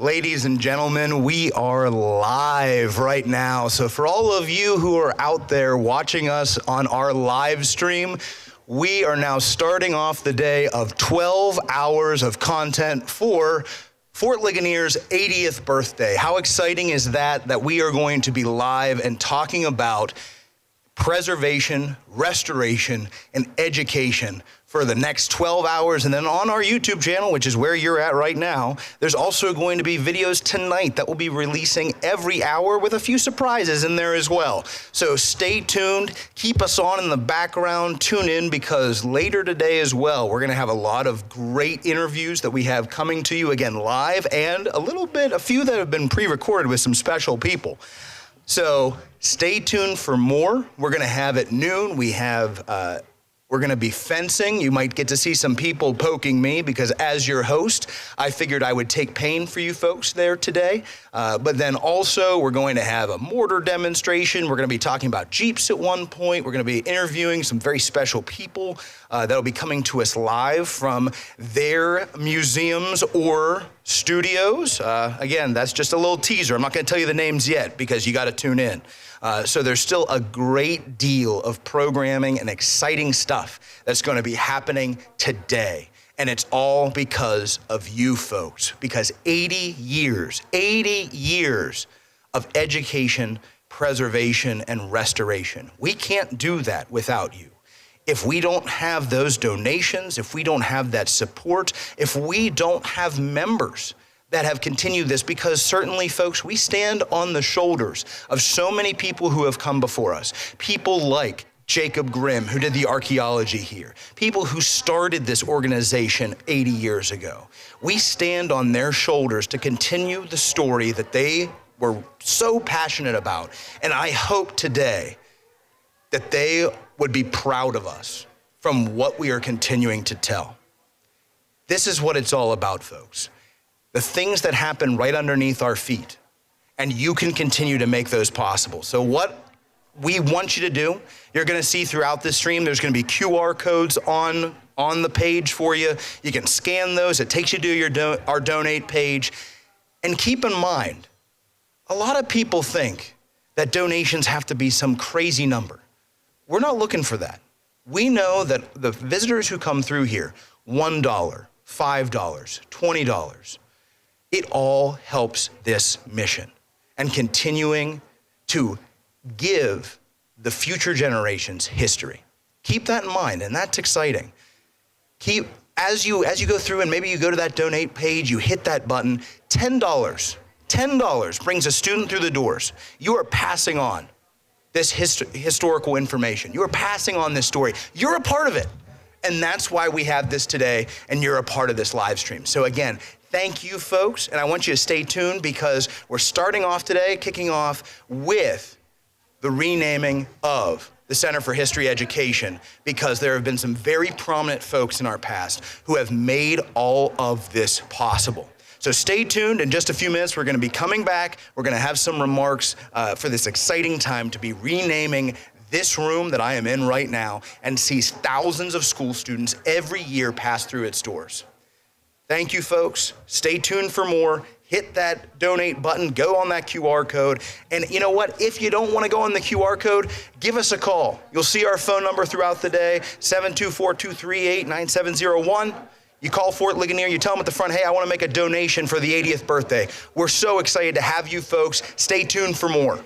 Ladies and gentlemen, we are live right now. So for all of you who are out there watching us on our live stream, we are now starting off the day of 12 hours of content for Fort Ligonier's 80th birthday. How exciting is that we are going to be live and talking about preservation, restoration, and education for the next 12 hours. And then on our YouTube channel, which is where you're at right now, there's also going to be videos tonight that will be releasing every hour with a few surprises in there as well. So stay tuned, keep us on in the background, tune in, because later today as well, we're gonna have a lot of great interviews that we have coming to you again live, and a few that have been pre-recorded with some special people. So stay tuned for more. We're gonna have at noon, we're gonna be fencing. You might get to see some people poking me because as your host, I figured I would take pain for you folks there today. But then also we're going to have a mortar demonstration. We're gonna be talking about Jeeps at one point. We're gonna be interviewing some very special people that'll be coming to us live from their museums or studios. Again, that's just a little teaser. I'm not gonna tell you the names yet because you gotta tune in. So there's still a great deal of programming and exciting stuff that's going to be happening today. And it's all because of you folks, because 80 years of education, preservation, and restoration. We can't do that without you. If we don't have those donations, if we don't have that support, if we don't have members that have continued this, because certainly, folks, we stand on the shoulders of so many people who have come before us. People like Jacob Grimm, who did the archaeology here. People who started this organization 80 years ago. We stand on their shoulders to continue the story that they were so passionate about. And I hope today that they would be proud of us from what we are continuing to tell. This is what it's all about, folks. The things that happen right underneath our feet, and you can continue to make those possible. So what we want you to do, you're gonna see throughout this stream, there's gonna be QR codes on the page for you. You can scan those, it takes you to our donate page. And keep in mind, a lot of people think that donations have to be some crazy number. We're not looking for that. We know that the visitors who come through here, $1, $5, $20, it all helps this mission and continuing to give the future generations history. Keep that in mind, and that's exciting. As you go through and maybe you go to that donate page, you hit that button, $10 brings a student through the doors. You are passing on this historical information. You are passing on this story. You're a part of it. And that's why we have this today, and you're a part of this live stream. So again, thank you, folks, and I want you to stay tuned because we're starting off today, kicking off with the renaming of the Center for History Education, because there have been some very prominent folks in our past who have made all of this possible. So stay tuned. In just a few minutes, we're gonna be coming back. We're gonna have some remarks for this exciting time to be renaming this room that I am in right now and sees thousands of school students every year pass through its doors. Thank you, folks. Stay tuned for more. Hit that donate button, go on that QR code. And you know what? If you don't want to go on the QR code, give us a call. You'll see our phone number throughout the day, 724-238-9701. You call Fort Ligonier, you tell them at the front, hey, I want to make a donation for the 80th birthday. We're so excited to have you folks. Stay tuned for more.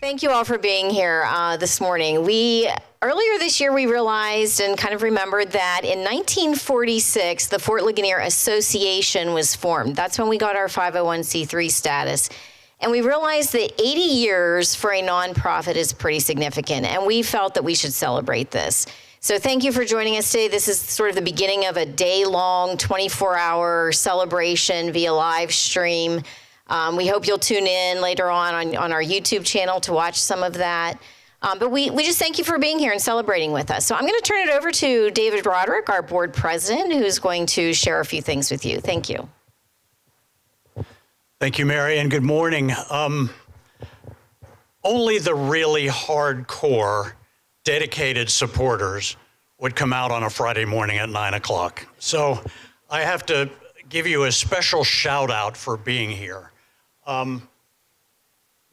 Thank you all for being here this morning. Earlier this year, we realized and kind of remembered that in 1946, the Fort Ligonier Association was formed. That's when we got our 501c3 status. And we realized that 80 years for a nonprofit is pretty significant, and we felt that we should celebrate this. So thank you for joining us today. This is sort of the beginning of a day-long, 24-hour celebration via live stream. We hope you'll tune in later on our YouTube channel to watch some of that. But we just thank you for being here and celebrating with us. So I'm going to turn it over to David Roderick, our board president, who's going to share a few things with you. Thank you. Thank you, Mary, and good morning. Only the really hardcore, dedicated supporters would come out on a Friday morning at 9 o'clock. So I have to give you a special shout out for being here.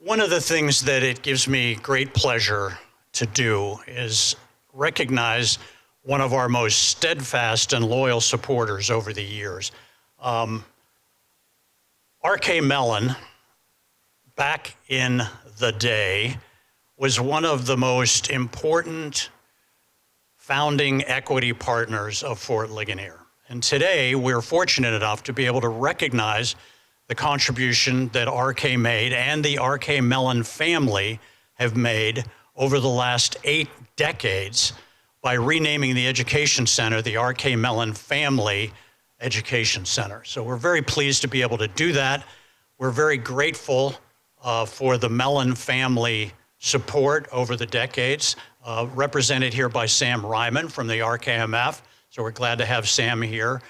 One of the things that it gives me great pleasure to do is recognize one of our most steadfast and loyal supporters over the years. R.K. Mellon, back in the day, was one of the most important founding equity partners of Fort Ligonier. And today, we're fortunate enough to be able to recognize the contribution that R.K. made and the R.K. Mellon family have made over the last 8 decades by renaming the Education Center the R.K. Mellon Family Education Center. So we're very pleased to be able to do that. We're very grateful for the Mellon family support over the decades, represented here by Sam Ryman from the RKMF. So we're glad to have Sam here.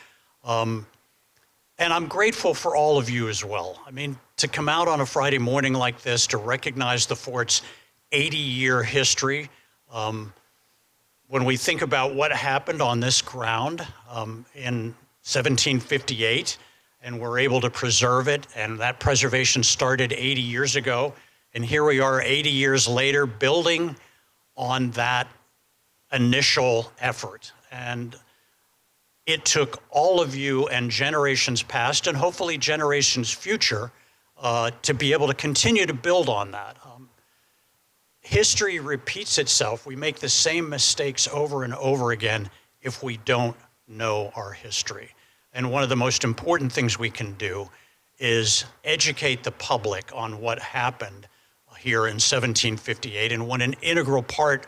And I'm grateful for all of you as well. I mean, to come out on a Friday morning like this to recognize the fort's 80-year history, when we think about what happened on this ground in 1758, and we're able to preserve it, and that preservation started 80 years ago, and here we are 80 years later building on that initial effort. And it took all of you and generations past, and hopefully generations future, to be able to continue to build on that. History repeats itself. We make the same mistakes over and over again if we don't know our history. And one of the most important things we can do is educate the public on what happened here in 1758 and what an integral part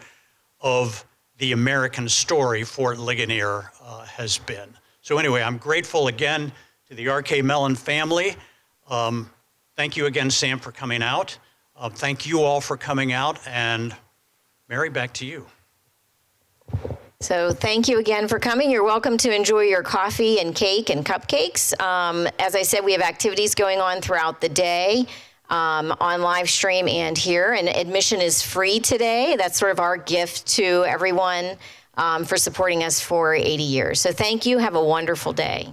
of the American story Fort Ligonier has been. So anyway, I'm grateful again to the R.K. Mellon family. Thank you again, Sam, for coming out. Thank you all for coming out. And Mary, back to you. So thank you again for coming. You're welcome to enjoy your coffee and cake and cupcakes. As I said, we have activities going on throughout the day. On live stream and here, and admission is free today. That's sort of our gift to everyone for supporting us for 80 years. So thank you. Have a wonderful day.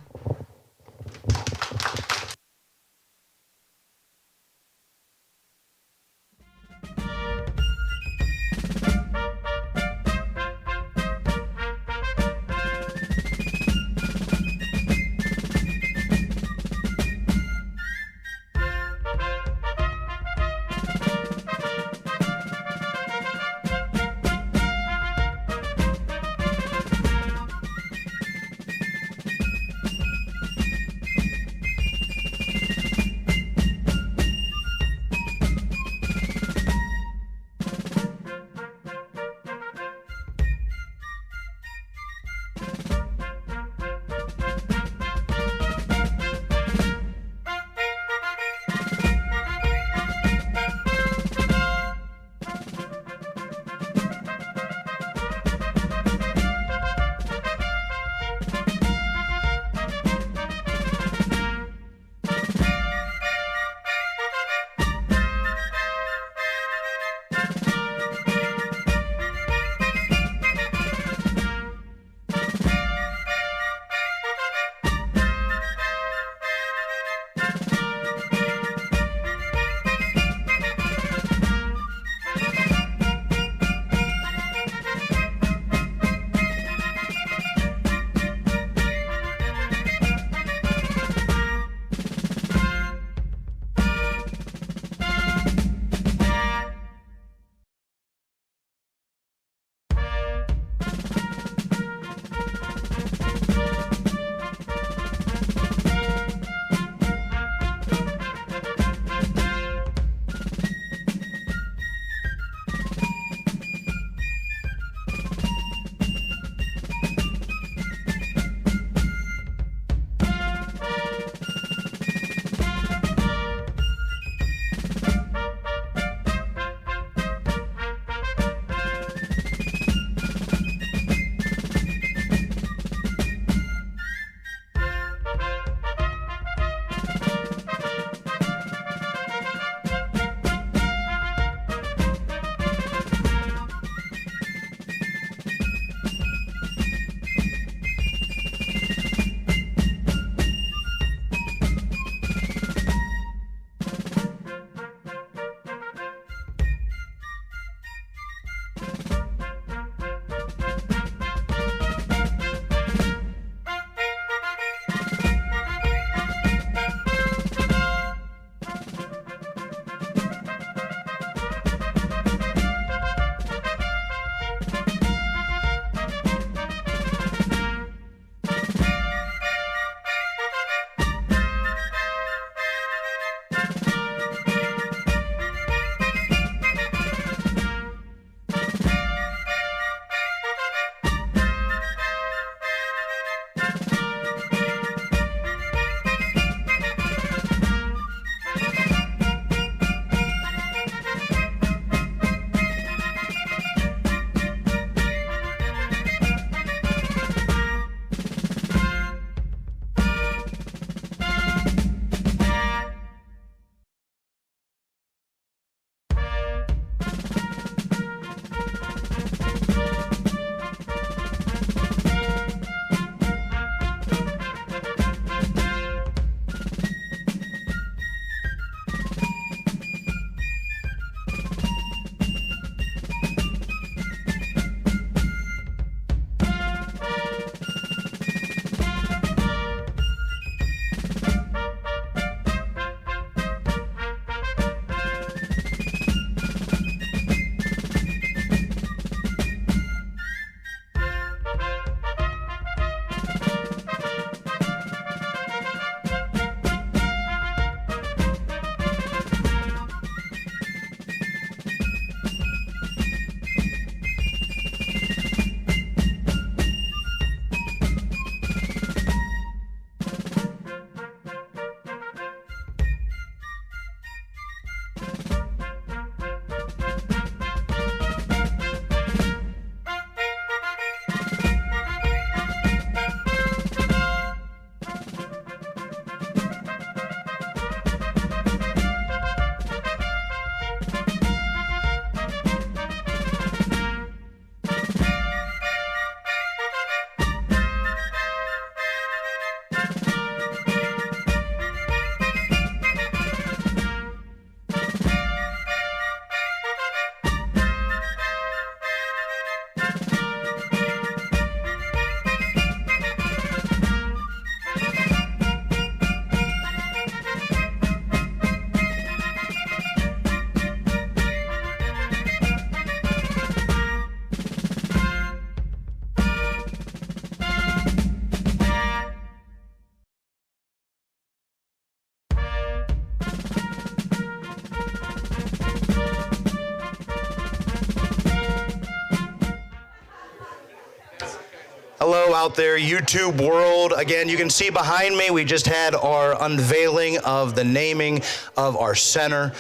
Hello out there, YouTube world. Again, you can see behind me, we just had our unveiling of the naming of our center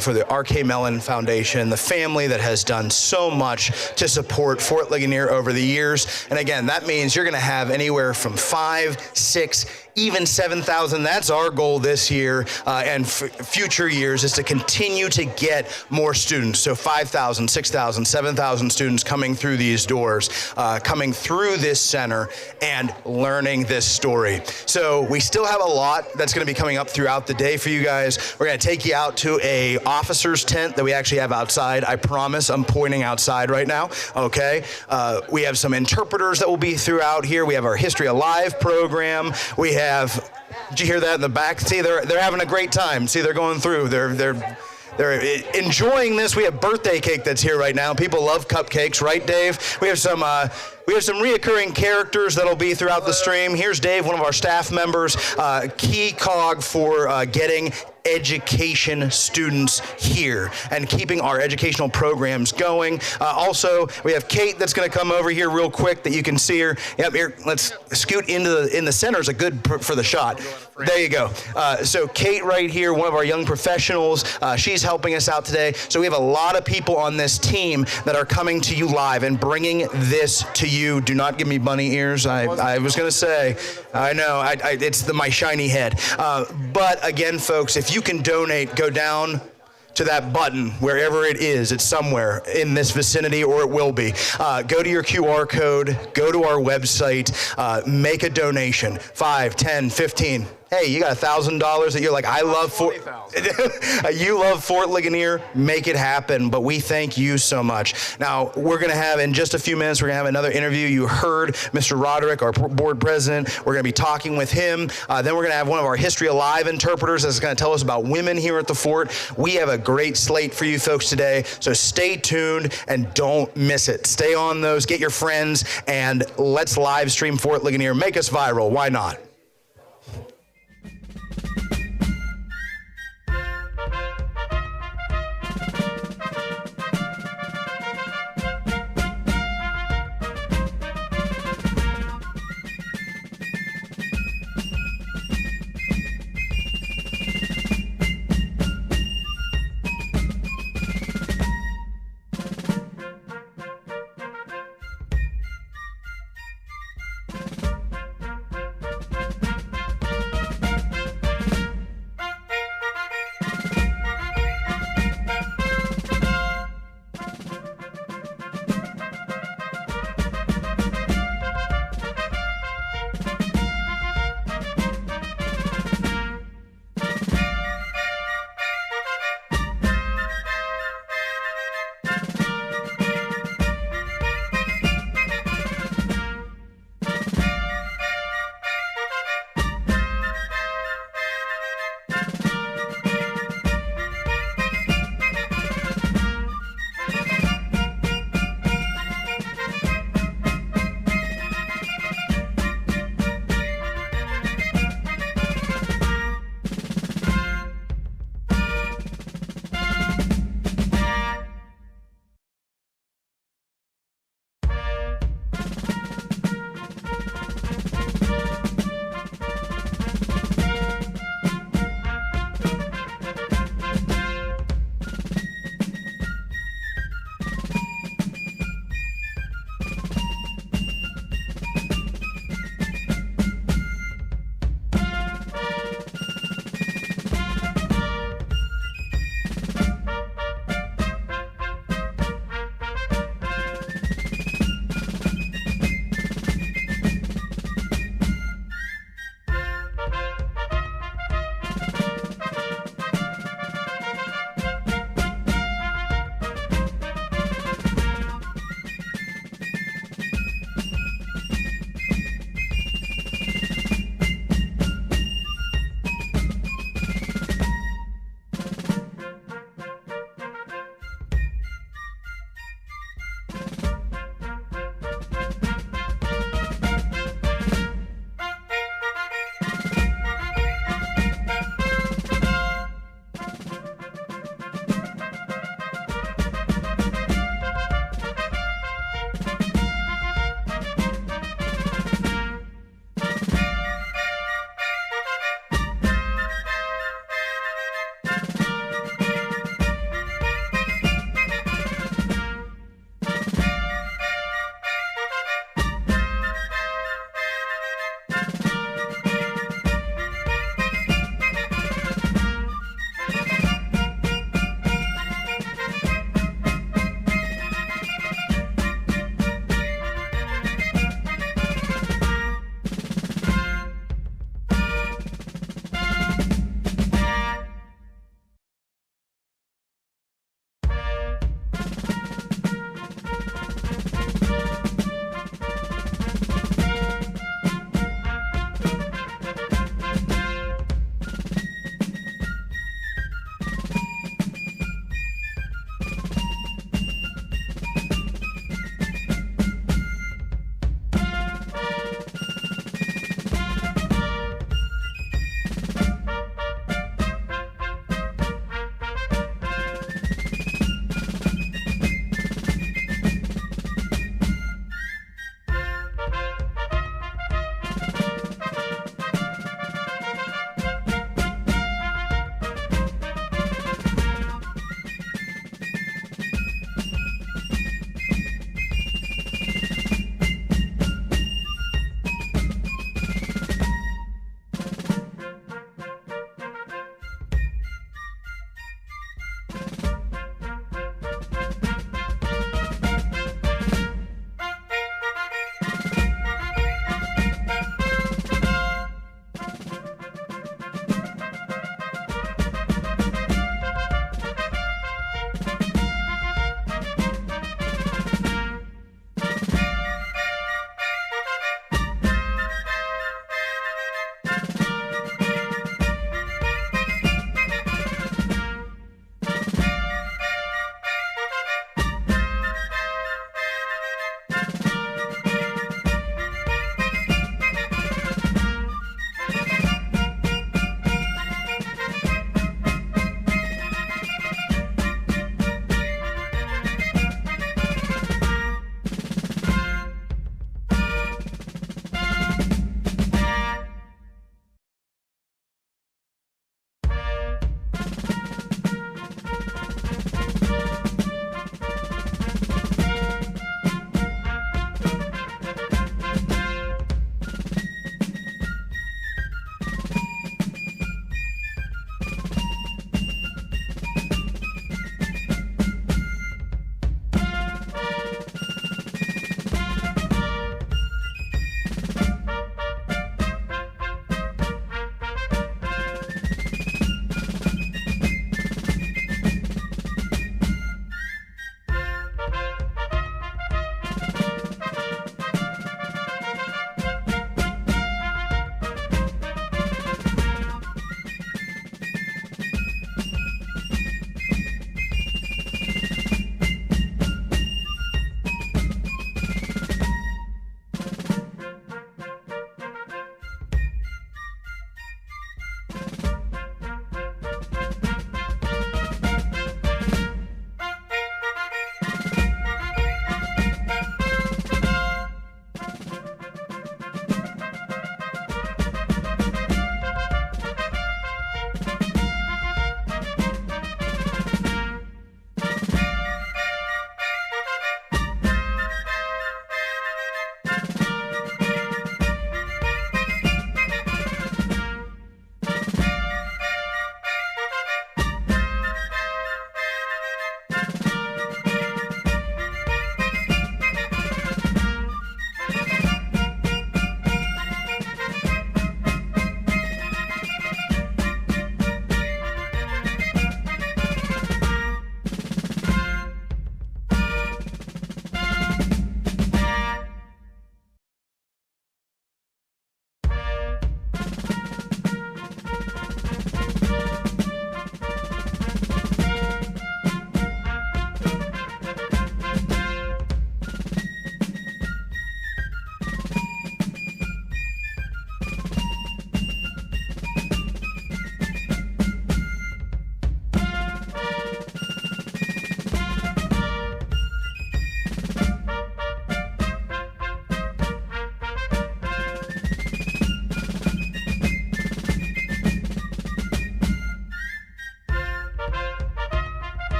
for the R.K. Mellon Foundation, the family that has done so much to support Fort Ligonier over the years. And again, that means you're gonna have anywhere from 5, 6, even 7,000. That's our goal this year and future years, is to continue to get more students. So 5,000, 6,000, 7,000 students coming through these doors, coming through this center and learning this story. So we still have a lot that's going to be coming up throughout the day for you guys. We're going to take you out to a officer's tent that we actually have outside. I promise I'm pointing outside right now, okay? We have some interpreters that will be throughout here. We have our History Alive program. We have, did you hear that in the back? See, they're having a great time. See, they're going through. They're enjoying this. We have birthday cake that's here right now. People love cupcakes, right, Dave? We have some reoccurring characters that'll be throughout the stream. Here's Dave, one of our staff members, key cog for getting education students here and keeping our educational programs going. Also, we have Kate that's going to come over here real quick that you can see her. Yep, here, let's scoot in the center is a good for the shot. There you go. So Kate right here, one of our young professionals, she's helping us out today. So we have a lot of people on this team that are coming to you live and bringing this to you. Do not give me bunny ears. I was going to say, I know, it's my shiny head. But again, folks, if you can donate, go down to that button, wherever it is. It's somewhere in this vicinity, or it will be. Go to your QR code, go to our website, make a donation, 5, 10, 15. Hey, you got $1,000 that you're like, I love Fort. You love Fort Ligonier, make it happen. But we thank you so much. Now, we're going to have, in just a few minutes, we're going to have another interview. You heard Mr. Roderick, our board president. We're going to be talking with him. Then we're going to have one of our History Alive interpreters that's going to tell us about women here at the fort. We have a great slate for you folks today. So stay tuned and don't miss it. Stay on those, get your friends, and let's live stream Fort Ligonier. Make us viral. Why not?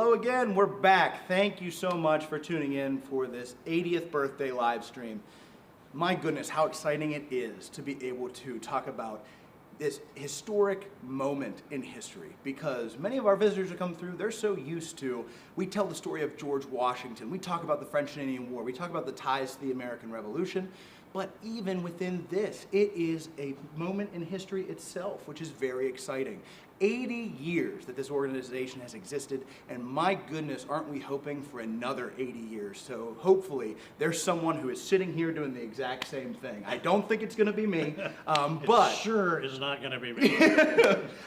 hello again. We're back. Thank you so much for tuning in for this 80th birthday live stream. My goodness, how exciting it is to be able to talk about this historic moment in history, because many of our visitors who come through, they're so used to, we tell the story of George Washington, we talk about the French and Indian War, we talk about the ties to the American Revolution, but even within this, it is a moment in history itself, which is very exciting. 80 years that this organization has existed, and my goodness, aren't we hoping for another 80 years? So hopefully there's someone who is sitting here doing the exact same thing. I don't think it's going to be me, but it sure is not going to be me.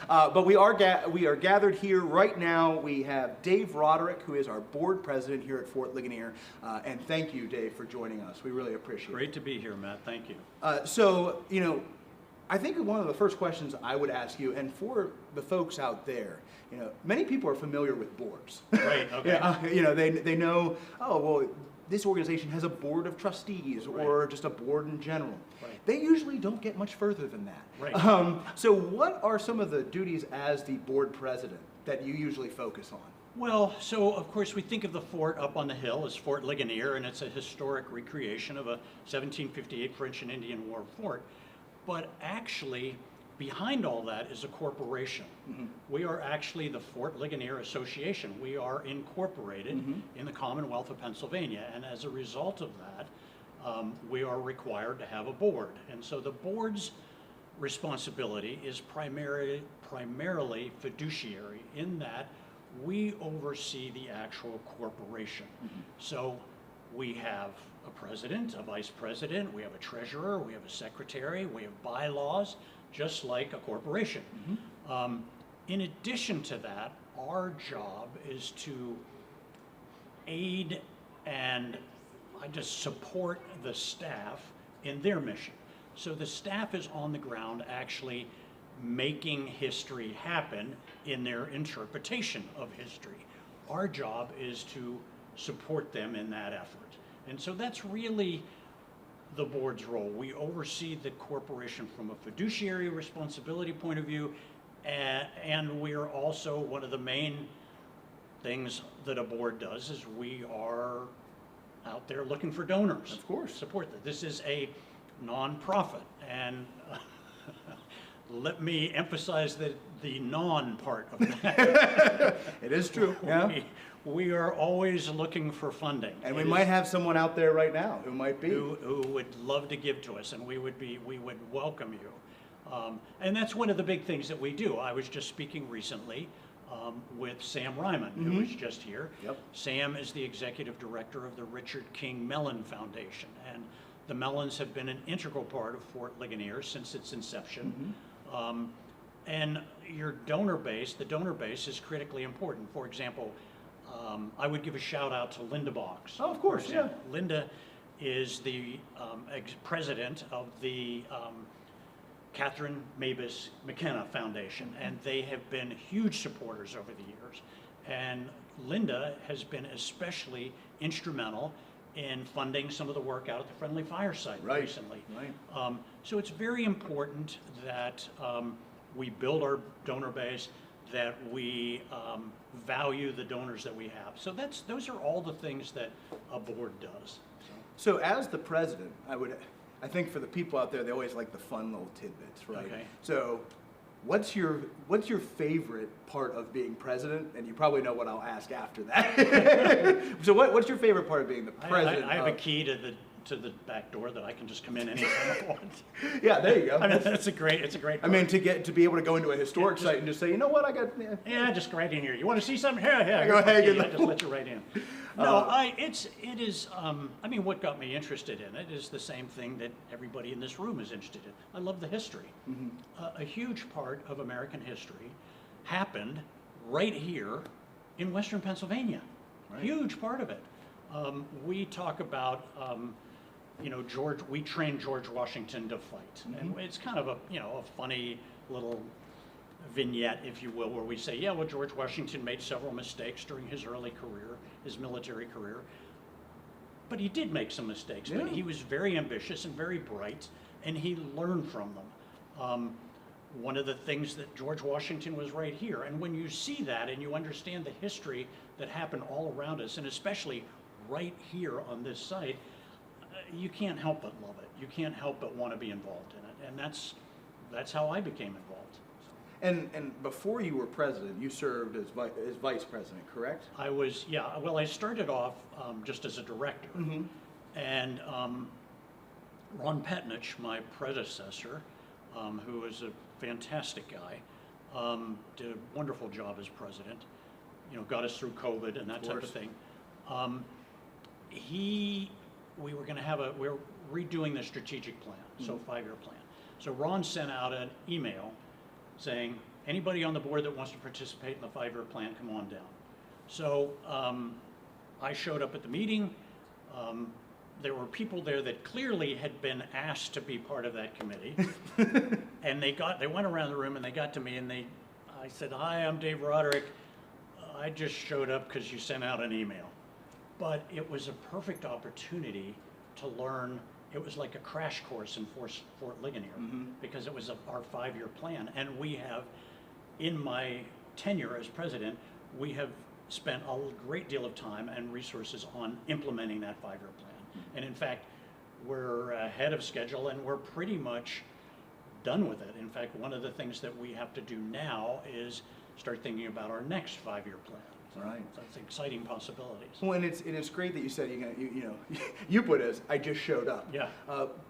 but we are gathered here right now. We have Dave Roderick, who is our board president here at Fort Ligonier, and thank you, Dave, for joining us. We really appreciate it. Great to be here, Matt. Thank you. So, you know, I think one of the first questions I would ask you, and for the folks out there, you know, many people are familiar with boards. Right, okay. Yeah, you know, they know, oh, well, this organization has a board of trustees or just a board in general. Right. They usually don't get much further than that. Right. So what are some of the duties as the board president that you usually focus on? Well, so of course we think of the fort up on the hill as Fort Ligonier, and it's a historic recreation of a 1758 French and Indian War fort. But actually, behind all that is a corporation. Mm-hmm. We are actually the Fort Ligonier Association. We are incorporated in the Commonwealth of Pennsylvania, and as a result of that, we are required to have a board. And so the board's responsibility is primarily fiduciary, in that we oversee the actual corporation. Mm-hmm. So we have a president, a vice president, we have a treasurer, we have a secretary, we have bylaws, just like a corporation. Mm-hmm. In addition to that, our job is to aid and just support the staff in their mission. So the staff is on the ground actually making history happen in their interpretation of history. Our job is to support them in that effort. And so that's really the board's role. We oversee the corporation from a fiduciary responsibility point of view, and we are also, one of the main things that a board does is we are out there looking for donors. Of course. Support that. This is a nonprofit, and let me emphasize that the non part of that. It is true. Yeah. We are always looking for funding. And we might have someone out there right now who might be. Who would love to give to us, and we would welcome you. And that's one of the big things that we do. I was just speaking recently with Sam Ryman, who was just here. Yep. Sam is the executive director of the Richard King Mellon Foundation, and the Mellons have been an integral part of Fort Ligonier since its inception. And your donor base, the donor base is critically important. For example, I would give a shout out to Linda Boggs. Oh, of course, yeah. Linda is the president of the Catherine Mavis McKenna Foundation, and they have been huge supporters over the years. And Linda has been especially instrumental in funding some of the work out at the Friendly Fireside recently. Right. So it's very important that we build our donor base, that we value the donors that we have. So those are all the things that a board does. So as the president, I think for the people out there, they always like the fun little tidbits, right? Okay. So what's your favorite part of being president? And you probably know what I'll ask after that. So what's your favorite part of being the president? I have a key to the back door that I can just come in anytime I want. Yeah, there you go. I mean, it's a great part. I mean, to be able to go into a historic site and just say, you know what, I got. Yeah, just right in here. You want to see something? Yeah. Go ahead. I just let you right in. No, it is. I mean, what got me interested in it is the same thing that everybody in this room is interested in. I love the history. Mm-hmm. A huge part of American history happened right here in Western Pennsylvania. Right. Huge part of it. We talk about. We trained George Washington to fight, and it's kind of a funny little vignette, if you will, where we say, yeah, well, George Washington made several mistakes during his early career, his military career, but he did make some mistakes, but he was very ambitious and very bright, and he learned from them. one of the things that George Washington was right here. And when you see that and you understand the history that happened all around us, and especially right here on this site, you can't help but love it. You can't help but want to be involved in it. And that's how I became involved. And before you were president, you served as vice president, correct? I was, yeah. Well, I started off just as a director. Mm-hmm. And Ron Petnich, my predecessor, who was a fantastic guy, did a wonderful job as president. You know, got us through COVID and that type of thing. We were going to have we're redoing the strategic plan, so 5-year plan. So Ron sent out an email saying, anybody on the board that wants to participate in the 5-year plan, come on down. So I showed up at the meeting. There were people there that clearly had been asked to be part of that committee. And they went around the room and they got to me and I said, hi, I'm Dave Roderick. I just showed up because you sent out an email. But it was a perfect opportunity to learn. It was like a crash course in Fort Ligonier, because it was our 5-year plan. And we have, in my tenure as president, we have spent a great deal of time and resources on implementing that 5-year plan. And in fact, we're ahead of schedule and we're pretty much done with it. In fact, one of the things that we have to do now is start thinking about our next 5-year plan. Right. So that's exciting possibilities. Well, and it's great that you said you put it as I just showed up. Yeah.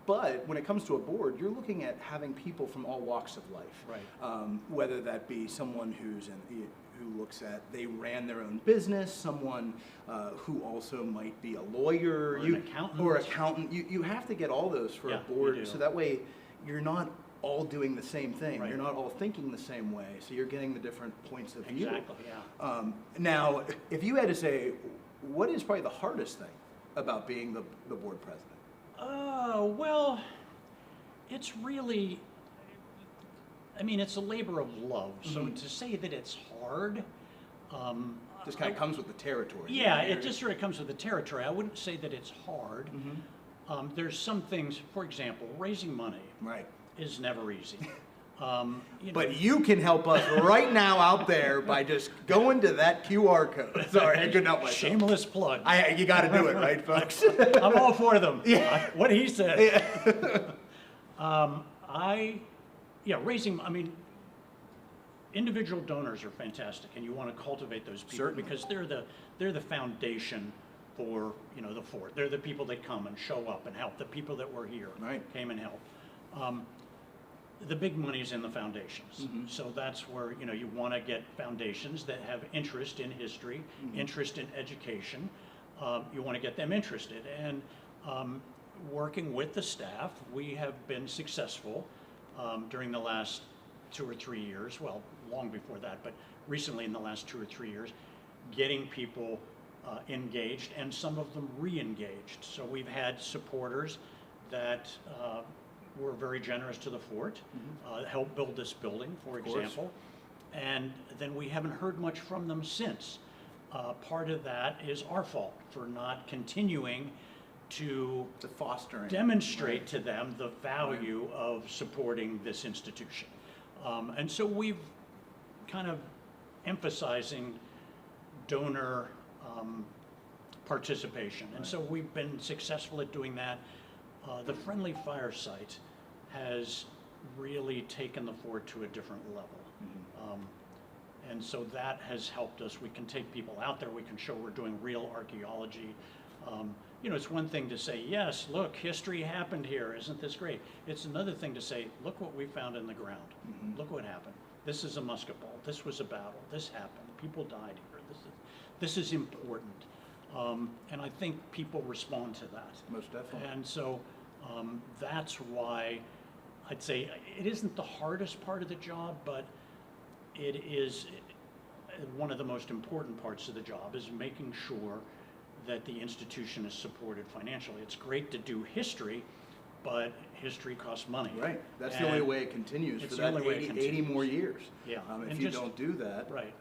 But when it comes to a board, you're looking at having people from all walks of life. Right. Whether that be someone who looks at they ran their own business, someone who also might be a lawyer, or an accountant. You have to get all those for a board, so that way you're not all doing the same thing. Right. You're not all thinking the same way, so you're getting the different points of view. Exactly, yeah. Now, if you had to say, what is probably the hardest thing about being the board president? Well, it's really, it's a labor of love. So to say that it's hard, just kind of comes with the territory. Yeah, it just sort of comes with the territory. I wouldn't say that it's hard. There's some things, for example, raising money. Right. Is never easy. But you can help us right now out there by just going to that QR code. Sorry, I couldn't help myself. Shameless plug. You got to do it, right, folks? I'm all for them. Yeah. What he said. Yeah. Raising. Individual donors are fantastic, and you want to cultivate those people. Certainly. Because they're the foundation for the fort. They're the people that come and show up and help. The people that were here came and helped. The big money is in the foundations. So that's where you want to get foundations that have interest in history, interest in education. You want to get them interested. And working with the staff, we have been successful during the last 2 or 3 years, well, long before that, but recently in the last 2 or 3 years, getting people engaged and some of them re-engaged. So we've had supporters that were very generous to the fort, helped build this building, for example, and then we haven't heard much from them since. Part of that is our fault for not continuing to demonstrate to them the value of supporting this institution. And so we've kind of emphasizing donor participation. And so we've been successful at doing that. The Friendly Fire site has really taken the fort to a different level. And so that has helped us. We can take people out there. We can show we're doing real archaeology. It's one thing to say, yes, look, history happened here. Isn't this great? It's another thing to say, look what we found in the ground. Look what happened. This is a musket ball. This was a battle. This happened. People died here. This is important. And I think people respond to that. Most definitely. And so that's why I'd say it isn't the hardest part of the job, but it is one of the most important parts of the job, is making sure that the institution is supported financially. It's great to do history, but history costs money. Right. That's the only way it continues for that 80 more years. Yeah. If you don't do that. Right.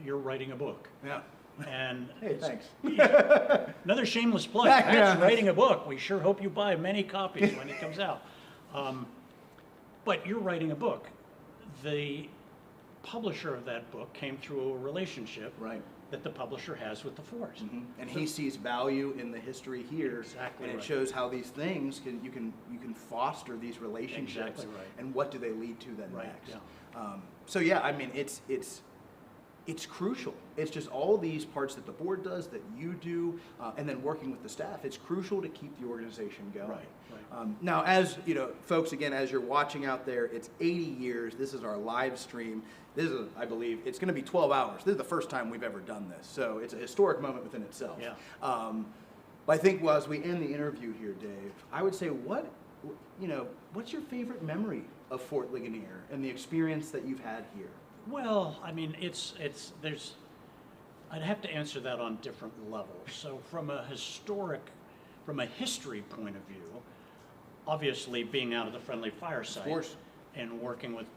You're writing a book. Yeah. And hey, thanks. Another shameless plug. That's writing a book. We sure hope you buy many copies when it comes out. But you're writing a book. the publisher of that book came through a relationship Right. that the publisher has with the fort. And he sees value in the history here. Exactly And it right. shows how these things you can foster these relationships. Exactly right. And what do they lead to then Right, next? yeah. So yeah, I mean, it's crucial. It's just all these parts that the board does, that you do, and then working with the staff. It's crucial to keep the organization going. Right, right. Now, as you know, folks, again, as you're watching out there, it's 80 years. This is our live stream. This is, I believe, it's going to be 12 hours. This is the first time we've ever done this, so it's a historic moment within itself. Yeah. But I think, well, as we end the interview here, Dave, I would say, what's your favorite memory of Fort Ligonier and the experience that you've had here? Well, I mean, I'd have to answer that on different levels. So from a history point of view, obviously being out of the friendly fireside Of course. and working with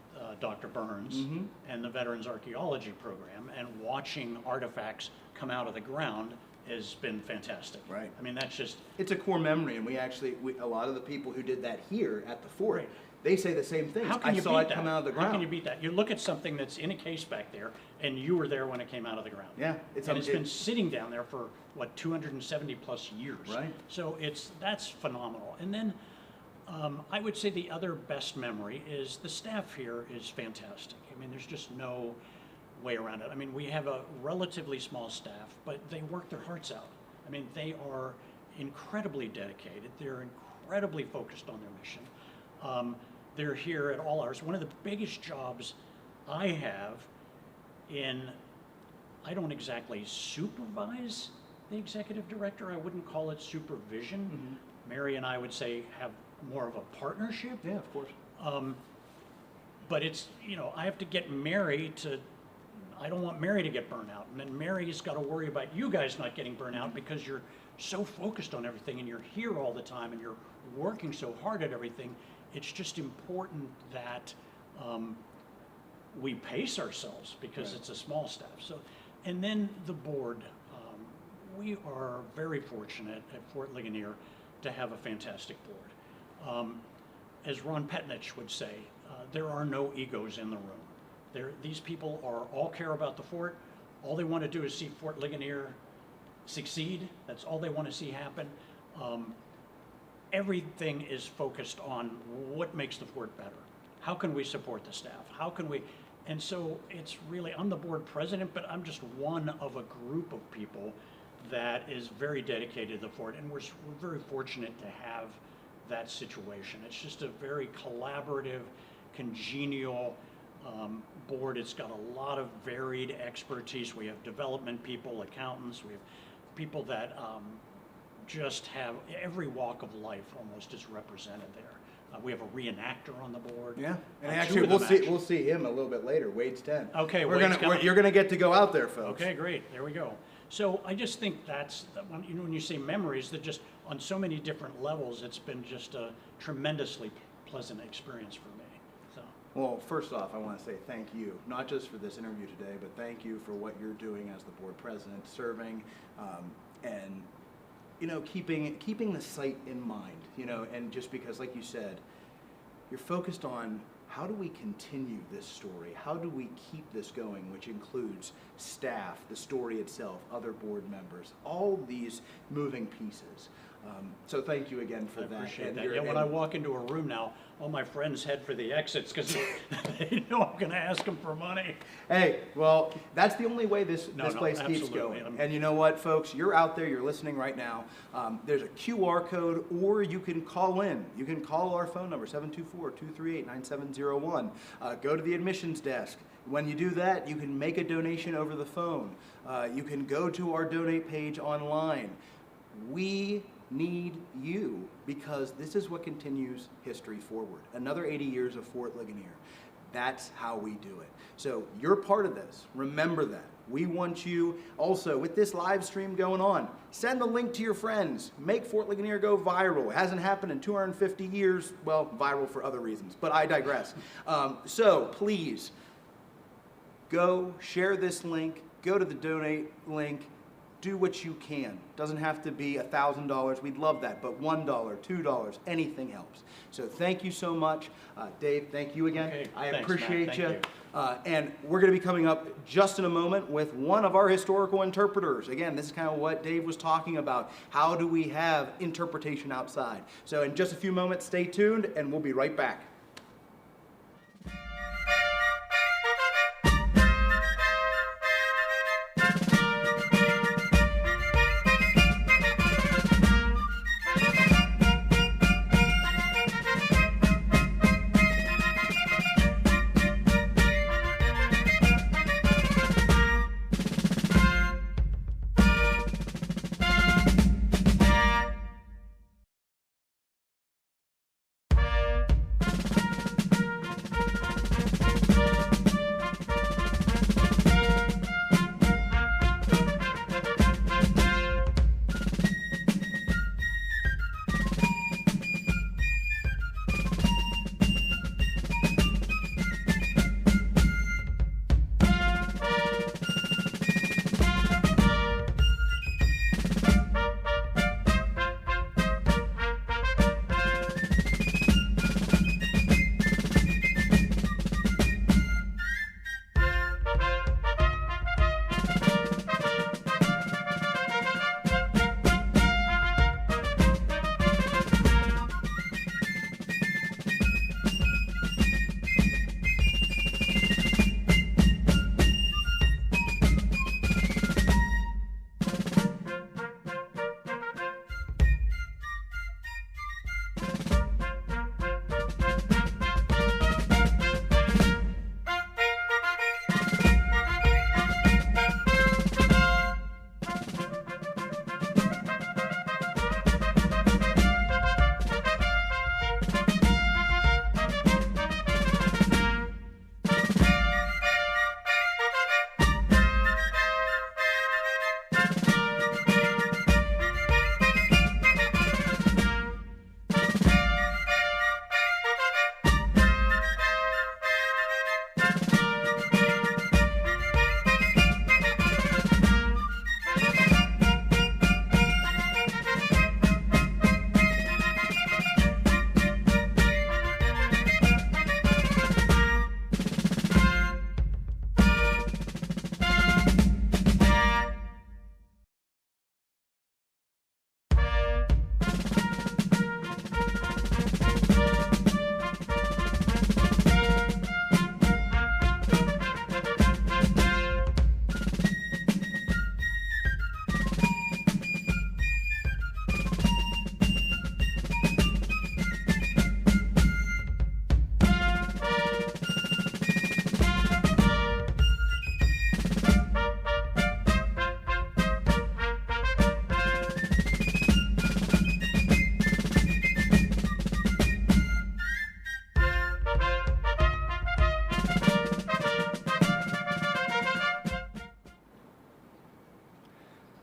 Dr. Burns and the Veterans Archaeology Program and watching artifacts come out of the ground has been fantastic. Right. I mean, that's just, It's a core memory, and a lot of the people who did that here at the fort, Right. they say the same things. how can you I saw beat it that? come out of the ground. How can you beat that? You look at something that's in a case back there, and you were there when it came out of the ground. Yeah, And it's been sitting down there for, 270 plus years. Right. So that's phenomenal. And then I would say the other best memory is the staff here is fantastic. I mean, there's just no way around it. I mean, we have a relatively small staff, but they work their hearts out. I mean, they are incredibly dedicated. They're incredibly focused on their mission. They're here at all hours. One of the biggest jobs I have I don't exactly supervise the executive director. I wouldn't call it supervision. Mary and I would say have more of a partnership. Yeah, of course. But it's, I have to get Mary I don't want Mary to get burnt out. And then Mary's got to worry about you guys not getting burnt out because you're so focused on everything and you're here all the time and you're working so hard at everything. It's just important that we pace ourselves because it's a small staff. So, and then the board, we are very fortunate at Fort Ligonier to have a fantastic board. As Ron Petnich would say, there are no egos in the room. These people all care about the fort. All they want to do is see Fort Ligonier succeed. That's all they want to see happen. Everything is focused on what makes the fort better. How can we support the staff? How can we? And so it's really, I'm the board president, but I'm just one of a group of people that is very dedicated to the fort, and we're very fortunate to have that situation. It's just a very collaborative, congenial board. It's got a lot of varied expertise. We have development people, accountants, we have people that just have every walk of life almost is represented there. We have a reenactor on the board. Yeah, and Two actually, of them we'll see him a little bit later. Wade's 10. Okay, you're gonna get to go out there, folks. Okay, great. There we go. So I just think when you say memories, that just on so many different levels, it's been just a tremendously pleasant experience for me. So. Well, first off, I want to say thank you, not just for this interview today, but thank you for what you're doing as the board president, serving, and keeping the site in mind. And just because, like you said, you're focused on how do we continue this story? How do we keep this going, which includes staff, the story itself, other board members, all these moving pieces. So thank you again for that. I appreciate that. Yeah, when I walk into a room now, all my friends head for the exits because they know I'm going to ask them for money. Hey, well, that's the only way this place keeps absolutely. going. And you know what, folks? You're out there, you're listening right now. There's a QR code, or you can call in. You can call our phone number, 724-238-9701. Go to the admissions desk. When you do that, you can make a donation over the phone. You can go to our donate page online. We need you because this is what continues history forward. Another 80 years of Fort Ligonier. That's how we do it. So you're part of this. Remember that. We want you also, with this live stream going on, send the link to your friends. Make Fort Ligonier go viral. It hasn't happened in 250 years. Well, viral for other reasons, but I digress. So please, go share this link. Go to the donate link. do what you can. Doesn't have to be $1,000. We'd love that, but $1, $2, anything helps. So thank you so much. Dave, thank you again. Okay, I thanks, appreciate Matt. you. Thank And we're going to be coming up just in a moment with one of our historical interpreters. Again, this is kind of what Dave was talking about. How do we have interpretation outside? So in just a few moments, stay tuned, and we'll be right back.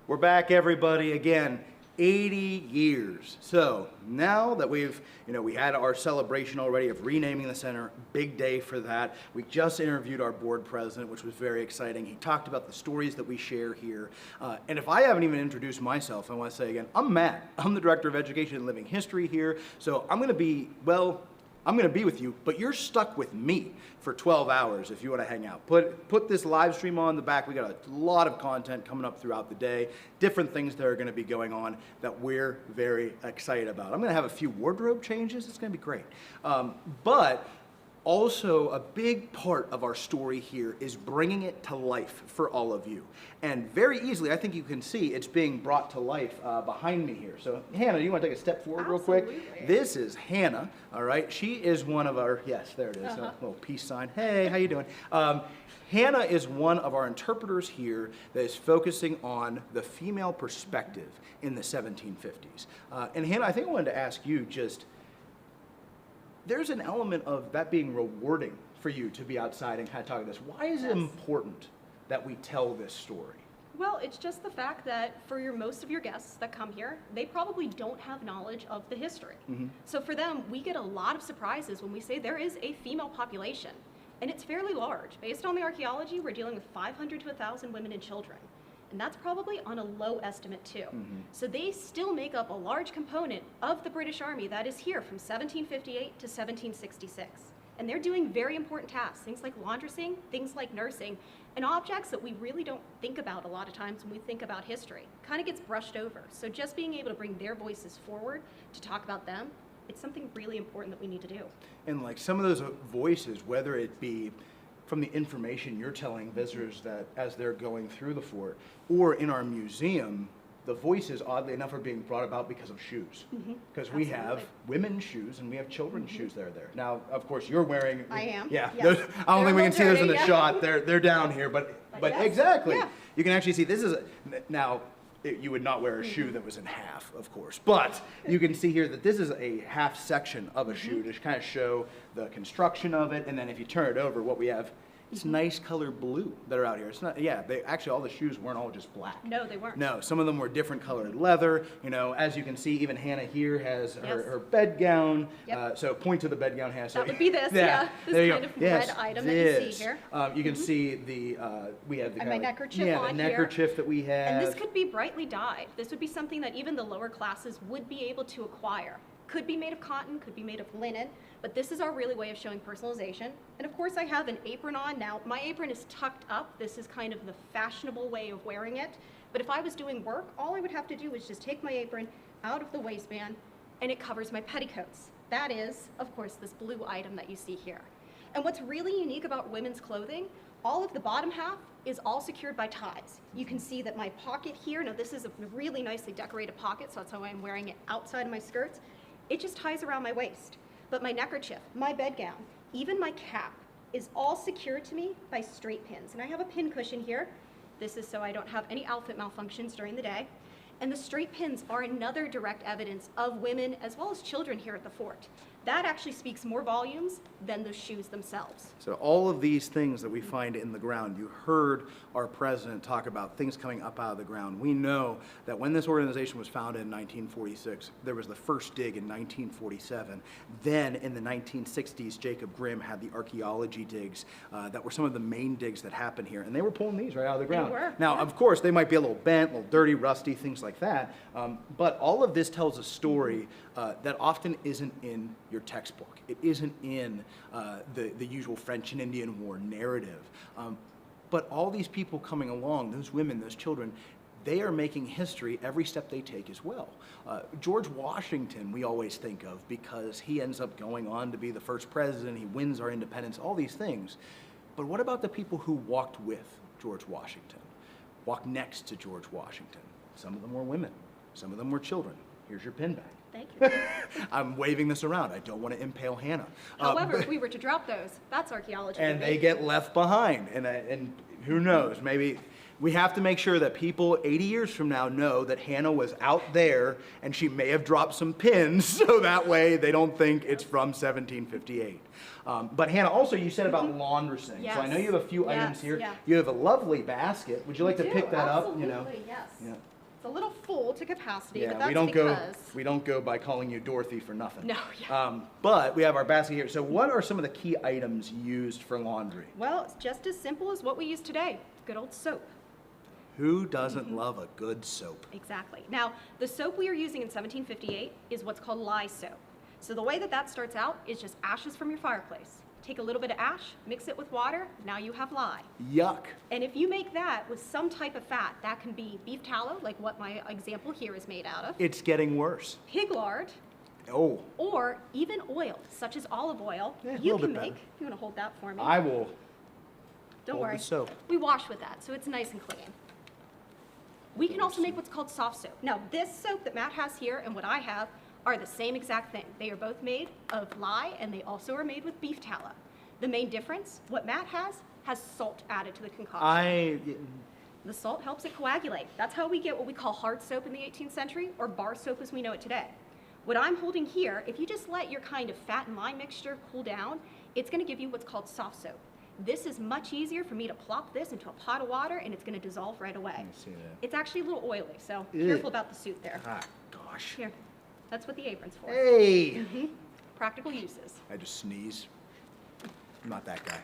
We're back, everybody, again. 80 years. So now that we had our celebration already of renaming the center, big day for that. We just interviewed our board president, which was very exciting. He talked about the stories that we share here. And if I haven't even introduced myself, I want to say again, I'm Matt. I'm the Director of Education and Living History here. So I'm going to be with you, but you're stuck with me for 12 hours if you want to hang out. Put this live stream on the back. We got a lot of content coming up throughout the day, different things that are going to be going on that we're very excited about. I'm going to have a few wardrobe changes. It's going to be great. But also, a big part of our story here is bringing it to life for all of you. And very easily, I think you can see it's being brought to life behind me here. So, Hannah, you want to take a step forward real quick? This is Hannah, all right? She is one of our, yes, there it is, a little peace sign. Hey, how you doing? Hannah is one of our interpreters here that is focusing on the female perspective in the 1750s. And Hannah, I think I wanted to ask you just, there's an element of that being rewarding for you to be outside and kind of talk this. Why is it important that we tell this story? Well, it's just the fact that for most of your guests that come here, they probably don't have knowledge of the history. Mm-hmm. So for them, we get a lot of surprises when we say there is a female population, and it's fairly large. Based on the archaeology, we're dealing with 500 to 1,000 women and children. And that's probably on a low estimate too. So they still make up a large component of the British Army that is here from 1758 to 1766. And they're doing very important tasks, things like laundressing, things like nursing, and objects that we really don't think about a lot of times when we think about history. Kind of gets brushed over. So just being able to bring their voices forward to talk about them, it's something really important that we need to do. And like some of those voices, whether it be from the information you're telling visitors that as they're going through the fort, or in our museum, the voices, oddly enough, are being brought about because of shoes. Because we have women's shoes and we have children's shoes that are there. Now, of course, you're wearing. I am. Yeah. Yes. Those, I don't think we can see those in the yeah. shot. They're down here, but yes. exactly. Yeah. You can actually see this is now. You would not wear a shoe that was in half, of course, but you can see here that this is a half section of a shoe to kind of show the construction of it, and then if you turn it over, what we have is nice color blue that are out here. It's not, yeah, they actually all the shoes weren't all just black. No, they weren't. No, some of them were different colored leather. You know, as you can see, even Hannah here has Yes. her bed gown. Yep. So point to the bed gown, Hannah. So That would be this, yeah. This there you kind go. of Yes, red item that you see this. here. You can see the we have the And kind my of neckerchief yeah, on the here. neckerchief that we have. And this could be brightly dyed. This would be something that even the lower classes would be able to acquire. Could be made of cotton, could be made of linen, but this is our really way of showing personalization. And of course I have an apron on. Now my apron is tucked up. This is kind of the fashionable way of wearing it. But if I was doing work, all I would have to do is just take my apron out of the waistband and it covers my petticoats. That is, of course, this blue item that you see here. And what's really unique about women's clothing, all of the bottom half is all secured by ties. You can see that my pocket here, now this is a really nicely decorated pocket, so that's how I'm wearing it outside of my skirts. It just ties around my waist. But my neckerchief, my bedgown, even my cap is all secured to me by straight pins. And I have a pin cushion here. This is so I don't have any outfit malfunctions during the day. And the straight pins are another direct evidence of women as well as children here at the fort. That actually speaks more volumes than the shoes themselves. So all of these things that we find in the ground, you heard our president talk about things coming up out of the ground. We know that when this organization was founded in 1946, there was the first dig in 1947. Then in the 1960s, Jacob Grimm had the archaeology digs that were some of the main digs that happened here. And they were pulling these right out of the ground. They were. Now, of course, they might be a little bent, a little dirty, rusty, things like that. But all of this tells a story that often isn't in your textbook. It isn't in the usual French and Indian War narrative. But all these people coming along, those women, those children, they are making history every step they take as well. George Washington, we always think of because he ends up going on to be the first president, he wins our independence, all these things. But what about the people who walked with George Washington, walked next to George Washington? Some of them were women, some of them were children. Here's your pin bag. Thank you. I'm waving this around. I don't want to impale Hannah. However, if we were to drop those, that's archaeology. And they get left behind. And who knows, maybe we have to make sure that people 80 years from now know that Hannah was out there and she may have dropped some pins so that way they don't think it's from 1758. But Hannah, also you said about laundressing. Yes. So I know you have a few items here. Yeah. You have a lovely basket. Would you like to pick that up? You know? Absolutely, yes. Yeah. It's a little full to capacity, but Yeah, that's we don't go by calling you Dorothy for nothing. No, yeah. But we have our basket here. So what are some of the key items used for laundry? Well, it's just as simple as what we use today. Good old soap. Who doesn't love a good soap? Exactly. Now, the soap we are using in 1758 is what's called lye soap. So the way that that starts out is just ashes from your fireplace. Take a little bit of ash, mix it with water, now you have lye. Yuck. And if you make that with some type of fat, that can be beef tallow, like what my example here is made out of, It's getting worse. pig lard, Oh, or even oil, such as olive oil, Yeah, a you little can bit make. better. You want to hold that for me? I will. Don't hold worry. the soap. We wash with that, so it's nice and clean. We can also make what's called soft soap. Now, this soap that Matt has here and what I have are the same exact thing. They are both made of lye, and they also are made with beef tallow. The main difference, what Matt has salt added to the concoction. The salt helps it coagulate. That's how we get what we call hard soap in the 18th century, or bar soap as we know it today. What I'm holding here, if you just let your kind of fat and lime mixture cool down, it's gonna give you what's called soft soap. This is much easier for me to plop this into a pot of water and it's gonna dissolve right away. Let me see that. It's actually a little oily, so Ew. careful about the suit there. Ah, gosh. Here, that's what the apron's for. Hey! Practical uses. I just sneeze. I'm not that guy.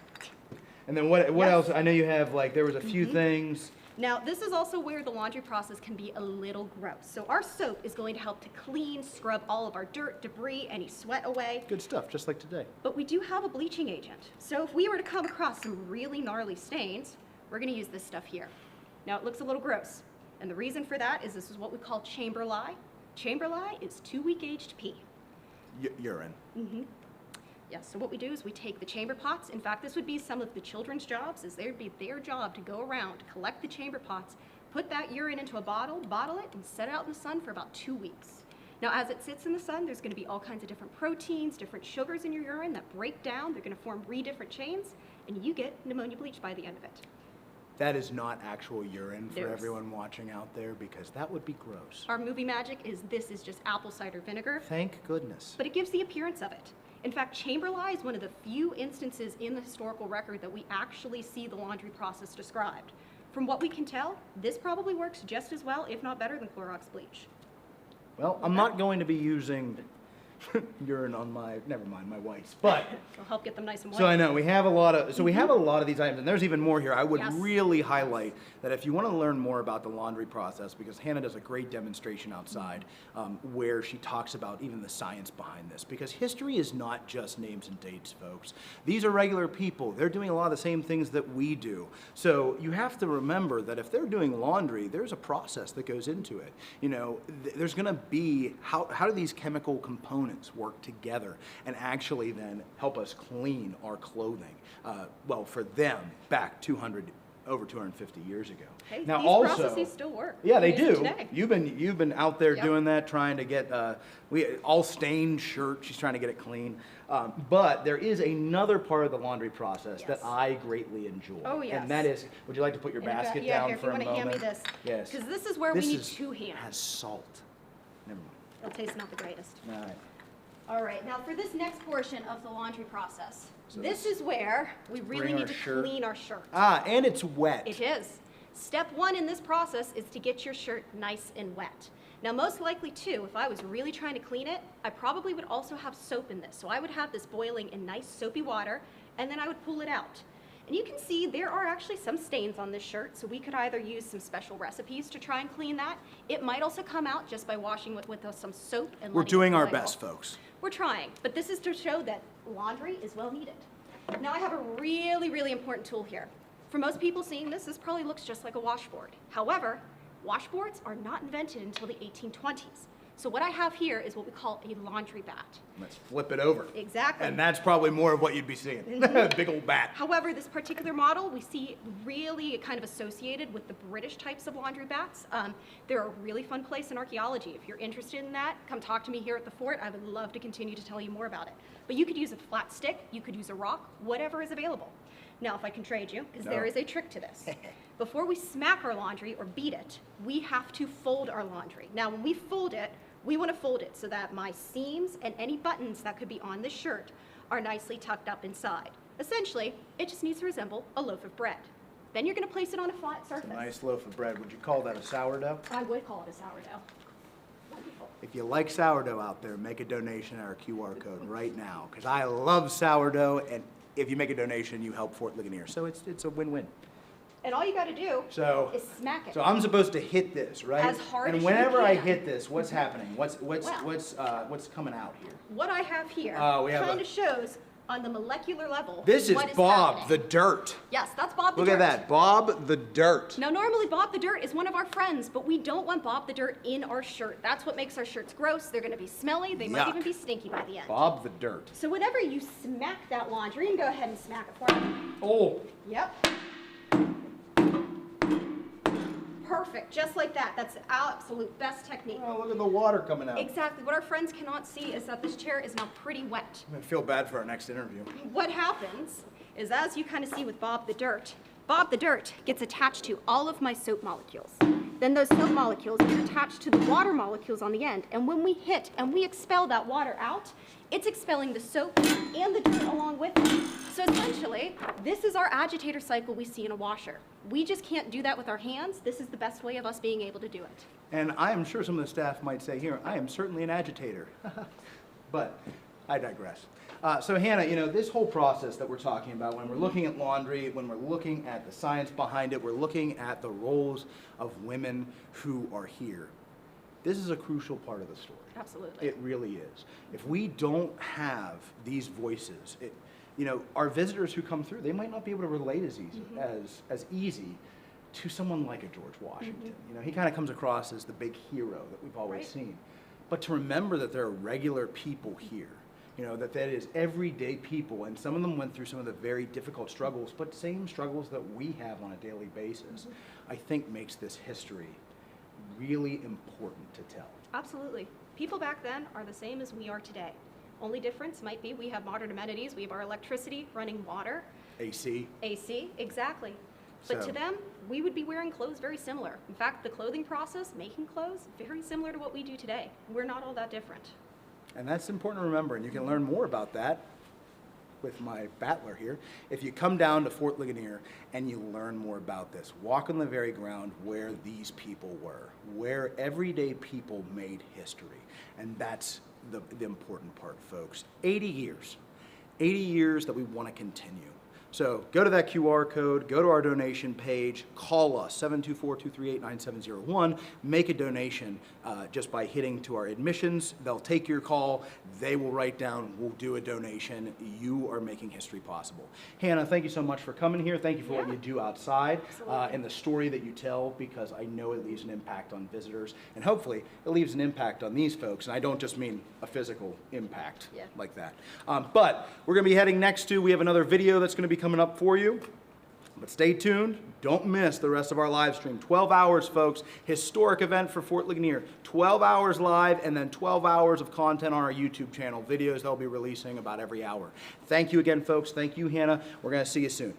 And then what Yes. else? I know you have, like, there was a few things. Now, this is also where the laundry process can be a little gross. So our soap is going to help to clean, scrub all of our dirt, debris, any sweat away. Good stuff, just like today. But we do have a bleaching agent. So if we were to come across some really gnarly stains, we're gonna use this stuff here. Now, it looks a little gross. And the reason for that is this is what we call chamber lye. Chamber lye is 2-week aged pee. Urine. Yes, so what we do is we take the chamber pots. In fact, this would be some of the children's jobs, is there'd be their job to go around, collect the chamber pots, put that urine into a bottle it, and set it out in the sun for about 2 weeks. Now, as it sits in the sun, there's gonna be all kinds of different proteins, different sugars in your urine that break down. They're gonna form different chains, and you get pneumonia bleach by the end of it. That is not actual urine for There's- everyone watching out there, because that would be gross. Our movie magic is this is just apple cider vinegar, Thank goodness. but it gives the appearance of it. In fact, chamber lye is one of the few instances in the historical record that we actually see the laundry process described. From what we can tell, this probably works just as well, if not better, than Clorox bleach. Well, I'm not going to be using urine on never mind, my wife's, but. It'll help get them nice and white. So I know we have a lot of these items, and there's even more here. I would Yes. really highlight that if you want to learn more about the laundry process, because Hannah does a great demonstration outside where she talks about even the science behind this, because history is not just names and dates, folks. These are regular people. They're doing a lot of the same things that we do. So you have to remember that if they're doing laundry, there's a process that goes into it. You know, there's going to be, how do these chemical components work together and actually then help us clean our clothing? Well, for them, back over 250 years ago. Hey, Now these also, processes still work. yeah, they We use do. them today. You've been out there Yep. doing that, trying to get all stained shirt. She's trying to get it clean. But there is another part of the laundry process that Yes. I greatly enjoy. Oh, yes. And that is, would you like to put your basket yeah, down here, if for you a want to moment? hand me this. Yes. Because this is where we need 2 hands. Has salt. Never mind. It'll taste not the greatest. All right. All right, now for this next portion of the laundry process, So this is where we really bring need our to shirt. clean our shirt. And it's wet. It is. Step 1 in this process is to get your shirt nice and wet. Now, most likely too, if I was really trying to clean it, I probably would also have soap in this. So I would have this boiling in nice soapy water, and then I would pull it out. And you can see there are actually some stains on this shirt, so we could either use some special recipes to try and clean that. It might also come out just by washing with some soap and We're letting it doing our boil. best, folks. We're trying, but this is to show that laundry is well needed. Now I have a really, really important tool here. For most people seeing this, this probably looks just like a washboard. However, washboards are not invented until the 1820s. So what I have here is what we call a laundry bat. Let's flip it over. Exactly. And that's probably more of what you'd be seeing. Big old bat. However, this particular model we see really kind of associated with the British types of laundry bats. They're a really fun place in archaeology. If you're interested in that, come talk to me here at the fort. I would love to continue to tell you more about it. But you could use a flat stick, you could use a rock, whatever is available. Now, if I can trade you, because there is a trick to this. Before we smack our laundry or beat it, we have to fold our laundry. Now, when we fold it, we want to fold it so that my seams and any buttons that could be on the shirt are nicely tucked up inside. Essentially, it just needs to resemble a loaf of bread. Then you're going to place it on a flat surface. A nice loaf of bread. Would you call that a sourdough? I would call it a sourdough. Wonderful. If you like sourdough out there, make a donation at our QR code right now, because I love sourdough, and if you make a donation, you help Fort Ligonier. So it's a win-win. And all you got to do So, is smack it. so I'm supposed to hit this, right? As hard and as you whenever I can. hit this, what's happening? What's Well. coming out here? What I have here We have kind of shows on the molecular level This is what Bob happening. the Dirt. Yes, that's Bob the Look Dirt. at that, Bob the Dirt. Now, normally Bob the Dirt is one of our friends, but we don't want Bob the Dirt in our shirt. That's what makes our shirts gross. They're going to be smelly. They might Yuck. even be stinky by the end. Bob the Dirt. So whenever you smack that laundry, and go ahead and smack it for me. Oh, Yep. Perfect, just like that. That's the absolute best technique. oh, look at the water coming out. Exactly. What our friends cannot see is that this chair is now pretty wet. I'm gonna feel bad for our next interview. What happens is, as you kind of see with Bob the Dirt gets attached to all of my soap molecules. Then those soap molecules get attached to the water molecules on the end. And when we hit and we expel that water out, it's expelling the soap and the dirt along with it. So essentially, this is our agitator cycle we see in a washer. We just can't do that with our hands. This is the best way of us being able to do it. And I am sure some of the staff might say here, I am certainly an agitator. But I digress. So Hannah, you know, this whole process that we're talking about, when we're looking at laundry, when we're looking at the science behind it, we're looking at the roles of women who are here. This is a crucial part of the story. Absolutely. It really is. If we don't have these voices, you know, our visitors who come through, they might not be able to relate as easy to someone like a George Washington. You know, he kind of comes across as the big hero that we've always seen. But to remember that there are regular people here, you know, that is everyday people, and some of them went through some of the very difficult struggles, but same struggles that we have on a daily basis, I think makes this history really important to tell. Absolutely. People back then are the same as we are today. Only difference might be we have modern amenities. We have our electricity, running water. AC, exactly. But to them, we would be wearing clothes very similar. In fact, the clothing process, making clothes, very similar to what we do today. We're not all that different. And that's important to remember, and you can learn more about that with my battler here. If you come down to Fort Ligonier and you learn more about this, walk on the very ground where these people were, where everyday people made history. And that's the important part, folks. 80 years that we want to continue. So go to that QR code, go to our donation page, call us, 724-238-9701, make a donation just by hitting to our admissions. They'll take your call, they will write down, we'll do a donation. You are making history possible. Hannah, thank you so much for coming here. Thank you for what you do outside and the story that you tell, because I know it leaves an impact on visitors, and hopefully it leaves an impact on these folks. And I don't just mean a physical impact like that. But we're going to be heading next to, we have another video that's going to be coming up for you, but stay tuned. Don't miss the rest of our live stream. 12 hours, folks. Historic event for Fort Ligonier. 12 hours live, and then 12 hours of content on our YouTube channel. Videos they'll be releasing about every hour. Thank you again, folks. Thank you, Hannah. We're going to see you soon.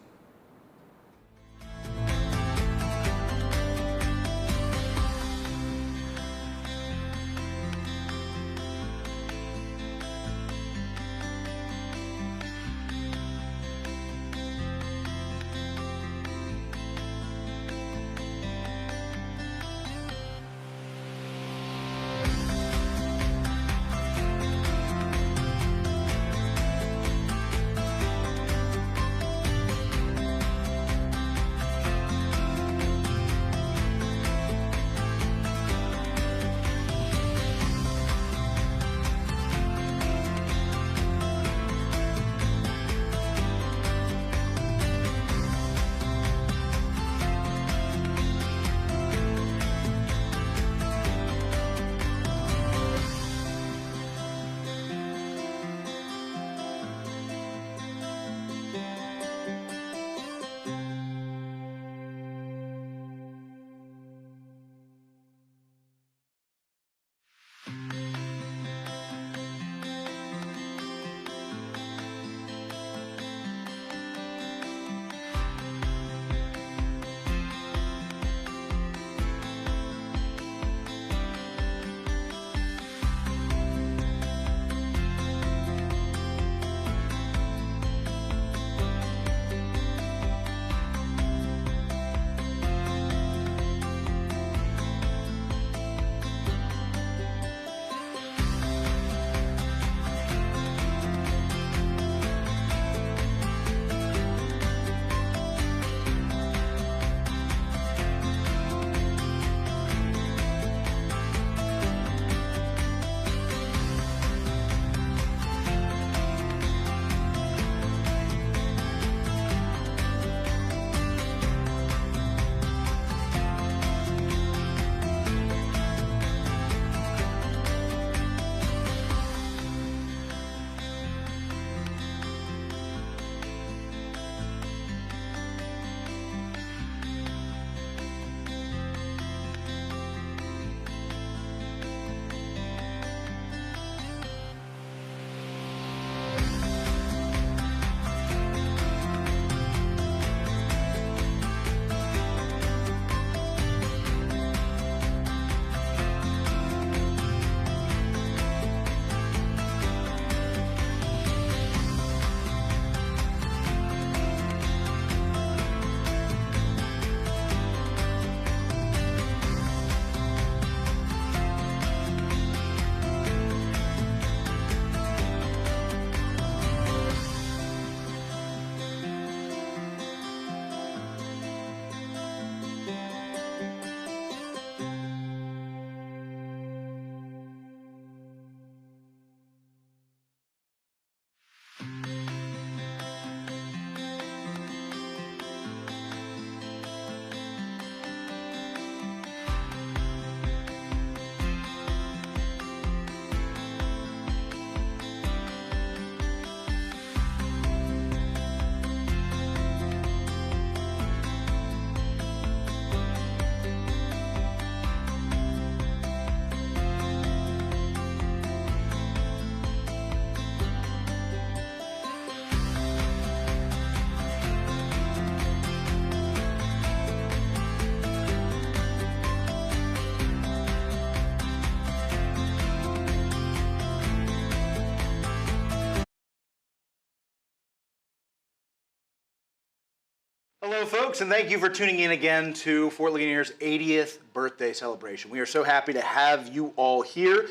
Hello, folks, and thank you for tuning in again to Fort Ligonier's 80th birthday celebration. We are so happy to have you all here,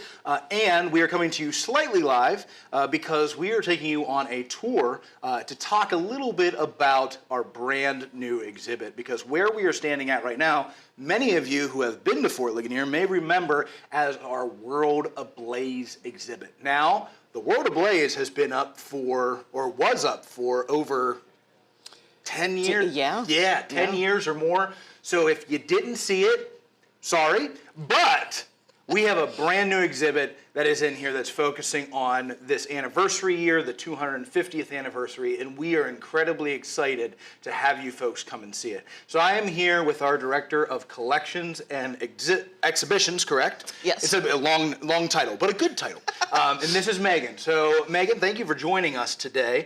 and we are coming to you slightly live because we are taking you on a tour to talk a little bit about our brand new exhibit, because where we are standing at right now, many of you who have been to Fort Ligonier may remember as our World Ablaze exhibit. Now, the World Ablaze has been up for, or was up for, over 10 years? Yeah, 10 years or more. So if you didn't see it, sorry, but we have a brand new exhibit that is in here that's focusing on this anniversary year, the 250th anniversary, and we are incredibly excited to have you folks come and see it. So I am here with our Director of Collections and Exhibitions, correct? Yes. It's a long title, but a good title. And this is Megan. So Megan, thank you for joining us today.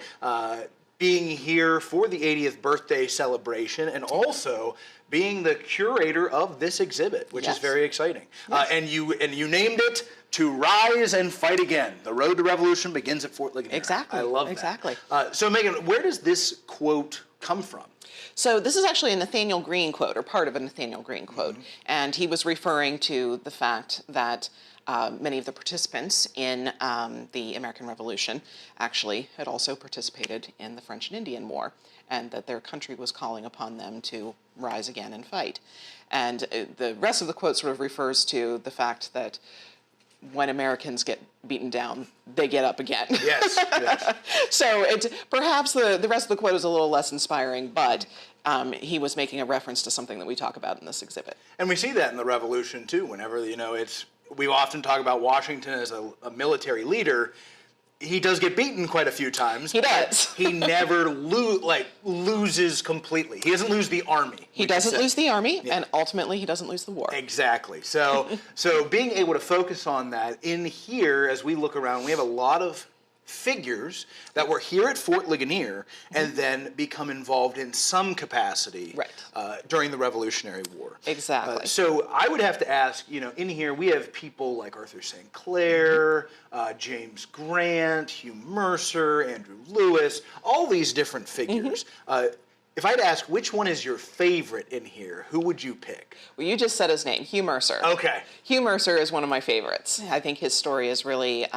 Being here for the 80th birthday celebration, and also being the curator of this exhibit, which is very exciting. Yes. And you named it "To Rise and Fight Again. The Road to Revolution Begins at Fort Ligonier." Exactly. I love that. Exactly. So Megan, where does this quote come from? So this is actually a Nathaniel Greene quote, or part of a Nathaniel Greene quote, and he was referring to the fact that many of the participants in the American Revolution actually had also participated in the French and Indian War, and that their country was calling upon them to rise again and fight. And the rest of the quote sort of refers to the fact that when Americans get beaten down, they get up again. Yes, yes. So perhaps the rest of the quote is a little less inspiring, but he was making a reference to something that we talk about in this exhibit. And we see that in the Revolution too. Whenever we often talk about Washington as a military leader. He does get beaten quite a few times. He does. He never loses completely. He doesn't lose the army. He doesn't lose the army, and ultimately he doesn't lose the war. Exactly. So being able to focus on that in here, as we look around, we have a lot of figures that were here at Fort Ligonier and then become involved in some capacity during the Revolutionary War. Exactly. So I would have to ask, in here we have people like Arthur St. Clair, James Grant, Hugh Mercer, Andrew Lewis, all these different figures. If I'd ask which one is your favorite in here, who would you pick? Well, you just said his name, Hugh Mercer. Okay. Hugh Mercer is one of my favorites. I think his story is really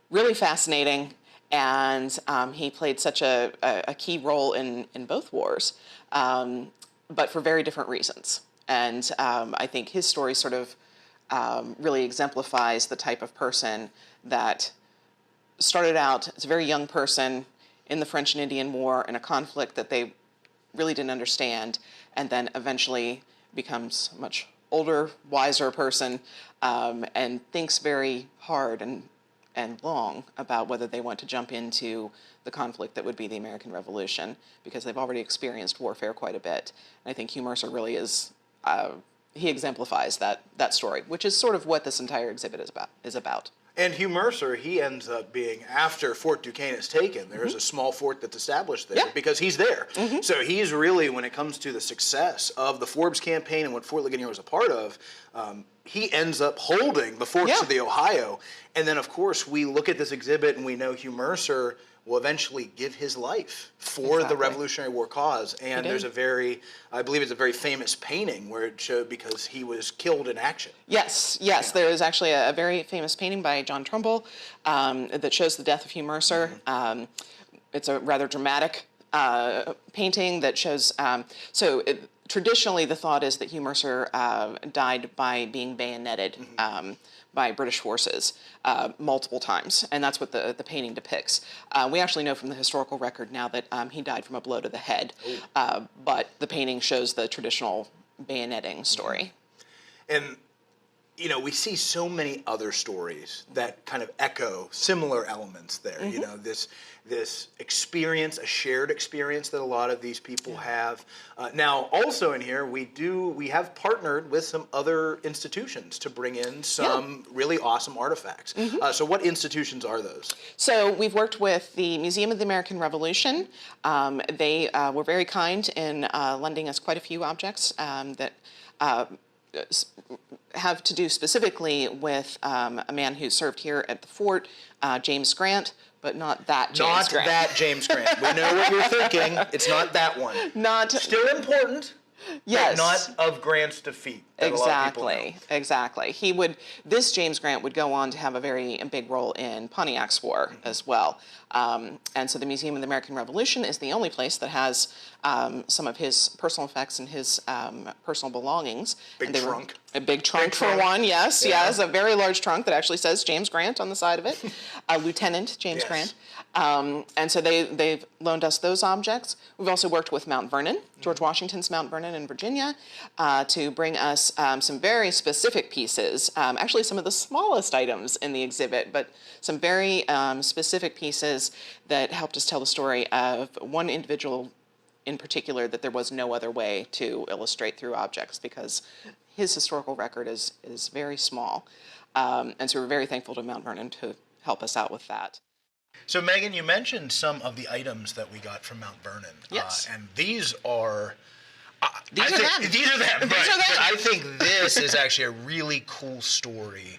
really fascinating, and he played such a key role in both wars, but for very different reasons. And I think his story sort of really exemplifies the type of person that started out as a very young person in the French and Indian War in a conflict that they really didn't understand, and then eventually becomes a much older, wiser person, and thinks very hard and long about whether they want to jump into the conflict that would be the American Revolution, because they've already experienced warfare quite a bit. And I think Hugh Mercer really is, he exemplifies that story, which is sort of what this entire exhibit is about. And Hugh Mercer, he ends up being, after Fort Duquesne is taken, there is a small fort that's established there because he's there. So he's really, when it comes to the success of the Forbes campaign and what Fort Ligonier was a part of, he ends up holding the forts of the Ohio. And then, of course, we look at this exhibit and we know Hugh Mercer will eventually give his life for the Revolutionary War cause. And there's I believe it's a very famous painting where it showed, because he was killed in action. Yes, there is actually a very famous painting by John Trumbull that shows the death of Hugh Mercer. It's a rather dramatic painting that shows, traditionally the thought is that Hugh Mercer died by being bayoneted by British forces multiple times, and that's what the painting depicts. We actually know from the historical record now that he died from a blow to the head, but the painting shows the traditional bayoneting story. And we see so many other stories that kind of echo similar elements there. This experience, a shared experience that a lot of these people have. Now, also in here, we have partnered with some other institutions to bring in some really awesome artifacts. So what institutions are those? So we've worked with the Museum of the American Revolution. They were very kind in lending us quite a few objects that have to do specifically with a man who served here at the fort, James Grant, but not that James Grant. Not that James Grant. We know what you're thinking. It's not that one. Not still important. Yes. But not of Grant's defeat. Exactly. This James Grant would go on to have a very big role in Pontiac's War as well. And so the Museum of the American Revolution is the only place that has some of his personal effects and his personal belongings. Big trunk. A big trunk for one, yes, a very large trunk that actually says James Grant on the side of it, Lieutenant James Grant. And so they've loaned us those objects. We've also worked with Mount Vernon, George Washington's Mount Vernon in Virginia, to bring us some very specific pieces, actually some of the smallest items in the exhibit, but some very specific pieces that helped us tell the story of one individual in particular that there was no other way to illustrate through objects because his historical record is very small. And so we're very thankful to Mount Vernon to help us out with that. So Megan, you mentioned some of the items that we got from Mount Vernon. Yes. And these are... These are them. These are them. These are them. But I think this is actually a really cool story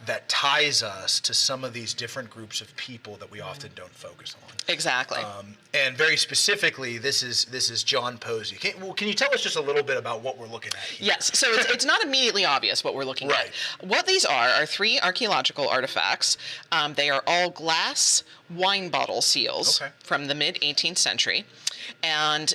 that ties us to some of these different groups of people that we often don't focus on. Exactly. And very specifically, this is John Posey. Can you tell us just a little bit about what we're looking at here? Yes, so it's not immediately obvious what we're looking at. What these are 3 archaeological artifacts. They are all glass wine bottle seals from the mid-18th century. And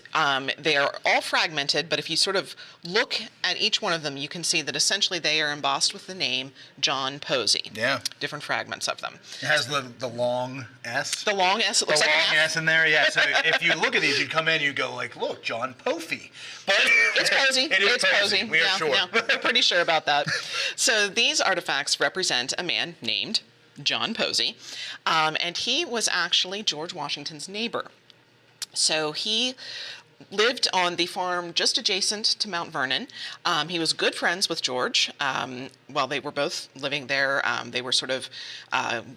they are all fragmented, but if you sort of look at each one of them, you can see that essentially they are embossed with the name John Posey. Yeah. Different fragments of them. It has the long S. The long S. It looks like long S in there, yeah. So if you look at these, you come in, you go like, look, John Posey. But it's Posey. It's Posey. We are sure. Yeah, we're pretty sure about that. So these artifacts represent a man named John Posey, and he was actually George Washington's neighbor. So he lived on the farm just adjacent to Mount Vernon. He was good friends with George. While they were both living there, they were sort of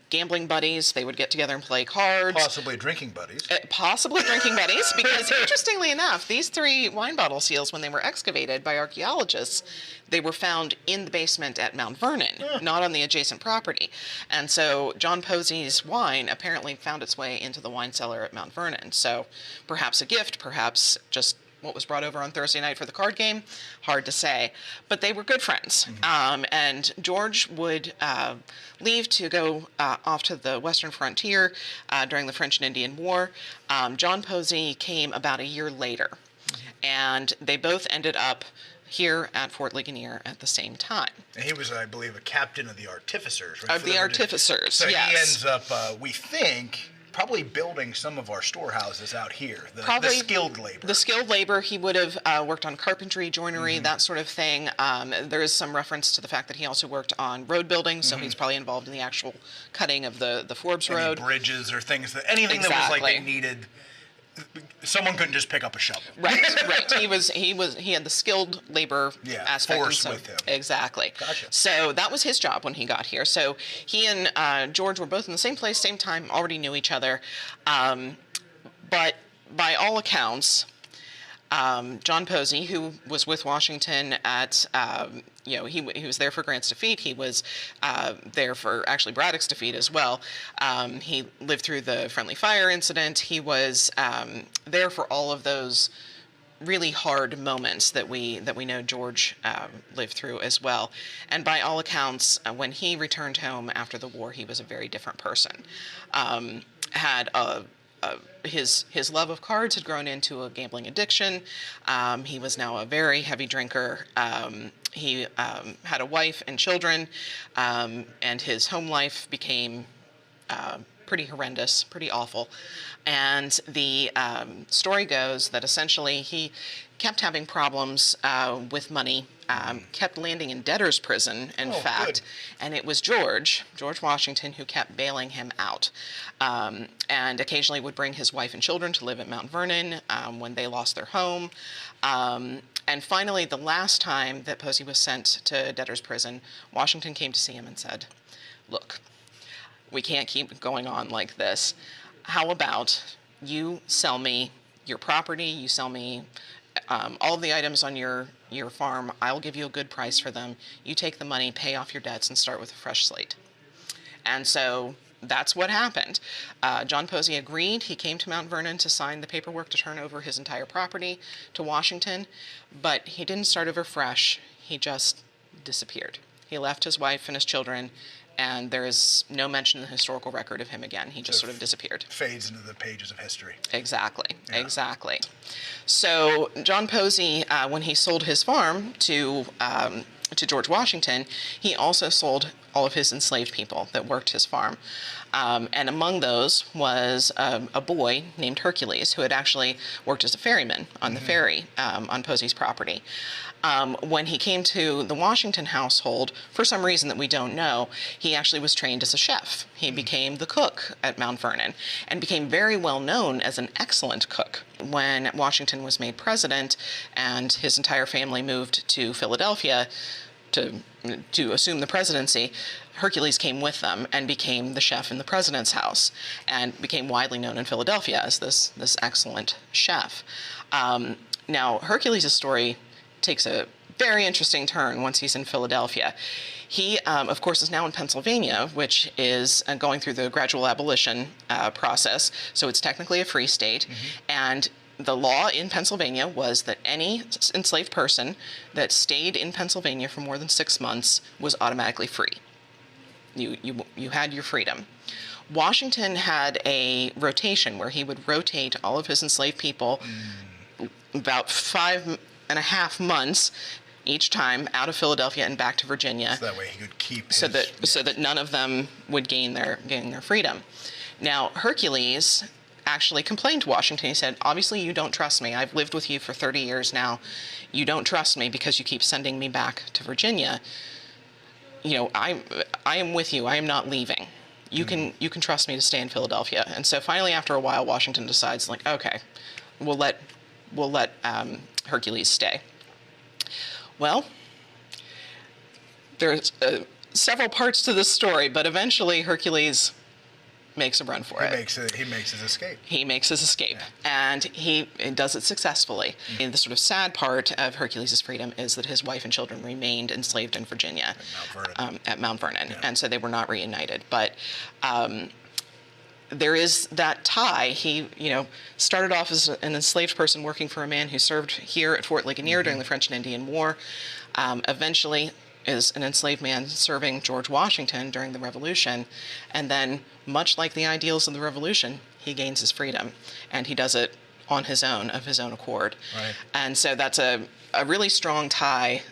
gambling buddies. They would get together and play cards. Possibly drinking buddies. Possibly drinking buddies, because interestingly enough, these 3 wine bottle seals, when they were excavated by archaeologists, they were found in the basement at Mount Vernon, not on the adjacent property. And so John Posey's wine apparently found its way into the wine cellar at Mount Vernon. So perhaps a gift, perhaps just what was brought over on Thursday night for the card game, hard to say. But they were good friends. And George would leave to go off to the western frontier during the French and Indian War. John Posey came about a year later. And they both ended up here at Fort Ligonier at the same time. And he was, I believe, a captain of the artificers. Right? Of the artificers, so yes. He ends up, we think, probably building some of our storehouses out here, the skilled labor. The skilled labor. He would have worked on carpentry, joinery, that sort of thing. There is some reference to the fact that he also worked on road building, so he's probably involved in the actual cutting of the Forbes Road. Bridges or things, anything that was like they needed. Someone couldn't just pick up a shovel. Right. He had the skilled labor aspect. Force with him. Exactly. Gotcha. So that was his job when he got here. So he and George were both in the same place, same time, already knew each other. But by all accounts, John Posey, who was with Washington at, he was there for Grant's defeat. He was there for actually Braddock's defeat as well. He lived through the friendly fire incident. He was there for all of those really hard moments that we know George lived through as well. And by all accounts, when he returned home after the war, he was a very different person. His love of cards had grown into a gambling addiction. He was now a very heavy drinker. He had a wife and children, and his home life became pretty horrendous, pretty awful. And the story goes that essentially he kept having problems with money, kept landing in debtor's prison, in fact. Good. And it was George Washington, who kept bailing him out. And occasionally would bring his wife and children to live at Mount Vernon when they lost their home. And finally, the last time that Posey was sent to debtor's prison, Washington came to see him and said, "Look, we can't keep going on like this. How about you sell me your property, you sell me all of the items on your farm, I'll give you a good price for them. You take the money, pay off your debts, and start with a fresh slate. And so that's what happened. John Posey agreed. He came to Mount Vernon to sign the paperwork to turn over his entire property to Washington, but he didn't start over fresh. He just disappeared. He left his wife and his children, and there is no mention in the historical record of him again. He just sort of disappeared. Fades into the pages of history. Exactly, exactly. So John Posey, when he sold his farm to George Washington, he also sold all of his enslaved people that worked his farm. And among those was a boy named Hercules, who had actually worked as a ferryman on the ferry on Posey's property. When he came to the Washington household, for some reason that we don't know, he actually was trained as a chef. He became the cook at Mount Vernon and became very well known as an excellent cook. When Washington was made president and his entire family moved to Philadelphia to assume the presidency, Hercules came with them and became the chef in the president's house and became widely known in Philadelphia as this excellent chef. Now, Hercules' story takes a very interesting turn once he's in Philadelphia. He, of course, is now in Pennsylvania, which is going through the gradual abolition process, so it's technically a free state, and the law in Pennsylvania was that any enslaved person that stayed in Pennsylvania for more than 6 months was automatically free. You had your freedom. Washington had a rotation where he would rotate all of his enslaved people about 5.5 months each time out of Philadelphia and back to Virginia. So that way he could keep so that none of them would gain their freedom. Now, Hercules actually complained to Washington. He said, obviously you don't trust me. I've lived with you for 30 years now. You don't trust me because you keep sending me back to Virginia. You know, I am with you. I am not leaving. You can trust me to stay in Philadelphia. And so finally, after a while, Washington decides, like, okay, we'll let Hercules stay. Well, there's several parts to this story, but eventually Hercules makes a run for it. He makes his escape. He makes his escape, and he does it successfully. And the sort of sad part of Hercules' freedom is that his wife and children remained enslaved in Virginia at Mount Vernon, and so they were not reunited. But there is that tie. He, started off as an enslaved person working for a man who served here at Fort Ligonier during the French and Indian War. Eventually is an enslaved man serving George Washington during the Revolution, and then, much like the ideals of the Revolution, he gains his freedom, and he does it on his own, of his own accord. Right. And so that's a really strong tie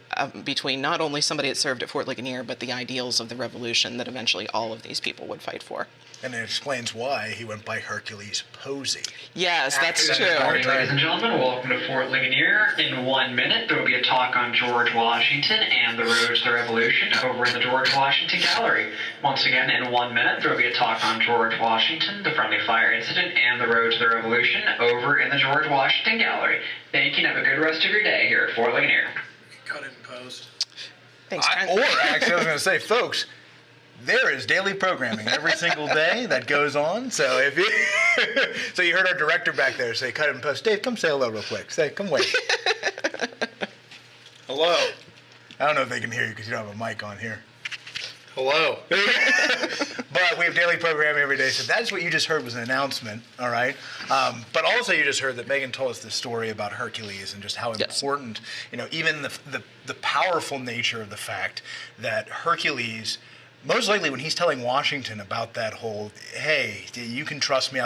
between not only somebody that served at Fort Ligonier, but the ideals of the Revolution that eventually all of these people would fight for. And it explains why he went by Hercules Posey. Yes, that's true. Good morning, ladies and gentlemen. Welcome to Fort Ligonier. In 1 minute, there will be a talk on George Washington and the road to the Revolution over in the George Washington Gallery. Once again, in 1 minute, there will be a talk on George Washington, the friendly fire incident, and the road to the Revolution over in the George Washington Gallery. Thank you, and have a good rest of your day here at Fort Ligonier. Cut it in post. Thanks, Or actually, I was going to say, folks, there is daily programming every single day that goes on. So if you, so you heard our director back there say, "Cut it and post." Dave, come say hello real quick. Come wait. Hello. I don't know if they can hear you because you don't have a mic on here. Hello. But we have daily programming every day. So that's what you just heard was an announcement. All right. But also you just heard that Megan told us this story about Hercules and just how important, even the powerful nature of the fact that Hercules, most likely when he's telling Washington about that whole, hey, you can trust me,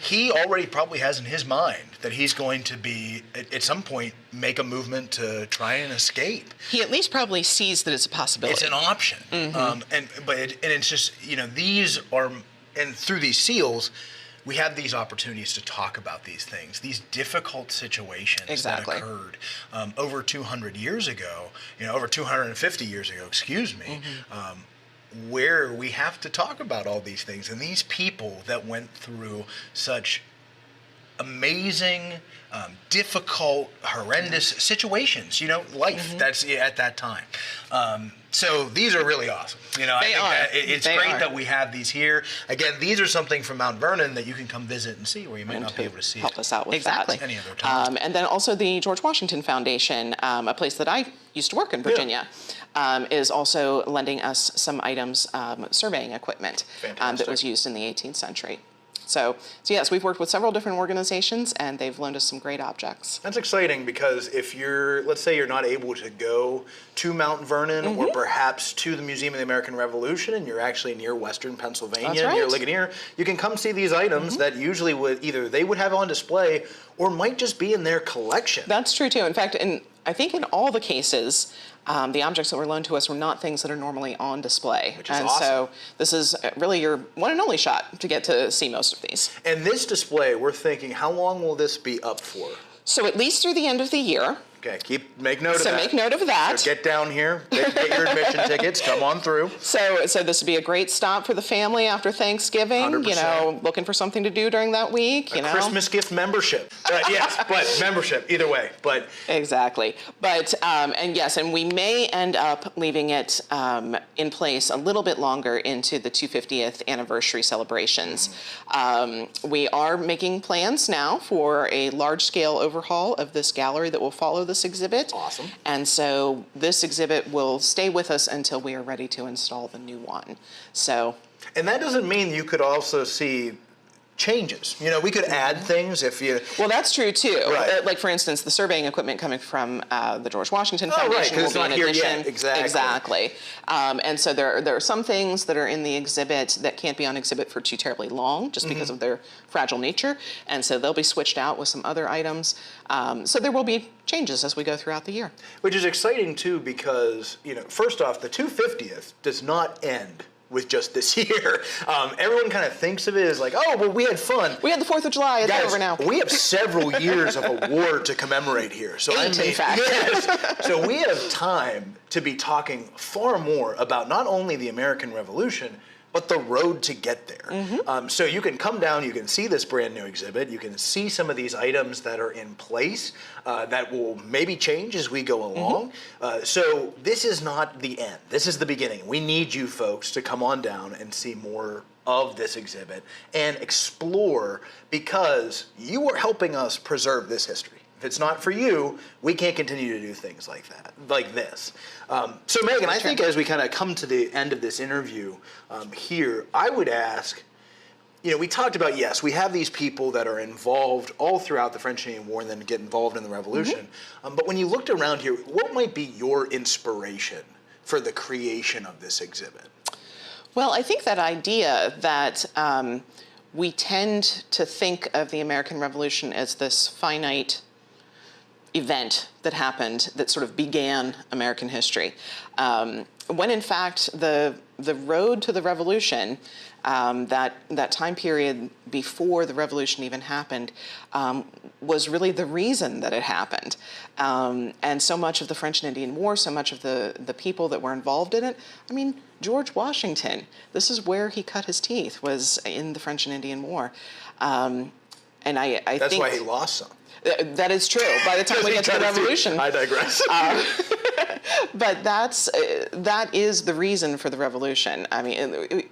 he already probably has in his mind that he's going to be, at some point, make a movement to try and escape. He at least probably sees that it's a possibility. It's an option. But it's just, these are, and through these seals, we have these opportunities to talk about these things, these difficult situations that occurred over 200 years ago, over 250 years ago, excuse me, where we have to talk about all these things and these people that went through such amazing, difficult, horrendous situations, life that's at that time. So these are really awesome. I think that it's great that we have these here. Again, these are something from Mount Vernon that you can come visit and see where you might not be able to see help us out with that. Any other time. And then also the George Washington Foundation, a place that I used to work in Virginia, is also lending us some items, surveying equipment that was used in the 18th century. So yes, we've worked with several different organizations, and they've loaned us some great objects. That's exciting because if let's say you're not able to go to Mount Vernon or perhaps to the Museum of the American Revolution, and you're actually near Western Pennsylvania, near Ligonier, you can come see these items that usually they would have on display or might just be in their collection. That's true too. In fact, I think in all the cases, the objects that were loaned to us were not things that are normally on display. Which is awesome. So this is really your one and only shot to get to see most of these. And this display, we're thinking, how long will this be up for? So at least through the end of the year. Okay, make note of that. So make note of that. So get down here, get your admission tickets, come on through. So this would be a great stop for the family after Thanksgiving. 100%. Looking for something to do during that week. Christmas gift membership. Yes, but membership either way. But exactly. But and we may end up leaving it in place a little bit longer into the 250th anniversary celebrations. We are making plans now for a large-scale overhaul of this gallery that will follow this exhibit. Awesome. And so this exhibit will stay with us until we are ready to install the new one. So. And that doesn't mean you could also see changes. We could add things if you... Well, that's true too. Right. Like for instance, the surveying equipment coming from the George Washington Foundation will be be an addition. Exactly. And so there are some things that are in the exhibit that can't be on exhibit for too terribly long, just because of their fragile nature, and so they'll be switched out with some other items. So there will be changes as we go throughout the year. Which is exciting too, because first off, the 250th does not end with just this year. Everyone kind of thinks of it as like, oh, well, we had fun. We had the 4th of July. It's over now. We have several years of a war to commemorate here. So in fact. Yes. So we have time to be talking far more about not only the American Revolution, but the road to get there. So you can come down, you can see this brand new exhibit, you can see some of these items that are in place that will maybe change as we go along. So this is not the end, this is the beginning. We need you folks to come on down and see more of this exhibit and explore, because you are helping us preserve this history. If it's not for you, we can't continue to do things like that, like this. So Megan, I think as we kind of come to the end of this interview here, I would ask, we talked about, yes, we have these people that are involved all throughout the French-Indian War and then get involved in the Revolution. But when you looked around here, what might be your inspiration for the creation of this exhibit? Well, I think that idea that we tend to think of the American Revolution as this finite event that happened that sort of began American history, when in fact the road to the Revolution, that time period before the Revolution even happened, was really the reason that it happened. And so much of the French and Indian War, so much of the people that were involved in it, George Washington, this is where he cut his teeth, was in the French and Indian War. And I think that's why he lost some. That is true. By the time we get to the Revolution. I digress. But that is the reason for the Revolution.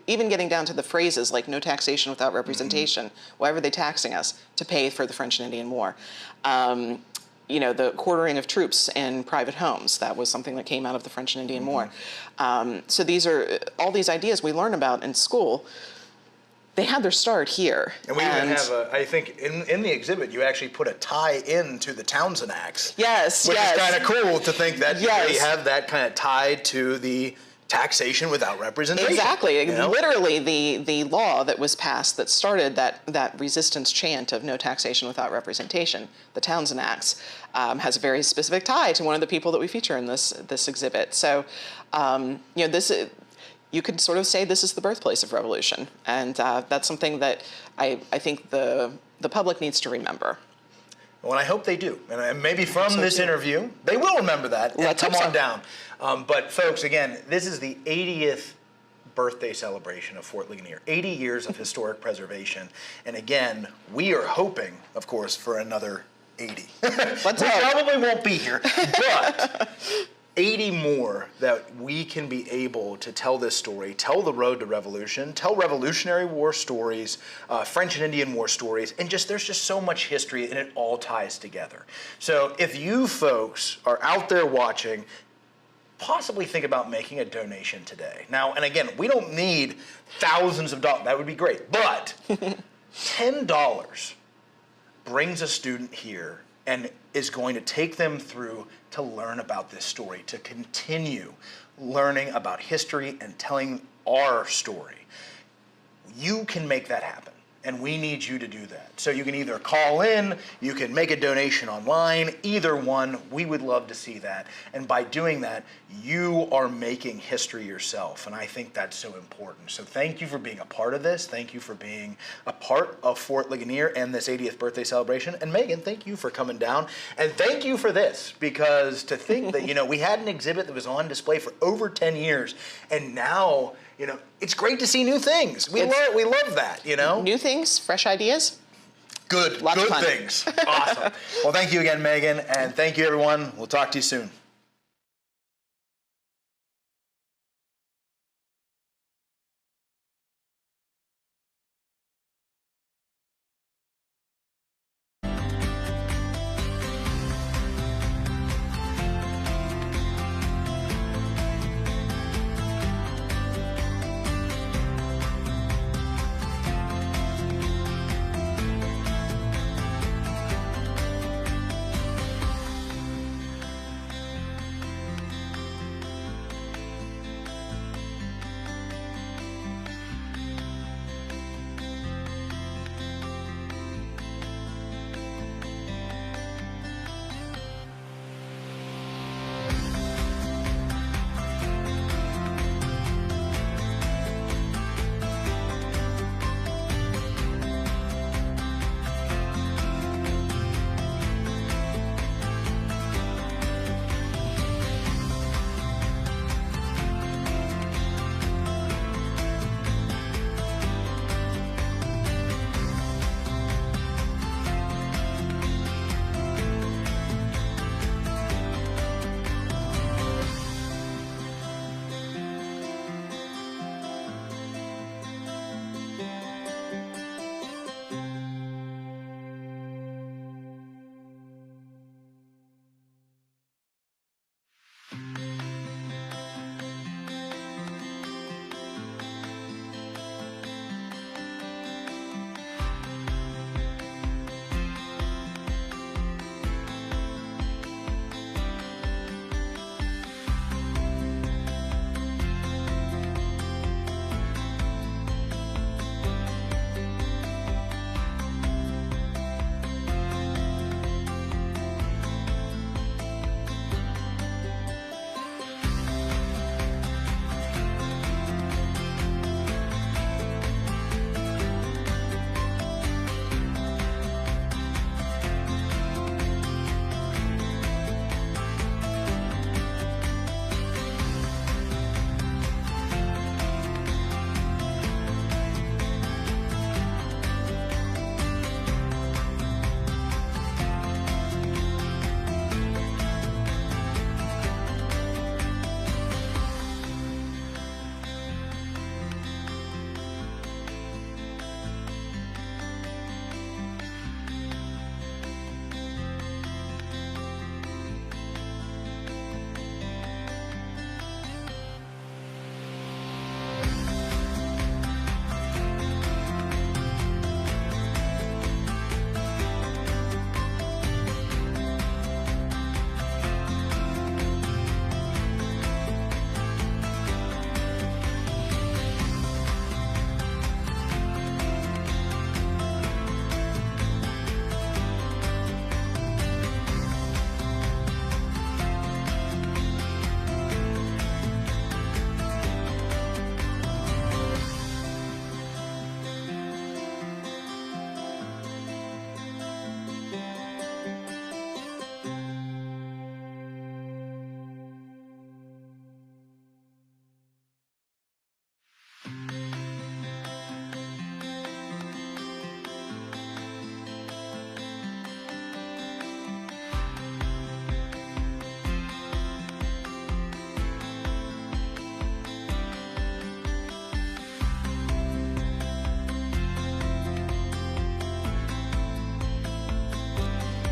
Even getting down to the phrases like no taxation without representation. Why were they taxing us? To pay for the French and Indian War. The quartering of troops in private homes. That was something that came out of the French and Indian War. So these are all these ideas we learn about in school. They had their start here. And we even have I think in the exhibit, you actually put a tie into the Townsend Acts. Yes, which is kind of cool to think that they have that kind of tied to the taxation without representation. Exactly. Literally the law that was passed that started that resistance chant of no taxation without representation, the Townsend Acts, has a very specific tie to one of the people that we feature in this exhibit. So, you could sort of say this is the birthplace of revolution, and that's something that I think the public needs to remember. Well, and I hope they do, and maybe from this interview, they will remember that. Let's come hope on down. But folks, again, this is the 80th birthday celebration of Fort Ligonier. 80 years of historic preservation. And again, we are hoping, of course, for another 80. Let's we hope. probably won't be here, but 80 more that we can be able to tell this story, tell the road to revolution, tell Revolutionary War stories, French and Indian War stories, and there's just so much history and it all ties together. So if you folks are out there watching, possibly think about making a donation today. Now, and again, we don't need thousands of dollars, that would be great, but $10 brings a student here and is going to take them through to learn about this story, to continue learning about history and telling our story. You can make that happen, and we need you to do that. So you can either call in, you can make a donation online, either one, we would love to see that. And by doing that, you are making history yourself, and I think that's so important. So thank you for being a part of this. Thank you for being a part of Fort Ligonier and this 80th birthday celebration. And Megan, thank you for coming down. And thank you for this, because to think that, we had an exhibit that was on display for over 10 years, and now, it's great to see new things. We love that, New things, fresh ideas. Good Lots of fun. things. Awesome. Well, thank you again, Megan, and thank you, everyone. We'll talk to you soon.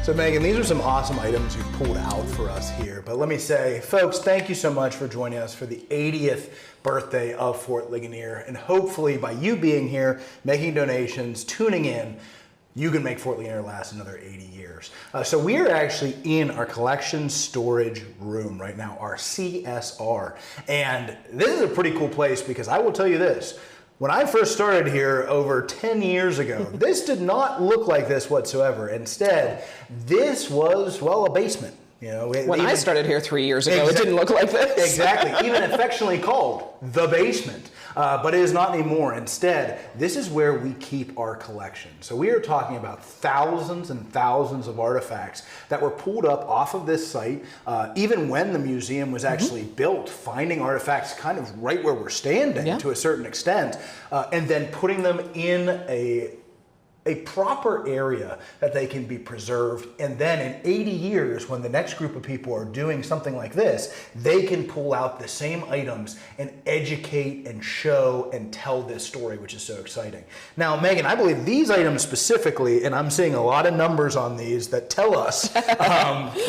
So Megan, these are some awesome items you pulled out for us here. But let me say, folks, thank you so much for joining us for the 80th birthday of Fort Ligonier. And hopefully by you being here, making donations, tuning in, you can make Fort Ligonier last another 80 years. So we are actually in our collection storage room right now, our CSR. And this is a pretty cool place because I will tell you this, when I first started here over 10 years ago, this did not look like this whatsoever. Instead, this was, well, a basement. You know, when I started here 3 years ago, it didn't look like this. Exactly, even affectionately called the basement. But it is not anymore. Instead, this is where we keep our collection. So we are talking about thousands and thousands of artifacts that were pulled up off of this site, even when the museum was actually built, finding artifacts kind of right where we're standing to a certain extent, and then putting them in a proper area that they can be preserved. And then in 80 years, when the next group of people are doing something like this, they can pull out the same items and educate and show and tell this story, which is so exciting. Now, Megan, I believe these items specifically, and I'm seeing a lot of numbers on these that tell us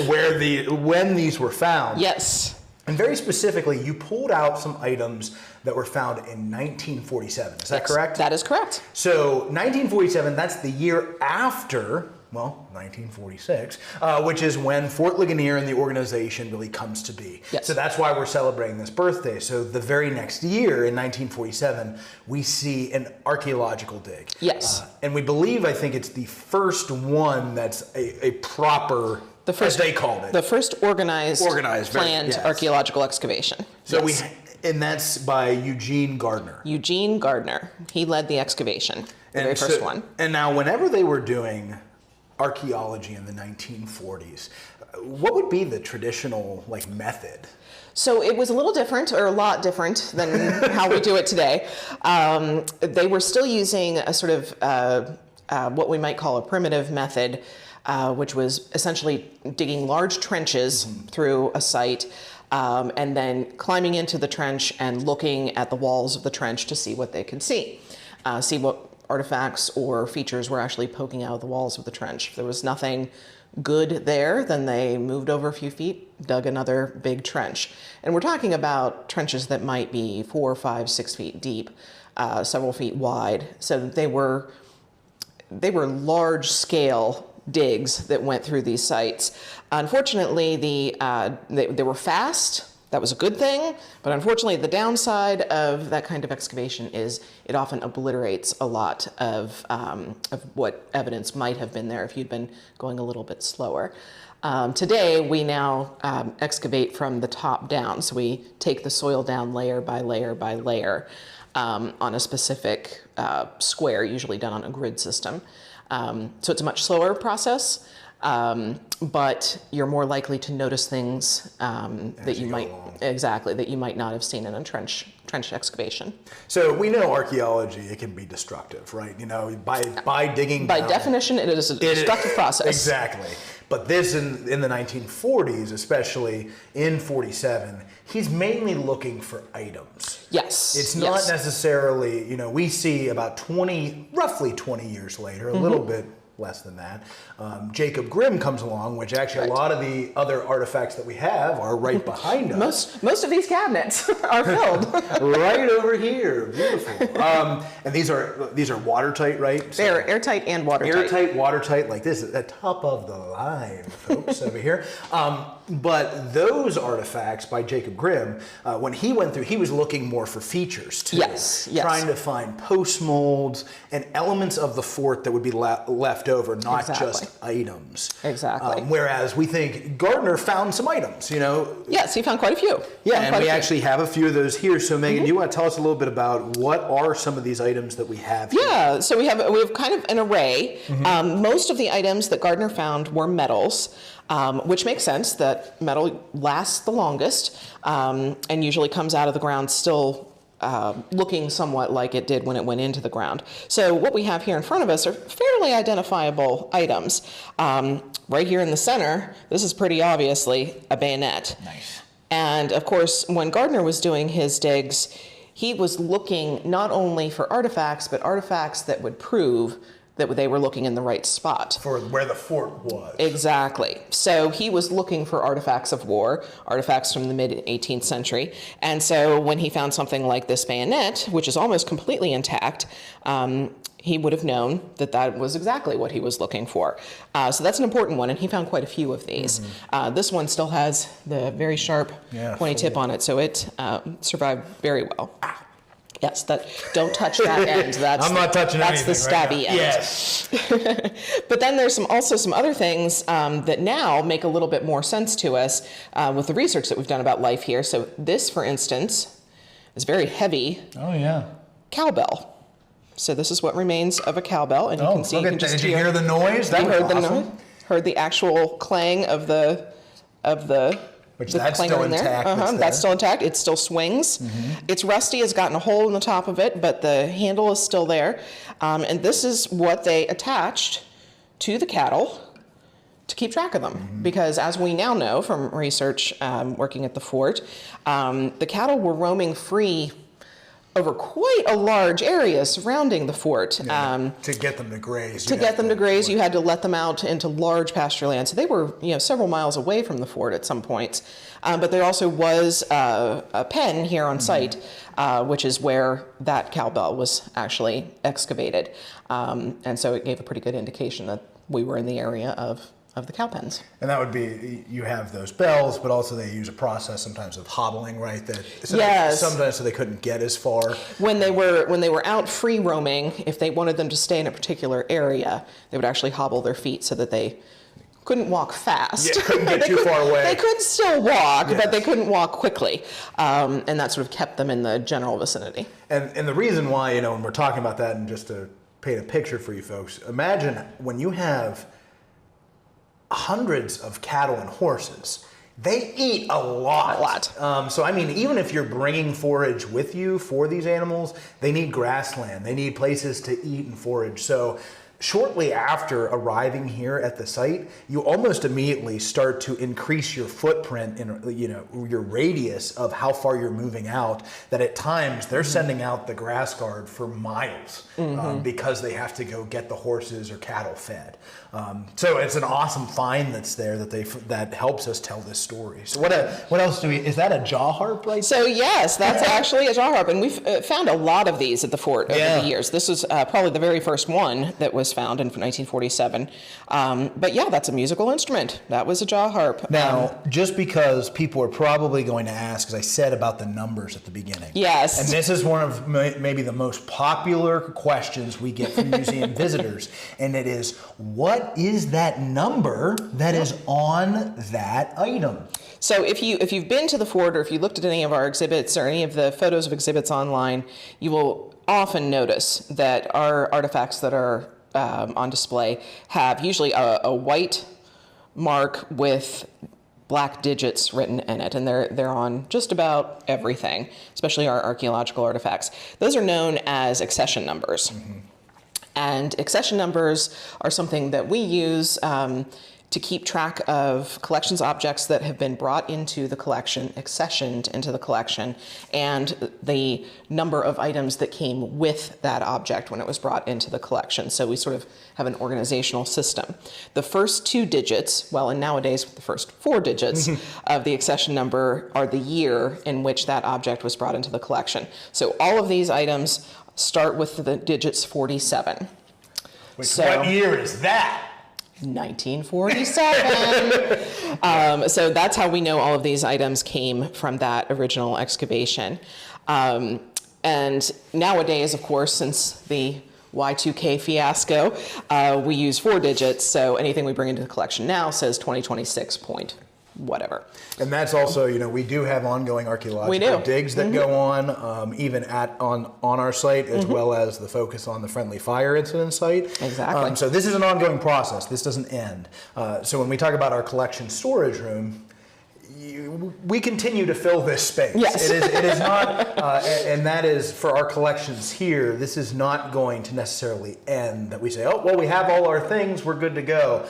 when these were found. Yes. And very specifically, you pulled out some items that were found in 1947. Is that correct? That is correct. So 1947, that's the year after, well, 1946, which is when Fort Ligonier and the organization really comes to be. Yes. So that's why we're celebrating this birthday. So the very next year, in 1947, we see an archaeological dig. Yes. And we believe, I think it's the first one that's a proper, as they called it. The first organized planned archaeological excavation. So and that's by Eugene Gardner. Eugene Gardner. He led the excavation, the very first one. And now whenever they were doing archaeology in the 1940s, what would be the traditional method? So it was a little different, or a lot different than how we do it today. They were still using a sort of what we might call a primitive method, which was essentially digging large trenches through a site, and then climbing into the trench and looking at the walls of the trench to see what they could see what artifacts or features were actually poking out of the walls of the trench. If there was nothing good there, then they moved over a few feet, dug another big trench. And we're talking about trenches that might be 4, 5, 6 feet deep, several feet wide. So they were large scale digs that went through these sites. Unfortunately, they were fast. That was a good thing, but unfortunately the downside of that kind of excavation is it often obliterates a lot of what evidence might have been there if you'd been going a little bit slower. Today, we now excavate from the top down. So we take the soil down layer by layer by layer on a specific square, usually done on a grid system. So it's a much slower process, but you're more likely to notice things that you might not have seen in a trench excavation. So we know archaeology, it can be destructive, right? You know, by digging by down, definition, it is a destructive process. Exactly. But this in the 1940s, especially in 47, he's mainly looking for items. Yes. It's not necessarily, we see about roughly 20 years later, a little bit less than that, Jacob Grimm comes along, which actually a lot of the other artifacts that we have are right behind us. Most of these cabinets are filled. Right over here, beautiful. And these are watertight, right? So they're airtight and watertight. Airtight, watertight, like this, at the top of the line, folks, over here. But those artifacts by Jacob Grimm, when he went through, he was looking more for features too. Yes. Trying to find post molds and elements of the fort that would be left over, not just items. Exactly. Whereas we think Gardner found some items, Yes, he found quite a few. Yeah, and we actually have a few of those here. So Megan, do you want to tell us a little bit about what are some of these items that we have here? Yeah, so we have kind of an array. Most of the items that Gardner found were metals, which makes sense that metal lasts the longest and usually comes out of the ground still looking somewhat like it did when it went into the ground. So what we have here in front of us are fairly identifiable items. Right here in the center, this is pretty obviously a bayonet. Nice. And of course, when Gardner was doing his digs, he was looking not only for artifacts, but artifacts that would prove that they were looking in the right spot. For where the fort was. Exactly. So he was looking for artifacts of war, artifacts from the mid-18th century. And so when he found something like this bayonet, which is almost completely intact, he would have known that that was exactly what he was looking for. So that's an important one, and he found quite a few of these. This one still has the very sharp pointy tip on it, so it survived very well. Yes, don't touch that end. I'm not touching anything. That's the stabby end. Yes. But then there's also some other things that now make a little bit more sense to us with the research that we've done about life here. So this, for instance, is very heavy. Oh, yeah. Cowbell. So this is what remains of a cowbell, and you can see. Did you hear the noise? That was awesome. Heard the actual clang of the. Which that's still intact. That's still intact. It still swings. It's rusty. It's gotten a hole in the top of it, but the handle is still there. And this is what they attached to the cattle to keep track of them. Because as we now know from research working at the fort, the cattle were roaming free over quite a large area surrounding the fort. To get them to graze. You had to let them out into large pasture land. So they were, several miles away from the fort at some points. But there also was a pen here on site, which is where that cowbell was actually excavated. And so it gave a pretty good indication that we were in the area of the cow pens. And that would be, you have those bells, but also they use a process sometimes of hobbling, right? Sometimes so they couldn't get as far. When they were out free roaming, if they wanted them to stay in a particular area, they would actually hobble their feet so that they couldn't walk fast. Yeah, couldn't get too far away. They could still walk, but they couldn't walk quickly. And that sort of kept them in the general vicinity. And the reason why, when we're talking about that, and just to paint a picture for you folks, imagine when you have hundreds of cattle and horses, they eat a lot. So, I mean, even if you're bringing forage with you for these animals, they need grassland. They need places to eat and forage. So shortly after arriving here at the site, you almost immediately start to increase your footprint in, your radius of how far you're moving out, that at times they're sending out the grass guard for miles because they have to go get the horses or cattle fed. So it's an awesome find that's there that helps us tell this story. So what else is that a jaw harp right So yes, that's actually a jaw harp, and we've found a lot of these at the fort over the years. This was probably the very first one that was found in 1947. But yeah, that's a musical instrument. That was a jaw harp. Now, just because people are probably going to ask, as I said about the numbers at the beginning. Yes. And this is one of maybe the most popular questions we get from museum visitors, and it is, what is that number that is on that item? So if you've been to the fort, or if you looked at any of our exhibits or any of the photos of exhibits online, you will often notice that our artifacts that are on display have usually a white mark with black digits written in it, and they're on just about everything, especially our archaeological artifacts. Those are known as accession numbers. And accession numbers are something that we use to keep track of collections objects that have been brought into the collection, accessioned into the collection, and the number of items that came with that object when it was brought into the collection. So we sort of have an organizational system. The first two digits, and nowadays the first four digits of the accession number are the year in which that object was brought into the collection. So all of these items start with the digits 47. What year is that? 1947. So that's how we know all of these items came from that original excavation. And nowadays, of course, since the Y2K fiasco, we use 4 digits. So anything we bring into the collection now says 2026 point whatever. And that's also, we do have ongoing archaeological digs that go on, even on our site, as well as the focus on the friendly fire incident site. Exactly. So this is an ongoing process. This doesn't end. So when we talk about our collection storage room, we continue to fill this space. Yes. It is not, and that is for our collections here, this is not going to necessarily end, that we say, oh, well, we have all our things, we're good to go.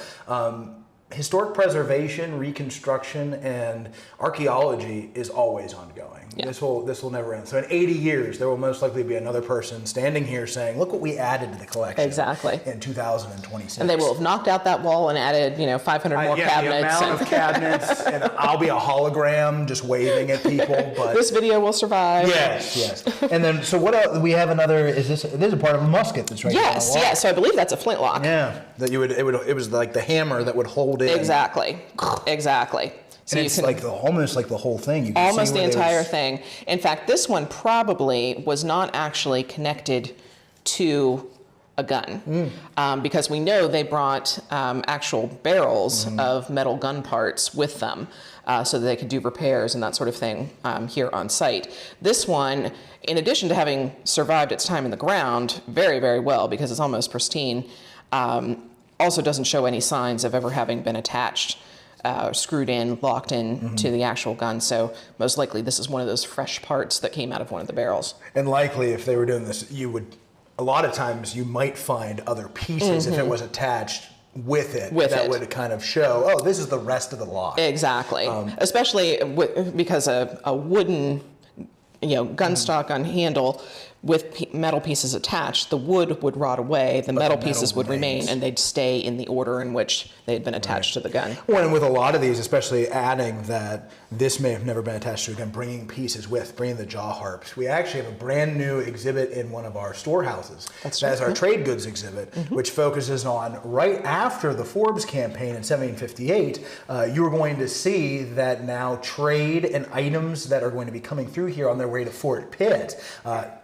historic preservation, reconstruction, and archaeology is always ongoing. Yeah. This will never end. So in 80 years, there will most likely be another person standing here saying, "Look what we added to the collection." Exactly. In 2026. And they will have knocked out that wall and added, 500 more cabinets. The amount of cabinets, and I'll be a hologram just waving at people. But this video will survive. Yes. And then, so what else? We have another. It is a part of a musket that's right there. Yes. So I believe that's a flintlock. Yeah. That it was like the hammer that would hold it. Exactly. So and it's almost like the whole thing. You can almost see the entire thing. In fact, this one probably was not actually connected to a gun, because we know they brought actual barrels of metal gun parts with them, so that they could do repairs and that sort of thing here on site. This one, in addition to having survived its time in the ground very, very well because it's almost pristine, also doesn't show any signs of ever having been attached, screwed in, locked in to the actual gun. So most likely this is one of those fresh parts that came out of one of the barrels. And likely if they were doing this, a lot of times you might find other pieces if it was attached with it would kind of show, oh, this is the rest of the lot. Exactly. Especially because a wooden, gun stock on handle with metal pieces attached, the wood would rot away, the metal pieces would remain, and they'd stay in the order in which they had been attached to the gun. Well, and with a lot of these, especially adding that this may have never been attached to a gun, bringing pieces bringing the jaw harps. We actually have a brand new exhibit in one of our storehouses. That's our trade goods exhibit, which focuses on right after the Forbes campaign in 1758, you are going to see that now trade and items that are going to be coming through here on their way to Fort Pitt,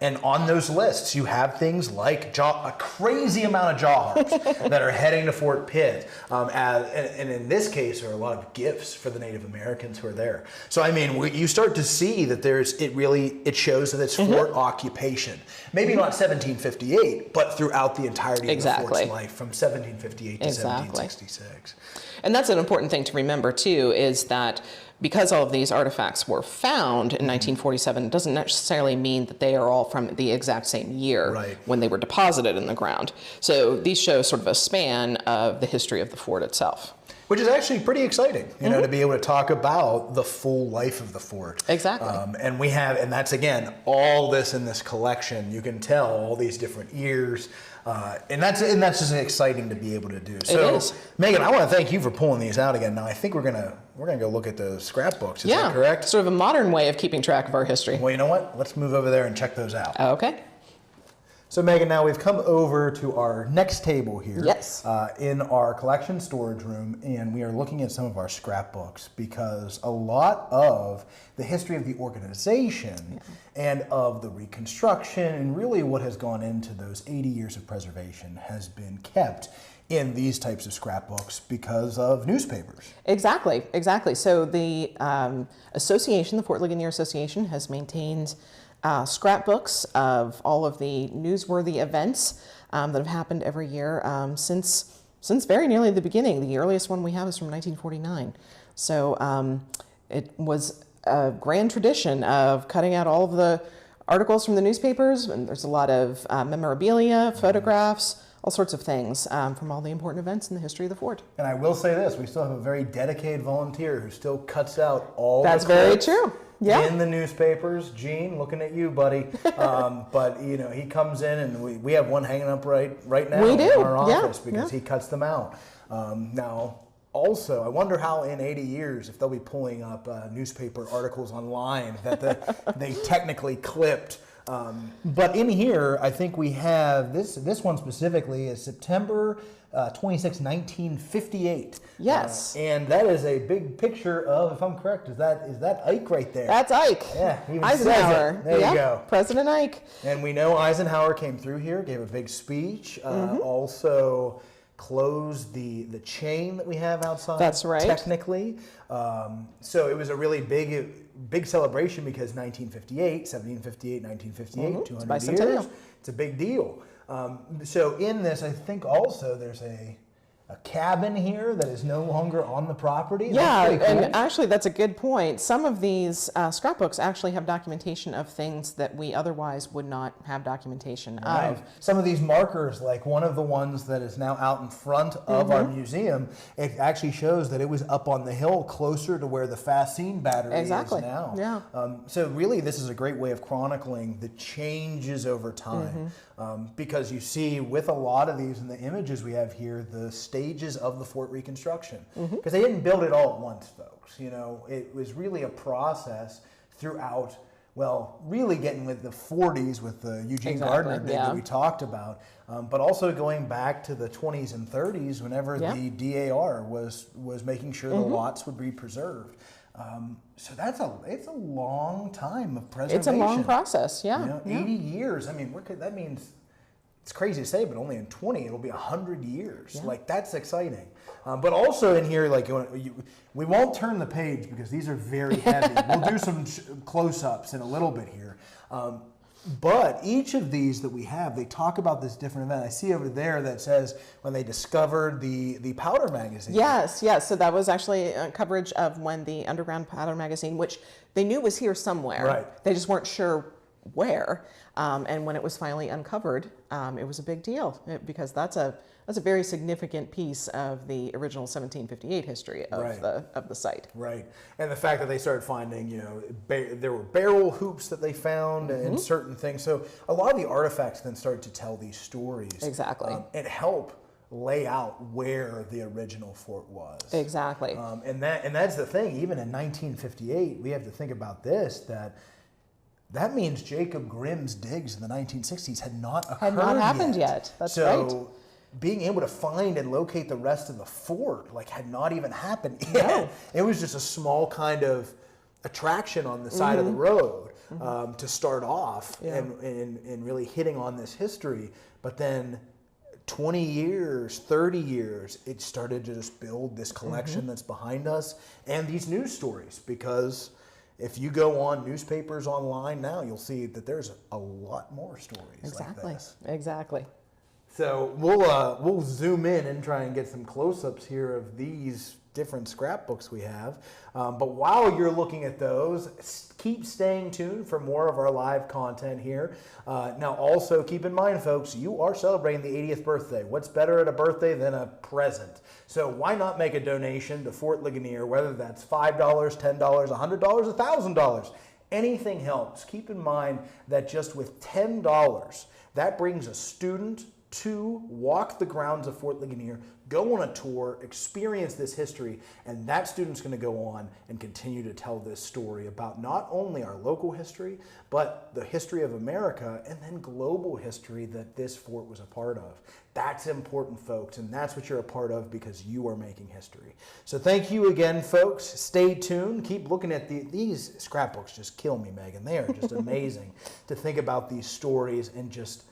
and on those lists, you have things like a crazy amount of jaw harps that are heading to Fort Pitt. And in this case, there are a lot of gifts for the Native Americans who are there. So, I mean, you start to see that it shows that it's fort occupation. Maybe not 1758, but throughout the entirety of the fort's life, from 1758 to 1766. And that's an important thing to remember, too, is that because all of these artifacts were found in 1947, it doesn't necessarily mean that they are all from the exact same year when they were deposited in the ground. So these show sort of a span of the history of the fort itself. Which is actually pretty exciting, to be able to talk about the full life of the fort. Exactly. And that's, again, all this in this collection. You can tell all these different years. And that's just exciting to be able to do. So, it is. Megan, I want to thank you for pulling these out again. Now, I think we're gonna go look at the scrapbooks. Is that correct? Sort of a modern way of keeping track of our history. Well, you know what? Let's move over there and check those out. Okay. So, Megan, now we've come over to our next table here. Yes. In our collection storage room, and we are looking at some of our scrapbooks because a lot of the history of the organization and of the reconstruction and really what has gone into those 80 years of preservation has been kept in these types of scrapbooks because of newspapers. Exactly. So the association, the Fort Ligonier Association, has maintained scrapbooks of all of the newsworthy events that have happened every year since very nearly the beginning. The earliest one we have is from 1949. So it was a grand tradition of cutting out all of the articles from the newspapers, and there's a lot of memorabilia, photographs, all sorts of things from all the important events in the history of the fort. And I will say this, we still have a very dedicated volunteer who still cuts out all That's the very clips true. Yeah. in the newspapers. Gene, looking at you, buddy. But he comes in, and we have one hanging up right now in our office because he cuts them out. Now, also, I wonder how in 80 years, if they'll be pulling up newspaper articles online that they technically clipped. But in here, I think we have this one specifically is September 26, 1958. Yes. And that is a big picture of, if I'm correct, is that Ike right there? That's Ike. Yeah, even Eisenhower. says it. There you go. President Ike. And we know Eisenhower came through here, gave a big speech, also closed the chain that we have outside. That's right. Technically. So it was a really big celebration because 1958, 200 years. It's a big deal. So in this, I think also there's a cabin here that is no longer on the property. Yeah, That's pretty cool. and actually that's a good point. Some of these scrapbooks actually have documentation of things that we otherwise would not have documentation of. Some of these markers, like one of the ones that is now out in front of our museum, it actually shows that it was up on the hill closer to where the Fascine battery is now. Yeah. So really this is a great way of chronicling the changes over time. Because you see with a lot of these in the images we have here, the stages of the fort reconstruction. Because they didn't build it all at once, folks. You know, it was really a process throughout, well, really getting with the 40s with the Eugene Gardner dig that we talked about, but also going back to the 20s and 30s whenever the DAR was making sure the lots would be preserved. So it's a long time of preservation. It's a long process, yeah. You know, 80 years. I mean, that means, it's crazy to say, but only in 20 it'll be 100 years. Like, that's exciting. But also in here, like, we won't turn the page because these are very heavy. We'll do some close-ups in a little bit here. But each of these that we have, they talk about this different event. I see over there that says when they discovered the powder magazine. Yes. So that was actually coverage of when the underground powder magazine, which they knew was here somewhere. Right. They just weren't sure where. And when it was finally uncovered, it was a big deal because that's a very significant piece of the original 1758 history of the site. Right, and the fact that they started finding, you know, there were barrel hoops that they found and certain things. So a lot of the artifacts then started to tell these stories. Exactly. And help lay out where the original fort was. Exactly. And that's the thing. Even in 1958, we have to think about this, that means Jacob Grimm's digs in the 1960s had not occurred Had not happened yet. That's right. So being able to find and locate the rest of the fort had not even happened yet. No. It was just a small kind of attraction on the side of the road to start off and really hitting on this history. But then 20 years, 30 years, it started to just build this collection that's behind us and these news stories, because if you go on newspapers online now, you'll see that there's a lot more stories like this. Exactly. So we'll zoom in and try and get some close-ups here of these different scrapbooks we have. But while you're looking at those, keep staying tuned for more of our live content here. Now also keep in mind, folks, you are celebrating the 80th birthday. What's better at a birthday than a present? So why not make a donation to Fort Ligonier, whether that's $5, $10, $100, $1,000. Anything helps. Keep in mind that just with $10, that brings a student to walk the grounds of Fort Ligonier, go on a tour, experience this history, and that student's going to go on and continue to tell this story about not only our local history, but the history of America and then global history that this fort was a part of. That's important, folks, and that's what you're a part of because you are making history. So thank you again, folks. Stay tuned. Keep looking at these scrapbooks. Just kill me, Megan. They are just amazing to think about these stories and just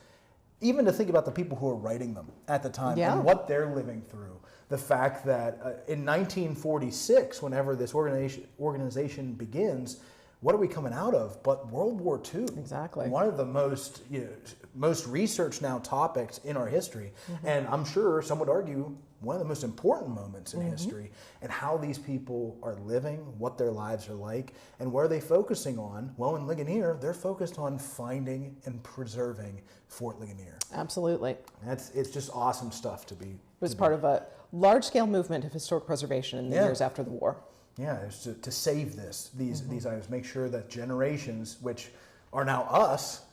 even to think about the people who are writing them at the time and what they're living through. The fact that in 1946, whenever this organization begins, what are we coming out of but World War II? Exactly. One of the most researched now topics in our history. And I'm sure some would argue one of the most important moments in history, and how these people are living, what their lives are like, and where are they focusing on? Well, in Ligonier, they're focused on finding and preserving Fort Ligonier. Absolutely. It's just awesome stuff to be. It was part of a large-scale movement of historic preservation in the years after the war. Yeah, it's to save these items, make sure that generations, which are now us,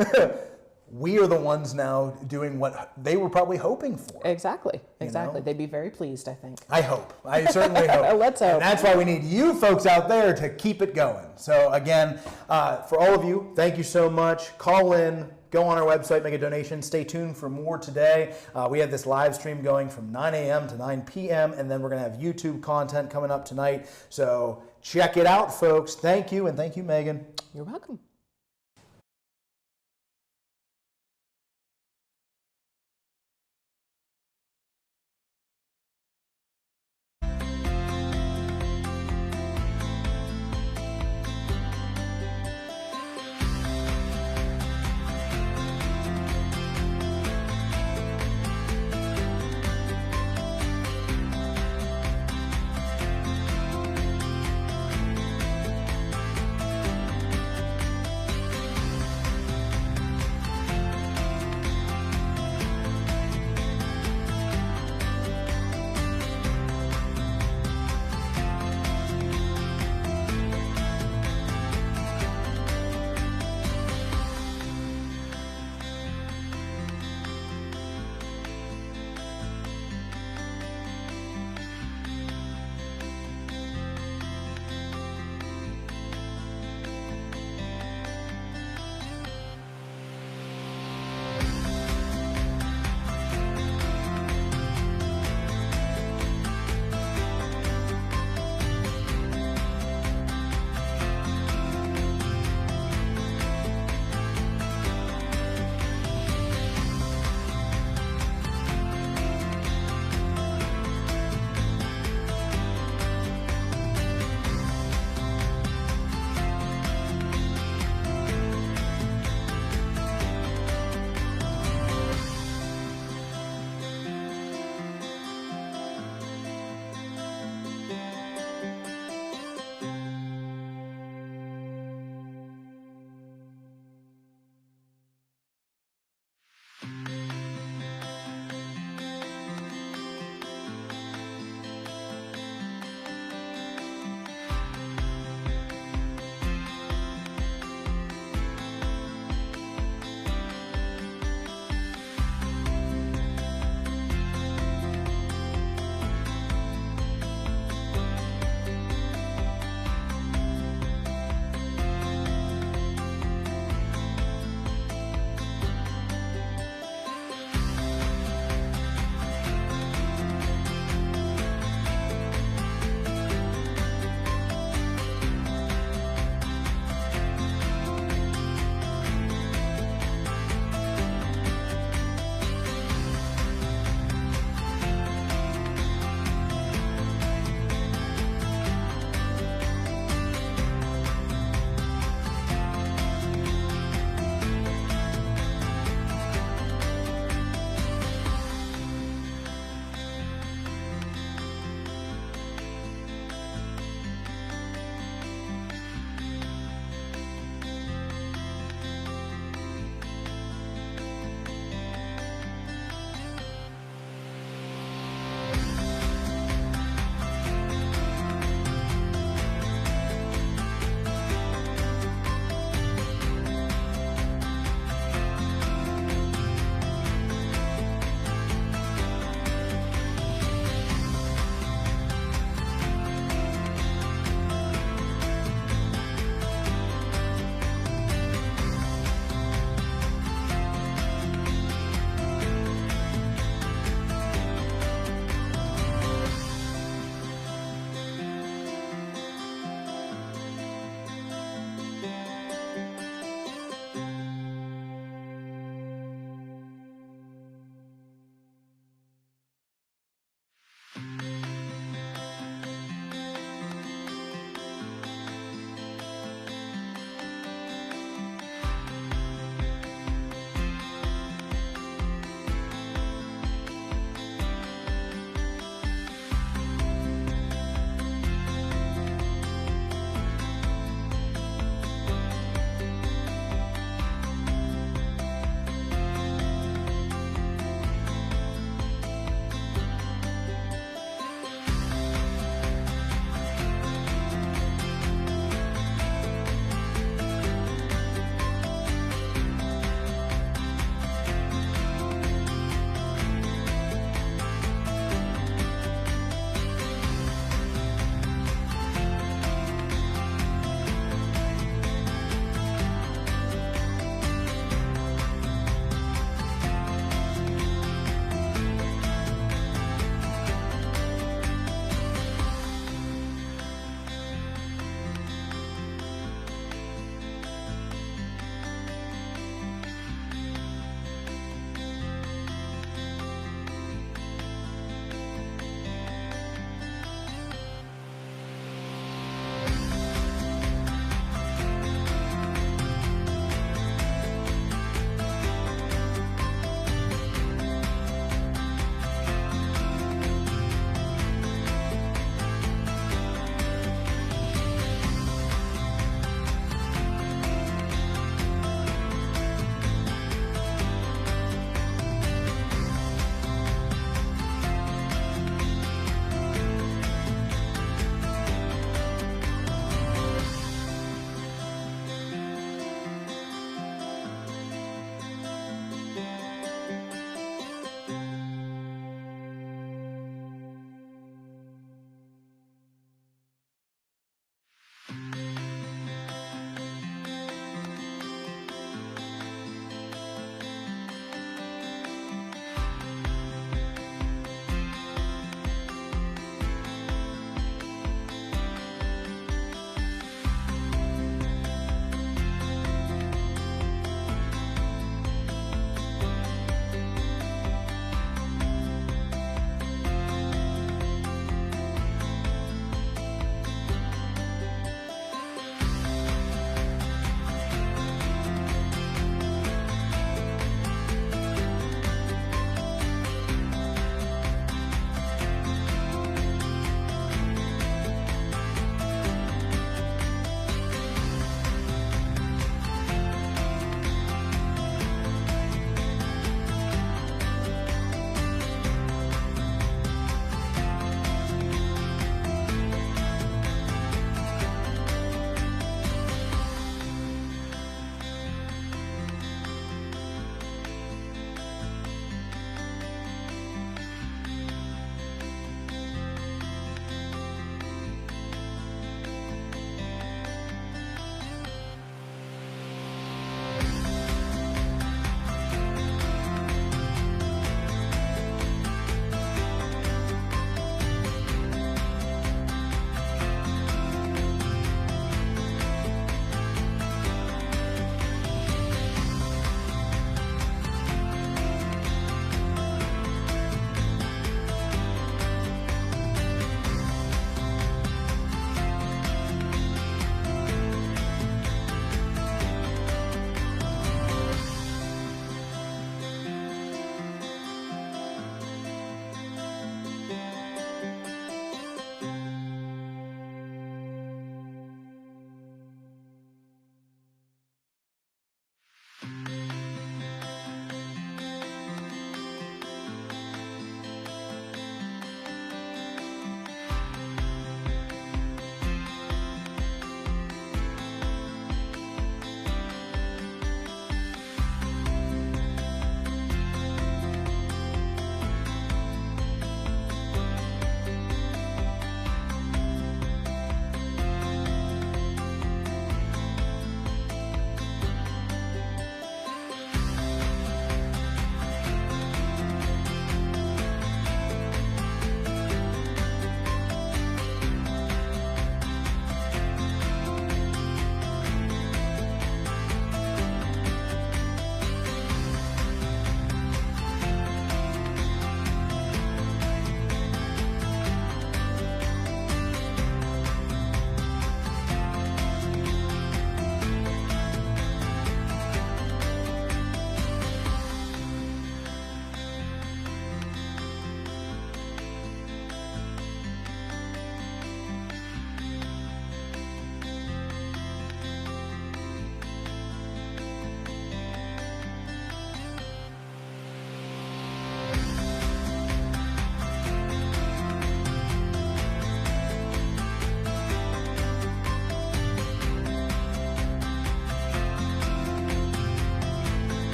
we are the ones now doing what they were probably hoping for. Exactly. You know? They'd be very pleased, I think. I hope. I certainly hope. Let's hope. And that's why we need you folks out there to keep it going. So again, for all of you, thank you so much. Call in, go on our website, make a donation. Stay tuned for more today. We have this live stream going from 9 a.m. to 9 p.m. and then we're going to have YouTube content coming up tonight. So check it out, folks. Thank you, and thank you, Megan. You're welcome.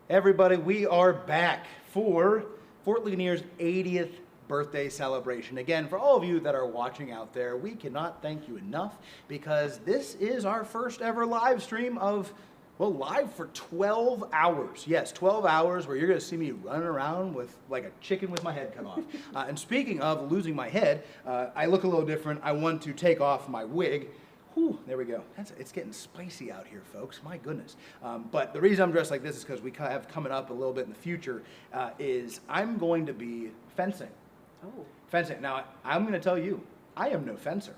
Everybody, we are back for Fort Ligonier's 80th birthday celebration. Again, for all of you that are watching out there, we cannot thank you enough because this is our first ever live stream of, well, live for 12 hours. Yes, 12 hours where you're going to see me running around with like a chicken with my head cut off. And speaking of losing my head, I look a little different. I want to take off my wig. Whew, there we go. It's getting spicy out here, folks. My goodness. But the reason I'm dressed like this is because we have coming up a little bit in the future is I'm going to be fencing. Oh. Fencing. Now, I'm going to tell you, I am no fencer.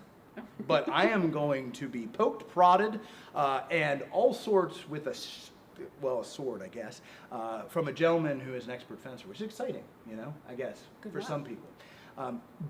But I am going to be poked, prodded, and all sorts with a sword, I guess, from a gentleman who is an expert fencer, which is exciting, you know, I guess, for some people.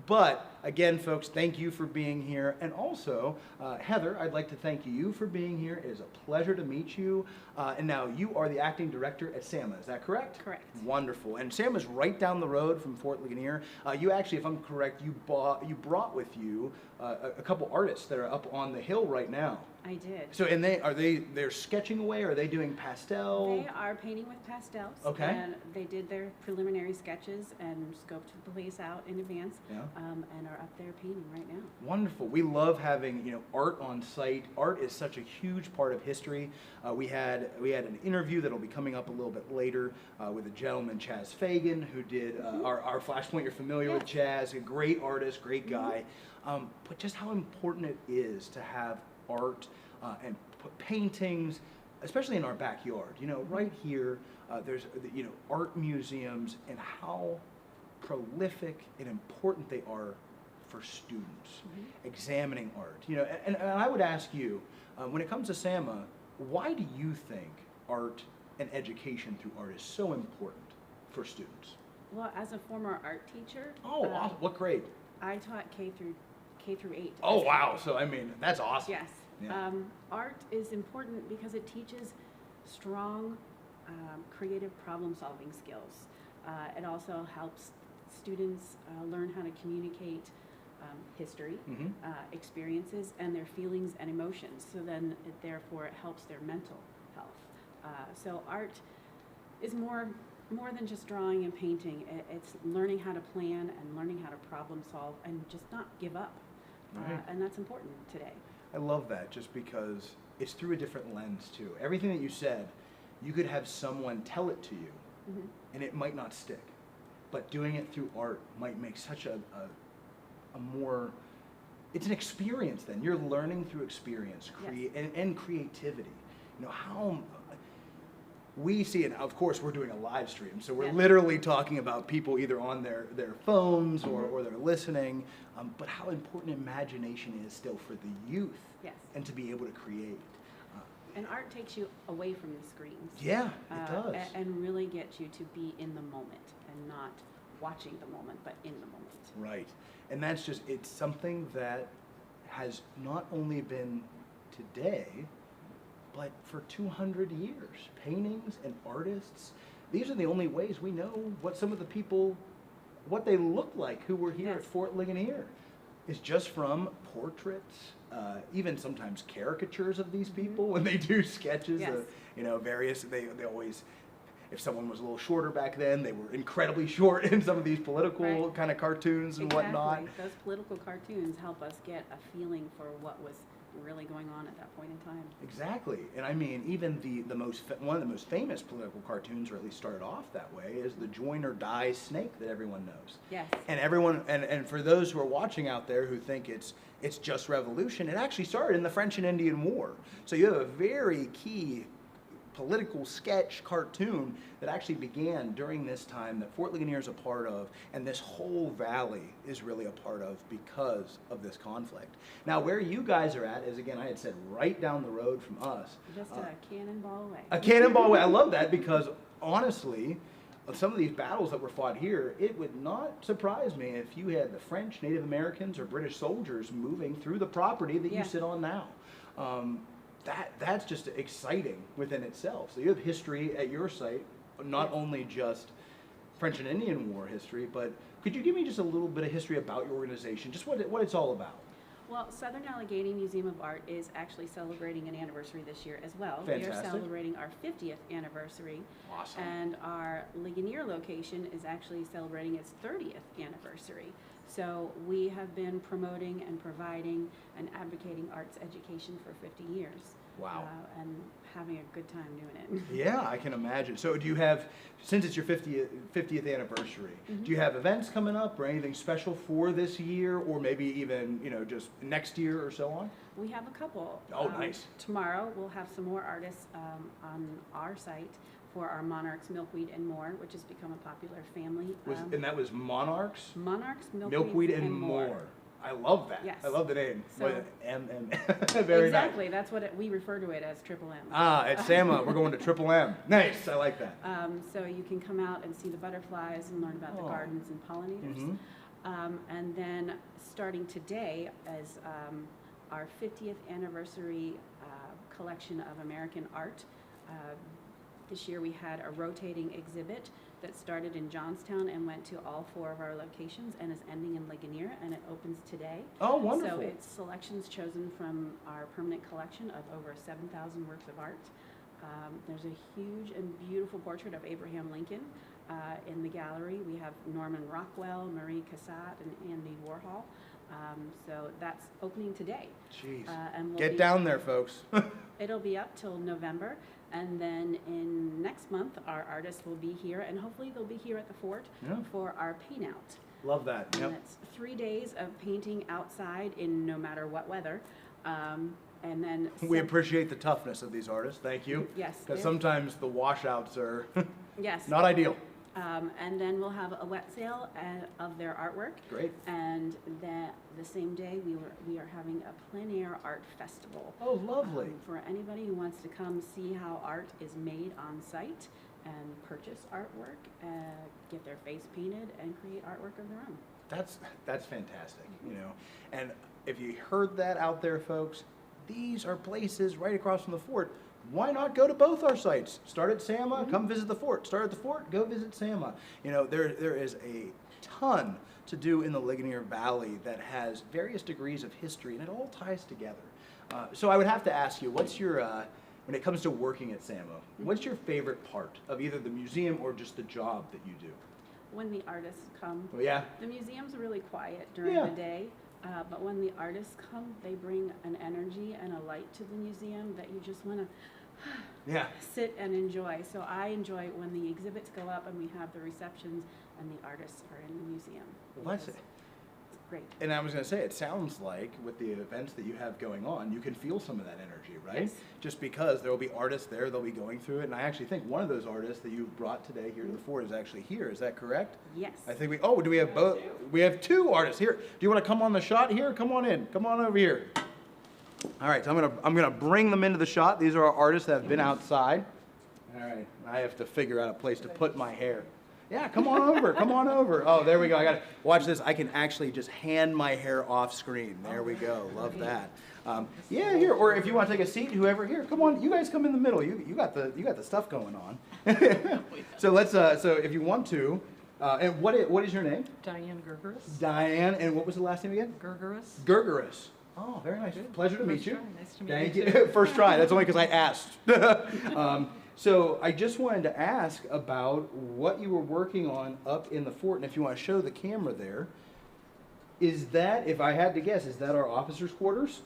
But again, folks, thank you for being here. And also, Heather, I'd like to thank you for being here. It is a pleasure to meet you. And now you are the acting director at SAMA, is that correct? Correct. Wonderful. And SAMA's right down the road from Fort Ligonier. You actually, if I'm correct, you brought with you a couple artists that are up on the hill right now. I did. So, and they're sketching away? Or are they doing pastel? They are painting with pastels. Okay. And they did their preliminary sketches and scoped the place out in advance. Yeah. And are up there painting right now. Wonderful. We love having, you know, art on site. Art is such a huge part of history. We had an interview that'll be coming up a little bit later with a gentleman, Chas Fagan, who did our Flashpoint. You're familiar with Chas, a great artist, great guy. But just how important it is to have art and paintings, especially in our backyard. You know, right here, there's, you know, art museums and how prolific and important they are for students examining art. You know, and I would ask you, when it comes to SAMA, why do you think art and education through art is so important for students? Well, as a former art teacher. Oh, awesome. What grade? I taught K through 8. Oh, wow. So, I mean, that's awesome. Yes. Yeah. Art is important because it teaches strong, creative problem-solving skills. It also helps students learn how to communicate history, experiences, and their feelings and emotions. So then, therefore, it helps their mental health. So art is more than just drawing and painting. It's learning how to plan and learning how to problem solve and just not give up. And that's important today. I love that just because it's through a different lens too. Everything that you said, you could have someone tell it to you and it might not stick. But doing it through art might make such a more, it's an experience then. You're learning through experience and creativity. You know, how we see it, of course we're doing a live stream, so we're literally talking about people either on their phones or they're listening, but how important imagination is still for the youth and to be able to create. And art takes you away from the screens. Yeah, it does. And really gets you to be in the moment and not watching the moment, but in the moment. Right. And that's just, it's something that has not only been today, but for 200 years. Paintings and artists, these are the only ways we know what some of the people, what they look like who were here at Fort Ligonier. Is just from portraits, even sometimes caricatures of these people when they do sketches of, you know, various, they always, if someone was a little shorter back then, they were incredibly short in some of these political kind of cartoons and whatnot. Those political cartoons help us get a feeling for what was really going on at that point in time. Exactly. And I mean, even one of the most famous political cartoons, or at least started off that way, is the join or die snake that everyone knows. Yes. And everyone, and for those who are watching out there who think it's just revolution, it actually started in the French and Indian War. So you have a very key political sketch cartoon that actually began during this time that Fort Ligonier is a part of, and this whole valley is really a part of because of this conflict. Now, where you guys are at is, again, I had said right down the road from us. Just a cannonball away. A cannonball away. I love that because, honestly, some of these battles that were fought here, it would not surprise me if you had the French, Native Americans, or British soldiers moving through the property that you sit on now. That's just exciting within itself. So you have history at your site, not only just French and Indian War history, but could you give me just a little bit of history about your organization, just what it's all about? Well, Southern Allegheny Museum of Art is actually celebrating an anniversary this year as well. We are Fantastic. celebrating our 50th anniversary. Awesome. And our Ligonier location is actually celebrating its 30th anniversary. So we have been promoting and providing and advocating arts education for 50 years. Wow. And having a good time doing it. Yeah, I can imagine. So do you have, since it's your 50th anniversary, do you have events coming up or anything special for this year, or maybe even, you know, just next year or so on? We have a couple. Oh, nice. Tomorrow we'll have some more artists on our site for our Monarchs, Milkweed, and More, which has become a popular family. And that was Monarchs? Monarchs, Milkweed, and More. I love that. Yes. I love the name. So- What, very Exactly. nice. That's what we refer to it as Triple M. Ah, at Sama, we're going to Triple M. Nice. I like that. So you can come out and see the butterflies and learn about the gardens and pollinators. And then starting today as our 50th anniversary collection of American art. This year we had a rotating exhibit that started in Johnstown and went to all 4 of our locations and is ending in Ligonier, and it opens today. Oh, wonderful. So it's selections chosen from our permanent collection of over 7,000 works of art. There's a huge and beautiful portrait of Abraham Lincoln in the gallery. We have Norman Rockwell, Marie Cassatt, and Andy Warhol. So that's opening today. Jeez. And we'll Get be- down there, folks. It'll be up till November, and then in next month, our artists will be here, and hopefully they'll be here at the fort for our paint out. Love that. And Yep. it's 3 days of painting outside in no matter what weather. And then We appreciate the toughness of these artists. Thank you. Yes, Because they're- sometimes the washouts are yes. not ideal. And then we'll have a wet sale of their artwork. Great. And the same day, we are having a plein air art festival. Oh, lovely. For anybody who wants to come see how art is made on site and purchase artwork, get their face painted, and create artwork of their own. That's fantastic, you know. And if you heard that out there, folks, these are places right across from the fort. Why not go to both our sites? Start at Sama, come visit the fort. Start at the fort, go visit Sama. You know, there is a ton to do in the Ligonier Valley that has various degrees of history, and it all ties together. So I would have to ask you, what's your, when it comes to working at Sama, what's your favorite part of either the museum or just the job that you do? When the artists come. Well, yeah. The museum's really quiet during Yeah. the day, but when the artists come, they bring an energy and a light to the museum that you just want to Yeah. sit and enjoy. So I enjoy when the exhibits go up and we have the receptions and the artists are in the museum. Well, that's because it. It's great. And I was going to say, it sounds like with the events that you have going on, you can feel some of that energy, right? Yes. Just because there will be artists there, they'll be going through it. And I actually think one of those artists that you brought today here to the fort is actually here. Is that correct? Yes. I think do we have both? We have 2 artists here. Do you want to come on the shot here? Come on in. Come on over here. All right, so I'm gonna bring them into the shot. These are our artists that have been outside. All right, I have to figure out a place to put my hair. Yeah, come on over, come on over. Oh, there we go. I got to watch this. I can actually just hand my hair off screen. There we go. Love that. Yeah, here. Or if you want to take a seat, whoever here, come on. You guys come in the middle. You got the stuff going on. So let's. So if you want to, and what is your name? Diane Grguras. Diane, and what was the last name again? Grguras. Grguras. Oh, very nice. Pleasure to meet First you. try. Nice to meet Thank you you. too. First try. That's only because I asked. So I just wanted to ask about what you were working on up in the fort, and if you want to show the camera there, is that, if I had to guess, is that our officers' quarters?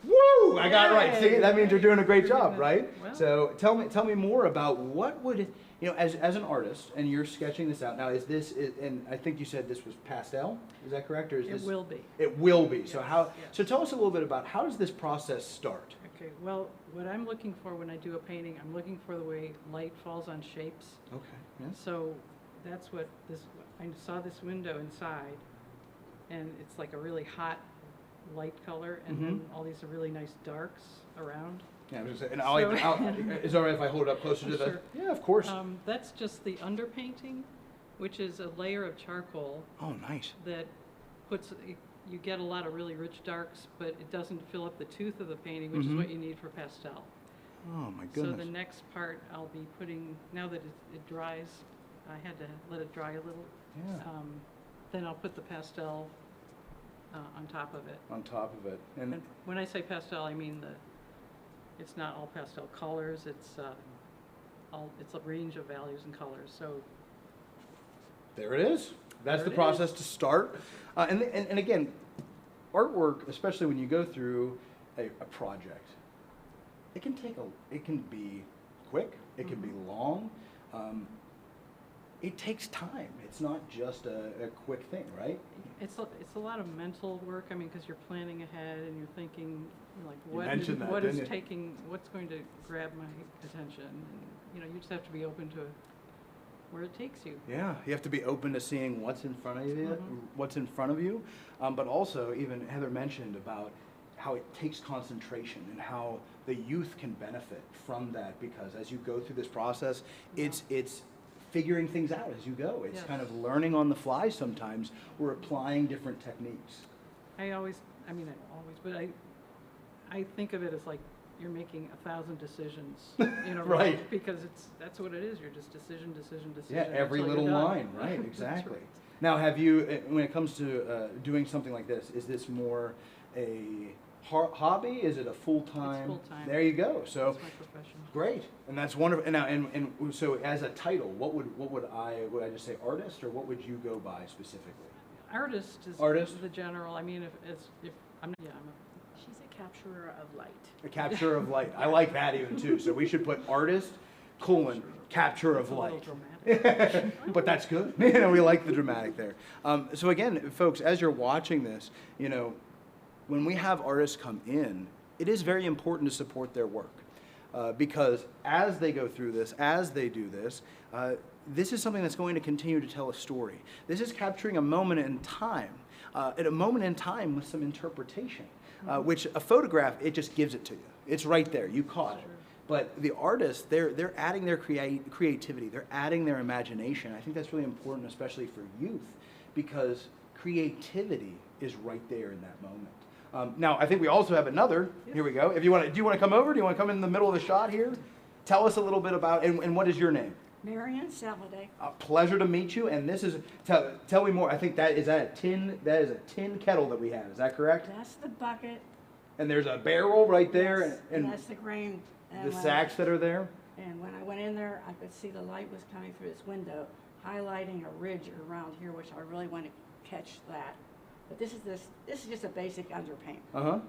Woo! I got it right. See, that means you're doing a great job, right? Well. So tell me more about what would, as an artist, and you're sketching this out now. And I think you said this was pastel. Is that correct, or is this? It will be. It will be. So Yes. So tell us a little bit about how does this process start? Okay, well, what I'm looking for when I do a painting, I'm looking for the way light falls on shapes. Okay. Yes. So that's what I saw this window inside, and it's like a really hot light color, and then all these are really nice darks around. Yeah, I was gonna say, is it all right if I hold it up closer to the? Sure. Yeah, of course. That's just the underpainting, which is a layer of charcoal Oh, nice. that you get a lot of really rich darks, but it doesn't fill up the tooth of the painting, which is what you need for pastel. Oh my So goodness. the next part I'll be putting, now that it dries, I had to let it dry a little. Yeah. Then I'll put the pastel on top of it. On top of it. And when I say pastel, I mean it's not all pastel colors. It's a range of values and colors. So there it is. That's there the it process is. to start. And again, artwork, especially when you go through a project, it can be quick, it can be long. It takes time. It's not just a quick thing, right? It's a lot of mental work. I mean, because you're planning ahead and you're thinking, like, mentioned that, didn't you? what's going to grab my attention, and you just have to be open to where it takes you. Yeah, you have to be open to seeing what's in front of you, but also, even Heather mentioned about how it takes concentration and how the youth can benefit from that, because as you go through this process, it's figuring things out as you go. It's kind of learning on the fly sometimes. We're applying different techniques. But I think of it as like you're making 1,000 decisions in a Right. row, because that's what it is. You're just decision. Yeah, every until little you're done. line, right? Exactly. Right. Now, have you, when it comes to doing something like this, is this more a hobby? Is it a full-time? It's full-time. There you go. So That's my profession. great, and that's wonderful. And now, and so as a title, what would I just say artist, or what would you go by specifically? Artist is Artist? the general. I mean, if I'm She's a capturer of light. A capture of light. I like that even too. So we should put artist, capture of a little light. dramatic. But that's good. We like the dramatic there. So again, folks, as you're watching this, when we have artists come in, it is very important to support their work, because as they go through this, as they do this, this is something that's going to continue to tell a story. This is capturing a moment in time, at a moment in time with some interpretation, which a photograph, it just gives it to you. It's right there. You caught it. But the artists, they're adding their creativity. They're adding their imagination. I think that's really important, especially for youth, because creativity is right there in that moment. Now, I think we also have another. Here we go. Do you want to come over? Do you want to come in the middle of the shot here? Tell us a little bit about, and what is your name? Marian, Sallade. A pleasure to meet you. And this is, tell me more. I think that is a tin kettle that we have. Is that correct? That's the bucket. And there's a barrel right there, Yes, and that's the grain. the sacks that are there. And when I went in there, I could see the light was coming through this window, highlighting a ridge around here, which I really want to catch that. But this is just a basic underpaint. Uh-huh.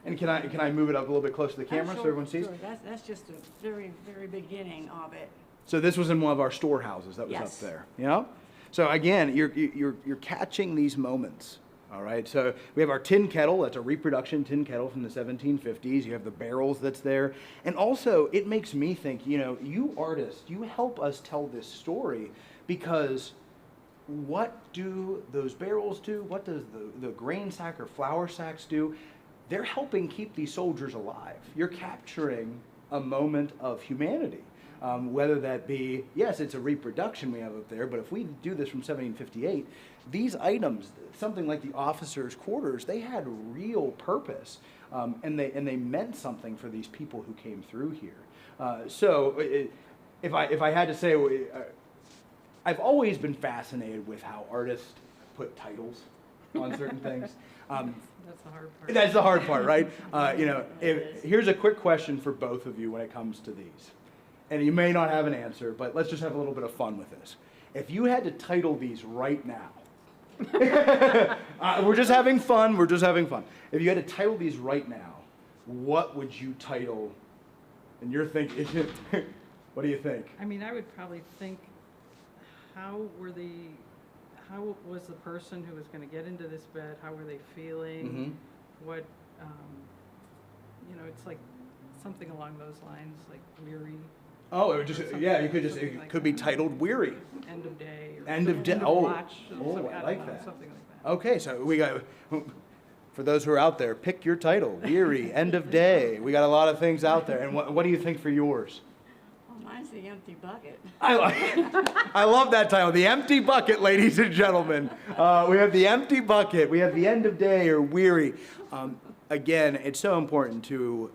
And can I move it up a little bit closer to the camera so everyone sees? Sure. That's just a very, very beginning of it. So this was in one of our storehouses that was Yes. up there. So again, you're catching these moments. All right, so we have our tin kettle. That's a reproduction tin kettle from the 1750s. You have the barrels that's there. And also, it makes me think, you artists, you help us tell this story, because what do those barrels do? What does the grain sack or flour sacks do? They're helping keep these soldiers alive. You're capturing a moment of humanity. Whether that be, yes, it's a reproduction we have up there, but if we do this from 1758, these items, something like the officers' quarters, they had real purpose, and they meant something for these people who came through here. If I had to say, I've always been fascinated with how artists put titles on certain things. That's the hard part. That's the hard part, right? Here's a quick question for both of you when it comes to these. And you may not have an answer, but let's just have a little bit of fun with this. If you had to title these right now, we're just having fun. If you had to title these right now, what would you title? And you're thinking, what do you think? I mean, I would probably think, how was the person who was going to get into this bed, how were they feeling? What, it's like something along those lines, like weary. Oh, it would just, it could be titled Weary. End of day. End of day. Watch. I like that. Something like that. Okay, so we got, for those who are out there, pick your title. Weary, End of Day. We got a lot of things out there. And what do you think for yours? Oh, mine's the empty bucket. I love that title, The Empty Bucket, ladies and gentlemen. We have The Empty Bucket. We have The End of Day or Weary. Again, it's so important to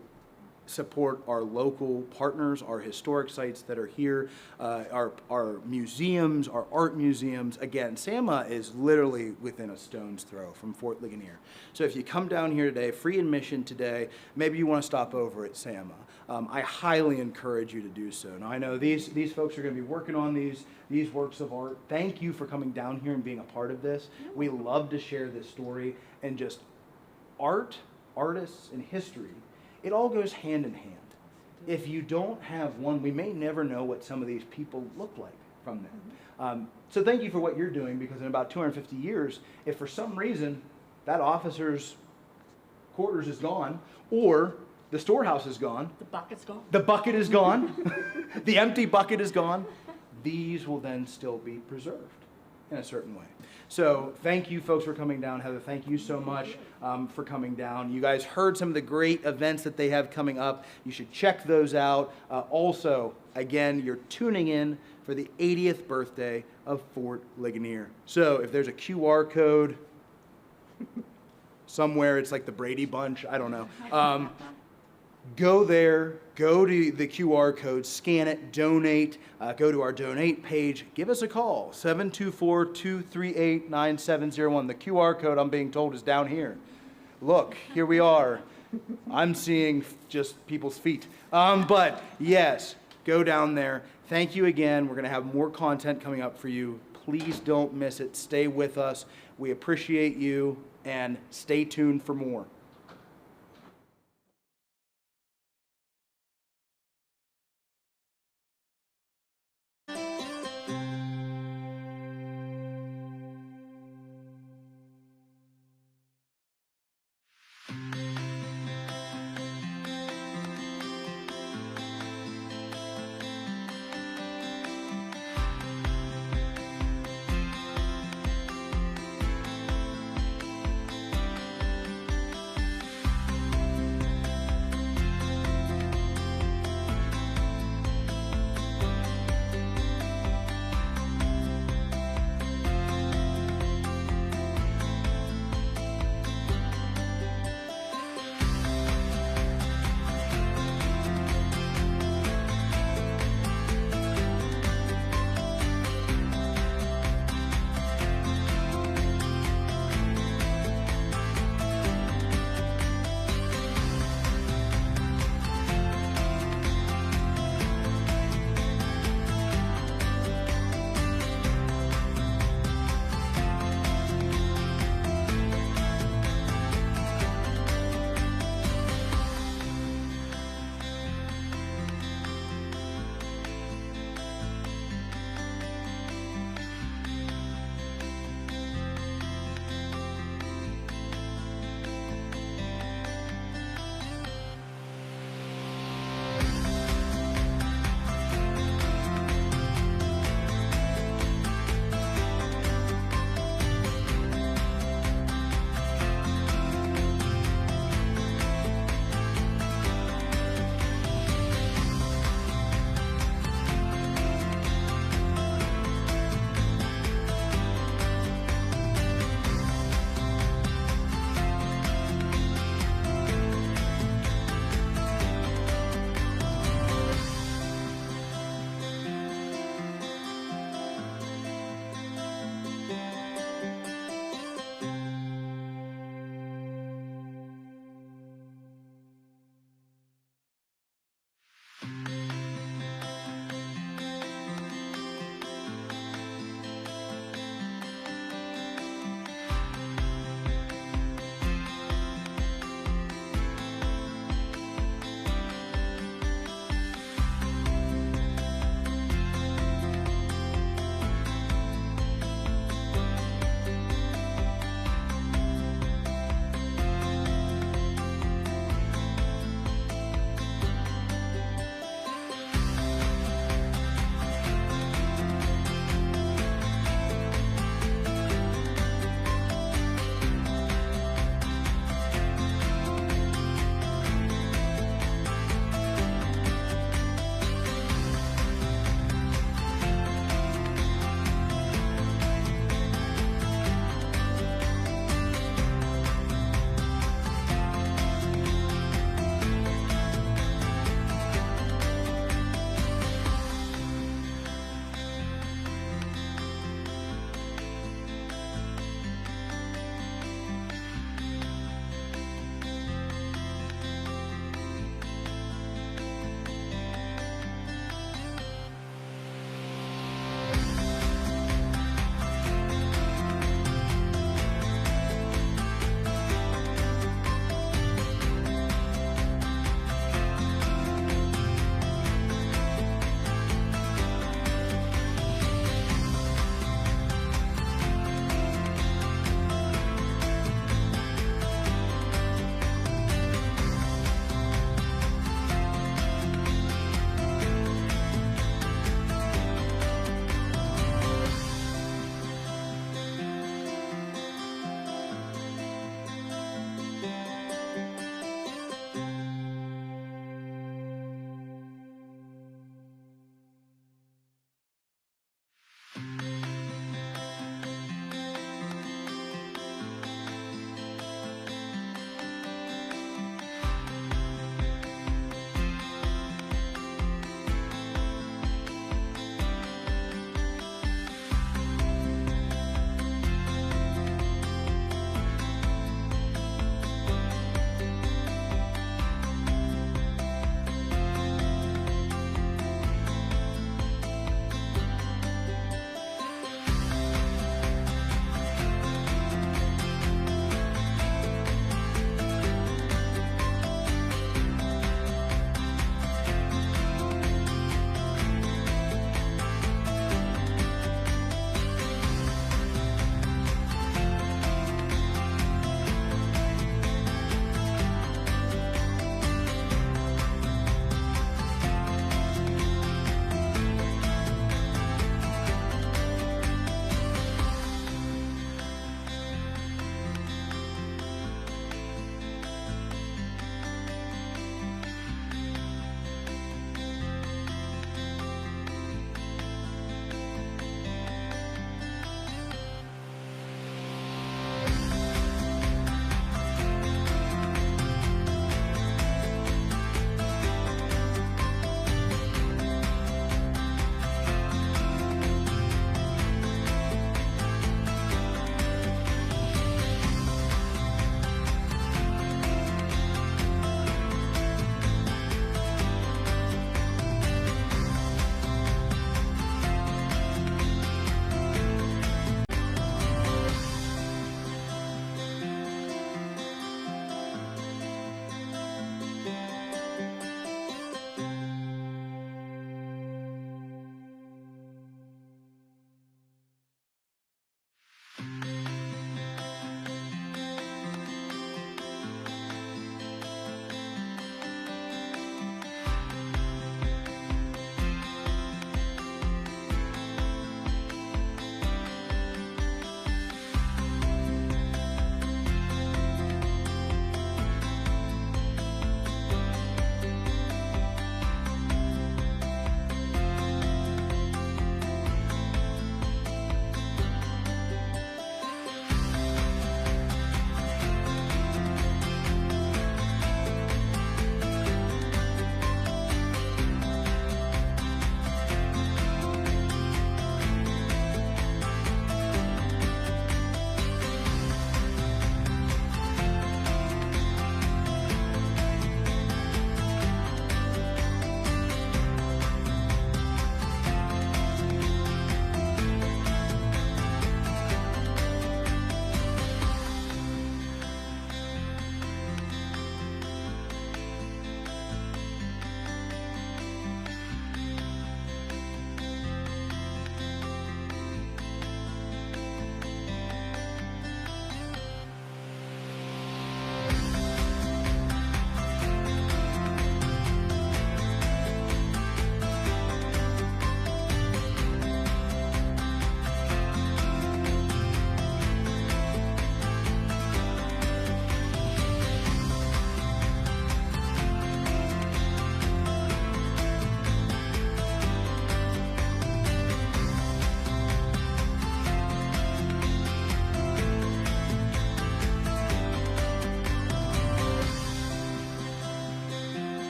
support our local partners, our historic sites that are here, our museums, our art museums. Again, Sama is literally within a stone's throw from Fort Ligonier. So if you come down here today, free admission today, maybe you want to stop over at Sama. I highly encourage you to do so. Now I know these folks are going to be working on these works of art. Thank you for coming down here and being a part of this. We love to share this story, and just art, artists, and history, it all goes hand in hand. If you don't have one, we may never know what some of these people look like from them. So thank you for what you're doing, because in about 250 years, if for some reason that officer's quarters is gone, or the storehouse is gone, The bucket's gone. the bucket is gone, the empty bucket is gone, these will then still be preserved in a certain way. So thank you folks for coming down. Heather, thank you so much for coming down. You guys heard some of the great events that they have coming up. You should check those out. Also, again, you're tuning in for the 80th birthday of Fort Ligonier. So if there's a QR code somewhere, it's like the Brady Bunch, I don't know. Go there, go to the QR code, scan it, donate, go to our donate page, give us a call, 724-238-9701. The QR code, I'm being told, is down here. Look, here we are. I'm seeing just people's feet. But yes, go down there. Thank you again. We're going to have more content coming up for you. Please don't miss it. Stay with us. We appreciate you, and stay tuned for more.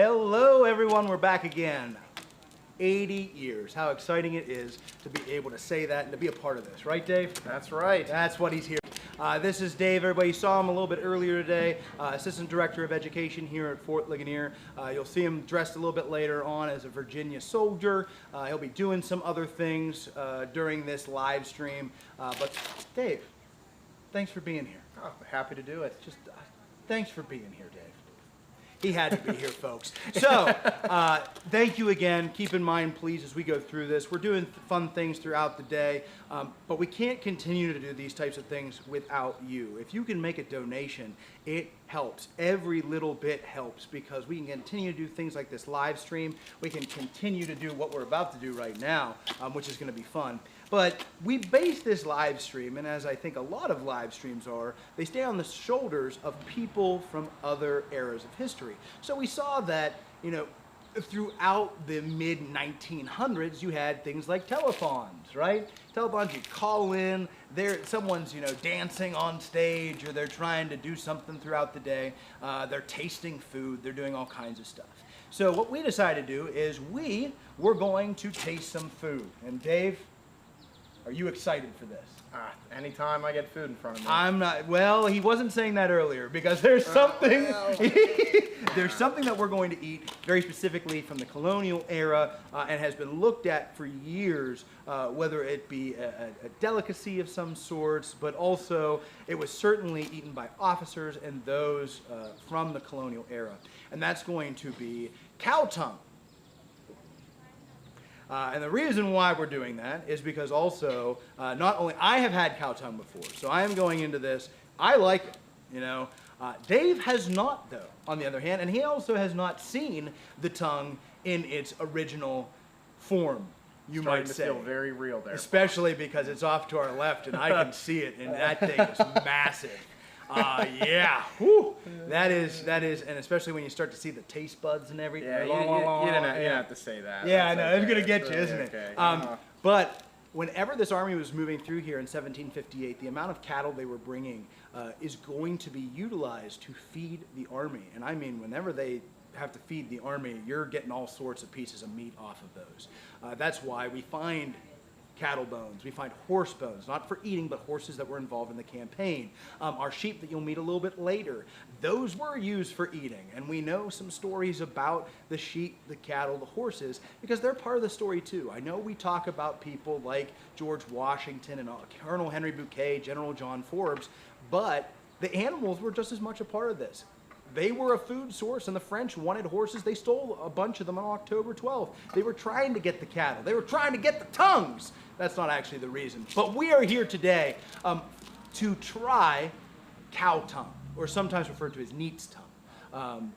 Hello, everyone. We're back again. 80 years. How exciting it is to be able to say that and to be a part of this. Right, Dave? That's right. That's what he's here. This is Dave. Everybody saw him a little bit earlier today. Assistant Director of Education here at Fort Ligonier. You'll see him dressed a little bit later on as a Virginia soldier. He'll be doing some other things during this live stream. But Dave, thanks for being here. Oh, happy to do it. Just thanks for being here, Dave. He had to be here, folks. So, thank you again. Keep in mind, please, as we go through this, we're doing fun things throughout the day, but we can't continue to do these types of things without you. If you can make a donation, it helps. Every little bit helps, because we can continue to do things like this live stream. We can continue to do what we're about to do right now, which is going to be fun. But we base this live stream, and as I think a lot of live streams are, they stay on the shoulders of people from other eras of history. So we saw that, you know, throughout the mid-1900s, you had things like telethons, right? Telethons, you call in, someone's, you know, dancing on stage, or they're trying to do something throughout the day. They're tasting food, they're doing all kinds of stuff. So what we decided to do is we're going to taste some food. And Dave, are you excited for this? Anytime I get food in front of me. I'm not. Well, he wasn't saying that earlier, because there's something. There's something that we're going to eat very specifically from the colonial era, and has been looked at for years, whether it be a delicacy of some sorts, but also it was certainly eaten by officers and those from the colonial era. And that's going to be cow tongue. And the reason why we're doing that is because also, not only I have had cow tongue before, so I am going into this, I like it, you know. Dave has not, though, on the other hand, and he also has not seen the tongue in its original form, you might say. Starting to feel very real there. Especially because it's off to our left, and I can see it, and that thing is massive. Yeah, whew. That is, and especially when you start to see the taste buds and everything. Yeah, you didn't have to say that. Yeah, I That's know, okay. it's gonna get It's you, really isn't it? okay. But whenever this army was moving through here in 1758, the amount of cattle they were bringing is going to be utilized to feed the army. And I mean, whenever they have to feed the army, you're getting all sorts of pieces of meat off of those. That's why we find cattle bones, we find horse bones, not for eating, but horses that were involved in the campaign. Our sheep that you'll meet a little bit later, those were used for eating. And we know some stories about the sheep, the cattle, the horses, because they're part of the story too. I know we talk about people like George Washington and Colonel Henry Bouquet, General John Forbes, but the animals were just as much a part of this. They were a food source, and the French wanted horses. They stole a bunch of them on October 12th. They were trying to get the cattle. They were trying to get the tongues. That's not actually the reason. But we are here today to try cow tongue, or sometimes referred to as neat's tongue.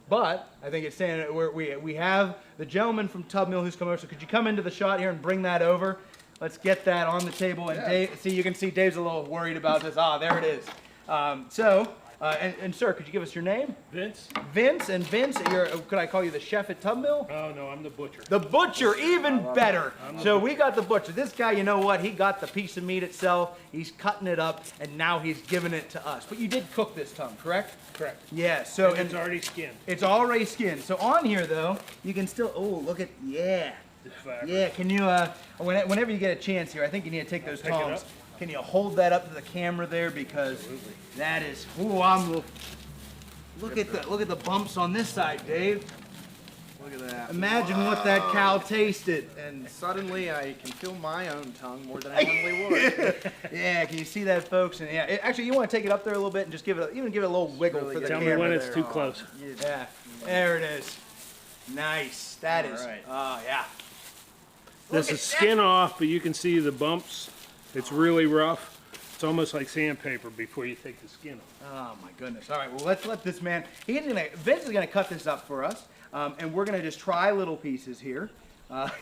But I think it's saying we have the gentleman from Tubmill who's come over. So could you come into the shot here and bring that over? Let's get that on the table. And Dave, see, you can see Dave's a little worried about this. There it is. And sir, could you give us your name? Vince. Vince, and Vince, could I call you the chef at Tubmill? Oh, no, I'm the butcher. The butcher, even better. So we got the butcher. This guy, you know what? He got the piece of meat itself. He's cutting it up, and now he's giving it to us. But you did cook this tongue, correct? Correct. Yeah, so. And it's already skinned. It's already skinned. So on here, though, you can still, look at, yeah. Yeah, can you, whenever you get a chance here, I think you need to take those tongs. Can you hold that up to the camera there, because that is, look at the bumps on this side, Dave. Look at that. Imagine what that cow tasted. And suddenly I can feel my own tongue more than I normally would. Yeah, can you see that, folks? And yeah, actually, you want to take it up there a little bit and just give it a little wiggle Really for the Tell camera. me when it's there. too close. Yeah, there it is. Nice. That is. right. Yeah. This is skin off, but you can see the bumps. It's really rough. It's almost like sandpaper before you take the skin off. Oh my goodness. All right, well, let's let this man, Vince is gonna cut this up for us, and we're gonna just try little pieces here. Now,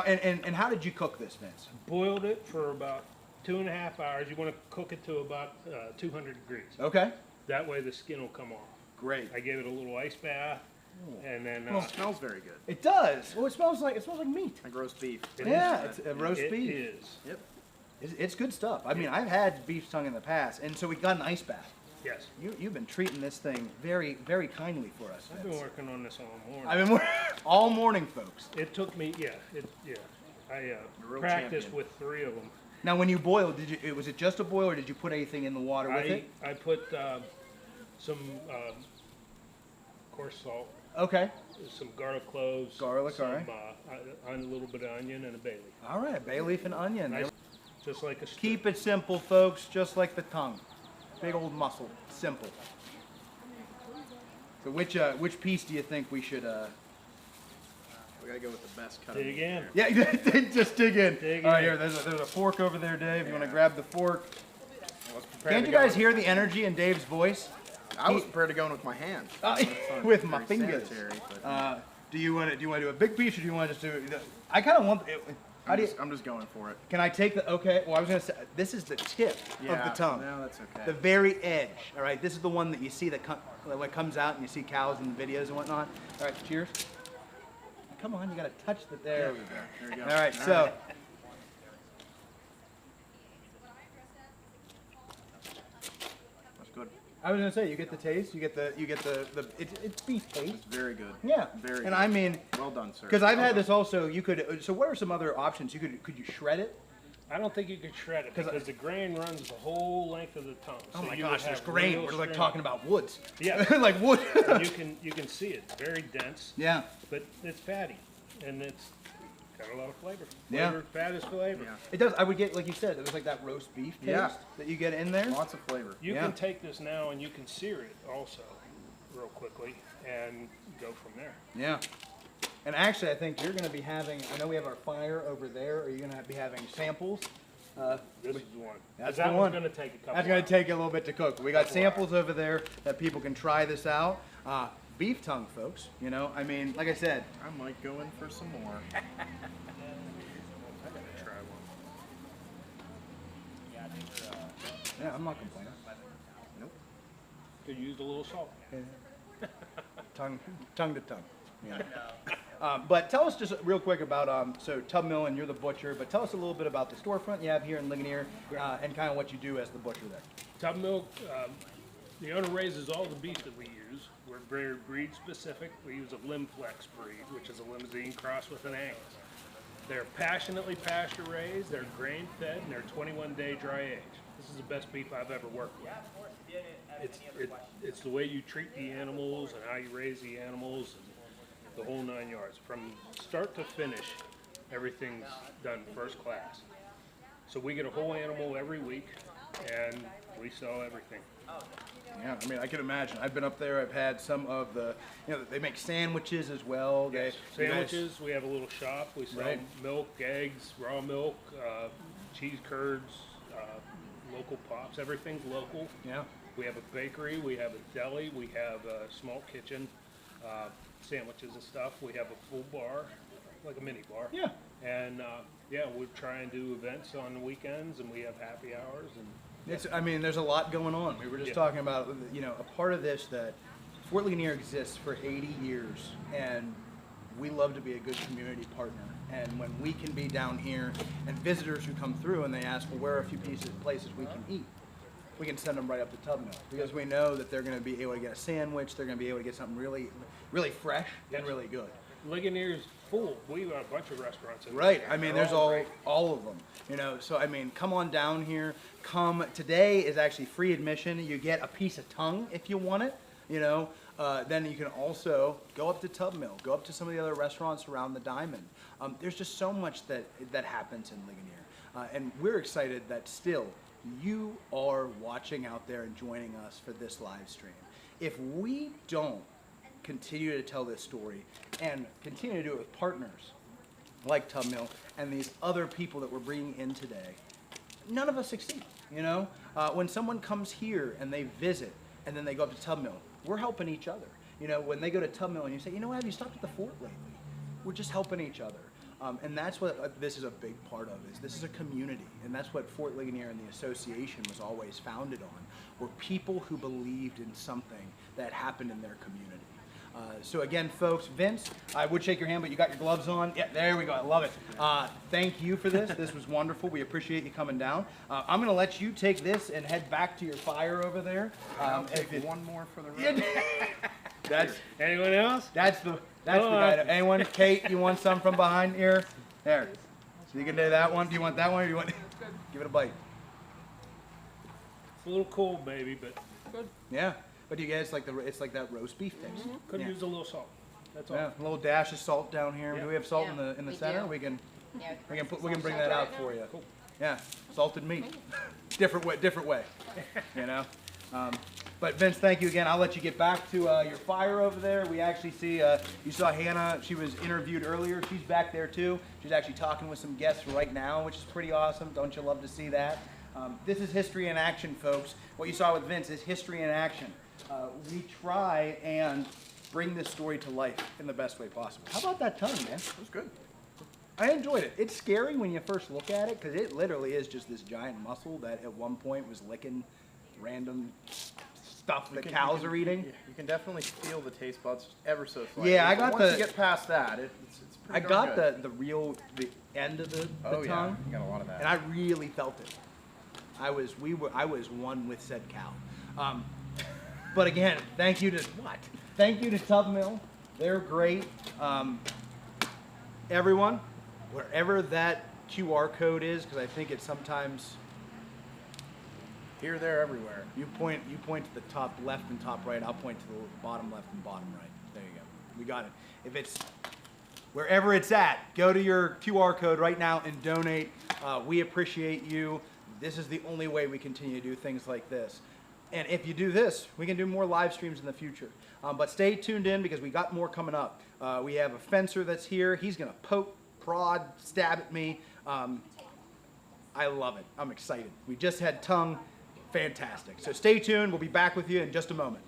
and how did you cook this, Vince? Boiled it for about 2.5 hours. You want to cook it to about 200 degrees. Okay. That way the skin will come off. Great. I gave it a little ice bath, and then Well, it smells very good. It does. Well, it smells like meat. Like roast beef. Yeah, it's a roast beef. It is. Yep. It's good stuff. I mean, I've had beef tongue in the past, and so we got an ice bath. Yes. You've been treating this thing very, very kindly for us. I've been working on this all morning. I've been all morning, folks. It took me, I practiced with 3 of them. Now, when you boiled, was it just a boil, or did you put anything in the water with it? I put some coarse salt. Okay. Some garlic cloves. Garlic, some, all right. A little bit of onion and a bay leaf. All right, bay leaf and onion. Nice. Just like a stew. Keep it simple, folks, just like the tongue. Big old muscle, simple. So which piece do you think we should? We gotta go with the best cut. Dig in. Yeah, just dig in. Dig All right, in. here, there's a fork over there, Dave. You want to grab the fork? Let's prepare Can't to you go guys with- hear the energy in Dave's voice? I was prepared to go in with my hands. With my Very fingers. sanitary, but- Do you want to do a big piece, or do you want to just do? I kind of want. How do you? I'm just going for it. Can I take the? Okay. Well, I was gonna say this is the tip of the tongue. No, that's okay. The very edge. All right. This is the one that you see that when it comes out and you see cows in the videos and whatnot. All right. Cheers. Come on, you gotta touch the there. There we go. There we go. All right. So. That's good. I was gonna say you get the taste. You get the it's beef taste. It's very good. Yeah. Very. And good. I mean. Well done, sir. Because I've Well had done. this also. You could. So what are some other options? Could you shred it? I don't think you could shred it because the grain runs the whole length of the tongue. Oh So my you gosh, would there's have grain. real We're like string. talking about woods. Yeah. Like wood. And you can see it. It's very dense. Yeah. But it's fatty, and it's got a lot of flavor. Yeah. Fat is flavor. Yeah. It does. I would get, like you said, there's like that roast beef taste Yeah. that you get in there. Lots of flavor. You Yeah. can take this now and you can sear it also, real quickly, and go from there. Yeah. And actually, I think you're going to be having. I know we have our fire over there. Are you going to be having samples? This is the one. That's that the one's one. going to take a couple. That's going to hours. take a little bit to cook. We got samples over there that people can try this out. Beef tongue, folks. You know, I mean, like I said. I might go in for some more. I gotta try one. Yeah, I'm not complaining. Nope. Could use a little salt. Tongue to tongue. Yeah. But tell us just real quick about, so Tubmill, and you're the butcher, but tell us a little bit about the storefront you have here in Ligonier and kind of what you do as the butcher there. Tubmill, the owner raises all the beef that we use. We're very breed specific. We use a Limflex breed, which is a limousine cross with an Angus. They're passionately pasture raised, they're grain fed, and they're 21-day dry age. This is the best beef I've ever worked with. It's the way you treat the animals and how you raise the animals and the whole 9 yards. From start to finish, everything's done first class. So we get a whole animal every week and we sell everything. Yeah, I mean, I can imagine. I've been up there. I've had some of the, they make sandwiches as well. Yes. You guys- Sandwiches, we have a little shop. We sell Right. milk, eggs, raw milk, cheese curds, local pops. Everything's local. Yeah. We have a bakery. We have a deli. We have a small kitchen, sandwiches and stuff. We have a full bar, like a mini bar. Yeah. And we try and do events on the weekends, and we have happy hours. And I mean, there's a lot going on. We were just talking about, a part of this that Fort Ligonier exists for 80 years, and we love to be a good community partner. And when we can be down here, and visitors who come through and they ask, well, where are a few places we can eat? We can send them right up to Tubmill because we know that they're going to be able to get a sandwich. They're going to be able to get something really, really fresh and really good. Ligonier's full. We've got a bunch of restaurants in Right. there. I mean, They're there's all great. all of them. So I mean, come on down here. Come. Today is actually free admission. You get a piece of tongue if you want it. Then you can also go up to Tubmill. Go up to some of the other restaurants around the Diamond. There's just so much that happens in Ligonier, and we're excited that still you are watching out there and joining us for this live stream. If we don't continue to tell this story and continue to do it with partners like Tubmill and these other people that we're bringing in today, none of us succeed. When someone comes here and they visit and then they go up to Tubmill, we're helping each other. When they go to Tubmill and you say, have you stopped at the fort lately? We're just helping each other. And that's what this is a big part of, is this is a community. And that's what Fort Ligonier and the association was always founded on, were people who believed in something that happened in their community. So again, folks, Vince, I would shake your hand, but you got your gloves on. Yeah, there we go. I love it. Thank you for this. This was wonderful. We appreciate you coming down. I'm going to let you take this and head back to your fire over there. I'll take one more for the road. That's Anyone else? that's the guy. Anyone? Kate, you want some from behind here? There. So you can do that one. Do you want that one, or do you want? Give it a bite. It's a little cold, baby, but good. Yeah. But you guys like it's like that roast beef taste. Could Yeah. use a little salt. That's all. Yeah, a little dash of salt down here. Yeah. Do we have salt Yeah, in the we center? do. We can Yeah, we can bring that out for you. Cool. Yeah, salted meat. Different way. You know. But Vince, thank you again. I'll let you get back to your fire over there. We actually see you saw Hannah. She was interviewed earlier. She's back there too. She's actually talking with some guests right now, which is pretty awesome. Don't you love to see that? This is history in action, folks. What you saw with Vince is history in action. We try and bring this story to life in the best way possible. How about that tongue, man? It was good. I enjoyed it. It's scary when you first look at it because it literally is just this giant muscle that at one point was licking random stuff that cows are eating. Yeah, you can definitely feel the taste buds ever so slightly. Yeah, I But got once the. you get past that, it's I pretty got darn good. the end of the Oh yeah, tongue, you got a lot of that. and I really felt it. I was one with said cow. But again, thank you to Tubmill. They're great. Everyone, wherever that QR code is, because I think it's sometimes Here, there, everywhere. you point to the top left and top right. I'll point to the bottom left and bottom right. There you go. We got it. If it's wherever it's at, go to your QR code right now and donate. We appreciate you. This is the only way we continue to do things like this. And if you do this, we can do more live streams in the future. But stay tuned in because we got more coming up. We have a fencer that's here. He's going to poke, prod, stab at me. I love it. I'm excited. We just had tongue. Fantastic. So stay tuned. We'll be back with you in just a moment.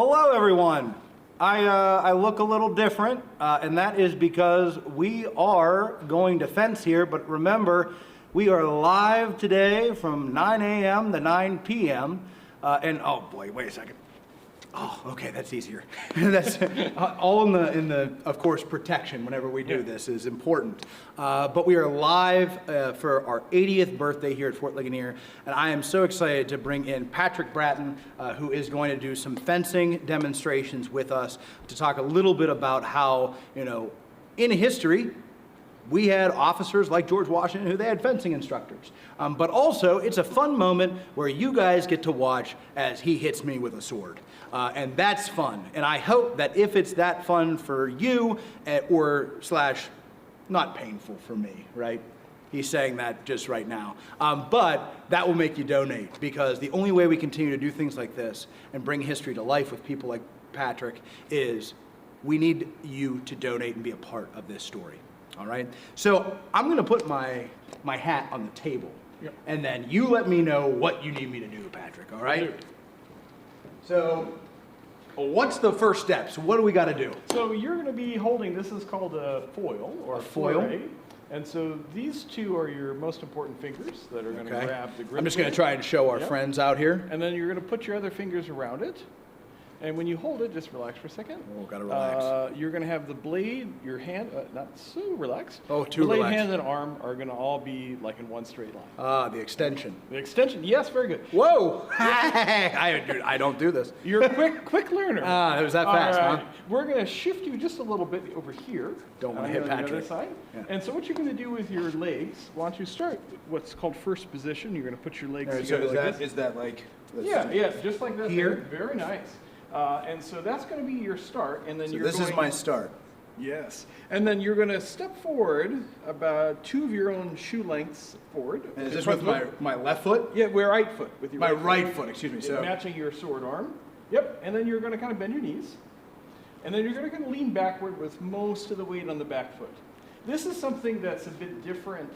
Hello, everyone. I look a little different, and that is because we are going to fence here, but remember, we are live today from 9 a.m. to 9 p.m., and oh boy, wait a second. Oh, okay, that's easier. That's all in the, of course, protection whenever we do this is important. But we are live for our 80th birthday here at Fort Ligonier, and I am so excited to bring in Patrick Bratton, who is going to do some fencing demonstrations with us to talk a little bit about how, you know, in history, we had officers like George Washington who they had fencing instructors. But also, it's a fun moment where you guys get to watch as he hits me with a sword. And that's fun. And I hope that if it's that fun for you, or / not painful for me, right? He's saying that just right now. But that will make you donate, because the only way we continue to do things like this and bring history to life with people like Patrick is we need you to donate and be a part of this story. All right, so I'm going to put my hat on the table, and then you let me know what you need me to do, Patrick, all right? So what's the first step? So what do we got to do? So you're going to be holding, this is called a foil, or a foil. Foray. And so these two are your most important fingers that are going to grab the grip. I'm just going to try and show our friends out here. And then you're going to put your other fingers around it. And when you hold it, just relax for a second. Oh, gotta relax. You're going to have the blade, your hand, not so relaxed. Oh, too blade, relaxed. hand, and arm are going to all be like in one straight line. Ah, the extension. The extension, yes, very good. Whoa! I don't do this. You're a quick learner. Ah, it was that fast, huh? We're going to shift you just a little bit over here. Don't want to hit Patrick. On the other side. Yeah. And so what you're going to do with your legs, why don't you start what's called first position. You're going to put your legs together like this. Is that like... Yeah, just like that. Here? Very nice. And so that's going to be your start, and then this is my start. Yes, and then you're going to step forward about 2 of your own shoe lengths forward. And is this with my left foot? Yeah, right foot with your right foot. Excuse me. So matching your sword arm. Yep, and then you're going to kind of bend your knees, and then you're going to kind of lean backward with most of the weight on the back foot. This is something that's a bit different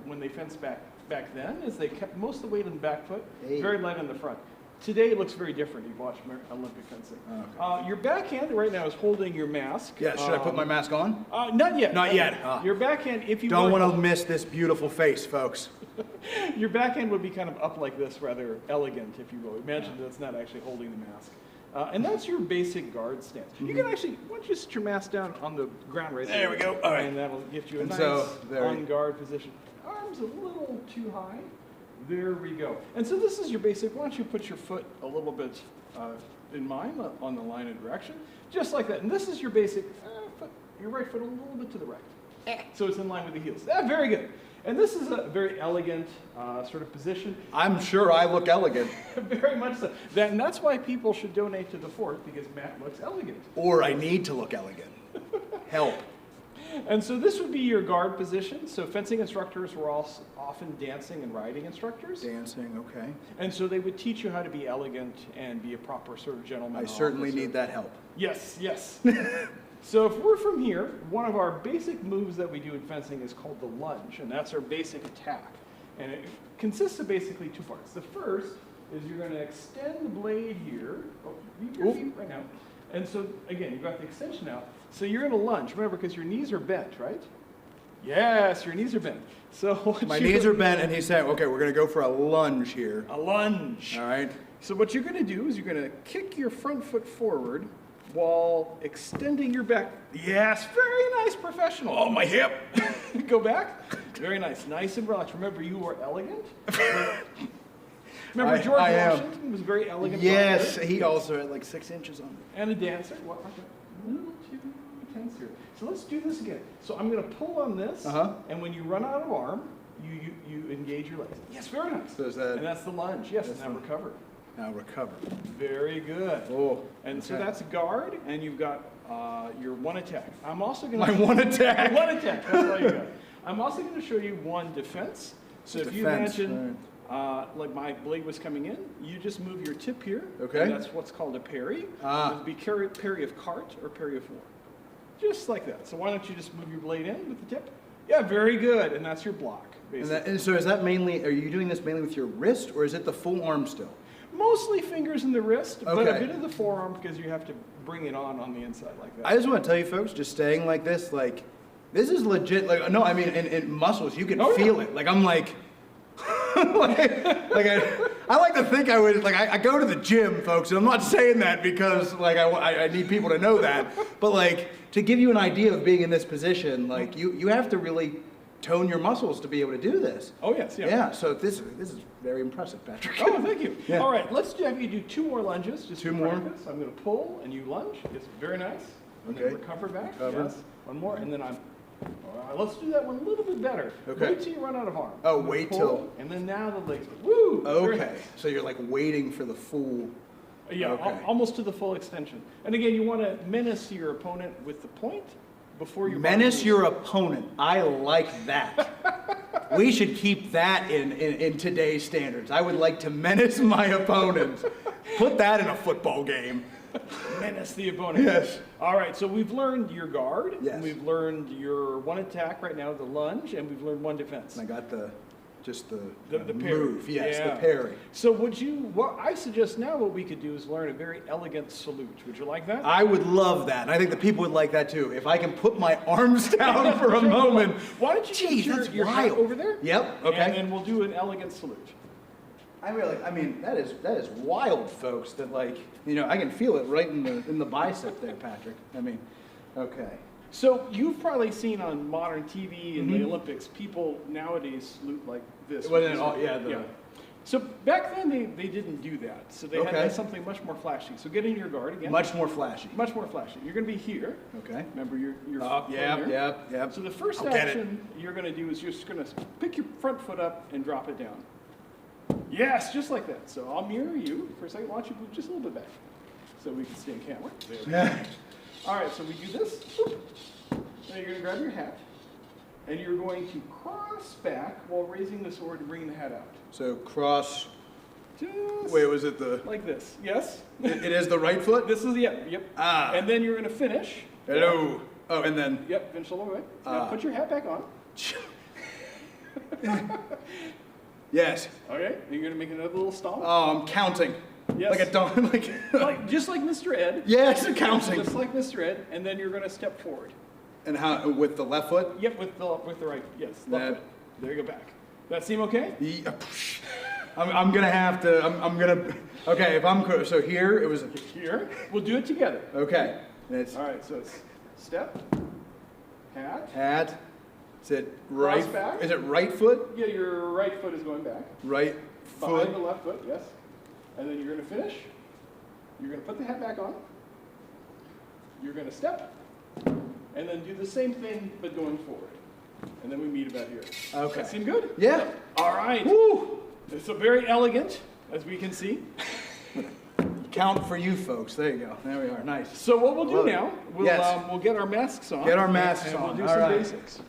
when they fenced back then, is they kept most of the weight on the back foot, very light on the front. Today it looks very different. You've watched Olympic fencing. Okay. Your backhand right now is holding your mask. Yeah, should I put my mask on? Not yet. Not yet. Your backhand, if you don't want to miss this beautiful face, folks. Your backhand would be kind of up like this, rather elegant, if you will. Imagine that's not actually holding the mask. And that's your basic guard stance. You can actually, why don't you sit your mask down on the ground right there. There we go. All right. And that'll get you a nice on guard position. Arms a little too high. There we go. And so this is your basic, why don't you put your foot a little bit in mine on the line of direction, just like that. And this is your basic foot, your right foot a little bit to the right. So it's in line with the heels. Very good. And this is a very elegant sort of position. I'm sure I look elegant. Very much so. And that's why people should donate to the fort, because Matt looks elegant. Or I need to look elegant. Help. And so this would be your guard position. So fencing instructors were also often dancing and riding instructors. Dancing, okay. And so they would teach you how to be elegant and be a proper sort of gentleman. I certainly need that help. Yes, yes. So if we're from here, one of our basic moves that we do in fencing is called the lunge, and that's our basic attack. And it consists of basically 2 parts. The first is you're going to extend the blade here. Oh, leave your feet right now. And so, again, you've got the extension out. So you're going to lunge, remember, because your knees are bent, right? Yes, your knees are bent. So my knees are bent, and he's saying, okay, we're going to go for a lunge here. A lunge. All right. So what you're going to do is you're going to kick your front foot forward while extending your back. Yes, very nice, professional. Oh, my hip. Go back. Very nice. Nice and relaxed. Remember, you are elegant. Remember, George Washington was very elegant. Yes, he also had like 6 inches on it. And a dancer. What? A little too tense here. So let's do this again. So I'm going to pull on this, and when you run out of arm, you engage your legs. Yes, very nice. So is that, and that's the lunge. Yes, and now recover. Now recover. Very good. Oh. And so that's guard, and you've got your one attack. I'm also going to... My one attack. One attack. That's all you got. I'm also going to show you one defense. So if you imagine... like my blade was coming in, you just move your tip here. Okay. And that's what's called a parry. It would be parry of cart or parry of war. Just like that. So why don't you just move your blade in with the tip? Yeah, very good. And that's your block, basically. And so is that mainly, are you doing this mainly with your wrist, or is it the full arm still? Mostly fingers in the wrist, but a Okay. bit of the forearm because you have to bring it on the inside like that. I just want to tell you folks, just staying like this is legit. Like, no, I mean, in muscles, you can feel it. Like, I'm like, I like to think I would, like, I go to the gym, folks, and I'm not saying that because, like, I need people to know that, but, like, to give you an idea of being in this position, like, you have to really tone your muscles to be able to do this. Oh, yes, yeah. Yeah, so this is very impressive, Patrick. Oh, thank you. Yeah. All right, let's have you do 2 more lunges. Just Two for more? practice. I'm going to pull, and you lunge. It's very nice. And Okay. then recover back. Recover. Yes. One more, and then I'm... All right, let's do that one a little bit better. Okay. Wait till you run out of arm. Oh, I'm gonna wait pull, till- And then now the legs. Woo! Very Okay, nice. so you're, like, waiting for the full... Yeah, Okay. almost to the full extension. And again, you want to menace your opponent with the point before you... Menace your opponent. I like that. We should keep that in today's standards. I would like to menace my opponent. Put that in a football game. Menace the opponent. Yes. All right, so we've learned your guard. Yes. And we've learned your one attack right now, the lunge, and we've learned one defense. And I got the The parry. move. Yes, Yeah. the parry. So what I suggest now what we could do is learn a very elegant salute. Would you like that? I would love that. And I think the people would like that too. If I can put my arms down for a moment. Why don't you Jeez, get that's your hat wild. over there? Yep, okay. And then we'll do an elegant salute. I mean, that is wild, folks. That, like, you know, I can feel it right in the bicep there, Patrick. I mean, okay. So you've probably seen on modern TV and Mhm. the Olympics, people nowadays salute like this. Well, then, with oh, this- yeah, So back then they didn't do that. So they Okay. had something much more flashy. So get in your guard again. Much more flashy. Much more flashy. You're going to be here. Okay. Remember your Yep. So the first I'll get it. action you're going to do is you're just going to pick your front foot up and drop it down. Yes, just like that. So I'll mirror you for a second. Why don't you move just a little bit back so we can stay in camera. There we go. All right, so we do this. Now you're going to grab your hat, and you're going to cross back while raising the sword and bringing the hat out. So cross. Just Wait, was it the? like this. Yes. It is the right foot. This is yep. Ah. And then you're going to finish. Hello. Oh, and then. Yep, finish all the way. Now put your hat back on. Yes. Okay, you're going to make another little stomp. Oh, I'm counting. Yes. Like a dog. Just like Mr. Ed. Yes, counting. Just like Mr. Ed, and then you're going to step forward. And how with the left foot? Yep, with the right. Yes, left foot. There you go back. That seem okay? Yeah. I'm gonna have to. I'm gonna. Okay, if I'm so here it was here. We'll do it together. Okay. It's all right. So it's step, hat. Hat. Is it right? Cross back. Is it right foot? Yeah, your right foot is going back. Right Behind foot. the left foot. Yes. And then you're going to finish. You're going to put the hat back on. You're going to step, and then do the same thing but going forward. And then we meet about here. Okay. That seem good? Yeah. All right. Woo! It's a very elegant, as we can see. Count for you folks. There you go. There we are. Nice. So what we'll do Love it. now, we'll get our masks on. Get our masks and on. We'll do All some right. basics.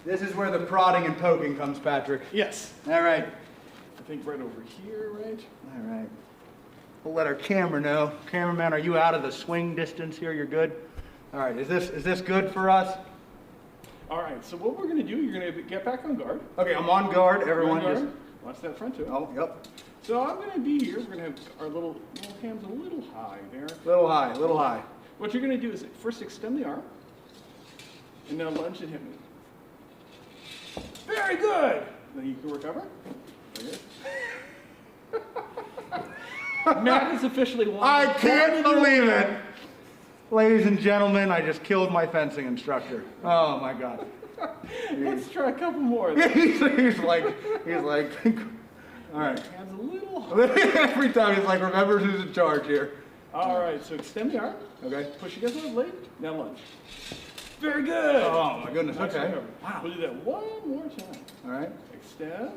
This is where the prodding and poking comes, Patrick. Yes. All right. I think right over here, right? All right. We'll let our camera know. Cameraman, are you out of the swing distance here? You're good? All right. Is this good for us? All right. So what we're going to do, you're going to get back on guard. Okay, I'm on guard. Everyone You're on just. guard. Watch that front toe. Oh, yep. So I'm going to be here. We're going to have our little hands a little high there. Little high, little high. What you're going to do is first extend the arm, and now lunge and hit me. Very good. Then you can recover. Very good. Matt is officially won. I can't believe it. Ladies and gentlemen, I just killed my fencing instructor. Oh my God. Let's try a couple more. he's like, all right. Hands a little high. Every time he's like, remembers who's in charge here. All right, so extend the arm. Okay. Push against the blade. Now lunge. Very good. Oh my goodness. Nice Okay. recovery. Wow. We'll do that one more time. All right. Extend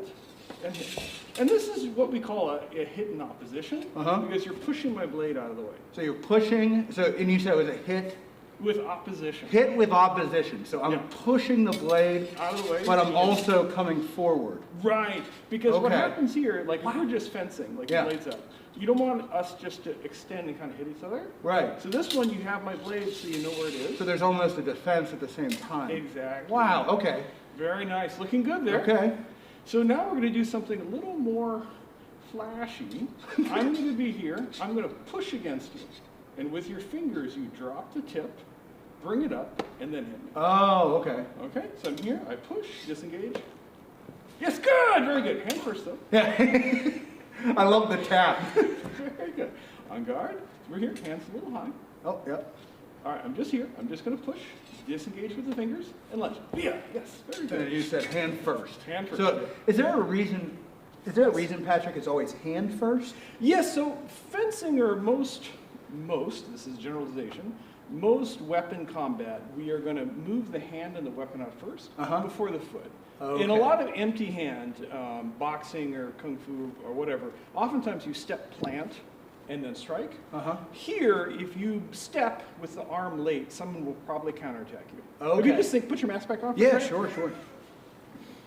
and hit. And this is what we call a hit in opposition because you're pushing my blade out of the way. So you're pushing. So and you said it was a hit. With opposition. Hit with opposition. So I'm pushing the blade out of the way, but I'm also coming forward. Right. Because what Okay. happens here, like if we're just fencing, like the blade's up, you don't want us just to extend and kind of hit each other. Right. So this one, you have my blade so you know where it is. So there's almost a defense at the same time. Exactly. Wow. Okay. Very nice. Looking good there. Okay. So now we're going to do something a little more flashy, I'm going to be here. I'm going to push against you. And with your fingers, you drop the tip, bring it up, and then hit me. Oh, okay. Okay, so I'm here. I push, disengage. Yes, good. Very good. Hand first, though. Yeah. I love the tap. Very good. On guard. We're here. Hands a little high. Oh, yep. All right, I'm just here. I'm just going to push, disengage with the fingers, and lunge. Yeah, yes, very good. And you said hand first. Hand first. So is there a reason, Patrick, it's always hand first? Yes, so fencing or most, this is generalization, most weapon combat, we are going to move the hand and the weapon out first before the foot. Okay. In a lot of empty hand, boxing or kung fu or whatever, oftentimes you step plant and then strike. Here, if you step with the arm late, someone will probably counterattack you. Okay. If you just think, put your mask back on. Yeah, sure.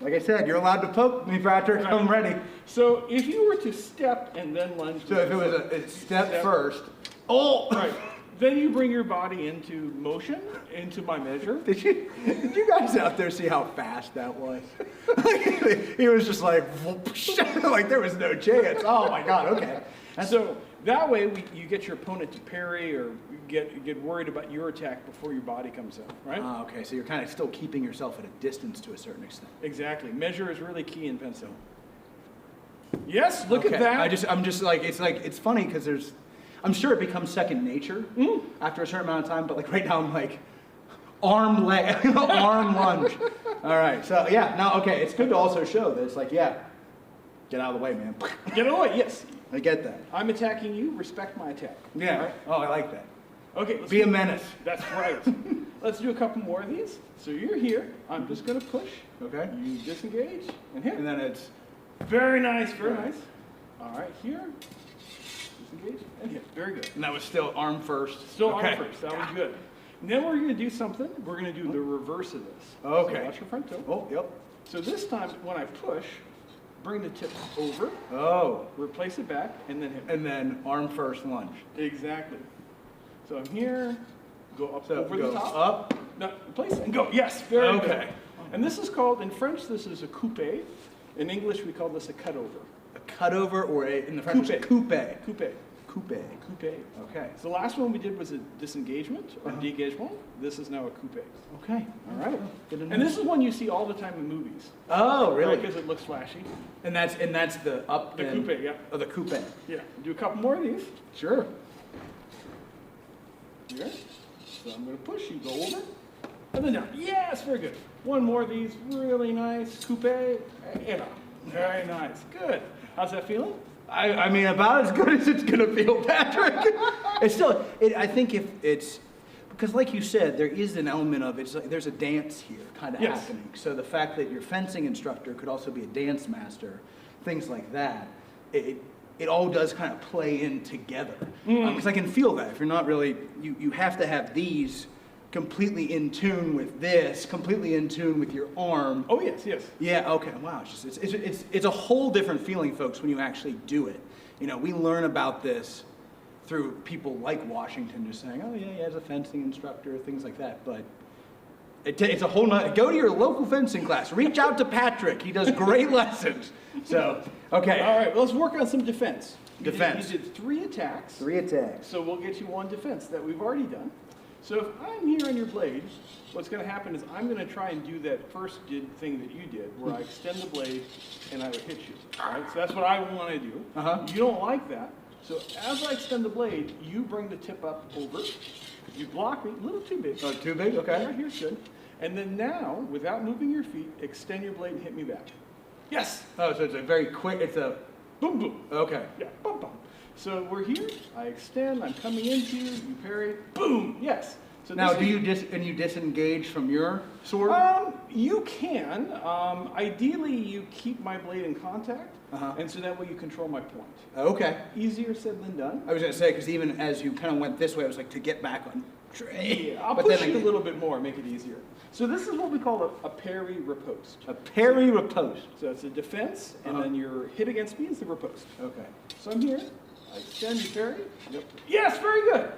Like I said, you're allowed to poke me, Patrick. Right. I'm ready. So if you were to step and then lunge. So if it was a step first. Oh! Right. Then you bring your body into motion, into my measure. Did you guys out there see how fast that was? He was just like, like there was no chance. Oh my God, okay. So that way you get your opponent to parry or get worried about your attack before your body comes out, right? Okay, so you're kind of still keeping yourself at a distance to a certain extent. Exactly. Measure is really key in fencing. Yes, look at that. I'm just like, it's funny because I'm sure it becomes second nature after a certain amount of time, but like right now I'm like, arm lunge. All right, so yeah, now, okay, it's good to also show that it's like, yeah, get out of the way, man. Get out of the way, yes. I get that. I'm attacking you, respect my attack. Yeah, right? Oh, I like that. Okay. Be a menace. That's right. Let's do a couple more of these. So you're here, I'm just gonna push. Okay. You disengage and hit. And then it's. Very nice, very nice. All right, here. Disengage and hit. Very good. And that was still arm first. Still arm first. That was good. And then we're going to do something. We're going to do the reverse of this. Okay. So watch your front toe. Oh, yep. So this time, when I push, bring the tip over. Oh. Replace it back, and then hit. And then arm first lunge. Exactly. So I'm here. Go up over go the top. Up. No, place and go. Yes, very good. Okay. And this is called, in French, this is a coupe. In English, we call this a cutover. A cutover or in the French, coupe. Coupe. Coupe. Coupe. Okay. So the last one we did was a disengagement or degagement. This is now a coupe. Okay. All right. And this is one you see all the time in movies. Oh, really? Because it looks flashy. And that's the up. The coupe, yeah. Oh, the coupe. Yeah. Do a couple more of these. Sure. Here. So I'm going to push. You go over. And then down. Yes, very good. One more of these. Really nice. Coupe. And up. Very nice. Good. How's that feeling? I mean, about as good as it's going to feel, Patrick. It's still, I think if it's, because like you said, there is an element of, it's like there's a dance here kind of happening. So the fact that your fencing instructor could also be a dance master, things like that, it all does kind of play in together. Because I can feel that. If you're not really, you have to have these completely in tune with this, completely in tune with your arm. Oh, yes, yes. Yeah, okay, wow. It's a whole different feeling, folks, when you actually do it. You know, we learn about this through people like Washington just saying, oh, yeah, he has a fencing instructor, things like that. But it's a whole nother, go to your local fencing class. Reach out to Patrick. He does great lessons. So, okay. All right, well, let's work on some defense. Defense. You did 3 attacks. 3 attacks. So we'll get you 1 defense that we've already done. So if I'm here on your blade, what's going to happen is I'm going to try and do that first thing that you did, where I extend the blade and I would hit you. All right? So that's what I want to do. You don't like that. So as I extend the blade, you bring the tip up over. You block me. A little too big. Oh, too big? Okay. Right here's good. And then now, without moving your feet, extend your blade and hit me back. Yes! Oh, so it's a very quick, it's a boom, boom. Okay. Yeah, boom, boom. So we're here, I extend, I'm coming into you, you parry, boom, yes. So now, do you disengage from your sword? You can. Ideally, you keep my blade in contact, and so that way you control my point. Okay. Easier said than done. I was going to say, because even as you kind of went this way, I was like, to get back on track. Yeah, I'll push you a little bit more, make it easier. So this is what we call a parry riposte. A parry riposte. So it's a defense, and then your hit against me is the riposte. Okay. So I'm here, I extend, you parry. Yep. Yes, very good.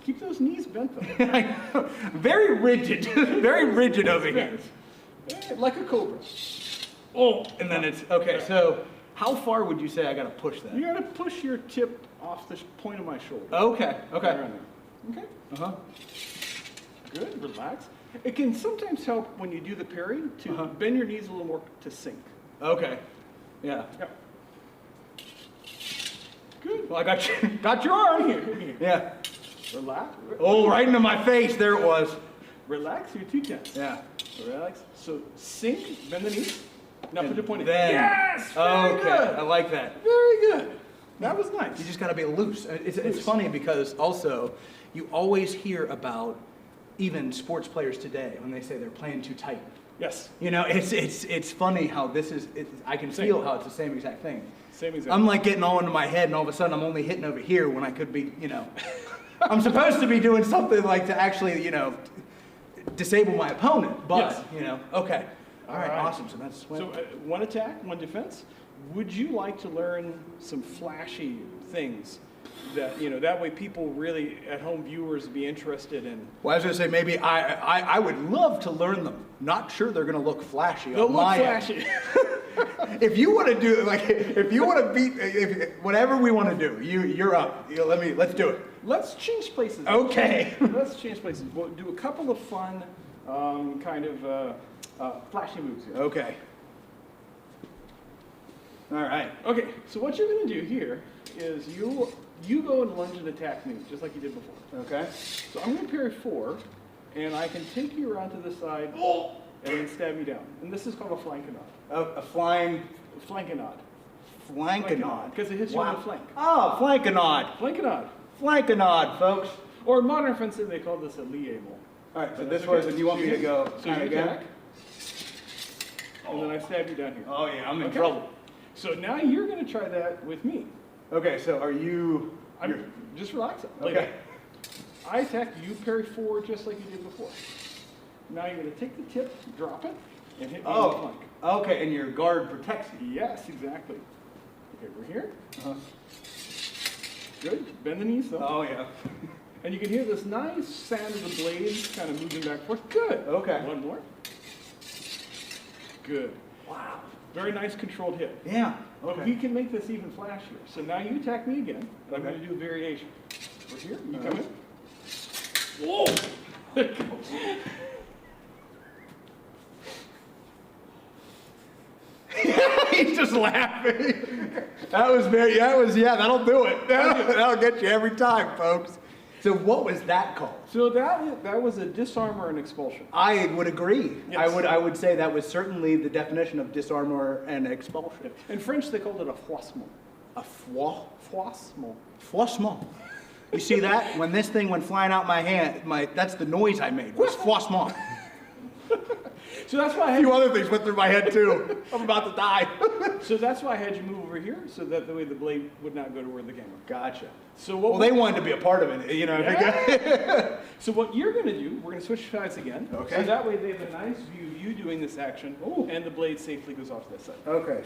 Keep those knees bent though. Very rigid. Very rigid over here. Like a cobra. Oh, and then it's, okay, so How far would you say I got to push that? You got to push your tip off the point of my shoulder. Okay. Okay. Right around there. Okay. Good. Relax. It can sometimes help when you do the parry to bend your knees a little more to sink. Okay. Yeah. Yep. Good. Well, I got your arm here. Yeah. Relax. Oh, right into my face. There it was. Relax. You're too tense. Yeah. Relax. So sink, bend the knees. Now put your point in. Then. Yes. Very good. I like that. Very good. That was nice. You just got to be loose. It's funny because also you always hear about even sports players today when they say they're playing too tight. Yes. You know, it's funny how this is. I can feel how it's the same exact thing. Same exact. I'm like getting all into my head, and all of a sudden I'm only hitting over here when I could be, you know, I'm supposed to be doing something like to actually, you know, disable my opponent. But Yes. you know, okay. All right, awesome. So that's one attack, one defense. Would you like to learn some flashy things that, you know, that way people really at home viewers be interested in? Well, I was going to say maybe I would love to learn them. Not sure they're going to look flashy. They'll on look my flashy. If you want to do like, if you want to beat, whatever we want to do, you're up. Let's do it. Let's change places. Okay. Let's change places. We'll do a couple of fun, kind of flashy moves here. Okay. All right. Okay. So what you're going to do here is you go and lunge and attack me just like you did before. Okay. So I'm going to parry 4, and I can take you around to the side and then stab you down. And this is called a flankenod. A flying flankenod. Flankenod. Because it hits you on the flank. Oh, flankenod. Flankenod. Flankenod, folks. Or modern fencing, they call this a liable. All right, so this was, and you want me to go so you again? attack, and then I stab you down here. Oh yeah, I'm in trouble. So now you're going to try that with me. Okay, so are you? Just relax. Okay. I attack you, parry 4 just like you did before. Now you're going to take the tip, drop it, and hit me on the flank. Okay, and your guard protects you. Yes, exactly. Okay, we're here. Good. Bend the knees though. Oh yeah. And you can hear this nice sound of the blades kind of moving back and forth. Good. Okay. One more. Good. Wow. Very nice controlled hit. Yeah. But we can make this even flashier. So now you attack me again, and I'm going to do a variation. We're here. You come in. Whoa! There you go. He's just laughing. That'll do it. That'll get you every time, folks. So what was that called? So that was a disarm or an expulsion. I would agree. Yes. I would say that was certainly the definition of disarm or an expulsion. In French, they called it a froissement. A froissement. Froissement. You see that? When this thing went flying out my hand, that's the noise I made. Was froissement. So that's why I had a few other things went through my head too. I'm about to die. So that's why I had you move over here, so that the way the blade would not go toward the camera. Gotcha. So what? Well, they wanted to be a part of it, you know. Yeah. So what you're going to do, we're going to switch sides again. Okay. So that way they have a nice view of you doing this action, and the blade safely goes off to that side. Okay.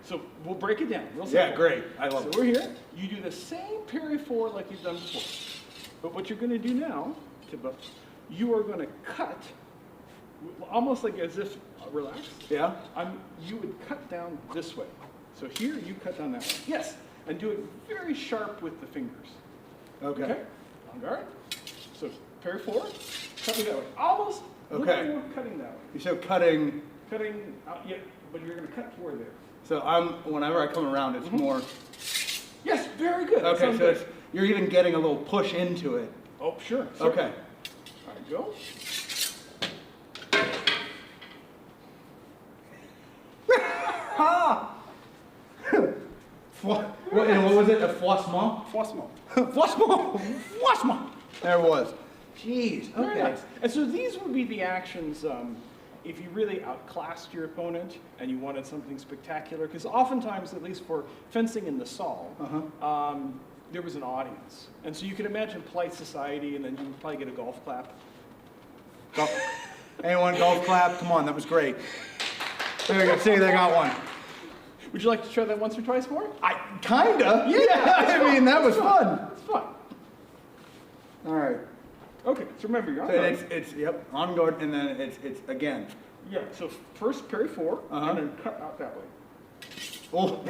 So we'll break it down. Real simple. Yeah, great. I love it. So we're here. You do the same parry 4 like you've done before, but what you're going to do now, you are going to cut. Almost like as if relaxed. Yeah. You would cut down this way. So here you cut down that way. Yes. And do it very sharp with the fingers. Okay. On guard. So parry 4. Cut me that way. Almost. Okay. More cutting that way. So cutting. Cutting out. Yeah. But you're going to cut toward there. So whenever I come around, it's more. Yes. Very good. Okay. So you're even getting a little push into it. Oh, sure. Okay. All right. Go. What was it? A froissement? Froissement. Froissement. Froissement. There it was. Jeez. Very Okay. nice. And so these would be the actions if you really outclassed your opponent and you wanted something spectacular. Because oftentimes, at least for fencing in the Saal, there was an audience. And so you can imagine polite society, and then you would probably get a golf clap. Anyone golf clap? Come on, that was great. There you go. See, they got one. Would you like to try that once or twice more? Kinda. Yeah. I mean, that was fun. It's fun. All right. Okay. So remember, you're on So guard. it's on guard, and then it's again. Yeah. So first parry 4, and then cut out that way. Oh,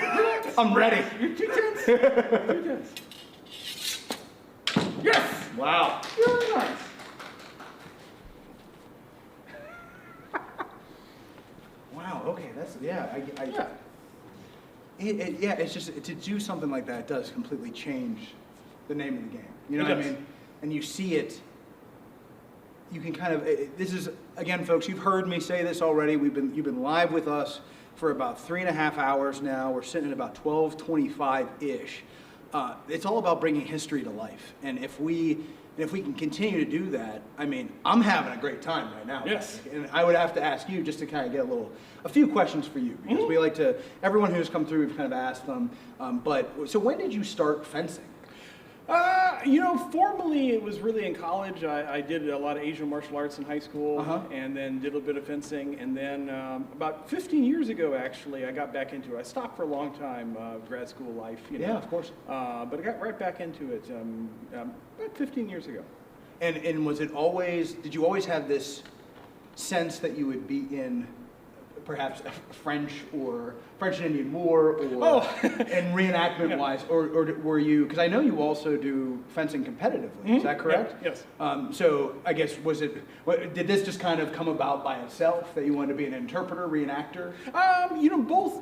I'm ready. You're too tense. Too tense. Yes! Wow. Very nice. Wow, okay, that's, yeah, Yeah. Yeah, it's just, to do something like that does completely change the name of the game. You know It what I does. mean? And you see it, you can kind of, this is, again, folks, you've heard me say this already. You've been live with us for about 3.5 hours now. We're sitting at about 12:25-ish. It's all about bringing history to life. And if we can continue to do that, I mean, I'm having a great time right now. Yes. Patrick. And I would have to ask you just to kind of get a few questions for you, because we like to, everyone who's come through, we've kind of asked them. So when did you start fencing? Formally it was really in college. I did a lot of Asian martial arts in high school, and then did a bit of fencing. And then about 15 years ago, actually, I got back into it. I stopped for a long time, grad school life. Yeah, of course. But I got right back into it about 15 years ago. And was it always, did you always have this sense that you would be in perhaps French and Indian War, or and reenactment wise, or were you, because I know you also do fencing competitively, is that correct? Yeah, yes. So I guess, did this just kind of come about by itself, that you wanted to be an interpreter, reenactor?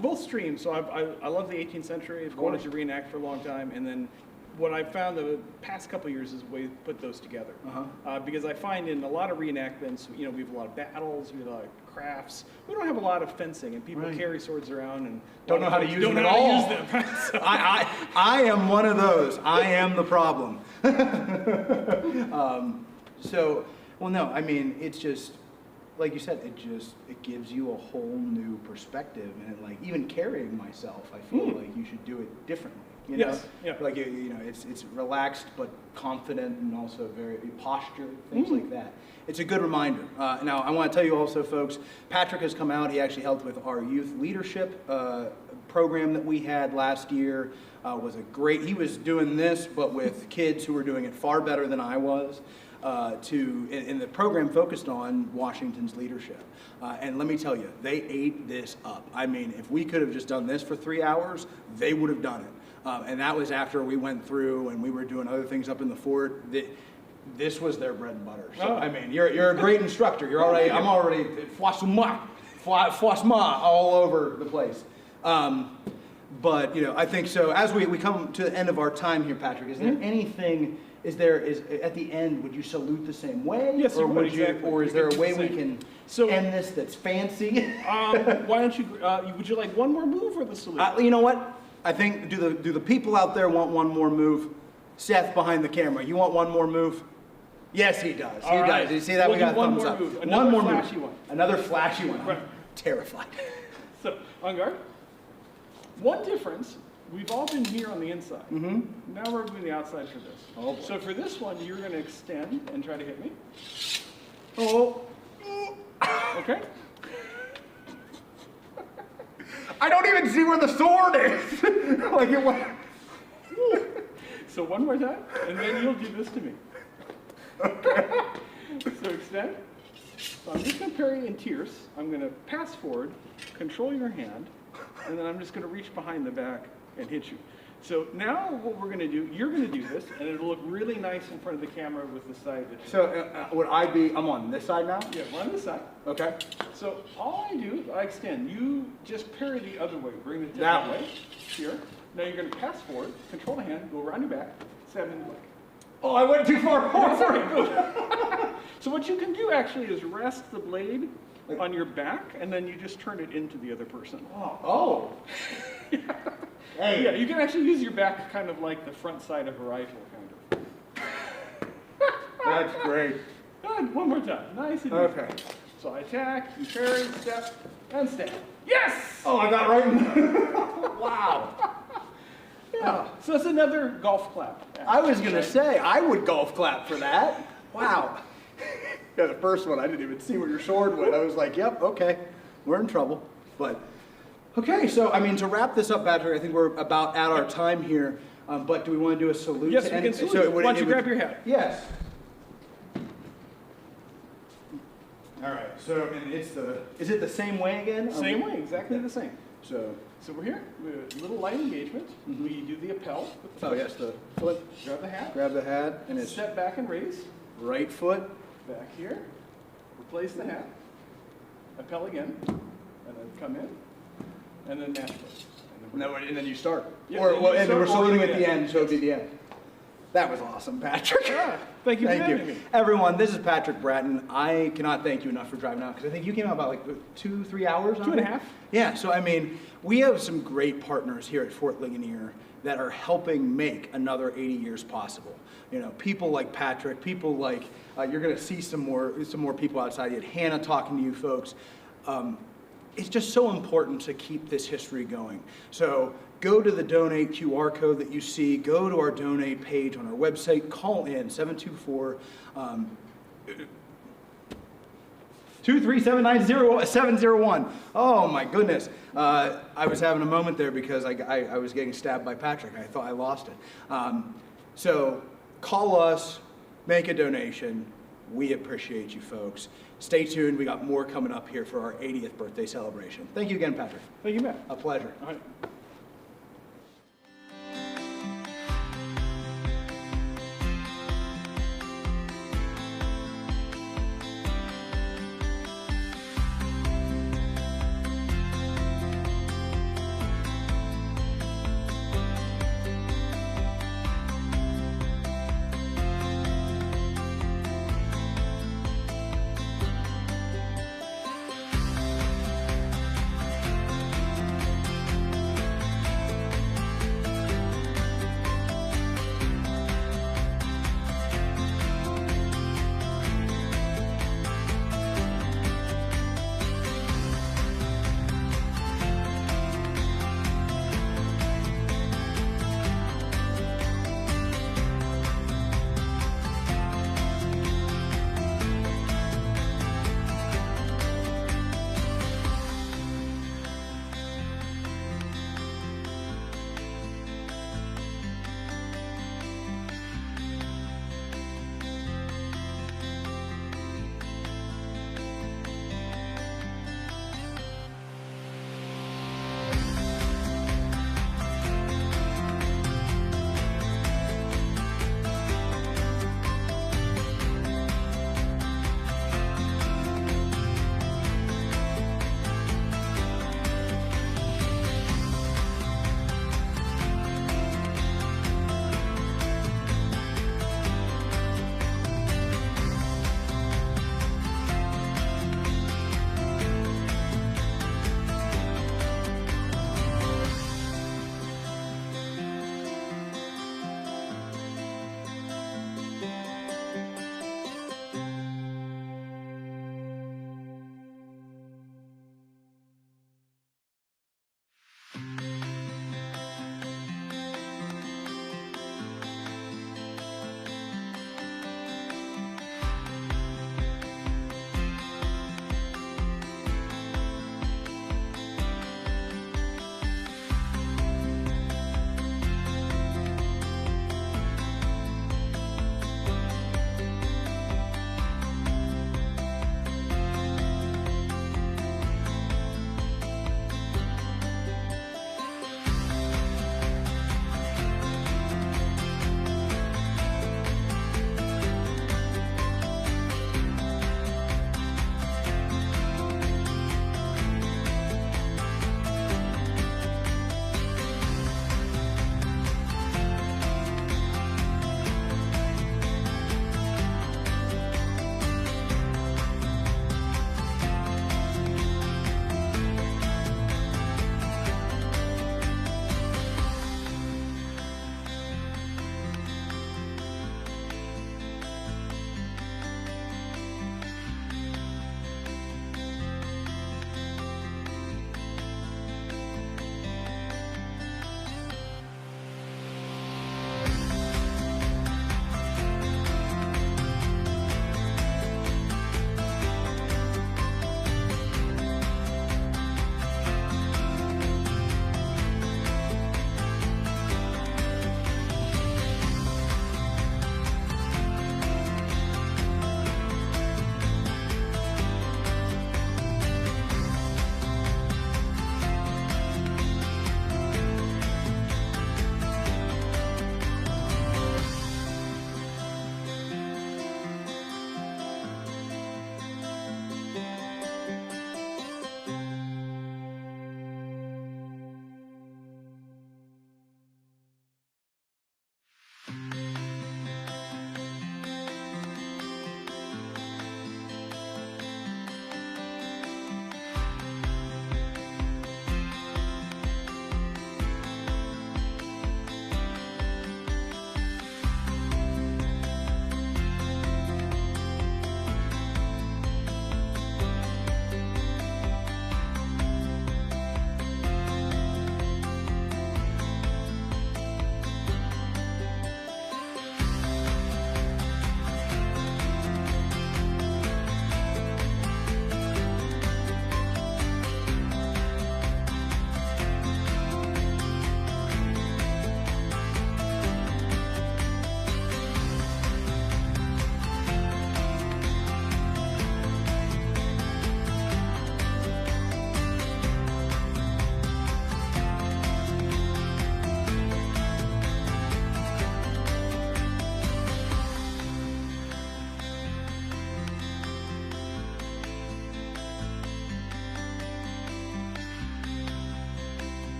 Both streams. So I love the 18th century. I've wanted to reenact for a long time, and then what I've found the past couple of years is we put those together. Because I find in a lot of reenactments, we have a lot of battles, we have a lot of crafts. We don't have a lot of fencing, and people carry swords around and don't know how to use them at all. So. I am one of those. I am the problem. I mean, it's just, like you said, it gives you a whole new perspective, and like even carrying myself, I feel like you should do it differently. You know? Yes. Yeah. Like it's relaxed but confident, and also very posture, things like that. It's a good reminder. Now I want to tell you also, folks, Patrick has come out. He actually helped with our youth leadership program that we had last year. He was doing this, but with kids who were doing it far better than I was. And the program focused on Washington's leadership. And let me tell you, they ate this up. I mean, if we could have just done this for 3 hours, they would have done it. And that was after we went through and we were doing other things up in the fort. This was their bread and butter. So, I mean, you're a great instructor. I'm already foisement all over the place. But, I think so. As we come to the end of our time here, Patrick, is there anything... Is at the end, would you salute the same way? Yes, or would exactly. Or is there a way we can end this that's fancy? Why don't you? Would you like one more move or the salute? You know what? I think do the people out there want one more move? Seth behind the camera, you want one more move? Yes, he does. He does. You see that? We'll we got one thumbs more up. Move. One more flashy move. One. Another flashy one. Right. I'm terrified. So on guard. One difference. We've all been here on the inside. Now we're doing the outside for this. Oh, boy. So for this one, you're going to extend and try to hit me. Oh. Okay. I don't even see where the sword is. Like it went. So one more time, and then you'll do this to me. Okay. So extend. So I'm just going to parry in tierce. I'm going to pass forward, control your hand, and then I'm just going to reach behind the back and hit you. So now what we're going to do, you're going to do this, and it'll look really nice in front of the camera with the side. Would I be, I'm on this side now? Yeah, we're on this side. Okay. So all I do, I extend. You just parry the other way. Bring the tip That way. Here. Now you're going to pass forward, control the hand, go around your back, stab in the leg. Oh, I went too far forward. Sorry, good. So what you can do actually is rest the blade on your back, and then you just turn it into the other person. Oh. Hey. Yeah, you can actually use your back kind of like the front side of a rifle, kind of. That's great. Good. One more time. Nice and easy. Okay. So I attack, you parry, step, and stand. Yes! Oh, I got right in. Wow. Yeah. So it's another golf clap. Actually. I was going to say, I would golf clap for that. Wow. Yeah, the first one, I didn't even see where your sword went. I was like, yep, okay, we're in trouble. But, okay, so, I mean, to wrap this up, Patrick, I think we're about at our time here. But do we want to do a salute? Yes, we can salute. So why don't you grab your hat? Yes. All right, so, and is it the same way again? Same way, exactly the same. So, So we're here, we have a little light engagement. We do the appel. With the Oh yes, the foot. Grab the hat. Grab the hat and it's Step back and raise. right foot. Back here. Replace the hat. Appel again. And then come in. And then match foot. And then you start. Yeah, Or, then well, you and then start we're saluting all at the the way end, so it'll be the end. That was awesome, Patrick. Yeah, thank you for having me. Everyone, this is Patrick Bratton. I cannot thank you enough for driving out, because I think you came out about like 2-3 hours on 2.5. it? Yeah, so I mean, we have some great partners here at Fort Ligonier that are helping make another 80 years possible. You know, people like Patrick, people like, you're gonna see some more people outside. You had Hannah talking to you folks. It's just so important to keep this history going. So go to the donate QR code that you see, go to our donate page on our website, call in 724-237-701. Oh my goodness. I was having a moment there because I was getting stabbed by Patrick. I thought I lost it. So call us, make a donation. We appreciate you folks. Stay tuned. We got more coming up here for our 80th birthday celebration. Thank you again, Patrick. Thank you, Matt. A pleasure. All right.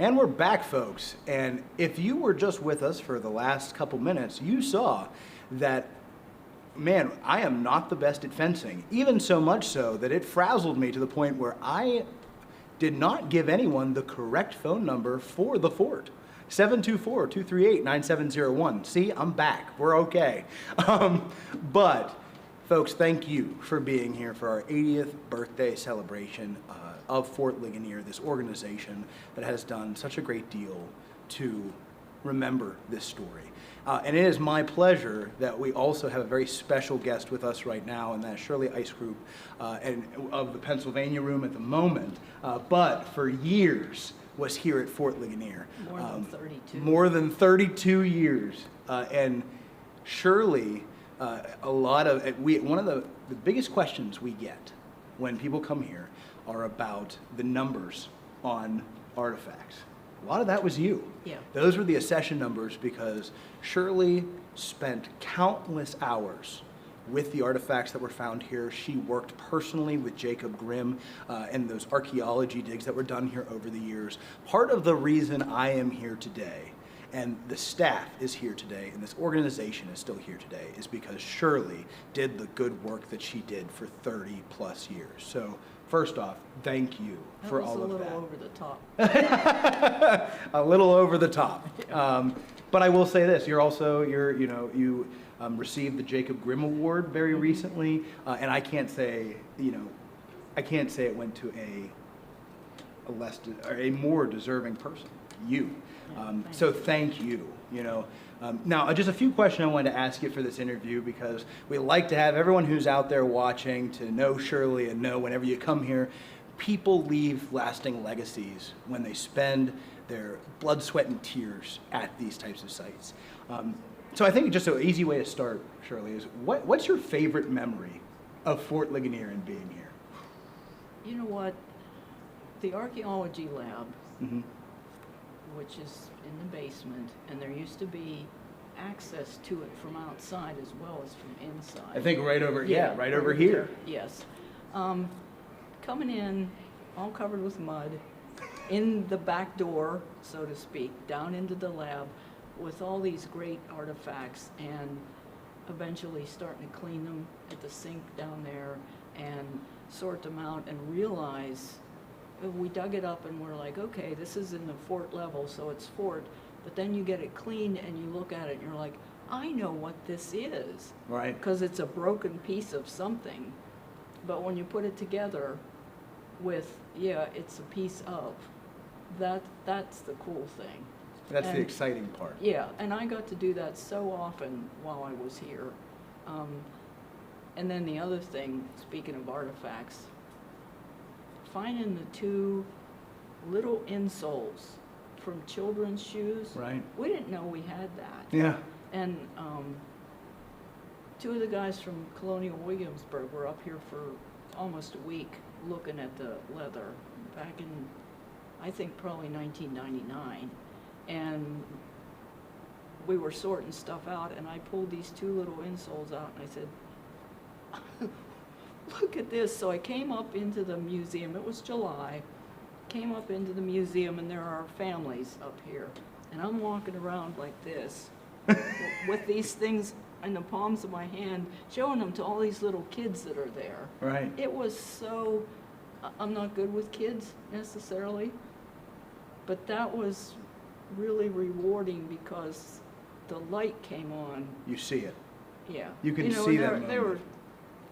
And we're back, folks. And if you were just with us for the last couple minutes, you saw that, man, I am not the best at fencing. Even so much so that it frazzled me to the point where I did not give anyone the correct phone number for the fort. 724-238-9701. See, I'm back. We're okay. But, folks, thank you for being here for our 80th birthday celebration of Fort Ligonier, this organization that has done such a great deal to remember this story. And it is my pleasure that we also have a very special guest with us right now, and that's Shirley Iscrupe, and of the Pennsylvania room at the moment, but for years was here at Fort Ligonier. More than 32. More than 32 years. And Shirley, one of the biggest questions we get when people come here are about the numbers on artifacts. A lot of that was you. Yeah. Those were the accession numbers because Shirley spent countless hours with the artifacts that were found here. She worked personally with Jacob Grimm and those archaeology digs that were done here over the years. Part of the reason I am here today and the staff is here today and this organization is still here today is because Shirley did the good work that she did for 30 plus years. So first off, thank you for all of that. That was a little over the top. A little over the top. But I will say this, you received the Jacob Grimm Award very recently, and I can't say it went to a more deserving person, you. So thank you. Now, just a few questions I wanted to ask you for this interview because we like to have everyone who's out there watching to know Shirley and know whenever you come here, people leave lasting legacies when they spend their blood, sweat, and tears at these types of sites. So I think just an easy way to start, Shirley, is what's your favorite memory of Fort Ligonier and being here? You know what? The archaeology lab, Mm-hmm. which is in the basement, and there used to be access to it from outside as well as from inside. I think right over here. There, yes. Coming in, all covered with mud, in the back door, so to speak, down into the lab with all these great artifacts and eventually starting to clean them at the sink down there and sort them out and realize we dug it up and we're like, okay, this is in the fort level, so it's fort, but then you get it cleaned and you look at it and you're like, I know what this is. Right. Because it's a broken piece of something. But when you put it together with, it's a piece of, that's the cool thing. That's the exciting part. Yeah, and I got to do that so often while I was here. And then the other thing, speaking of artifacts, finding the two little insoles from children's shoes. Right. We didn't know we had that. Yeah. And two of the guys from Colonial Williamsburg were up here for almost a week looking at the leather back in, I think, probably 1999. And we were sorting stuff out, and I pulled these two little insoles out, and I said, look at this. So I came up into the museum. It was July. Came up into the museum, and there are families up here. And I'm walking around like this with these things in the palms of my hand, showing them to all these little kids that are there. Right. It was so, I'm not good with kids necessarily, but that was really rewarding because the light came on. You see it. Yeah. You can see that. They were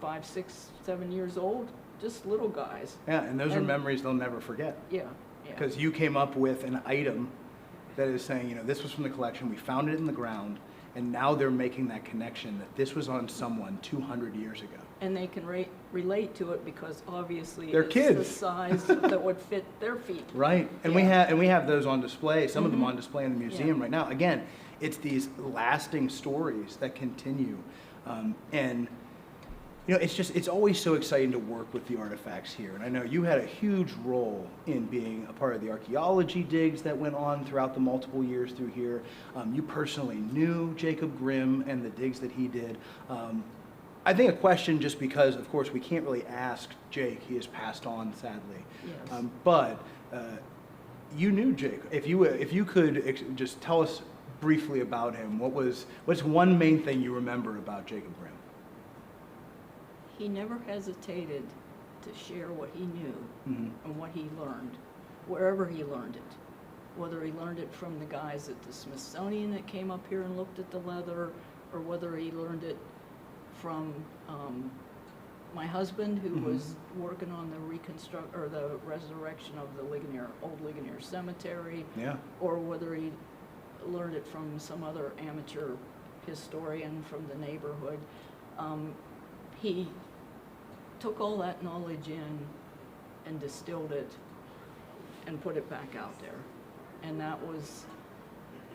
5, 6, 7 years old, just little guys. Yeah, and those are memories they'll never forget. Yeah, yeah. Because you came up with an item that is saying, this was from the collection, we found it in the ground, and now they're making that connection that this was on someone 200 years ago. And they can relate to it because obviously they're it's kids. the size that would fit their feet. Right, and we have those on display, some of them on display in the museum right now. Again, it's these lasting stories that continue, and it's always so exciting to work with the artifacts here. And I know you had a huge role in being a part of the archaeology digs that went on throughout the multiple years through here. You personally knew Jacob Grimm and the digs that he did. I think a question, just because, of course, we can't really ask Jake. He has passed on, sadly. Yes. But you knew Jake. If you could just tell us briefly about him, what's one main thing you remember about Jacob Grimm? He never hesitated to share what he knew and what he learned, wherever he learned it. Whether he learned it from the guys at the Smithsonian that came up here and looked at the leather, or whether he learned it from my husband, who was working on the resurrection of the old Ligonier cemetery, or whether he learned it from some other amateur historian from the neighborhood. He took all that knowledge in and distilled it and put it back out there. And that was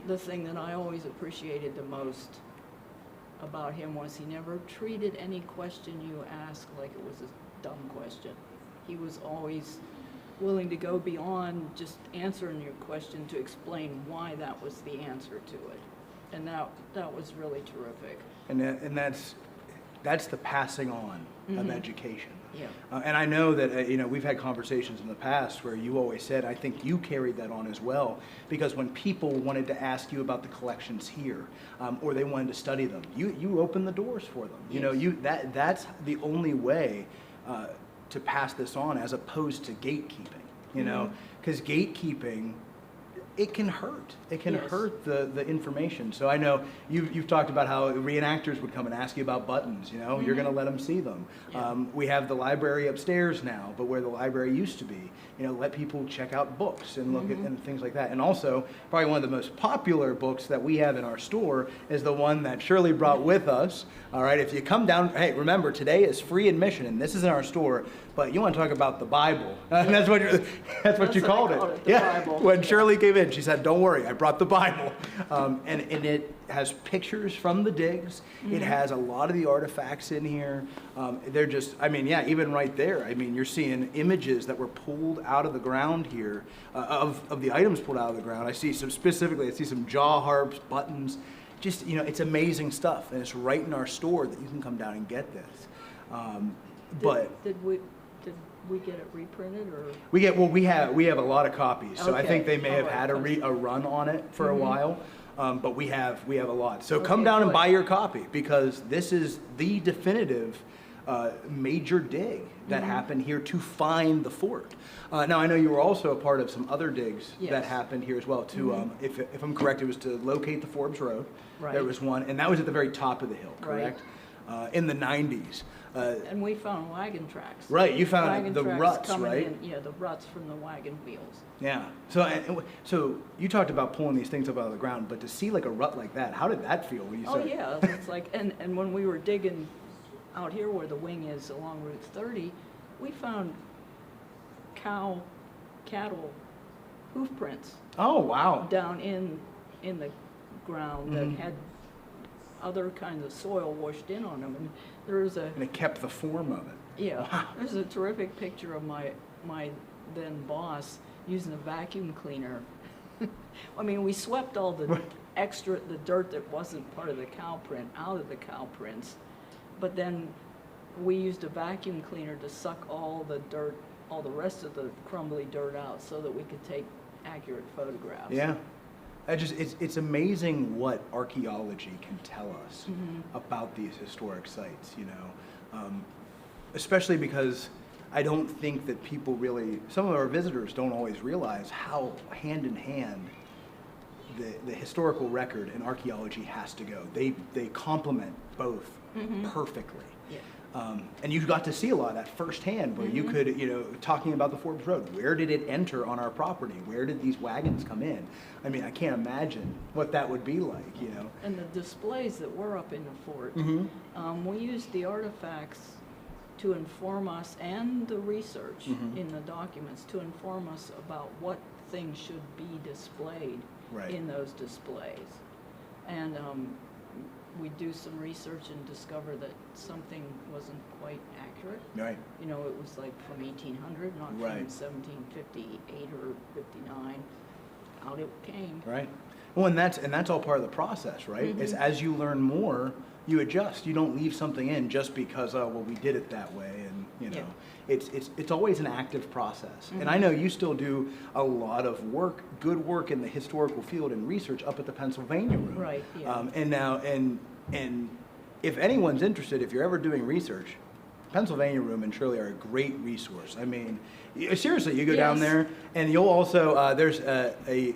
the thing that I always appreciated the most about him, was he never treated any question you asked like it was a dumb question. He was always willing to go beyond just answering your question to explain why that was the answer to it. And that was really terrific. And that's the passing on of education. Yeah. And I know that we've had conversations in the past where you always said, I think you carried that on as well, because when people wanted to ask you about the collections here, or they wanted to study them, you opened the doors for them. Yes. That's the only way to pass this on, as opposed to gatekeeping. Because gatekeeping, it can hurt. It can hurt the information. So I know you've talked about how reenactors would come and ask you about buttons. You're going to let them see them. Yeah. We have the library upstairs now, but where the library used to be, let people check out books and look at and things like that. And also, probably one of the most popular books that we have in our store is the one that Shirley brought with us. All right, if you come down, hey, remember, today is free admission, and this is in our store. But you want to talk about the Bible? And that's what you called it. The Bible. When Shirley came in, she said, "Don't worry, I brought the Bible," and it has pictures from the digs. It has a lot of the artifacts in here. They're just, even right there. You're seeing images that were pulled out of the ground here, of the items pulled out of the ground. I see some jaw harps, buttons. Just, it's amazing stuff, and it's right in our store that you can come down and get this. Did we get it reprinted, or? We have a lot of copies, so I think they may have had a run on it for a while, but we have a lot. So come down and buy your copy, because this is the definitive major dig that happened here to find the fort. Now I know you were also a part of some other digs that happened here as well too. If I'm correct, it was to locate the Forbes Road. Right. There was one, and that was at the very top of the hill, correct? Right. In the 90s. And we found wagon tracks. Right, you found wagon the tracks ruts, coming right? in, yeah, the ruts from the wagon wheels. Yeah. So you talked about pulling these things up out of the ground, but to see like a rut like that, how did that feel when you saw it? Yeah, it's like, and when we were digging out here where the wing is along Route 30, we found cattle hoof prints. Oh, wow. Down in the ground that had other kinds of soil washed in on them, and and it kept the form of it. Yeah. Wow. There's a terrific picture of my then boss using a vacuum cleaner. We swept all the the dirt that wasn't part of the cow print out of the cow prints, but then we used a vacuum cleaner to suck all the dirt, all the rest of the crumbly dirt out, so that we could take accurate photographs. Yeah. It's amazing what archaeology can tell us about these historic sites, especially because I don't think that people some of our visitors don't always realize how hand in hand the historical record and archaeology has to go. They complement both perfectly. Yeah. And you got to see a lot of that firsthand, where you could, talking about the Forbes Road, where did it enter on our property? Where did these wagons come in? I can't imagine what that would be like, And the displays that were up in the fort, we used the artifacts to inform us, and the research in the documents to inform us about what things should be displayed in those displays. And we do some research and discover that something wasn't quite accurate. Right. It was like from 1800, not from 1758 or 59. Out it came. Right. Well, and that's all part of the process, right? Is as you learn more, you adjust. You don't leave something in just because, oh, well, we did it that way, and you know, it's always an active process. And I know you still do a lot of work, good work in the historical field and research up at the Pennsylvania Room. Right. Yeah. And now, and if anyone's interested, if you're ever doing research, Pennsylvania Room and Shirley are a great resource. I mean, seriously, you go down there, and you'll also there's a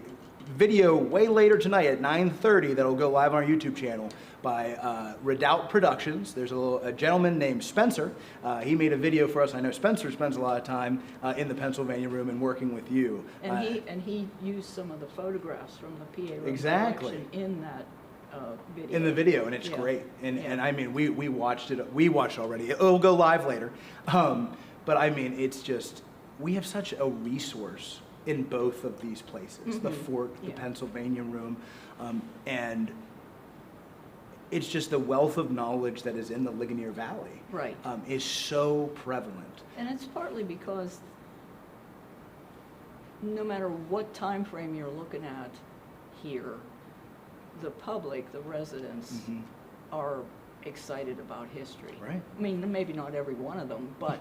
video way later tonight at 9:30 that'll go live on our YouTube channel by Redoubt Productions. There's a gentleman named Spencer. He made a video for us. I know Spencer spends a lot of time in the Pennsylvania Room and working with you. And he used some of the photographs from the PA Room Exactly. collection in that video. In the video, and it's great. And I mean, we watched it. We watched it already. It'll go live later. But I mean, it's just, we have such a resource in both of these places, the Fort, the Pennsylvania Room, and it's just the wealth of knowledge that is in the Ligonier Valley is so prevalent. And it's partly because no matter what time frame you're looking at here, the public, the residents, are excited about history. Right. I mean, maybe not every one of them, but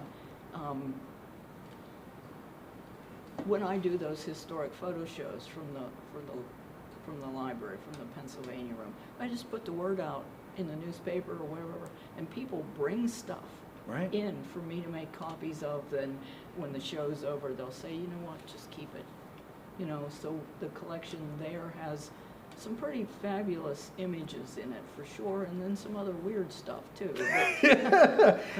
when I do those historic photo shows from the library, from the Pennsylvania Room, I just put the word out in the newspaper or wherever, and people bring stuff in for me to make copies of. And when the show's over, they'll say, you know what, just keep it. You know, so the collection there has some pretty fabulous images in it, for sure, and then some other weird stuff too.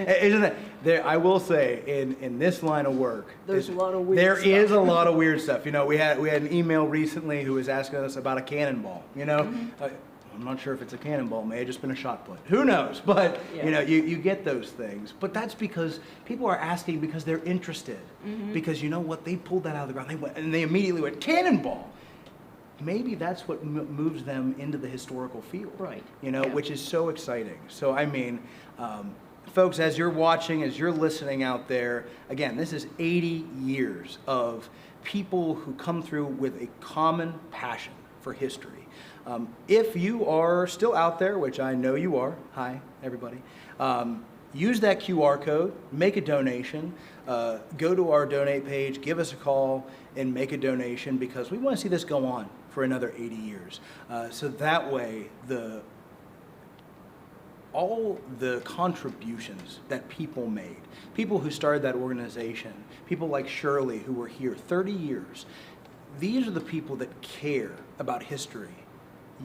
Isn't that there? I will say, in this line of work, there's a lot of weird There stuff. is a lot of weird stuff. You know, we had an email recently who was asking us about a cannonball. You know, I'm not sure if it's a cannonball. May have just been a shot put. Who knows? But you know, you get those things. But that's because people are asking because they're interested. Because you know what? They pulled that out of the ground. They went and they immediately went cannonball. Maybe that's what moves them into the historical field, you know, which is so exciting. So, I mean, folks, as you're watching, as you're listening out there, again, this is 80 years of people who come through with a common passion for history. If you are still out there, which I know you are, hi, everybody, use that QR code, make a donation, go to our donate page, give us a call, and make a donation, because we want to see this go on for another 80 years. So that way, all the contributions that people made, people who started that organization, people like Shirley who were here 30 years, these are the people that care about history.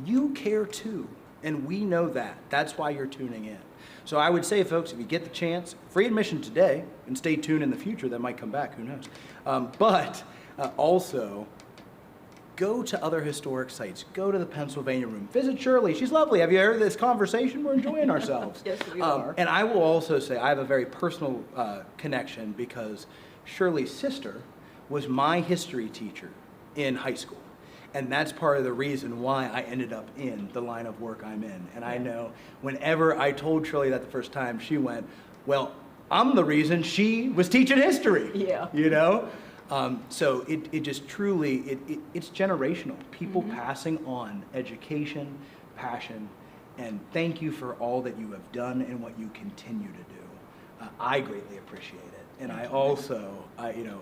You care too, and we know that. That's why you're tuning in. So I would say, folks, if you get the chance, free admission today, and stay tuned in the future, that might come back, who knows. But also, go to other historic sites. Go to the Pennsylvania Room. Visit Shirley. She's lovely. Have you heard this conversation? We're enjoying ourselves. Yes, we are. And I will also say I have a very personal connection, because Shirley's sister was my history teacher in high school. And that's part of the reason why I ended up in the line of work I'm in. And I know whenever I told Shirley that the first time, she went, well, I'm the reason she was teaching history. Yeah. You know? So it just truly, it's generational. People passing on education, passion, and thank you for all that you have done and what you continue to do. I greatly appreciate it. And I also, you know,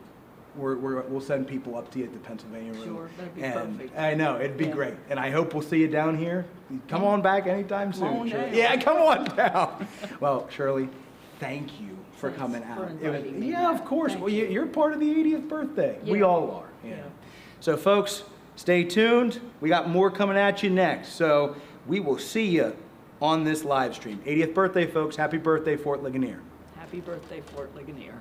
we'll send people up to you at the Pennsylvania Room. Sure, that'd be and perfect. I know, it'd be great. And I hope we'll see you down here. Come on back anytime Come on soon. Shirley. down. Yeah, come on down. Well, Shirley, thank you for coming for out. inviting me Yeah, back. of course. Thank well, you're part of the 80th birthday. We Yeah. all are. Yeah. So, folks, stay tuned. We got more coming at you next. So we will see you on this live stream. 80th birthday, folks. Happy birthday, Fort Ligonier. Happy birthday, Fort Ligonier.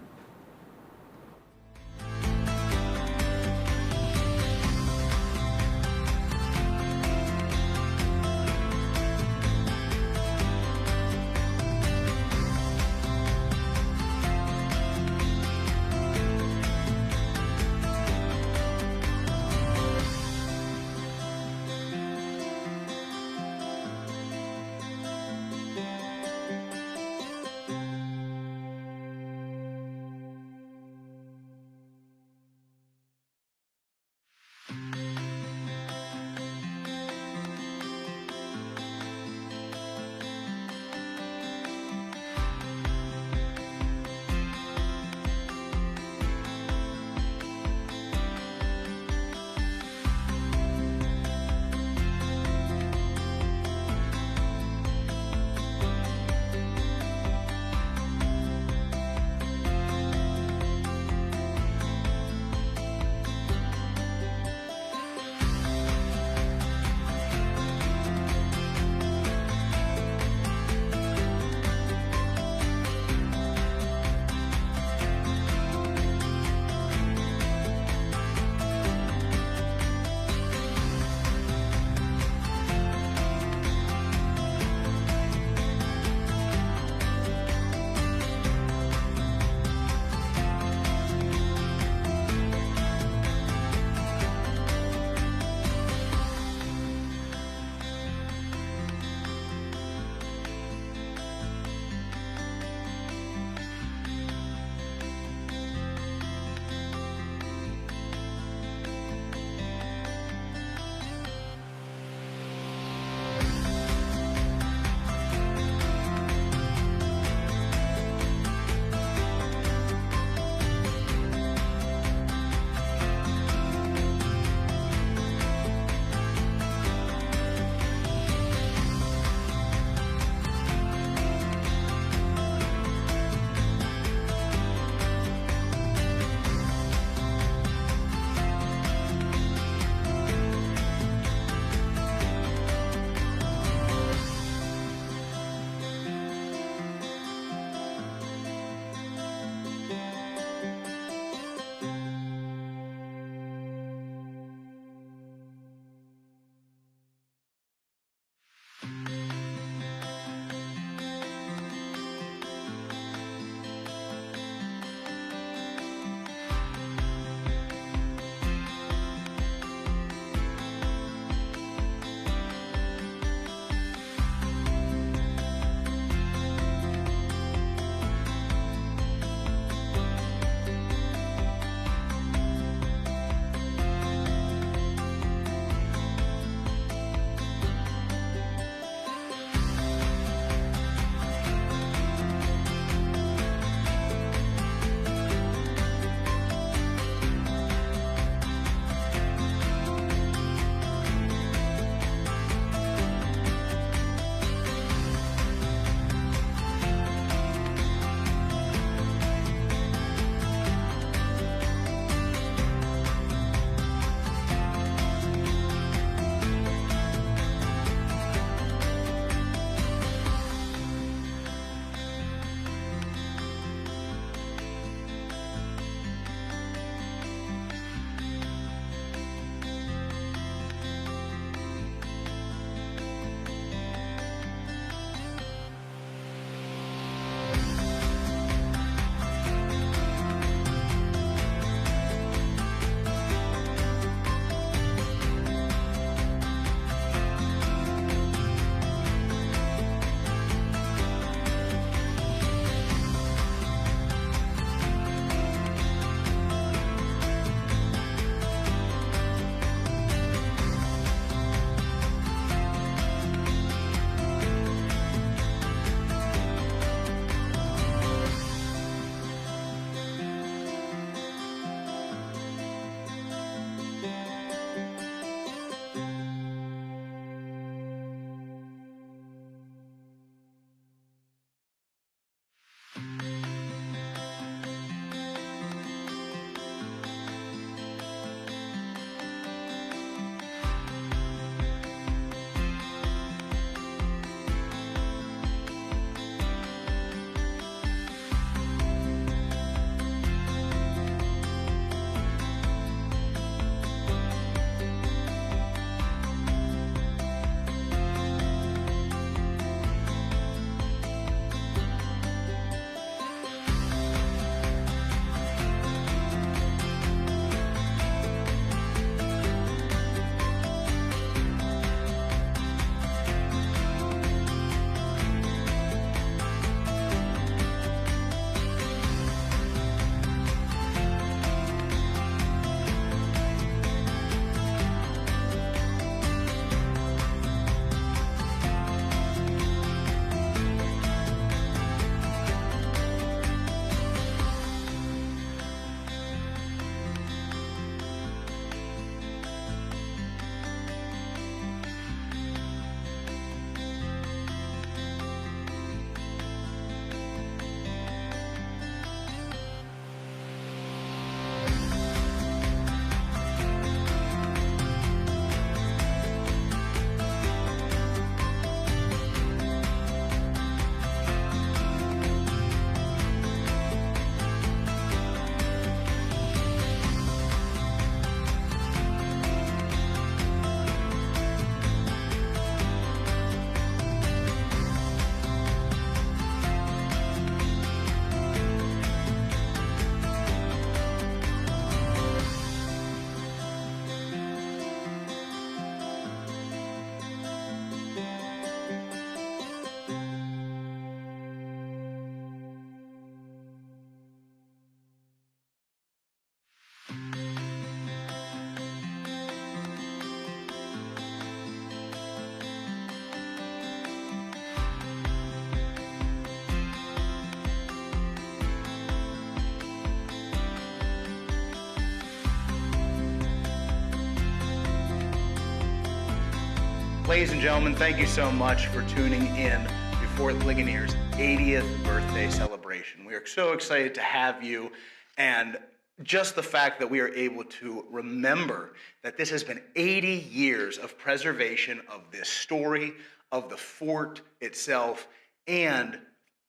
Ladies and gentlemen, thank you so much for tuning in to Fort Ligonier's 80th birthday celebration. We are so excited to have you, and just the fact that we are able to remember that this has been 80 years of preservation of this story, of the fort itself, and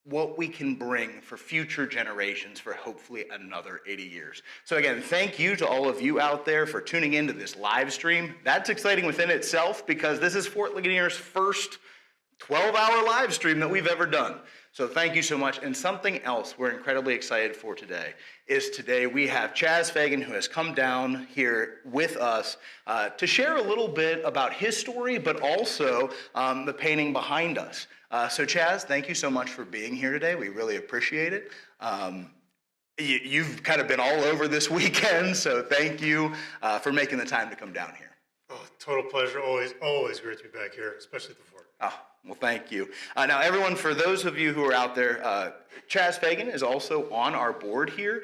what we can bring for future generations for hopefully another 80 years. So again, thank you to all of you out there for tuning into this live stream. That's exciting within itself because this is Fort Ligonier's first 12-hour live stream that we've ever done. So thank you so much. And something else we're incredibly excited for today is today we have Chas Fagan, who has come down here with us to share a little bit about his story, but also the painting behind us. So Chas, thank you so much for being here today. We really appreciate it. You've kind of been all over this weekend, so thank you for making the time to come down here. Oh, total pleasure. Always great to be back here, especially at the fort. Oh, well, thank you. Now, everyone, for those of you who are out there, Chas Fagan is also on our board here.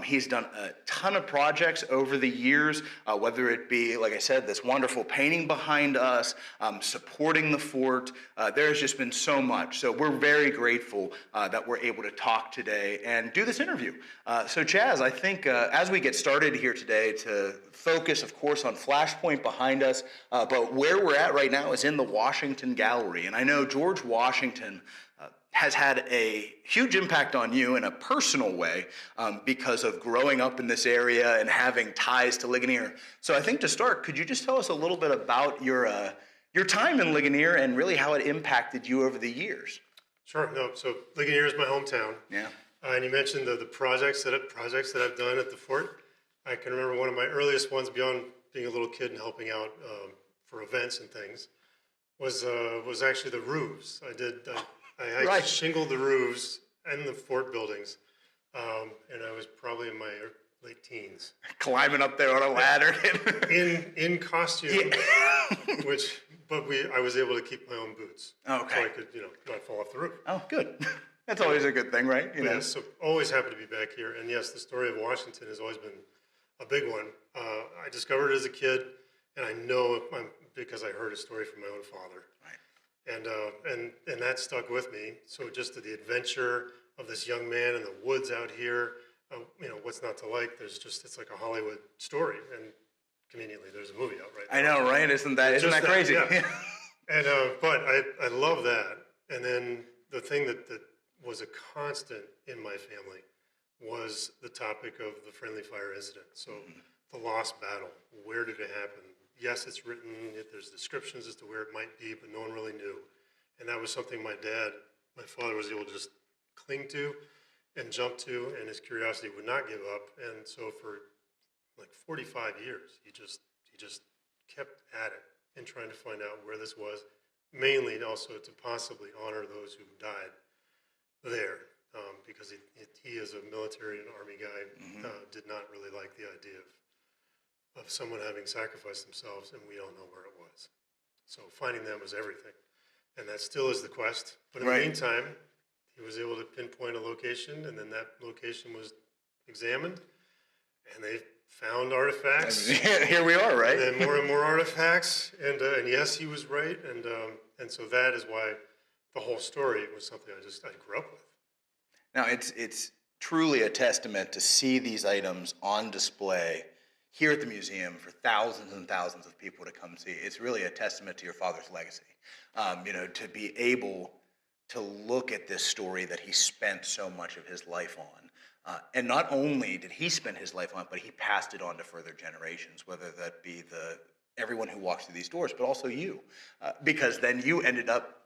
He's done a ton of projects over the years, whether it be, like I said, this wonderful painting behind us, supporting the fort. There's just been so much. So we're very grateful that we're able to talk today and do this interview. So Chas, I think as we get started here today to focus, of course, on Flashpoint behind us, but where we're at right now is in the Washington Gallery. And I know George Washington has had a huge impact on you in a personal way because of growing up in this area and having ties to Ligonier. So I think to start, could you just tell us a little bit about your time in Ligonier and really how it impacted you over the years? Sure. No, so Ligonier is my hometown. Yeah. And you mentioned the projects that I've done at the fort. I can remember one of my earliest ones beyond being a little kid and helping out for events and things was actually the roofs. I Right. shingled the roofs and the fort buildings, and I was probably in my late teens. Climbing up there on a ladder. in costume, Yeah. but I was able to keep my own boots. Okay. So I could, not fall off the roof. Oh, good. That's always a good thing, right? You know. Yeah, so always happy to be back here. And yes, the story of Washington has always been a big one. I discovered it as a kid, and I know because I heard a story from my own father. Right. And that stuck with me. So just the adventure of this young man in the woods out here, what's not to like? It's like a Hollywood story, and conveniently there's a movie out right now. I know, right? Isn't that crazy? Yeah. And but I love that. And then the thing that was a constant in my family was the topic of the friendly fire incident. So the lost battle, where did it happen? Yes, it's written, there's descriptions as to where it might be, but no one really knew. And that was something my father was able to just cling to and jump to, and his curiosity would not give up. And so for like 45 years, he just kept at it and trying to find out where this was, mainly also to possibly honor those who died there, because he as a military and army guy did not really like the idea of someone having sacrificed themselves, and we don't know where it was. So finding them was everything, and that still is the quest. But in the meantime, he was able to pinpoint a location, and then that location was examined, and they found artifacts. Here we are, right? And then more and more artifacts, and yes, he was right, and so that is why the whole story was something I grew up with. Now it's truly a testament to see these items on display here at the museum for thousands and thousands of people to come see. It's really a testament to your father's legacy. To be able to look at this story that he spent so much of his life on. And not only did he spend his life on it, but he passed it on to further generations, whether that be everyone who walks through these doors, but also you. Because then you ended up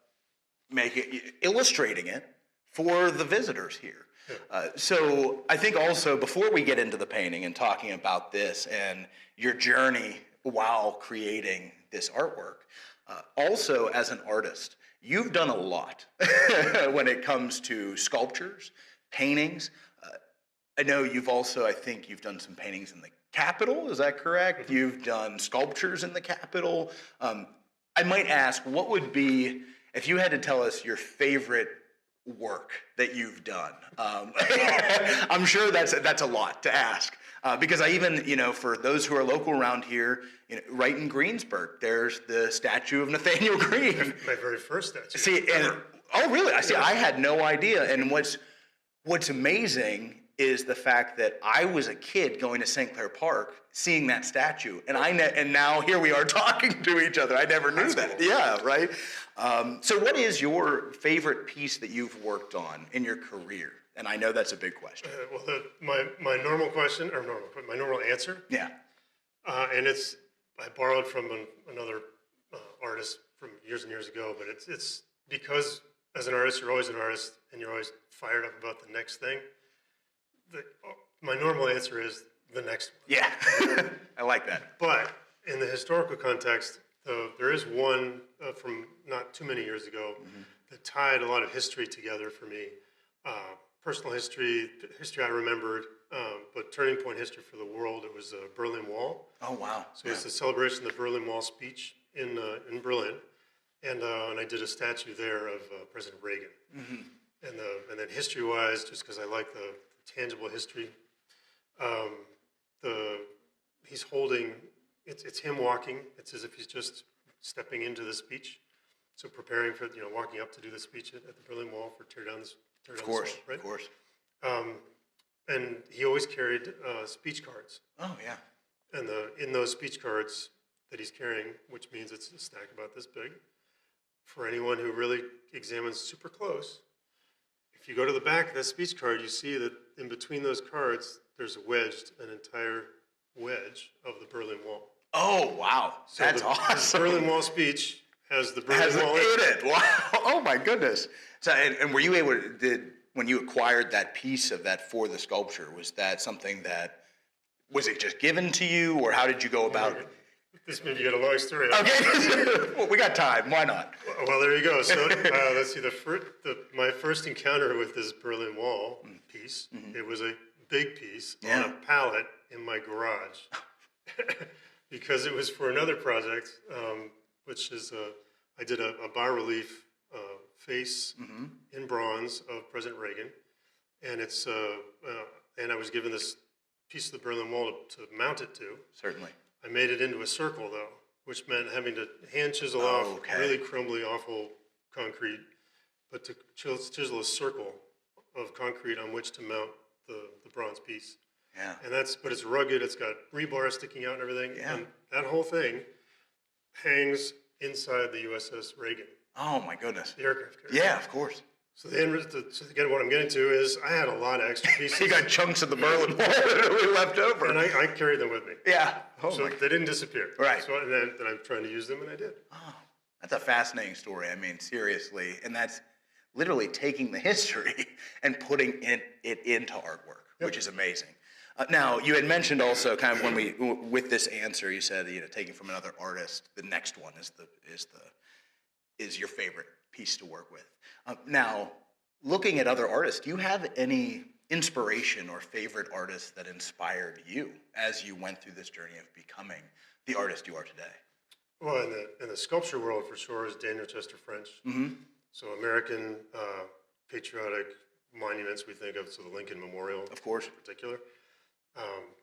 illustrating it for the visitors here. So I think also, before we get into the painting and talking about this and your journey while creating this artwork, also as an artist, you've done a lot when it comes to sculptures, paintings. I know I think you've done some paintings in the Capitol, is that correct? You've done sculptures in the Capitol. I might ask, what would be, if you had to tell us your favorite work that you've done? I'm sure that's a lot to ask. Because I even, for those who are local around here, right in Greensburg, there's the statue of Nathaniel Greene. My very first statue. See, oh really? I had no idea. And what's amazing is the fact that I was a kid going to St. Clair Park, seeing that statue, and now here we are talking to each other. I never knew that. Cool. Yeah, right. So, what is your favorite piece that you've worked on in your career? And I know that's a big question. My normal question, or my normal answer. Yeah. And I borrowed from another artist from years and years ago, but it's because as an artist, you're always an artist, and you're always fired up about the next thing. My normal answer is the next one. Yeah, I like that. But in the historical context, there is one from not too many years ago that tied a lot of history together for me. Personal history I remembered, but turning point history for the world, it was the Berlin Wall. Oh, wow. So it's the celebration of the Berlin Wall speech in Berlin. And I did a statue there of President Reagan. And then history-wise, just because I like the tangible history, he's holding, it's him walking. It's as if he's just stepping into the speech. So preparing for, walking up to do the speech at the Berlin Wall for tear down the wall, right? Of course. And he always carried speech cards. Oh, yeah. And in those speech cards that he's carrying, which means it's a stack about this big, for anyone who really examines super close, if you go to the back of that speech card, you see that in between those cards, there's an entire wedge of the Berlin Wall. Oh, wow. So that's awesome. The Berlin Wall speech has the Berlin Wall in it. Wow. Oh, my goodness. So, and were you able when you acquired that piece of that for the sculpture, was that something was it just given to you, or how did you go about it? This maybe you got a long story. Okay. Well, we got time. Why not? Well, there you go. So let's see. My first encounter with this Berlin Wall piece, it was a big piece on a pallet in my garage, because it was for another project, which is I did a bas-relief face in bronze of President Reagan, and and I was given this piece of the Berlin Wall to mount it to. Certainly. I made it into a circle, though, which meant having to hand chisel off really crumbly, awful concrete, but to chisel a circle of concrete on which to mount the bronze piece. Yeah. But it's rugged. It's got rebar sticking out and everything. Yeah. And that whole thing hangs inside the USS Reagan. Oh my goodness. The aircraft carrier. Yeah, of course. So again, what I'm getting to is I had a lot of extra pieces. You got chunks of the Berlin Wall that we left over. And I carried them with me. Yeah. Oh, so they didn't disappear. Right. So and then I'm trying to use them, and I did. Oh, that's a fascinating story. I mean, seriously. And that's literally taking the history and putting it into artwork, which is amazing. Now, you had mentioned also kind of with this answer, you said, taking from another artist, the next one is your favorite piece to work with. Now, looking at other artists, do you have any inspiration or favorite artists that inspired you as you went through this journey of becoming the artist you are today? Well, in the sculpture world, for sure, is Daniel Chester French. So American patriotic monuments we think of, so the Lincoln Memorial, of course, in particular.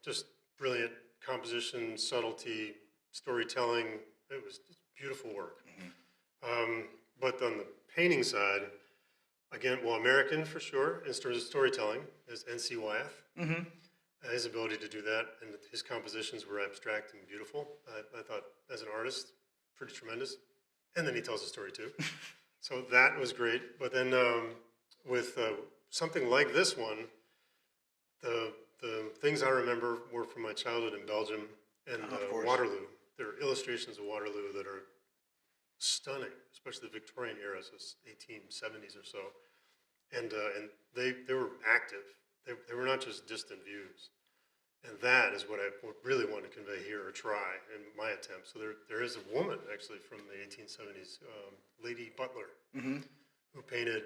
Just brilliant composition, subtlety, storytelling. It was just beautiful work. But on the painting side, again, American for sure, in terms of storytelling, is N.C. Wyeth. His ability to do that, and his compositions were abstract and beautiful. I thought, as an artist, pretty tremendous. And then he tells a story too. So that was great. But then with something like this one, the things I remember were from my childhood in Belgium and Waterloo. There are illustrations of Waterloo that are stunning, especially the Victorian era, so 1870s or so. And they were active. They were not just distant views. And that is what I really want to convey here, or try in my attempt. So there is a woman, actually, from the 1870s, Lady Butler, who painted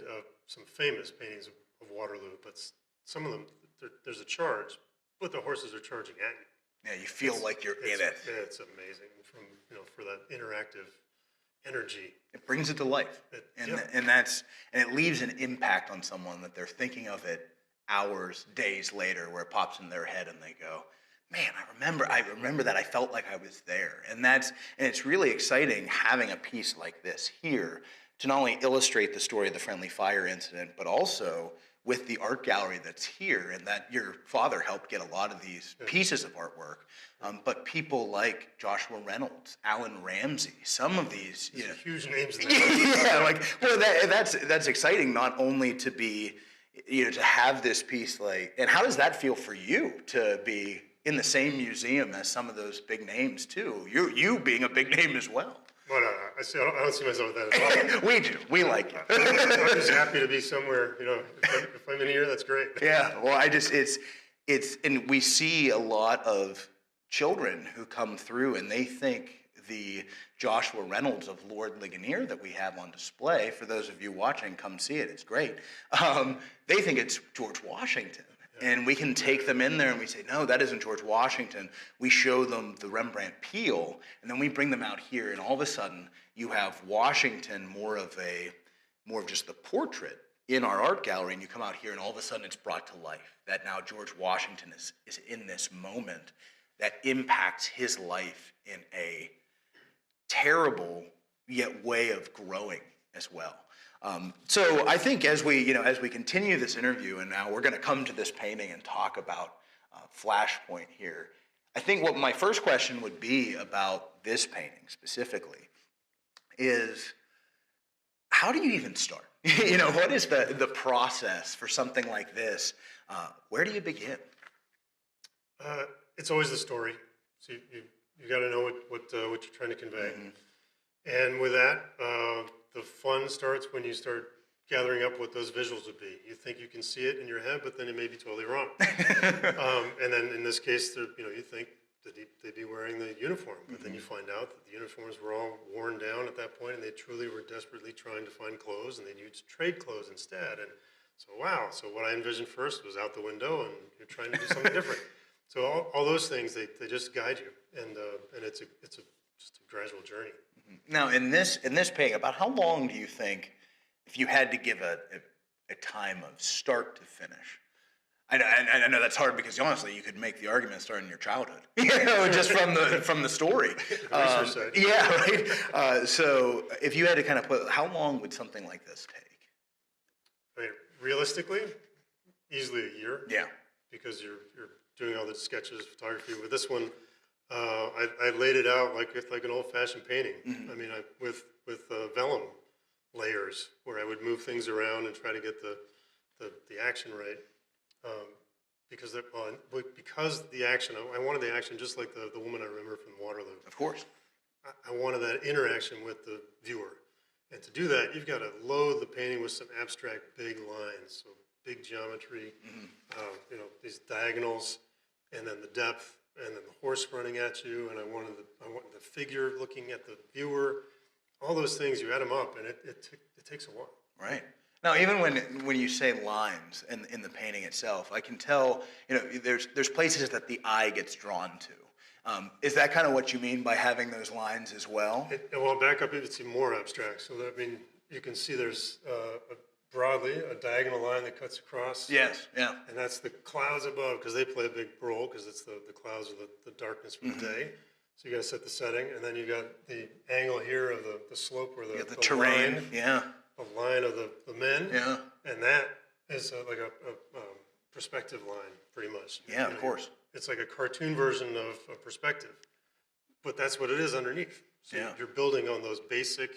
some famous paintings of Waterloo. But some of them, there's a charge, but the horses are charging at you. Yeah, you feel like you're in it. It's amazing for that interactive energy. It brings it to life, and it leaves an impact on someone that they're thinking of it hours, days later, where it pops in their head and they go, man, I remember that. I felt like I was there. And it's really exciting having a piece like this here to not only illustrate the story of the friendly fire incident, but also with the art gallery that's here, and that your father helped get a lot of these pieces of artwork. But people like Joshua Reynolds, Alan Ramsey, some of these, huge names. Yeah, like, well, that's exciting. Not only to be, to have this piece and how does that feel for you to be in the same museum as some of those big names too? You being a big name as well. Well, I don't see myself with that at all. We do. We like it. I'm just happy to be somewhere. If I'm in here, that's great. Yeah. Well, and we see a lot of children who come through and they think the Joshua Reynolds of Lord Ligonier that we have on display, for those of you watching, come see it. It's great. They think it's George Washington. And we can take them in there and we say, no, that isn't George Washington. We show them the Rembrandt Peel, and then we bring them out here, and all of a sudden you have Washington more of just the portrait in our art gallery, and you come out here and all of a sudden it's brought to life that now George Washington is in this moment that impacts his life in a terrible yet way of growing as well. So I think as we continue this interview, and now we're going to come to this painting and talk about Flashpoint here, I think what my first question would be about this painting specifically is, how do you even start? What is the process for something like this? Where do you begin? It's always the story. So you got to know what you're trying to convey, and with that. The fun starts when you start gathering up what those visuals would be. You think you can see it in your head, but then it may be totally wrong. And then in this case, you think that they'd be wearing the uniform, but then you find out that the uniforms were all worn down at that point, and they truly were desperately trying to find clothes, and they'd use trade clothes instead. And so, wow. So what I envisioned first was out the window, and you're trying to do something different. So all those things, they just guide you, and it's just a gradual journey. Now, in this painting, about how long do you think, if you had to give a time of start to finish? I know that's hard because honestly, you could make the argument starting in your childhood, just from the story. Yeah, right. So, if you had to kind of put, how long would something like this take? I mean, realistically, easily a year. Yeah. Because you're doing all the sketches, photography. With this one. I laid it out like an old-fashioned painting. I mean, with vellum layers where I would move things around and try to get the action right. Because the action, I wanted the action just like the woman I remember from Waterloo. Of course. I wanted that interaction with the viewer, and to do that, you've got to load the painting with some abstract big lines, so big geometry, these diagonals, and then the depth. And then the horse running at you, and I wanted the figure looking at the viewer. All those things, you add them up, and it takes a while. Right. Now, even when you say lines in the painting itself, I can tell, there's places that the eye gets drawn to. Is that kind of what you mean by having those lines as well? Well, back up, it's even more abstract. So that, you can see there's broadly a diagonal line that cuts across. Yes, yeah. And that's the clouds above, because they play a big role, because it's the clouds of the darkness from the day. So you got to set the setting, and then you got the angle here of the slope where the terrain, line, the line of the men. Yeah. And that is like a perspective line, pretty much. Yeah, of course. It's like a cartoon version of perspective, but that's what it is underneath. So you're building on those basic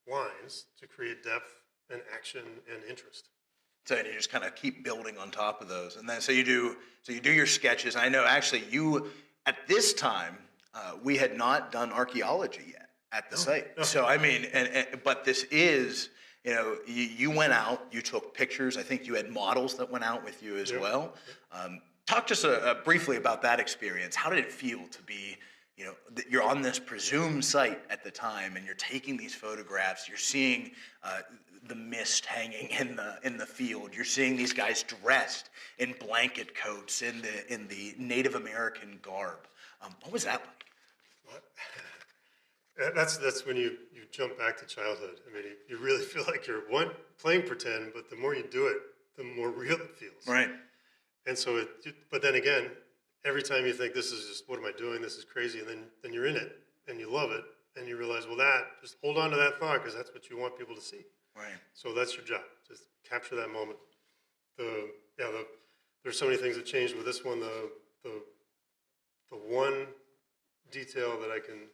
lines to create depth and action and interest. So you just kind of keep building on top of those, and then so you do your sketches. I know actually you at this time we had not done archaeology yet at the site. No. So I mean, but this is you went out, you took pictures. I think you had models that went out with you as well. Talk just briefly about that experience. How did it feel to be? You're on this presumed site at the time, and you're taking these photographs. You're seeing the mist hanging in the field. You're seeing these guys dressed in blanket coats in the Native American garb. What was that like? That's when you jump back to childhood. I mean, you really feel like you're playing pretend, but the more you do it, the more real it feels. Right. And so, but then again, every time you think this is just, what am I doing? This is crazy. And then you're in it and you love it. And you realize, well, just hold on to that thought because that's what you want people to see. Right. So that's your job. Just capture that moment. There's so many things that changed with this one. The one detail that I can,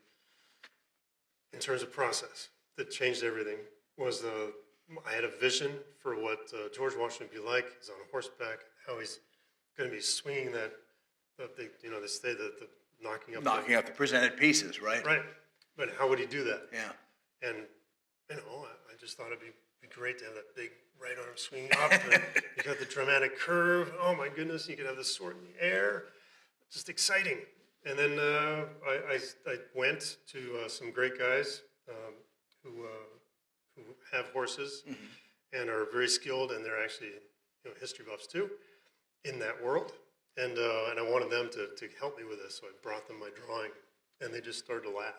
in terms of process, that changed everything was I had a vision for what George Washington would be like. He's on horseback, how he's going to be swinging they say the knocking up the presented pieces, right? Right. But how would he do that? Yeah. And I just thought it'd be great to have that big right arm swinging up. And you got the dramatic curve. Oh my goodness! You could have the sword in the air. Just exciting. And then I went to some great guys who have horses and are very skilled, and they're actually history buffs too in that world. And I wanted them to help me with this, so I brought them my drawing, and they just started to laugh.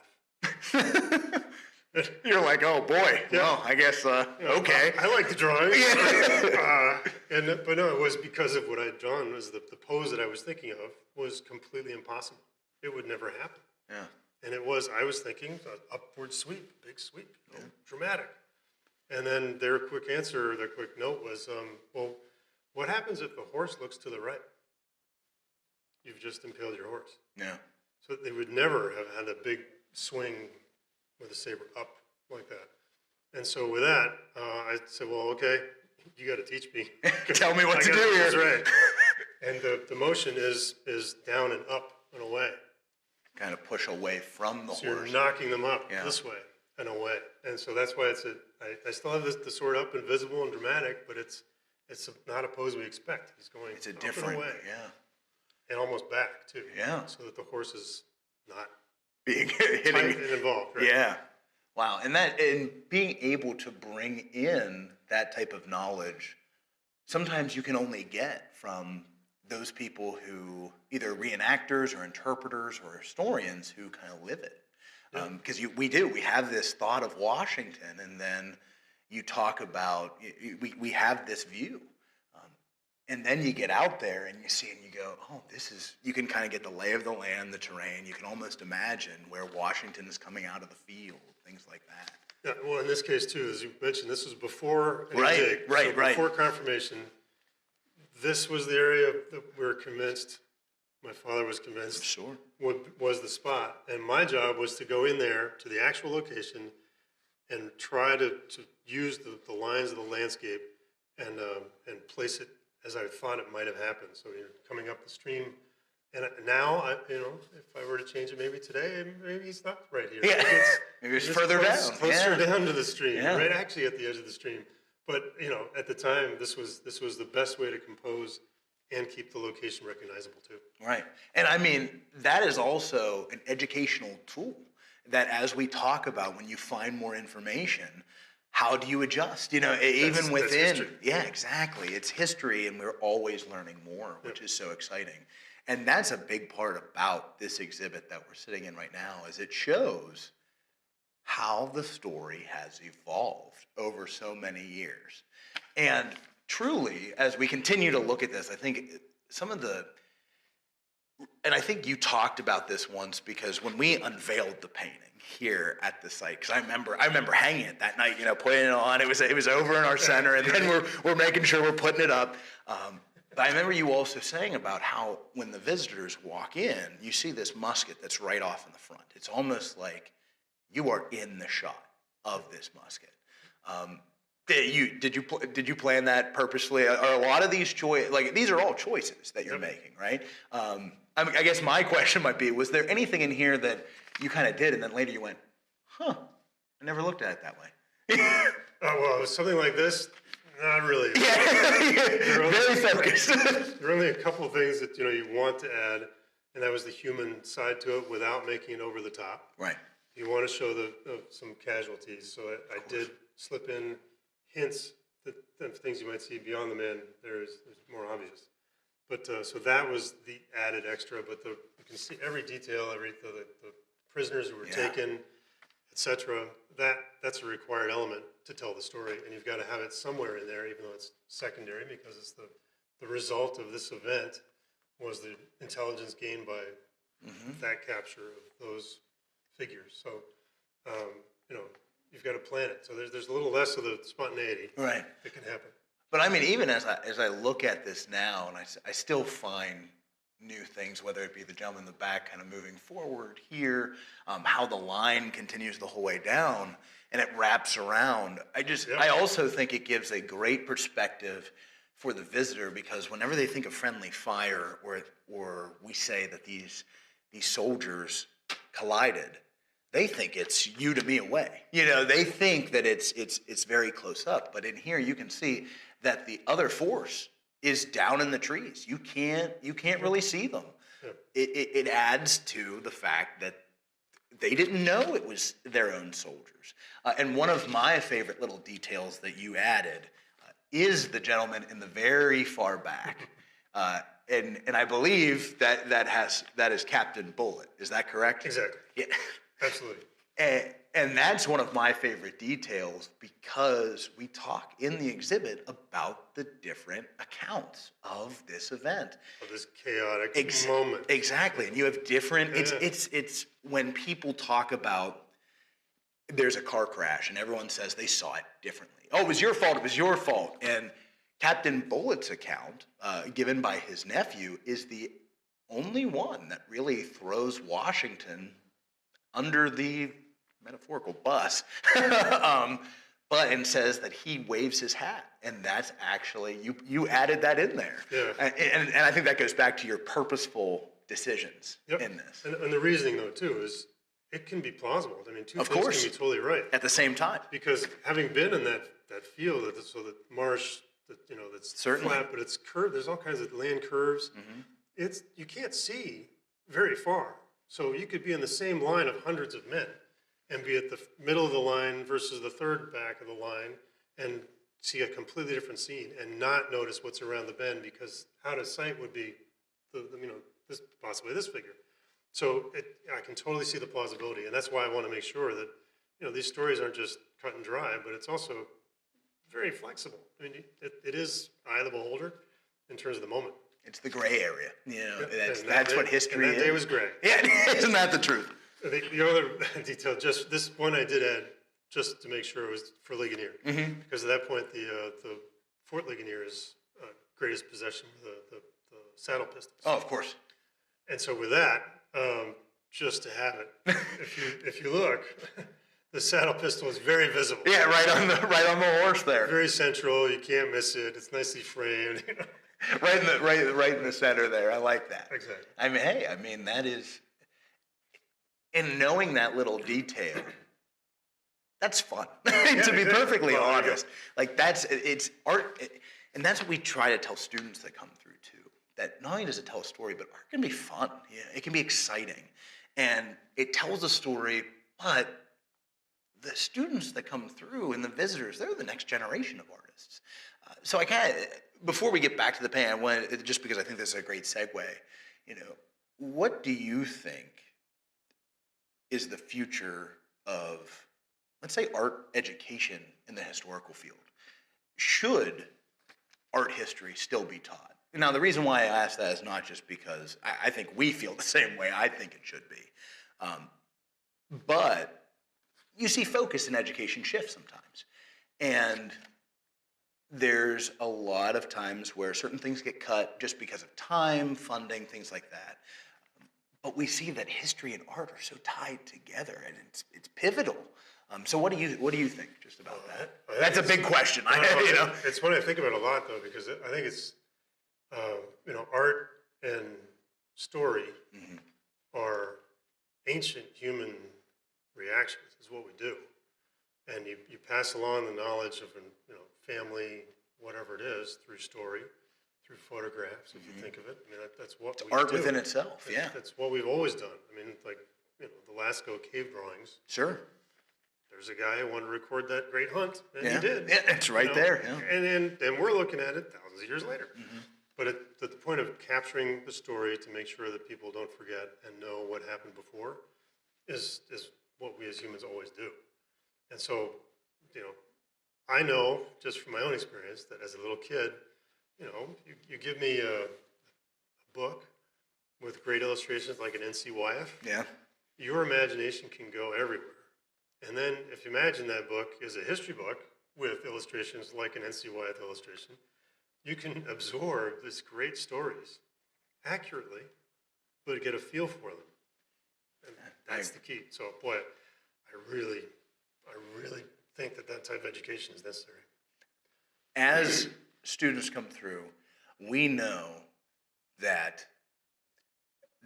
You're like, oh boy, well, I guess, okay. I like the drawing. But no, it was because of what I'd drawn. Was the pose that I was thinking of was completely impossible. It would never happen. Yeah. And I was thinking an upward sweep, big sweep, dramatic. And then their quick answer, their quick note was, well, what happens if the horse looks to the right? You've just impaled your horse. Yeah. So they would never have had a big swing with a saber up like that. And so with that, I said, well, okay, you got to teach me. Tell me what to do here. That's right. And the motion is down and up and away. Kind of push away from the horse. You're knocking them up this way and away. And so that's why I still have the sword up and visible and dramatic, but it's not a pose we expect. He's going it's a up different and away. Yeah. And almost back too. Yeah. So that the horse is not being hitting and involved. Right? Yeah. Wow. And being able to bring in that type of knowledge, sometimes you can only get from those people who either reenactors or interpreters or historians who kind of live it. Because we have this thought of Washington, and then you talk about, we have this view. And then you get out there and you see and you go, oh, you can kind of get the lay of the land, the terrain. You can almost imagine where Washington is coming out of the field, things like that. Yeah, well, in this case, too, as you mentioned, this was before any dig. Right. Before confirmation, this was the area that we were convinced, my father was convinced, was the spot. And my job was to go in there to the actual location and try to use the lines of the landscape and place it as I thought it might have happened. So you're coming up the stream, and now, if I were to change it maybe today, maybe he's not right here. Yeah. Maybe it's further down. Closer down to the stream, yeah. Right actually at the edge of the stream. But, at the time, this was the best way to compose and keep the location recognizable too. Right. And I mean, that is also an educational tool that as we talk about, when you find more information, how do you adjust? Even within, exactly. It's history, and we're always learning more, which is so exciting. And that's a big part about this exhibit that we're sitting in right now, is it shows how the story has evolved over so many years. And truly, as we continue to look at this, I think and I think you talked about this once, because when we unveiled the painting here at the site, because I remember hanging it that night, putting it on. It was over in our center, and then we're making sure we're putting it up. But I remember you also saying about how when the visitors walk in, you see this musket that's right off in the front. It's almost like you are in the shot of this musket. Did you plan that purposefully? Are a lot of these these are all choices that you're making, right? I guess my question might be, was there anything in here that you kind of did and then later you went, I never looked at it that way? Well, something like this, not really. Very focused. There are only a couple of things that you want to add, and that was the human side to it without making it over the top. Right. You want to show some casualties, so I did slip in hints of things you might see beyond the man. There's more obvious. But so that was the added extra. But you can see every detail, the prisoners who were taken, etc. That's a required element to tell the story, and you've got to have it somewhere in there, even though it's secondary, because it's the result of this event was the intelligence gained by that capture of those figures. So, you know, you've got to plan it. So there's a little less of the spontaneity Right. that can happen. But I mean, even as I look at this now, and I still find new things, whether it be the gentleman in the back kind of moving forward here, how the line continues the whole way down, and it wraps around. I also think it gives a great perspective for the visitor, because whenever they think of friendly fire, or we say that these soldiers collided, they think it's you to me away. You know, they think that it's very close up. But in here, you can see that the other force is down in the trees. You can't really see them. It adds to the fact that they didn't know it was their own soldiers. And one of my favorite little details that you added is the gentleman in the very far back. And I believe that is Captain Bullet. Is that correct? Exactly. Yeah. Absolutely. And that's one of my favorite details, because we talk in the exhibit about the different accounts of this event. Of this chaotic moment. Exactly. And you have different, it's when people talk about there's a car crash and everyone says they saw it differently. Oh, it was your fault. It was your fault. And Captain Bullet's account, given by his nephew, is the only one that really throws Washington under the metaphorical bus, and says that he waves his hat, and that's actually you added that in there. Yeah. And I think that goes back to your purposeful decisions in this. And the reasoning, though, too, is it can be plausible. I mean, two things can be totally right at the same time. Because having been in that field, so that marsh, that's flat, but it's curved. There's all kinds of land curves. You can't see very far. So you could be in the same line of hundreds of men and be at the middle of the line versus the third back of the line and see a completely different scene and not notice what's around the bend, because out of sight would be possibly this figure. So I can totally see the plausibility, and that's why I want to make sure that these stories aren't just cut and dry, but it's also very flexible. I mean, it is eye of the beholder in terms of the moment. It's the gray area. That's what history is. And that day was gray. Yeah, isn't that the truth? The other detail, just this one I did add, just to make sure it was for Ligonier. Because at that point, the Fort Ligonier's greatest possession were the saddle pistols. Oh, of course. And so with that, just to have it, if you look, the saddle pistol is very visible. Yeah, right on the horse there. Very central. You can't miss it. It's nicely framed. Right in the center there. I like that. Exactly. I mean, that is, and knowing that little detail, that's fun. To be perfectly honest, like it's art, and that's what we try to tell students that come through too. That not only does it tell a story, but art can be fun. Yeah, it can be exciting, and it tells a story. But the students that come through and the visitors, they're the next generation of artists. So I kind of, before we get back to the pan, just because I think this is a great segue, what do you think is the future of, let's say, art education in the historical field? Should art history still be taught? Now, the reason why I ask that is not just because I think we feel the same way. I think it should be. But you see focus in education shift sometimes. And there's a lot of times where certain things get cut just because of time, funding, things like that. But we see that history and art are so tied together, and it's pivotal. So what do you think just about that? That's a big question. It's one I think about a lot, though, because I think it's art and story are ancient human reactions. Is what we do, and you pass along the knowledge of family, whatever it is, through story, through photographs, if you think of it. I mean, that's what we art do. Within itself. Yeah, that's what we've always done. I mean, like the Lascaux cave drawings. Sure. There's a guy who wanted to record that great hunt, and he Yeah. did. Yeah, it's right there. Yeah. And then we're looking at it thousands of years later. But at the point of capturing the story to make sure that people don't forget and know what happened before is what we as humans always do. And so, I know just from my own experience that as a little kid, you give me a book with great illustrations like an NC Wyeth, Yeah. your imagination can go everywhere. And then if you imagine that book is a history book with illustrations like an NC Wyeth illustration, you can absorb these great stories accurately, but get a feel for them. And that's the key. So boy, I really think that type of education is necessary. As students come through, we know that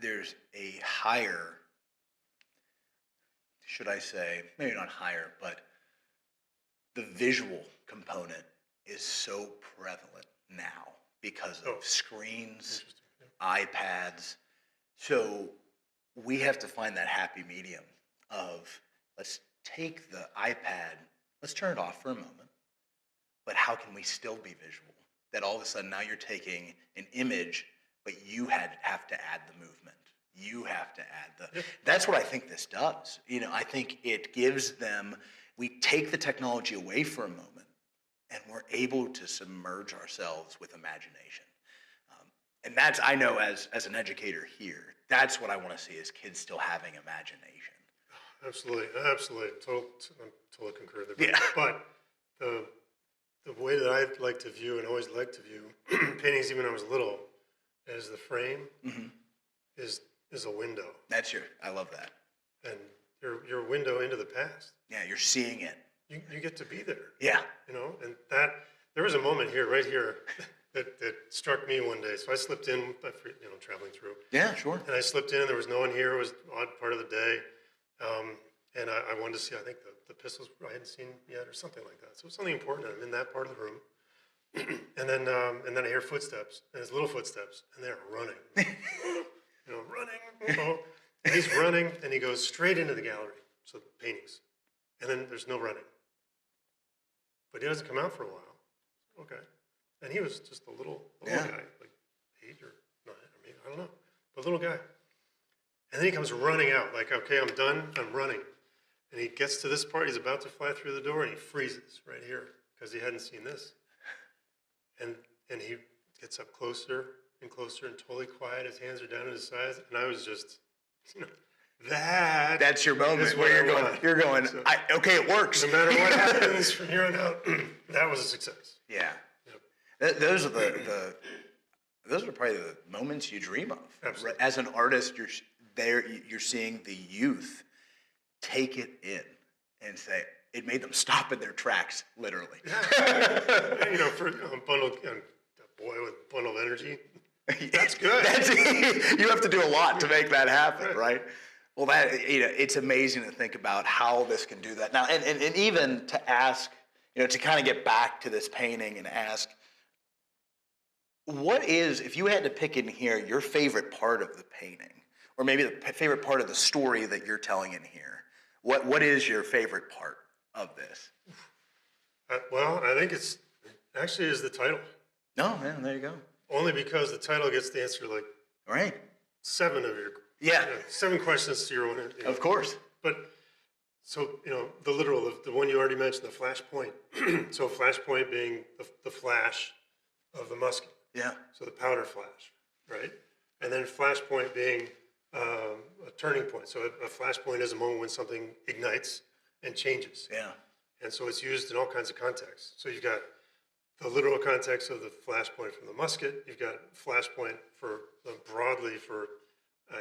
there's a higher, should I say, maybe not higher, but the visual component is so prevalent now because of screens, iPads. So we have to find that happy medium of, let's take the iPad, let's turn it off for a moment, but how can we still be visual? That all of a sudden now you're taking an image, but you have to add the movement. You have to add the, that's what I think this does. You know, I think it gives them, we take the technology away for a moment and we're able to submerge ourselves with imagination. And that's, I know as an educator here, that's what I want to see is kids still having imagination. Absolutely. I totally concur there. Yeah. But the way that I like to view and always like to view paintings, even when I was little, is the frame is a window. I love that. And your window into the past. Yeah, you're seeing it. You get to be there. Yeah. You know, and that, there was a moment here, right here, that struck me one day. So I slipped in, traveling through. Yeah, sure. And I slipped in, and there was no one here. It was an odd part of the day. And I wanted to see, I think, the pistols I hadn't seen yet or something like that. So it was something important. I'm in that part of the room. and then I hear footsteps, and it's little footsteps, and they're running. Running. And he's running, and he goes straight into the gallery, so the paintings. And then there's no running. But he doesn't come out for a while. Okay. And he was just a little guy, like 8 or 9, or maybe, I don't know, but a little guy. And then he comes running out, like, okay, I'm done, I'm running. And he gets to this part, he's about to fly through the door, and he freezes right here, because he hadn't seen this. And he gets up closer and closer and totally quiet, his hands are down at his sides, and I was just, that's your moment where you're going, so, okay, it works. No matter what happens from here on out, that was a success. Yeah. Yep. Those are those are probably the moments you dream of. Absolutely. As an artist, you're seeing the youth take it in and say, it made them stop in their tracks, literally. Yeah. For a boy with a bundle of energy, that's good. You have to do a lot to make that happen, right? Well, it's amazing to think about how this can do that. Now, and even to ask, to kind of get back to this painting and ask, what is, if you had to pick in here, your favorite part of the painting, or maybe the favorite part of the story that you're telling in here, what is your favorite part of this? Well, I think it actually is the title. Oh, man, there you go. Only because the title gets to answer like 7 of your 7 questions to your own. Of course. But so the literal, the one you already mentioned, the flash point. So flash point being the flash of the musket. Yeah. So the powder flash, right? And then flash point being a turning point. So a flash point is a moment when something ignites and changes. Yeah. And so it's used in all kinds of contexts. So you've got the literal context of the flash point from the musket. You've got flash point for broadly for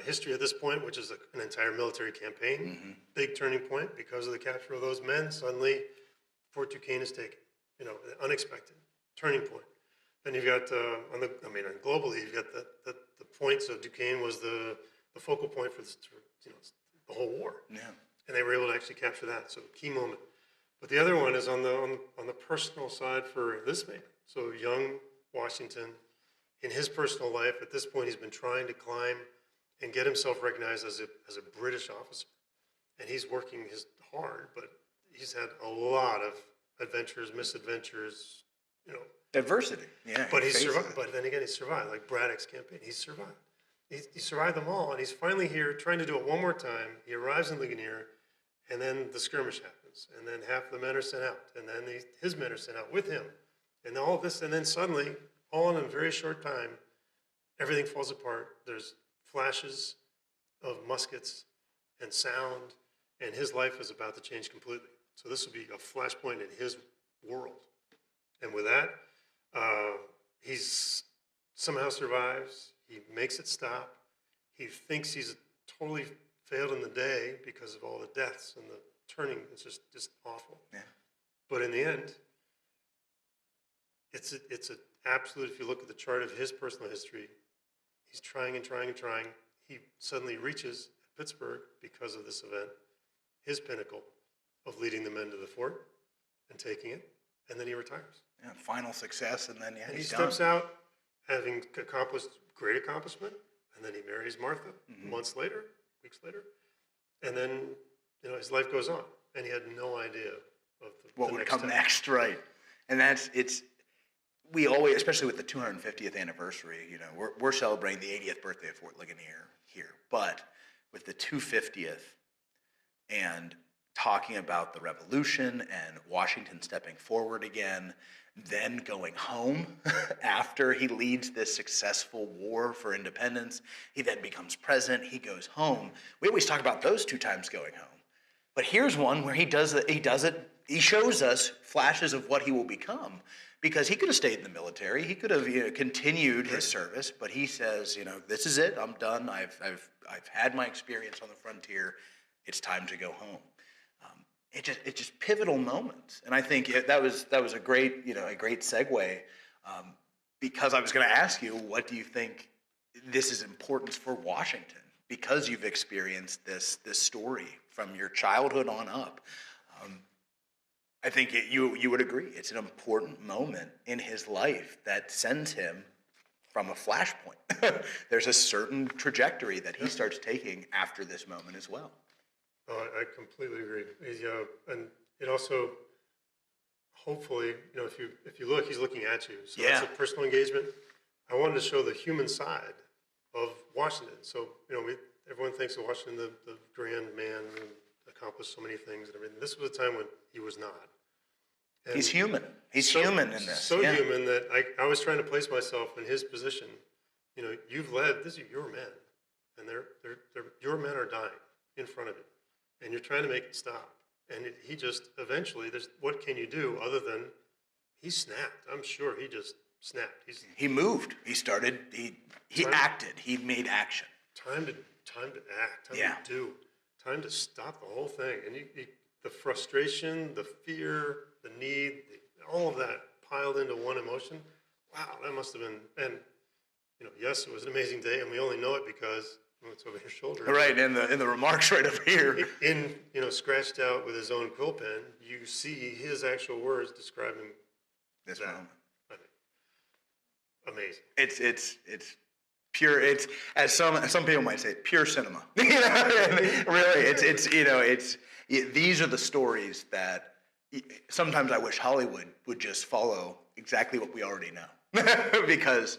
history at this point, which is an entire military campaign. Big turning point because of the capture of those men. Suddenly, Fort Duquesne is taken. Unexpected turning point. Then you've got globally, you've got the points of Duquesne was the focal point for the whole war. Yeah. And they were able to actually capture that. So key moment. But the other one is on the personal side for this man. So young Washington, in his personal life, at this point, he's been trying to climb and get himself recognized as a British officer. And he's working hard, but he's had a lot of adventures, misadventures, Diversity, yeah. But he's survived. But then again, he survived, like Braddock's campaign. He's survived. He survived them all, and he's finally here trying to do it one more time. He arrives in Ligonier, and then the skirmish happens, and then half the men are sent out, and then his men are sent out with him, and all this, and then suddenly, all in a very short time, everything falls apart. There's flashes of muskets and sound, and his life is about to change completely. So this will be a flashpoint in his world. And with that, he's somehow survives. He makes it stop. He thinks he's totally failed in the day because of all the deaths and the turning. It's just awful. Yeah. But in the end, it's an absolute, if you look at the chart of his personal history, he's trying and trying and trying. He suddenly reaches at Pittsburgh because of this event, his pinnacle of leading the men to the fort and taking it, and then he retires. Yeah, final success, and then he steps out having accomplished great accomplishment, and then he marries Martha months later, weeks later, and then his life goes on, and he had no idea of what would come next, right? And we always, especially with the 250th anniversary, we're celebrating the 80th birthday of Fort Ligonier here, but with the 250th and talking about the Revolution and Washington stepping forward again, then going home after he leads this successful war for independence. He then becomes president. He goes home. We always talk about those 2 times going home. But here's one where he does it. He shows us flashes of what he will become, because he could have stayed in the military. He could have continued his service, but he says, this is it. I'm done. I've had my experience on the frontier. It's time to go home. It's just pivotal moments, and I think that was a great segue, because I was going to ask you, what do you think this is important for Washington, because you've experienced this story from your childhood on up. I think you would agree it's an important moment in his life that sends him from a flashpoint. There's a certain trajectory that he starts taking after this moment as well. Oh, I completely agree. And it also, hopefully, if you look, he's looking at you. So that's a personal engagement. I wanted to show the human side of Washington. So, everyone thinks of Washington, the grand man and accomplished so many things and everything. This was a time when he was not. And he's human. He's human in this. So human that I was trying to place myself in his position. You've led, these are your men. And your men are dying in front of you. And you're trying to make it stop. And he just, eventually, what can you do other than, he snapped. I'm sure he just snapped. He moved. He started, he acted. He made action. Time to act. Time to do. Time to stop the whole thing. And the frustration, the fear, the need, all of that piled into one emotion. Wow, that must have been, and yes, it was an amazing day, and we only know it because it's over your shoulder. Right, in the remarks right up here. Scratched out with his own quill pen, you see his actual words describing this moment. Amazing. It's pure. It's, as some people might say, pure cinema. Really, these are the stories that sometimes I wish Hollywood would just follow exactly what we already know, because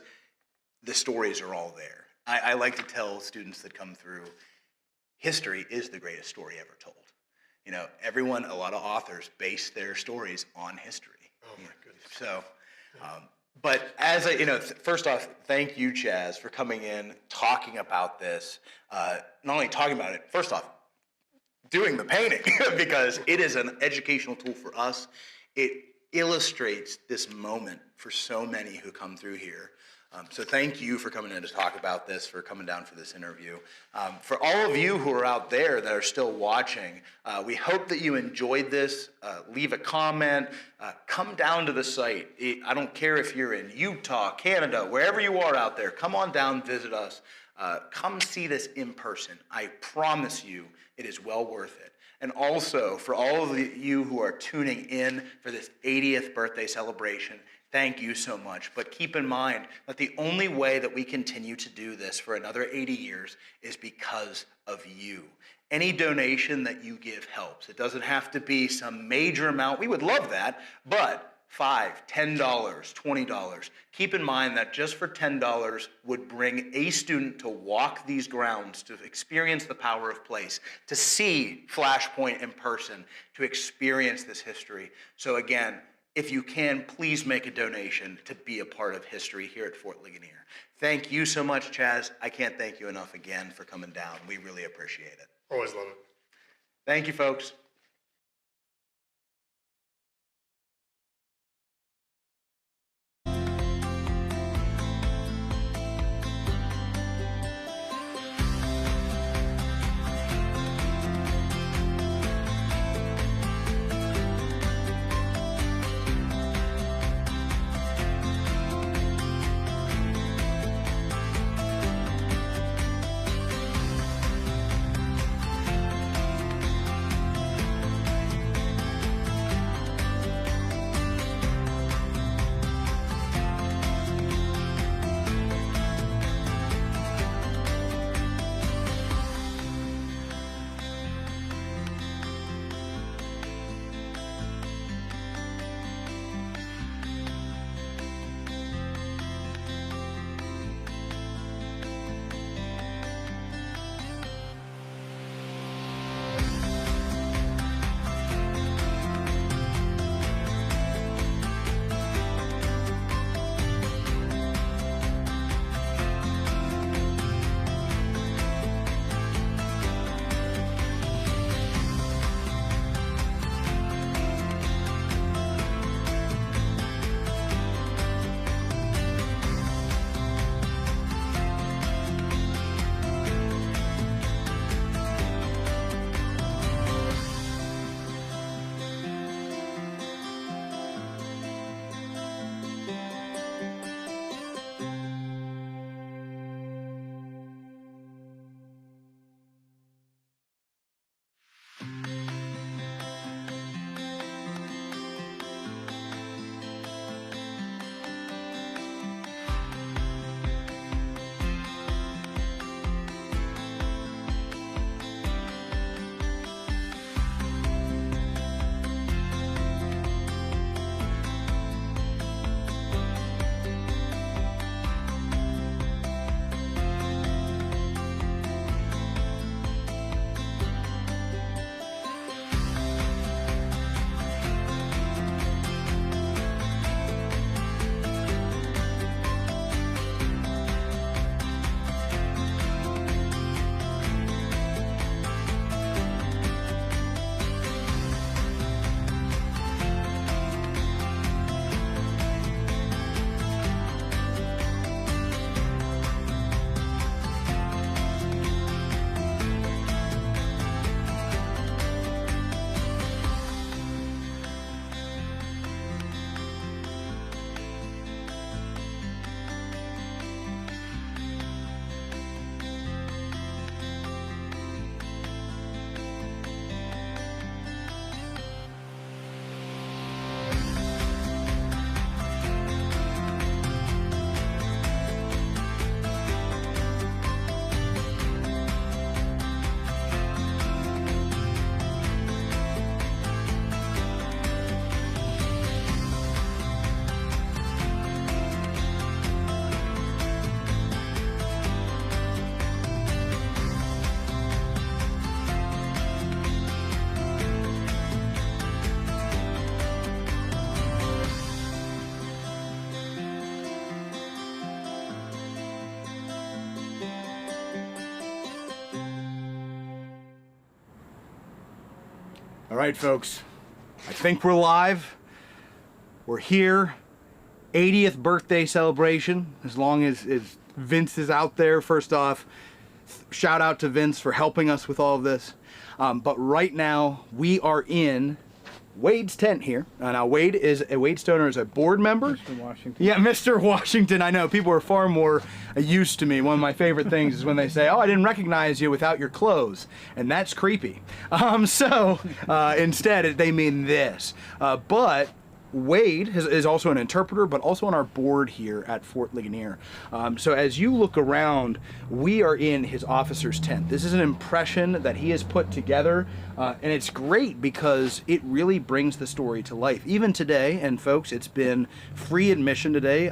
the stories are all there. I like to tell students that come through, history is the greatest story ever told. A lot of authors base their stories on history. Oh my goodness. So, but first off, thank you, Chas, for coming in, talking about this. Not only talking about it, first off, doing the painting, because it is an educational tool for us. It illustrates this moment for so many who come through here. So thank you for coming in to talk about this, for coming down for this interview. For all of you who are out there that are still watching, we hope that you enjoyed this. Leave a comment. Come down to the site. I don't care if you're in Utah, Canada, wherever you are out there. Come on down, visit us. Come see this in person. I promise you it is well worth it. And also, for all of you who are tuning in for this 80th birthday celebration, thank you so much. But keep in mind that the only way that we continue to do this for another 80 years is because of you. Any donation that you give helps. It doesn't have to be some major amount. We would love that, but $5, $10, $20. Keep in mind that just for $10 would bring a student to walk these grounds, to experience the power of place, to see Flashpoint in person, to experience this history. So again, if you can, please make a donation to be a part of history here at Fort Ligonier. Thank you so much, Chas. I can't thank you enough again for coming down. We really appreciate it. Always love it. Thank you, folks. All right, folks, I think we're live. We're here. 80th birthday celebration, as long as Vince is out there. First off, shout out to Vince for helping us with all of this. But right now, we are in Wade's tent here. Now, Wade Stoner is a board member. Mr. Washington. Yeah, Mr. Washington. I know, people are far more used to me. One of my favorite things is when they say, oh, I didn't recognize you without your clothes. And that's creepy. Instead, they mean this. But Wade is also an interpreter, but also on our board here at Fort Ligonier. So as you look around, we are in his officer's tent. This is an impression that he has put together, and it's great because it really brings the story to life. Even today, and folks, it's been free admission today.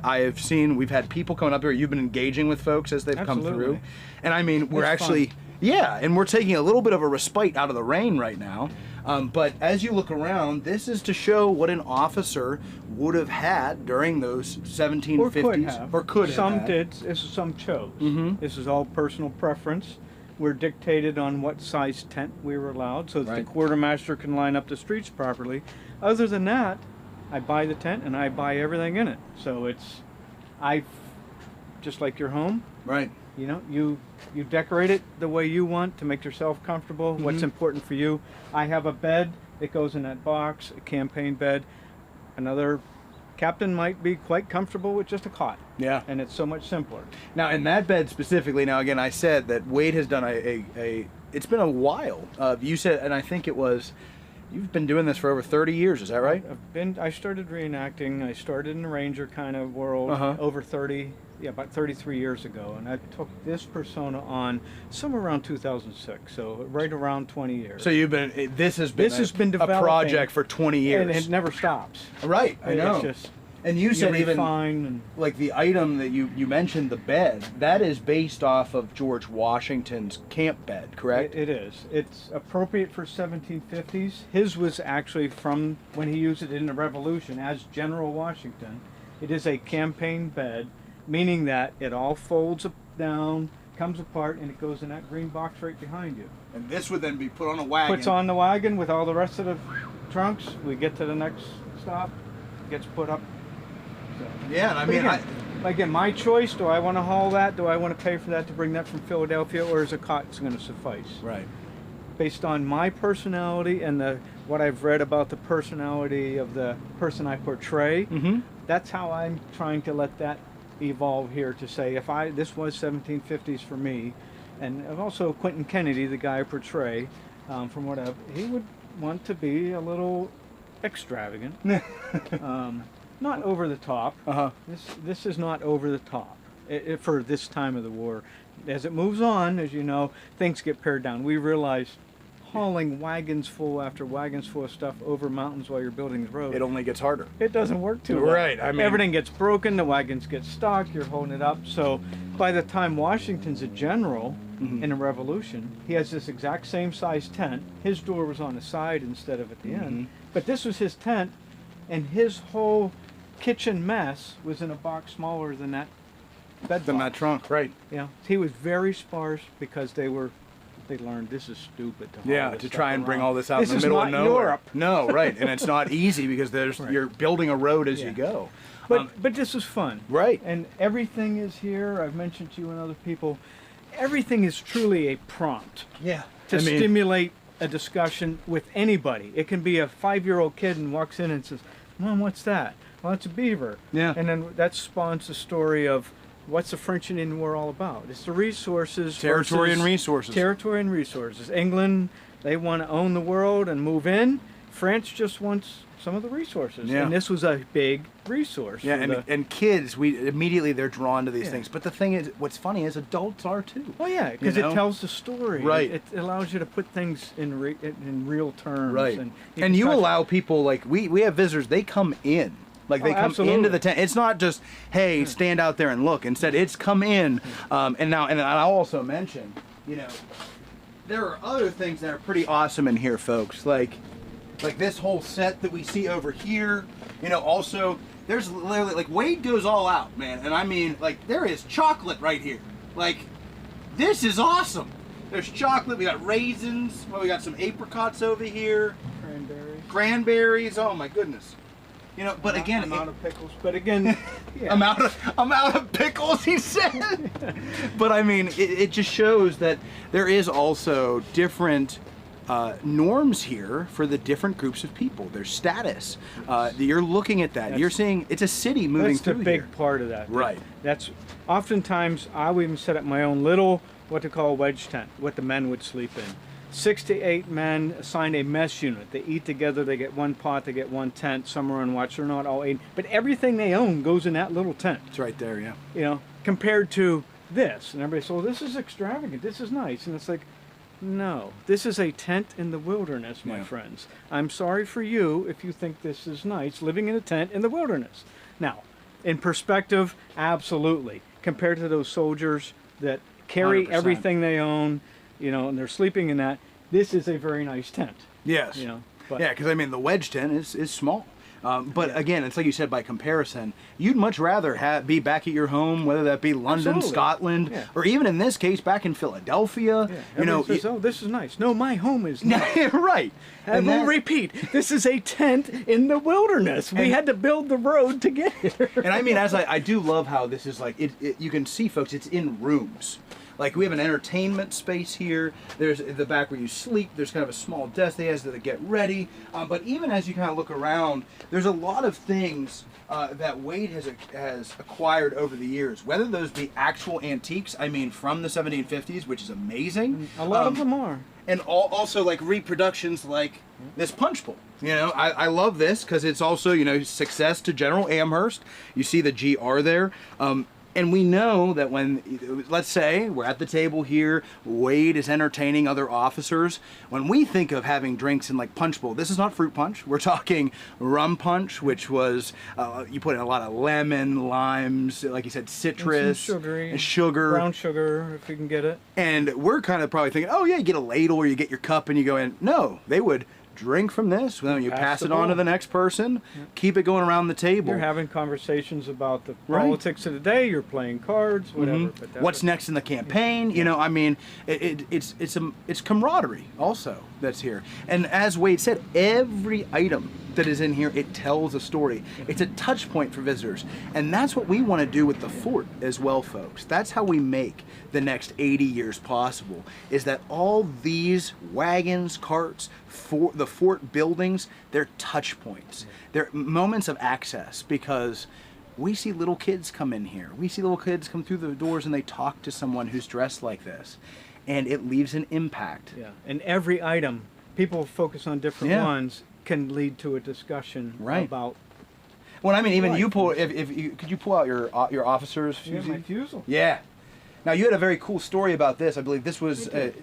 We've had people coming up here. You've been engaging with folks as they've come through. And I mean, we're actually Yeah, and we're taking a little bit of a respite out of the rain right now. But as you look around, this is to show what an officer would have had during those 1750s. Or could have. Or could have Some had. did, some chose. This is all personal preference. We're dictated on what size tent we were allowed so that the quartermaster can line up the streets properly. Other than that, I buy the tent and I buy everything in it. So it's, just like your home. Right. You know, you decorate it the way you want to make yourself comfortable, what's important for you. I have a bed that goes in that box, a campaign bed. Another captain might be quite comfortable with just a cot. Yeah. And it's so much simpler. Now, in that bed specifically, now again, I said that Wade has done it's been a while. You said, and I think it was, you've been doing this for over 30 years, is that right? I started reenacting. I started in the Ranger kind of world over about 33 years ago, and I took this persona on somewhere around 2006, so right around 20 years. So this has been a project for 20 years. And it never stops. Right, I know. It's just, and you said even, like the item that you mentioned, the bed, that is based off of George Washington's camp bed, correct? It is. It's appropriate for 1750s. His was actually from when he used it in the Revolution as General Washington. It is a campaign bed, meaning that it all folds down, comes apart, and it goes in that green box right behind you. And this would then be put on a wagon. Puts on the wagon with all the rest of the trunks. We get to the next stop, it gets put up. So. Yeah, and I mean, again, my choice, do I want to haul that? Do I want to pay for that to bring that from Philadelphia, or is a cot going to suffice? Right. Based on my personality and what I've read about the personality of the person I portray, that's how I'm trying to let that evolve here to say this was 1750s for me, and also Quentin Kennedy, the guy I portray, from what he would want to be a little extravagant, not over the top. This is not over the top for this time of the war. As it moves on, as you know, things get pared down. We realize hauling wagons full after wagons full of stuff over mountains while you're building the road, it only gets harder. It doesn't work too well. Right. I mean, everything gets broken, the wagons get stuck, you're holding it up. So by the time Washington's a general in the Revolution, he has this exact same size tent. His door was on the side instead of at the end. But this was his tent, and his whole kitchen mess was in a box smaller than that bed than that trunk, right. Yeah. He was very sparse because they learned this is stupid to haul this to stuff try and bring around. all this out in the middle of nowhere. Europe. No, right, and it's not easy because you're building a road as you go. But this is fun. Right. And everything is here. I've mentioned to you and other people, everything is truly a prompt. Yeah. To stimulate a discussion with anybody. It can be a 5-year-old kid and walks in and says, "Mom, what's that?" "Well, it's a beaver." Yeah. And then that spawns the story of what's the French and Indian War all about? It's the resources. Territory and resources. Territory and resources. England, they want to own the world and move in. France just wants some of the resources. Yeah. And this was a big resource. Yeah, and kids, immediately they're drawn to these things. But the thing is, what's funny is adults are too. Oh yeah, because it tells the story. Right. It allows you to put things in real terms. Right. And you allow people, like, we have visitors, they come in. Like they come into the tent. It's not just, hey, stand out there and look. Instead, it's come in. And I'll also mention, there are other things that are pretty awesome in here, folks. Like this whole set that we see over here. Also, there's literally, like, Wade goes all out, man. And I mean, like, there is chocolate right here. Like, this is awesome. There's chocolate. We got raisins. Well, we got some apricots over here. Cranberries. Oh my goodness. But again, I'm out of pickles. But again, I'm out of pickles, he said. But I mean, it just shows that there is also different norms here for the different groups of people. Their status. You're looking at that. You're seeing it's a city moving through here. That's the big part of that. Right. That's oftentimes I would even set up my own little what they call wedge tent, what the men would sleep in. 6 to 8 men assigned a mess unit. They eat together, they get one pot, they get one tent, some are on watch, they're not all 8. But everything they own goes in that little tent. It's right there, yeah. Compared to this. And everybody says, well, this is extravagant, this is nice. And it's like, no, this is a tent in the wilderness, my friends. I'm sorry for you if you think this is nice, living in a tent in the wilderness. Now, in perspective, absolutely. Compared to those soldiers that carry 100%. everything they own, you know, and they're sleeping in that. This is a very nice tent. Yes. You know, but yeah, because I mean the wedge tent is small. But again, it's like you said, by comparison, you'd much rather be back at your home, whether that be London, Absolutely. Scotland, Yeah. or even in this case, back in Philadelphia. Yeah. You know, Everybody says, oh, this is nice. No, my home is nice. right. And we'll repeat, this is a tent in the wilderness. We had to build the road to get here. And I mean, as I do love how this is like, you can see, folks, it's in rooms. Like, we have an entertainment space here. There's the back where you sleep. There's kind of a small desk they have to get ready. But even as you kind of look around, there's a lot of things that Wade has acquired over the years. Whether those be actual antiques, I mean, from the 1750s, which is amazing. A lot of them are. And also like reproductions like this punch bowl. You know, I love this because it's also, you know, success to General Amherst. You see the GR there. And we know that when, let's say, we're at the table here, Wade is entertaining other officers. When we think of having drinks in like punch bowl, this is not fruit punch. We're talking rum punch, which was, you put in a lot of lemon, limes, like you said, citrus. And sugary. And sugar. Brown sugar, if you can get it. And we're kind of probably thinking, oh yeah, you get a ladle or you get your cup and you go in. No, they would drink from this, then you pass it on to the next person, keep it going around the table. You're having conversations about the Right. politics of the day, you're playing cards, whatever. But that What's was- next in the campaign? You know, I mean, it's camaraderie also that's here. And as Wade said, every item that is in here, it tells a story. It's a touch point for visitors. And that's what we want to do with the fort as well, folks. That's how we make the next 80 years possible, is that all these wagons, carts, the fort buildings, they're touch points. They're moments of access, because we see little kids come in here. We see little kids come through the doors and they talk to someone who's dressed like this. And it leaves an impact. Yeah, and every item, people focus on different ones, can lead to a discussion about. Well, I mean, even life. you pull. If you could you pull out your officer's Yeah, fusee? my fusel. Yeah. Now you had a very cool story about this. I believe this was A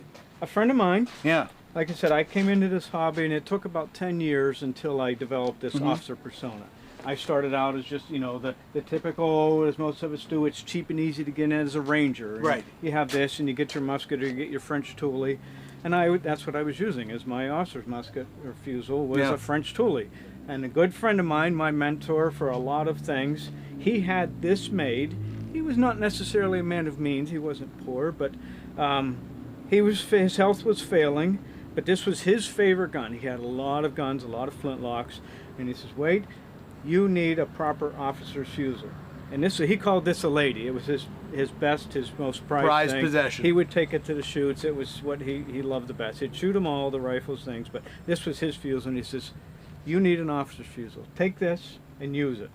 friend of mine. Yeah. Like I said, I came into this hobby, and it took about 10 years until I developed this Mhm. officer persona. I started out as just, you know, the typical, as most of us do, it's cheap and easy to get in as a ranger. And Right. You have this, and you get your musket, or you get your French toolie. And that's what I was using as my officer's musket or fusel, was Yeah. a French toolie. And a good friend of mine, my mentor for a lot of things, he had this made. He was not necessarily a man of means. He wasn't poor, but his health was failing. But this was his favorite gun. He had a lot of guns, a lot of flintlocks. And he says, Wade, you need a proper officer's fusel. And he called this a lady. It was his best, his most prized thing. possession. He would take it to the shoots. It was what he loved the best. He'd shoot them all, the rifles, things. But this was his fusel. And he says, you need an officer's fusel. Take this and use it.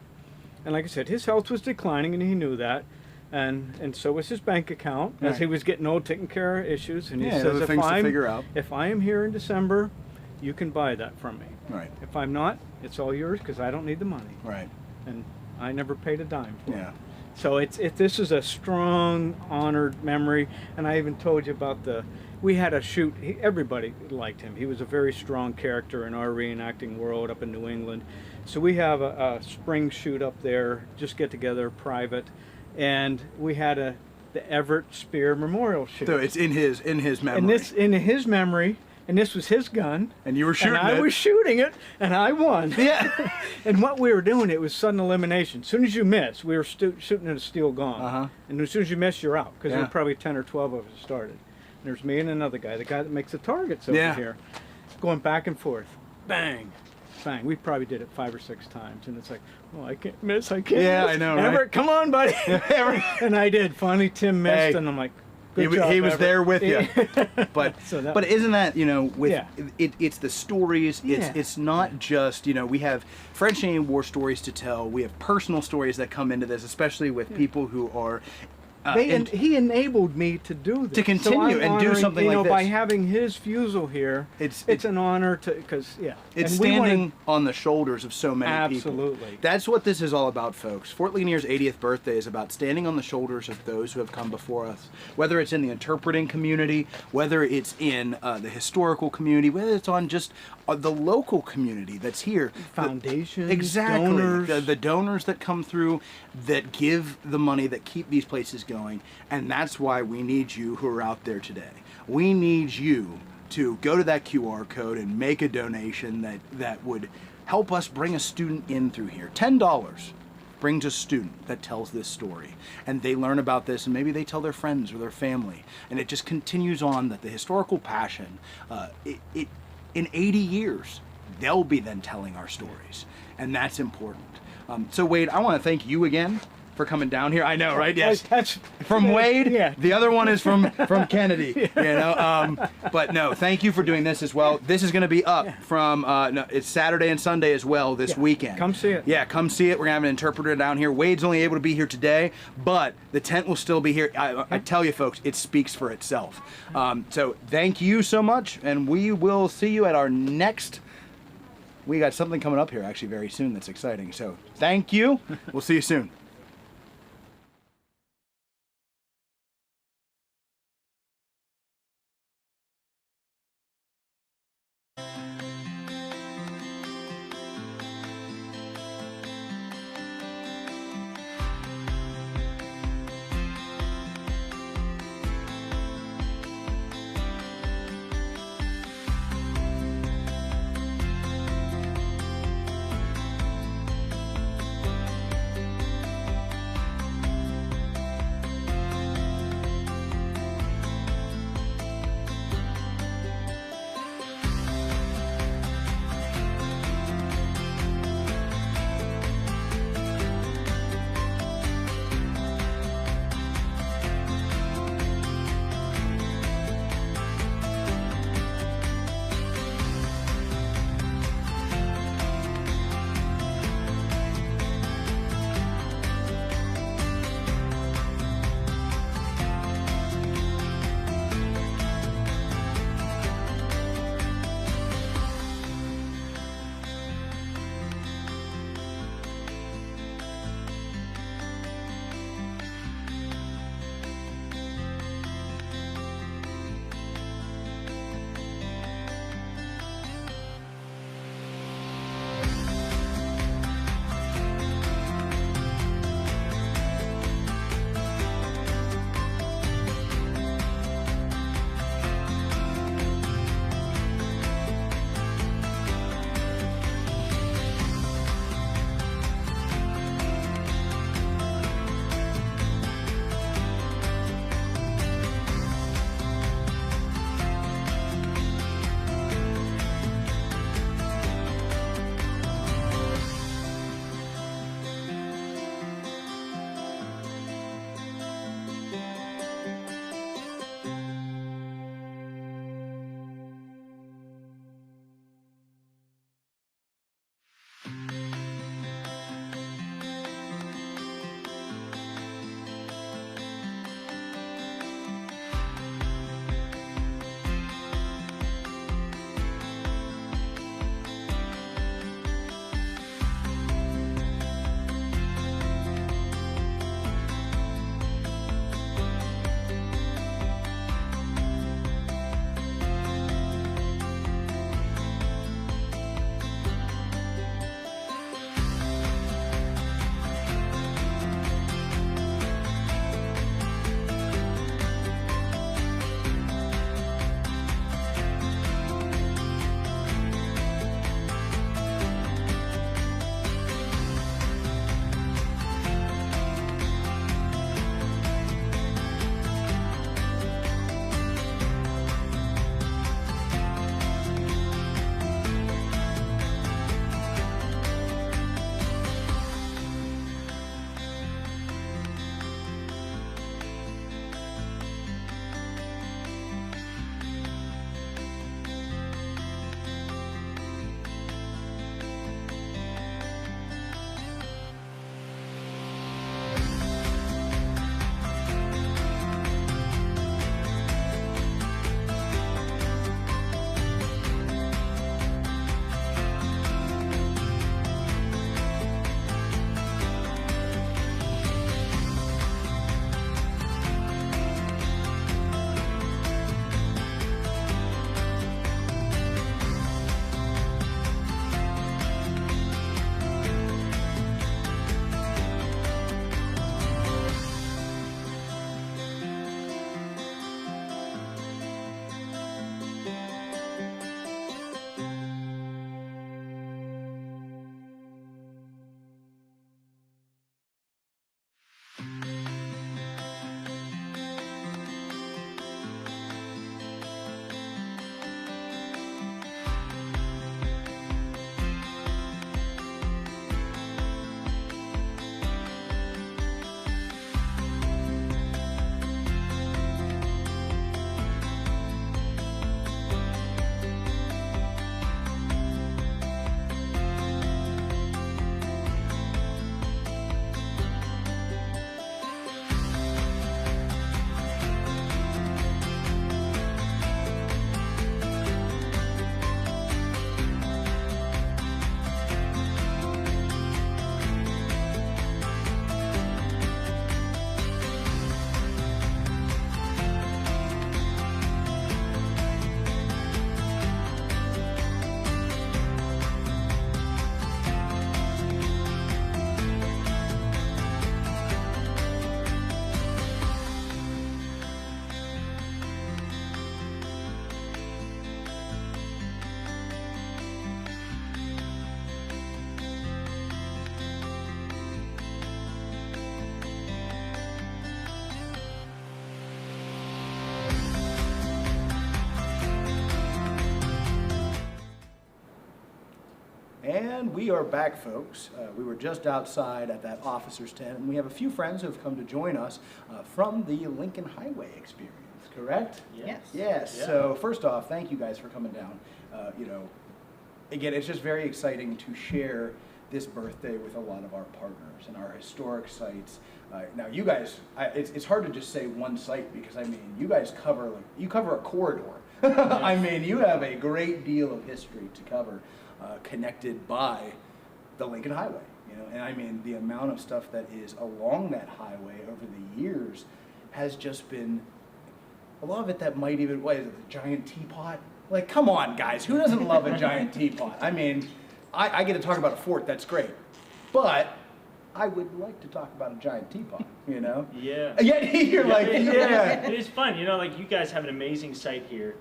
And like I said, his health was declining, and he knew that. And so was his bank account, as Right. he was getting old, taking care of issues. And he Yeah, says, other things to figure out. if I am here in December, you can buy that from me. Right. If I'm not, it's all yours, because I don't need the money. Right. And I never paid a dime for Yeah. it. So this is a strong, honored memory. And I even told you about we had a shoot. Everybody liked him. He was a very strong character in our reenacting world up in New England. So we have a spring shoot up there, just get together, private. And we had the Everett Spear Memorial shoot. So it's in his memory. And this in his memory. And this was his gun. And you were shooting and I it. was shooting it, and I won. Yeah. And what we were doing, it was sudden elimination. As soon as you miss, we were shooting at a steel gong. Uh-huh. And as soon as you miss, you're out, because there Yeah. were probably 10 or 12 of us started. And there's me and another guy, the guy that makes the targets over Yeah. here, going back and forth. Bang. Bang. We probably did it 5 or 6 times. And it's like, oh, I can't miss, I can't Yeah, miss. I know, right? Everett, come on, buddy. And I did. Finally, Tim missed, Hey. and I'm like, He good job, was Everett. there with you. But So that- but isn't that, you know, with Yeah. it's the stories, Yeah. it's not just, you know, we have French and Indian War stories to tell. We have personal stories that come into this, especially with people who are He enabled me to do this. To continue So I'm and do honoring, something you like know, this. by having his fusel here, it's an honor to, because, yeah. It's And we wanted- standing on the shoulders of so many people. Absolutely. That's what this is all about, folks. Fort Ligonier's 80th birthday is about standing on the shoulders of those who have come before us. Whether it's in the interpreting community, whether it's in the historical community, whether it's on just the local community that's here. Foundations, exactly. donors. The donors that come through, that give the money, that keep these places going. And that's why we need you who are out there today. We need you to go to that QR code and make a donation that would help us bring a student in through here. $10 brings a student that tells this story, and they learn about this, and maybe they tell their friends or their family, and it just continues on, that the historical passion, in 80 years, they'll be then telling our stories, and that's important. So Wade, I want to thank you again for coming down here. I know, right? Yes. That's from Wade. Yeah. The other one is from Kennedy. You know. But no, thank you for doing this as well. This is going to be up from it's Saturday and Sunday as well this weekend. Come see it. Yeah, come see it. We're gonna have an interpreter down here. Wade's only able to be here today, but the tent will still be here. I tell you, folks, it speaks for itself. So thank you so much, and we will see you at our next. We got something coming up here actually very soon that's exciting. So thank you. We'll see you soon. And we are back, folks. We were just outside at that officer's tent, and we have a few friends who have come to join us from the Lincoln Highway experience, correct? Yes. Yes. Yeah. So first off, thank you guys for coming down. Again, it's just very exciting to share this birthday with a lot of our partners and our historic sites. Now, you guys, it's hard to just say one site because, I mean, you guys cover, you cover a corridor. I mean, you have a great deal of history to cover, connected by the Lincoln Highway, and I mean, the amount of stuff that is along that highway over the years has just been, a lot of it that might even, what is it, the giant teapot? Like, come on, guys, who doesn't love a giant teapot? I mean, I get to talk about a fort, that's great, but I would like to talk about a giant teapot, Yeah. Yeah, you're like, yeah. It is fun, like you guys have an amazing site here.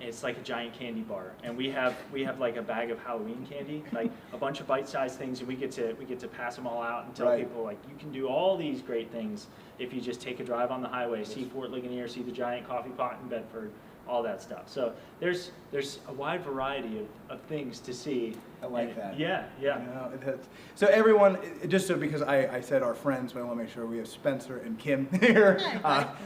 It's like a giant candy bar, and we have like a bag of Halloween candy, like a bunch of bite-sized things, and we get to pass them all out and tell people like you can do all these great things if you just take a drive on the highway, see Fort Ligonier, see the giant coffee pot in Bedford, all that stuff. So there's a wide variety of things to see. I like that. Yeah. So everyone, just so because I said our friends, but I want to make sure we have Spencer and Kim here.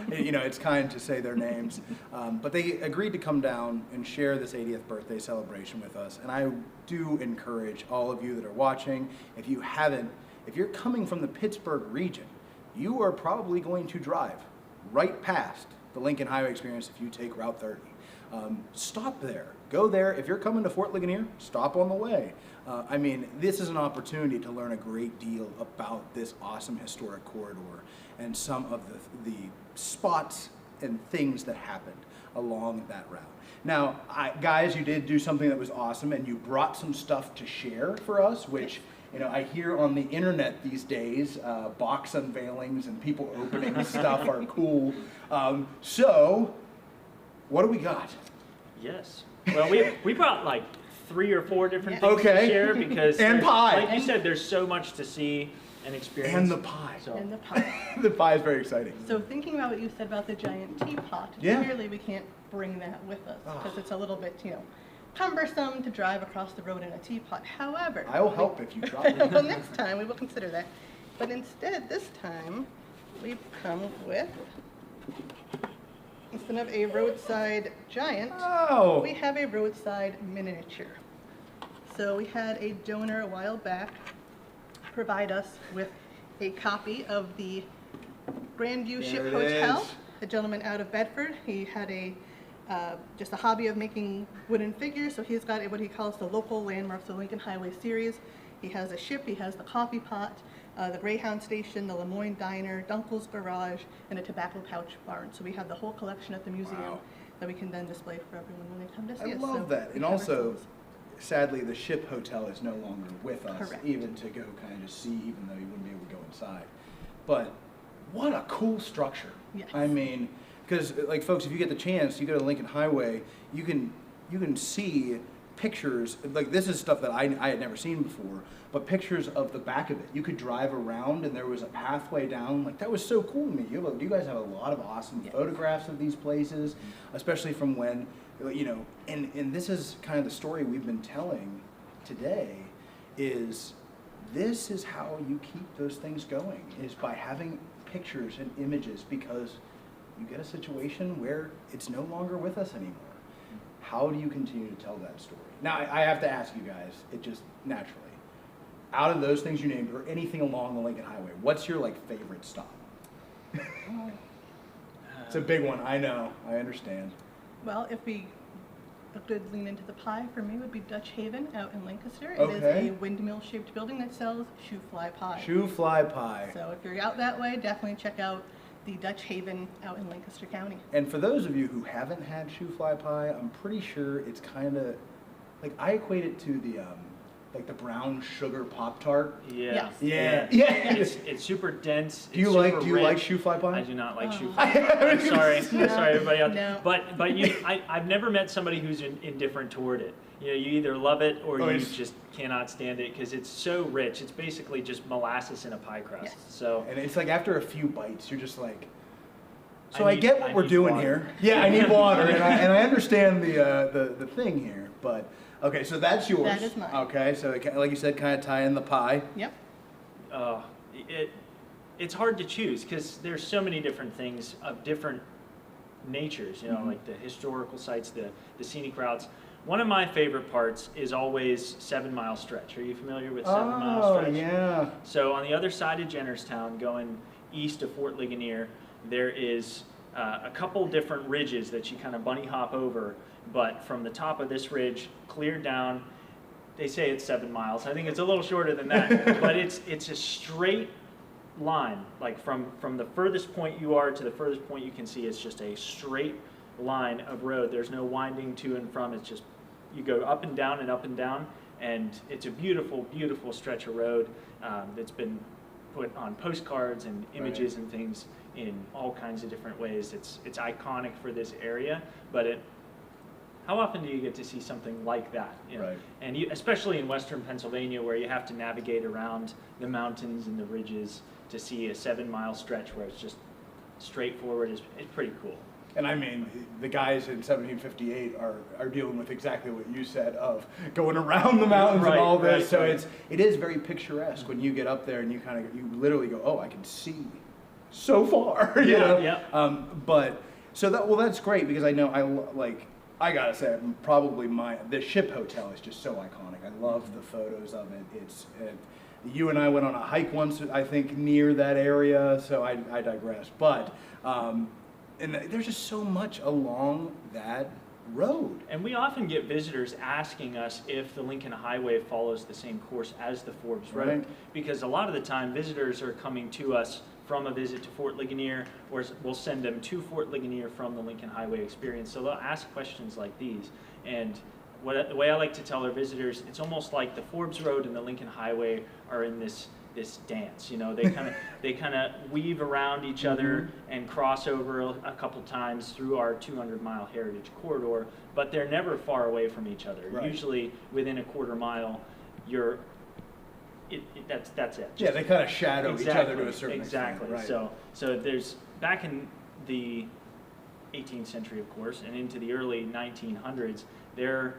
It's kind to say their names. But they agreed to come down and share this 80th birthday celebration with us. And I do encourage all of you that are watching, if you're coming from the Pittsburgh region, you are probably going to drive right past the Lincoln Highway experience if you take Route 30. Stop there. Go there. If you're coming to Fort Ligonier, stop on the way. I mean, this is an opportunity to learn a great deal about this awesome historic corridor and some of the spots and things that happened along that route. Now, guys, you did do something that was awesome, and you brought some stuff to share for us, which I hear on the internet these days, box unveilings and people opening stuff are cool. So, what do we got? Yes. Well, we brought like 3 or 4 different things to share because and pie. Like you said, there's so much to see and experience. And the pie. And the pie. The pie is very exciting. So thinking about what you said about the giant teapot, clearly we can't bring that with us because it's a little bit, cumbersome to drive across the road in a teapot. However, I will help if you try. Well, next time we will consider that. But instead, this time, we've come with, instead of a roadside giant, we have a roadside miniature. So we had a donor a while back provide us with a copy of the Grandview Ship Hotel, a gentleman out of Bedford. He had just a hobby of making wooden figures, so he's got what he calls the local landmarks of the Lincoln Highway series. He has a ship, he has the coffee pot, the Greyhound Station, the Lemoyne Diner, Dunkel's Garage, and a tobacco pouch barn. So we have the whole collection at the museum that we can then display for everyone when they come to see us. I love that. And also, sadly, the Ship Hotel is no longer with us, even to go kind of see, even though you wouldn't be able to go inside. But what a cool structure. Yes. I mean, because like folks, if you get the chance, you go to Lincoln Highway, you can see pictures, like this is stuff that I had never seen before, but pictures of the back of it. You could drive around and there was a pathway down. Like that was so cool to me. You guys have a lot of awesome photographs of these places, especially from when, and this is kind of the story we've been telling today, is this is how you keep those things going, is by having pictures and images, because you get a situation where it's no longer with us anymore. How do you continue to tell that story? Now, I have to ask you guys, it just naturally, out of those things you named, or anything along the Lincoln Highway, what's your favorite stop? It's a big one, I know, I understand. Well, a good lean into the pie for me would be Dutch Haven out in Lancaster. It is a windmill-shaped building that sells shoe fly pie. Shoe fly pie. So if you're out that way, definitely check out the Dutch Haven out in Lancaster County. And for those of you who haven't had shoe fly pie, I'm pretty sure it's kind of, I equate it to the brown sugar Pop-Tart. Yeah. Yeah. It's super dense. Do you like shoe fly pie? I do not like shoe fly pie. I'm sorry. I'm sorry, everybody out there. But I've never met somebody who's indifferent toward it. You either love it or you just cannot stand it because it's so rich. It's basically just molasses in a pie crust. Yes. So and it's after a few bites, you're just like. So I get what we're doing here. Yeah, I need water, and I understand the thing here, but Okay, so that's yours. That is mine. Okay, so like you said, kind of tie in the pie. Yep. It's hard to choose because there's so many different things of different natures, you know, like the historical sites, the scenic routes. One of my favorite parts is always 7 Mile Stretch. Are you familiar with 7 Mile Stretch? Oh, yeah. So on the other side of Jennerstown, going east of Fort Ligonier, there is a couple different ridges that you kind of bunny hop over, but from the top of this ridge, clear down, they say it's 7 miles. I think it's a little shorter than that, but it's a straight line, like from the furthest point you are to the furthest point you can see. It's just a straight line of road. There's no winding to and from. It's just you go up and down and up and down, and it's a beautiful, beautiful stretch of road that's been put on postcards and images and things in all kinds of different ways. It's iconic for this area, but how often do you get to see something like that? You know? And especially in western Pennsylvania, where you have to navigate around the mountains and the ridges, to see a 7 mile stretch where it's just straightforward is pretty cool. And I mean, the guys in 1758 are dealing with exactly what you said of going around the mountains and all this. So it is very picturesque when you get up there and you literally go, oh, I can see so far. You know? Yeah. But so that's great, because I know I gotta say, probably the Ship Hotel is just so iconic. I love the photos of it. You and I went on a hike once, I think, near that area, so I digress. But, and there's just so much along that road. And we often get visitors asking us if the Lincoln Highway follows the same course as the Forbes Road, because a lot of the time visitors are coming to us from a visit to Fort Ligonier, or we'll send them to Fort Ligonier from the Lincoln Highway experience. So they'll ask questions like these. And the way I like to tell our visitors, it's almost like the Forbes Road and the Lincoln Highway are in this dance. You know, they kind of weave around each other and cross over a couple times through our 200-mile heritage corridor, but they're never far away from each other. Usually within a quarter mile, that's it. Yeah, they kind of shadow each other to a certain extent. So there's, back in the 18th century, of course, and into the early 1900s, there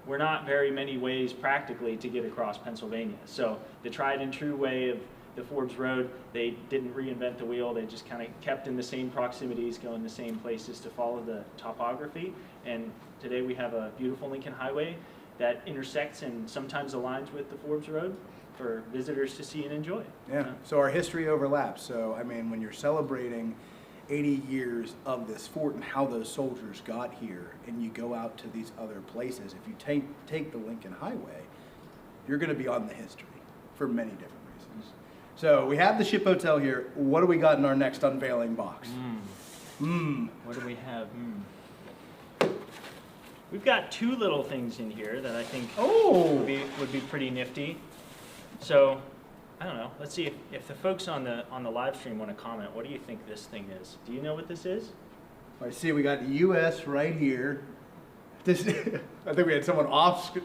were not very many ways practically to get across Pennsylvania. So the tried and true way of the Forbes Road, they didn't reinvent the wheel. They just kind of kept in the same proximities, going the same places to follow the topography. And today we have a beautiful Lincoln Highway that intersects and sometimes aligns with the Forbes Road for visitors to see and enjoy. Yeah, so our history overlaps. So, I mean, when you're celebrating 80 years of this fort and how those soldiers got here, and you go out to these other places, if you take the Lincoln Highway, you're going to be on the history for many different reasons. So we have the Ship Hotel here. What do we got in our next unveiling box? What do we have? We've got two little things in here that I think would be pretty nifty. So, I don't know. Let's see if the folks on the live stream want to comment. What do you think this thing is? Do you know what this is? I see we got the U.S. right here. This, I think we had someone off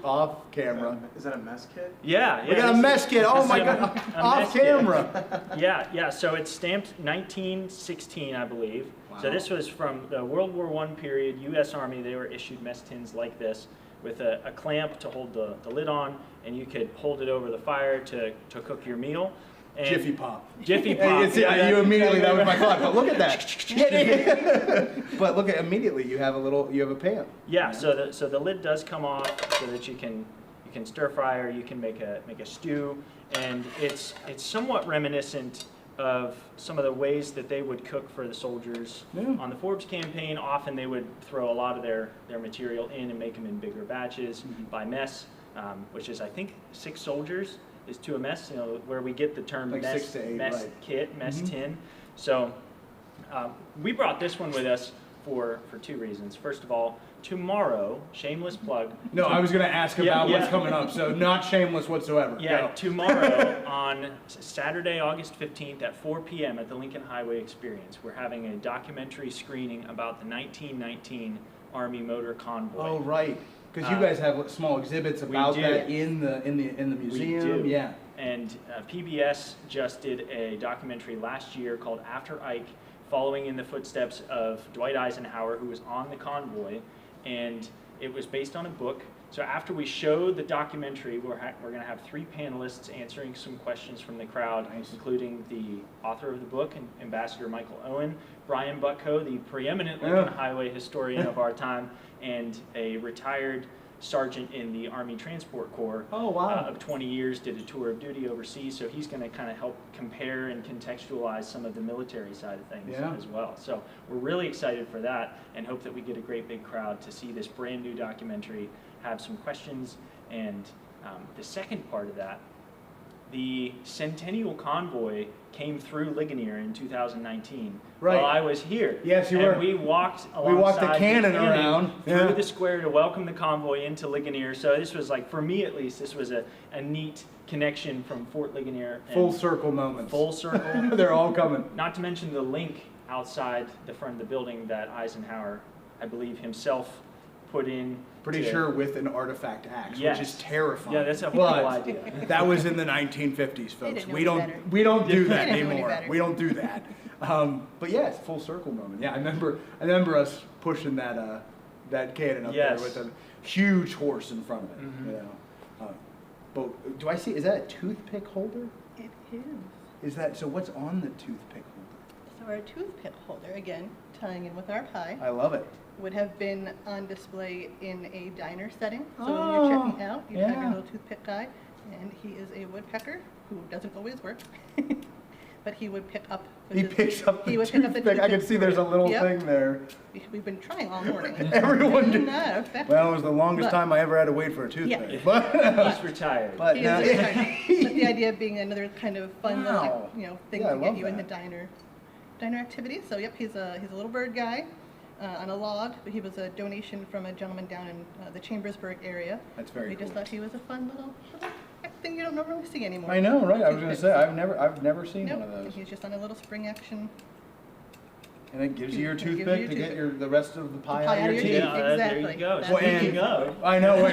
camera. Is that a mess kit? Yeah. We got a mess kit. Oh my God, off camera. Yeah. So it's stamped 1916, I believe. Wow. So this was from the World War I period. U.S. Army. They were issued mess tins like this, with a clamp to hold the lid on, and you could hold it over the fire to cook your meal. And Jiffy Pop. Jiffy Pop. You immediately, that was my thought, but look at that. But look at, immediately you have a pan. Yeah, so the lid does come off so that you can stir fry, or you can make a stew, and it's somewhat reminiscent of some of the ways that they would cook for the soldiers on the Forbes campaign. Often they would throw a lot of their material in and make them in bigger batches by mess, which is, I think, 6 soldiers is to a mess, you know, where we get the term like mess, 6 to 8, mess kit, mess tin. So we brought this one with us for 2 reasons. First of all, tomorrow, shameless plug. No, I was going to ask about what's coming up, so not shameless whatsoever. Yeah, tomorrow on Saturday, August 15th at 4 p.m. at the Lincoln Highway Experience, we're having a documentary screening about the 1919 Army Motor Convoy. Oh, right. Because you guys have small exhibits about that in the museum. We do. Yeah. And PBS just did a documentary last year called After Ike, following in the footsteps of Dwight Eisenhower, who was on the convoy, and it was based on a book, So after we show the documentary, we're going to have 3 panelists answering some questions from the crowd, including the author of the book, Ambassador Michael Owen, Brian Butko, the preeminent Lincoln Highway historian of our time, and a retired sergeant in the Army Transport Corps of 20 years, did a tour of duty overseas, so he's going to kind of help compare and contextualize some of the military side of things as well. So we're really excited for that and hope that we get a great big crowd to see this brand new documentary, have some questions, and the second part of that, the Centennial Convoy came through Ligonier in 2019 while I was here. Yes, you and were. We walked alongside we walked the cannon around through the square to welcome the convoy into Ligonier. So this was like, for me at least, this was a neat connection from Fort Ligonier. Full circle moments. Full circle. They're all coming. Not to mention the link outside the front of the building that Eisenhower, I believe himself, put in. Pretty sure with an artifact axe, Yes. which is terrifying. Yeah, that's a horrible But idea. That was in the 1950s, folks. didn't know We any don't better. we don't do They that didn't know any anymore. better. We don't do that. But yeah, it's full circle moment. Yeah, I remember us pushing that that cannon up there with a huge horse in front of it. You know. But do I see? Is that a toothpick holder? It is. Is that so? What's on the toothpick holder? So our toothpick holder, again, tying in with our pie. I love it. Would have been on display in a diner setting. So when you're checking out, you have your little toothpick guy, and he is a woodpecker who doesn't always work, but he would pick up. He picks up the toothpick. I can see there's a little thing there. We've been trying all morning. Everyone did. No, Well, it was the longest time I ever had to wait for a toothpick. But he's retired. But He now, is retired. But the idea being another kind of fun little, thing Yeah, I to get love you in the that. diner activity. So yep, he's a little bird guy. On a log, but he was a donation from a gentleman down in the Chambersburg area. That's very We just thought he was a fun little thing you don't normally see anymore. I know, right? I was going to say I've never seen Nope. one of those. He's just on a little spring action. And it gives you your Gives you toothpick your to get toothpick. the rest of the pie, pie out of your teeth. There Exactly. you go. That's Speaking it. of. I know.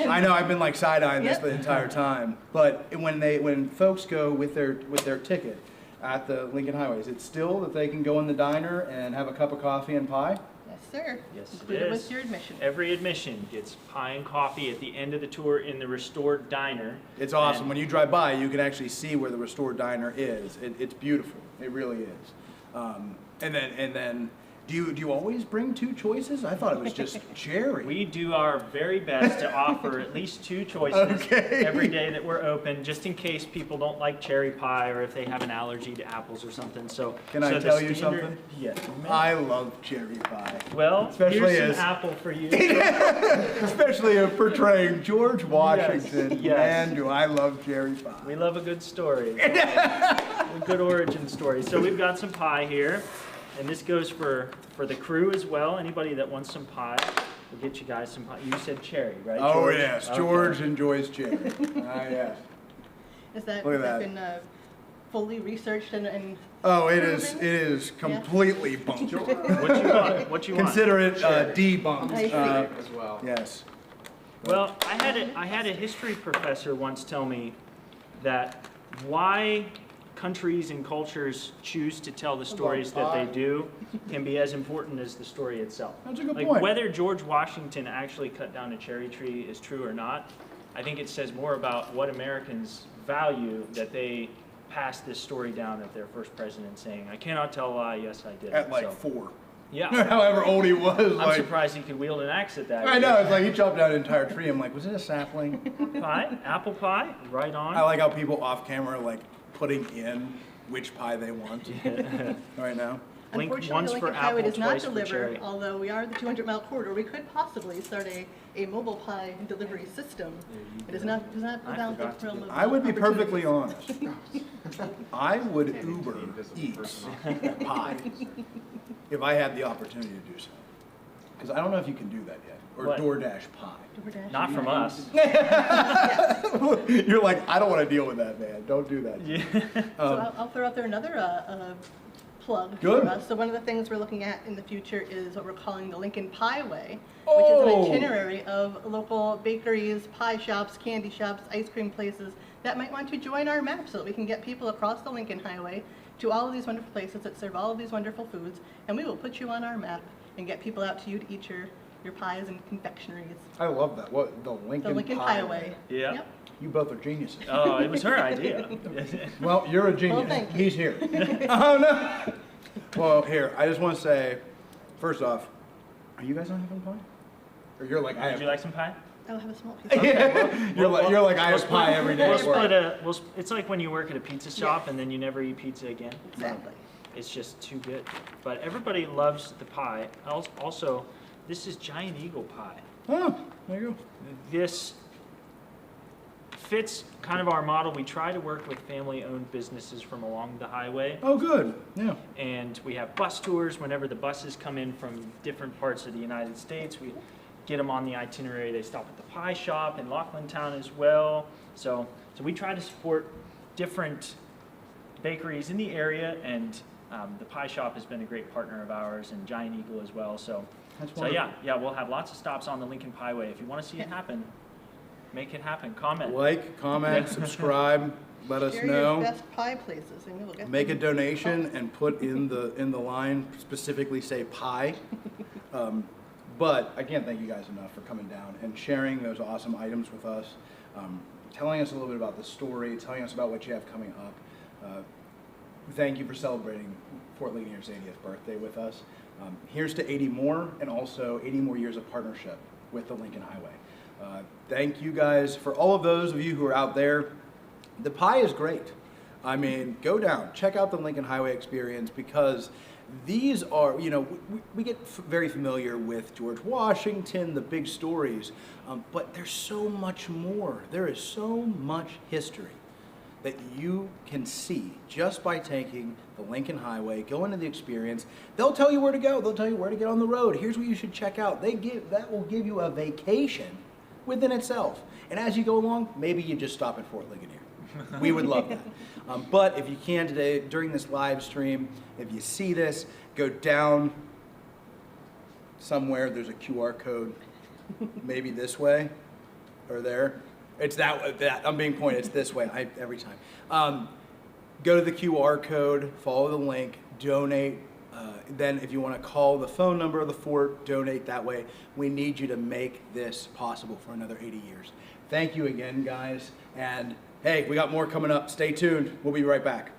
I know. I've been like side-eyeing this the entire time. But when folks go with their ticket at the Lincoln Highways, it's still that they can go in the diner and have a cup of coffee and pie. Yes, sir. Yes, it Included is. with your admission. Every admission gets pie and coffee at the end of the tour in the restored diner. It's awesome. When you drive by, you can actually see where the restored diner is. It's beautiful. It really is. And then, do you always bring 2 choices? I thought it was just cherry. We do our very best to offer at least 2 choices every day that we're open, just in case people don't like cherry pie or if they have an allergy to apples or something. So Can I the tell you standard- something? Yes. I love cherry pie. Well, Especially here's as- some apple for you. Especially portraying George Washington. Yes. Man, do I love cherry pie. We love a good story. A good origin story. So we've got some pie here, and this goes for the crew as well. Anybody that wants some pie, we'll get you guys some pie. You said cherry, right, Oh George? yes, Okay. George enjoys cherry. Yes. Is that, Look at has that that. been fully researched and Oh, it is. proven? It is completely bunked. What you want? What you want? Consider it debunked I see. as well. Yes. Well, I had a history professor once tell me that why countries and cultures choose to tell the stories that they do can be as important as the story itself. That's a good Like point. whether George Washington actually cut down a cherry tree is true or not, I think it says more about what Americans value that they passed this story down of their first president saying, "I cannot tell a lie, yes I did." At like So, 4. yeah. However old he was. I'm surprised he could wield an axe at that I know. age. It's like he chopped down an entire tree. I'm like, was it a sapling? Pie? Apple pie? Right on. I like how people off camera are like putting in which pie they want right now. Unfortunately, once the for Lincoln Highway apple, does not twice for deliver, cherry. although we are the 200-mile corridor. We could possibly start a mobile pie delivery system. It does not without the realm of I would be perfectly opportunity. honest. I would Uber Eats pie if I had the opportunity to do so. Because I don't know if you can do that yet. Or What? DoorDash pie. DoorDash. Not from us. You're like, I don't want to deal with that, man. Don't do that. Yeah. So I'll throw out there another plug Good. for us. So one of the things we're looking at in the future is what we're calling the Lincoln Pie Way, which Oh. is an itinerary of local bakeries, pie shops, candy shops, ice cream places that might want to join our map so that we can get people across the Lincoln Highway to all of these wonderful places that serve all of these wonderful foods, and we will put you on our map and get people out to you to eat your your pies and confectioneries. I love that. What, the Lincoln The Lincoln Pie Pieway. Yeah. Yep. You both are geniuses. Oh, it was her idea. Well, you're a genius. Well, thank you. He's here. Oh, no. Well, here, I just want to say, first off, are you guys not having pie? Or you're like, Would you like some pie? I'll have a small piece. Okay, You're like, I have pie every day. It's like when you work at a pizza shop and then you never eat pizza again. Exactly. It's just too good. But everybody loves the pie. Also, this is Giant Eagle pie. Oh, there you go. This fits kind of our model. We try to work with family-owned businesses from along the highway. Oh, good. Yeah. And we have bus tours whenever the buses come in from different parts of the United States. We get them on the itinerary. They stop at the pie shop in Laughlin Town as well. So we try to support different bakeries in the area, and the pie shop has been a great partner of ours, and Giant Eagle as well. So yeah, we'll have lots of stops on the Lincoln Pieway. If you want to see it happen, make it happen. Comment. Like, comment, subscribe, let us Share know. your best pie places, and we will get Make a them. donation and put in the line, specifically say pie. But I can't thank you guys enough for coming down and sharing those awesome items with us, telling us a little bit about the story, telling us about what you have coming up. Thank you for celebrating Fort Ligonier's 80th birthday with us. Here's to 80 more, and also 80 more years of partnership with the Lincoln Highway. Thank you guys. For all of those of you who are out there, the pie is great. I mean, go down, check out the Lincoln Highway experience, because these are, we get very familiar with George Washington, the big stories, but there's so much more. There is so much history that you can see just by taking the Lincoln Highway, go into the experience. They'll tell you where to go. They'll tell you where to get on the road. Here's what you should check out. That will give you a vacation within itself. And as you go along, maybe you just stop at Fort Ligonier. We would love that. But if you can today, during this live stream, if you see this, go down somewhere. There's a QR code, maybe this way or there. It's that I'm being pointed. It's this way every time. Go to the QR code, follow the link, donate. Then if you want to call the phone number of the fort, donate that way. We need you to make this possible for another 80 years. Thank you again, guys. And hey, we got more coming up. Stay tuned. We'll be right back.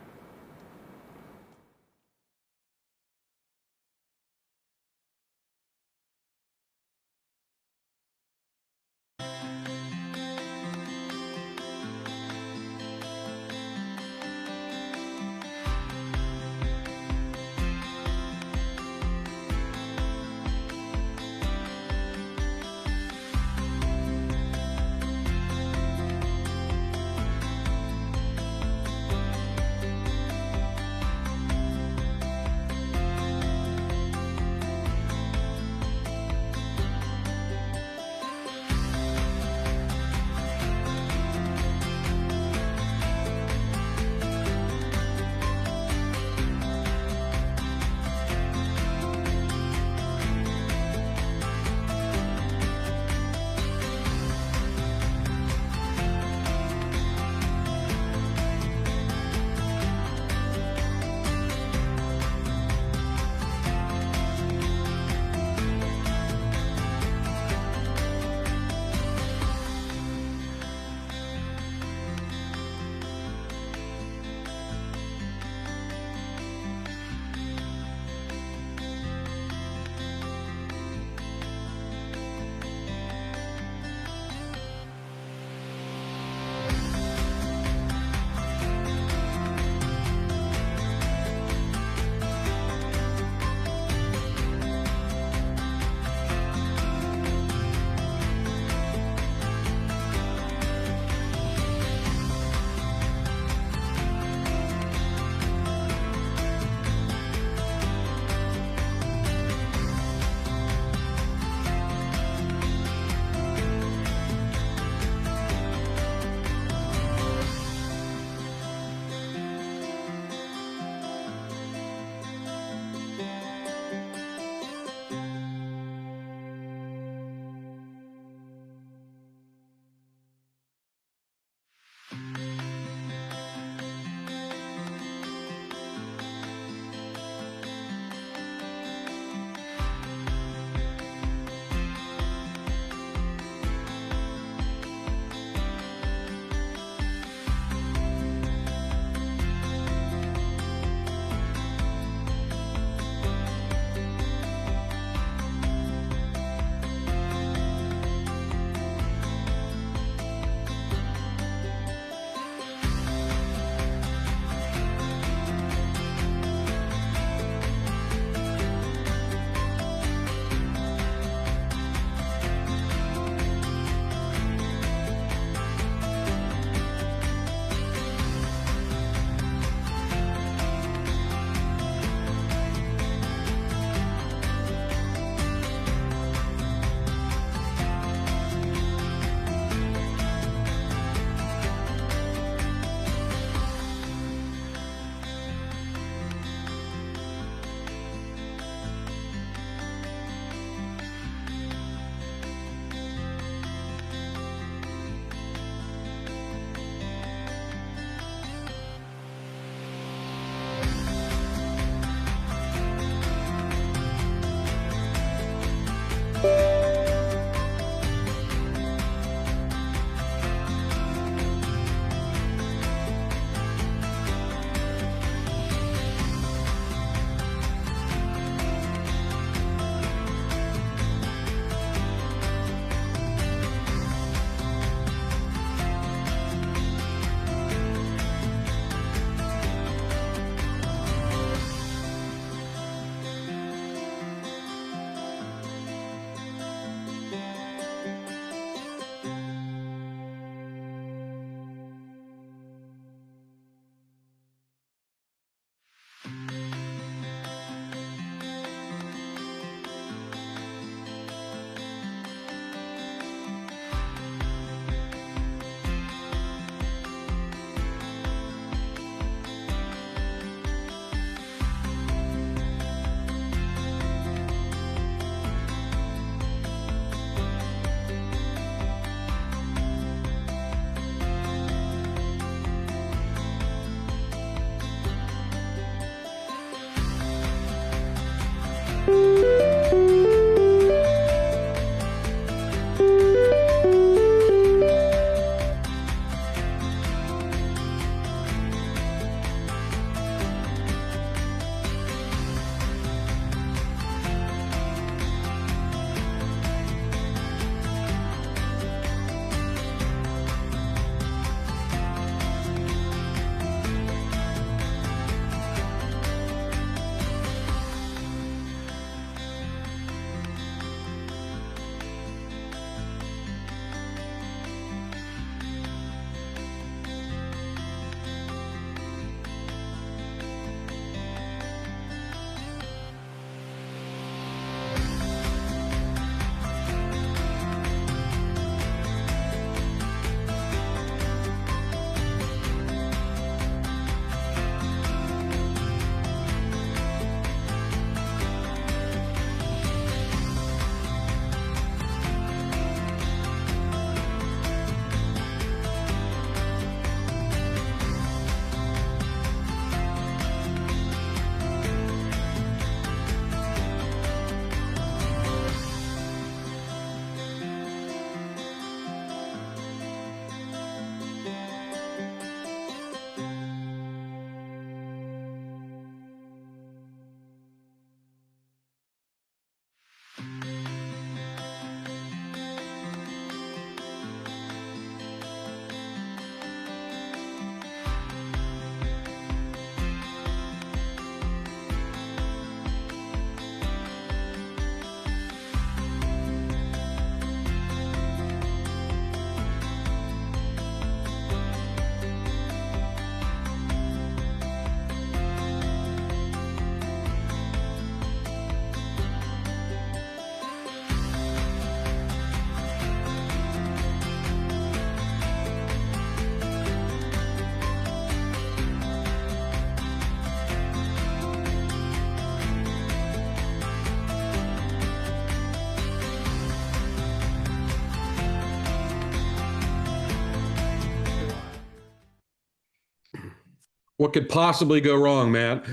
What could possibly go wrong, Matt?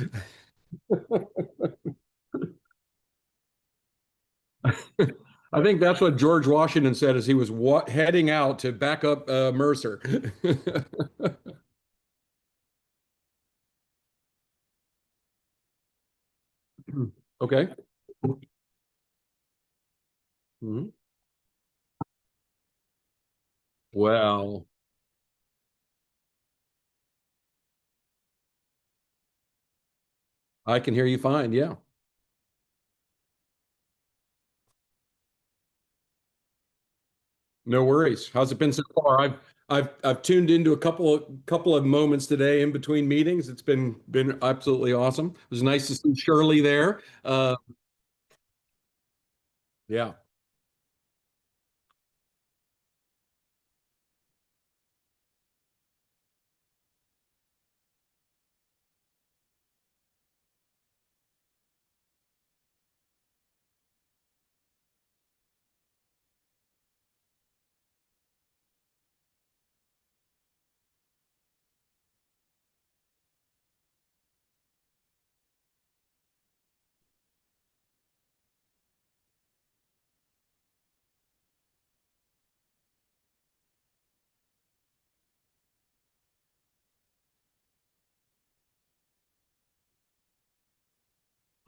I think that's what George Washington said as he was heading out to back up Mercer. Okay. Mhm. Well, I can hear you fine. Yeah. No worries. How's it been so far? I've tuned into a couple of moments today in between meetings. It's been absolutely awesome. It was nice to see Shirley there. Yeah.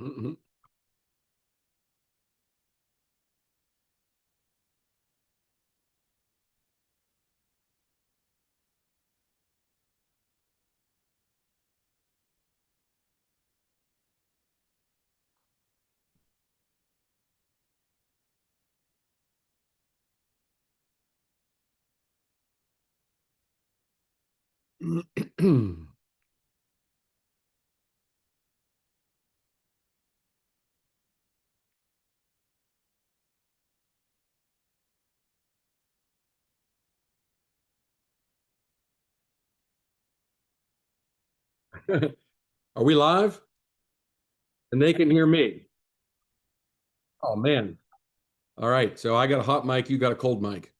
Mhm. Are we live? And they can hear me. Oh man. All right. So I got a hot mic, you got a cold mic.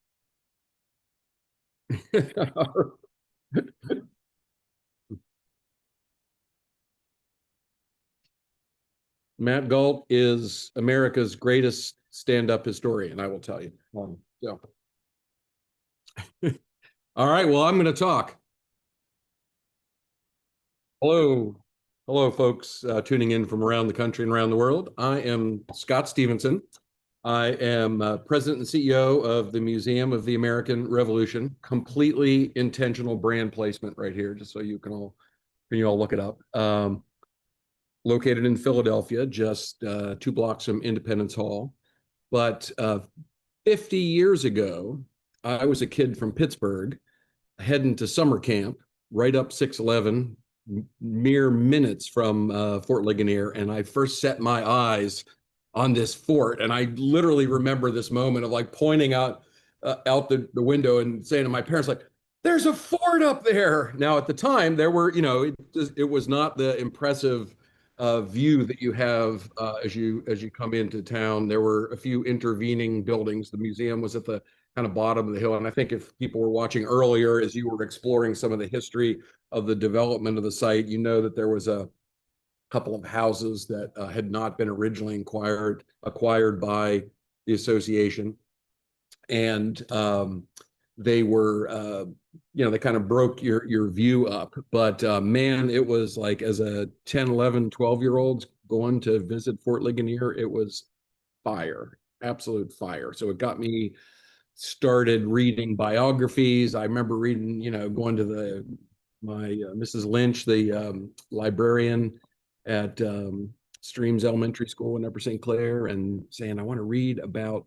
Matt Gault is America's greatest stand-up historian, I will tell you. So. All right, well, I'm going to talk. Hello. Hello, folks tuning in from around the country and around the world. I am Scott Stevenson. I am president and CEO of the Museum of the American Revolution. Completely intentional brand placement right here, just so you can all look it up. Located in Philadelphia, just 2 blocks from Independence Hall. But 50 years ago, I was a kid from Pittsburgh heading to summer camp right up 611, mere minutes from Fort Ligonier. And I first set my eyes on this fort. And I literally remember this moment of like pointing out the window and saying to my parents, like, there's a fort up there. Now, at the time, there were, it was not the impressive view that you have as you come into town. There were a few intervening buildings. The museum was at the kind of bottom of the hill. And I think if people were watching earlier, as you were exploring some of the history of the development of the site, you know that there was a couple of houses that had not been originally acquired by the association. And they were, they kind of broke your view up. But man, it was like as a 10, 11, 12-year-old going to visit Fort Ligonier, it was fire, absolute fire. So it got me started reading biographies. I remember reading, going to my Mrs. Lynch, the librarian at Streams Elementary School in Upper St. Clair, and saying, I want to read about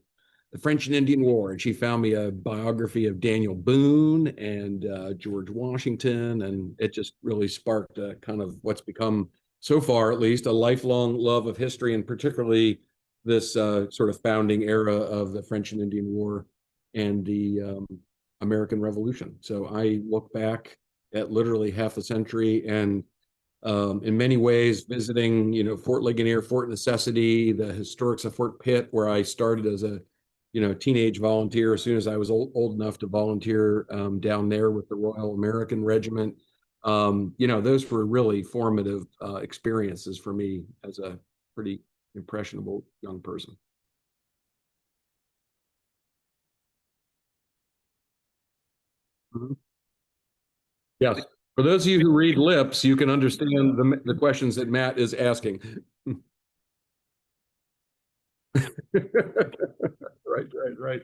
the French and Indian War. And she found me a biography of Daniel Boone and George Washington. And it just really sparked kind of what's become, so far at least, a lifelong love of history, and particularly this sort of founding era of the French and Indian War and the American Revolution. So I look back at literally half a century, and in many ways visiting, Fort Ligonier, Fort Necessity, the historics of Fort Pitt, where I started as a, teenage volunteer as soon as I was old enough to volunteer down there with the Royal American Regiment. Those were really formative experiences for me as a pretty impressionable young person. Mm-hmm. Yes. For those of you who read lips, you can understand the questions that Matt is asking. Right.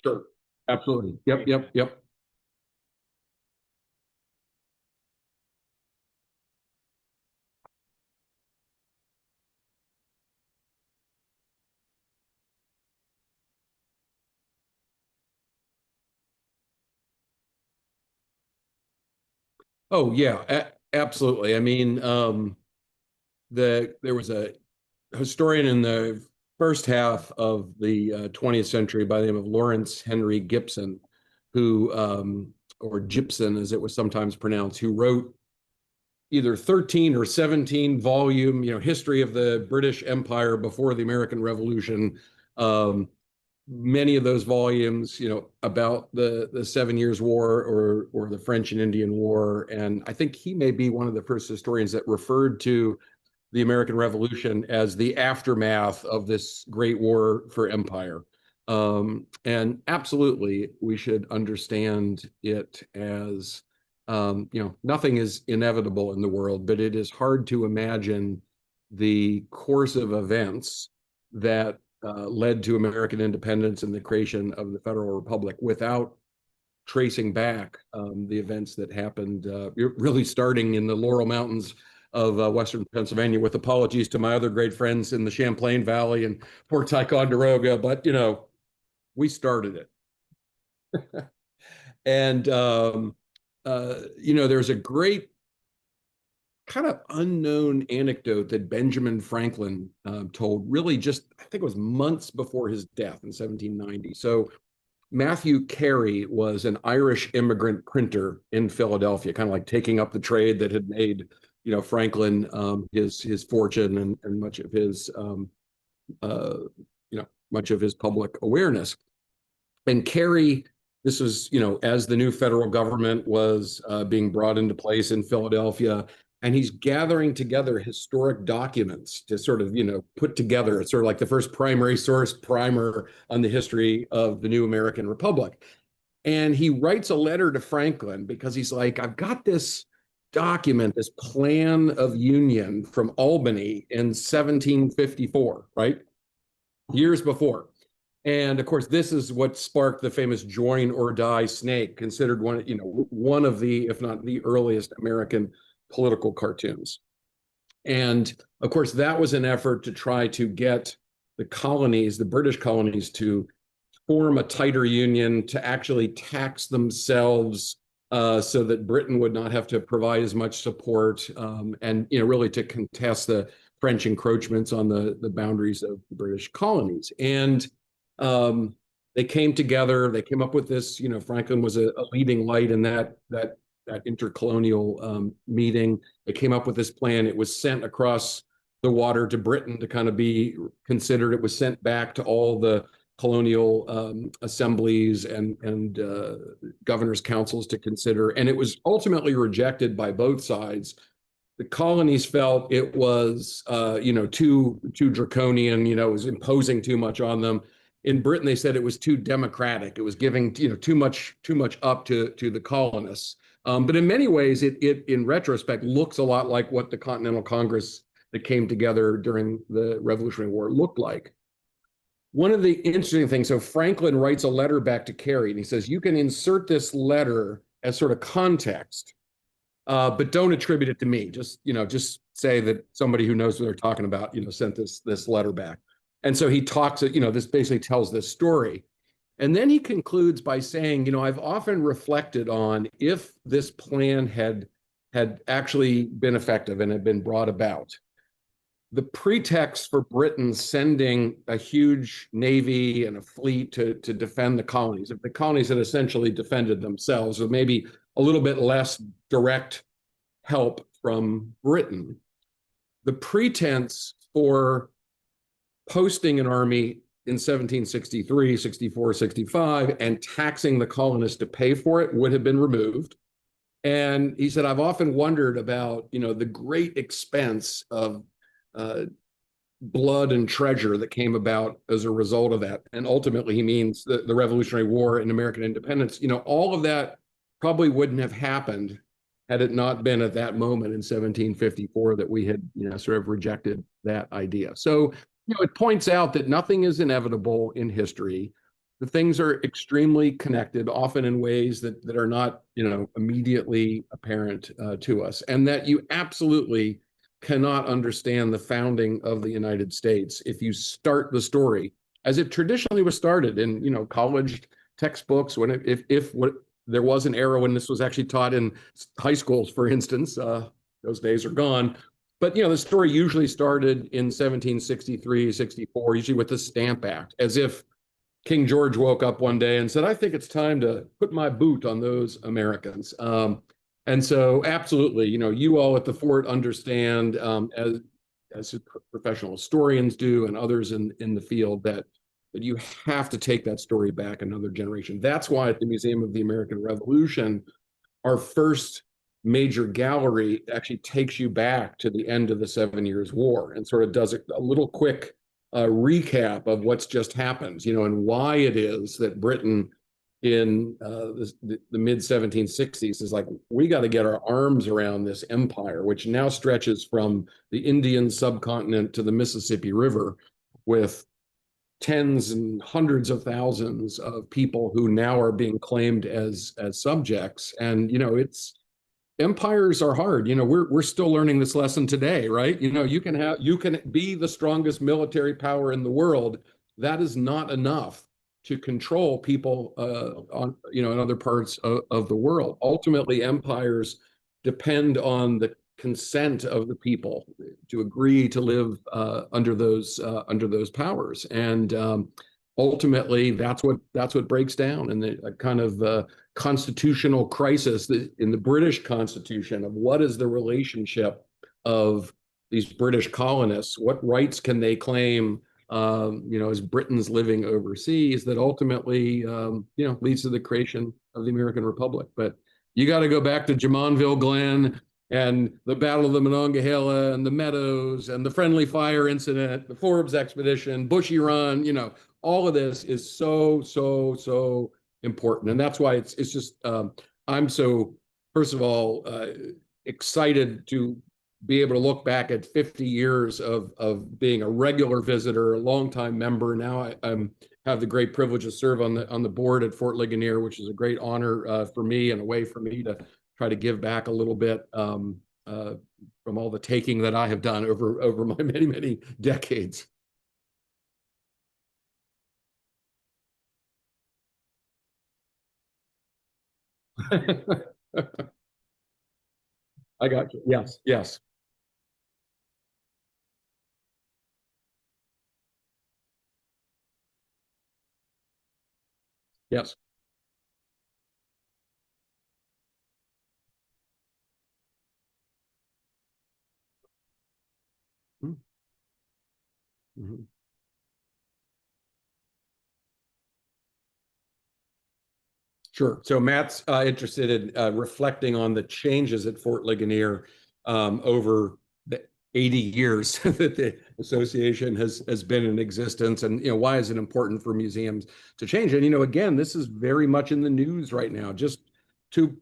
Sure. Absolutely. Yep. Oh yeah, absolutely. I mean, there was a historian in the first half of the 20th century by the name of Lawrence Henry Gibson, who, or Gibson as it was sometimes pronounced, who wrote either 13 or 17 volume, history of the British Empire before the American Revolution. Many of those volumes, about the 7 Years' War or the French and Indian War. And I think he may be one of the first historians that referred to the American Revolution as the aftermath of this great war for empire. And absolutely, we should understand it as, nothing is inevitable in the world, but it is hard to imagine the course of events that led to American independence and the creation of the Federal Republic without tracing back the events that happened, really starting in the Laurel Mountains of Western Pennsylvania, with apologies to my other great friends in the Champlain Valley and Fort Ticonderoga, but we started it. And there's a great kind of unknown anecdote that Benjamin Franklin told, really just, I think it was months before his death in 1790. So Matthew Carey was an Irish immigrant printer in Philadelphia, kind of like taking up the trade that had made Franklin his fortune and much of his much of his public awareness. And Carey, this was as the new federal government was being brought into place in Philadelphia, and he's gathering together historic documents to sort of put together. It's sort of like the first primary source primer on the history of the new American Republic. And he writes a letter to Franklin because he's like, I've got this document, this plan of union from Albany in 1754, right? Years before. And of course, this is what sparked the famous join or die snake, considered one of the, if not the earliest American political cartoons. And of course, that was an effort to try to get the colonies, the British colonies, to form a tighter union, to actually tax themselves so that Britain would not have to provide as much support, and really to contest the French encroachments on the boundaries of the British colonies. And they came together. They came up with this. Franklin was a leading light in that intercolonial meeting. They came up with this plan. It was sent across the water to Britain to kind of be considered. It was sent back to all the colonial assemblies and governors' councils to consider, and it was ultimately rejected by both sides. The colonies felt it was, too draconian. It was imposing too much on them. In Britain, they said it was too democratic. It was giving, too much up to the colonists. But in many ways, it in retrospect looks a lot like what the Continental Congress that came together during the Revolutionary War looked like. One of the interesting things, so Franklin writes a letter back to Carey, and he says, you can insert this letter as sort of context, but don't attribute it to me. Just say that somebody who knows what they're talking about, sent this letter back. And so he talks, this basically tells this story. And then he concludes by saying, I've often reflected on if this plan had actually been effective and had been brought about. The pretext for Britain sending a huge navy and a fleet to defend the colonies, if the colonies had essentially defended themselves with maybe a little bit less direct help from Britain, the pretense for posting an army in 1763, 64, 65, and taxing the colonists to pay for it would have been removed. And he said, I've often wondered about, the great expense of blood and treasure that came about as a result of that. And ultimately, he means the Revolutionary War and American independence. All of that probably wouldn't have happened had it not been at that moment in 1754 that we had, sort of rejected that idea. So, it points out that nothing is inevitable in history. The things are extremely connected, often in ways that are not, immediately apparent to us, and that you absolutely cannot understand the founding of the United States if you start the story as it traditionally was started in, college textbooks. When there was an era when this was actually taught in high schools, for instance. Those days are gone. But, the story usually started in 1763, 64, usually with the Stamp Act, as if King George woke up one day and said, I think it's time to put my boot on those Americans. And so absolutely, you all at the fort understand, as professional historians do and others in the field, that you have to take that story back another generation. That's why at the Museum of the American Revolution, our first major gallery actually takes you back to the end of the 7 Years' War and sort of does a little quick recap of what's just happened, and why it is that Britain in the mid 1760s is like, we got to get our arms around this empire, which now stretches from the Indian subcontinent to the Mississippi River, with tens and hundreds of thousands of people who now are being claimed as subjects. And empires are hard. We're still learning this lesson today, right? You can be the strongest military power in the world. That is not enough to control people in other parts of the world. Ultimately, empires depend on the consent of the people to agree to live under those powers, and ultimately that's what breaks down in the kind of constitutional crisis in the British Constitution of what is the relationship of these British colonists, what rights can they claim as Britons living overseas, that ultimately leads to the creation of the American Republic. But you got to go back to Jumonville Glen and the Battle of the Monongahela and the Meadows and the Friendly Fire incident, the Forbes expedition, Bushy Run. All of this is so important, and that's why it's just I'm so, first of all, excited to be able to look back at 50 years of being a regular visitor, a longtime member. Now I have the great privilege to serve on the board at Fort Ligonier, which is a great honor for me, and a way for me to try to give back a little bit from all the taking that I have done over my many decades. I got you. Yes. Yes. Yes. Mm-hmm. Sure. So Matt's interested in reflecting on the changes at Fort Ligonier over the 80 years that the association has been in existence, and why is it important for museums to change? And again, this is very much in the news right now. Just 2-3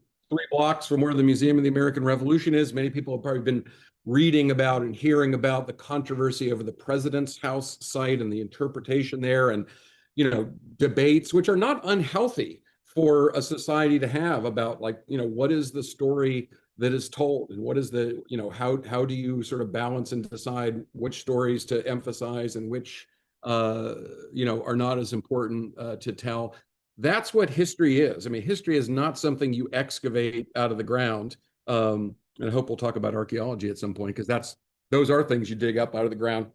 blocks from where the Museum of the American Revolution is, many people have probably been reading about and hearing about the controversy over the President's House site and the interpretation there, and debates which are not unhealthy for a society to have about, like, what is the story that is told, and what is the, how do you sort of balance and decide which stories to emphasize and which are not as important to tell. That's what history is. I mean, history is not something you excavate out of the ground. And I hope we'll talk about archaeology at some point, because those are things you dig up out of the ground.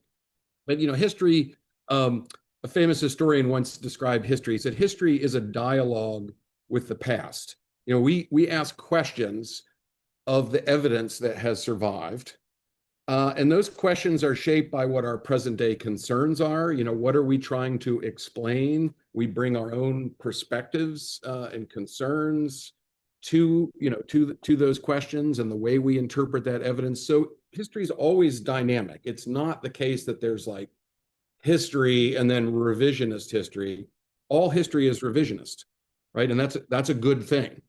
But history, a famous historian once described history. He said, history is a dialogue with the past. We ask questions of the evidence that has survived, And those questions are shaped by what our present day concerns are. You know, what are we trying to explain? We bring our own perspectives and concerns to, you know, to those questions and the way we interpret that evidence. So history is always dynamic. It's not the case that there's like history and then revisionist history. All history is revisionist, right? And that's a good thing.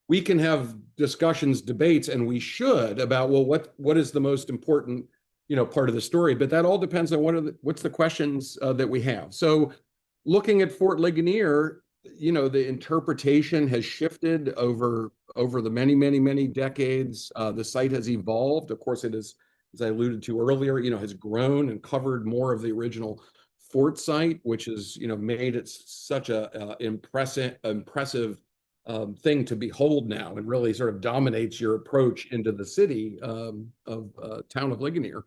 We can have discussions, debates, and we should about, well, what is the most important, you know, part of the story? But that all depends on what's the questions that we have. So looking at Fort Ligonier, you know, the interpretation has shifted over the many decades. The site has evolved. Of course, it is, as I alluded to earlier, you know, has grown and covered more of the original fort site, which has, you know, made it such a impressive thing to behold now, and really sort of dominates your approach into the city of town of Ligonier.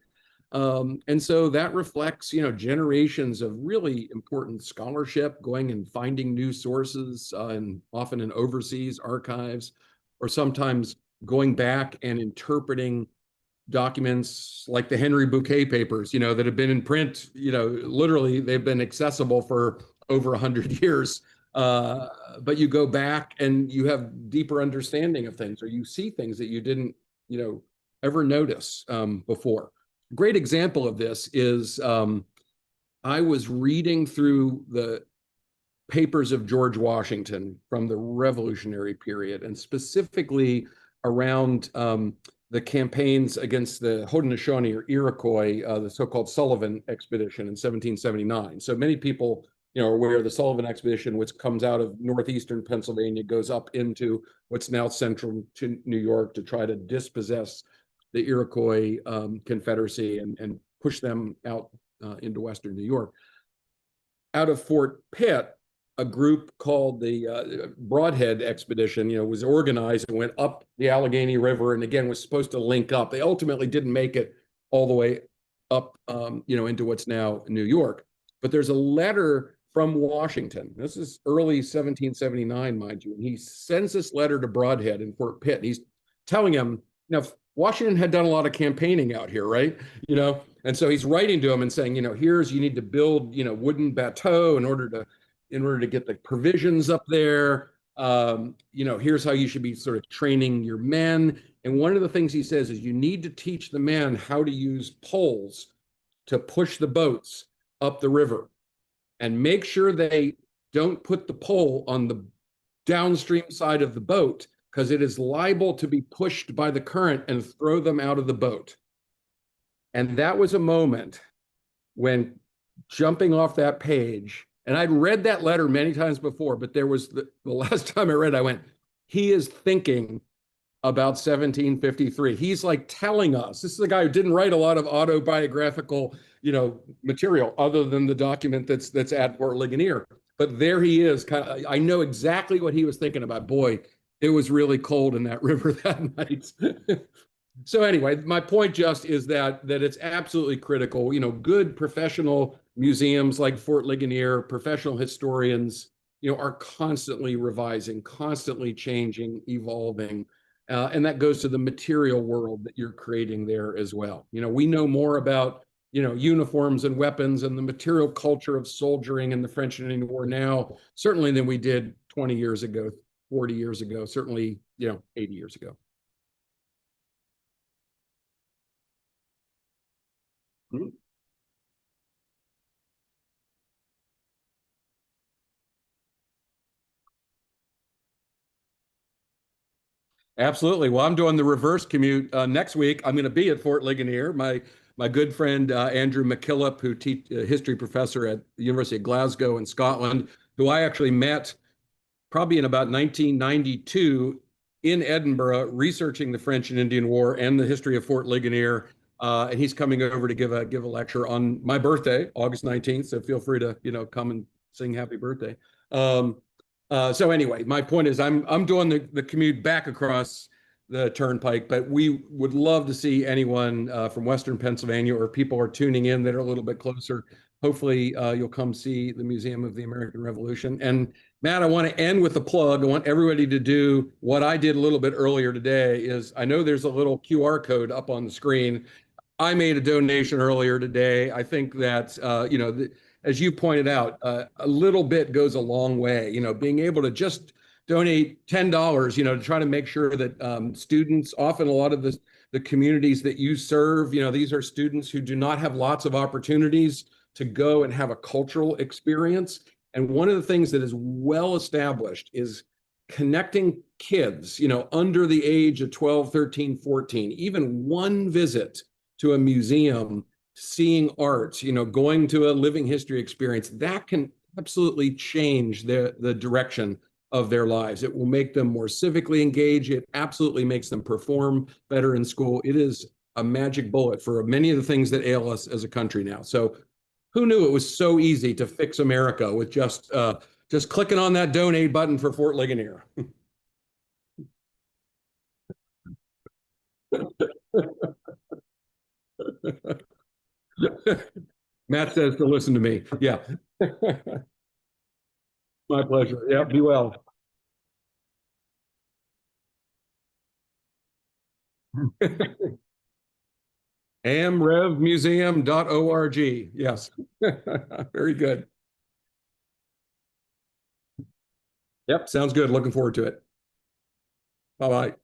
And so that reflects, you know, generations of really important scholarship, going and finding new sources, and often in overseas archives, or sometimes going back and interpreting documents like the Henry Bouquet papers, you know, that have been in print, you know, literally they've been accessible for over 100 years. But you go back and you have deeper understanding of things, or you see things that you didn't, you know, ever notice before. Great example of this is I was reading through the papers of George Washington from the Revolutionary period, and specifically around the campaigns against the Haudenosaunee or Iroquois, the so-called Sullivan expedition in 1779. So many people, you know, are aware of the Sullivan expedition, which comes out of northeastern Pennsylvania, goes up into what's now central to New York to try to dispossess the Iroquois Confederacy and push them out into western New York. Out of Fort Pitt, a group called the Broadhead Expedition, you know, was organized and went up the Allegheny River, and again was supposed to link up. They ultimately didn't make it all the way up, you know, into what's now New York. But there's a letter from Washington. This is early 1779, mind you, and he sends this letter to Broadhead in Fort Pitt. And he's telling him, now, Washington had done a lot of campaigning out here, right? You know, and so he's writing to him and saying, you know, you need to build, you know, wooden bateau in order to get the provisions up there. You know, here's how you should be sort of training your men. And one of the things he says is you need to teach the men how to use poles to push the boats up the river, and make sure they don't put the pole on the downstream side of the boat, because it is liable to be pushed by the current and throw them out of the boat. And that was a moment when, jumping off that page, and I'd read that letter many times before, but there was the last time I read, I went, he is thinking about 1753. He's like telling us, this is a guy who didn't write a lot of autobiographical, you know, material other than the document that's at Fort Ligonier. But there he is, kind of, I know exactly what he was thinking about. Boy, it was really cold in that river that night. So anyway, my point just is that it's absolutely critical. You know, good professional museums like Fort Ligonier, professional historians, you know, are constantly revising, constantly changing, evolving. And that goes to the material world that you're creating there as well. You know, we know more about, you know, uniforms and weapons and the material culture of soldiering in the French and Indian War now, certainly than we did 20 years ago, 40 years ago, certainly, you know, 80 years ago. Mm-hmm. Absolutely. Well, I'm doing the reverse commute next week. I'm going to be at Fort Ligonier. My good friend Andrew McKillop, who history professor at the University of Glasgow in Scotland, who I actually met probably in about 1992 in Edinburgh, researching the French and Indian War and the history of Fort Ligonier. And he's coming over to give a lecture on my birthday, August 19th. So feel free to, you know, come and sing happy birthday. So anyway, my point is I'm doing the commute back across the turnpike, but we would love to see anyone from Western Pennsylvania, or people are tuning in that are a little bit closer. Hopefully you'll come see the Museum of the American Revolution. And Matt, I want to end with a plug. I want everybody to do what I did a little bit earlier today. Is I know there's a little QR code up on the screen. I made a donation earlier today. I think that, as you pointed out, a little bit goes a long way. Being able to just donate $10, to try to make sure that students, often a lot of the communities that you serve, these are students who do not have lots of opportunities to go and have a cultural experience. And one of the things that is well established is connecting kids, under the age of 12, 13, 14, even one visit to a museum, seeing art, going to a living history experience, that can absolutely change the direction of their lives. It will make them more civically engaged. It absolutely makes them perform better in school. It is a magic bullet for many of the things that ail us as a country now. So who knew it was so easy to fix America with just clicking on that donate button for Fort Ligonier? Matt says to listen to me. Yeah. My pleasure. Yeah, be well. amrevmuseum.org. Yes. Very good. Yep, sounds good. Looking forward to it. Bye-bye.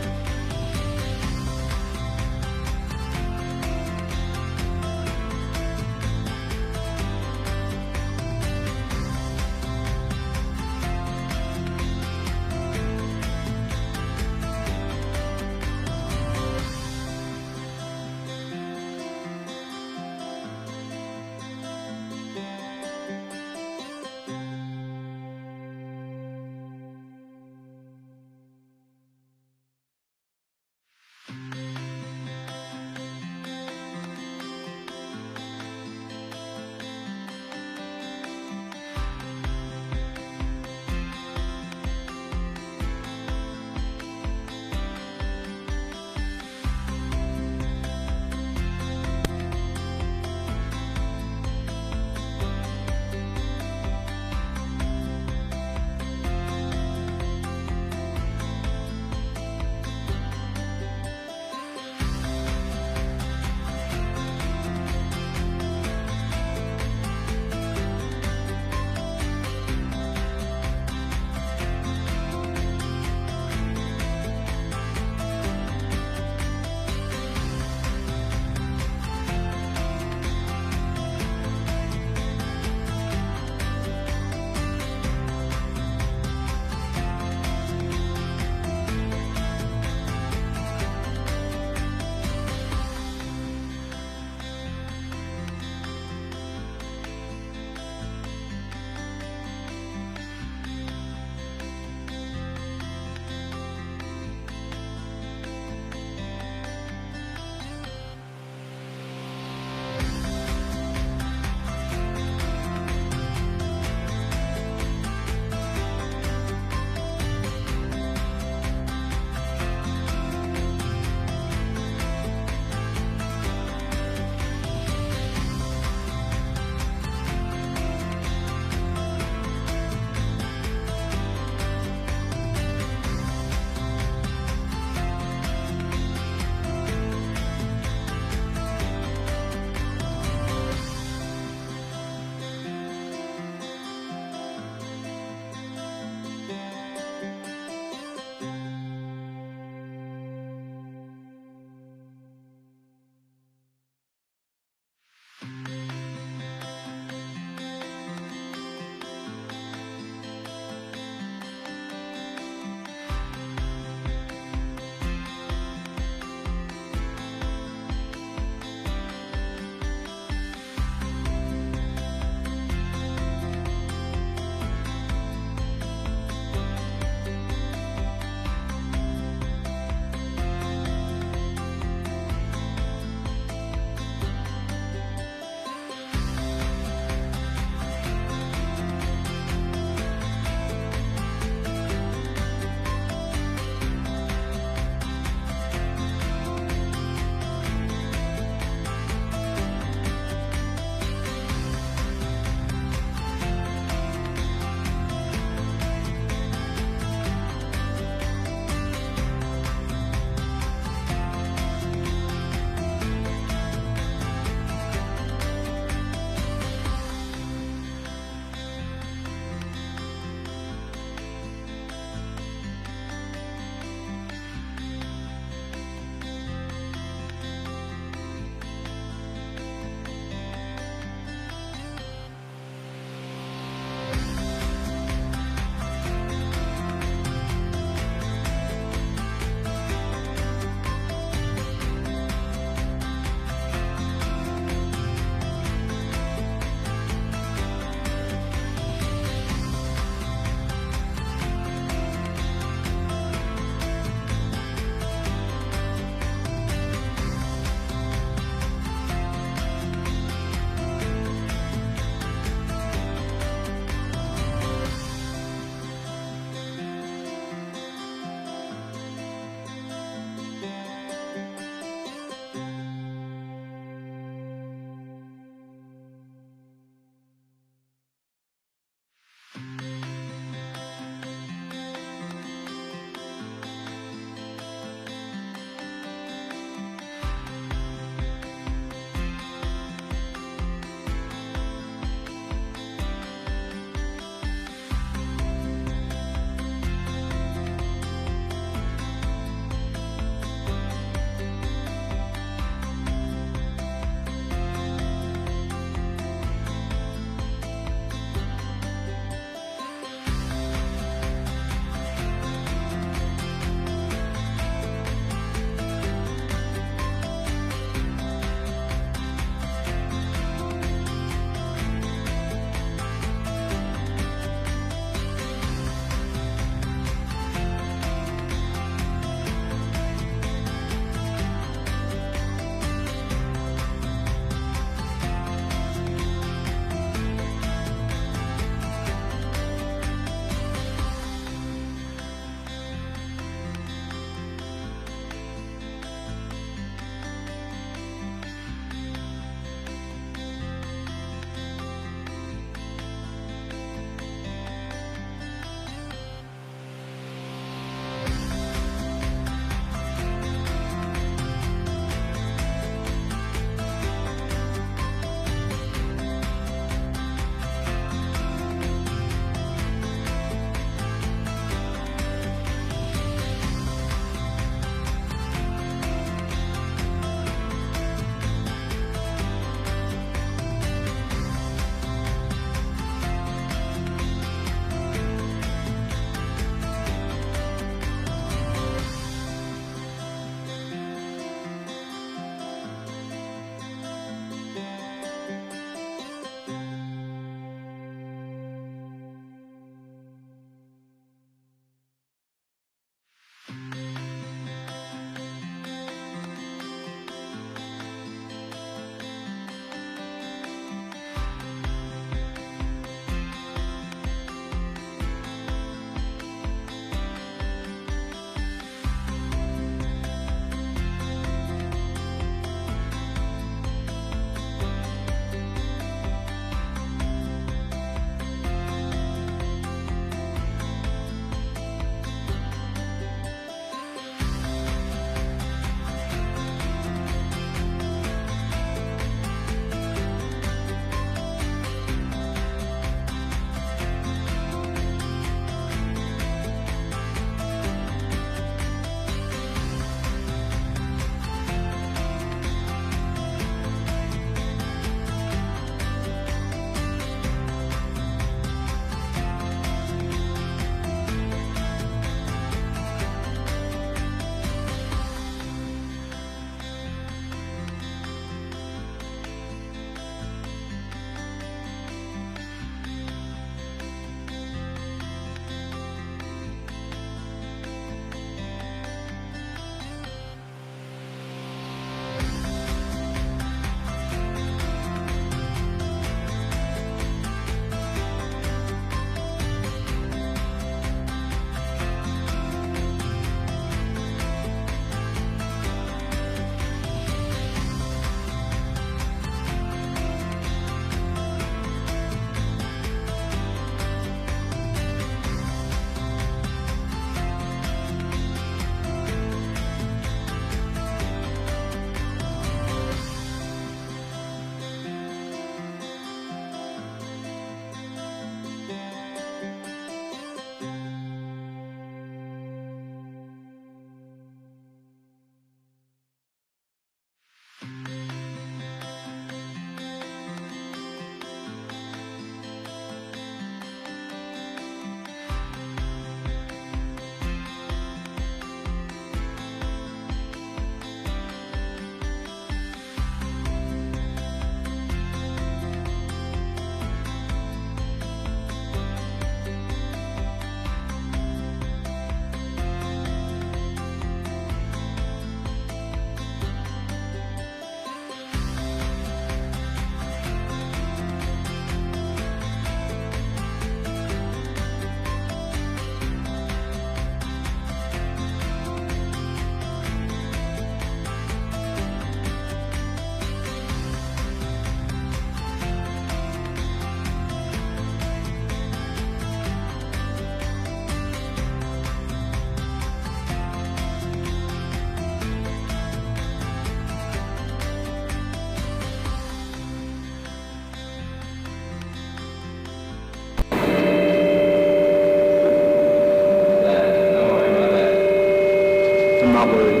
proper.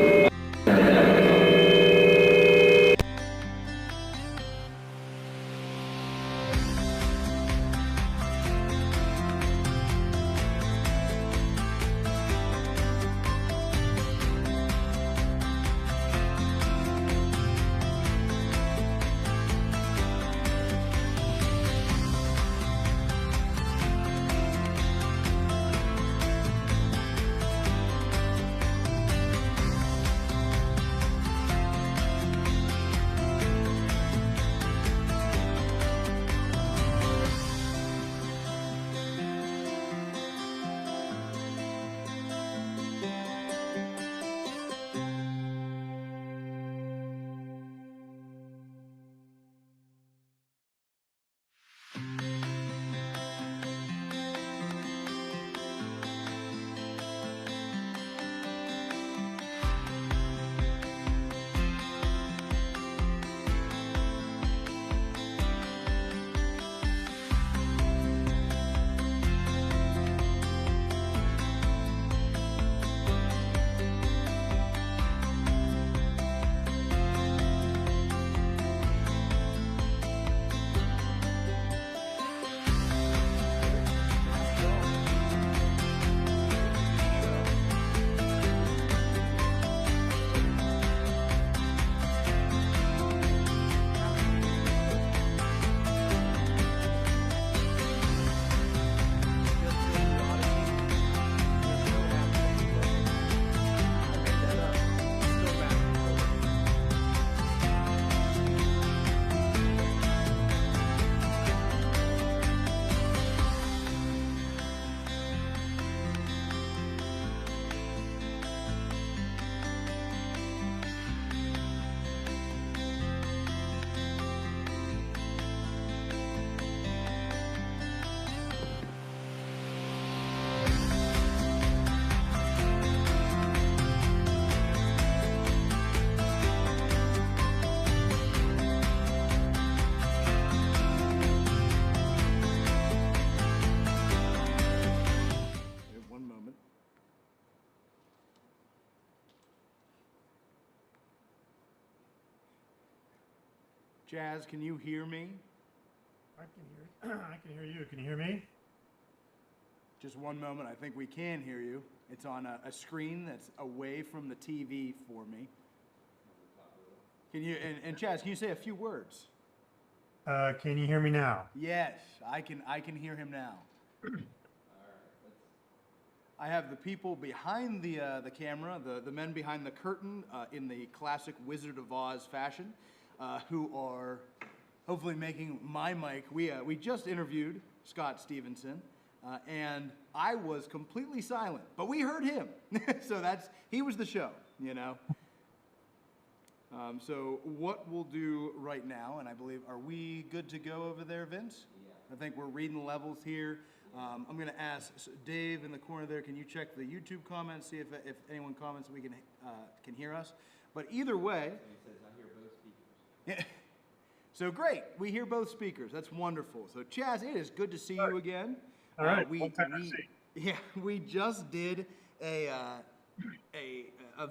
Chas, can you hear me? I can hear. I can hear you. Can you hear me? Just one moment. I think we can hear you. It's on a screen that's away from the TV for me. Can you and Chas, can you say a few words? Can you hear me now? Yes, I can hear him now. I have the people behind the camera, the men behind the curtain in the classic Wizard of Oz fashion, who are hopefully making my mic. We just interviewed Scott Stevenson, and I was completely silent, but we heard him. So he was the show, you know. So what we'll do right now, and I believe, are we good to go over there, Vince? Yeah. I think we're reading the levels here. I'm going to ask Dave in the corner there, can you check the YouTube comments, see if anyone comments we can hear us? But either way, it says I hear both speakers. So great, we hear both speakers. That's wonderful. So Chas, it is good to see you again. All right. We just did a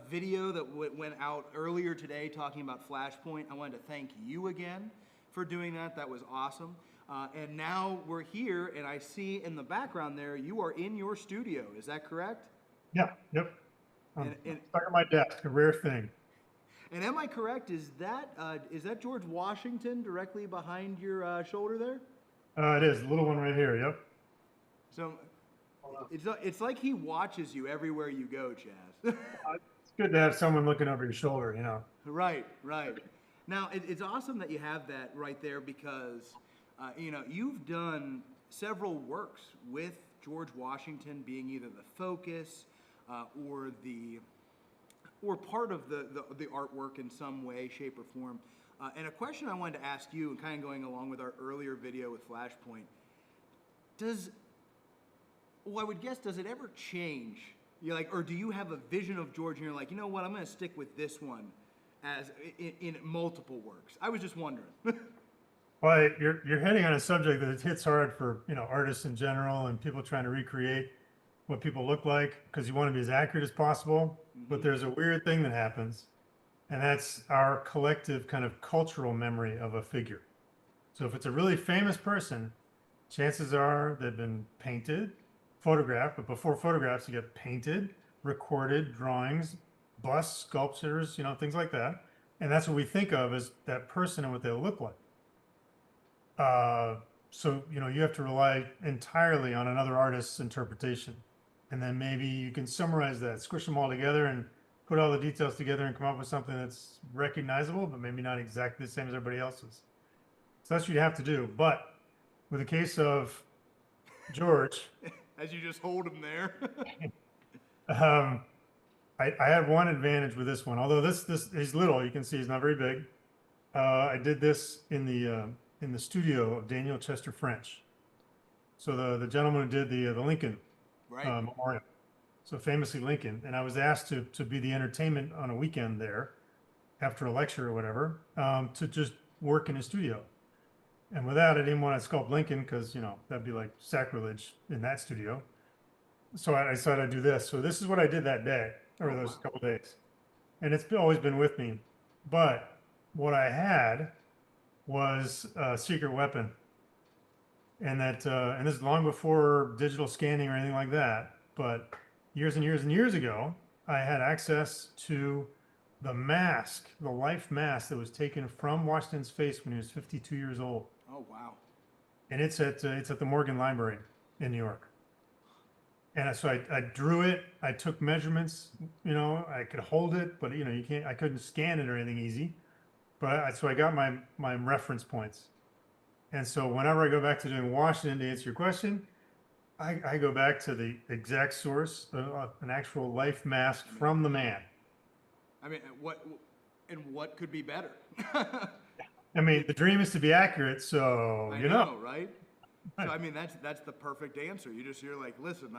video that went out earlier today talking about Flashpoint. I wanted to thank you again for doing that. That was awesome. And now we're here, and I see in the background there you are in your studio. Is that correct? Yeah. Yep. I'm stuck at my desk. A rare thing. And am I correct? Is that George Washington directly behind your shoulder there? It is, the little one right here. Yep. So it's like he watches you everywhere you go, Chas. It's good to have someone looking over your shoulder, you know. Right. Now it's awesome that you have that right there because you've done several works with George Washington being either the focus or part of the artwork in some way, shape, or form. And a question I wanted to ask you, and kind of going along with our earlier video with Flashpoint, I would guess, does it ever change? Or do you have a vision of George and you're like, you know what, I'm going to stick with this one as in multiple works? I was just wondering. Well, you're hitting on a subject that hits hard for artists in general and people trying to recreate. what people look like because you want to be as accurate as possible. But there's a weird thing that happens, and that's our collective kind of cultural memory of a figure. So if it's a really famous person, chances are they've been painted, photographed, but before photographs, you get painted, recorded, drawings, busts, sculptures, you know, things like that. And that's what we think of as that person and what they look like. So, you know, you have to rely entirely on another artist's interpretation. And then maybe you can summarize that, squish them all together and put all the details together and come up with something that's recognizable, but maybe not exactly the same as everybody else's. So that's what you have to do. But with the case of George, As you just hold him there. I have one advantage with this one. Although this he's little, you can see he's not very big. I did this in the studio of Daniel Chester French. So the gentleman who did the Lincoln Memorial. So famously Lincoln, and I was asked to be the entertainment on a weekend there, after a lecture or whatever, to just work in his studio. And with that, I didn't want to sculpt Lincoln because, you know, that'd be like sacrilege in that studio. So I decided I'd do this. So this is what I did that day, or those couple days. And it's always been with me. But what I had was a secret weapon. And that, and this is long before digital scanning or anything like that. But years and years and years ago, I had access to the mask, the life mask that was taken from Washington's face when he was 52 years old. Oh, wow. And it's at the Morgan Library in New York. And so I drew it. I took measurements. You know, I could hold it, but you know, I couldn't scan it or anything easy. But so I got my reference points. And so whenever I go back to doing Washington, to answer your question, I go back to the exact source, an actual life mask from the man. I mean, what could be better? I mean, the dream is to be accurate, so I you know, right? So I mean, that's the perfect answer. You're like, listen,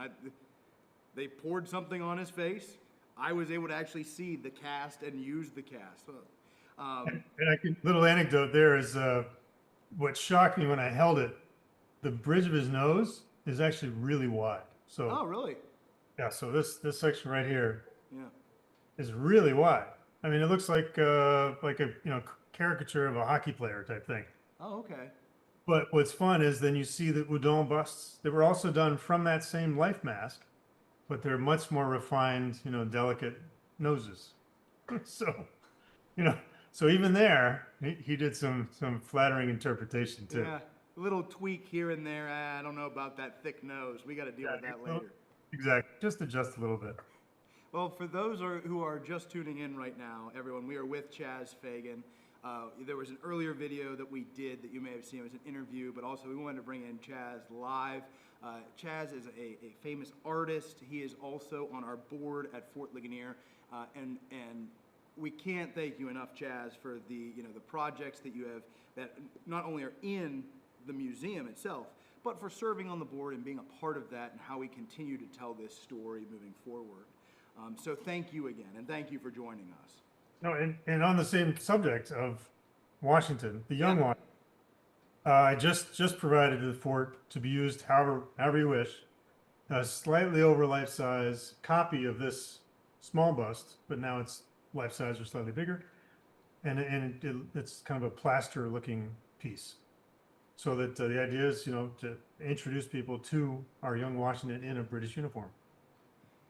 they poured something on his face. I was able to actually see the cast and use the cast. And little anecdote there is what shocked me when I held it. The bridge of his nose is actually really wide. So oh, really? Yeah. So this section right here, yeah, is really wide. I mean, it looks like a caricature of a hockey player type thing. Oh, okay. But what's fun is then you see the Houdon busts that were also done from that same life mask, but they're much more refined, you know, delicate noses. So, you know, so even there, he did some flattering interpretation too. Yeah, a little tweak here and there. I don't know about that thick nose. We got to deal with that later. Exactly. Just adjust a little bit. Well, for those who are just tuning in right now, everyone, we are with Chas Fagan. There was an earlier video that we did that you may have seen. It was an interview, but also we wanted to bring in Chas live. Chas is a famous artist. He is also on our board at Fort Ligonier, and we can't thank you enough, Chas, for the projects that you have that not only are in the museum itself, but for serving on the board and being a part of that and how we continue to tell this story moving forward. So thank you again, and thank you for joining us. No, and on the same subject of Washington, the young one, I just provided to the fort to be used however you wish, a slightly over life-size copy of this small bust, but now it's life-size or slightly bigger, and it's kind of a plaster-looking piece. So that the idea is, you know, to introduce people to our young Washington in a British uniform.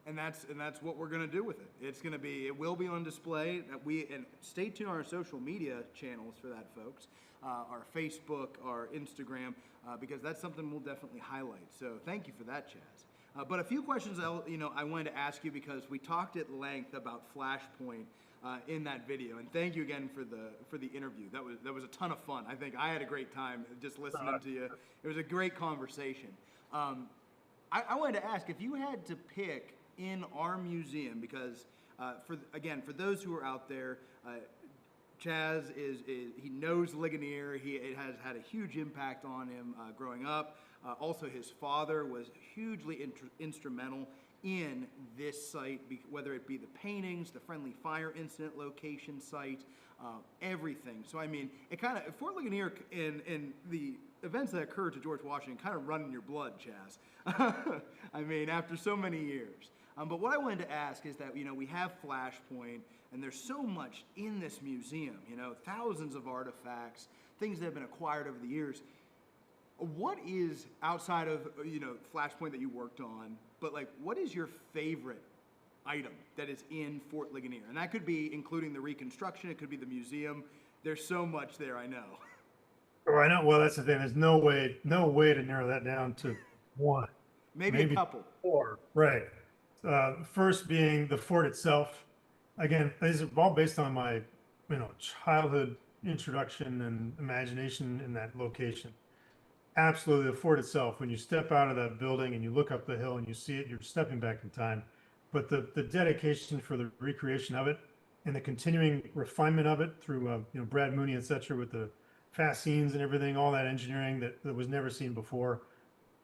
And that's what we're going to do with it. It will be on display. And stay tuned on our social media channels for that, folks. Our Facebook, our Instagram, because that's something we'll definitely highlight. So thank you for that, Chas. But a few questions I wanted to ask you because we talked at length about Flashpoint in that video. And thank you again for the interview. That was a ton of fun. I think I had a great time just listening to you. It was a great conversation. I wanted to ask if you had to pick in our museum, because for those who are out there, Chas he knows Ligonier. It has had a huge impact on him growing up. Also, his father was hugely instrumental in this site, whether it be the paintings, the friendly fire incident location site, everything. So I mean, it kind of, Fort Ligonier and the events that occurred to George Washington kind of run in your blood, Chas. I mean, after so many years. But what I wanted to ask is that, we have Flashpoint, and there's so much in this museum, thousands of artifacts, things that have been acquired over the years. What is, outside of, Flashpoint that you worked on, but like, what is your favorite item that is in Fort Ligonier? And that could be including the reconstruction, it could be the museum. There's so much there, I know. Oh, I know. Well, that's the thing. There's no way to narrow that down to one. Maybe a couple. 4, right. First being the fort itself. Again, these are all based on my, childhood introduction and imagination in that location. Absolutely, the fort itself. When you step out of that building and you look up the hill and you see it, you're stepping back in time. But the dedication for the recreation of it and the continuing refinement of it through, Brad Mooney, et cetera, with the fast scenes and everything, all that engineering that was never seen before.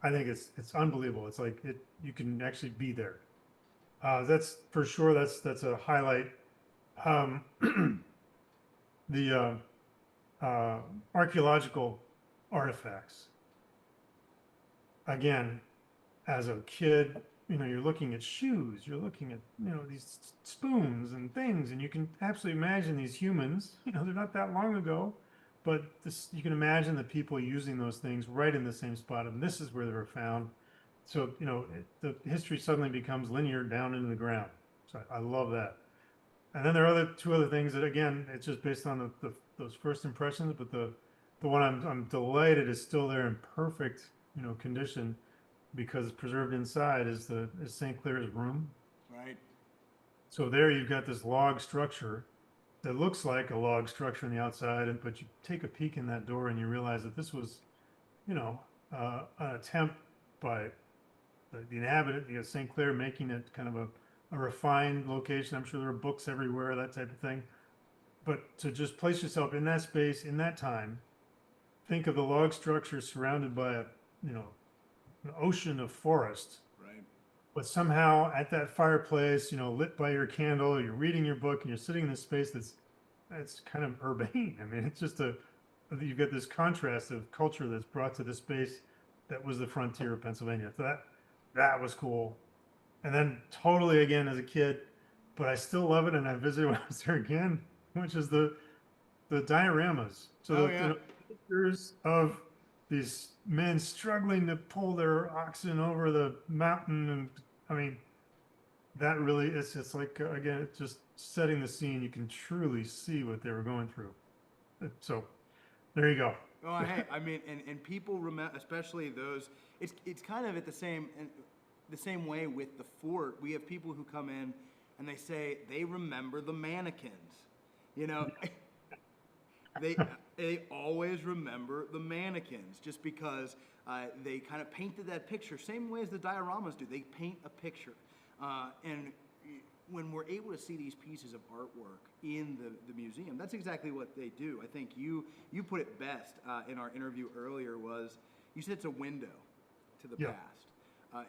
I think it's unbelievable. It's like you can actually be there. That's for sure. That's a highlight. The archaeological artifacts. Again, as a kid, you're looking at shoes, you're looking at, these spoons and things, and you can absolutely imagine these humans, they're not that long ago, but you can imagine the people using those things right in the same spot, and this is where they were found. So, the history suddenly becomes linear down into the ground. So I love that. And then there are two other things that, again, it's just based on those first impressions, but the one I'm delighted is still there in perfect, condition, because it's preserved inside, is St. Clair's room. Right. So there you've got this log structure that looks like a log structure on the outside, but you take a peek in that door and you realize that this was, an attempt by the inhabitant, St. Clair, making it kind of a refined location. I'm sure there are books everywhere, that type of thing. But to just place yourself in that space, in that time, think of the log structure surrounded by an ocean of forest. Right. But somehow at that fireplace, lit by your candle, you're reading your book and you're sitting in this space that's kind of urbane. I mean, it's just you've got this contrast of culture that's brought to this space that was the frontier of Pennsylvania. So that was cool. And then totally, again, as a kid, but I still love it, and I visited when I was there again, which is the dioramas. So the pictures of these men struggling to pull their oxen over the mountain, and I mean, that really is, it's like, again, it's just setting the scene. You can truly see what they were going through. So there you go. Oh, hey, I mean, and people remember, especially those, it's kind of at the same way with the fort. We have people who come in and they say they remember the mannequins. They always remember the mannequins just because they kind of painted that picture, same way as the dioramas do. They paint a picture. And when we're able to see these pieces of artwork in the museum, that's exactly what they do. I think you put it best in our interview earlier was, you said it's a window to the past.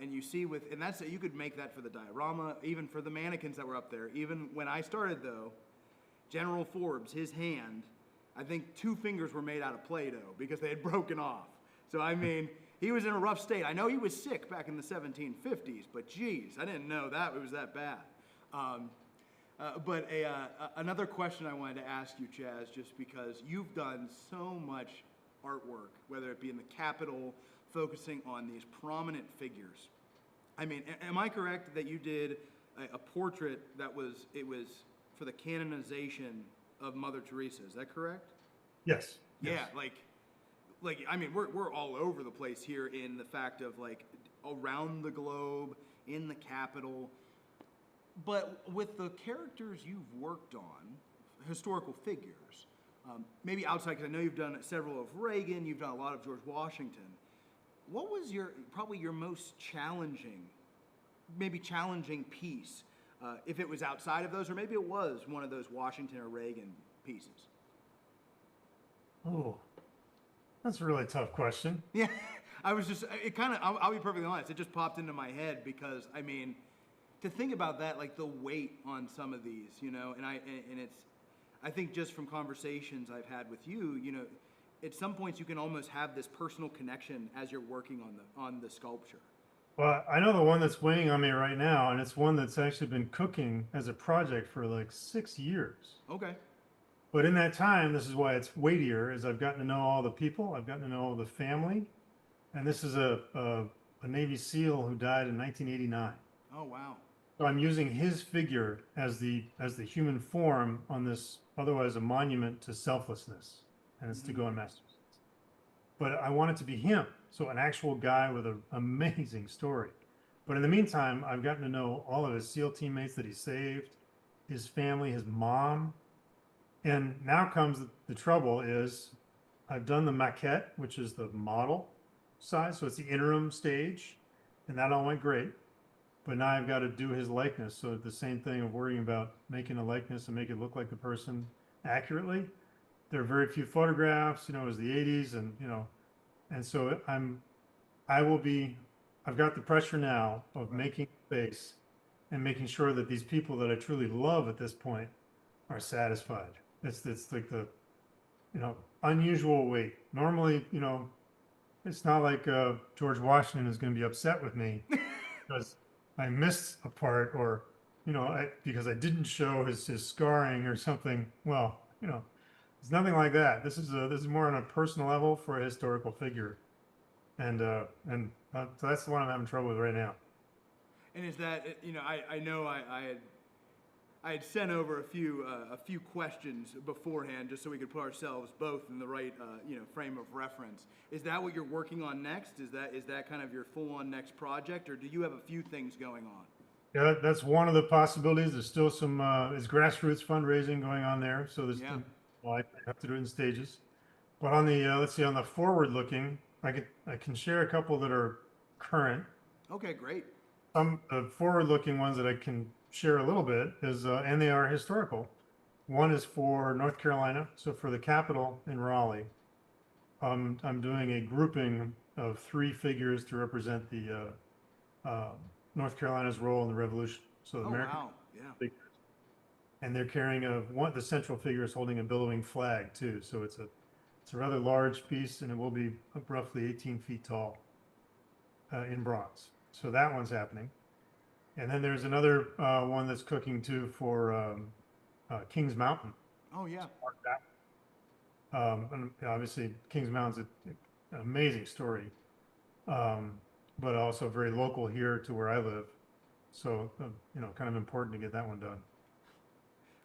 And you see and that's, you could make that for the diorama, even for the mannequins that were up there. Even when I started though, General Forbes, his hand, I think 2 fingers were made out of Play-Doh because they had broken off. So I mean, he was in a rough state. I know he was sick back in the 1750s, but geez, I didn't know that it was that bad. But another question I wanted to ask you, Chas, just because you've done so much artwork, whether it be in the Capitol, focusing on these prominent figures. I mean, am I correct that you did a portrait that was for the canonization of Mother Teresa? Is that correct? Yes. Yeah, yes. like I mean, we're all over the place here in the fact of like around the globe, in the Capitol. But with the characters you've worked on, historical figures, maybe outside, because I know you've done several of Reagan, you've done a lot of George Washington. What was probably your most challenging piece, if it was outside of those, or maybe it was one of those Washington or Reagan pieces? Oh, that's a really tough question. Yeah, I was just, it kind of, I'll be perfectly honest, it just popped into my head because, I mean, to think about that, like the weight on some of these, you know, and it's, I think just from conversations I've had with you, you know, at some points you can almost have this personal connection as you're working on the sculpture. Well, I know the one that's weighing on me right now, and it's one that's actually been cooking as a project for like 6 years. Okay. But in that time, this is why it's weightier, is I've gotten to know all the people, I've gotten to know the family, and this is a Navy SEAL who died in 1989. Oh, wow. So I'm using his figure as the human form on this, otherwise a monument to selflessness, and it's to go on Massachusetts. But I want it to be him, so an actual guy with an amazing story. But in the meantime, I've gotten to know all of his SEAL teammates that he saved, his family, his mom. And now comes the trouble is I've done the maquette, which is the model size. So it's the interim stage, and that all went great. But now I've got to do his likeness. So the same thing of worrying about making a likeness and make it look like the person accurately. There are very few photographs, you know, it was the 80s, and, you know, and so I've got the pressure now of making space and making sure that these people that I truly love at this point are satisfied. It's like the, you know, unusual weight. Normally, you know, it's not like George Washington is going to be upset with me because I missed a part, or, you know, because I didn't show his scarring or something. Well, you know, it's nothing like that. This is more on a personal level for a historical figure, and so that's the one I'm having trouble with right now. And is that, you know, I know I had sent over a few questions beforehand just so we could put ourselves both in the right you know, frame of reference. Is that what you're working on next? Is that kind of your full-on next project, or do you have a few things going on? Yeah, that's one of the possibilities. There's still some it's grassroots fundraising going on there, so there's well, I have to do it in stages. But on the let's see, on the forward-looking, I can share a couple that are current. Okay, great. Some forward-looking ones that I can share a little bit is, and they are historical. One is for North Carolina, so for the Capitol in Raleigh. I'm doing a grouping of 3 figures to represent the North Carolina's role in the Revolution. So the American figures. And they're carrying the central figure is holding a billowing flag too. So it's a rather large piece, and it will be roughly 18 feet tall in bronze. So that one's happening. And then there's another one that's cooking too for Kings Mountain. Oh, yeah. And obviously, Kings Mountain's an amazing story, but also very local here to where I live. So, you know, kind of important to get that one done.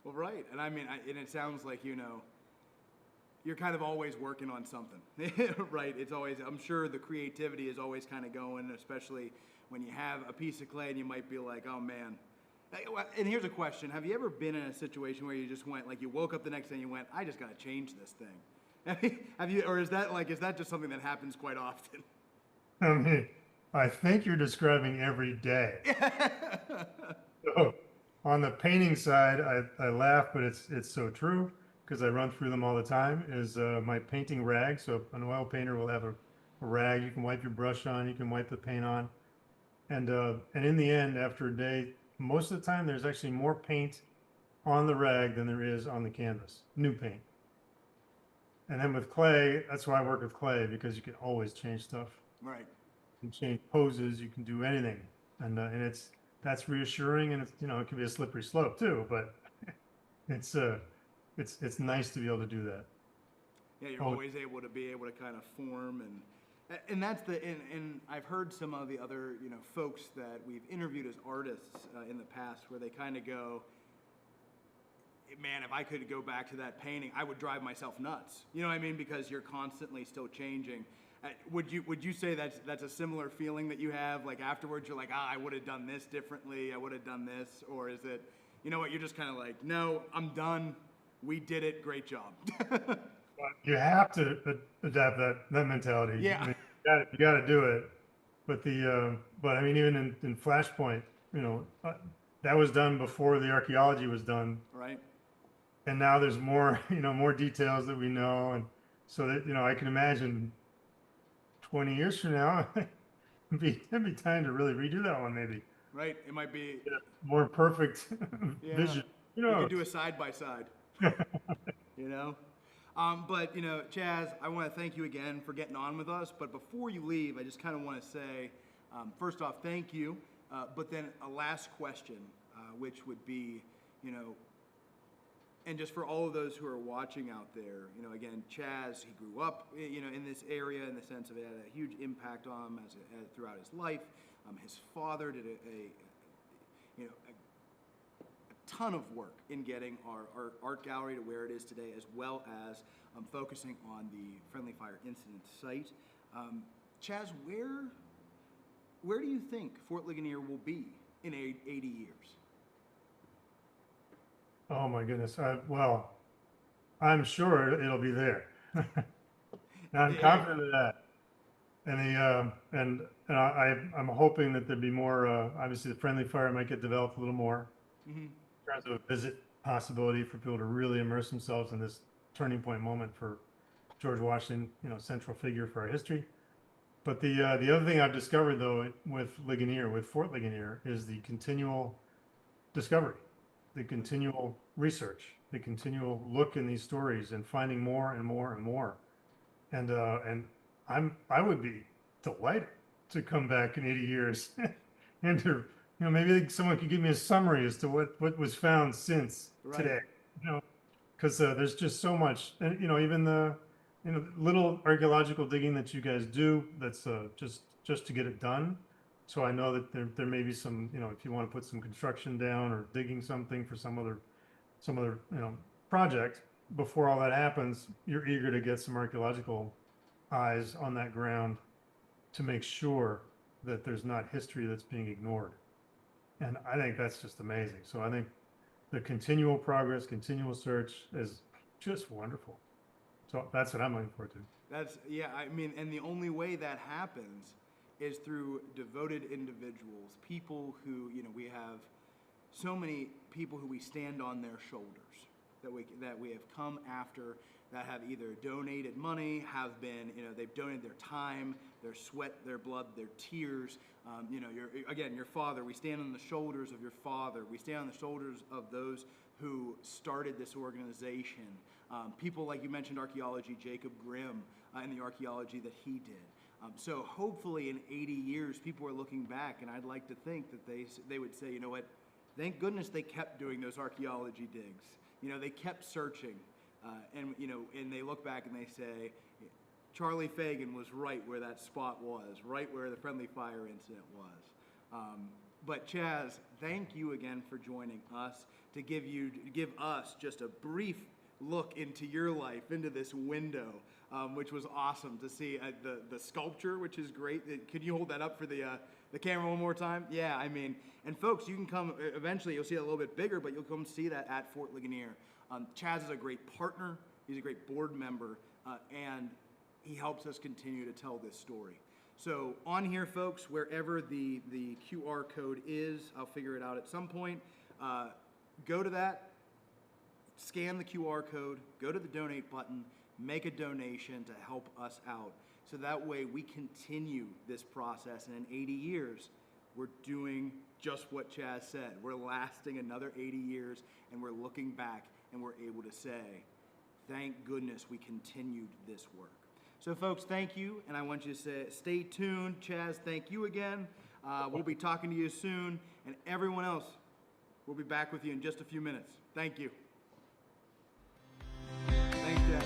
Well, right. And I mean, and it sounds like, you know, you're kind of always working on something, right? It's always, I'm sure the creativity is always kind of going, especially when you have a piece of clay and you might be like, oh man. And here's a question. Have you ever been in a situation where you just went, like you woke up the next day and you went, I just got to change this thing? Have you, or is that just something that happens quite often? I think you're describing every day. So, on the painting side, I laugh, but it's so true because I run through them all the time, is my painting rag. So an oil painter will have a rag you can wipe your brush on, you can wipe the paint on. And in the end, after a day, most of the time, there's actually more paint on the rag than there is on the canvas, new paint. And then with clay, that's why I work with clay, because you can always change stuff. Right. You can change poses, you can do anything. And that's reassuring, and it's, you know, it can be a slippery slope too, but it's nice to be able to do that. Yeah, you're always able to kind of form, and that's and I've heard some of the other, you know, folks that we've interviewed as artists in the past where they kind of go, man, if I could go back to that painting, I would drive myself nuts. You know what I mean? Because you're constantly still changing. Would you say that's a similar feeling that you have? Like afterwards, you're like, I would have done this differently. I would have done this, or is it, you know what? You're just kind of like, no, I'm done. We did it. Great job. You have to adapt that mentality. Yeah. I mean, you got to do it. But I mean, even in Flashpoint, you know, that was done before the archaeology was done. Right. And now there's more, you know, more details that we know, and so that, you know, I can imagine 20 years from now, it'd be time to really redo that one, maybe. Right. It might be More perfect vision. You could do a side by side. You know? But, you know, Chas, I want to thank you again for getting on with us. But before you leave, I just kind of want to say, first off, thank you. But then a last question, which would be, you know, and just for all of those who are watching out there, you know, again, Chas, he grew up, you know, in this area in the sense of it had a huge impact on him throughout his life. His father did a ton of work in getting our art gallery to where it is today, as well as focusing on the Friendly Fire Incident site. Chas, where do you think Fort Ligonier will be in 80 years? Oh my goodness. Well, I'm sure it'll be there. I'm confident of that. And I'm hoping that there'd be more, obviously the Friendly Fire might get developed a little more in terms of a visit possibility for people to really immerse themselves in this turning point moment for George Washington, you know, central figure for our history. But the other thing I've discovered though with Ligonier, with Fort Ligonier, is the continual discovery, the continual research, the continual look in these stories and finding more and more and more. And I would be delighted to come back in 80 years and to, you know, maybe someone could give me a summary as to what was found since today, you know, because there's just so much, and you know, even the, you know, little archaeological digging that you guys do, that's just to get it done. So I know that there may be some, you know, if you want to put some construction down or digging something for some other, you know, project, before all that happens, you're eager to get some archaeological eyes on that ground to make sure that there's not history that's being ignored. And I think that's just amazing. So I think the continual progress, continual search is just wonderful. So that's what I'm looking forward to. I mean, and the only way that happens is through devoted individuals, people who, you know, we have so many people who we stand on their shoulders that we have come after, that have either donated money, have been, you know, they've donated their time, their sweat, their blood, their tears. You know, your father, we stand on the shoulders of your father. We stand on the shoulders of those who started this organization. People like you mentioned, archaeology, Jacob Grimm, and the archaeology that he did. So hopefully in 80 years, people are looking back, and I'd like to think that they would say, you know what, thank goodness they kept doing those archaeology digs. You know, they kept searching, and you know, and they look back and they say, Charlie Fagan was right where that spot was, right where the Friendly Fire incident was. But Chas, thank you again for joining us, to give us just a brief look into your life, into this window, which was awesome to see. The sculpture, which is great. Could you hold that up for the camera one more time? Yeah, I mean, and folks, you can come, eventually you'll see it a little bit bigger, but you'll come see that at Fort Ligonier. Chas is a great partner, he's a great board member, and he helps us continue to tell this story. So on here, folks, wherever the QR code is, I'll figure it out at some point, go to that, scan the QR code, go to the donate button, make a donation to help us out. So that way we continue this process, and in 80 years, we're doing just what Chas said. We're lasting another 80 years, and we're looking back, and we're able to say, thank goodness we continued this work. So folks, thank you, and I want you to say, stay tuned. Chas, thank you again. We'll be talking to you soon, and everyone else, we'll be back with you in just a few minutes. Thank you. Thanks, Chas.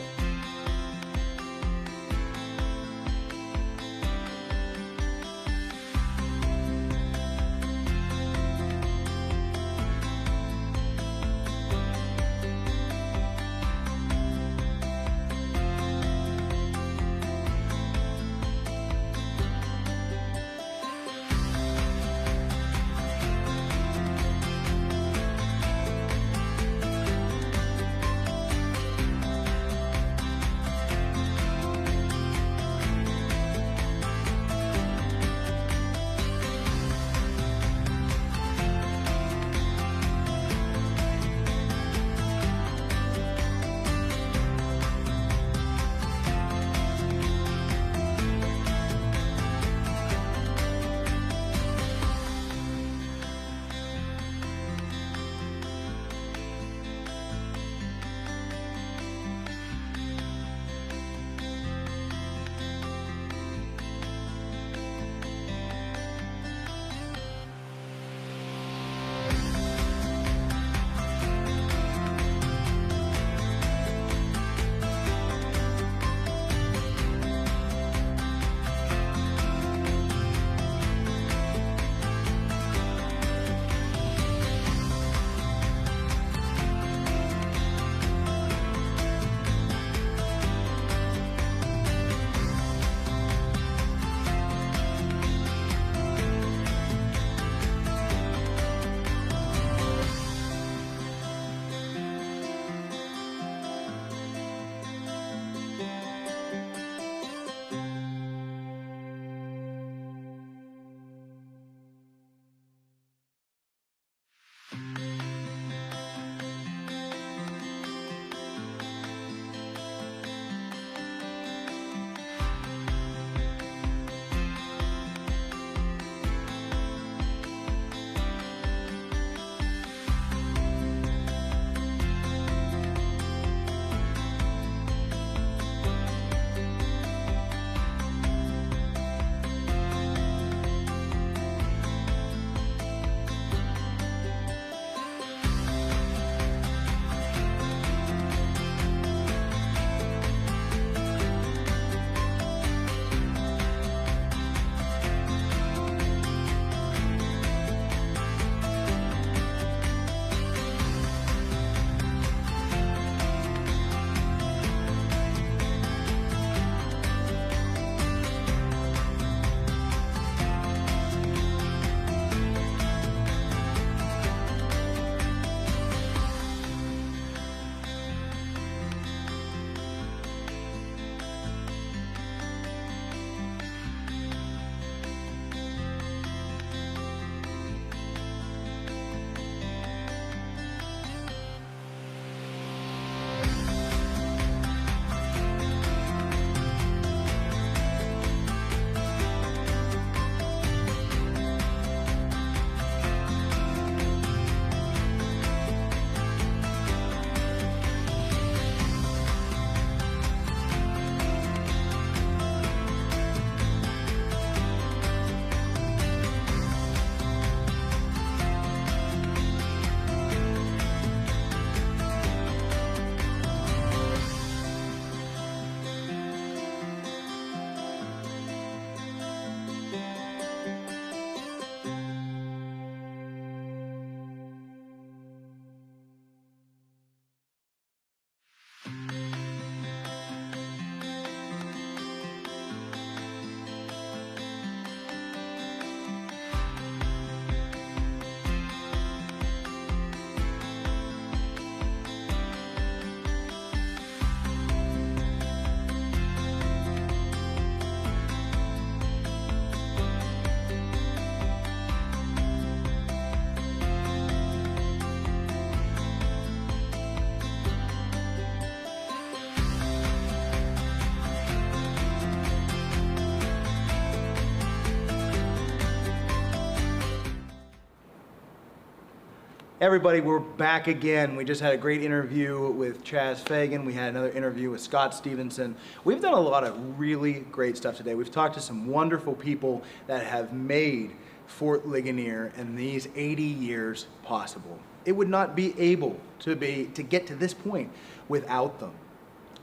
Everybody, we're back again. We just had a great interview with Chas Fagan. We had another interview with Scott Stevenson. We've done a lot of really great stuff today. We've talked to some wonderful people that have made Fort Ligonier and these 80 years possible. It would not be able to get to this point without them.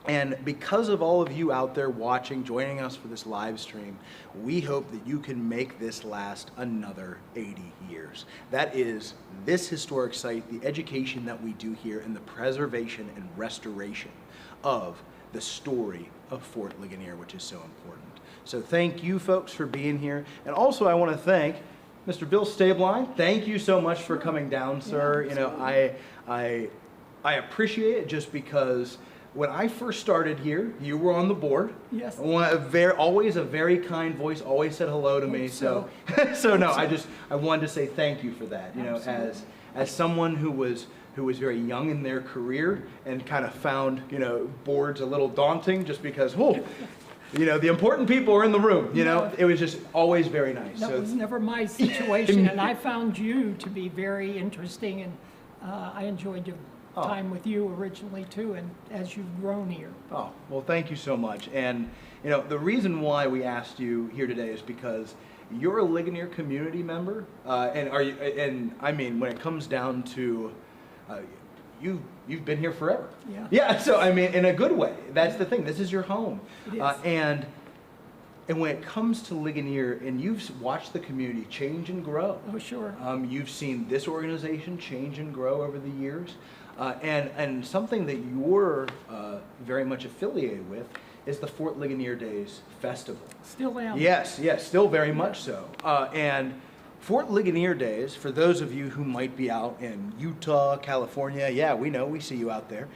And because of all of you out there watching, joining us for this live stream, we hope that you can make this last another 80 years. That is this historic site, the education that we do here, and the preservation and restoration of the story of Fort Ligonier, which is so important. So thank you folks for being here. And also I want to thank Mr. Bill Stablein. Thank you so much for coming down, sir. Yeah, you know, I appreciate it just because when I first started here, you were on the board. Yes. Always a very kind voice, always said hello to me. So no, I wanted to say thank you for that. You know, as someone who was very young in their career and kind of found, you know, boards a little daunting just because, you know, the important people are in the room, you know. It was just always very nice. That was never my situation, and I found you to be very interesting, and I enjoyed your time with you originally too, and as you've grown here. Oh, well, thank you so much. And, you know, the reason why we asked you here today is because you're a Ligonier community member, and I mean, when it comes down to, you've been here forever. Yeah. Yeah, so I mean, in a good way. That's the thing. This is your home. It is. And when it comes to Ligonier, and you've watched the community change and grow. Oh, sure. You've seen this organization change and grow over the years. And something that you're very much affiliated with is the Fort Ligonier Days Festival. Still am. Yes, still very much so. And Fort Ligonier Days, for those of you who might be out in Utah, California, yeah, we know, we see you out there.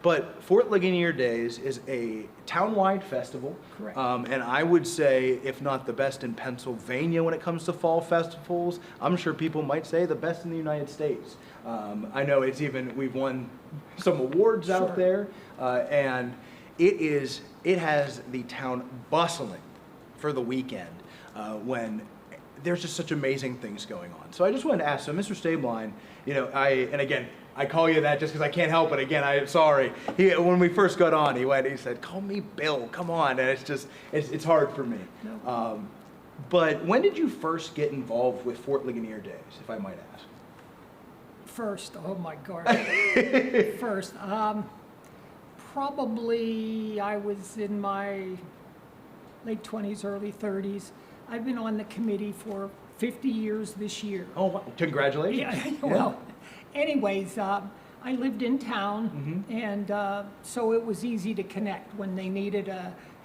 But Fort Ligonier Days is a town-wide festival. Correct. And I would say, if not the best in Pennsylvania when it comes to fall festivals, I'm sure people might say the best in the United States. I know we've won some awards out there, and it has the town bustling for the weekend when there's just such amazing things going on. So I just wanted to ask, so Mr. Stablein, you know, I call you that just because I can't help it. Again, I'm sorry. When we first got on, he said, call me Bill, come on. And it's hard for me. No. But when did you first get involved with Fort Ligonier Days, if I might ask? First, oh my God. First, probably I was in my late 20s, early 30s. I've been on the committee for 50 years this year. Oh, wow. Congratulations. Yeah, well, anyways, I lived in town, and so it was easy to connect. When they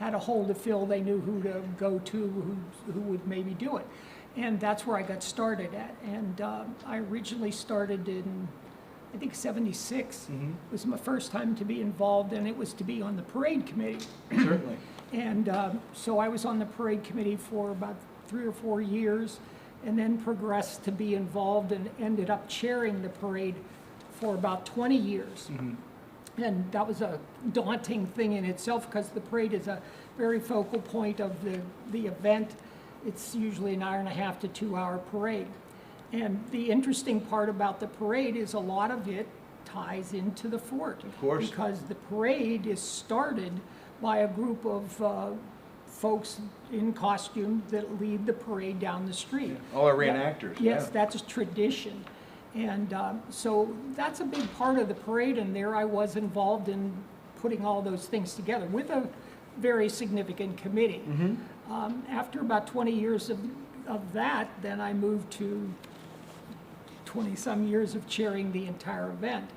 had a hole to fill, they knew who to go to, who would maybe do it. And that's where I got started at. And I originally started in, I think, 76. It was my first time to be involved, and it was to be on the parade committee. Certainly. And so I was on the parade committee for about 3 or 4 years, and then progressed to be involved and ended up chairing the parade for about 20 years. And that was a daunting thing in itself, because the parade is a very focal point of the event. It's usually an 1.5 to 2 hour parade. And the interesting part about the parade is a lot of it ties into the fort. Of course. Because the parade is started by a group of folks in costume that lead the parade down the street. Yeah. All our reenactors. Yes, that's a tradition. And so that's a big part of the parade, and there I was involved in putting all those things together with a very significant committee. After about 20 years of that, then I moved to 20-some years of chairing the entire event.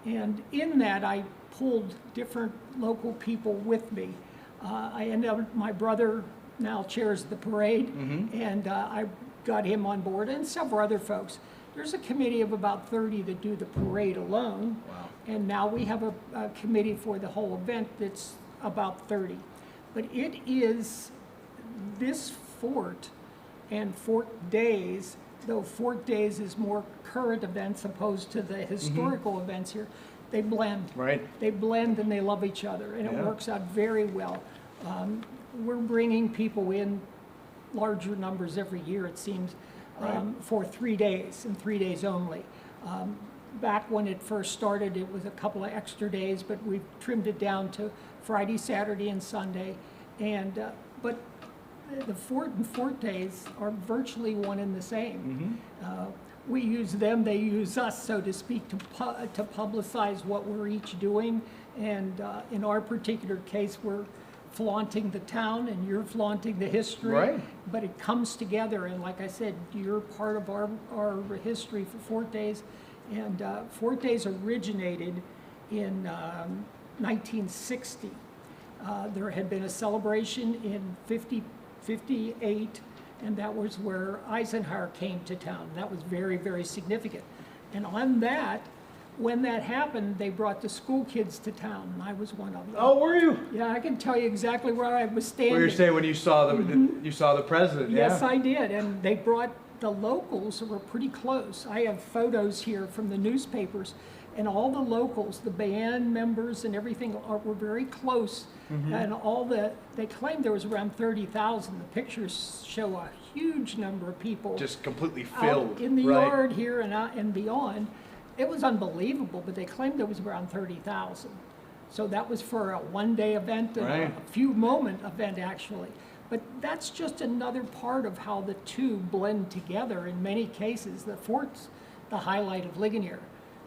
And in that, I pulled different local people with me. I ended up, my brother now chairs the parade, and I got him on board, and several other folks. There's a committee of about 30 that do the parade alone. Wow. And now we have a committee for the whole event that's about 30. But it is this fort and Fort Days, though Fort Days is more current events opposed to the historical events here, they blend. Right. They blend and they love each other, and it works out very well. We're bringing people in larger numbers every year, it seems, for 3 days and 3 days only. Back when it first started, it was a couple of extra days, but we've trimmed it down to Friday, Saturday, and Sunday. And but the Fort and Fort Days are virtually one and the same. We use them, they use us, so to speak, to publicize what we're each doing. And in our particular case, we're flaunting the town and you're flaunting the history. Right. But it comes together, and like I said, you're part of our history for Fort Days. And Fort Days originated in 1960. There had been a celebration in 58, and that was where Eisenhower came to town. That was very, very significant. And on that, when that happened, they brought the school kids to town, and I was one of them. Oh, were you? Yeah, I can tell you exactly where I was standing. Where you're saying when you saw you saw the president, Yes, yeah. I did, and they brought the locals who were pretty close. I have photos here from the newspapers, and all the locals, the band members and everything were very close. And they claimed there was around 30,000. The pictures show a huge number of people. Just completely filled. Out in the yard here and beyond. It was unbelievable, but they claimed there was around 30,000. So that was for a one-day event, a few moment event actually. But that's just another part of how the two blend together in many cases. The fort's the highlight of Ligonier.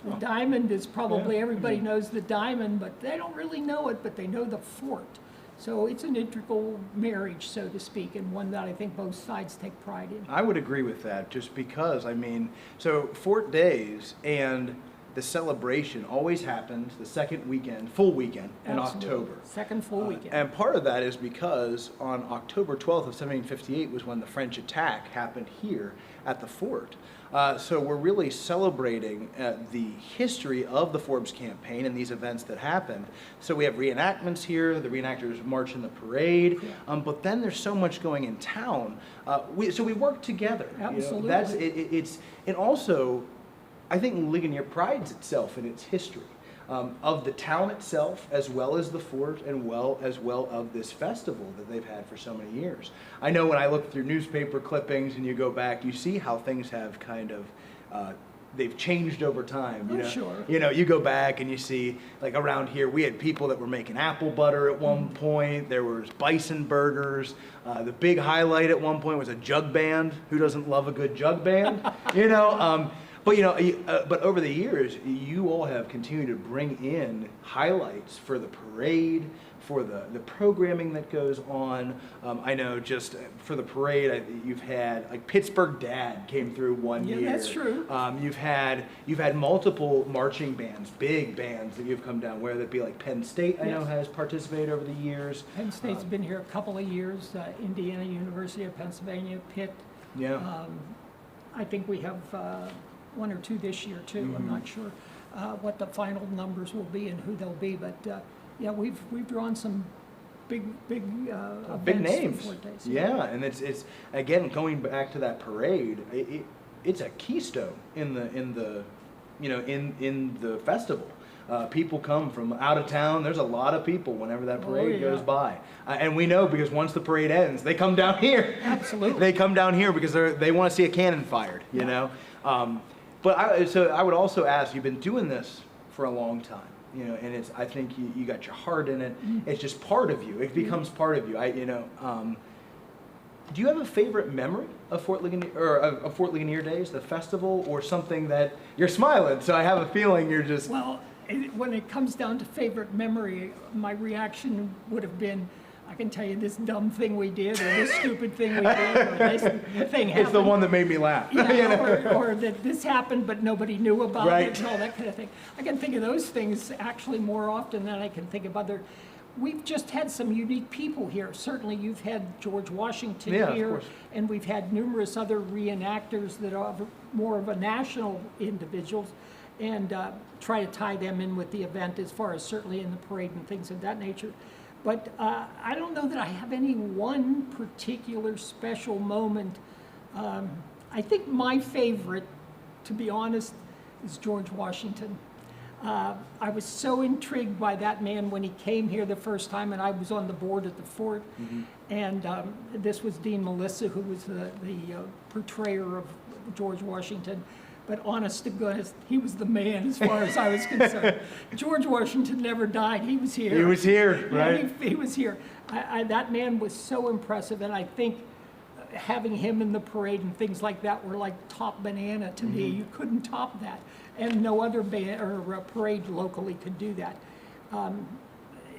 The diamond is probably, everybody knows the diamond, but they don't really know it, but they know the fort. So it's an integral marriage, so to speak, and one that I think both sides take pride in. I would agree with that, just because, I mean, so Fort Days and the celebration always happens the second weekend, full weekend in October. Second full weekend. And part of that is because on October 12th of 1758 was when the French attack happened here at the fort. So we're really celebrating the history of the Forbes campaign and these events that happened. So we have reenactments here, the reenactors march in the parade, but then there's so much going in town. So we work together. Absolutely. And also, I think Ligonier prides itself in its history of the town itself, as well as the fort, and as well of this festival that they've had for so many years. I know when I look through newspaper clippings and you go back, you see how things have kind of they've changed over time. You know? Sure. You know, you go back and you see, like around here, we had people that were making apple butter at one point. There was bison burgers. The big highlight at one point was a jug band. Who doesn't love a good jug band? You know. But you know, but over the years, you all have continued to bring in highlights for the parade, for the programming that goes on. I know just for the parade, you've had like Pittsburgh Dad came through one year. Yeah, that's true. You've had multiple marching bands, big bands that you've come down. Whether it be like Penn State, I know has participated over the years. Penn State's been here a couple of years. Indiana, University of Pennsylvania, Pitt. Yeah. I think we have. One or two this year too. I'm not sure what the final numbers will be and who they'll be, but yeah, we've drawn some big names. For Fort Days. Yeah, and it's again going back to that parade. It's a keystone in the festival. People come from out of town. There's a lot of people whenever that parade goes by. And we know because once the parade ends, they come down here. Absolutely. They come down here because they want to see a cannon fired, you know. But I would also ask, you've been doing this for a long time, you know, and I think you got your heart in it. It's just part of you. It becomes part of you. Do you have a favorite memory of Fort Ligonier, or of Fort Ligonier Days, the festival, or something that you're smiling? So I have a feeling you're just. Well, when it comes down to favorite memory, my reaction would have been, I can tell you this dumb thing we did, or this stupid thing we did, or this thing happened. It's the one that made me laugh. Yeah, you know? or that this happened but nobody knew about it, and all that kind of thing. I can think of those things actually more often than I can think of other. We've just had some unique people here. Certainly you've had George Washington here, and we've had numerous other reenactors that are more of a national individuals, and try to tie them in with the event as far as certainly in the parade and things of that nature. But I don't know that I have any one particular special moment. I think my favorite, to be honest, is George Washington. I was so intrigued by that man when he came here the first time, and I was on the board at the fort. And this was Dean Melissa, who was the portrayer of George Washington. but honest to goodness, he was the man as far as I was concerned. George Washington never died. He was here. He was here, right? Yeah, he was here. That man was so impressive, and I think having him in the parade and things like that were like top banana to me. You couldn't top that, and no other band or parade locally could do that.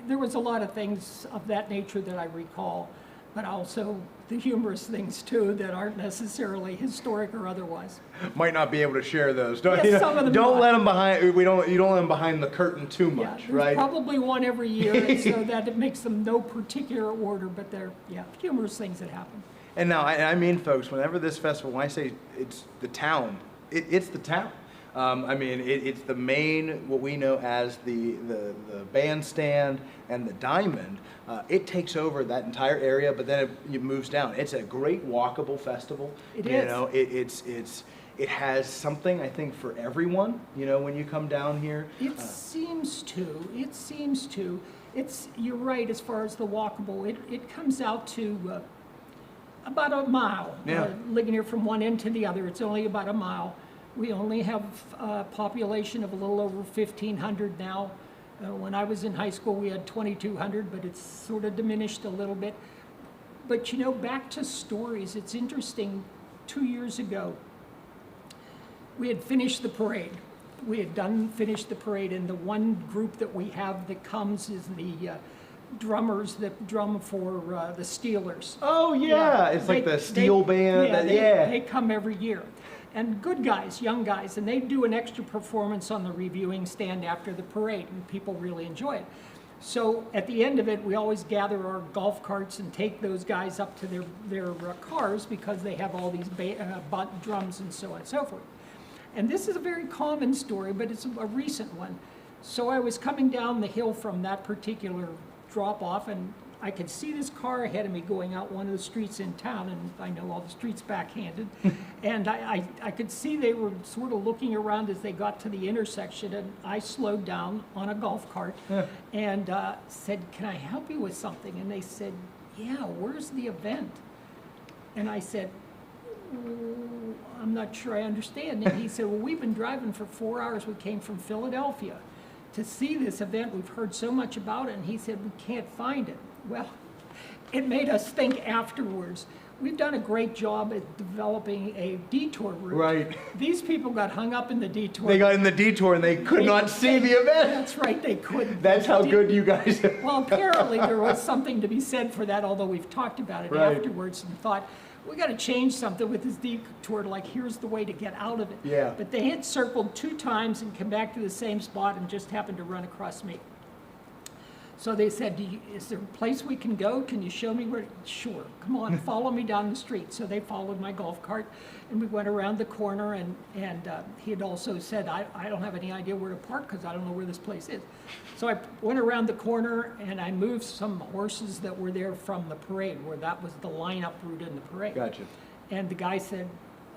There was a lot of things of that nature that I recall, but also the humorous things too that aren't necessarily historic or otherwise. Might not be able to share those. Yes, some of them don't might. let them behind. You don't let them behind the curtain too much, There's right? probably one every year, and so that it makes them no particular order, but they're humorous things that happen. And now, I mean, folks, whenever this festival, when I say it's the town, it's the town. I mean, it's the main, what we know as the bandstand and the diamond. It takes over that entire area, but then it moves down. It's a great walkable festival. It you is. know, it has something, I think, for everyone, you know, when you come down here. It seems to. You're right as far as the walkable. It comes out to about a mile. Ligonier from one end to the other. It's only about a mile. We only have a population of a little over 1,500 now. When I was in high school, we had 2,200, but it's sort of diminished a little bit. But you know, back to stories, it's interesting. 2 years ago, we had finished the parade. We had finished the parade, and the one group that we have that comes is the drummers that drum for the Steelers. Oh yeah, it's like the steel band. They come every year. And good guys, young guys, and they do an extra performance on the reviewing stand after the parade, and people really enjoy it. So at the end of it, we always gather our golf carts and take those guys up to their cars because they have all these drums and so on and so forth. And this is a very common story, but it's a recent one. So I was coming down the hill from that particular drop-off, and I could see this car ahead of me going out one of the streets in town, and I know all the streets backhanded. And I could see they were sort of looking around as they got to the intersection, and I slowed down on a golf cart and said, "Can I help you with something?" And they said, "Yeah, where's the event?" And I said, "I'm not sure I understand." And he said, "Well, we've been driving for 4 hours. We came from Philadelphia to see this event. We've heard so much about it." And he said, "We can't find it." Well, it made us think afterwards. We've done a great job at developing a detour route. Right. These people got hung up in the detour. They got in the detour and they could not see the event. That's right, they couldn't. That's how good you guys are. Well, apparently there was something to be said for that, although we've talked about it afterwards and thought, we got to change something with this detour, like here's the way to get out of it. Yeah. But they had circled 2 times and come back to the same spot and just happened to run across me. So they said, is there a place we can go? Can you show me where? Sure, come on, follow me down the street. So they followed my golf cart, and we went around the corner, and he had also said, I don't have any idea where to park because I don't know where this place is. So I went around the corner, and I moved some horses that were there from the parade, where that was the lineup route in the parade. Gotcha. And the guy said,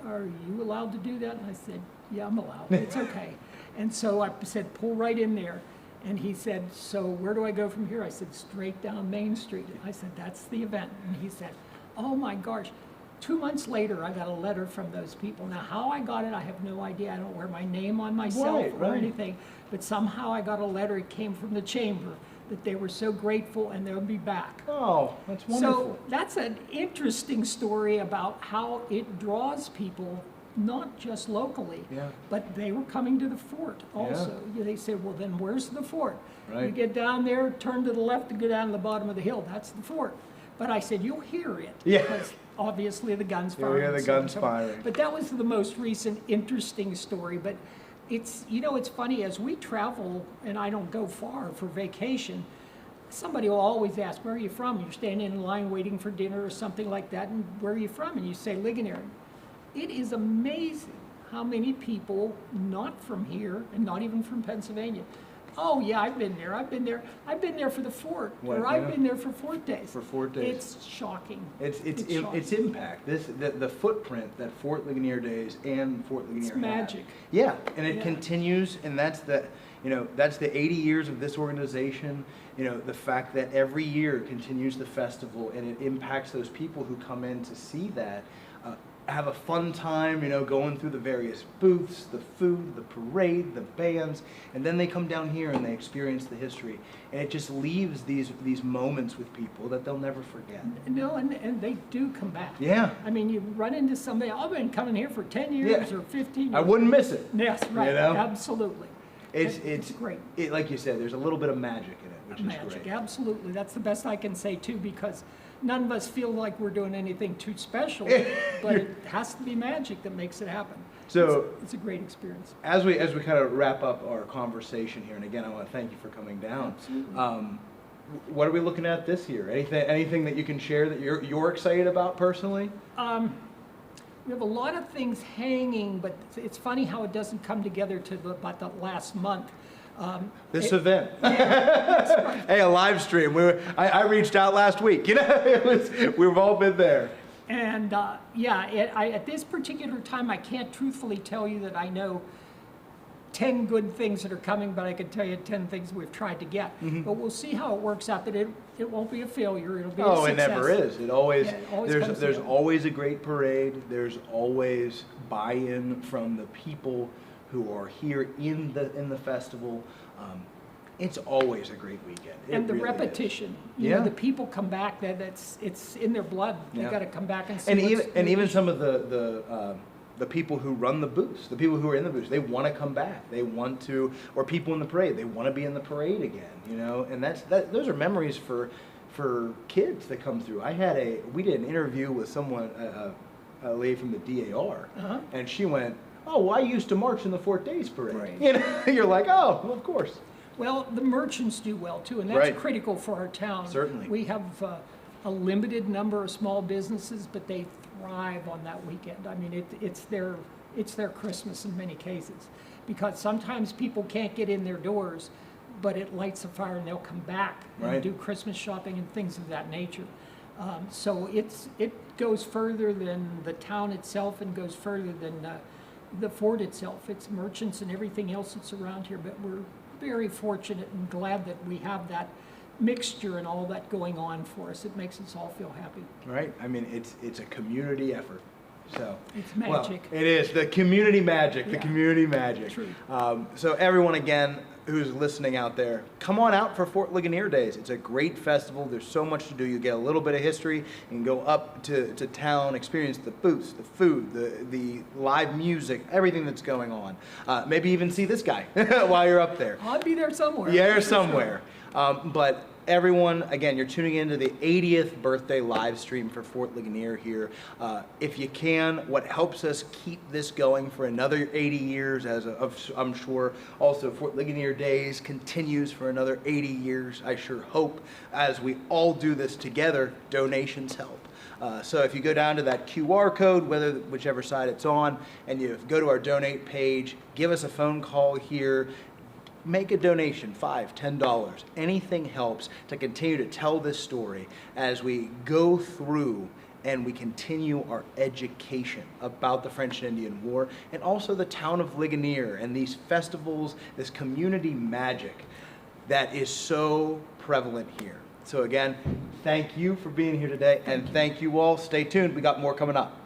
"Are you allowed to do that?" And I said, "Yeah, I'm allowed. It's okay." And so I said, "Pull right in there." And he said, "So where do I go from here?" I said, "Straight down Main Street." And I said, "That's the event." And he said, "Oh my gosh." 2 months later, I got a letter from those people. Now, how I got it, I have no idea. I don't wear my name on myself or anything. But somehow I got a letter. It came from the chamber that they were so grateful and they'll be back. Oh, that's wonderful. So that's an interesting story about how it draws people, not just locally, but they were coming to the fort also. They said, "Well, then where's the fort?" Right. You get down there, turn to the left and go down to the bottom of the hill. That's the fort. But I said, "You'll hear it." Yeah. Because obviously the guns You firing. hear the and so on and guns so forth. firing. But that was the most recent interesting story. But it's, you know, it's funny, as we travel, and I don't go far for vacation, somebody will always ask, "Where are you from?" You're standing in line waiting for dinner or something like that, and "Where are you from?" And you say, "Ligonier." It is amazing how many people not from here and not even from Pennsylvania. "Oh yeah, I've been there. I've been there for the fort," or "I've been there for Fort Days." For Fort Days. It's shocking. It's impact. The footprint that Fort Ligonier Days and Fort Ligonier It's magic. Yeah, and it continues, and that's the 80 years of this organization. You know, the fact that every year continues the festival and it impacts those people who come in to see that. have a fun time, you know, going through the various booths, the food, the parade, the bands, and then they come down here and they experience the history, and it just leaves these moments with people that they'll never forget. No, and they do come back. Yeah. I mean, you run into somebody, I've been coming here for 10 years Yeah. or 15 years. I wouldn't miss it. Yes, right, You know? absolutely. It's great. Like you said, there's a little bit of magic in it, which is Magic, great. absolutely. That's the best I can say too, because none of us feel like we're doing anything too special, but it has to be magic that makes it happen. So it's a great experience. As we kind of wrap up our conversation here, and again, I want to thank you for coming down. Absolutely. What are we looking at this year? Anything that you can share that you're excited about personally? We have a lot of things hanging, but it's funny how it doesn't come together to about the last month. This event. Hey, a live stream. I reached out last week. You know, we've all been there. And at this particular time, I can't truthfully tell you that I know 10 good things that are coming, but I can tell you 10 things we've tried to get. But we'll see how it works out. That it won't be a failure. It'll be a success. It never is. It always, comes there's together. always a great parade. There's always buy-in from the people who are here in the festival. It's always a great weekend. And the really repetition. is. You know, the people come back. It's in their blood. They got to come back and see. Even some of the people who run the booths, the people who are in the booths, they want to come back. They want to, or people in the parade, they want to be in the parade again. You know, and those are memories for kids that come through. We did an interview with someone, a lady from the DAR, and she went, "Oh, well, I used to march in the Fort Days Parade." Right. You know, you're like, "Oh, well, of course." Well, the merchants do well too, and that's critical for our town. Certainly. We have a limited number of small businesses, but they thrive on that weekend. I mean, it's their Christmas in many cases, because sometimes people can't get in their doors, but it lights a fire and they'll come back and do Christmas shopping and things of that nature. So it goes further than the town itself and goes further than the fort itself. It's merchants and everything else that's around here, but we're very fortunate and glad that we have that mixture and all that going on for us. It makes us all feel happy. Right? I mean, it's a community effort. So it's magic. Well, it is the community magic. Yeah. The community magic. True. So everyone, again, who's listening out there, come on out for Fort Ligonier Days. It's a great festival. There's so much to do. You get a little bit of history. You can go up to town, experience the booths, the food, the live music, everything that's going on. Maybe even see this guy while you're up there. I'll be there somewhere. Yeah, somewhere. But everyone, again, you're tuning into the 80th birthday live stream for Fort Ligonier here. If you can, what helps us keep this going for another 80 years, I'm sure also Fort Ligonier Days continues for another 80 years, I sure hope, as we all do this together, donations help. So if you go down to that QR code, whichever side it's on, and you go to our donate page, give us a phone call here. Make a donation, $5, $10. Anything helps to continue to tell this story as we go through and we continue our education about the French and Indian War and also the town of Ligonier and these festivals, this community magic that is so prevalent here. So again, thank you for being here today, and thank you all. Stay tuned. We got more coming up.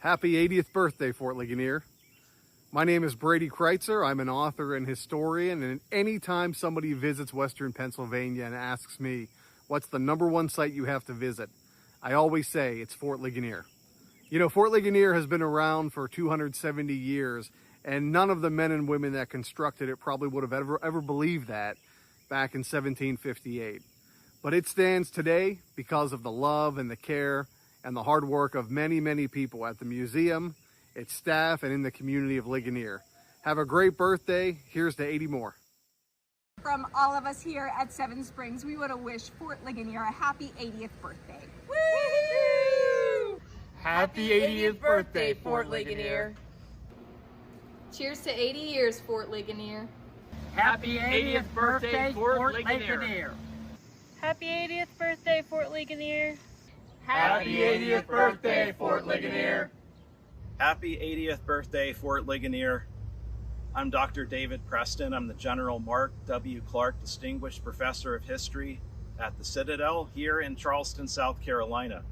Happy 80th birthday, Fort Ligonier. My name is Brady Kreitzer. I'm an author and historian, and anytime somebody visits Western Pennsylvania and asks me, what's the #1 site you have to visit? I always say it's Fort Ligonier. You know, Fort Ligonier has been around for 270 years, and none of the men and women that constructed it probably would have ever believed that back in 1758. But it stands today because of the love and the care and the hard work of many, many people at the museum, its staff, and in the community of Ligonier. Have a great birthday. Here's to 80 more. From all of us here at Seven Springs, we want to wish Fort Ligonier a happy 80th birthday. Woo! Happy 80th birthday, Fort Ligonier. Cheers to 80 years, Fort Ligonier. Happy 80th birthday, Fort Ligonier. Happy 80th birthday, Fort Ligonier. Happy 80th birthday, Fort Ligonier. Happy 80th birthday, Fort Ligonier. I'm Dr. David Preston. I'm the General Mark W. Clark Distinguished Professor of History at the Citadel here in Charleston, South Carolina,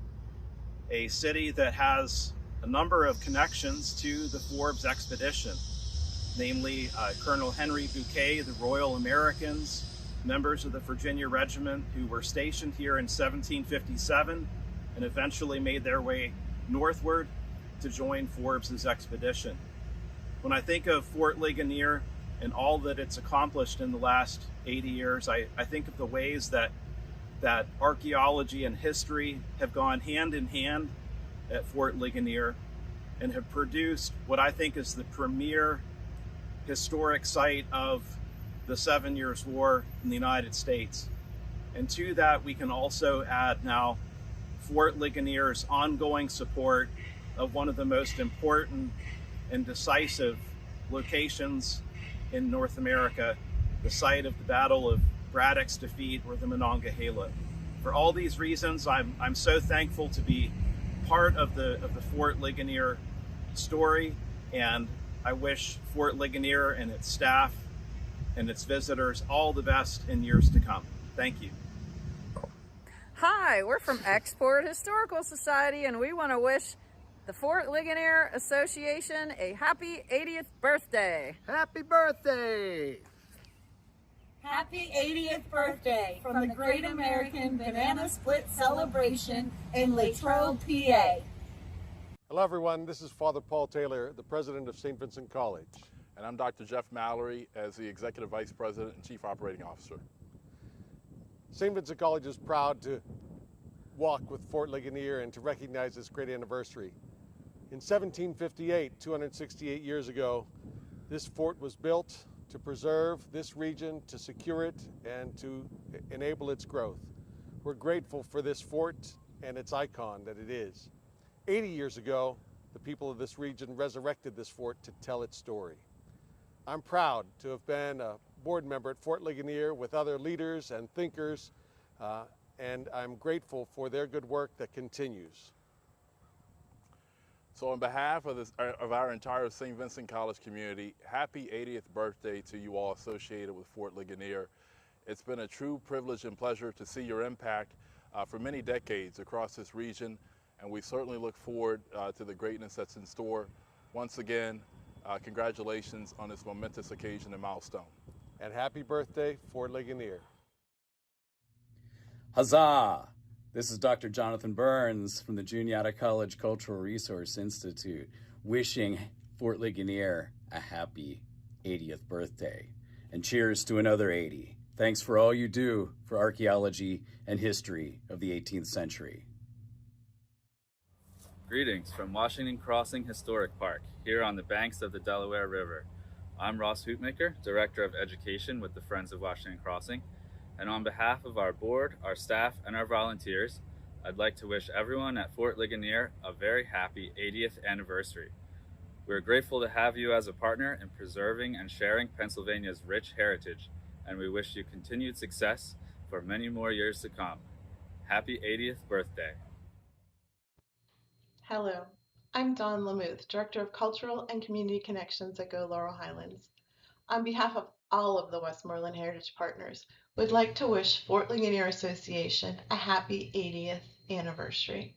a city that has a number of connections to the Forbes expedition, namely Colonel Henry Bouquet, the Royal Americans, members of the Virginia Regiment who were stationed here in 1757 and eventually made their way northward to join Forbes's expedition. When I think of Fort Ligonier and all that it's accomplished in the last 80 years, I think of the ways that archaeology and history have gone hand in hand at Fort Ligonier and have produced what I think is the premier historic site of the 7 Years' War in the United States. And to that, we can also add now Fort Ligonier's ongoing support of one of the most important and decisive locations in North America, the site of the Battle of Braddock's defeat or the Monongahela. For all these reasons, I'm so thankful to be part of the Fort Ligonier story, and I wish Fort Ligonier and its staff and its visitors all the best in years to come. Thank you. Hi, we're from Export Historical Society, and we want to wish the Fort Ligonier Association a happy 80th birthday. Happy birthday! Happy 80th birthday from the Great American Banana Split Celebration in Latrobe, PA. Hello everyone, this is Father Paul Taylor, the president of St. Vincent College. And I'm Dr. Jeff Mallory as the Executive Vice President and Chief Operating Officer. St. Vincent College is proud to walk with Fort Ligonier and to recognize this great anniversary. In 1758, 268 years ago, this fort was built to preserve this region, to secure it, and to enable its growth. We're grateful for this fort and its icon that it is. 80 years ago, the people of this region resurrected this fort to tell its story. I'm proud to have been a board member at Fort Ligonier with other leaders and thinkers, and I'm grateful for their good work that continues. So on behalf of our entire St. Vincent College community, happy 80th birthday to you all associated with Fort Ligonier. It's been a true privilege and pleasure to see your impact for many decades across this region, and we certainly look forward to the greatness that's in store. Once again, congratulations on this momentous occasion and milestone. And happy birthday, Fort Ligonier. Huzzah! This is Dr. Jonathan Burns from the Juniata College Cultural Resource Institute, wishing Fort Ligonier a happy 80th birthday. And cheers to another 80. Thanks for all you do for archaeology and history of the 18th century. Greetings from Washington Crossing Historic Park, here on the banks of the Delaware River. I'm Ross Hootmaker, Director of Education with the Friends of Washington Crossing, and on behalf of our board, our staff, and our volunteers, I'd like to wish everyone at Fort Ligonier a very happy 80th anniversary. We're grateful to have you as a partner in preserving and sharing Pennsylvania's rich heritage, and we wish you continued success for many more years to come. Happy 80th birthday. Hello, I'm Dawn Lamuth, Director of Cultural and Community Connections at Go Laurel Highlands. On behalf of all of the Westmoreland Heritage Partners, we'd like to wish Fort Ligonier Association a happy 80th anniversary.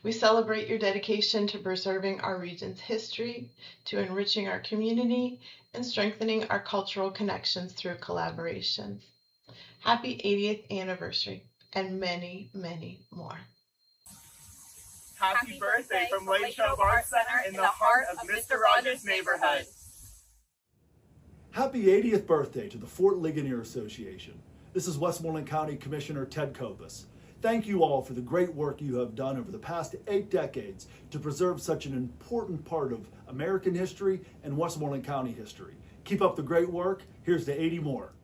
We celebrate your dedication to preserving our region's history, to enriching our community, and strengthening our cultural connections through collaboration. Happy 80th anniversary, and many, many more. Happy birthday from Latrobe Arts Center in the heart of Mr. Rogers' neighborhood. Happy 80th birthday to the Fort Ligonier Association. This is Westmoreland County Commissioner Ted Kobus. Thank you all for the great work you have done over the past 8 decades to preserve such an important part of American history and Westmoreland County history. Keep up the great work. Here's to 80 more.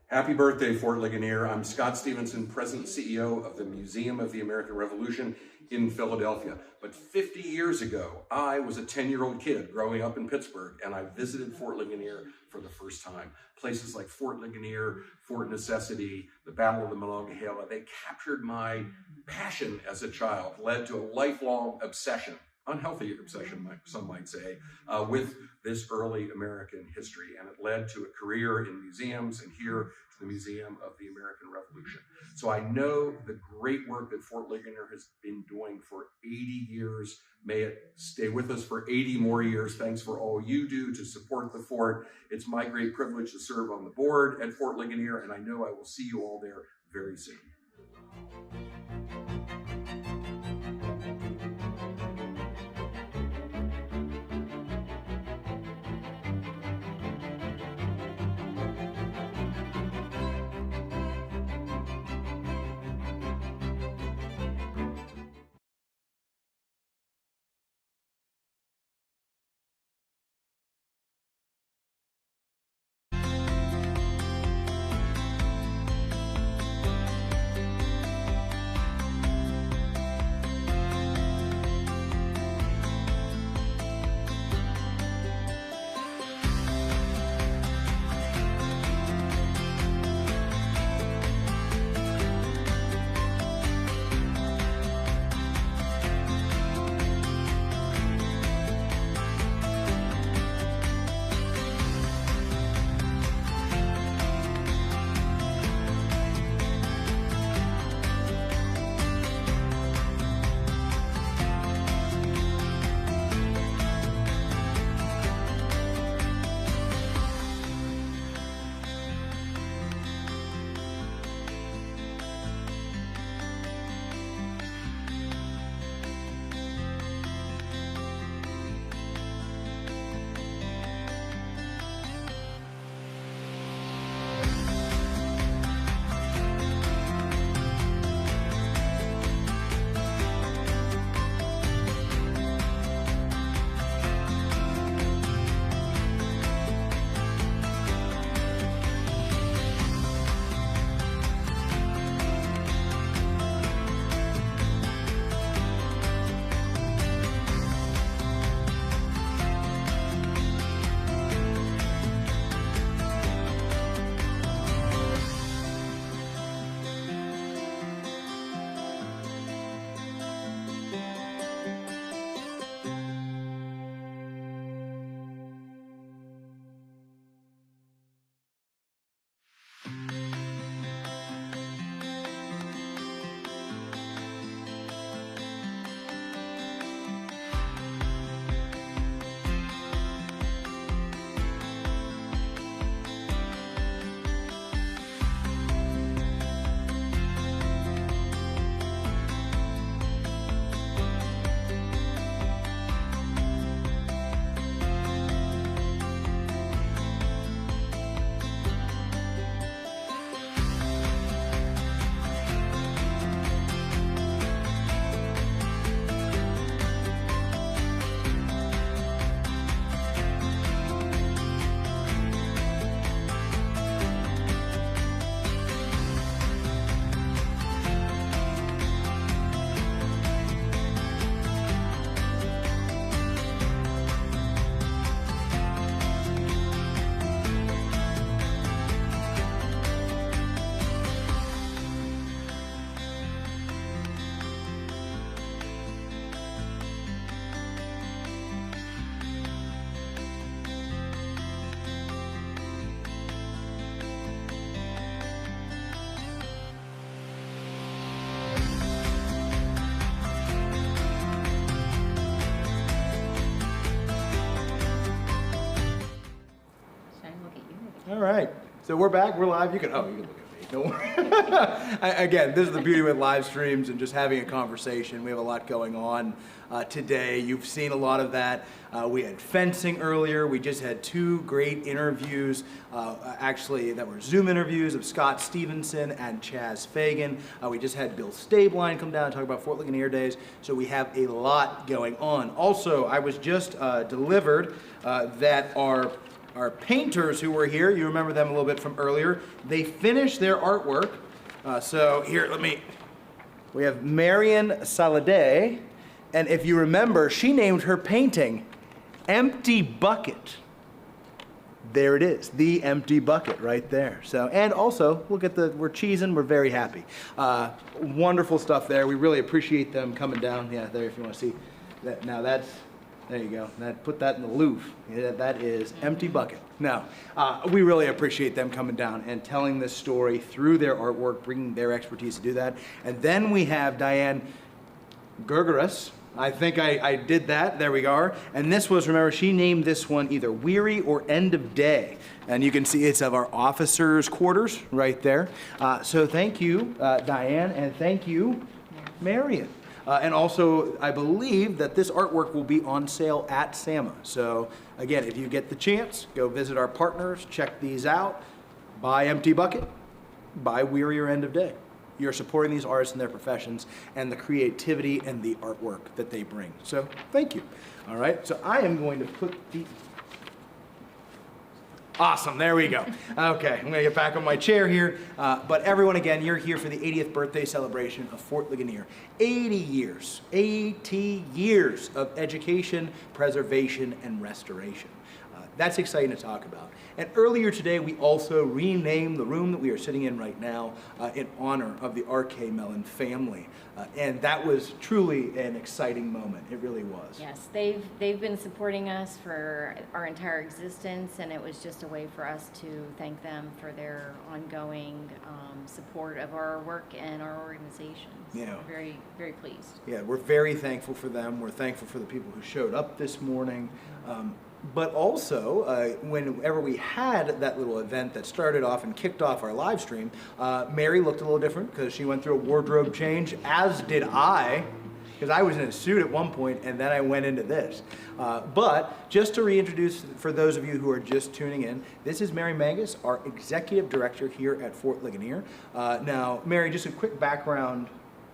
Happy birthday, Fort Ligonier. I'm Scott Stevenson, President and CEO of the Museum of the American Revolution in Philadelphia. But 50 years ago, I was a 10-year-old kid growing up in Pittsburgh, and I visited Fort Ligonier for the first time. Places like Fort Ligonier, Fort Necessity, the Battle of the Monongahela, they captured my passion as a child, led to a lifelong obsession, unhealthy obsession, some might say, with this early American history. And it led to a career in museums and here to the Museum of the American Revolution. So I know the great work that Fort Ligonier has been doing for 80 years. May it stay with us for 80 more years. Thanks for all you do to support the fort. It's my great privilege to serve on the board at Fort Ligonier, and I know I will see you all there very soon. All right. So we're back. We're live. You can look at me. Don't worry. Again, this is the beauty with live streams and just having a conversation. We have a lot going on today. You've seen a lot of that. We had fencing earlier. We just had 2 great interviews, actually, that were Zoom interviews of Scott Stevenson and Chas Fagan. We just had Bill Stablein come down and talk about Fort Ligonier Days. So we have a lot going on. Also, I was just delivered that our painters who were here, you remember them a little bit from earlier, they finished their artwork. So here, we have Marian Sallade, and if you remember, she named her painting Empty Bucket. There it is, the empty bucket right there. So, and also, we're cheesing, we're very happy. Wonderful stuff there. We really appreciate them coming down. Yeah, there, if you want to see that. Now there you go. Put that in the Louvre. Yeah, that is Empty Bucket. Now, we really appreciate them coming down and telling this story through their artwork, bringing their expertise to do that. And then we have Diane Grguras. I think I did that. There we are. And this was, remember, she named this one either Weary or End of Day. And you can see it's of our officers' quarters right there. So thank you, Diane, and thank you, Marian. And also, I believe that this artwork will be on sale at SAMA. So again, if you get the chance, go visit our partners, check these out. Buy Empty Bucket, buy Weary or End of Day. You're supporting these artists in their professions and the creativity and the artwork that they bring. So thank you. All right, so I am going to put the... Awesome, there we go. Okay, I'm gonna get back on my chair here. But everyone, again, you're here for the 80th birthday celebration of Fort Ligonier. 80 years of education, preservation, and restoration. That's exciting to talk about. And earlier today, we also renamed the room that we are sitting in right now in honor of the R.K. Mellon family. And that was truly an exciting moment. It really was. Yes, they've been supporting us for our entire existence, and it was just a way for us to thank them for their ongoing support of our work and our organization. So Yeah. we're very, very pleased. Yeah, we're very thankful for them. We're thankful for the people who showed up this morning. But also, whenever we had that little event that started off and kicked off our live stream, Mary looked a little different because she went through a wardrobe change, as did I, because I was in a suit at one point and then I went into this. But just to reintroduce, for those of you who are just tuning in, this is Mary Manges, our Executive Director here at Fort Ligonier. Now, Mary, just a quick background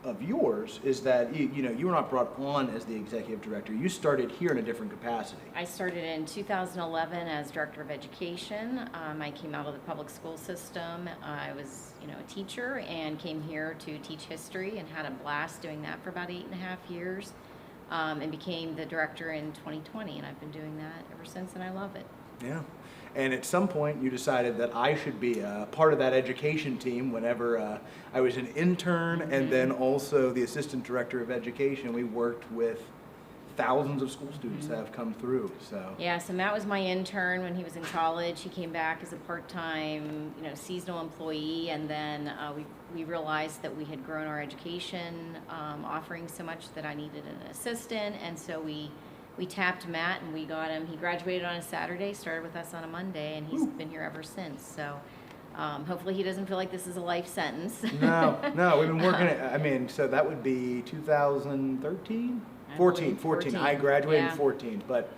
of yours is that you were not brought on as the executive director. You started here in a different capacity. I started in 2011 as Director of Education. I came out of the public school system. I was a teacher and came here to teach history and had a blast doing that for about 8.5 years, and became the director in 2020, and I've been doing that ever since, and I love it. Yeah. And at some point, you decided that I should be part of that education team whenever I was an intern and then also the assistant director of education. We worked with thousands of school students that have come through. So yeah, so Matt was my intern when he was in college. He came back as a part-time, seasonal employee, and then we realized that we had grown our education offering so much that I needed an assistant, and so we tapped Matt and we got him. He graduated on a Saturday, started with us on a Monday, and he's been here ever since. So hopefully he doesn't feel like this is a life sentence. No, we've been working it. So that would be 2013? 14. I graduated in 14, but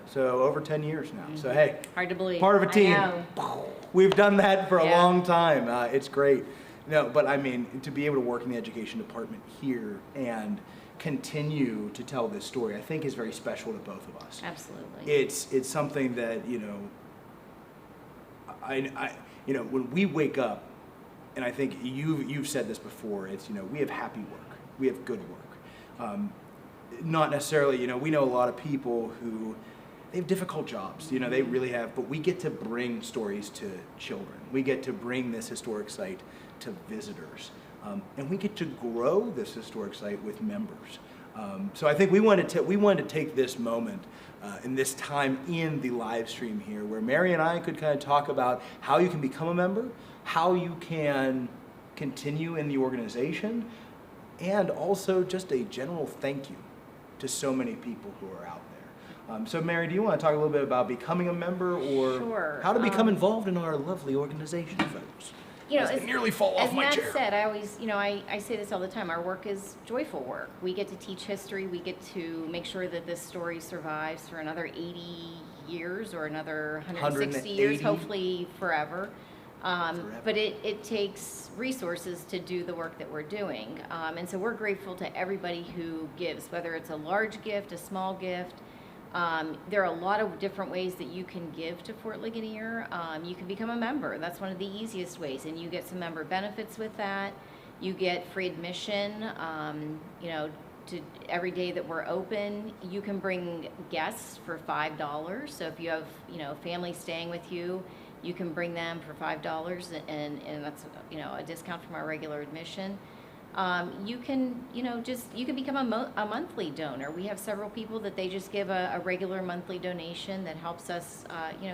so over 10 years now. So hey, hard to believe. Part of a team. I know. We've done that for a long time. It's great. No, but to be able to work in the education department here and continue to tell this story, I think is very special to both of us. Absolutely. It's something that when we wake up, and I think you've said this before, it's we have happy work, we have good work. Not necessarily, we know a lot of people who they have difficult jobs, they really have, but we get to bring stories to children. We get to bring this historic site to visitors. And we get to grow this historic site with members. So I think we wanted to take this moment in this time in the live stream here, where Mary and I could kind of talk about how you can become a member, how you can continue in the organization, and also just a general thank you to so many people who are out So Mary, do you want to talk a little bit about becoming a member, or Sure. how to become involved in our lovely organization, folks? You know, I nearly fall off my Matt chair. said, I always, I say this all the time, our work is joyful work. We get to teach history, we get to make sure that this story survives for another 80 years or another 160 years, hopefully forever. But it takes resources to do the work that we're doing. And so we're grateful to everybody who gives, whether it's a large gift, a small gift. There are a lot of different ways that you can give to Fort Ligonier. You can become a member. That's one of the easiest ways, and you get some member benefits with that. You get free admission, to every day that we're open. You can bring guests for $5. So if you have, family staying with you, you can bring them for $5, and that's, a discount from our regular admission. You can, you can become a monthly donor. We have several people that they just give a regular monthly donation that helps us,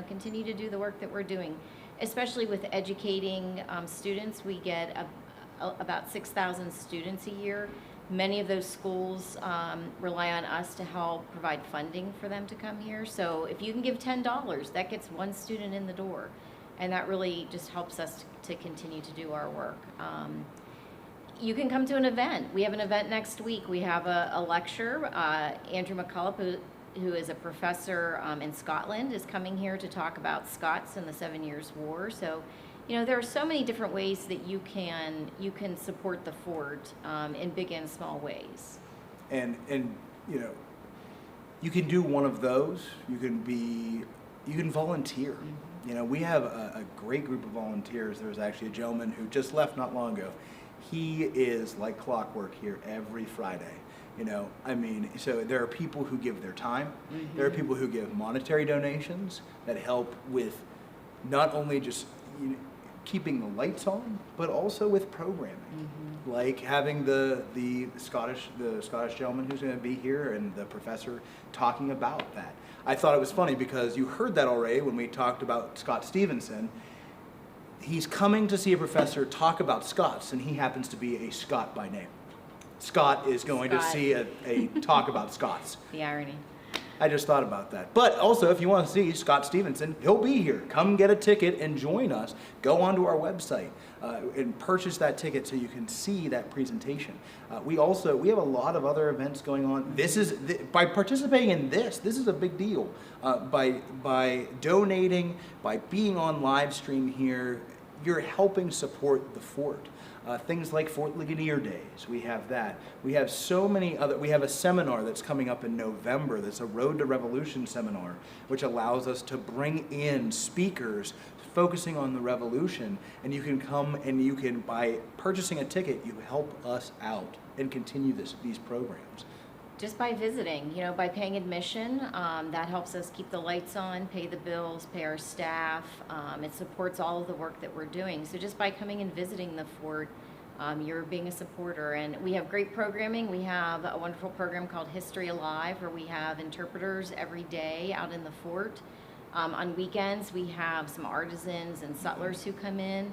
continue to do the work that we're doing, especially with educating students. We get about 6,000 students a year. Many of those schools rely on us to help provide funding for them to come here. So if you can give $10, that gets one student in the door, and that really just helps us to continue to do our work. You can come to an event. We have an event next week. We have a lecture. Andrew McCullough, who is a professor in Scotland, is coming here to talk about Scots and the 7 Years' War. So, there are so many different ways that you can support the fort in big and small ways. And you can do one of those. You can volunteer. Mm-hmm. We have a great group of volunteers. There was actually a gentleman who just left not long ago. He is like clockwork here every Friday. So there are people who give their time. Mm-hmm. There are people who give monetary donations that help with not only just keeping the lights on, but also with programming. Mm-hmm. Like having the Scottish gentleman who's going to be here and the professor talking about that. I thought it was funny because you heard that already when we talked about Scott Stevenson. He's coming to see a professor talk about Scots, and he happens to be a Scot by name. Scott is going to see a talk about Scots. The irony. I just thought about that. But also, if you want to see Scott Stevenson, he'll be here. Come get a ticket and join us. Go onto our website and purchase that ticket so you can see that presentation. We have a lot of other events going on. By participating in this is a big deal. By donating, by being on live stream here, you're helping support the fort. Things like Fort Ligonier Days, we have that. We have so many other, we have a seminar that's coming up in November that's a Road to Revolution seminar, which allows us to bring in speakers focusing on the revolution, and you can come and you can, by purchasing a ticket, you help us out and continue these programs. Just by visiting, by paying admission, that helps us keep the lights on, pay the bills, pay our staff. It supports all of the work that we're doing. So just by coming and visiting the fort, you're being a supporter. And we have great programming. We have a wonderful program called History Alive, where we have interpreters every day out in the fort. On weekends, we have some artisans and sutlers who come in.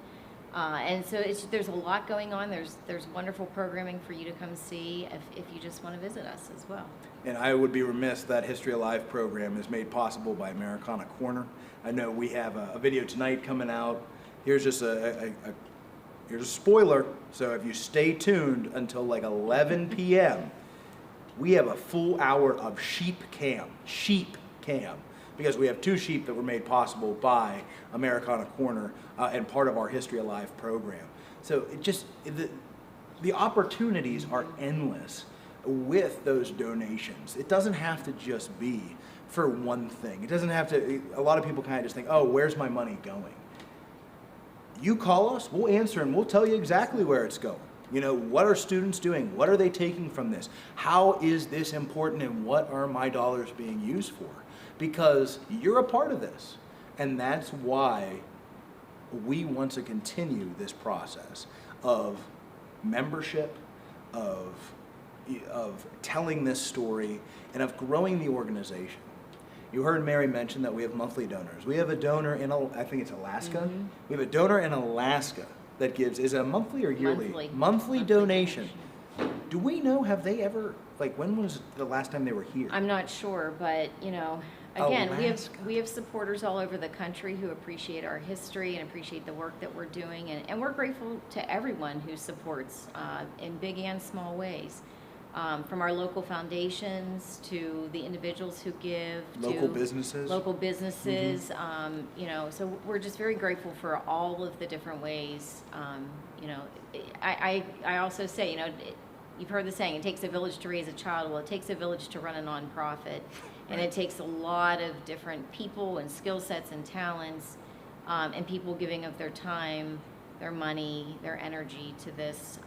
And so there's a lot going on. There's wonderful programming for you to come see if you just want to visit us as well. And I would be remiss, that History Alive program is made possible by Americana Corner. I know we have a video tonight coming out. Here's just here's a spoiler. So if you stay tuned until like 11 p.m., we have a full hour of sheep cam. Because we have 2 sheep that were made possible by Americana Corner and part of our History Alive program. So the opportunities are endless with those donations. It doesn't have to just be for one thing. It doesn't have to, a lot of people kind of just think, oh, where's my money going? You call us, we'll answer, and we'll tell you exactly where it's going. What are students doing? What are they taking from this? How is this important, and what are my dollars being used for? Because you're a part of this. And that's why we want to continue this process of membership, of telling this story, and of growing the organization. You heard Mary mention that we have monthly donors. We have a donor in, I think it's Alaska. Mm-hmm. We have a donor in Alaska that gives, is it a monthly or yearly? Monthly donation. Do we know, have they ever like, when was the last time they were here? I'm not sure, but, you know, again, we have supporters all over the country who appreciate our history and appreciate the work that we're doing, and we're grateful to everyone who supports in big and small ways. From our local foundations to the individuals who give, local businesses. You know, so we're just very grateful for all of the different ways. You know, I also say, you know, you've heard the saying, it takes a village to raise a child. Well, it takes a village to run a nonprofit, and it takes a lot of different people and skill sets and talents, and people giving of their time, their money, their energy to this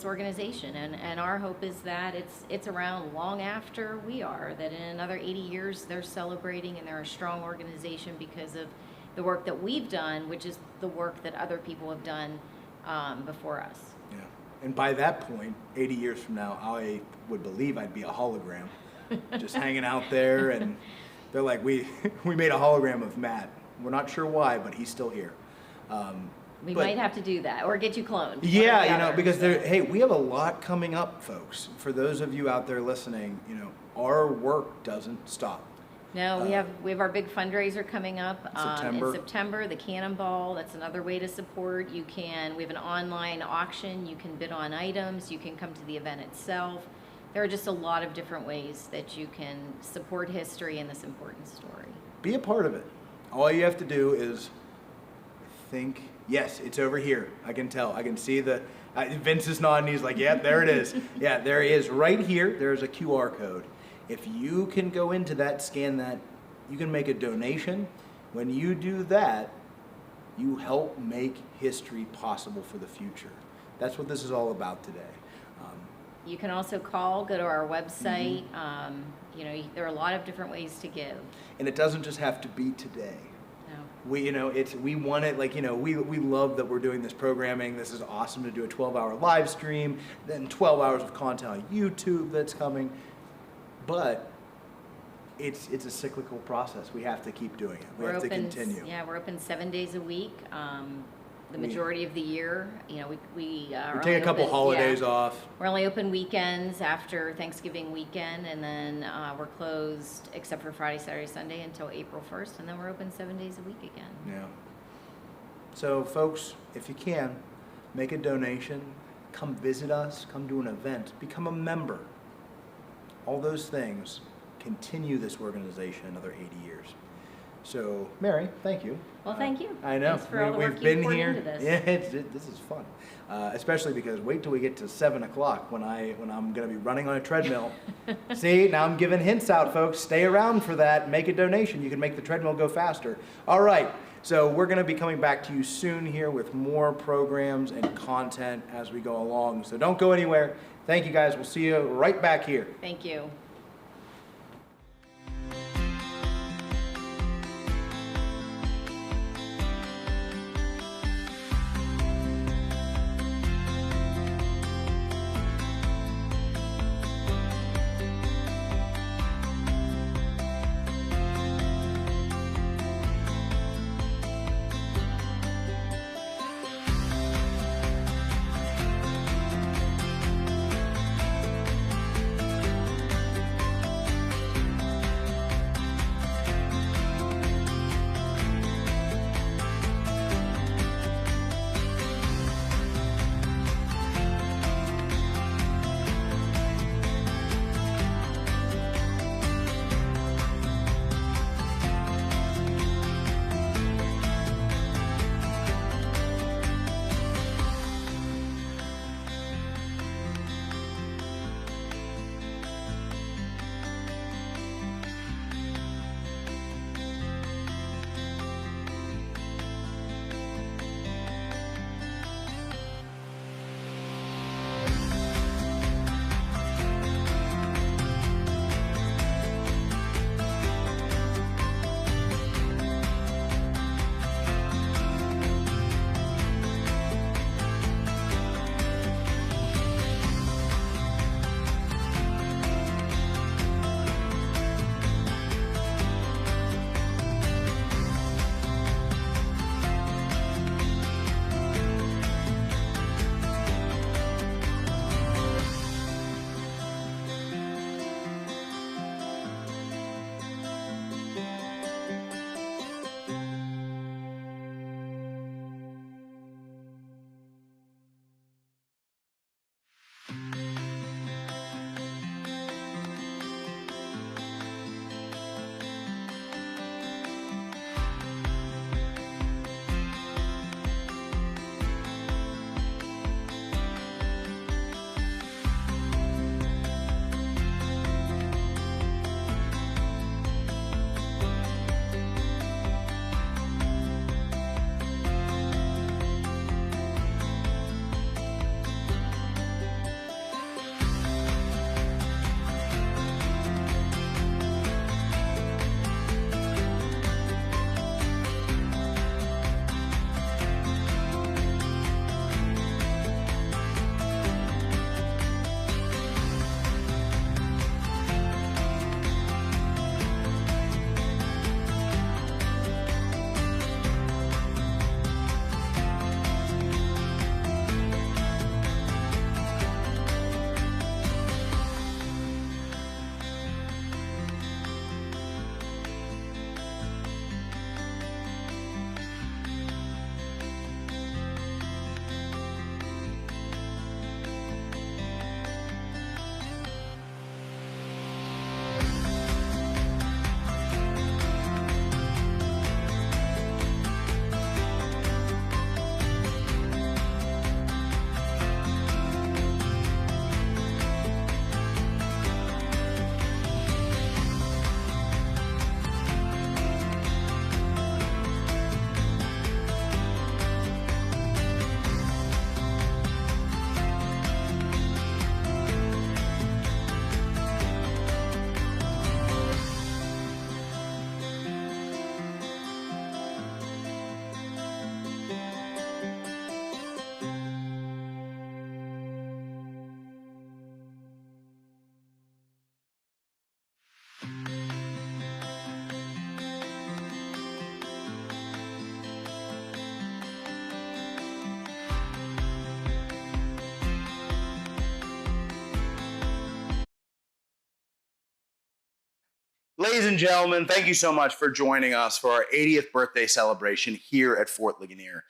organization. And our hope is that it's around long after we are, that in another 80 years they're celebrating and they're a strong organization because of the work that we've done, which is the work that other people have done before us. Yeah. And by that point, 80 years from now, I would believe I'd be a hologram, just hanging out there, and they're like, we made a hologram of Matt. We're not sure why, but he's still here. We might have to do that, or get you cloned. Yeah, you know, because hey, we have a lot coming up, folks. For those of you out there listening, you know, our work doesn't stop. No, we have our big fundraiser coming up September. in September. The Cannonball. That's another way to support. We have an online auction. You can bid on items. You can come to the event itself. There are just a lot of different ways that you can support history and this important story. Be a part of it. All you have to do is think. Yes, it's over here. I can tell. I can see the. Vince is nodding. He's like, yeah, there it is. Yeah, there it is. Right here, there's a QR code. If you can go into that, scan that, you can make a donation. When you do that, you help make history possible for the future. That's what this is all about today. You can also call, go to our website. You know, there are a lot of different ways to give. And it doesn't just have to be today. We want it, like, you know, we love that we're doing this programming. This is awesome to do a 12-hour live stream, then 12 hours of content on YouTube that's coming. But it's a cyclical process. We have to keep doing it. We have to continue. Yeah, we're open 7 days a week. The majority of the year, you know, we take a couple holidays off. We're only open weekends after Thanksgiving weekend, and then we're closed except for Friday, Saturday, Sunday until April 1st, and then we're open 7 days a week again. Yeah. So, folks, if you can, make a donation, come visit us, come do an event, become a member. All those things continue this organization another 80 years. So, Mary, thank you. Well, thank you. I know. Thanks for all the work we've been poured here. into this. Yeah, this is fun. Especially because wait till we get to 7 o'clock when I'm going to be running on a treadmill. See, now I'm giving hints out, folks. Stay around for that. Make a donation. You can make the treadmill go faster. All right. So we're going to be coming back to you soon here with more programs and content as we go along. So don't go anywhere. Thank you, guys. We'll see you right back here. Thank you. Ladies and gentlemen, thank you so much for joining us for our 80th birthday celebration here at Fort Ligonier.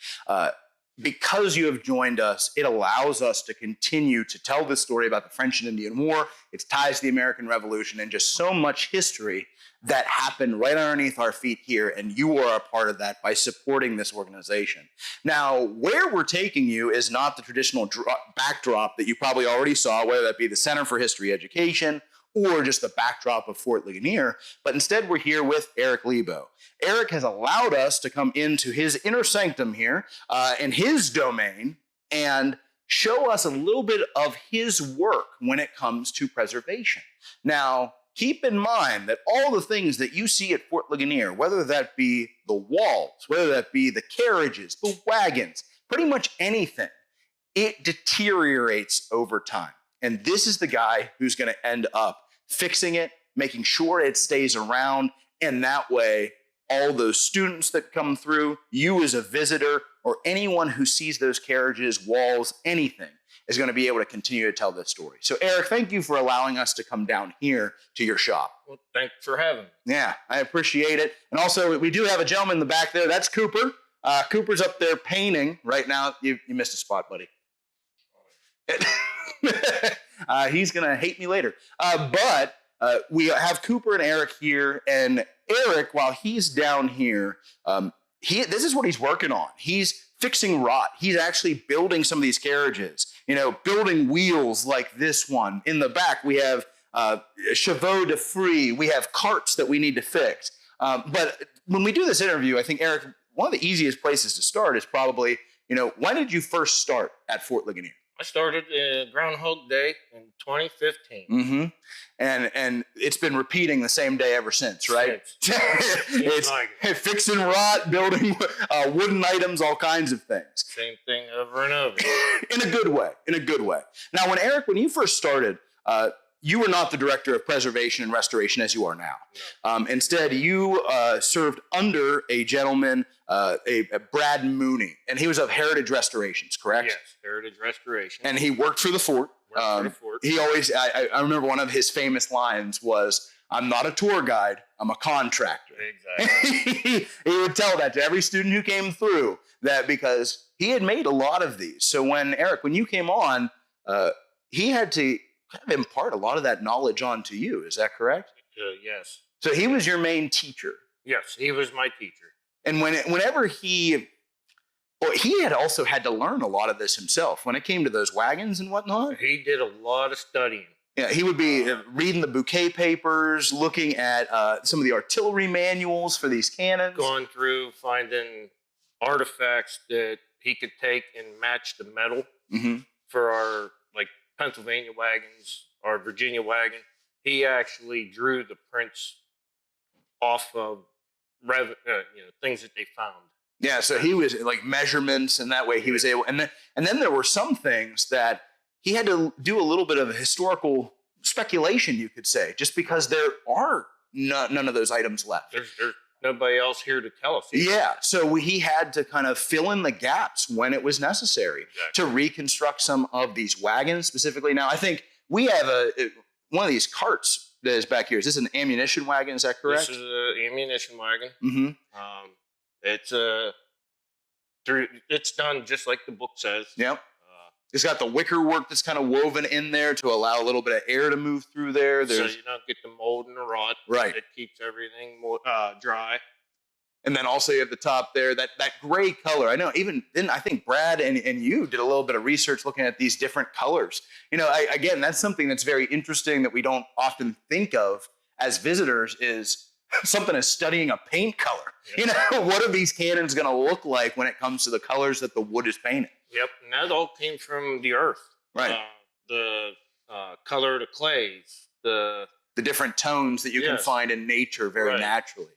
Because you have joined us, it allows us to continue to tell this story about the French and Indian War, its ties to the American Revolution, and just so much history that happened right underneath our feet here, and you are a part of that by supporting this organization. Now, where we're taking you is not the traditional backdrop that you probably already saw, whether that be the Center for History Education or just the backdrop of Fort Ligonier, but instead we're here with Eric Lebo. Eric has allowed us to come into his inner sanctum here in his domain and show us a little bit of his work when it comes to preservation. Now, keep in mind that all the things that you see at Fort Ligonier, whether that be the walls, whether that be the carriages, the wagons, pretty much anything, it deteriorates over time. And this is the guy who's going to end up fixing it, making sure it stays around, and that way, all those students that come through, you as a visitor, or anyone who sees those carriages, walls, anything, is going to be able to continue to tell this story. So Eric, thank you for allowing us to come down here to your shop. Well, thanks for having me. Yeah, I appreciate it. And also, we do have a gentleman in the back there. That's Cooper. Cooper's up there painting right now. You missed a spot, buddy. He's going to hate me later. But we have Cooper and Eric here. And Eric, while he's down here, this is what he's working on. He's fixing rot. He's actually building some of these carriages, building wheels like this one. In the back, we have chevaux de frise. We have carts that we need to fix. But when we do this interview, I think, Eric, one of the easiest places to start is probably, when did you first start at Fort Ligonier? I started Groundhog Day in 2015. Mm-hmm. And it's been repeating the same day ever since, right? It's like fixing rot, building wooden items, all kinds of things. Same thing over and over. In a good way. In a good way. Now, when you first started, you were not the director of preservation and restoration as you are now. No. Instead, you served under a gentleman, a Brad Mooney, and he was of Heritage Restorations, correct? Yes, Heritage Restoration. And he worked for the fort. He always, I remember one of his famous lines was, "I'm not a tour guide, I'm a contractor." Exactly. He would tell that to every student who came through, that because he had made a lot of these. So Eric, when you came on, he had to kind of impart a lot of that knowledge onto you. Is that correct? Yes. So he was your main teacher. Yes, he was my teacher. And whenever he had also had to learn a lot of this himself when it came to those wagons and whatnot. He did a lot of studying. Yeah, he would be reading the bouquet papers, looking at some of the artillery manuals for these cannons. Going through, finding artifacts that he could take and match the metal for our, Pennsylvania wagons, our Virginia wagon. He actually drew the prints off of things that they found. Yeah, so he was measurements, and that way he was able. And then there were some things that he had to do a little bit of historical speculation, you could say, just because there are none of those items left. There's nobody else here to tell us. Yeah, so he had to kind of fill in the gaps when it was necessary to reconstruct some of these wagons specifically. Now, I think we have one of these carts that is back here. Is this an ammunition wagon? Is that correct? This is an ammunition wagon. Mm-hmm. It's done just like the book says. Yep. It's got the wicker work that's kind of woven in there to allow a little bit of air to move through there. So you don't get the mold and the rot. Right. It keeps everything dry. And then also you have the top there, that gray color. I know even then I think Brad and you did a little bit of research looking at these different colors. Again, that's something that's very interesting that we don't often think of as visitors is something as studying a paint color. Yeah. What are these cannons going to look like when it comes to the colors that the wood is painted? Yep, and that all came from the earth. Right. The color of the clays, the different tones that you can find in nature very naturally.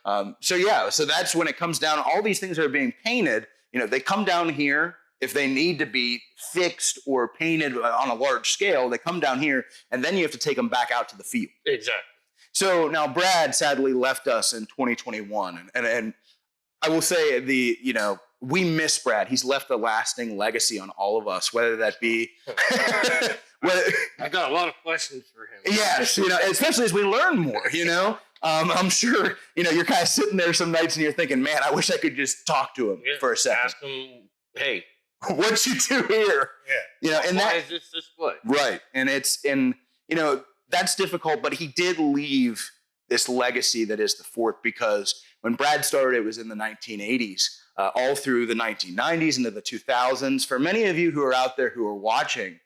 Yep. So that's when it comes down. All these things that are being painted, they come down here. If they need to be fixed or painted on a large scale, they come down here, and then you have to take them back out to the field. Exactly. So now Brad sadly left us in 2021, and I will say we miss Brad. He's left a lasting legacy on all of us, whether that be. I got a lot of questions for him. Yes, especially as we learn more. I'm sure, you're kind of sitting there some nights and you're thinking, man, I wish I could just talk to him for a second. Ask him, hey, what'd you do here? Yeah. And why is this way? Right. And that's difficult, but he did leave this legacy that is the fort, because when Brad started, it was in the 1980s, all through the 1990s into the 2000s. For many of you who are out there who are watching,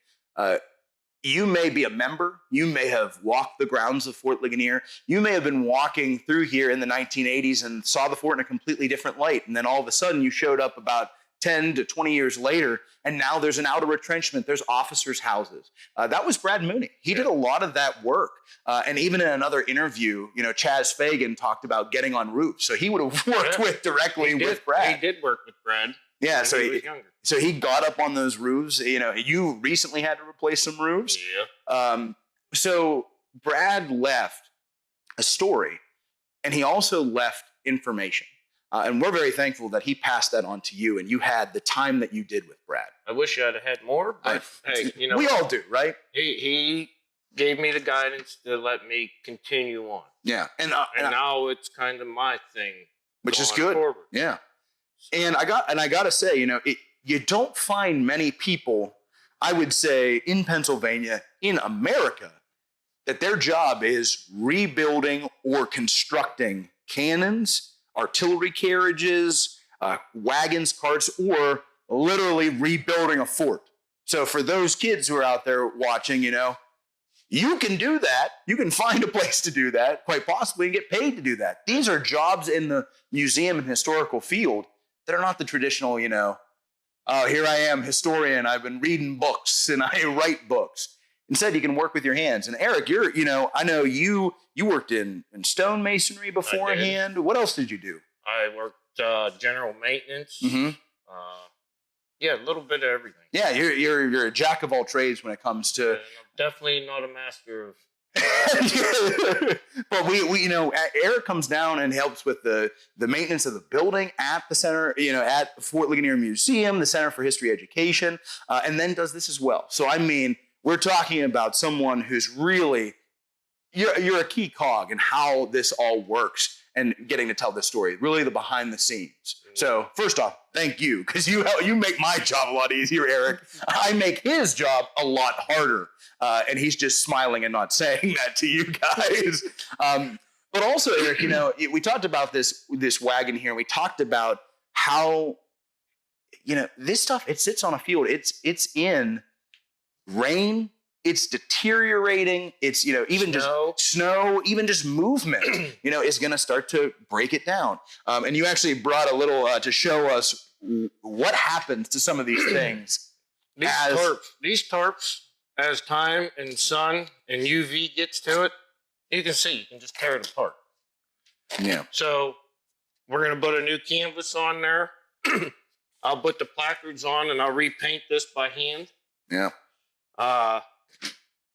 you may be a member. You may have walked the grounds of Fort Ligonier. You may have been walking through here in the 1980s and saw the fort in a completely different light. And then all of a sudden you showed up about 10 to 20 years later, and now there's an outer retrenchment. There's officers' houses. That was Brad Mooney. He did a lot of that work. And even in another interview, Chas Fagan talked about getting on roofs. So he would have worked directly with Brad. He did work with Brad. Yeah, when he was younger. So he got up on those roofs. You recently had to replace some roofs. Yeah. So Brad left a story, and he also left information. And we're very thankful that he passed that on to you, and you had the time that you did with Brad. I wish I'd have had more, but hey, we all do, right? He gave me the guidance to let me continue on. Yeah, and now it's kind of my thing, which is good. Forward. Yeah, and I got to say, you don't find many people, I would say, in Pennsylvania, in America, that their job is rebuilding or constructing cannons, artillery carriages, wagons, carts, or literally rebuilding a fort. So for those kids who are out there watching, you can do that. You can find a place to do that, quite possibly, and get paid to do that. These are jobs in the museum and historical field that are not the traditional, oh, here I am, historian. I've been reading books and I write books. Instead, you can work with your hands. And Eric, I know you worked in stonemasonry beforehand. What else did you do? I worked general maintenance. Mm-hmm. Yeah, a little bit of everything. Yeah, you're a jack of all trades when it comes to. And I'm definitely not a master of. But we Eric comes down and helps with the maintenance of the building at the center, at Fort Ligonier Museum, the Center for History Education, and then does this as well. So I mean, we're talking about someone who's really you're a key cog in how this all works and getting to tell this story, really the behind the scenes. So first off, thank you, because you make my job a lot easier, Eric. I make his job a lot harder, and he's just smiling and not saying that to you guys. But also, Eric, we talked about this wagon here, and we talked about how this stuff, it sits on a field. It's in rain. It's deteriorating. It's, even just snow, even just movement, is going to start to break it down. And you actually brought a little to show us what happens to some of these things. These tarps, as time and sun and UV gets to it, you can just tear it apart. Yeah. So we're going to put a new canvas on there. I'll put the placards on and I'll repaint this by hand. Yeah.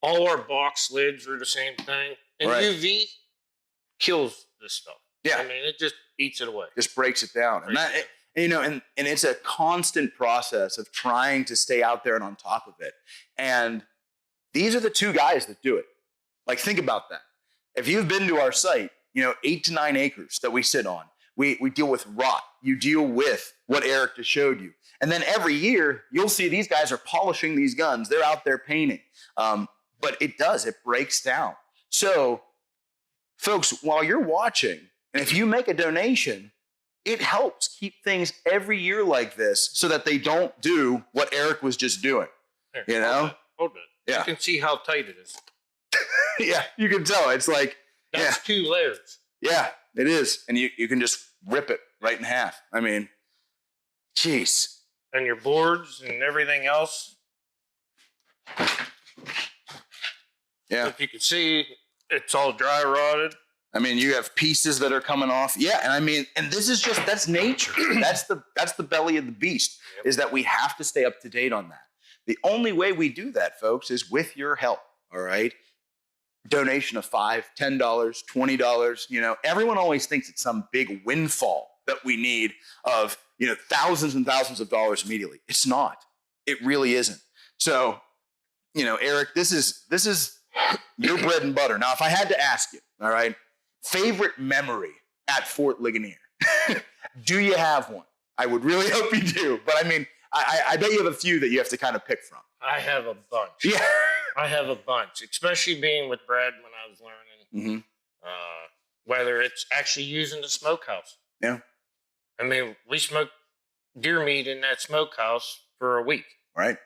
All our box lids are the same thing. And right. UV kills this stuff. Yeah. I mean, it just eats it away. Just breaks it down. And it's a constant process of trying to stay out there and on top of it. And these are the two guys that do it. Like, think about that. If you've been to our site, 8 to 9 acres that we sit on, we deal with rot. You deal with what Eric just showed you. And then every year, you'll see these guys are polishing these guns. They're out there painting. But it breaks down. So, folks, while you're watching, and if you make a donation, it helps keep things every year like this so that they don't do what Eric was just doing. Here, hold it. Yeah. You can see how tight it is. Yeah, you can tell. It's like... That's 2 layers. Yeah, it is. And you can just rip it right in half. I mean, jeez. And your boards and everything else. Yeah. If you can see, it's all dry rotted. I mean, you have pieces that are coming off. Yeah, and I mean, and this is that's nature. That's the belly of the beast, is that we have to stay up to date on that. The only way we do that, folks, is with your help, all right? Donation of $5, $10, $20, everyone always thinks it's some big windfall that we need of, thousands and thousands of dollars immediately. It's not. It really isn't. So, Eric, this is your bread and butter. Now, if I had to ask you, all right, Favorite memory at Fort Ligonier? Do you have one? I would really hope you do. But I mean, I bet you have a few that you have to kind of pick from. I have a bunch. Yeah. I have a bunch, especially being with Brad when I was learning. Whether it's actually using the smokehouse. Yeah. I mean, we smoked deer meat in that smokehouse for a week. Right.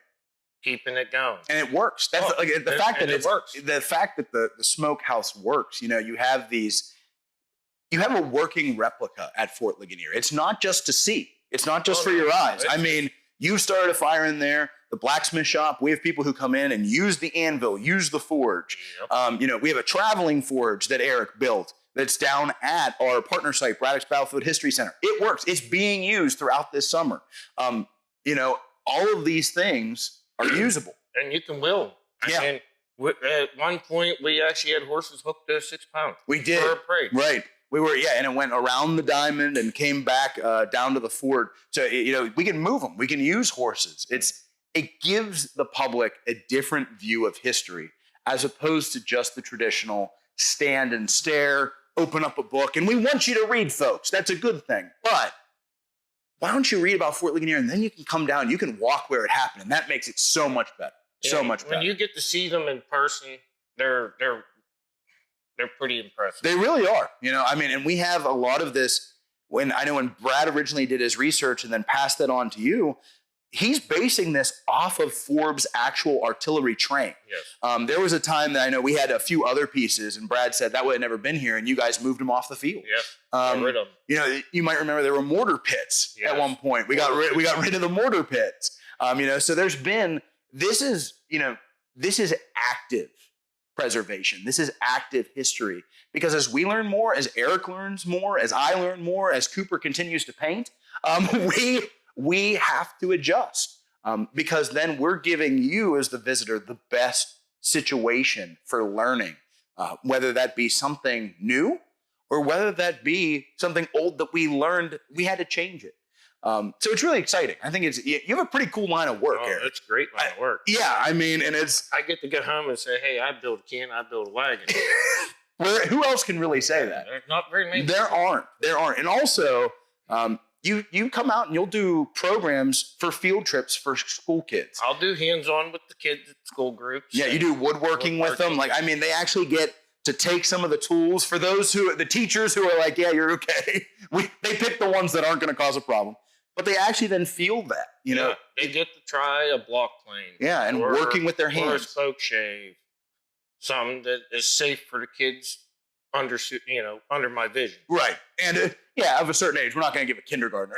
Keeping it going. And it works. That's the fact that it works. The fact that the smokehouse works, you have a working replica at Fort Ligonier. It's not just to see. It's not just for your eyes. I mean, you started a fire in there. The blacksmith shop, we have people who come in and use the anvil, use the forge. Yep. We have a traveling forge that Eric built that's down at our partner site, Braddock's Battlefield History Center. It works. It's being used throughout this summer. All of these things are usable. And you can will. I mean, at one point, we actually had horses hooked to 6 pounds. We did. For a parade. Right. We were, and it went around the diamond and came back down to the fort. So, we can move them. We can use horses. It gives the public a different view of history as opposed to just the traditional stand and stare, open up a book, and we want you to read, folks. That's a good thing. But why don't you read about Fort Ligonier and then you can come down, you can walk where it happened, and that makes it so much better. So much better. When you get to see them in person, they're pretty impressive. They really are. And we have a lot of this. When Brad originally did his research and then passed that on to you, he's basing this off of Forbes' actual artillery train. Yes. There was a time that I know we had a few other pieces, and Brad said that would have never been here, and you guys moved them off the field. Yes. Got rid of them. You might remember there were mortar pits at one point. We got rid of the mortar pits. So there's been this is active preservation. This is active history, because as we learn more, as Eric learns more, as I learn more, as Cooper continues to paint, we have to adjust, because then we're giving you as the visitor the best situation for learning, whether that be something new or whether that be something old that we learned we had to change it. So it's really exciting. I think you have a pretty cool line of work, Eric. It's a great line of work. Yeah, I get to get home and say, hey, I built a can, I built a wagon. Who else can really say that? There's not very many. There aren't. And also, you come out and you'll do programs for field trips for school kids. I'll do hands-on with the kids at school groups. Yeah, you do woodworking with them. They actually get to take some of the tools for the teachers who are like, yeah, you're okay. They pick the ones that aren't going to cause a problem. But they actually then feel that, They get to try a block plane. Yeah, and working with their hands. Or a spoke shave. Something that is safe for the kids under my vision. Right. And of a certain age, we're not going to give a kindergartner.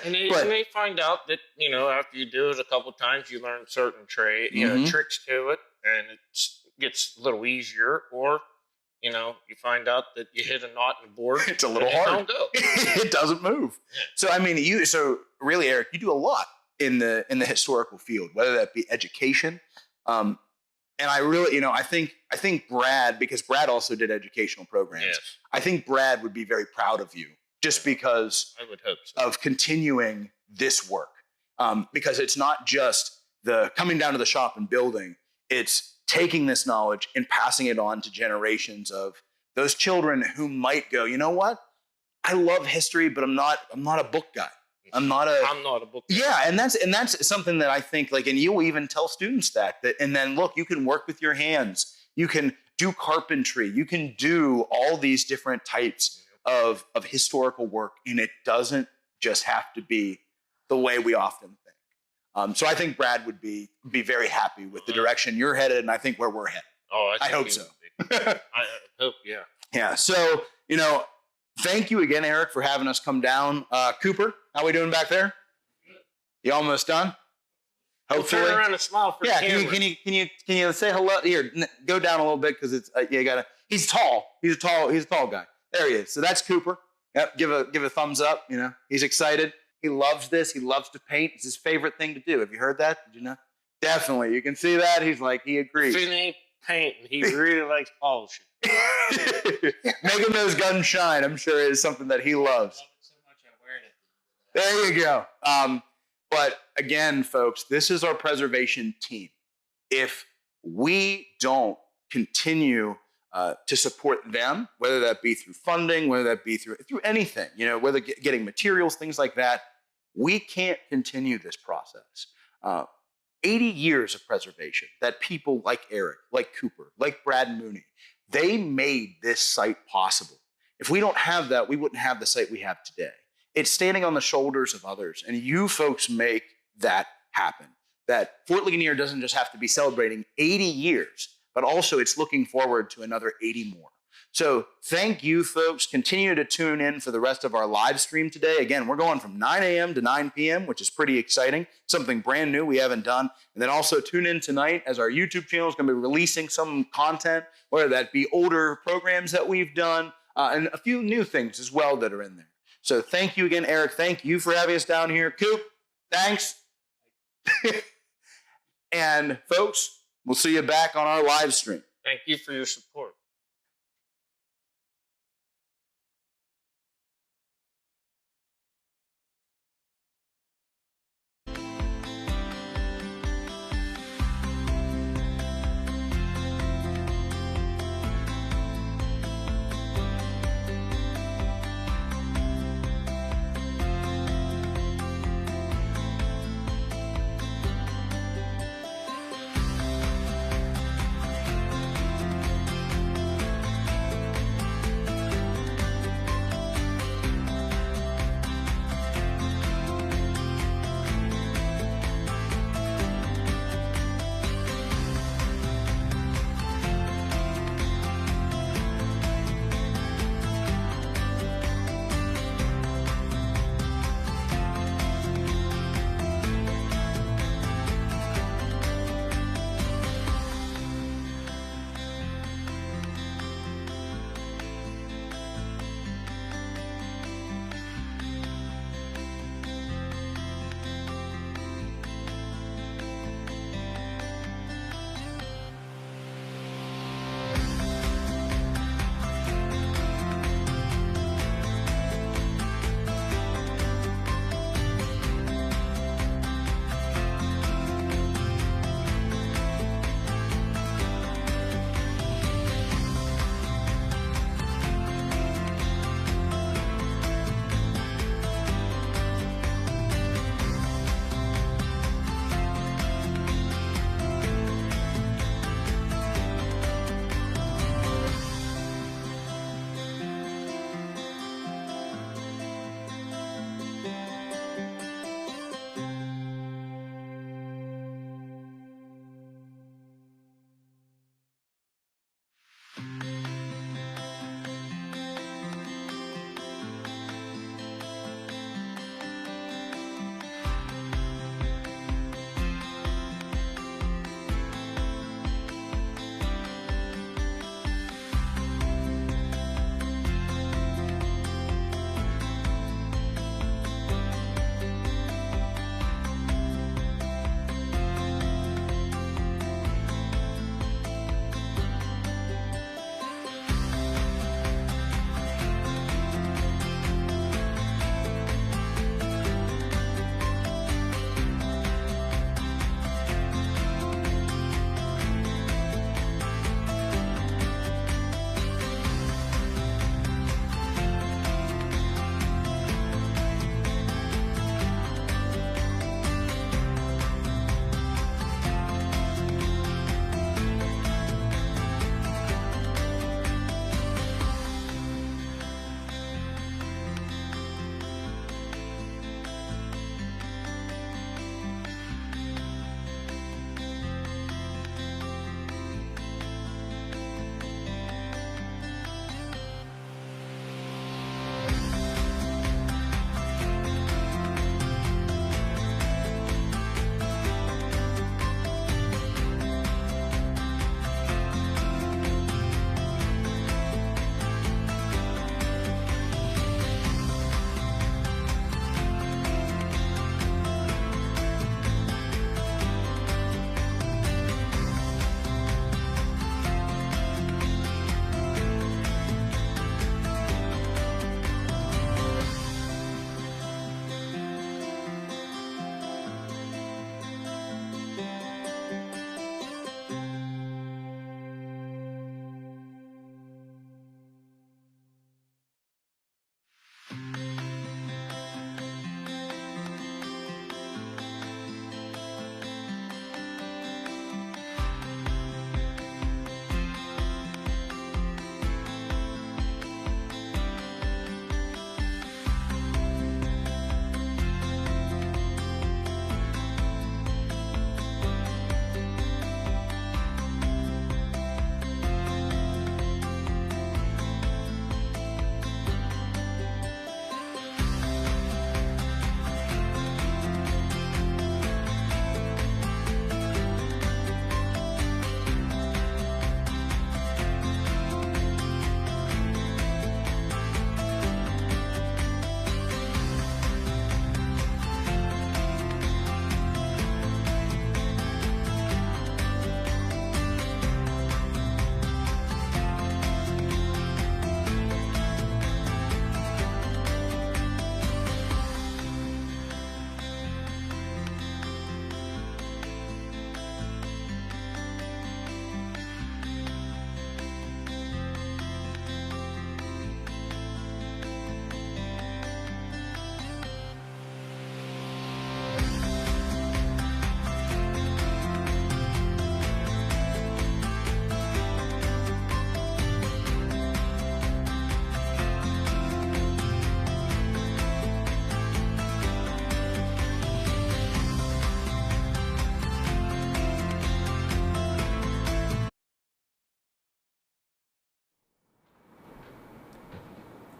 And they find out that, after you do it a couple of times, you learn certain tricks to it, and it gets a little easier. Or, you find out that you hit a knot in the board. It's a little hard. Don't go. It doesn't move. Yeah. So really, Eric, you do a lot in the historical field, whether that be education. And I really, I think Brad, because Brad also did educational programs. Yes. I think Brad would be very proud of you just because I would hope so. Of continuing this work. Because it's not just the coming down to the shop and building, it's taking this knowledge and passing it on to generations of those children who might go, you know what? I love history, but I'm not a book guy. I'm not a book guy. Yeah, and that's something that I think, and you'll even tell students that, and then look, you can work with your hands. You can do carpentry. You can do all these different types of historical work, and it doesn't just have to be the way we often think. So I think Brad would be very happy with the direction you're headed, and I think where we're headed. Oh, I hope so. I hope, yeah. Yeah. So, thank you again, Eric, for having us come down. Cooper, how we doing back there? You almost done? Hopefully. Turn around and smile for the camera. Can you say hello? Here, go down a little bit because it's you gotta. He's tall. He's a tall guy. There he is. So that's Cooper. Yep. Give a thumbs up. He's excited. He loves this. He loves to paint. It's his favorite thing to do. Have you heard that? Did you know? Definitely. You can see that. He's he agrees. If he ain't painting, he really likes polishing. Making those guns shine, I'm sure, is something that he loves. So much I wear it. There you go. But again, folks, this is our preservation team. If we don't continue to support them, whether that be through funding, whether that be through anything, whether getting materials, things like that. We can't continue this process. 80 years of preservation that people like Eric, like Cooper, like Brad and Mooney, they made this site possible. If we don't have that, we wouldn't have the site we have today. It's standing on the shoulders of others, and you folks make that happen. That Fort Ligonier doesn't just have to be celebrating 80 years, but also it's looking forward to another 80 more. So thank you, folks. Continue to tune in for the rest of our live stream today. Again, we're going from 9 a.m. to 9 p.m., which is pretty exciting, something brand new we haven't done. And then also tune in tonight as our YouTube channel is going to be releasing some content, whether that be older programs that we've done, and a few new things as well that are in there. So thank you again, Eric. Thank you for having us down here. Coop, thanks. And folks, we'll see you back on our live stream. Thank you for your support.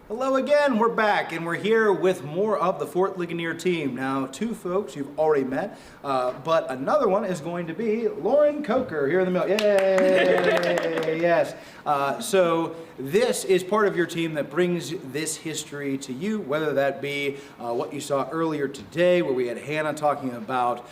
Hello again, we're back and we're here with more of the Fort Ligonier team. Now, two folks you've already met, but another one is going to be Lauren Coker here in the middle. Yay! Yes. So this is part of your team that brings this history to you, whether that be what you saw earlier today, where we had Hannah talking about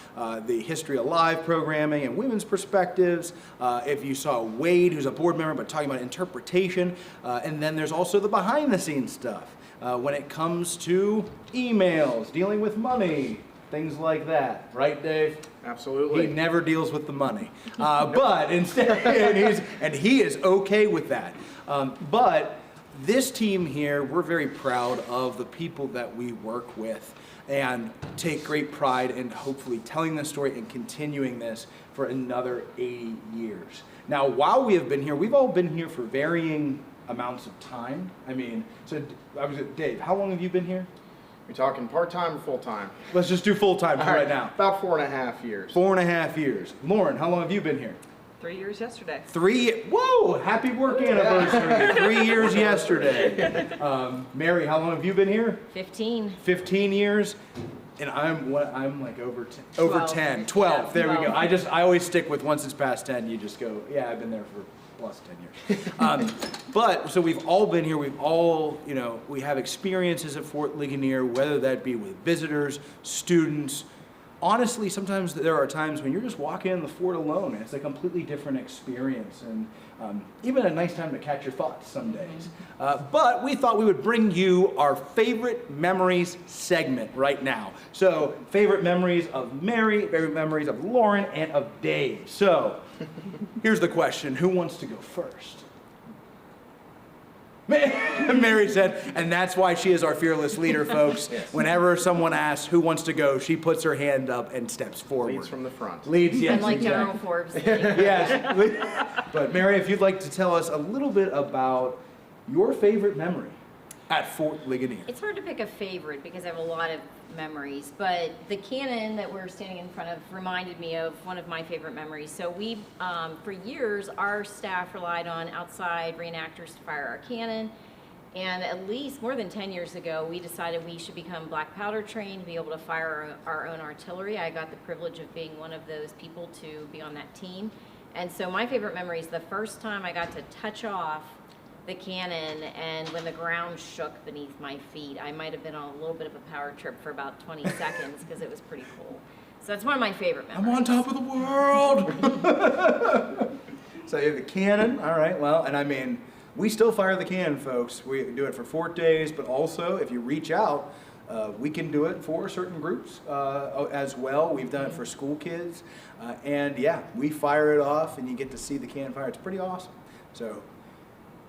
the History Alive programming and women's perspectives. If you saw Wade, who's a board member, but talking about interpretation. And then there's also the behind-the-scenes stuff when it comes to emails, dealing with money, things like that. Right, Dave? Absolutely. He never deals with the money, but instead, and he is okay with that. But this team here, we're very proud of the people that we work with and take great pride in hopefully telling this story and continuing this for another 80 years. Now, while we have been here, we've all been here for varying amounts of time. I mean, so Dave, how long have you been here? We talking part-time or full-time? Let's just do full-time right now. About 4.5 years. 4.5 years. Lauren, how long have you been here? 3 years yesterday. Whoa! Happy work anniversary. 3 years yesterday. Mary, how long have you been here? 15. 15 years. And I'm like over 10. Over 10. 12. Yeah, There 12. we go. I always stick with once it's past 10, you just go, yeah, I've been there for plus 10 years. But so we've all been here. We've all, we have experiences at Fort Ligonier, whether that be with visitors, students. Honestly, sometimes there are times when you're just walking in the fort alone and it's a completely different experience, and even a nice time to catch your thoughts some days. But we thought we would bring you our favorite memories segment right now. So favorite memories of Mary, favorite memories of Lauren, and of Dave. So here's the question: who wants to go first? Mary said, and that's why she is our fearless leader, folks. Yes. Whenever someone asks who wants to go, she puts her hand up and steps forward. Leads from the front. Leads, yes. I'm like exactly. General Forbes. Yes. But Mary, if you'd like to tell us a little bit about your favorite memory at Fort Ligonier. It's hard to pick a favorite because I have a lot of memories, but the cannon that we're standing in front of reminded me of one of my favorite memories. So we, for years, our staff relied on outside reenactors to fire our cannon, and at least more than 10 years ago, we decided we should become black powder trained to be able to fire our own artillery. I got the privilege of being one of those people to be on that team. And so my favorite memory is the first time I got to touch off the cannon, and when the ground shook beneath my feet, I might have been on a little bit of a power trip for about 20 seconds because it was pretty cool. So that's one of my favorite memories. I'm on top of the world. So you have the cannon. All right. Well, and I mean, we still fire the cannon, folks. We do it for Fort Days, but also if you reach out, we can do it for certain groups as well. We've done it for school kids, and yeah, we fire it off, and you get to see the cannon fire. It's pretty awesome.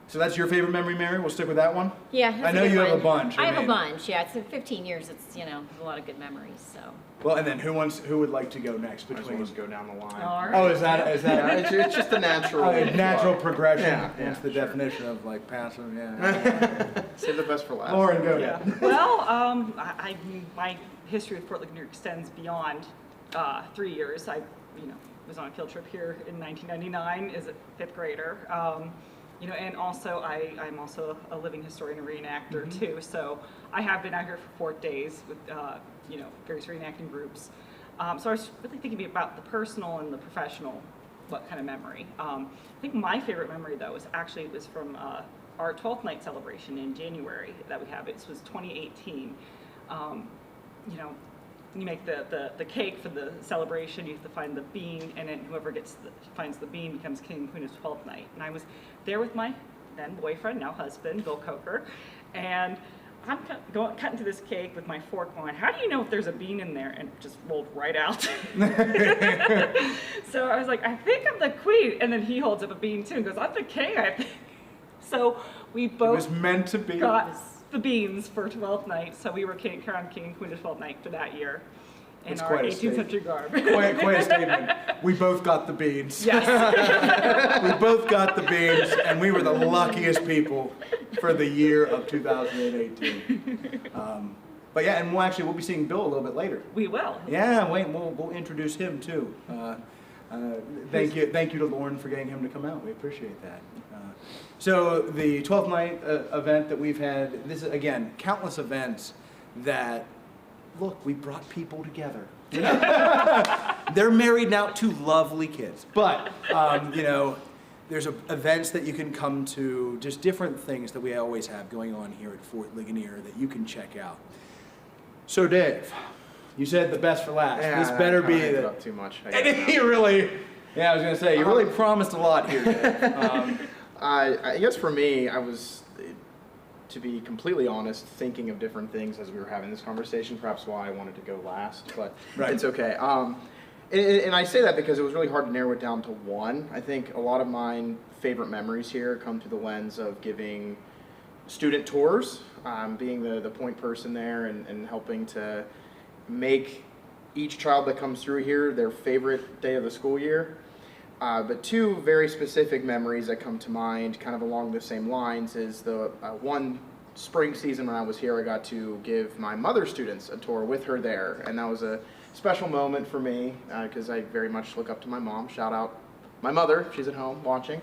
So that's your favorite memory, Mary? We'll stick with that one? Yeah, I know you have a bunch. I have a bunch, yeah. It's 15 years. It's, a lot of good memories, so. Well, and then who would like to go next between? Let's go down the line. All right. Oh, is that? It's just a natural. Natural progression. Yeah, That's the sure. definition of like passive. Yeah. Save the best for last. Lauren, go. Yeah. Well, my history with Fort Ligonier extends beyond 3 years. I, was on a field trip here in 1999 as a fifth grader. And also I'm also a living historian and reenactor too. So I have been out here for Fort Days with various reenacting groups. So I was really thinking about the personal and the professional, what kind of memory. I think my favorite memory though was from our 12th night celebration in January that we have. It was 2018. You make the cake for the celebration. You have to find the bean, and then whoever finds the bean becomes king and queen of 12th night. And I was there with my then boyfriend, now husband, Bill Coker, and I'm cutting to this cake with my fork going, how do you know if there's a bean in there? And it just rolled right out. So I was like, I think I'm the queen. And then he holds up a bean too and goes, I'm the king, I think. So we both It was meant to be. got the beans for 12th night. So we were crowned king and queen of 12th night for that year. In It's our quite a 18th statement. century garb. Quite a statement. We both got the beans. Yes. We both got the beans, and we were the luckiest people for the year of 2018. But yeah, and we'll be seeing Bill a little bit later. We will. Yeah, we'll introduce him too. Thank you to Lauren for getting him to come out. We appreciate that. So the 12th night event that we've had, this is, again, countless events that, look, we brought people together. They're married now, 2 lovely kids. But, you know, there's events that you can come to, just different things that we always have going on here at Fort Ligonier that you can check out. So Dave, you said the best for last. Yeah, this better be it the... up too much. You really... Yeah, I was going to say, you really promised a lot here, Dave. I guess for me, I was, to be completely honest, thinking of different things as we were having this conversation, perhaps why I wanted to go last, but it's okay. And I say that because it was really hard to narrow it down to one. I think a lot of my favorite memories here come through the lens of giving student tours, being the point person there and helping to make each child that comes through here their favorite day of the school year. But 2 very specific memories that come to mind kind of along the same lines is the one spring season when I was here, I got to give my mother's students a tour with her there. And that was a special moment for me because I very much look up to my mom. Shout out my mother, she's at home watching.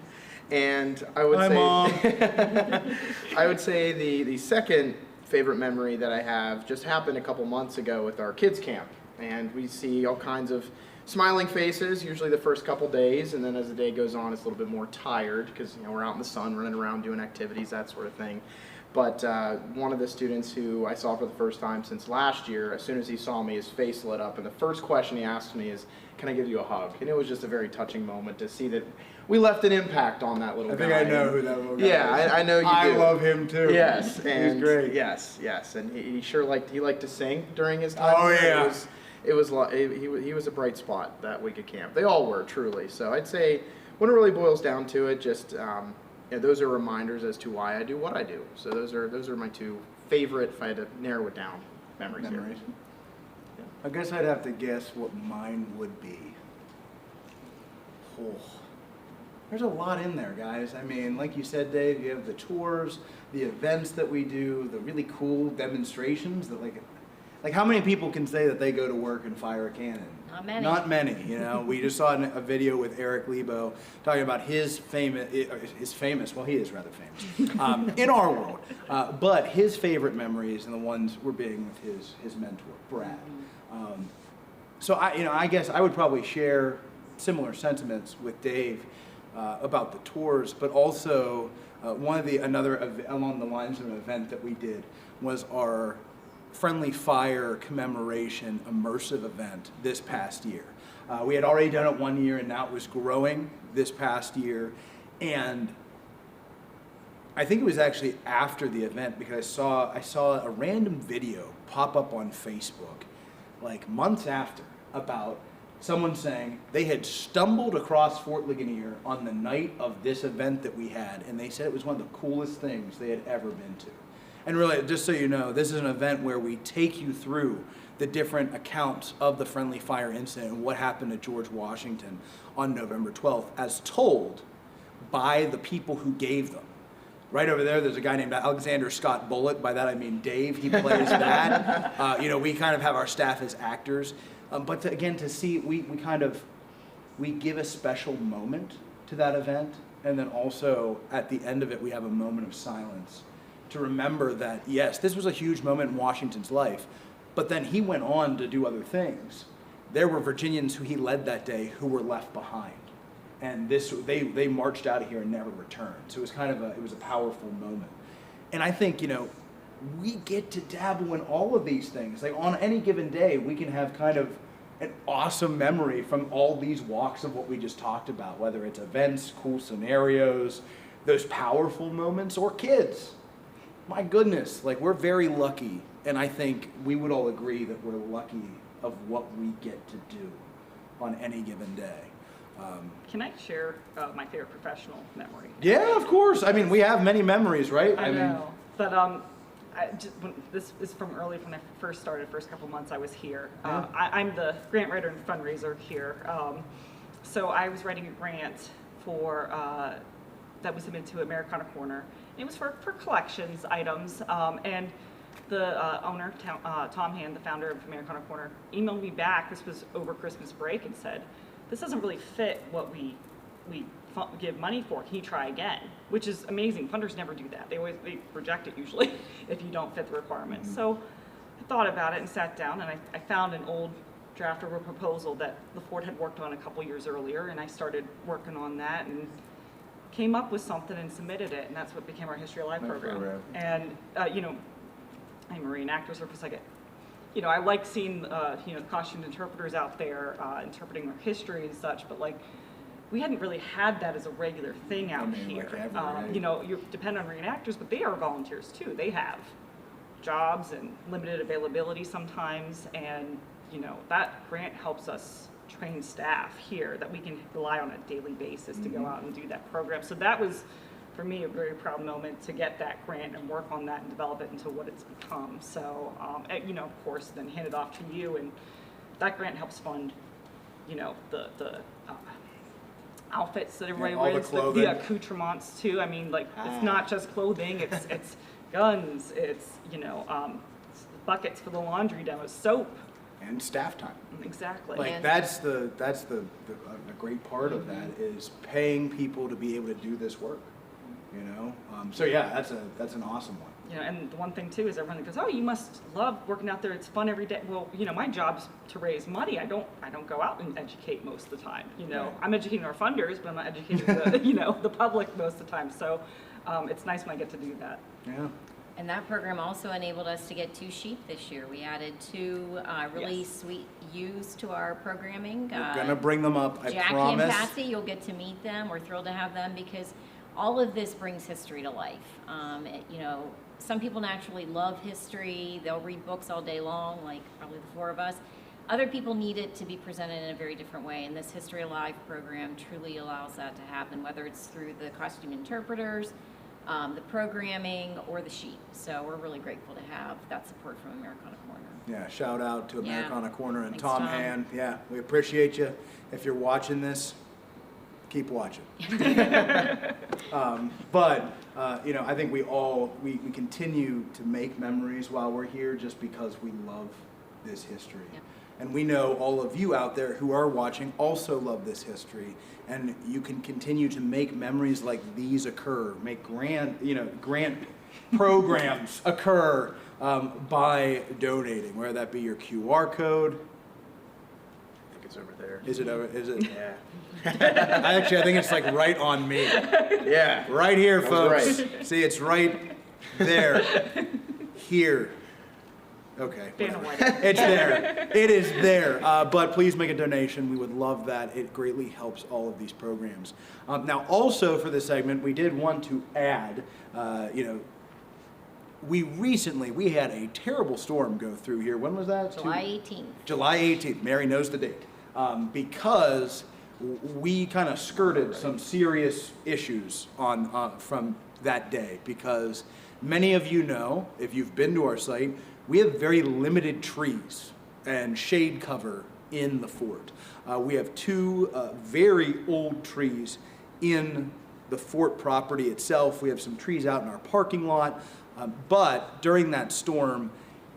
And I would I would say the second favorite memory that I have just happened a couple months ago with our kids camp. And we see all kinds of smiling faces, usually the first couple days, and then as the day goes on, it's a little bit more tired because we're out in the sun, running around, doing activities, that sort of thing. But one of the students who I saw for the first time since last year, as soon as he saw me, his face lit up, and the first question he asked me is, "Can I give you a hug?" And it was just a very touching moment to see that we left an impact on that little guy. I think I know who that little guy is. Yeah, I know you do. I love him too. Yes, and he's great. Yes, and he sure liked to sing during his time. Oh yeah. He was a bright spot that week at camp. They all were, truly. So I'd say when it really boils down to it, just those are reminders as to why I do what I do. So those are my 2 favorite, if I had to narrow it down, memories. Here. Yeah. I guess I'd have to guess what mine would be. Oh, there's a lot in there, guys. I mean, like you said, Dave, you have the tours, the events that we do, the really cool demonstrations that like how many people can say that they go to work and fire a cannon? Not many. Not many, you know. We just saw a video with Eric Lebo talking about his famous, well, he is rather famous, in our world. But his favorite memories and the ones were being with his mentor, Brad. So I guess I would probably share similar sentiments with Dave about the tours, but also another along the lines of an event that we did was our Friendly Fire commemoration immersive event this past year. We had already done it 1 year and now it was growing this past year. And I think it was actually after the event because I saw a random video pop up on Facebook like months after about someone saying they had stumbled across Fort Ligonier on the night of this event that we had, and they said it was one of the coolest things they had ever been to. And really, just so you know, this is an event where we take you through the different accounts of the Friendly Fire incident and what happened to George Washington on November 12th, as told by the people who gave them. Right over there's a guy named Alexander Scott Bullitt. By that I mean Dave. He plays that. We kind of have our staff as actors. But to see, we give a special moment to that event. And then also, at the end of it, we have a moment of silence to remember that, yes, this was a huge moment in Washington's life, but then he went on to do other things. There were Virginians who he led that day who were left behind. And they marched out of here and never returned. So it was a powerful moment. And I think, we get to dabble in all of these things. Like on any given day, we can have kind of an awesome memory from all these walks of what we just talked about, whether it's events, cool scenarios, those powerful moments, or kids. My goodness, we're very lucky, and I think we would all agree that we're lucky of what we get to do on any given day. Can I share my favorite professional memory? Yeah, of course. I mean, we have many memories, right? I know, but this is from when I first started, first couple months I was here. Yeah. I'm the grant writer and fundraiser here. So I was writing a grant for that was submitted to Americana Corner. It was for collections items, and the owner, Tom Hand, the founder of Americana Corner, emailed me back. This was over Christmas break, and said, "This doesn't really fit what we give money for. Can you try again? Which is amazing. Funders never do that. They reject it usually if you don't fit the requirements. So I thought about it and sat down, and I found an old draft of a proposal that the Fort had worked on a couple years earlier, and I started working on that and came up with something and submitted it, and that's what became our History Alive program. And you know, I'm a Marine actor, so it's like you know, I like seeing you know, costumed interpreters out there interpreting our history and such, but like we hadn't really had that as a regular thing out here. You know, you depend on reenactors, but they are volunteers too. They have jobs and limited availability sometimes, and you know, that grant helps us train staff here that we can rely on a daily basis to go out and do that program. So that was, for me, a very proud moment to get that grant and work on that and develop it into what it's become. So, you know, of course, then hand it off to you, and that grant helps fund, you know, the outfits that everybody wears, the accoutrements too. I mean, like, it's not just clothing, it's guns, it's, you know, buckets for the laundry demo, soap. And staff time. Exactly. Like that's the a great part of that is paying people to be able to do this work. You know, so yeah, that's an awesome one. You know, and the one thing too is everyone goes, oh, you must love working out there. It's fun every day. Well, you know, my job's to raise money. I don't go out and educate most of the time. You know, right. I'm educating our funders, but I'm not educating the you know, the public most of the time. So it's nice when I get to do that. Yeah. And that program also enabled us to get 2 sheep this year. We added 2 really sweet youths to our programming. We're gonna bring them up, I Jackie promise. and Patsy, you'll get to meet them. We're thrilled to have them because all of this brings history to life. You know, some people naturally love history. They'll read books all day long, like probably the 4 of us. Other people need it to be presented in a very different way, and this History Alive program truly allows that to happen, whether it's through the costume interpreters, the programming, or the sheep. So we're really grateful to have that support from Americana Corner. Yeah, shout out to Americana Corner and Thanks, Tom Hand. Yeah, we appreciate you. If you're watching this, keep watching. But you know, I think we continue to make memories while we're here just because we love this history. Yep. And we know all of you out there who are watching also love this history, and you can continue to make memories like these occur, make grant programs occur by donating, whether that be your QR code. I think it's over there. Is it over? Is it? Yeah. I think it's like right on me. Yeah, right here, folks. Right. See, it's right there. Here. Okay. It's there. It is there. But please make a donation. We would love that. It greatly helps all of these programs. Now, also for this segment, we did want to add, you know, we had a terrible storm go through here. When was that? July 18th. July 18th. Mary knows the date. Because we kind of skirted some serious issues on from that day. Because many of you know, if you've been to our site, we have very limited trees and shade cover in the fort. We have 2 very old trees in the fort property itself. We have some trees out in our parking lot, but during that storm,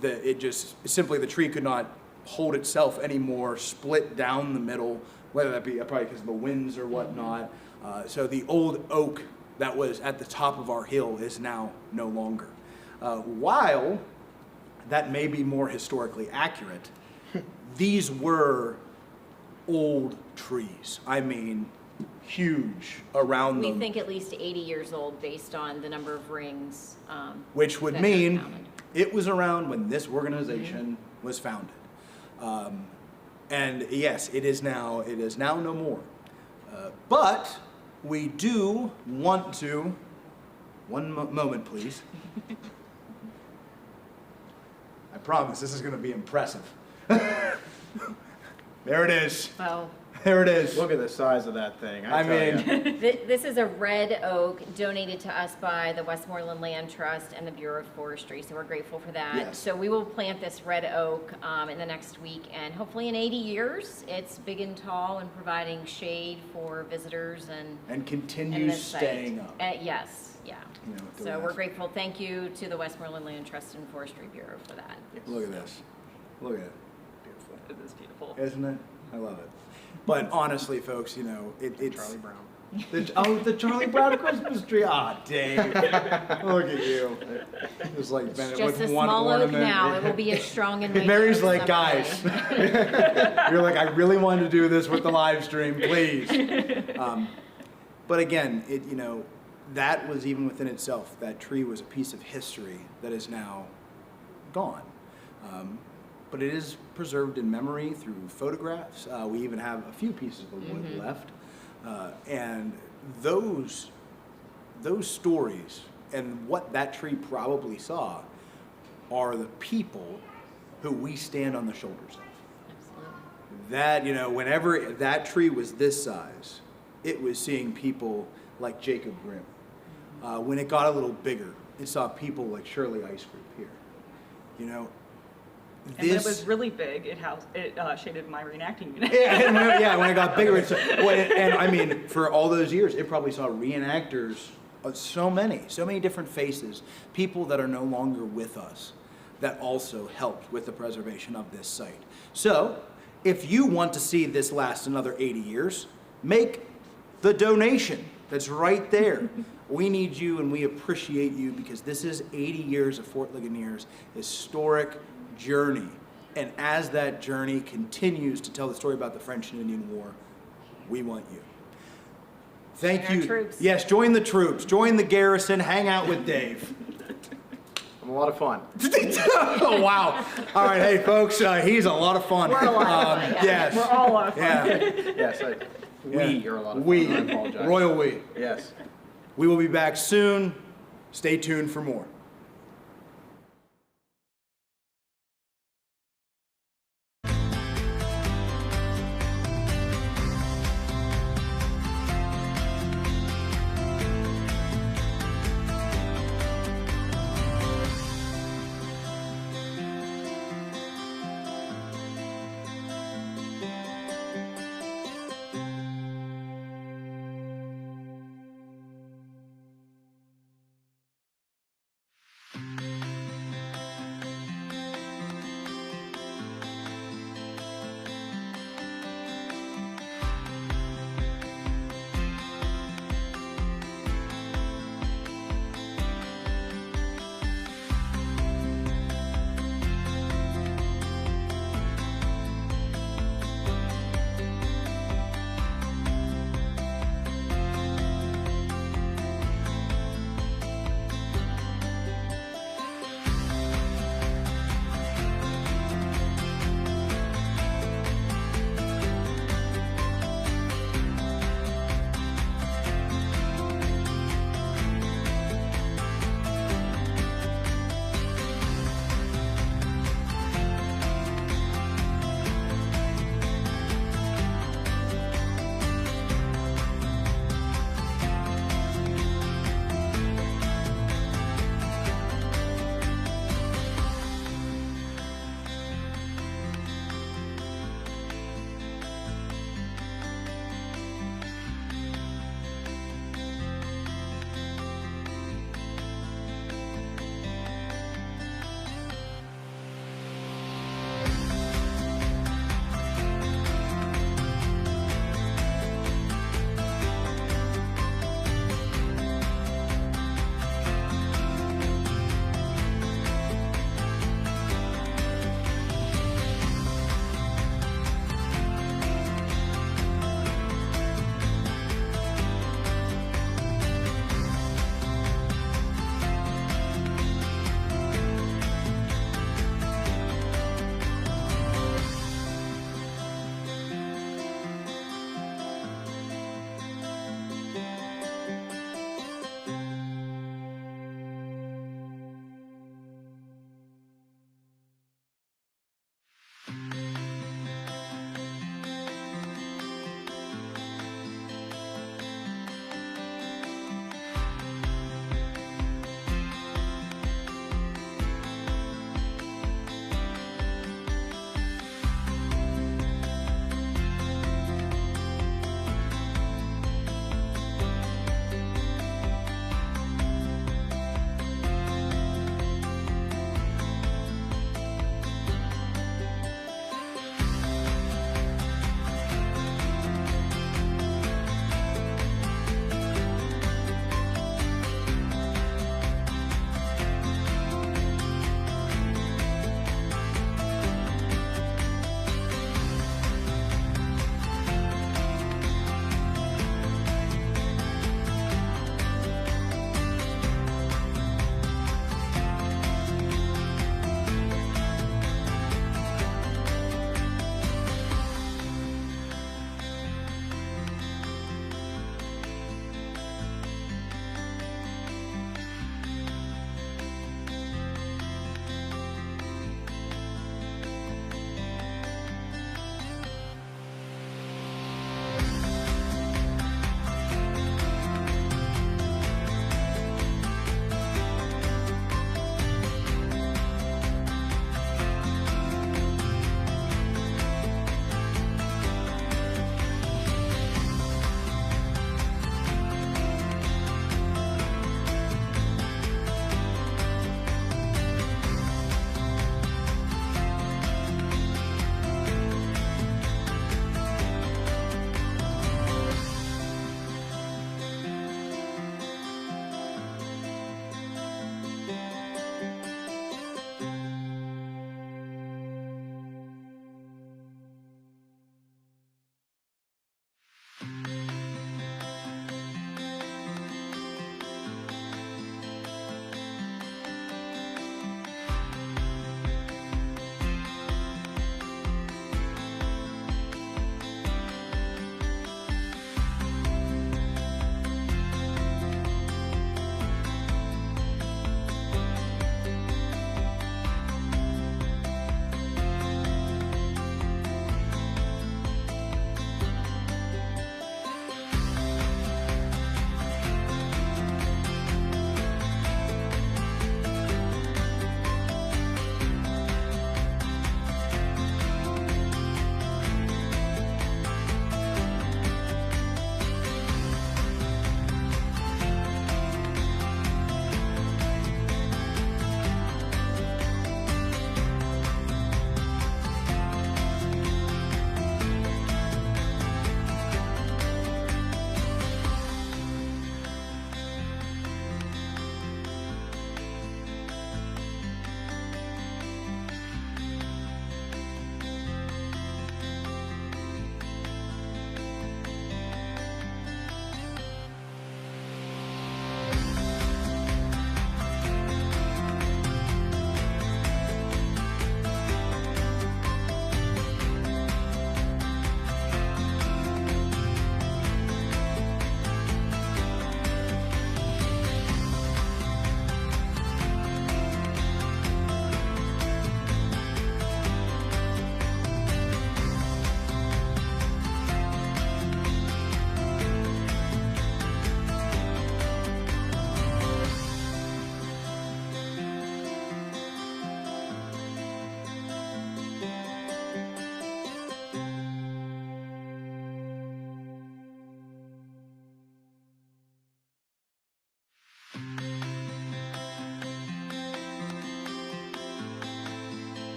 the tree could not hold itself anymore, split down the middle, whether that be probably because of the winds or whatnot. So the old oak that was at the top of our hill is now no longer. While that may be more historically accurate, these were old trees. I mean, huge around them. We think at least 80 years old based on the number of rings. Which would mean it was around when this organization was founded. And yes, it is now no more. But we do want to, one moment please. I promise this is going to be impressive. There it is. Well, there it is. Look at the size of that thing. I mean, this is a red oak donated to us by the Westmoreland Land Trust and the Bureau of Forestry, so we're grateful for that. Yes. So we will plant this red oak in the next week, and hopefully in 80 years, it's big and tall and providing shade for visitors and continues staying up. Yes. Yeah. You know, so we're grateful. Thank you to the Westmoreland Land Trust and Forestry Bureau for that. Yes. Look at this. Look at it. Beautiful. It is beautiful. Isn't it? I love it. But honestly, folks, you know, it's Charlie Brown. The Charlie Brown Christmas tree. Ah, dang. Look at you. It was like Bennett Just with a one small ornament. oak now. It will be as strong and mighty Mary's as like, someday. guys, you're like, I really wanted to do this with the live stream, please. But again, that was even within itself. That tree was a piece of history that is now gone. But it is preserved in memory through photographs. We even have a few pieces of wood left. And those stories and what that tree probably saw are the people who we stand on the shoulders of. Absolutely. That, whenever that tree was this size, it was seeing people like Jacob Grimm. When it got a little bigger, it saw people like Shirley Iscrupe here. And when it was really big, it shaded my reenacting unit. When it got bigger. And I mean, for all those years, it probably saw reenactors, so many different faces, people that are no longer with us, that also helped with the preservation of this site. So, if you want to see this last another 80 years, make the donation. That's right there. We need you and we appreciate you because this is 80 years of Fort Ligonier's historic journey. And as that journey continues to tell the story about the French and Indian War, we want you. Thank you. Troops. Yes, join the troops. Join the garrison. Hang out with Dave. I'm a lot of fun. Oh, wow. All right, hey, folks, he's a lot of fun. We're a lot of fun. Yes. We're all a lot of fun. Yeah. Yes, we are a lot of fun. We. I apologize. Royal we. Yes. We will be back soon. Stay tuned for more.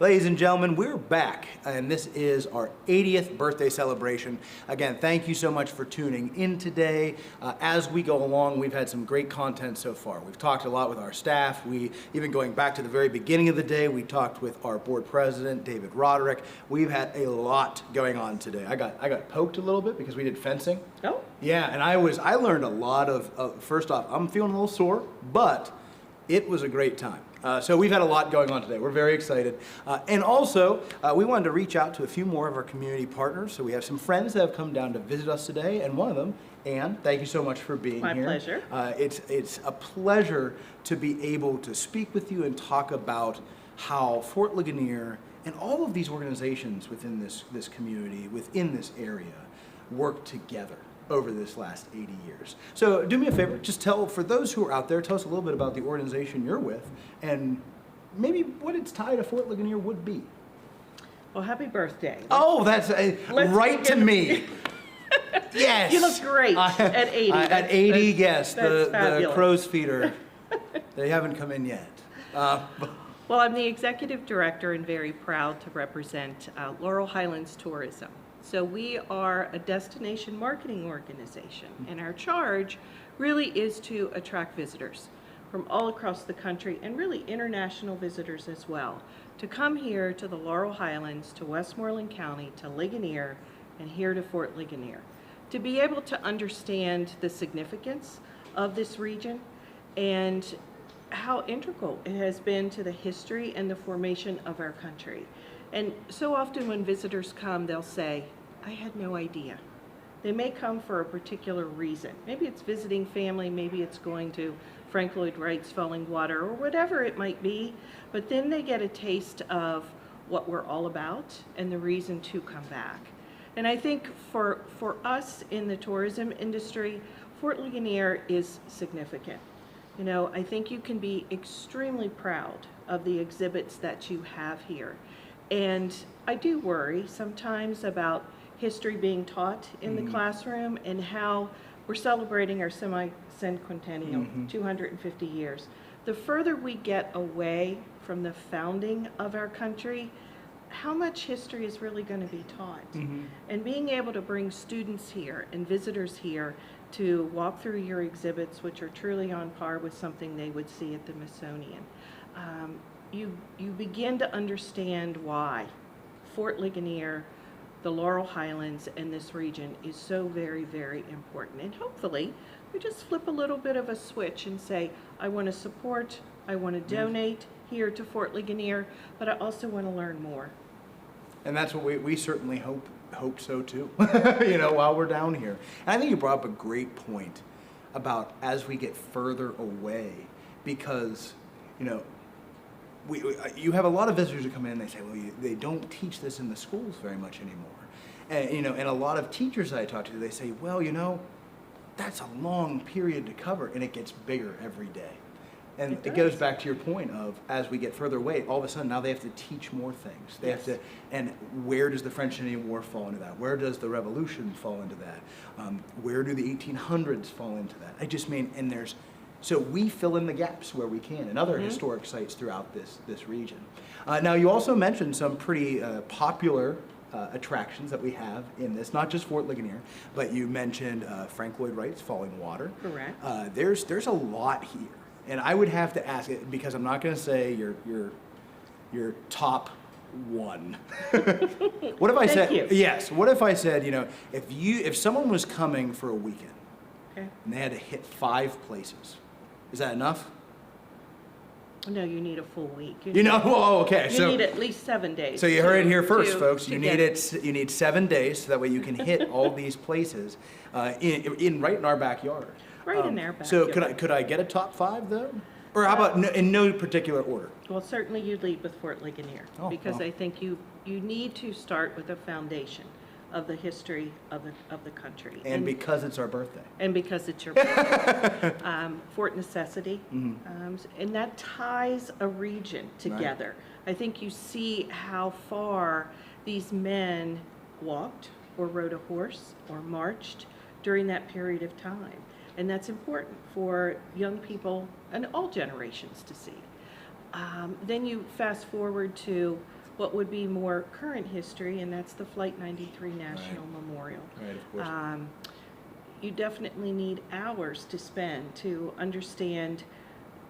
Ladies and gentlemen, we're back, and this is our 80th birthday celebration. Again, thank you so much for tuning in today. As we go along, we've had some great content so far. We've talked a lot with our staff. Even going back to the very beginning of the day, we talked with our board president, David Roderick. We've had a lot going on today. I got poked a little bit because we did fencing. Oh. Yeah, and I learned a lot of first off, I'm feeling a little sore, but it was a great time. So we've had a lot going on today. We're very excited. And also, we wanted to reach out to a few more of our community partners. So we have some friends that have come down to visit us today, and one of them, Anne, thank you so much for being here. My pleasure. It's a pleasure to be able to speak with you and talk about how Fort Ligonier and all of these organizations within this community, within this area, work together over this last 80 years. So do me a favor, just for those who are out there, tell us a little bit about the organization you're with and maybe what its tie to Fort Ligonier would be. Well, happy birthday. Oh, that's right to me. Yes. You look great at 80. At 80, yes. That's the crow's feet they haven't come in yet. Well, I'm the executive director and very proud to represent Laurel Highlands Tourism. So we are a destination marketing organization, and our charge really is to attract visitors from all across the country and really international visitors as well to come here to the Laurel Highlands, to Westmoreland County, to Ligonier, and here to Fort Ligonier, to be able to understand the significance of this region and how integral it has been to the history and the formation of our country. And so often when visitors come, they'll say, I had no idea. They may come for a particular reason. Maybe it's visiting family, maybe it's going to Frank Lloyd Wright's Falling Water, or whatever it might be, but then they get a taste of what we're all about and the reason to come back. And I think for us in the tourism industry, Fort Ligonier is significant. You know, I think you can be extremely proud of the exhibits that you have here. And I do worry sometimes about history being taught in the classroom and how we're celebrating our semi-centennial, 250 years. The further we get away from the founding of our country, how much history is really going to be taught? And being able to bring students here and visitors here to walk through your exhibits, which are truly on par with something they would see at the Smithsonian, you begin to understand why Fort Ligonier, the Laurel Highlands, and this region is so very, very important. And hopefully, we just flip a little bit of a switch and say, I want to support, I want to donate here to Fort Ligonier, but I also want to learn more. And that's what we certainly hope so too, you know, while we're down here. And I think you brought up a great point about as we get further away, because, you know, you have a lot of visitors who come in and they say, well, they don't teach this in the schools very much anymore. And, you know, and a lot of teachers that I talk to, they say, well, you know, that's a long period to cover and it gets bigger every day. And it goes back to your point of, as we get further away, all of a sudden now they have to teach more things. They have to, and where does the French Indian War fall into that? Where does the Revolution fall into that? Where do the 1800s fall into that? I just mean, and so we fill in the gaps where we can in other historic sites throughout this region. Now you also mentioned some pretty popular attractions that we have in this, not just Fort Ligonier, but you mentioned Frank Lloyd Wright's Falling Water. Correct. There's a lot here. And I would have to ask it, because I'm not going to say your top one. What if I said, yes, what if I said, you know, if someone was coming for a weekend and they had to hit 5 places, is that enough? No, you need a full week. You know, oh, okay. You need at least 7 days. So you heard it here first, folks. You need 7 days so that way you can hit all these places right in our backyard. Right in their backyard. So could I get a top 5 though? Or how about in no particular order? Well, certainly you lead with Fort Ligonier, because I think you need to start with a foundation of the history of the country. And because it's our birthday. And because it's your birthday. Fort Necessity. And that ties a region together. Right. I think you see how far these men walked or rode a horse or marched during that period of time. And that's important for young people and all generations to see. Then you fast forward to what would be more current history, and that's the Flight 93 National Memorial. Right, of course. You definitely need hours to spend to understand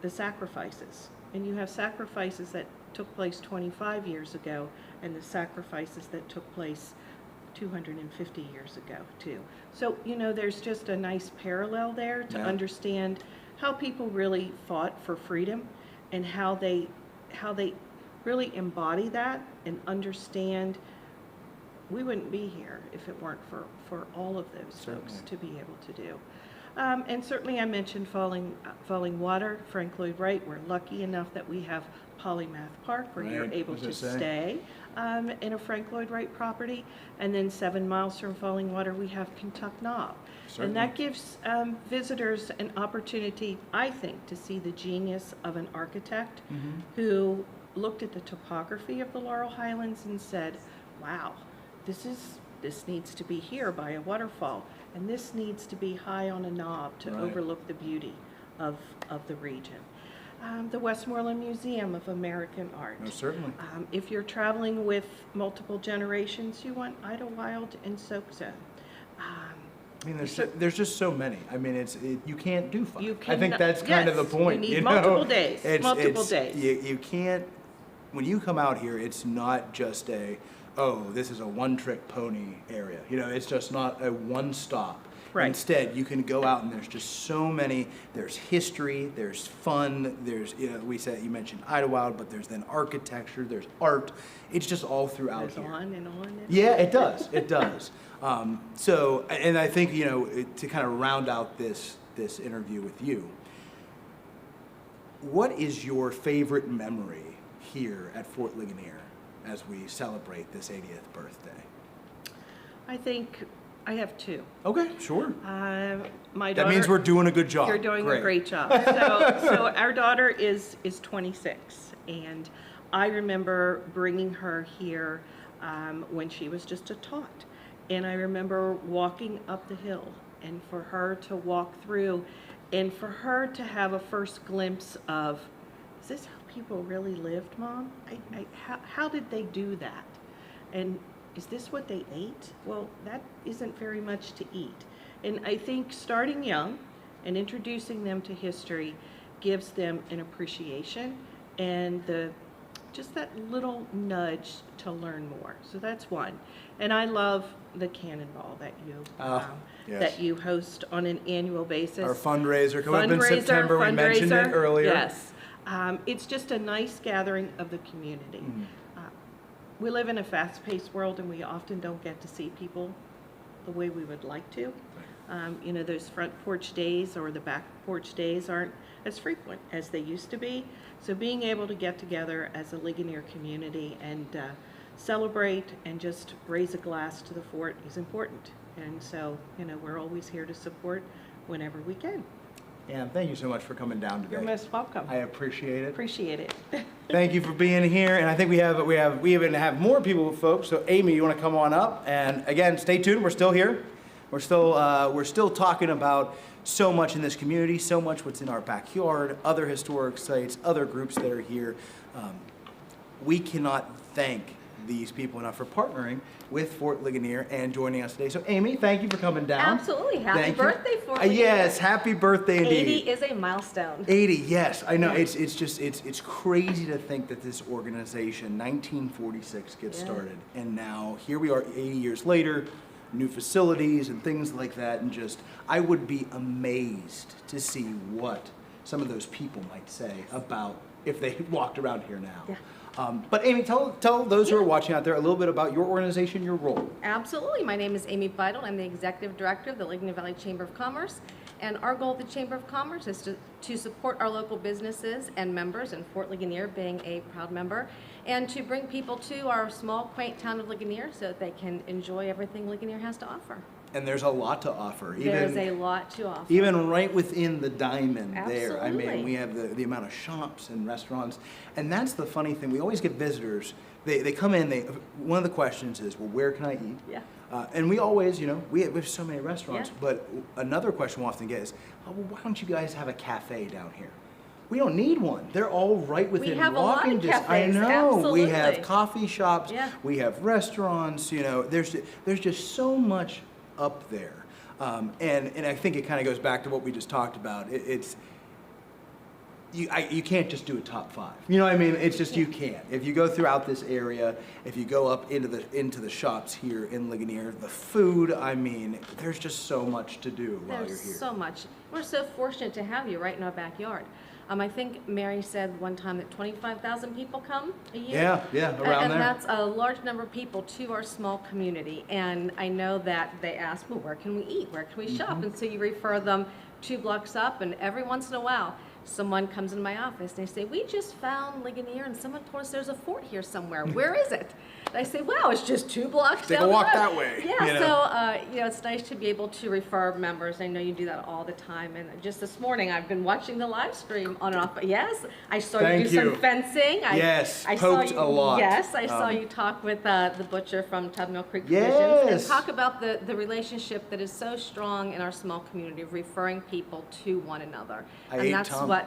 the sacrifices. And you have sacrifices that took place 25 years ago and the sacrifices that took place 250 years ago too. So, you know, there's just a nice parallel there to understand how people really fought for freedom and how they really embody that and understand we wouldn't be here if it weren't for all of those folks to be able to do. And certainly I mentioned Falling Water, Frank Lloyd Wright. We're lucky enough that we have Polymath Park where you're able to stay in a Frank Lloyd Wright property. And then 7 miles from Falling Water, we have Kentuck Knob. And that gives visitors an opportunity, I think, to see the genius of an architect who looked at the topography of the Laurel Highlands and said, wow, this needs to be here by a waterfall, and this needs to be high on a knob to overlook the beauty of the region. The Westmoreland Museum of American Art. No, certainly. If you're traveling with multiple generations, you want Idlewild and Soak Zone. I mean, there's just so many. I mean, you can't do 5. I think that's kind of the point. You need multiple days. Multiple days. You can't. When you come out here, it's not just this is a one-trick pony area. You know, it's just not a one-stop. Right. Instead, you can go out and there's just so many. There's history, there's fun, there's, you know, you mentioned Idlewild, but there's then architecture, there's art. It's just all throughout here. On and on. Yeah, it does. It does. So, and I think, you know, to kind of round out this interview with you, what is your favorite memory here at Fort Ligonier as we celebrate this 80th birthday? I think I have 2. Okay, sure. My daughter. That means we're doing a good job. You're doing a great job. So our daughter is 26, and I remember bringing her here when she was just a tot, and I remember walking up the hill, and for her to walk through, and for her to have a first glimpse of, is this how people really lived, Mom? How did they do that? And is this what they ate? Well, that isn't very much to eat. And I think starting young and introducing them to history gives them an appreciation and just that little nudge to learn more. So that's one. And I love the Cannonball that you host on an annual basis. Our fundraiser coming up in September. We mentioned it earlier. Yes. It's just a nice gathering of the community. We live in a fast-paced world, and we often don't get to see people the way we would like to. You know, those front porch days or the back porch days aren't as frequent as they used to be. So being able to get together as a Ligonier community and celebrate and just raise a glass to the fort is important. And so, you know, we're always here to support whenever we can. And thank you so much for coming down today. You're most welcome. I appreciate it. Appreciate it. Thank you for being here. And I think we even have more people, folks. So Amy, you want to come on up? And again, stay tuned. We're still here. We're still talking about so much in this community, so much what's in our backyard, other historic sites, other groups that are here. We cannot thank these people enough for partnering with Fort Ligonier and joining us today. So Amy, thank you for coming down. Absolutely. Happy birthday, Fort Ligonier. Yes, happy birthday indeed. 80 is a milestone. 80, yes. I know. It's crazy to think that this organization, 1946, gets started. And now here we are 80 years later, new facilities and things like that. And just, I would be amazed to see what some of those people might say about if they walked around here now. Yeah. But Amy, tell those who are watching out there a little bit about your organization, your role. Absolutely. My name is Amy Beidel. I'm the Executive Director of the Ligonier Valley Chamber of Commerce. And our goal at the Chamber of Commerce is to support our local businesses and members, and Fort Ligonier being a proud member, and to bring people to our small, quaint town of Ligonier so that they can enjoy everything Ligonier has to offer. And there's a lot to offer. There's a lot to offer. Even right within the diamond there. I Absolutely. mean, we have the amount of shops and restaurants. And that's the funny thing. We always get visitors. They come in. One of the questions is, well, where can I eat? Yeah. And we always, we have so many restaurants. Yeah. But another question we often get is, oh, well, why don't you guys have a cafe down here? We don't need one. They're all right within have a lot walking of distance. I cafes, know. We absolutely. have coffee shops. Yeah. We have restaurants. You know, there's just so much up there, and I think it kind of goes back to what we just talked about. You can't just do a top 5. You know what I mean? It's just you can't. If you go throughout this area, if you go up into the shops here in Ligonier, the food, I mean, there's just so much to do while you're There's here. so much. We're so fortunate to have you right in our backyard. I think Mary said one time that 25,000 people come a year. Yeah, around and there. that's a large number of people to our small community. And I know that they ask, well, where can we eat? Where can we shop? Mm-hmm. And so you refer them 2 blocks up, and every once in a while, someone comes in my office and they say, we just found Ligonier and someone told us there's a fort here somewhere. Where is it? And I say, wow, it's just 2 blocks Take down a the walk road. that way. Yeah, you know? so it's nice to be able to refer members. I know you do that all the time. And just this morning, I've been watching the live stream on and off. Yes, I saw you do some fencing. Yes, I saw poked you, a lot. Yes, I saw you talk with the butcher from Tubmill Provisions Yes. and talk about the relationship that is so strong in our small community of referring people to one another. I and ate that's tongue. what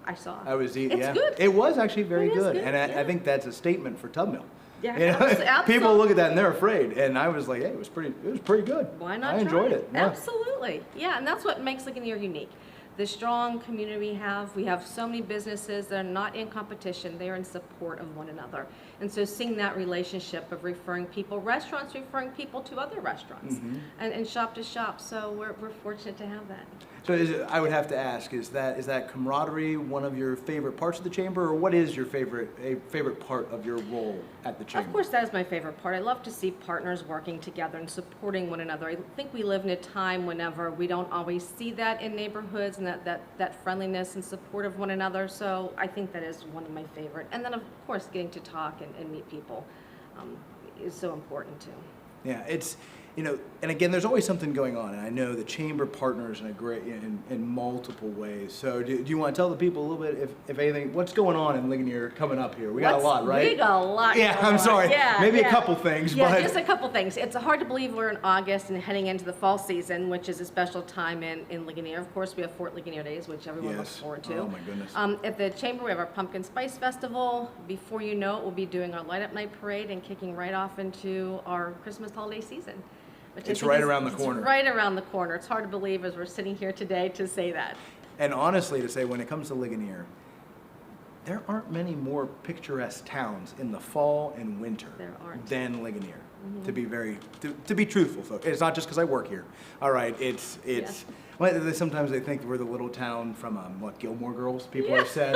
I saw. I was eating. It's Yeah, good. it was actually very It is good, good, and yeah. I think that's a statement for Tubmill. Yeah, You know? absolutely. People look at that and they're afraid, and I was like, hey, it was pretty good. Why not I enjoyed it. Yeah. Absolutely. Yeah, and that's what makes Ligonier unique. The strong community we have so many businesses that are not in competition, they are in support of one another. And so seeing that relationship of referring people, restaurants referring people to other restaurants, and shop to shop, so we're fortunate to have that. So I would have to ask, is that camaraderie one of your favorite parts of the chamber, or what is your favorite part of your role at the chamber? Of course, that is my favorite part. I love to see partners working together and supporting one another. I think we live in a time whenever we don't always see that in neighborhoods, and that friendliness and support of one another. So I think that is one of my favorite. And then, of course, getting to talk and meet people is so important too. Yeah, it's, and again, there's always something going on, and I know the chamber partners in multiple ways. So do you want to tell the people a little bit, if anything, what's going on in Ligonier coming up here? We got a lot, right? We got a lot. Yeah, going I'm on. sorry. Yeah, Maybe yeah. a couple things, Yeah, but just a couple things. It's hard to believe we're in August and heading into the fall season, which is a special time in Ligonier. Of course, we have Fort Ligonier Days, which everyone looks forward to. Oh my goodness. At the chamber, we have our Pumpkin Spice Festival. Before you know it, we'll be doing our Light Up Night Parade and kicking right off into our Christmas holiday season. It's right around the corner. It's right around the corner. It's hard to believe as we're sitting here today to say that. And honestly, to say, when it comes to Ligonier, there aren't many more picturesque towns in the fall and winter than Ligonier. To be truthful, folks. It's not just because I work here. All right, it's. Well, sometimes they think we're the little town from Gilmore Girls. People have said,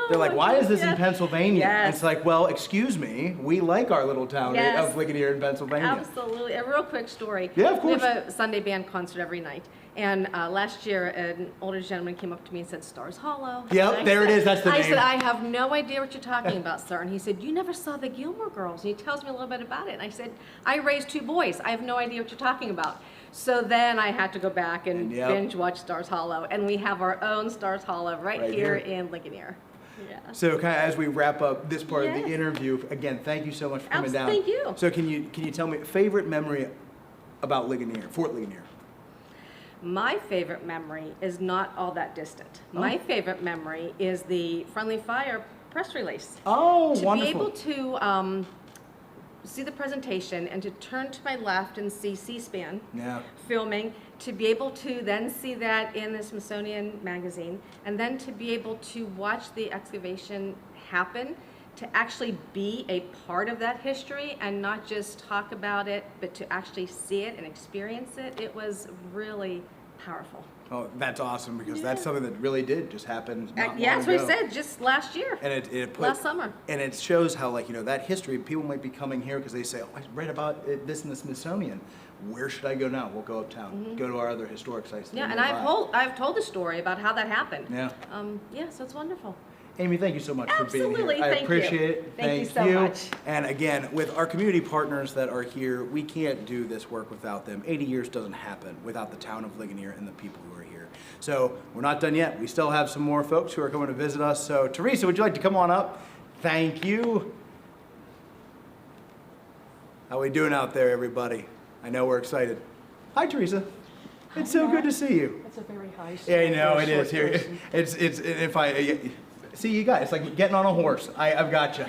they're like, why is this in Pennsylvania? Yes. It's like, well, excuse me, we like our little town of Ligonier in Pennsylvania. Absolutely. A real quick story. Yeah, of course. We have a Sunday band concert every night. And last year, an older gentleman came up to me and said, Stars Hollow. Yep, there it is. That's the name. I said, I have no idea what you're talking about, sir. And he said, you never saw the Gilmore Girls. And he tells me a little bit about it. And I said, I raised 2 boys. I have no idea what you're talking about. So then I had to go back and binge watch Stars Hollow. And we have our own Stars Hollow right here in Ligonier. Yeah. So kind of as we wrap up this part of the interview, again, thank you so much for coming down. Thank you. So can you tell me favorite memory about Ligonier, Fort Ligonier? My favorite memory is not all that distant. My favorite memory is the Friendly Fire press release. Oh, to wonderful. To be able to see the presentation and to turn to my left and see C-SPAN filming, to be able to then see that in the Smithsonian magazine, and then to be able to watch the excavation happen, to actually be a part of that history and not just talk about it, but to actually see it and experience it, it was really powerful. Oh, that's awesome, because that's something that really did just happen not long that's what ago. I said, just last year. And it last summer. And it shows how, that history, people might be coming here because they say, oh, I read about this in the Smithsonian. Where should I go now? We'll go uptown, go to our other historic sites. Yeah, and I've told the story about how that happened. Yeah. So it's wonderful. Amy, thank you so much for being here. Thank I appreciate you. it. Thank you so much. And again, with our community partners that are here, we can't do this work without them. 80 years doesn't happen without the town of Ligonier and the people who are here. So we're not done yet. We still have some more folks who are coming to visit us. So Teresa, would you like to come on up? Thank you. How we doing out there, everybody? I know we're excited. Hi, Teresa. It's so good to see you. That's a very high Yeah, I know it short is. Here, person. it's if I see you guys, it's like getting on a horse. I've got you,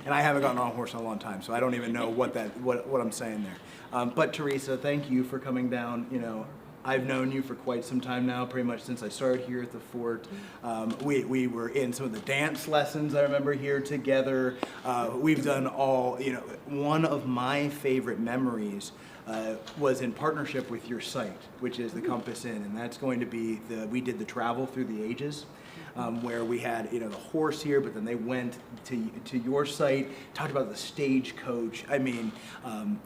and I haven't gotten on a horse in a long time, so I don't even know what I'm saying there. But Teresa, thank you for coming down. You know, I've known you for quite some time now, pretty much since I started here at the fort. We were in some of the dance lessons I remember here together. We've done all. You know, one of my favorite memories was in partnership with your site, which is the Compass Inn, and that's going to be we did the travel through the ages, where we had the horse here, but then they went to your site, talked about the stagecoach. I mean,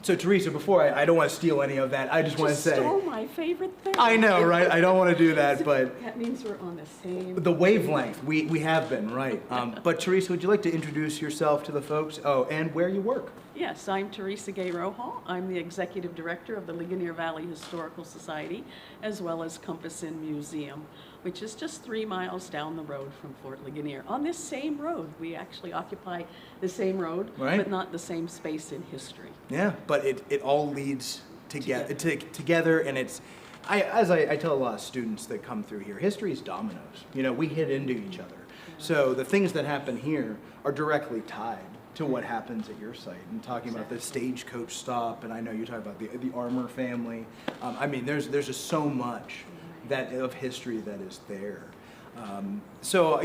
so Teresa, before I don't want to steal any of that, I just want to say. Stole my favorite thing. I know, right? I don't want to do that, but. That means we're on the same. The wavelength, we have been, right. But Teresa, would you like to introduce yourself to the folks? Oh, and where you work? Yes, I'm Teresa Gay Rohal. I'm the Executive Director of the Ligonier Valley Historical Society, as well as Compass Inn Museum, which is just 3 miles down the road from Fort Ligonier. On this same road, we actually occupy the same road, right, but not the same space in history. Yeah, but it all leads together, and it's, as I tell a lot of students that come through here, history is dominoes. You know, we hit into each other. So the things that happen here are directly tied to what happens at your site, and talking about the stagecoach stop, and I know you talk about the Armour family. I mean, there's just so much of history that is there. So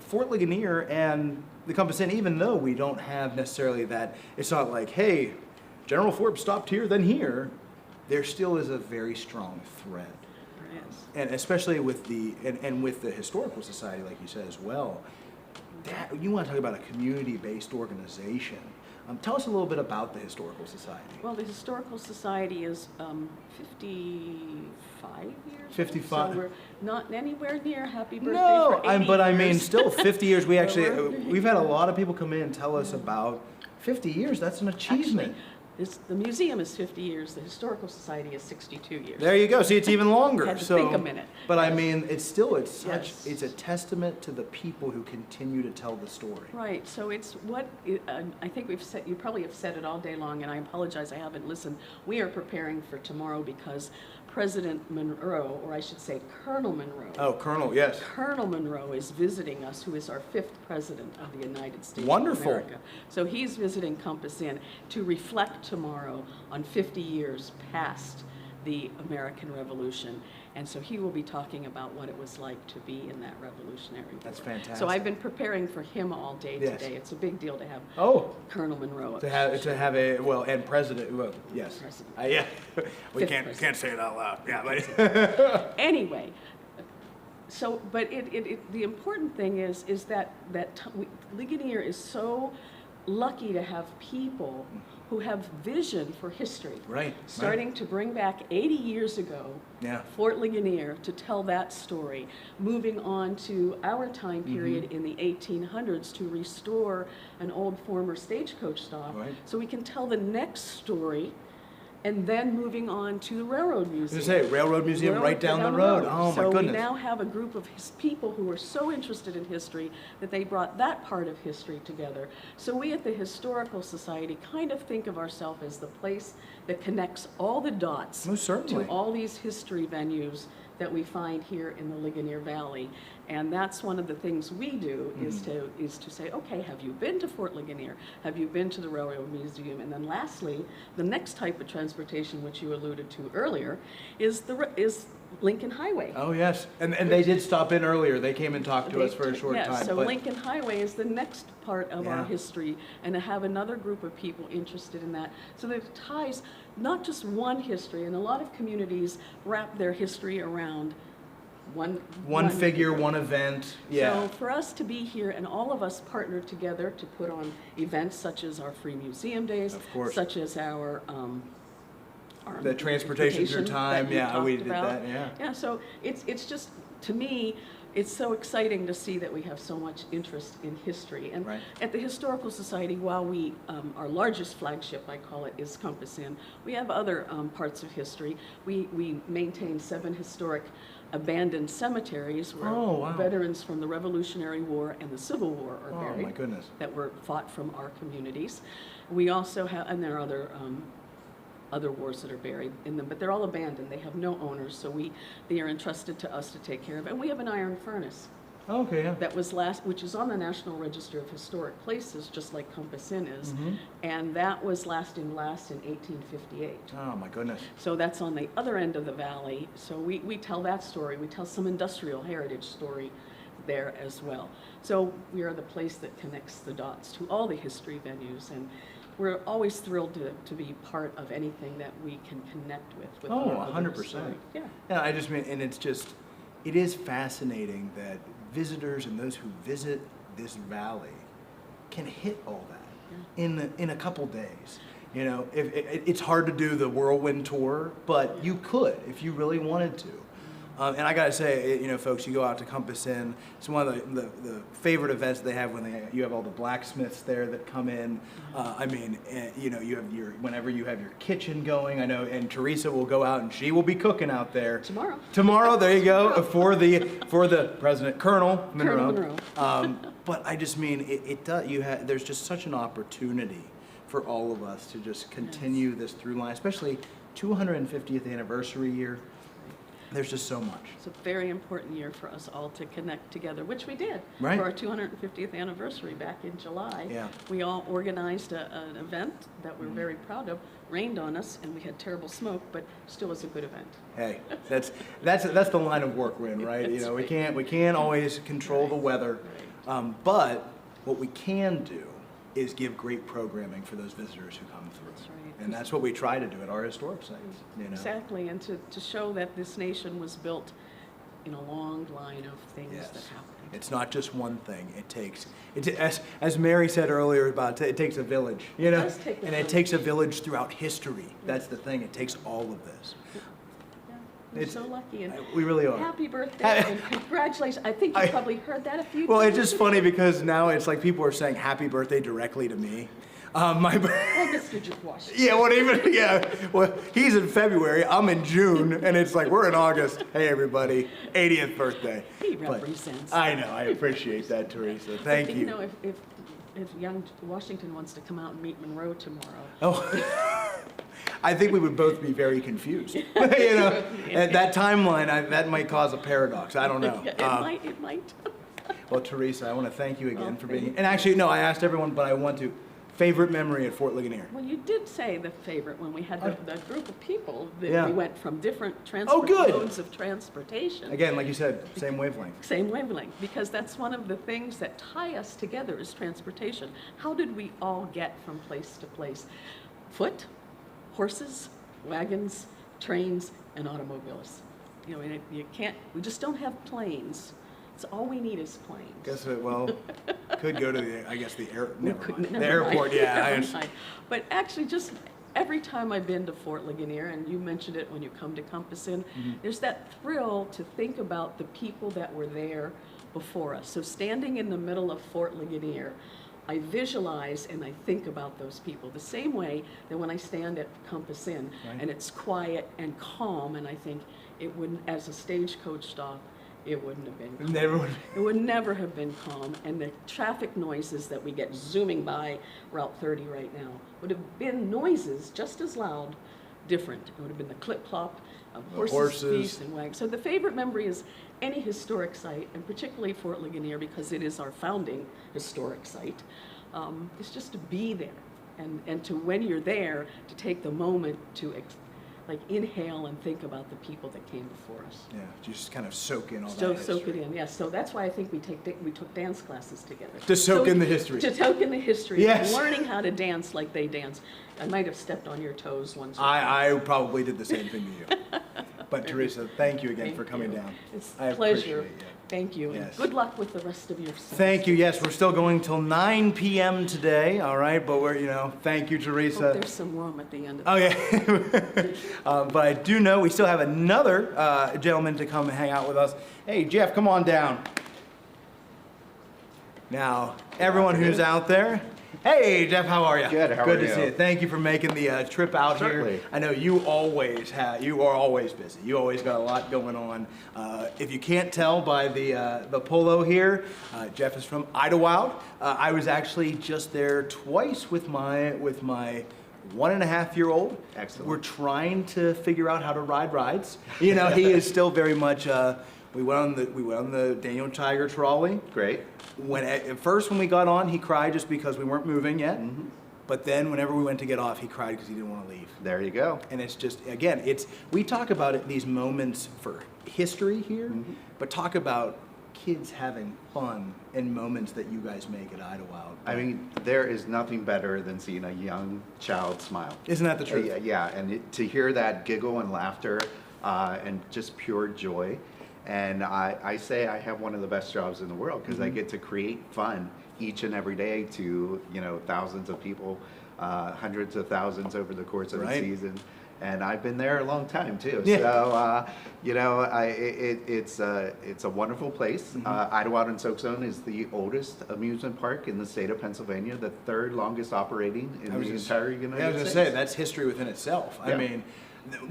Fort Ligonier and the Compass Inn, even though we don't have necessarily that, it's not like, hey, General Forbes stopped here, then here. There still is a very strong thread, and especially with with the Historical Society, like you said as well. You want to talk about a community-based organization. Tell us a little bit about the Historical Society. Well, the Historical Society is 55 years 55. old, so we're not anywhere near happy birthday No, for 80 but I years. mean, still 50 years. We've had a lot of people come in and tell us about 50 years. That's an achievement. Actually, the museum is 50 years. The Historical Society is 62 years. There you go. See, it's even longer. Had to think a minute. But I mean, it's a testament to the people who continue to tell the story. Right. So it's I think we've said. You probably have said it all day long, and I apologize, I haven't listened. We are preparing for tomorrow because President Monroe, or I should say Colonel Monroe. Oh, Colonel, yes. Colonel Monroe is visiting us, who is our 5th president of the United States Wonderful. of America. So he's visiting Compass Inn to reflect tomorrow on 50 years past the American Revolution. And so he will be talking about what it was like to be in that Revolutionary War. That's fantastic. So I've been preparing for him all day Yes. today. It's a big deal to have Colonel Monroe. To have and president. Well, yes. Yeah. We can't say it out loud. Yeah. But Anyway. So, but the important thing is that Ligonier is so lucky to have people who have vision for history. Right. Starting to bring back 80 years ago, Fort Ligonier, to tell that story. Moving on to our time period in the 1800s to restore an old former stagecoach stop. Right. So we can tell the next story. And then moving on to the Railroad Museum. I was gonna say, Railroad Museum right down the road. Oh, my goodness. So we now have a group of people who are so interested in history that they brought that part of history together. So we at the Historical Society kind of think of ourselves as the place that connects all the dots to all these history venues that we find here in the Ligonier Valley. And that's one of the things we do is to say, okay, have you been to Fort Ligonier? Have you been to the Railroad Museum? And then lastly, the next type of transportation, which you alluded to earlier, is Lincoln Highway. Oh, yes. And they did stop in earlier. They came and talked to us for a short time. So Lincoln Highway is the next part of our history, and to have another group of people interested in that. So that it ties not just one history, and a lot of communities wrap their history around one figure, one event. Yeah. So for us to be here and all of us partner together to put on events such as our free museum days, of course, such as our the transportation through time. Yeah, we did that. Yeah. Yeah. So it's just, to me, it's so exciting to see that we have so much interest in history. And at the Historical Society, while we, our largest flagship, I call it, is Compass Inn, we have other parts of history. We maintain 7 historic abandoned cemeteries where veterans from the Revolutionary War and the Civil War are buried. Oh, my goodness. That were fought from our communities. We also have, and there are other other wars that are buried in them, but they're all abandoned. They have no owners, so they are entrusted to us to take care of. And we have an iron furnace. Okay, yeah. That was which is on the National Register of Historic Places, just like Compass Inn is, and that was last in 1858. Oh my goodness. So that's on the other end of the valley. So we tell that story. We tell some industrial heritage story there as well. So we are the place that connects the dots to all the history venues, and we're always thrilled to be part of anything that we can connect with. Oh, 100%. Yeah. Yeah, I just mean, and it is fascinating that visitors and those who visit this valley can hit all that in a couple days. You know, it's hard to do the whirlwind tour, but you could if you really wanted to. And I gotta say, you know, folks, you go out to Compass Inn. It's one of the favorite events they have when you have all the blacksmiths there that come in. I mean, you know, you have whenever you have your kitchen going. I know, and Teresa will go out and she will be cooking out there tomorrow. Tomorrow, there you go, for the President Colonel Monroe. But I just mean, it does. There's just such an opportunity for all of us to just continue this through line, especially 250th anniversary year. There's just so much. It's a very important year for us all to connect together, which we did for Right. our 250th anniversary back in July. Yeah. We all organized an event that we're very proud of. Rained on us, and we had terrible smoke, but still was a good event. Hey, that's the line of work we're in, right? You know, we can't always control the weather, but what we can do is give great programming for those visitors who come through. That's right. And that's what we try to do at our historic sites. You know? Exactly, and to show that this nation was built in a long line of things that happened. It's not just one thing. As Mary said earlier about it takes a village, you know, and it takes a village throughout history. That's the thing. It takes all of this. We're so lucky, and we really are. Happy birthday and congratulations! I think you probably heard that a few times. Well, it's just funny because now it's like people are saying happy birthday directly to me. Well, Mr. Washington. Yeah, well, he's in February, I'm in June, and it's like we're in August. Hey, everybody, 80th birthday. He represents. I know, I appreciate that, Teresa. Thank you. You know, if young Washington wants to come out and meet Monroe tomorrow. Oh, I think we would both be very confused. You know, at that timeline, that might cause a paradox. I don't know. It might. Well, Teresa, I want to thank you again for being here. And actually, no, I asked everyone, but I want to. Favorite memory at Fort Ligonier? Well, you did say the favorite when we had the group of people that Yeah. we went from different good. modes of transportation. Again, like you said, same wavelength. Same wavelength, because that's one of the things that tie us together is transportation. How did we all get from place to place? Foot, horses, wagons, trains, and automobiles. You know, we just don't have planes. So all we need is planes. Guess it, well, could go to the the airport, yeah. But actually, just every time I've been to Fort Ligonier, and you mentioned it when you come to Compass Inn, there's that thrill to think about the people that were there before us. So standing in the middle of Fort Ligonier, I visualize and I think about those people the same way that when I stand at Compass Inn and it's quiet and calm, and I think it wouldn't, as a stagecoach stop, it wouldn't have been calm. It would never have been calm, and the traffic noises that we get zooming by Route 30 right now would have been noises just as loud, different. It would have been the clip-clop of horses, feet, and wagons. So the favorite memory is any historic site, and particularly Fort Ligonier because it is our founding historic site. It's just to be there, and to, when you're there, to take the moment to inhale and think about the people that came before us. Yeah, just kind of soak in all that history. Soak it in, yes. So that's why I think we took dance classes together. To soak in the history. To soak in the history. Yes. Learning how to dance like they dance. I might have stepped on your toes once. I probably did the same thing to you. But Teresa, thank you again for coming down. It's I a pleasure. appreciate it. Thank you. Yes. And good luck with the rest of your semester. Thank you. Yes, we're still going till 9 p.m. today, all right? But thank you, Teresa. Hope there's some room at the end of yeah. But I do know we still have another gentleman to come and hang out with us. Hey, Jeff, come on down. Now, everyone who's out there, hey, Jeff, how are you? Good, how are you? Good to see you. Thank you for making the trip out Certainly. here. I know you are always busy. You always got a lot going on. If you can't tell by the polo here, Jeff is from Idlewild. I was actually just there twice with my 1.5-year-old. Excellent. We're trying to figure out how to ride rides. You know, he is still very much. We went on the Daniel Tiger trolley. Great. At first when we got on, he cried just because we weren't moving yet. Mm-hmm. But then whenever we went to get off, he cried because he didn't want to leave. There you go. And it's just, again, we talk about it, these moments for history here, mm-hmm. but talk about kids having fun and moments that you guys make at Idlewild. I mean, there is nothing better than seeing a young child smile. Isn't that the truth? Yeah, and to hear that giggle and laughter and just pure joy. And I say I have one of the best jobs in the world because I get to create fun each and every day to, thousands of people, hundreds of thousands over the course of the season. And I've been there a long time too. Yeah. So, it's a wonderful place. Mm-hmm. Idlewild and Soak Zone is the oldest amusement park in the state of Pennsylvania, the third longest operating in the entire United States. I was going to say, that's history within itself. Yeah. I mean,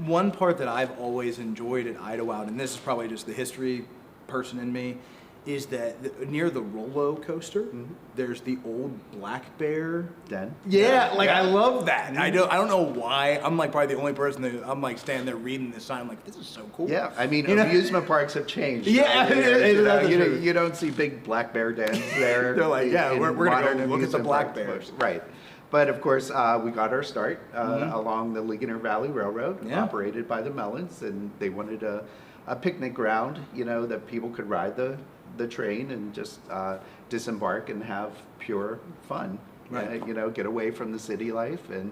one part that I've always enjoyed at Idlewild, and this is probably just the history person in me, is that near the Rollo coaster, there's the old black bear den. Yeah, I love that. Mm-hmm. I don't know why. I'm probably the only person that I'm standing there reading this sign. I'm like, this is so cool. Yeah, I mean, amusement parks have changed. Yeah, you don't see big black bear dens there. They're like, we're going to go look at the black bears. Right. But of course, we got our start along the Ligonier Valley Railroad, operated by the Mellons, and they wanted a picnic ground, that people could ride the train and just disembark and have pure fun. Right. Get away from the city life, and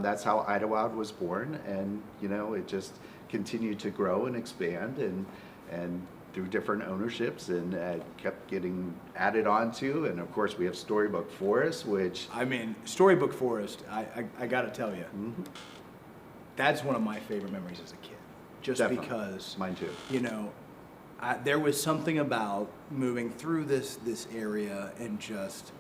that's how Idlewild was born. And it just continued to grow and expand, and through different ownerships, and kept getting added onto. And of course, we have Storybook Forest, which Storybook Forest. I got to tell you, that's one of my favorite memories as a kid. Just Definitely. Because mine too. There was something about moving through this area and just,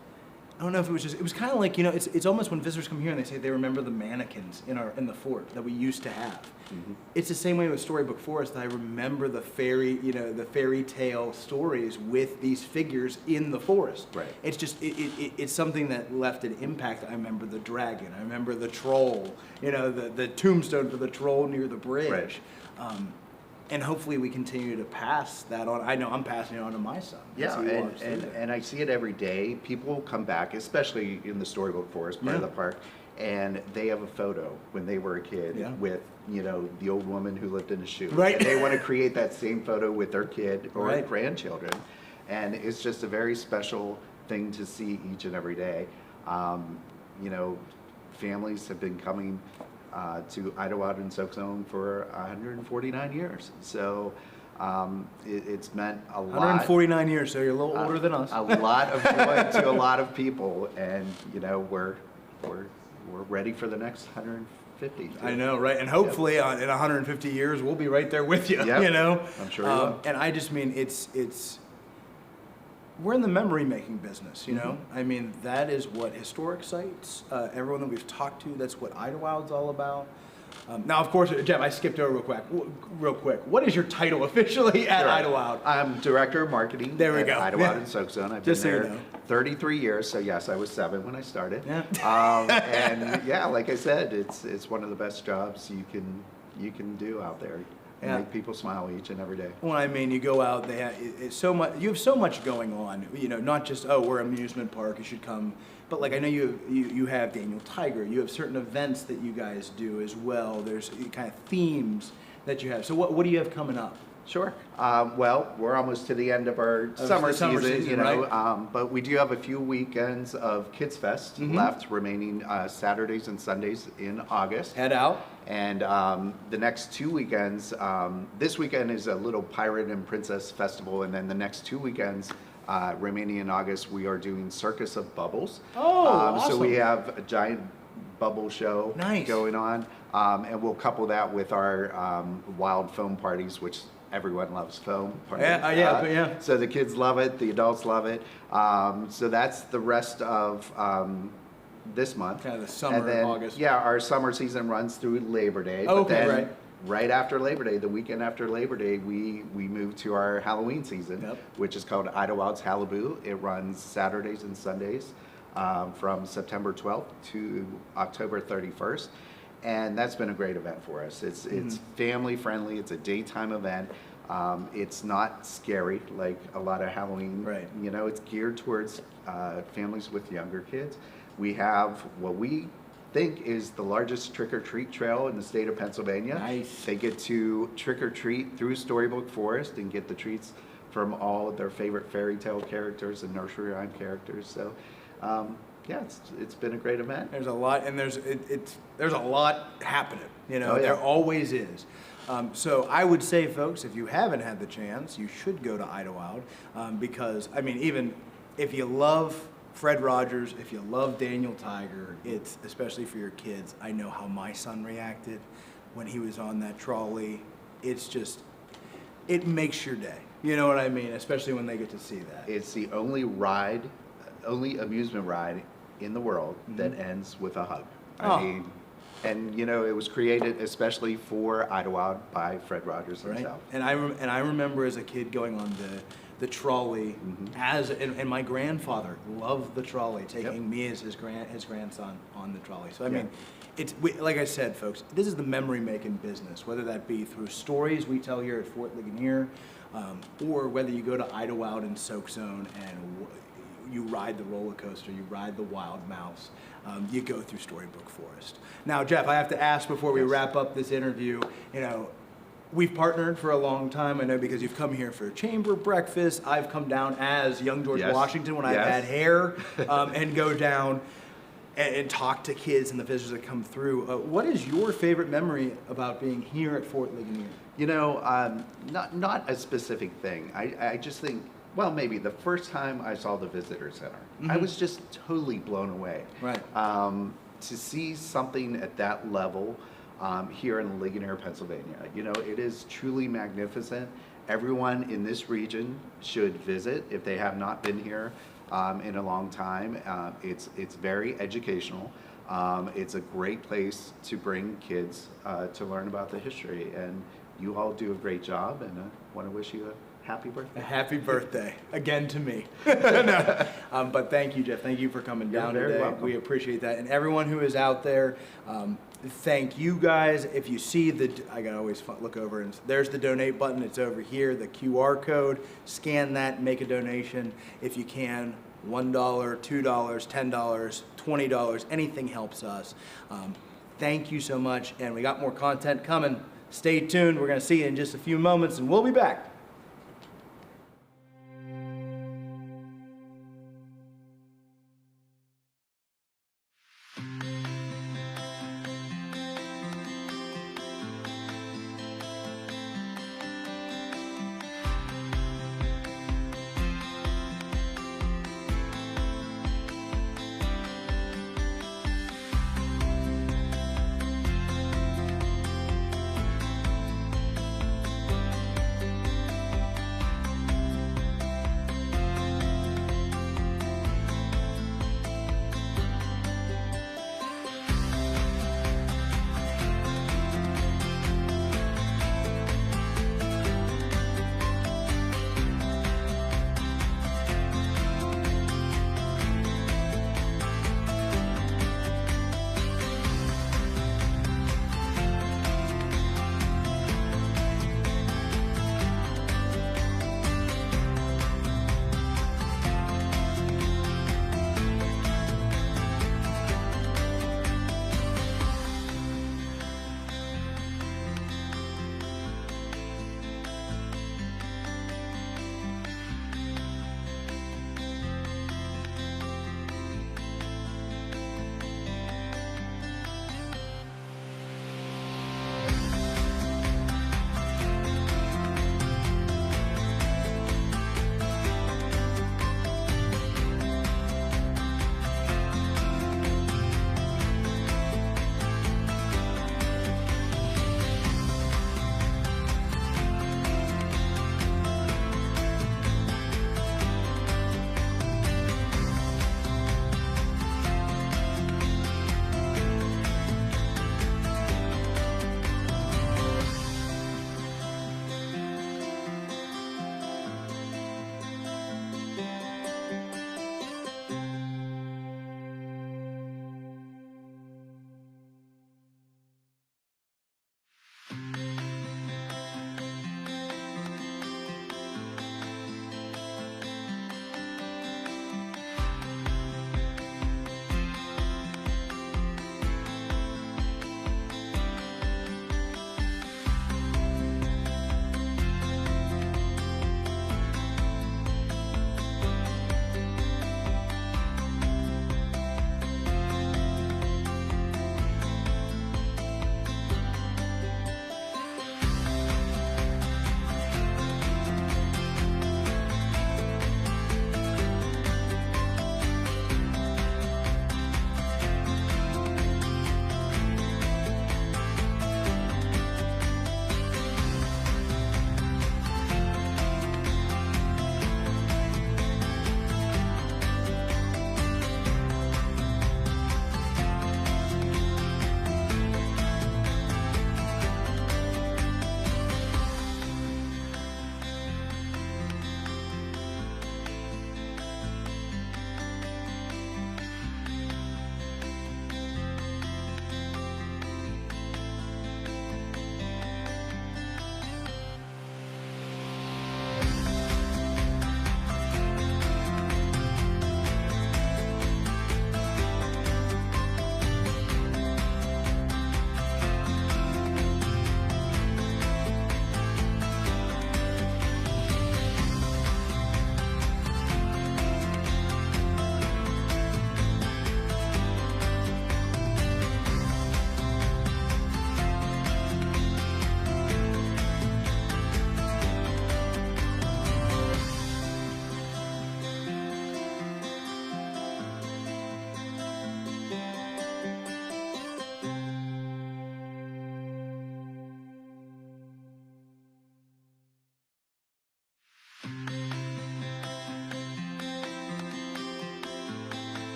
I don't know if it was kind of like, it's almost when visitors come here and they say they remember the mannequins in the fort that we used to have. Mm-hmm. It's the same way with Storybook Forest. I remember the fairy tale stories with these figures in the forest. Right. It's just, it's something that left an impact. I remember the dragon. I remember the troll, the tombstone for the troll near the bridge. Right. And hopefully we continue to pass that on. I know I'm passing it on to my son. Yeah, and I see it every day. People come back, especially in the Storybook Forest part of the park, and they have a photo when they were a kid with, the old woman who lived in a shoe. Right. And they want to create that same photo with their kid or grandchildren. And it's just a very special thing to see each and every day. Families have been coming to Idlewild and Soak Zone for 149 years. So it's meant a lot. 149 years, so you're a little older than us. A lot of joy to a lot of people, and we're ready for the next 150. I know, right? And hopefully in 150 years we'll be right there with you. Yep. I'm sure we will. And I just mean it's. We're in the memory making business, I mean, that is what historic sites, everyone that we've talked to, that's what Idlewild's all about. Now, of course, Jeff, I skipped over real quick. What is your title officially at Idlewild? I'm Director of Marketing at Idlewild and Soak Zone. I've been there 33 years, so yes, I was 7 when I started. Yeah. And like I said, it's one of the best jobs you can do out there. And make people smile each and every day. Well, I mean, you go out, it's so much. You have so much going on. Not just we're an amusement park, you should come. But I know you have Daniel Tiger. You have certain events that you guys do as well. There's kind of themes that you have. So what do you have coming up? Sure. Well, we're almost to the end of our summer season, right? But we do have a few weekends of Kids Fest left, remaining Saturdays and Sundays in August. Head out. And the next 2 weekends, this weekend is a little Pirate and Princess Festival, and then the next 2 weekends, remaining in August, we are doing Circus of Bubbles. Oh, awesome. So we have a giant bubble show going on, and we'll couple that with our wild foam parties, which everyone loves foam parties. Yeah. So the kids love it, the adults love it. So that's the rest of this month. Kind of the summer, and then, August. Yeah, our summer season runs through Labor Day. Oh, but then right. Right after Labor Day, the weekend after Labor Day, we move to our Halloween season, which is called Idlewild's Hallaboo. It runs Saturdays and Sundays. from September 12th to October 31st. And that's been a great event for us. It's family friendly. It's a daytime event. It's not scary like a lot of Halloween. Right. You know, it's geared towards families with younger kids. We have what we think is the largest trick-or-treat trail in the state of Pennsylvania. Nice. They get to trick-or-treat through Storybook Forest and get the treats from all of their favorite fairy tale characters and nursery rhyme characters. So, yeah, it's been a great event. There's a lot, and there's a lot happening. You know, Oh, yeah. there always is. So I would say, folks, if you haven't had the chance, you should go to Idlewild because, I mean, even if you love Fred Rogers, if you love Daniel Tiger, it's especially for your kids. I know how my son reacted when he was on that trolley. It's just, it makes your day. You know what I mean? Especially when they get to see that. It's the only amusement ride in the world that ends with a hug. I mean, and you know, it was created especially for Idlewild by Fred Rogers himself. And I remember as a kid going on the trolley and my grandfather loved the trolley, taking me as his grandson on the trolley. So I mean, like I said, folks, this is the memory making business, whether that be through stories we tell here at Fort Ligonier, or whether you go to Idlewild and Soak Zone and you ride the roller coaster, you ride the Wild Mouse, you go through Storybook Forest. Now, Jeff, I have to ask before we wrap up this interview, you know, we've partnered for a long time, I know, because you've come here for a chamber breakfast. I've come down as young George Washington when I've had hair, and go down and talk to kids and the visitors that come through. What is your favorite memory about being here at Fort Ligonier? You know, not a specific thing. I just think, well, maybe the first time I saw the visitor center, I was just totally blown away. Right. To see something at that level here in Ligonier, Pennsylvania. You know, it is truly magnificent. Everyone in this region should visit if they have not been here in a long time. It's very educational. It's a great place to bring kids to learn about the history, and you all do a great job, and I want to wish you a happy birthday. A happy birthday, again to me. No. But thank you, Jeff. Thank you for coming down very today. welcome. We appreciate that. And everyone who is out there, thank you guys. If you see I gotta always look over, and there's the donate button. It's over here, the QR code. Scan that, make a donation if you can. $1, $2, $10, $20, anything helps us. Thank you so much, and we got more content coming. Stay tuned. We're going to see you in just a few moments, and we'll be back.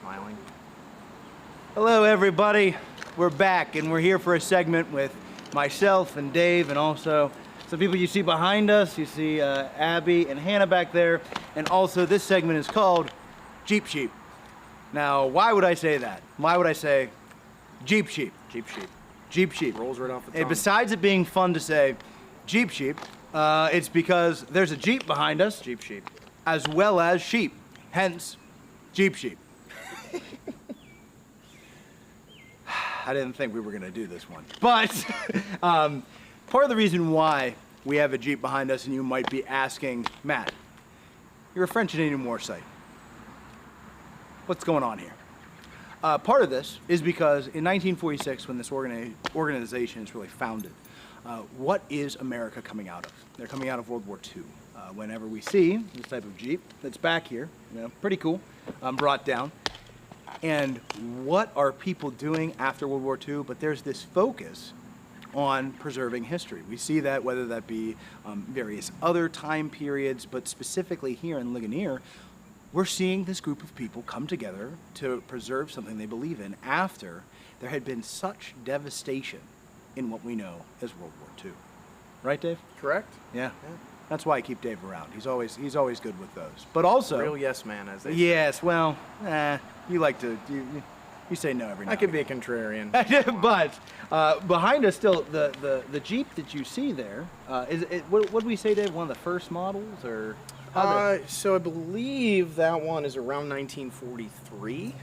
smiling. Hello, everybody. We're back, and we're here for a segment with myself and Dave, and also some people you see behind us. You see Abby and Hannah back there, and also this segment is called Jeep Sheep. Now, why would I say that? Why would I say Jeep Sheep? Jeep Sheep. Jeep Sheep. Rolls right off the tongue. And besides it being fun to say Jeep Sheep, it's because there's a Jeep behind us. Jeep Sheep. As well as sheep. Hence, Jeep Sheep. I didn't think we were going to do this one. But part of the reason why we have a Jeep behind us, and you might be asking, Matt, you're a French Canadian war site. What's going on here? Part of this is because in 1946, when this organization is really founded, what is America coming out of? They're coming out of World War II. Whenever we see this type of Jeep that's back here, pretty cool, brought down. And what are people doing after World War II? But there's this focus on preserving history. We see that whether that be various other time periods, but specifically here in Ligonier, we're seeing this group of people come together to preserve something they believe in after there had been such devastation in what we know as World War II. Right, Dave? Correct. Yeah. That's why I keep Dave around. He's always good with those. But also, real yes man, as they say. Yes. Well, you like to you say no every now. I could be a contrarian. But behind us still the Jeep that you see there is it, what did we say, Dave? One of the first models or? So I believe that one is around 1943.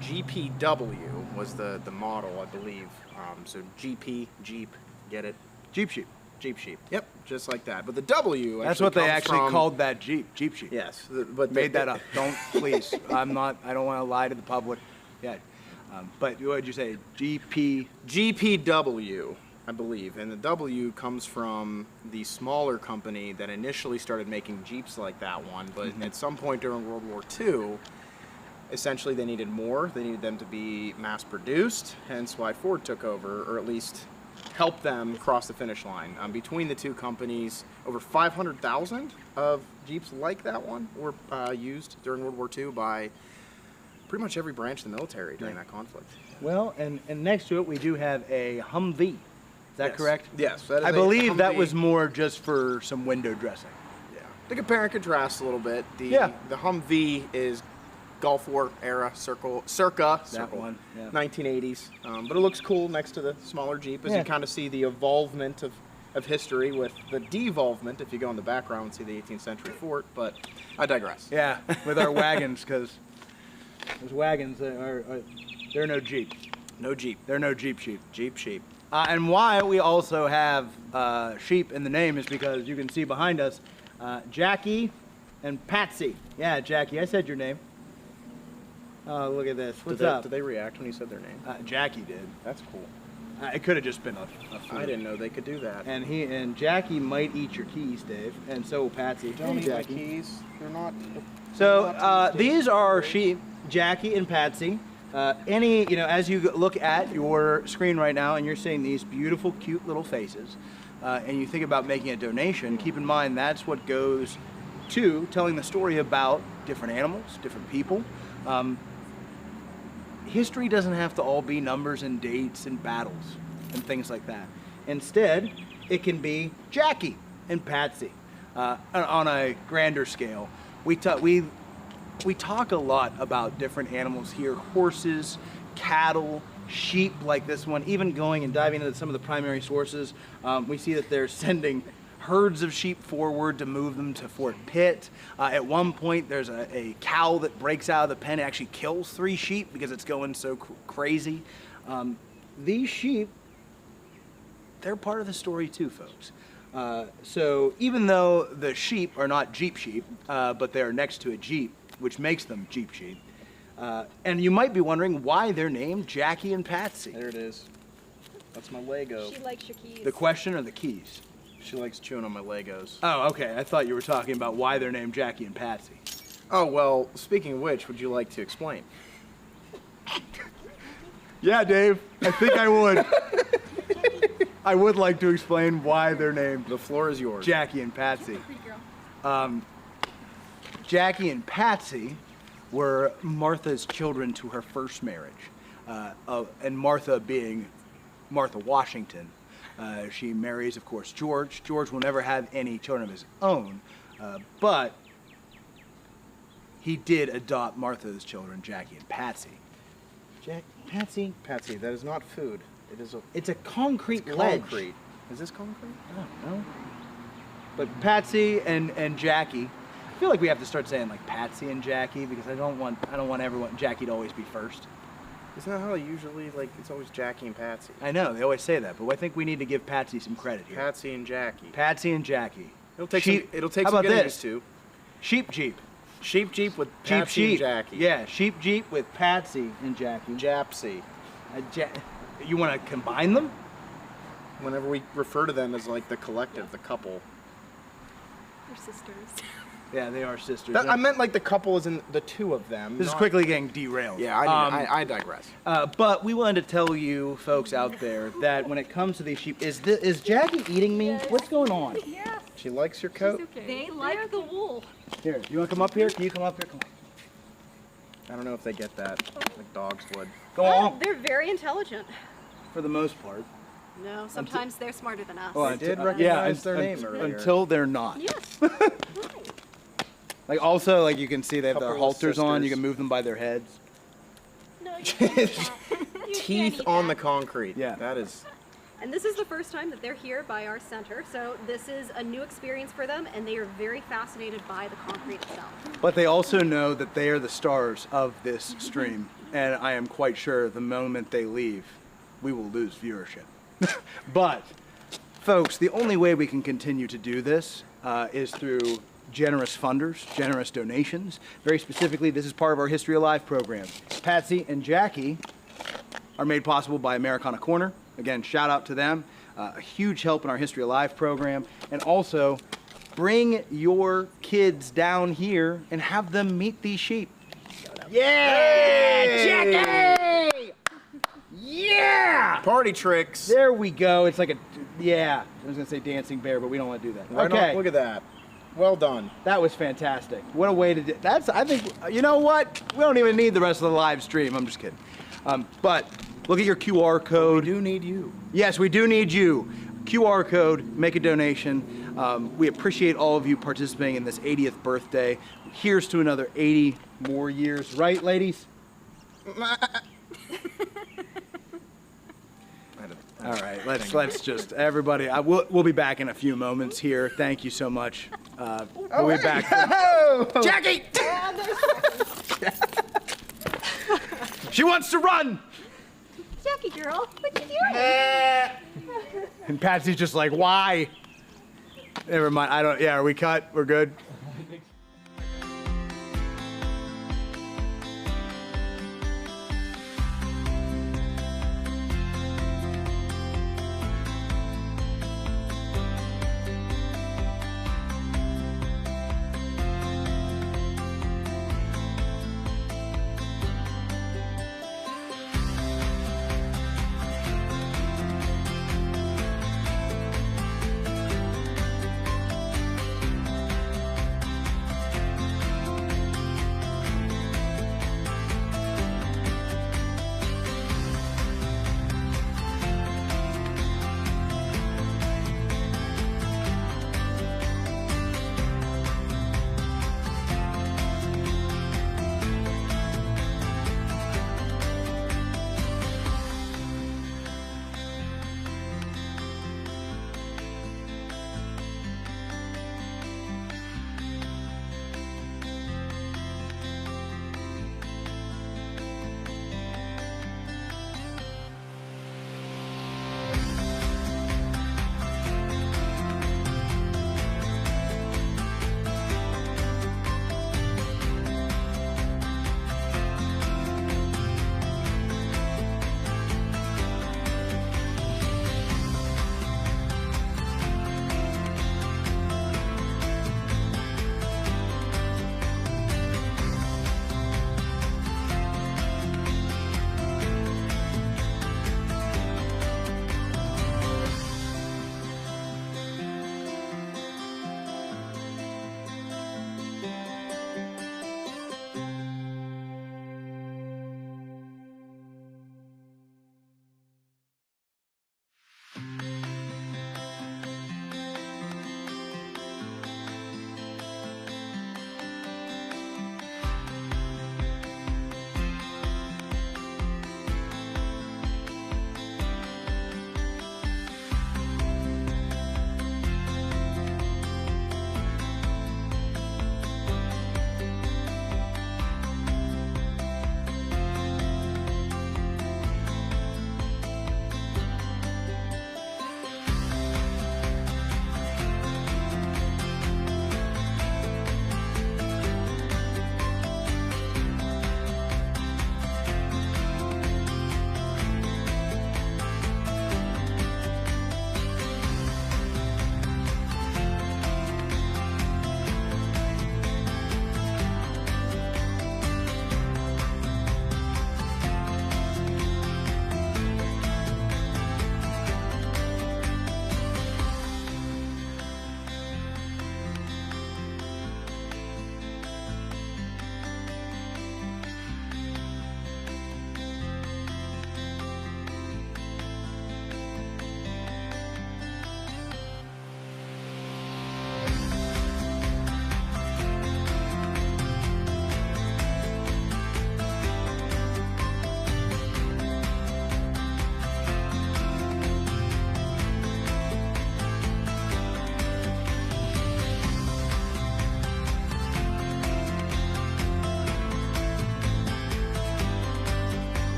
GPW was the model, I believe. So GP, Jeep, get it? Jeep Sheep. Jeep Sheep. Yep, just like that. But the W That's what they actually called that Jeep. Jeep Sheep. Yes, but made that up. Don't please. I don't want to lie to the public. Yeah. But what did you say? GPW, I believe. And the W comes from the smaller company that initially started making Jeeps like that one. But at some point during World War II, essentially they needed more. They needed them to be mass produced, hence why Ford took over, or at least help them cross the finish line. Between the two companies, over 500,000 of Jeeps like that one were used during World War II by pretty much every branch of the military during that conflict. Well, and next to it we do have a Humvee. Is that correct? Yes. That is I believe that was more just for some window dressing. Yeah. To compare and contrast a little bit, the Humvee is Gulf War era, circa that one, yeah. 1980s. But it looks cool next to the smaller Jeep as you kind of see the evolvement of history with the devolvement if you go in the background and see the 18th century fort, but I digress. Yeah, with our wagons, because those wagons, they're no Jeep. No Jeep. They're no Jeep Sheep. Jeep Sheep. And why we also have sheep in the name is because you can see behind us Jackie and Patsy. Yeah, Jackie, I said your name. Oh, look at this. What's up? Did they react when you said their name? Jackie did. That's cool. It could have just been a food. I didn't know they could do that. And Jackie might eat your keys, Dave, and so will Patsy. Don't eat my keys. They're not. So these are sheep, Jackie and Patsy. As you look at your screen right now, and you're seeing these beautiful, cute little faces, and you think about making a donation, keep in mind that's what goes to telling the story about different animals, different people. History doesn't have to all be numbers and dates and battles and things like that. Instead, it can be Jackie and Patsy on a grander scale. We talk a lot about different animals here: horses, cattle, sheep like this one. Even going and diving into some of the primary sources, we see that they're sending herds of sheep forward to move them to Fort Pitt. At one point, there's a cow that breaks out of the pen and actually kills 3 sheep because it's going so crazy. These sheep, they're part of the story too, folks. So even though the sheep are not Jeep Sheep, but they're next to a Jeep, which makes them Jeep Sheep, and you might be wondering why they're named Jackie and Patsy. There it is. That's my Lego. She likes your keys. The question or the keys? She likes chewing on my Legos. Oh, okay. I thought you were talking about why they're named Jackie and Patsy. Oh, well, speaking of which, would you like to explain? Yeah, Dave. I think I would. I would like to explain why they're named. The floor is yours. Jackie and Patsy. Jackie and Patsy were Martha's children to her first marriage. And Martha being Martha Washington. She marries, of course, George. George will never have any children of his own, but he did adopt Martha's children, Jackie and Patsy. Patsy? Patsy, that is not food. It's a concrete ledge. Concrete. Is this concrete? I don't know. But Patsy and Jackie, I feel like we have to start saying like Patsy and Jackie because I don't want Jackie to always be first. Isn't that how usually, like, it's always Jackie and Patsy? I know, they always say that, but I think we need to give Patsy some credit here. Patsy and Jackie. Patsy and Jackie. It'll take How some about getting this? used to. Sheep Jeep. Sheep Jeep with Patsy and Jackie. Yeah, Sheep Jeep with Patsy and Jackie. Japsy. You want to combine them? Whenever we refer to them as like the collective, the couple. They're sisters. Yeah, they are sisters. I meant like the couple is in the two of them. This is quickly getting derailed. Yeah, I digress. But we wanted to tell you folks out there that when it comes to these sheep, is Jackie eating me? Yes. What's going on? Yeah. She likes your coat? Okay. They like the wool. Here, you want to come up here? Can you come up here? Come on. I don't know if they get that, like dogs would. Go on. They're very intelligent. For the most part. No, sometimes they're smarter than us. Well, I did recognize their name earlier. Until they're not. Yes. Like also, like you can see they have their Couple of halters on. You sisters. can move them by their heads. No, you can't eat that. You Teeth can't eat on that. the concrete. Yeah. That is. And this is the first time that they're here by our center, so this is a new experience for them, and they are very fascinated by the concrete itself. But they also know that they are the stars of this stream, and I am quite sure the moment they leave, we will lose viewership. But, folks, the only way we can continue to do this is through generous funders, generous donations. Very specifically, this is part of our History Alive program. Patsy and Jackie are made possible by Americana Corner. Again, shout out to them. A huge help in our History Alive program. And also, bring your kids down here and have them meet these sheep. Yeah! Jackie! Yeah! Party tricks. There we go. It's like yeah. I was going to say dancing bear, but we don't want to do that. Why not? Look at that. Well done. That was fantastic. What a way to do that's. I think, you know what? We don't even need the rest of the live stream. I'm just kidding. But look at your QR code. We do need you. Yes, we do need you. QR code, make a donation. We appreciate all of you participating in this 80th birthday. Here's to another 80 more years. Right, ladies? All right, let's just, everybody, we'll be back in a few moments here. Thank you so much. We'll be back. Jackie! She wants to run! Jackie girl, what you doing? And Patsy's just like, why? Never mind, are we cut? We're good?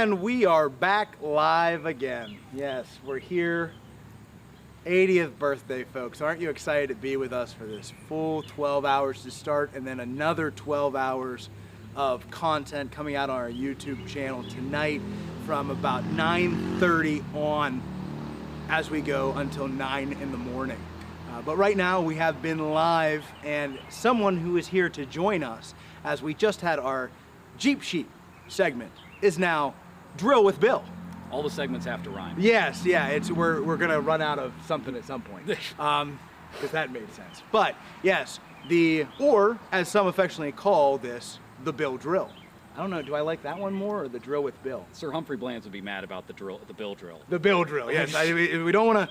And we are back live again. Yes, we're here. 80th birthday, folks. Aren't you excited to be with us for this full 12 hours to start, and then another 12 hours of content coming out on our YouTube channel tonight from about 9:30 on as we go until 9 in the morning. But right now we have been live, and someone who is here to join us as we just had our Jeep Sheep segment is now Drill with Bill. All the segments have to rhyme. Yes, yeah, we're gonna run out of something at some point, because that made sense. But yes, or as some affectionately call this, the Bill Drill. I don't know, do I like that one more or the Drill with Bill? Sir Humphrey Bland would be mad about the Bill Drill. The Bill Drill, yes. We don't want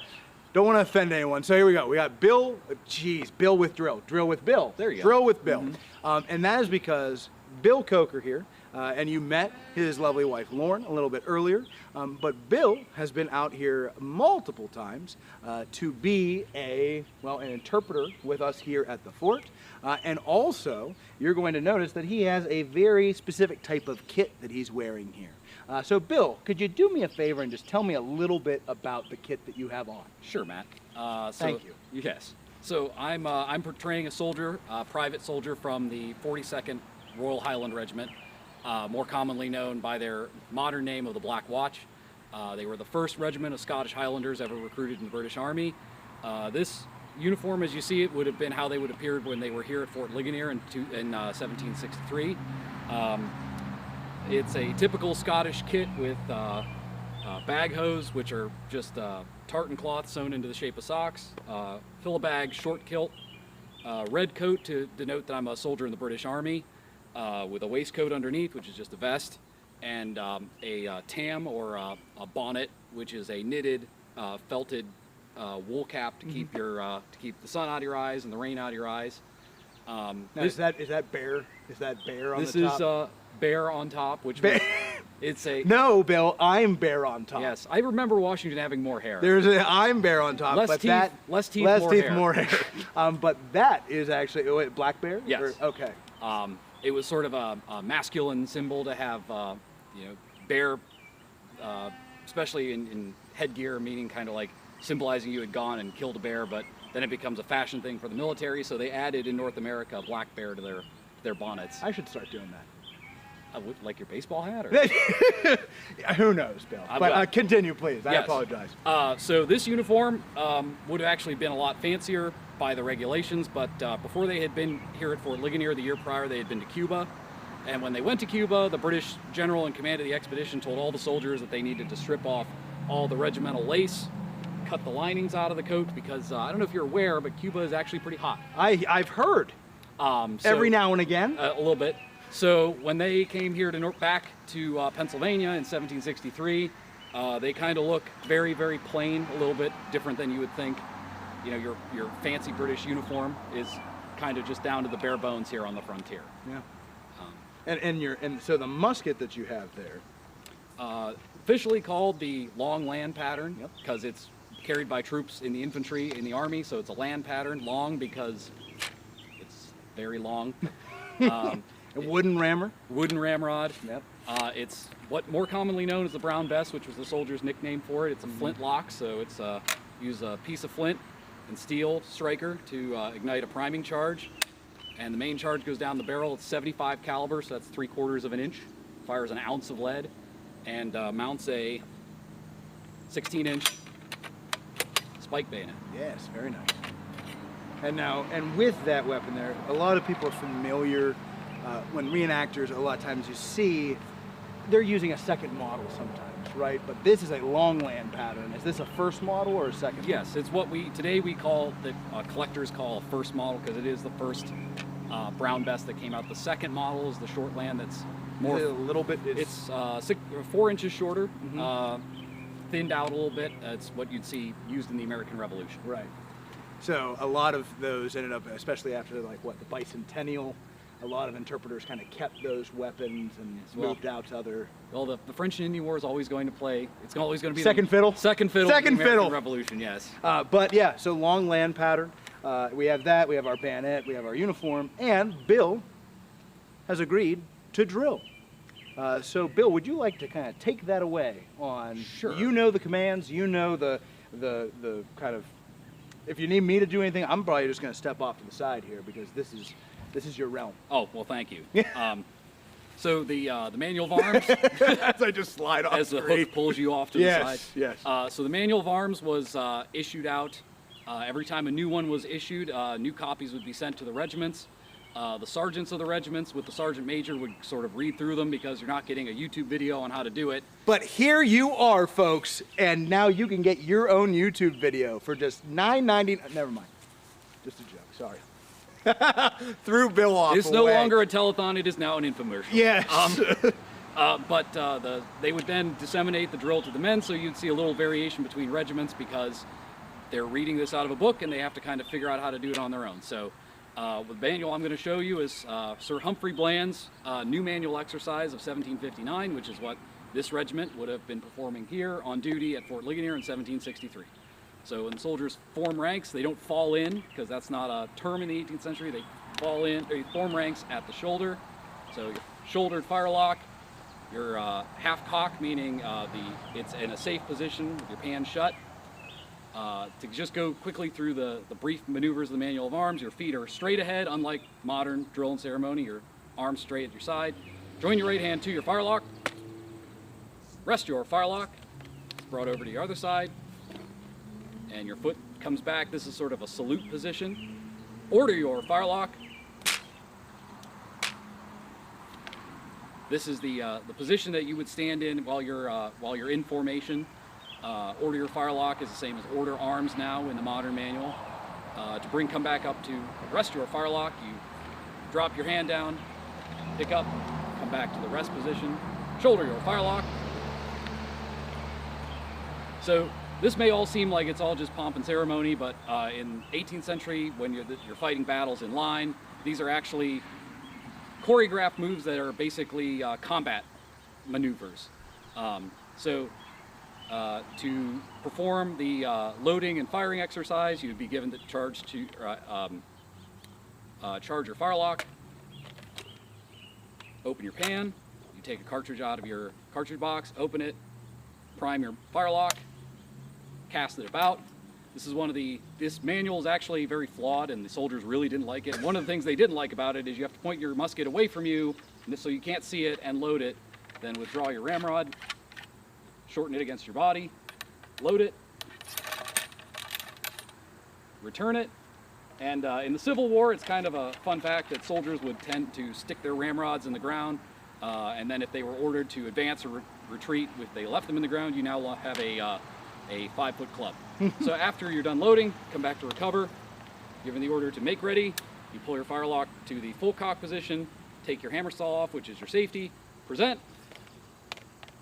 to offend anyone. So here we go. We got Bill with Drill. Drill with Bill. There you go. Drill with Bill. And that is because Bill Coker here, and you met his lovely wife Lauren a little bit earlier, but Bill has been out here multiple times to be an interpreter with us here at the fort. And also, you're going to notice that he has a very specific type of kit that he's wearing here. So Bill, could you do me a favor and just tell me a little bit about the kit that you have on? Sure, Matt. Thank you. Yes. So I'm portraying a soldier, private soldier from the 42nd Royal Highland Regiment, more commonly known by their modern name of the Black Watch. They were the first regiment of Scottish Highlanders ever recruited in the British Army. This uniform, as you see it, would have been how they would have appeared when they were here at Fort Ligonier in 1763. It's a typical Scottish kit with bag hose, which are just tartan cloth sewn into the shape of socks, fill a bag, short kilt, red coat to denote that I'm a soldier in the British Army, with a waistcoat underneath, which is just a vest, and a tam or a bonnet, which is a knitted, felted wool cap to keep to keep the sun out of your eyes and the rain out of your eyes. Now, is that bear? Is that bear on the top? This is bear on top, which it's a no, Bill. I'm bear on top. Yes, I remember Washington having more hair. I'm bear on top, less but teeth, less teeth, more hair. But that is actually black bear. Yes. Okay. It was sort of a masculine symbol to have, bear, especially in headgear, meaning kind of like symbolizing you had gone and killed a bear, but then it becomes a fashion thing for the military, so they added in North America a black bear to their bonnets. I should start doing that. Like your baseball hat? Or? Who knows, Bill? But continue, please. I apologize. So this uniform would have actually been a lot fancier by the regulations, but before they had been here at Fort Ligonier the year prior, they had been to Cuba. And when they went to Cuba, the British general in command of the expedition told all the soldiers that they needed to strip off all the regimental lace, cut the linings out of the coat, because I don't know if you're aware, but Cuba is actually pretty hot. I've heard. Every now and again. A little bit. So when they came here back to Pennsylvania in 1763, they kind of look very, very plain, a little bit different than you would think. You know, your fancy British uniform is kind of just down to the bare bones here on the frontier. Yeah. And so the musket that you have there, officially called the long land pattern, because it's carried by troops in the infantry in the army, so it's a land pattern. Long because it's very long. A wooden rammer? Wooden ramrod. Yep. It's what more commonly known as the brown vest, which was the soldier's nickname for it. It's a flintlock, so it's use a piece of flint and steel striker to ignite a priming charge. And the main charge goes down the barrel. It's 75 caliber, so that's 3/4 of an inch. Fires an ounce of lead and mounts a 16-inch spike bayonet. Yes, very nice. And with that weapon there, a lot of people are familiar. When reenactors, a lot of times you see, they're using a second model sometimes, right? But this is a long land pattern. Is this a first model or a second? Yes, it's what today we call, the collectors call a first model, because it is the first brown vest that came out. The second model is the short land that's more... Is it a little bit... It's 4 inches shorter, thinned out a little bit. It's what you'd see used in the American Revolution. Right. So a lot of those ended up, especially after the bicentennial, a lot of interpreters kind of kept those weapons and moved out to other... Well, the French and Indian War is always going to play, it's always going to be... Second fiddle? Second fiddle. Second fiddle. Revolution, yes. But yeah, so long land pattern. We have that, we have our bayonet, we have our uniform, and Bill has agreed to drill. So, Bill, would you like to kind of take that away on? Sure. You know the commands. You know the kind of. If you need me to do anything, I'm probably just going to step off to the side here because this is your realm. Oh well, thank you. So the manual of arms. As I just slide off. As the hook pulls you off to the side. Yes. So the manual of arms was issued out every time a new one was issued. New copies would be sent to the regiments. The sergeants of the regiments with the sergeant major would sort of read through them because you're not getting a YouTube video on how to do it. But here you are, folks, and now you can get your own YouTube video for just $9.99. Never mind. Just a joke. Sorry. Threw Bill off. It's no longer a telethon. It is now an infomercial. Yes. But they would then disseminate the drill to the men, so you'd see a little variation between regiments because they're reading this out of a book and they have to kind of figure out how to do it on their own. So the manual I'm going to show you is Sir Humphrey Bland's new manual exercise of 1759, which is what this regiment would have been performing here on duty at Fort Ligonier in 1763. So when soldiers form ranks, they don't fall in, because that's not a term in the 18th century. They fall in, they form ranks at the shoulder. So your shouldered firelock, your half cock, meaning it's in a safe position with your pan shut. To just go quickly through the brief maneuvers of the manual of arms, your feet are straight ahead, unlike modern drill and ceremony, your arms straight at your side. Join your right hand to your firelock. Rest your firelock. It's brought over to your other side. And your foot comes back. This is sort of a salute position. Order your firelock. This is the position that you would stand in while you're in formation. Order your firelock is the same as order arms now in the modern manual. To come back up to rest your firelock, you drop your hand down, pick up, come back to the rest position, shoulder your firelock. So this may all seem like it's all just pomp and ceremony, but in 18th century, when you're fighting battles in line, these are actually choreographed moves that are basically combat maneuvers. To perform the loading and firing exercise, you'd be given the charge to charge your firelock, open your pan, you take a cartridge out of your cartridge box, open it, prime your firelock, cast it about. This manual is actually very flawed and the soldiers really didn't like it. One of the things they didn't like about it is you have to point your musket away from you so you can't see it and load it, then withdraw your ramrod, shorten it against your body, load it, return it, and in the Civil War, it's kind of a fun fact that soldiers would tend to stick their ramrods in the ground, and then if they were ordered to advance or retreat, if they left them in the ground, you now have a 5-foot club. So after you're done loading, come back to recover, given the order to make ready, you pull your firelock to the full cock position, take your hammer saw off, which is your safety, present,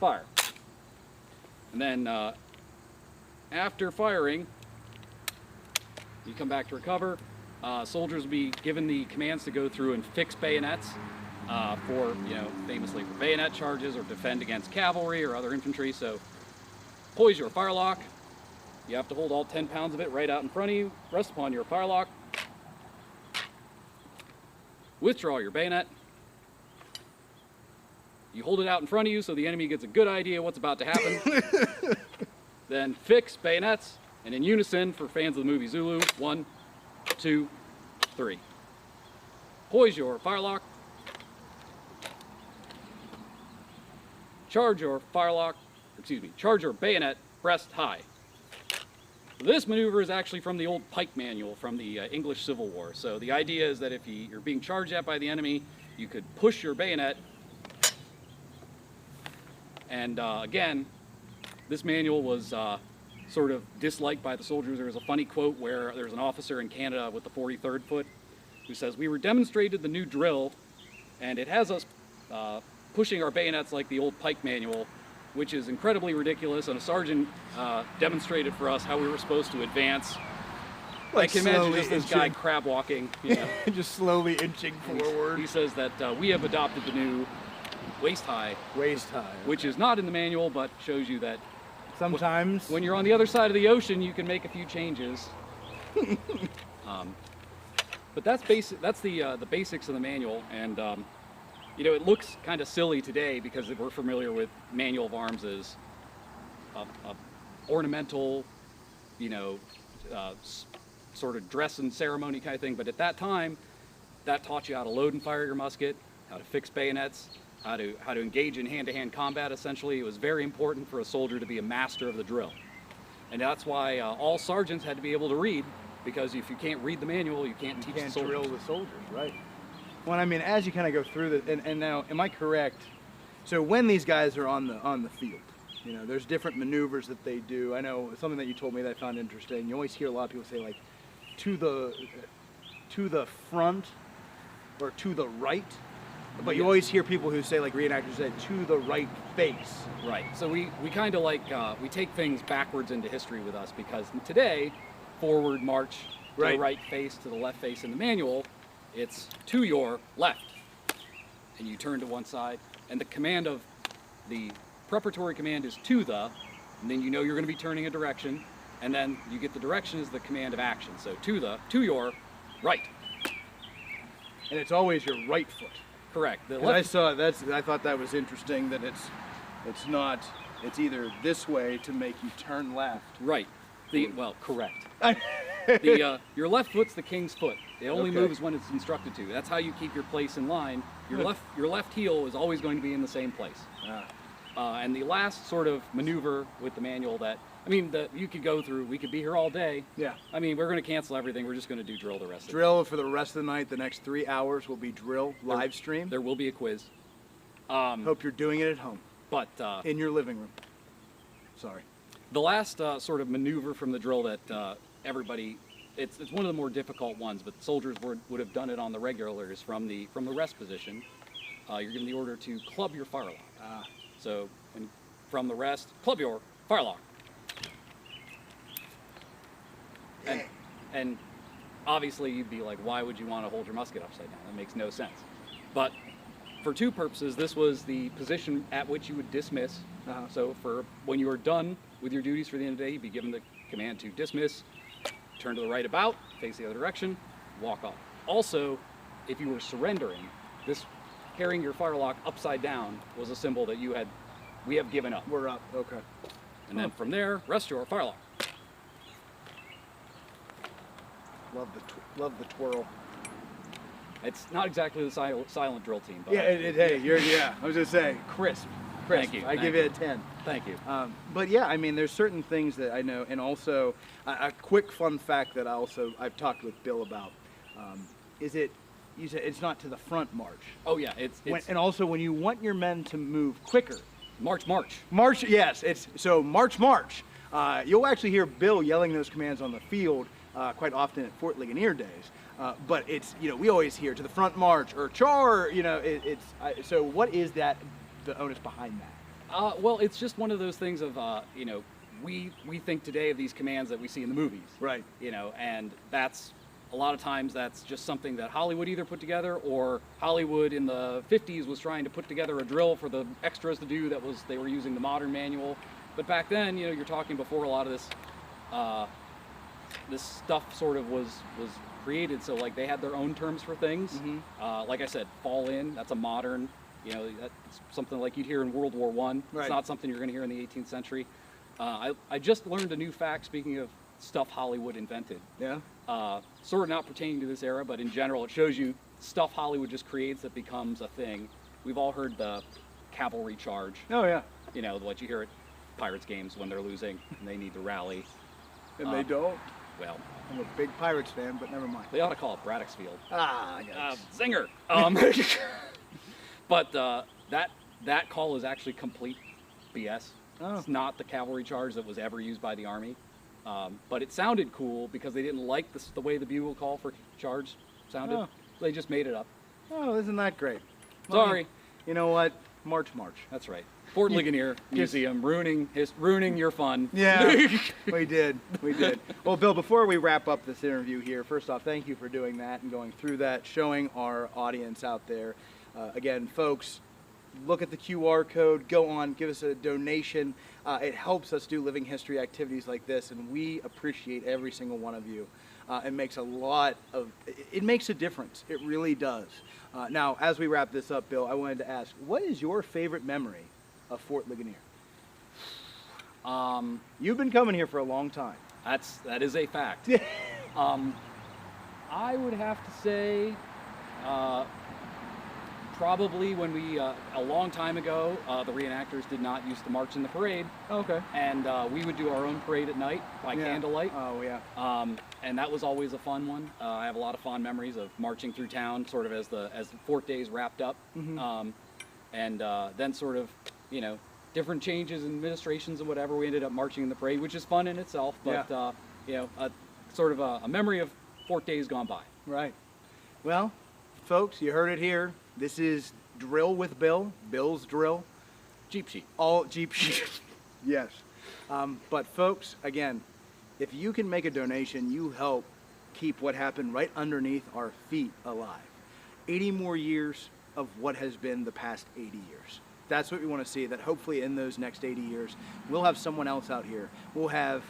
fire. And then after firing, you come back to recover. Soldiers will be given the commands to go through and fix bayonets famously for bayonet charges or defend against cavalry or other infantry. So poise your firelock. You have to hold all 10 pounds of it right out in front of you. Rest upon your firelock. Withdraw your bayonet. You hold it out in front of you so the enemy gets a good idea what's about to happen. Then fix bayonets, and in unison, for fans of the movie Zulu, 1, 2, 3. Poise your firelock. Charge your bayonet breast high. This maneuver is actually from the old pike manual from the English Civil War. So the idea is that if you're being charged at by the enemy, you could push your bayonet. And again, this manual was sort of disliked by the soldiers. There was a funny quote where there's an officer in Canada with the 43rd Foot who says, "We were demonstrated the new drill, and it has us pushing our bayonets like the old pike manual, which is incredibly ridiculous, and a sergeant demonstrated for us how we were supposed to advance." I can imagine just this guy crab walking, just slowly inching forward. He says that we have adopted the new waist high, which is not in the manual, but shows you that sometimes when you're on the other side of the ocean, you can make a few changes. But that's basic. That's the basics of the manual, and you know, it looks kind of silly today because we're familiar with manual of arms as a ornamental, you know, sort of dress and ceremony kind of thing. But at that time, that taught you how to load and fire your musket, how to fix bayonets, how to engage in hand-to-hand combat. Essentially, it was very important for a soldier to be a master of the drill, and that's why all sergeants had to be able to read, because if you can't read the manual, you can't teach the soldiers. Drill the soldiers, right? Well, I mean, as you kind of go through the, and now, am I correct? So when these guys are on the field, you know, there's different maneuvers that they do. I know something that you told me that I found interesting. You always hear a lot of people say, like, to the front or to the right, but you always hear people who say, like reenactors say, to the right face. Right. So we kind of like we take things backwards into history with us, because today, forward march to the right face, to the left face in the manual, it's to your left, and you turn to one side, and the command of the preparatory command is to the, and then you know you're going to be turning a direction, and then you get the direction as the command of action. So to your right. And it's always your right foot. Correct. I thought that was interesting, that it's either this way to make you turn left. Right. Well, correct. Your left foot's the king's foot. It only moves when it's instructed to. That's how you keep your place in line. Your left heel is always going to be in the same place. And the last sort of maneuver with the manual that, I mean, you could go through, we could be here all day. Yeah. I mean, we're going to cancel everything. We're just going to do drill the rest of the day. Drill for the rest of the night. The next 3 hours will be drill, live stream. There will be a quiz. Hope you're doing it at home. But in your living room. Sorry. The last sort of maneuver from the drill that everybody, it's one of the more difficult ones, but soldiers would have done it on the regular, is from the rest position. You're given the order to club your firelock. So from the rest, club your firelock. And obviously you'd be like, why would you want to hold your musket upside down? That makes no sense. But for two purposes, this was the position at which you would dismiss. So for when you were done with your duties for the end of the day, you'd be given the command to dismiss, turn to the right about, face the other direction, walk off. Also, if you were surrendering, this carrying your firelock upside down was a symbol that we have given up. We're up, okay. And then from there, rest your firelock. Love the twirl. It's not exactly the silent drill team, but yeah, I was gonna say crisp. Thank you. I give you a 10. Thank you. But yeah, I mean, there's certain things that I know, and also a quick fun fact that I've talked with Bill about. You said it's not to the front march. Oh yeah, and also when you want your men to move quicker. March. March, yes. It's so march. You'll actually hear Bill yelling those commands on the field quite often at Fort Ligonier Days. But it's, you know, we always hear to the front march or char, you know, so what is that, the onus behind that? Well, it's just one of those things of, you know, we think today of these commands that we see in the movies. Right. You know, and that's, a lot of times that's just something that Hollywood either put together, or Hollywood in the 50s was trying to put together a drill for the extras to do they were using the modern manual. But back then, you know, you're talking before a lot of this stuff sort of was created, so like they had their own terms for things. Like I said, fall in, that's a modern, you know, that's something like you'd hear in World War I. Right. It's not something you're going to hear in the 18th century. I just learned a new fact, speaking of stuff Hollywood invented. Yeah. Sort of not pertaining to this era, but in general, it shows you stuff Hollywood just creates that becomes a thing. We've all heard the cavalry charge. Oh yeah. You know, what you hear at Pirates games when they're losing and they need to rally. And they don't. Well, I'm a big Pirates fan, but never mind. They ought to call it Braddock's Field. Zinger. But that call is actually complete BS. Oh. It's not the cavalry charge that was ever used by the Army. But it sounded cool because they didn't like the way the bugle call for charge sounded. Oh. So they just made it up. Oh, isn't that great? Sorry. You know what? March. That's right. Fort Ligonier Museum, ruining your fun. Yeah, we did. Well, Bill, before we wrap up this interview here, first off, thank you for doing that and going through that, showing our audience out there. Again, folks, look at the QR code, go on, give us a donation. It helps us do living history activities like this, and we appreciate every single one of you. It makes it makes a difference. It really does. Now, as we wrap this up, Bill, I wanted to ask, what is your favorite memory of Fort Ligonier? You've been coming here for a long time. That is a fact. I would have to say probably when we, a long time ago, the reenactors did not used to march in the parade. Okay. And we would do our own parade at night by candlelight. Oh, yeah. And that was always a fun one. I have a lot of fond memories of marching through town sort of as the Fort Days wrapped up. Mm-hmm. Then sort of, different changes in administrations and whatever, we ended up marching in the parade, which is fun in itself, but, sort of a memory of Fort Days gone by. Right. Well, folks, you heard it here. This is Drill with Bill, Bill's Drill. Jeep sheet. All Jeep sheet. Yes. But folks, again, if you can make a donation, you help keep what happened right underneath our feet alive. 80 more years of what has been the past 80 years. That's what we want to see, that hopefully in those next 80 years, we'll have someone else out here. We'll have,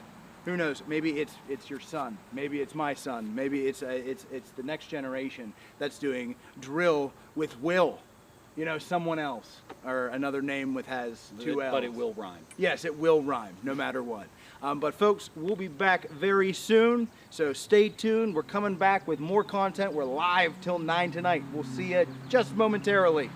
who knows, maybe it's your son, maybe it's my son, maybe it's the next generation that's doing drill with Will, someone else, or another name with has two L's. But it will rhyme. Yes, it will rhyme, no matter what. But folks, we'll be back very soon, so stay tuned. We're coming back with more content. We're live till 9 tonight. We'll see you just momentarily.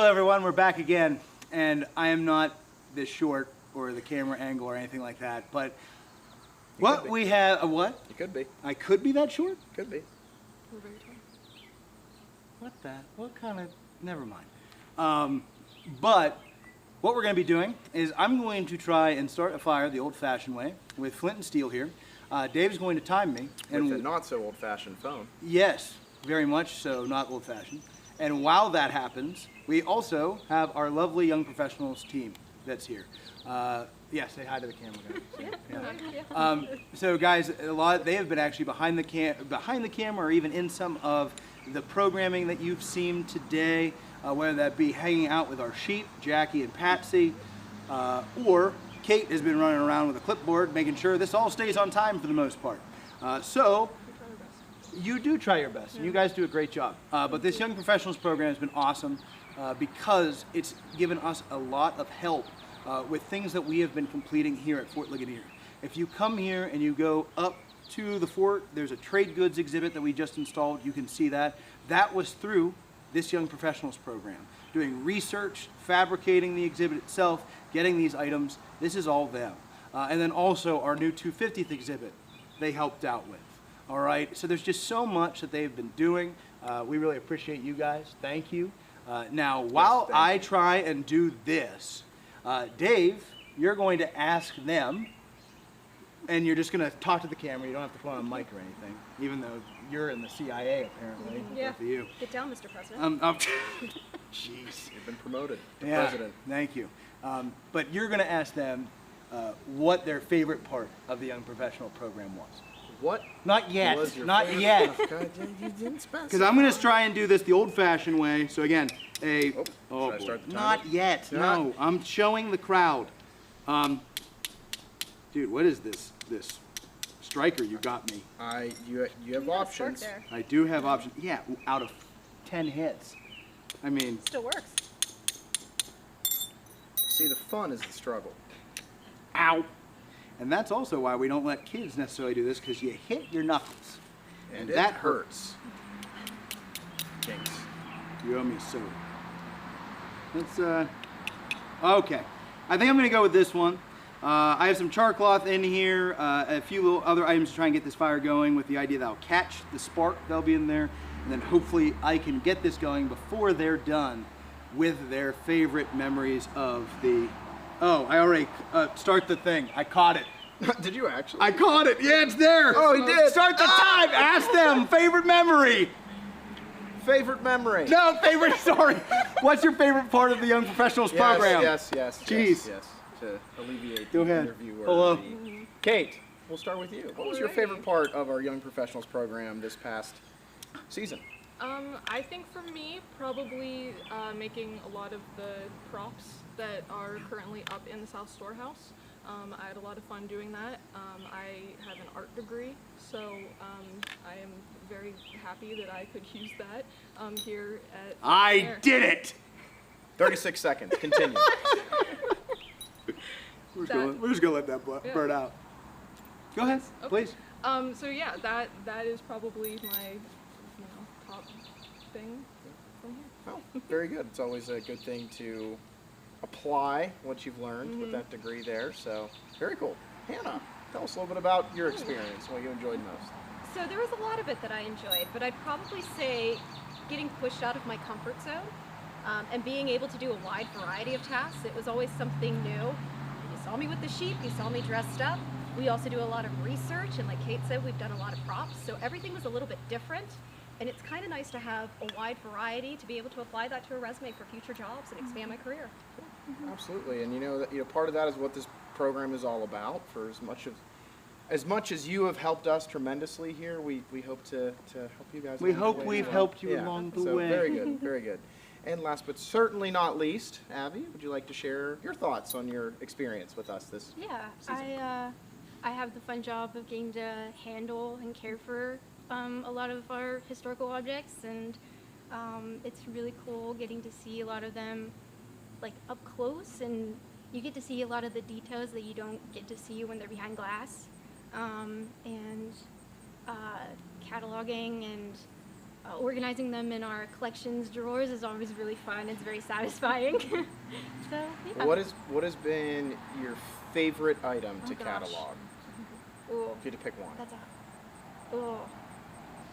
Hello, everyone. We're back again, and I am not this short or the camera angle or anything like that, but what we have, what? You could be. I could be that short? Could be. What kind of, never mind. But what we're going to be doing is I'm going to try and start a fire the old-fashioned way with flint and steel here. Dave's going to time me. With a not-so-old-fashioned phone. Yes, very much so, not old-fashioned. And while that happens, we also have our lovely young professionals team that's here. Yeah, say hi to the camera, guys. Yeah. So guys, they have been actually behind the camera or even in some of the programming that you've seen today, whether that be hanging out with our sheep, Jackie and Patsy, or Kate has been running around with a clipboard making sure this all stays on time for the most part. So you do try your best, and you guys do a great job. But this Young Professionals program has been awesome because it's given us a lot of help with things that we have been completing here at Fort Ligonier. If you come here and you go up to the fort, there's a trade goods exhibit that we just installed. You can see that. That was through this Young Professionals program. Doing research, fabricating the exhibit itself, getting these items, this is all them. And then also our new 250th exhibit, they helped out with. All right, so there's just so much that they've been doing. We really appreciate you guys. Thank you. Now, while I try and do this, Dave, you're going to ask them, and you're just going to talk to the camera. You don't have to put on a mic or anything, even though you're in the CIA, apparently. Yeah. Both of you. Get down, Mr. President. Jeez. You've been promoted to Yeah, president. thank you. But you're going to ask them what their favorite part of the Young Professional program was. What? Not yet. Was your Not favorite- yet. God, you didn't specify. Because I'm going to try and do this the old-fashioned way. So again, Should I boy. start the timer? Not yet. Not- No, I'm showing the crowd. Dude, what is this striker you got me? You have options. I do have options. Yeah, out of 10 hits. I mean, Still works. See, the fun is the struggle. ow. And that's also why we don't let kids necessarily do this, because you hit your knuckles. And that it hurts. Jinx. You owe me a soda. Let's, okay. I think I'm going to go with this one. I have some char cloth in here, a few little other items to try and get this fire going with the idea that I'll catch the spark that'll be in there, and then hopefully I can get this going before they're done with their favorite memories of the... Oh, I already start the thing. I caught it. Did you actually? I caught it. Yeah, it's there. Oh, he did. Start the time. Ask them. Favorite memory. Favorite memory. No, favorite. Sorry. What's your favorite part of the Young Professionals program? Yes. Jeez. Yes. To alleviate Go the ahead. interviewer. Hello. Kate, we'll start with you. What was your favorite part of our Young Professionals program this past season? I think for me, probably making a lot of the props that are currently up in the South Storehouse. I had a lot of fun doing that. I have an art degree, so I am very happy that I could use that here at I did it! 36 seconds. Continue. We're just gonna let that burn out. Go ahead, please. So yeah, that is probably my top thing from here. Oh, very good. It's always a good thing to apply what you've learned with that degree there. So very cool. Hannah, tell us a little bit about your experience, what you enjoyed most. So there was a lot of it that I enjoyed, but I'd probably say getting pushed out of my comfort zone and being able to do a wide variety of tasks. It was always something new. You saw me with the sheep, you saw me dressed up. We also do a lot of research, and like Kate said, we've done a lot of props, so everything was a little bit different. And it's kind of nice to have a wide variety to be able to apply that to a resume for future jobs and expand my career. Absolutely, and part of that is what this program is all about. For as much as you have helped us tremendously here, we hope to help you guys. We along the hope way we've as well. helped you along the way. Very good, very good. And last but certainly not least, Abby, would you like to share your thoughts on your experience with us this season? I have the fun job of getting to handle and care for a lot of our historical objects, and it's really cool getting to see a lot of them like up close, and you get to see a lot of the details that you don't get to see when they're behind glass, and cataloging and organizing them in our collections drawers is always really fun. It's very satisfying. So, yeah. What has been your favorite item to gosh. catalog? Ooh. If you had to pick one.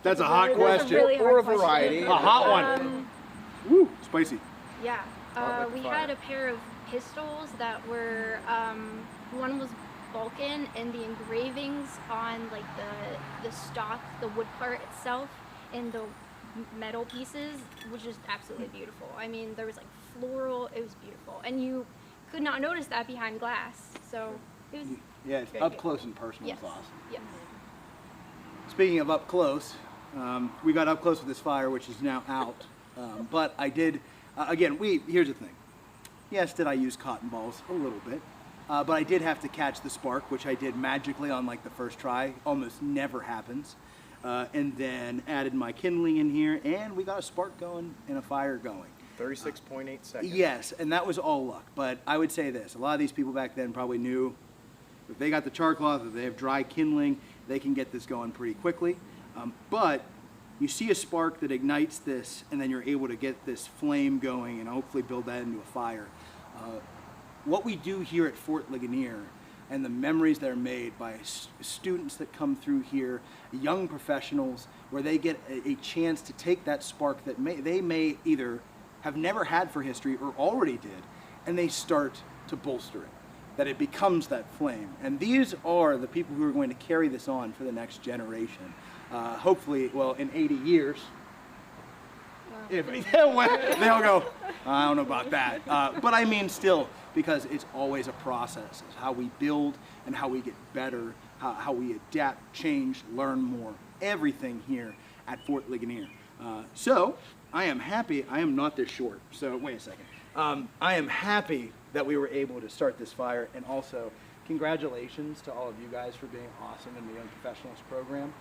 That's a hot question. Really or a hard variety. A hot one. Woo, spicy. Yeah. Like We fire. had a pair of pistols that were, one was Vulcan, and the engravings on like the stock, the wood part itself, and the metal pieces was just absolutely beautiful. I mean, there was like floral, it was beautiful. And you could not notice that behind glass. So it was Yeah, it's very up good. close and personal. Yes. It's awesome. Yes. Speaking of up close, we got up close with this fire, which is now out. But I did, again, here's the thing. Yes, did I use cotton balls? A little bit. But I did have to catch the spark, which I did magically on like the first try. Almost never happens. And then added my kindling in here, and we got a spark going and a fire going. 36.8 seconds. Yes, and that was all luck. But I would say this, a lot of these people back then probably knew if they got the char cloth, if they have dry kindling, they can get this going pretty quickly. But you see a spark that ignites this, and then you're able to get this flame going and hopefully build that into a fire. What we do here at Fort Ligonier and the memories that are made by students that come through here, young professionals, where they get a chance to take that spark that they may either have never had for history or already did, and they start to bolster it, that it becomes that flame. And these are the people who are going to carry this on for the next generation. Hopefully, well, in 80 years, they'll go, I don't know about that. But I mean still, because it's always a process. It's how we build and how we get better, how we adapt, change, learn more. Everything here at Fort Ligonier. So I am happy. I am not this short. So wait a second. I am happy that we were able to start this fire, and also congratulations to all of you guys for being awesome in the Young Professionals program.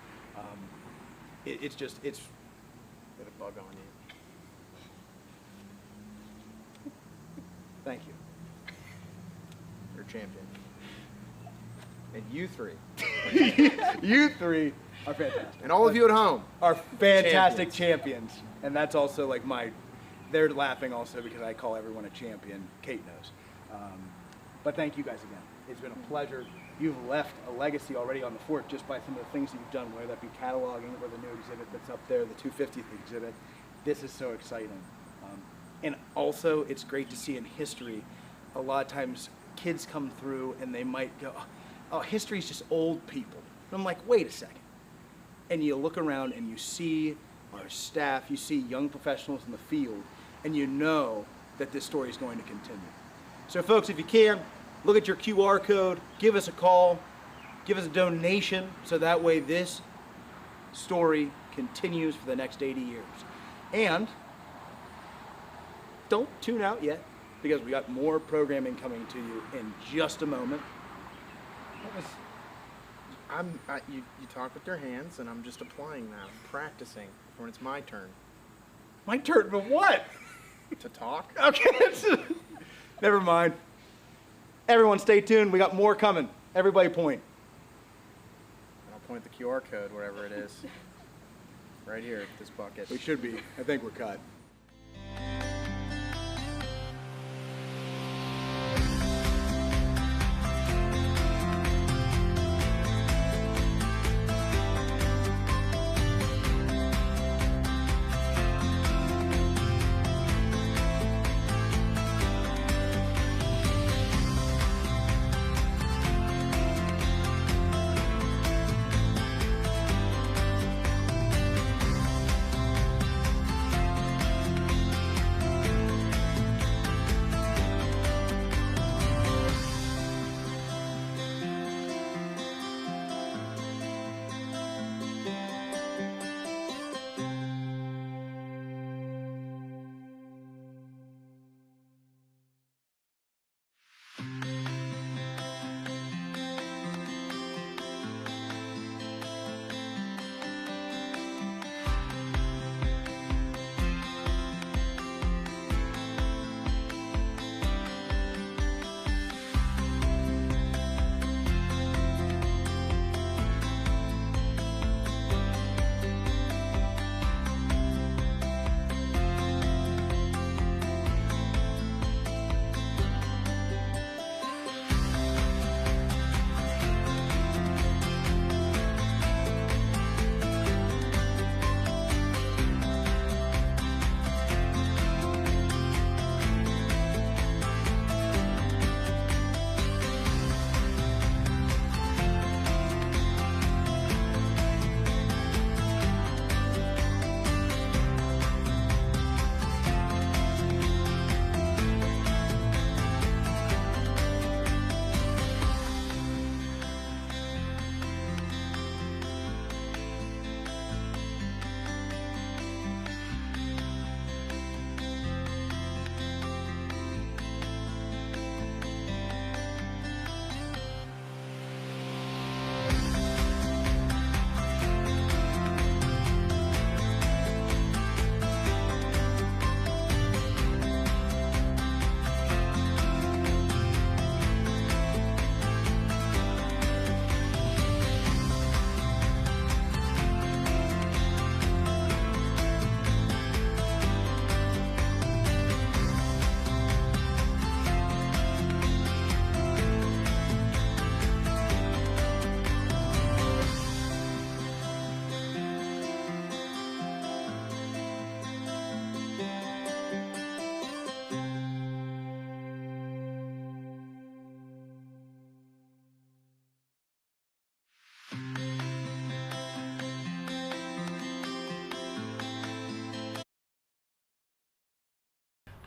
It's got a bug on you. Thank you. You're a champion. And you three. You three are fantastic. And all of you at home are fantastic champions. And that's also like they're laughing also because I call everyone a champion. Kate knows. But thank you guys again. It's been a pleasure. You've left a legacy already on the fort just by some of the things that you've done, whether that be cataloging or the new exhibit that's up there, the 250th exhibit. This is so exciting. And also, it's great to see in history, a lot of times kids come through and they might go, oh, history's just old people. And I'm like, wait a second. And you look around and you see our staff, you see young professionals in the field, and you know that this story is going to continue. So folks, if you can, look at your QR code, give us a call, give us a donation, so that way this story continues for the next 80 years. And don't tune out yet, because we got more programming coming to you in just a moment. You talk with your hands, and I'm just applying that. I'm practicing for when it's my turn. My turn for what? To talk. Okay. Never mind. Everyone stay tuned. We got more coming. Everybody point. And I'll point the QR code wherever it is. Right here at this bucket. We should be. I think we're cut.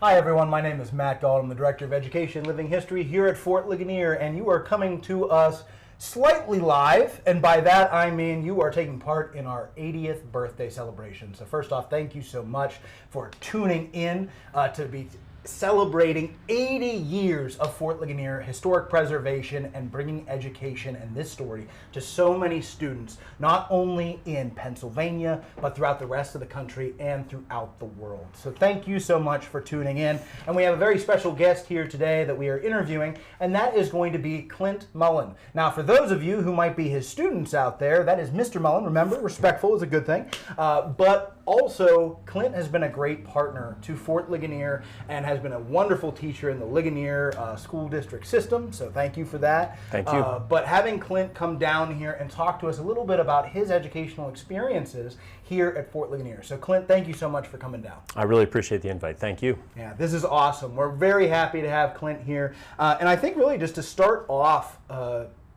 Hi everyone, my name is Matt Gault. I'm the Director of Education Living History here at Fort Ligonier, and you are coming to us slightly live, and by that I mean you are taking part in our 80th birthday celebration. So first off, thank you so much for tuning in to be celebrating 80 years of Fort Ligonier historic preservation and bringing education and this story to so many students, not only in Pennsylvania, but throughout the rest of the country and throughout the world. So thank you so much for tuning in. And we have a very special guest here today that we are interviewing, and that is going to be Clint Mullen. Now, for those of you who might be his students out there, that is Mr. Mullen. Remember, respectful is a good thing. But also, Clint has been a great partner to Fort Ligonier and has been a wonderful teacher in the Ligonier school district system, so thank you for that. Thank you. But having Clint come down here and talk to us a little bit about his educational experiences here at Fort Ligonier. So Clint, thank you so much for coming down. I really appreciate the invite. Thank you. Yeah, this is awesome. We're very happy to have Clint here. And I think really just to start off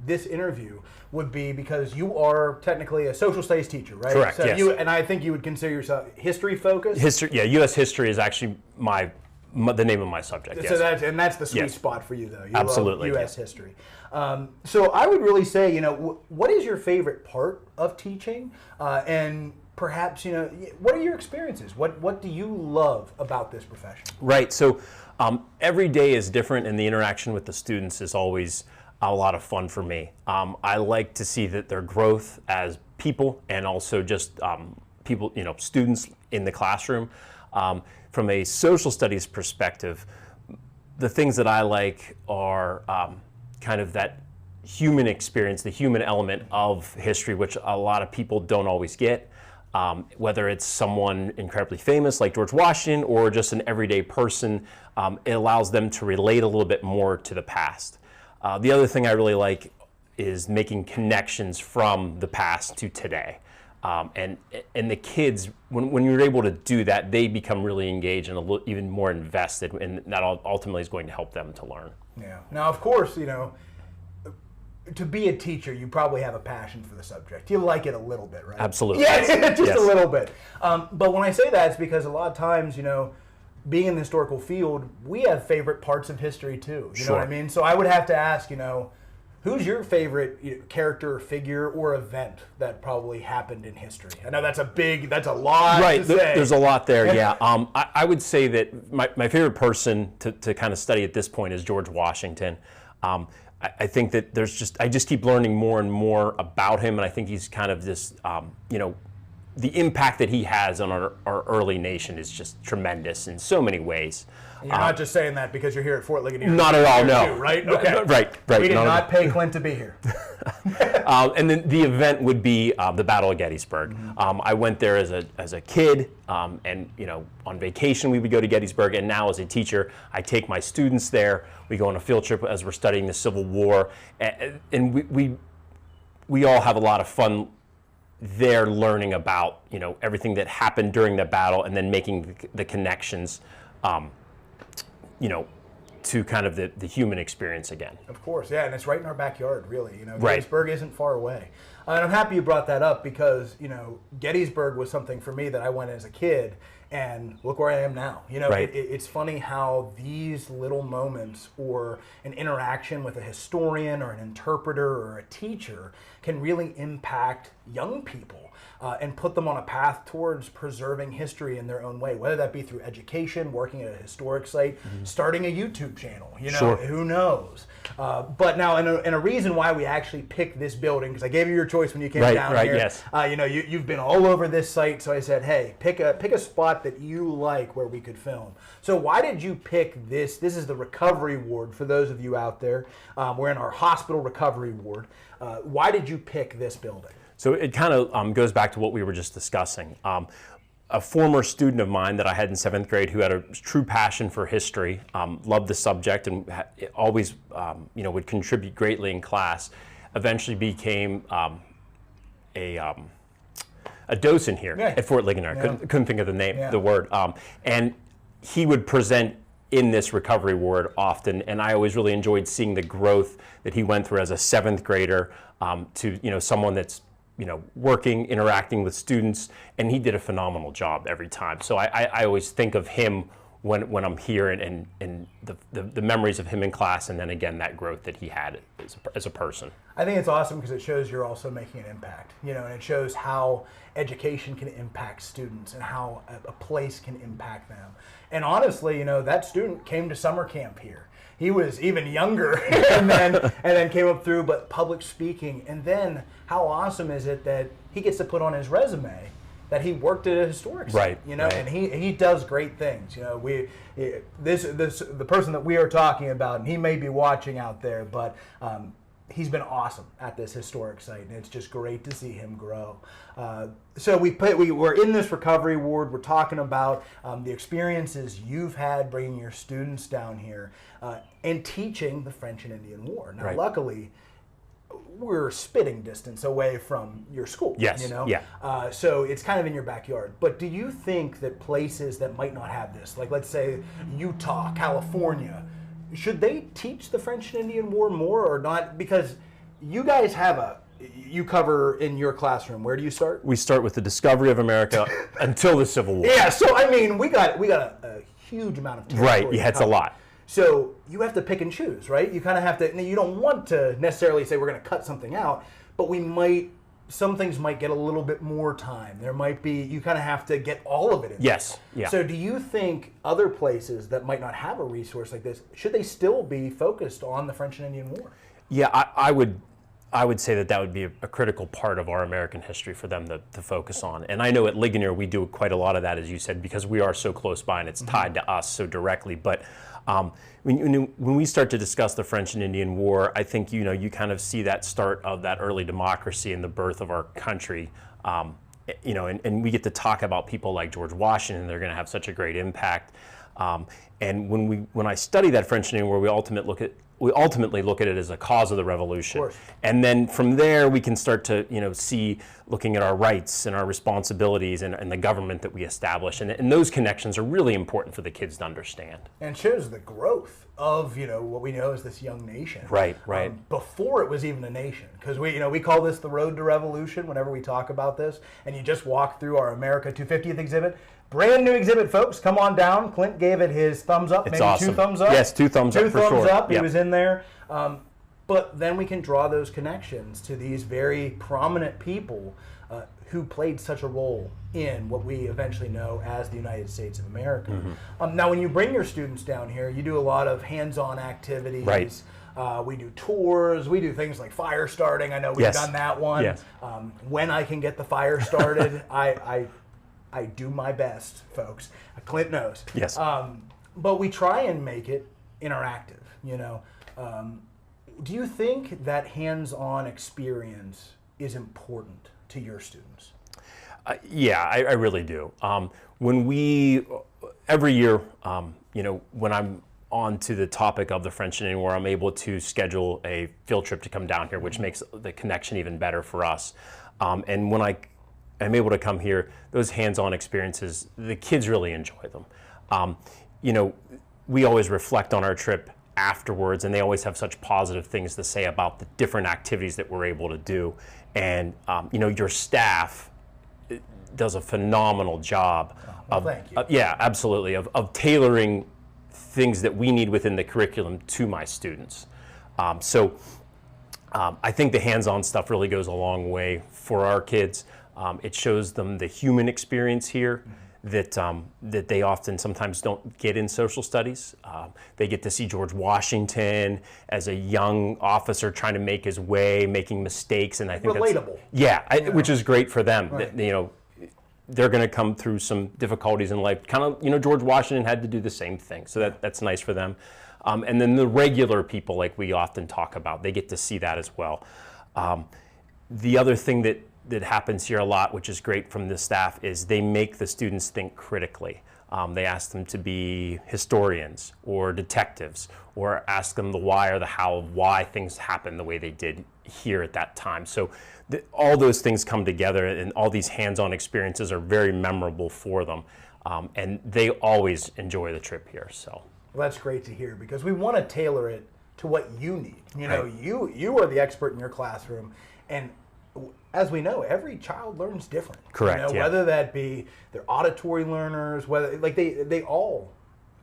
this interview would be because you are technically a social studies teacher, right? Correct, so yes. And I think you would consider yourself history focused? History, yeah, U.S. history is actually the name of my subject, So yes. that's the sweet Yes. spot for you, though. You Absolutely, love U.S. yeah. history. So I would really say, what is your favorite part of teaching? And perhaps, what are your experiences? What do you love about this profession? Right, so every day is different, and the interaction with the students is always a lot of fun for me. I like to see that their growth as people and also just people, students in the classroom. From a social studies perspective, the things that I like are kind of that human experience, the human element of history, which a lot of people don't always get. Whether it's someone incredibly famous like George Washington or just an everyday person, it allows them to relate a little bit more to the past. The other thing I really like is making connections from the past to today. And the kids, when you're able to do that, they become really engaged and even more invested, and that ultimately is going to help them to learn. Yeah. Now, of course, to be a teacher, you probably have a passion for the subject. You like it a little bit, right? Absolutely. Yeah, just Yes. a little bit. But when I say that, it's because a lot of times, being in the historical field, we have favorite parts of history too. You know what I mean? So I would have to ask, who's your favorite character, figure, or event that probably happened in history? I know that's a lot to say. There's a lot there, yeah. I would say that my favorite person to kind of study at this point is George Washington. I think that I just keep learning more and more about him, and I think he's kind of this, the impact that he has on our early nation is just tremendous in so many ways. And you're not just saying that because you're here at Fort Ligonier. Not at all, no. Too, right? Okay. Right. We did not pay Clint to be here. And then the event would be the Battle of Gettysburg. Mm-hmm. I went there as a kid, and on vacation we would go to Gettysburg, and now as a teacher, I take my students there. We go on a field trip as we're studying the Civil War, and we all have a lot of fun there learning about everything that happened during the battle, and then making the connections to kind of the human experience again. Of course, yeah, and it's right in our backyard, really. Right. Gettysburg isn't far away. And I'm happy you brought that up because, Gettysburg was something for me that I went as a kid, and look where I am now. Right. It's funny how these little moments or an interaction with a historian or an interpreter or a teacher can really impact young people. And put them on a path towards preserving history in their own way, whether that be through education, working at a historic site, starting a YouTube channel, Sure. Who knows? But now, and a reason why we actually picked this building, because I gave you your choice when you came down here. Yes. You've been all over this site, so I said, hey, pick a spot that you like where we could film. So why did you pick this? This is the recovery ward for those of you out there. We're in our hospital recovery ward. Why did you pick this building? So it kind of goes back to what we were just discussing. A former student of mine that I had in 7th grade who had a true passion for history, loved the subject, and always would contribute greatly in class, eventually became a docent here at Fort Ligonier. Yeah. Couldn't think of the name, the word. And he would present in this recovery ward often, and I always really enjoyed seeing the growth that he went through as a 7th grader to someone that's working, interacting with students, and he did a phenomenal job every time. So I always think of him when I'm here, and the memories of him in class, and then again that growth that he had as a person. I think it's awesome because it shows you're also making an impact, and it shows how education can impact students and how a place can impact them. And honestly, that student came to summer camp here. He was even younger and then came up through, but public speaking. And then how awesome is it that he gets to put on his resume that he worked at a historic site, right. and he does great things. The person that we are talking about, and he may be watching out there, but he's been awesome at this historic site, and it's just great to see him grow. So we're in this recovery ward. We're talking about the experiences you've had bringing your students down here and teaching the French and Indian War. Now, luckily, we're spitting distance away from your school. Yes. Yeah. So it's kind of in your backyard. But do you think that places that might not have this, like let's say Utah, California, should they teach the French and Indian War more or not? Because you guys have you cover in your classroom. Where do you start? We start with the discovery of America until the Civil War. Yeah. So I mean, we got a huge amount of territory. Right. Yeah, it's a lot. So you have to pick and choose, right? You kind of have to. You don't want to necessarily say we're going to cut something out, but some things might get a little bit more time. There might be. You kind of have to get all of it in. Yes. Yeah. So do you think other places that might not have a resource like this, should they still be focused on the French and Indian War? Yeah, I would say that would be a critical part of our American history for them to focus on. And I know at Ligonier we do quite a lot of that, as you said, because we are so close by and it's tied to us so directly. But when we start to discuss the French and Indian War, I think you kind of see that start of that early democracy and the birth of our country. And we get to talk about people like George Washington. They're going to have such a great impact. And when I study that French and Indian War, we ultimately look at it as a cause of the revolution. And then from there we can start to see, looking at our rights and our responsibilities and the government that we establish. And those connections are really important for the kids to understand. And shows the growth of what we know as this young nation. Right. Before it was even a nation. Because we call this the road to revolution whenever we talk about this. And you just walk through our America 250th exhibit. Brand new exhibit, folks. Come on down. Clint gave it his thumbs up. It's maybe awesome. 2 thumbs up. Yes, 2 thumbs up for sure. 2 thumbs up. Yep. He was in there. But then we can draw those connections to these very prominent people who played such a role in what we eventually know as the United States of America. Now, when you bring your students down here, you do a lot of hands-on activities. Right. We do tours. We do things like fire starting. I know we've done that one. Yes. When I can get the fire started, I do my best, folks. Clint knows. Yes. But we try and make it interactive, Do you think that hands-on experience is important to your students? Yeah, I really do. Every year, when I'm on to the topic of the French and Indian War, I'm able to schedule a field trip to come down here, which makes the connection even better for us. And when I'm able to come here, those hands-on experiences, the kids really enjoy them. We always reflect on our trip afterwards, and they always have such positive things to say about the different activities that we're able to do. And your staff does a phenomenal job thank you. Yeah, absolutely, of tailoring things that we need within the curriculum to my students. I think the hands-on stuff really goes a long way for our kids. It shows them the human experience here that they often sometimes don't get in social studies. They get to see George Washington as a young officer trying to make his way, making mistakes, and I think relatable. Which is great for them. Right. They're going to come through some difficulties in life. Kind of, George Washington had to do the same thing, so that's nice for them. And then the regular people, like we often talk about, they get to see that as well. The other thing that happens here a lot, which is great from the staff, is they make the students think critically. They ask them to be historians or detectives, or ask them the why or the how of why things happen the way they did here at that time. So all those things come together, and all these hands-on experiences are very memorable for them. And they always enjoy the trip here. So. Well, that's great to hear, because we want to tailor it to what you need. You are the expert in your classroom, and as we know, every child learns different. Correct. Whether that be they're auditory learners, whether they all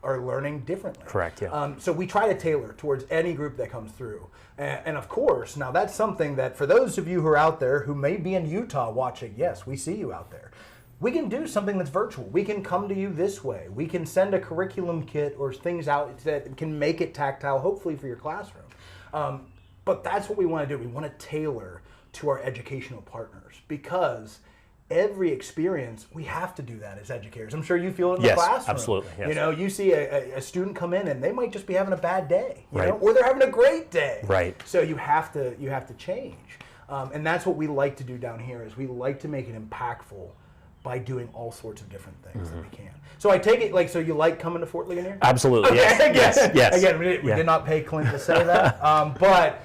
are learning differently. Correct, yeah. So we try to tailor towards any group that comes through. And of course, now that's something that for those of you who are out there who may be in Utah watching, yes, we see you out there. We can do something that's virtual. We can come to you this way. We can send a curriculum kit or things out that can make it tactile, hopefully for your classroom. But that's what we want to do. We want to tailor to our educational partners, because every experience, we have to do that as educators. I'm sure you feel it in the classroom. Yes, absolutely. Yes. You know, you see a student come in and they might just be having a bad day, you Right. know, or they're having a great day. Right. So you have to change. And that's what we like to do down here, is we like to make it impactful by doing all sorts of different things that we can. So I take it, like, so you like coming to Fort Ligonier? Absolutely, okay. yes, yes. Again, we did not pay Clint to say that, but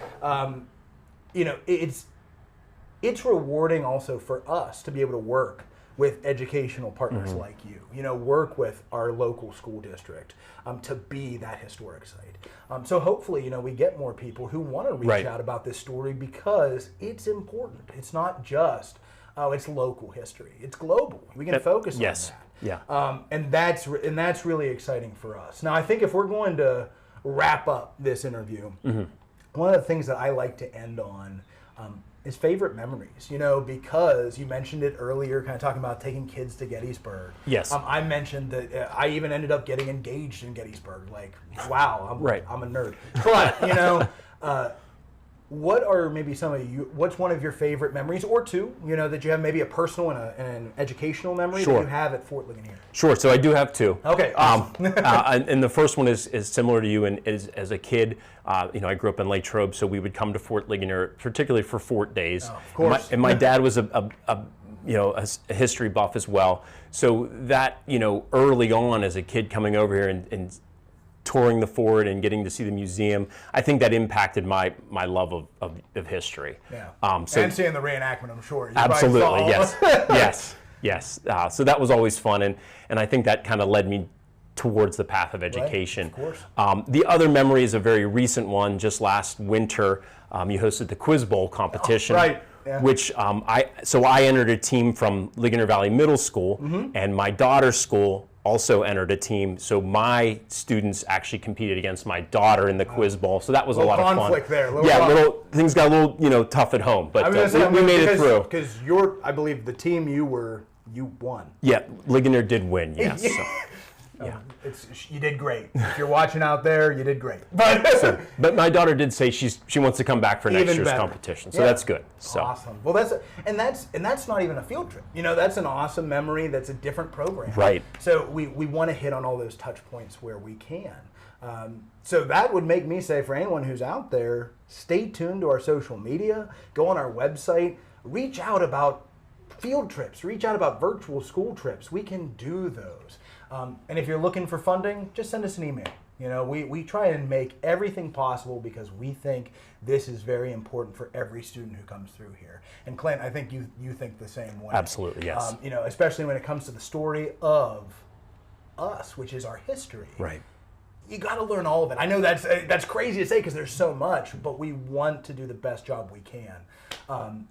you know, it's rewarding also for us to be able to work with educational partners like you. You know, work with our local school district to be that historic site. So hopefully, you know, we get more people who want to reach out about this story, because it's important. It's not just it's local history. It's global. We can focus on that. Yeah. And that's really exciting for us. Now, I think if we're going to wrap up this interview, one of the things that I like to end on is favorite memories. You know, because you mentioned it earlier, kind of talking about taking kids to Gettysburg. Yes. I mentioned that I even ended up getting engaged in Gettysburg. Like, wow, I'm a nerd. But you know. What are maybe some of you? What's one of your favorite memories, or two? You know, that you have, maybe a personal and an educational memory that you have at Fort Ligonier. Sure. So I do have two. Okay. Awesome. And the first one is similar to you. And as a kid, you know, I grew up in Lake Trobe, so we would come to Fort Ligonier, particularly for Fort Days. Oh, of course. And my dad was a history buff as well. So that, you know, early on as a kid coming over here and touring the fort and getting to see the museum, I think that impacted my love of history. Yeah. And seeing the reenactment, I'm sure. You absolutely, yes. Yes. So that was always fun, and I think that kind of led me towards the path of education. Right, of course. The other memory is a very recent one. Just last winter, you hosted the Quiz Bowl competition. Oh, right. Yeah. Which I entered a team from Ligonier Valley Middle School, and my daughter's school also entered a team. So my students actually competed against my daughter in the Quiz Bowl. So that was a lot of fun. Conflict there. Things got a little tough at home, but we made it through. Because I believe the team you won. Yeah, Ligonier did win. Yes. Yeah, you did great. If you're watching out there, you did great. But my daughter did say she wants to come back for next year's competition, so that's good. So awesome. Well, that's not even a field trip. You know, that's an awesome memory. That's a different program. Right. So we want to hit on all those touch points where we can. So that would make me say, for anyone who's out there, stay tuned to our social media. Go on our website. Reach out about field trips. Reach out about virtual school trips. We can do those. And if you're looking for funding, just send us an email. You know, we try and make everything possible because we think this is very important for every student who comes through here. And Clint, I think you think the same way. Absolutely, yes. You know, especially when it comes to the story of us, which is our history. Right. You got to learn all of it. I know that's crazy to say because there's so much, but we want to do the best job we can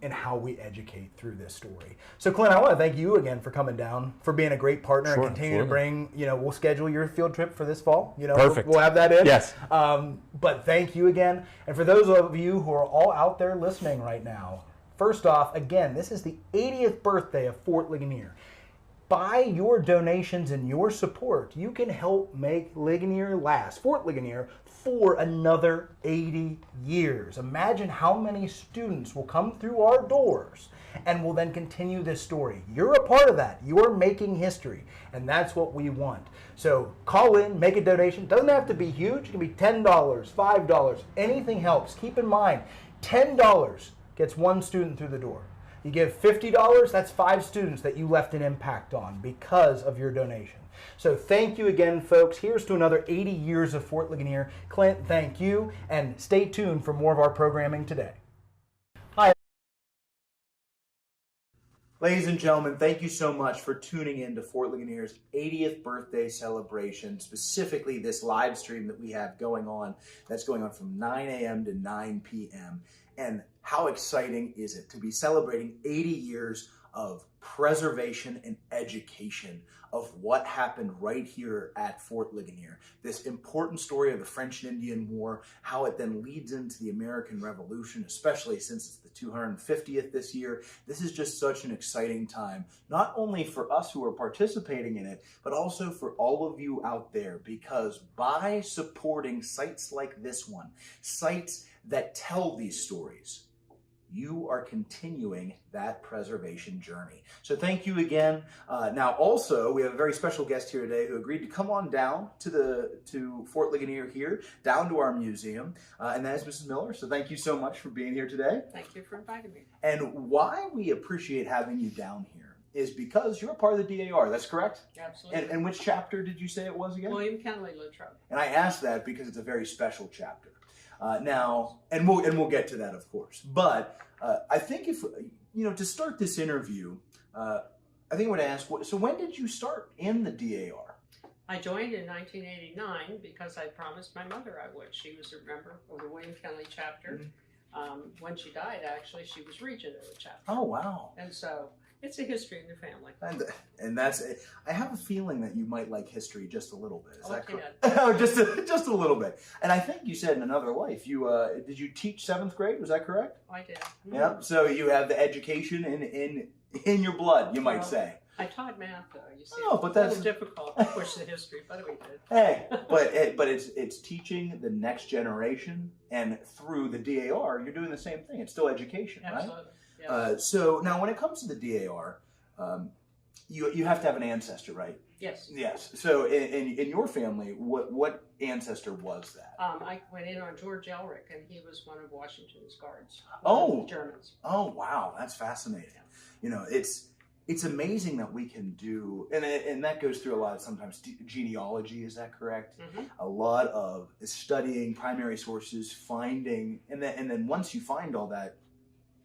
in how we educate through this story. So Clint, I want to thank you again for coming down, for being a great partner, and continue to bring, you know, we'll schedule your field trip for this fall. You know, perfect. We'll have that in. Yes. But thank you again. And for those of you who are all out there listening right now, first off, again, this is the 80th birthday of Fort Ligonier. By your donations and your support, you can help make Ligonier last, Fort Ligonier, for another 80 years. Imagine how many students will come through our doors and will then continue this story. You're a part of that. You're making history, and that's what we want. So call in, make a donation. Doesn't have to be huge. It can be $10, $5. Anything helps. Keep in mind, $10 gets one student through the door. You give $50, that's 5 students that you left an impact on because of your donation. So thank you again, folks. Here's to another 80 years of Fort Ligonier. Clint, thank you, and stay tuned for more of our programming today. Hi. Ladies and gentlemen, thank you so much for tuning in to Fort Ligonier's 80th birthday celebration, specifically this live stream that we have going on. That's going on from 9 a.m. to 9 p.m. And how exciting is it to be celebrating 80 years of preservation and education of what happened right here at Fort Ligonier. This important story of the French and Indian War, how it then leads into the American Revolution, especially since it's the 250th this year. This is just such an exciting time, not only for us who are participating in it, but also for all of you out there, because by supporting sites like this one, sites that tell these stories, you are continuing that preservation journey. So thank you again. Now also, we have a very special guest here today who agreed to come on down to Fort Ligonier here, down to our museum, and that is Mrs. Miller. So thank you so much for being here today. Thank you for inviting me. And why we appreciate having you down here is because you're a part of the DAR, that's correct? Absolutely. And which chapter did you say it was again? William Kenley Latrobe. And I asked that because it's a very special chapter. Now, and we'll get to that, of course. But I think if, to start this interview, I think I would ask, so when did you start in the DAR? I joined in 1989 because I promised my mother I would. She was a member of the William Kenley chapter. Mm-hmm. When she died, actually, she was regent of the chapter. Oh, wow. And so it's a history in the family. And that's it. I have a feeling that you might like history just a little bit. Is that correct? Oh, just a little bit. And I think you said in another life, did you teach 7th grade? Was that correct? I did. Mm-hmm. Yeah. So you have the education in your blood, you might say. I taught math, though. You see, but that's a little difficult to push the history, but we did. Hey, but it's teaching the next generation, and through the DAR, you're doing the same thing. It's still education, right? Absolutely. Yes. So now, when it comes to the DAR, you have to have an ancestor, right? Yes. Yes. So in your family, what ancestor was that? I went in on George Elric, and he was one of Washington's guards. Oh, the Germans. Oh, wow, that's fascinating. Yeah. It's amazing that we can do, and that goes through a lot of sometimes genealogy. Is that correct? Mm-hmm. A lot of studying primary sources, finding, and then once you find all that,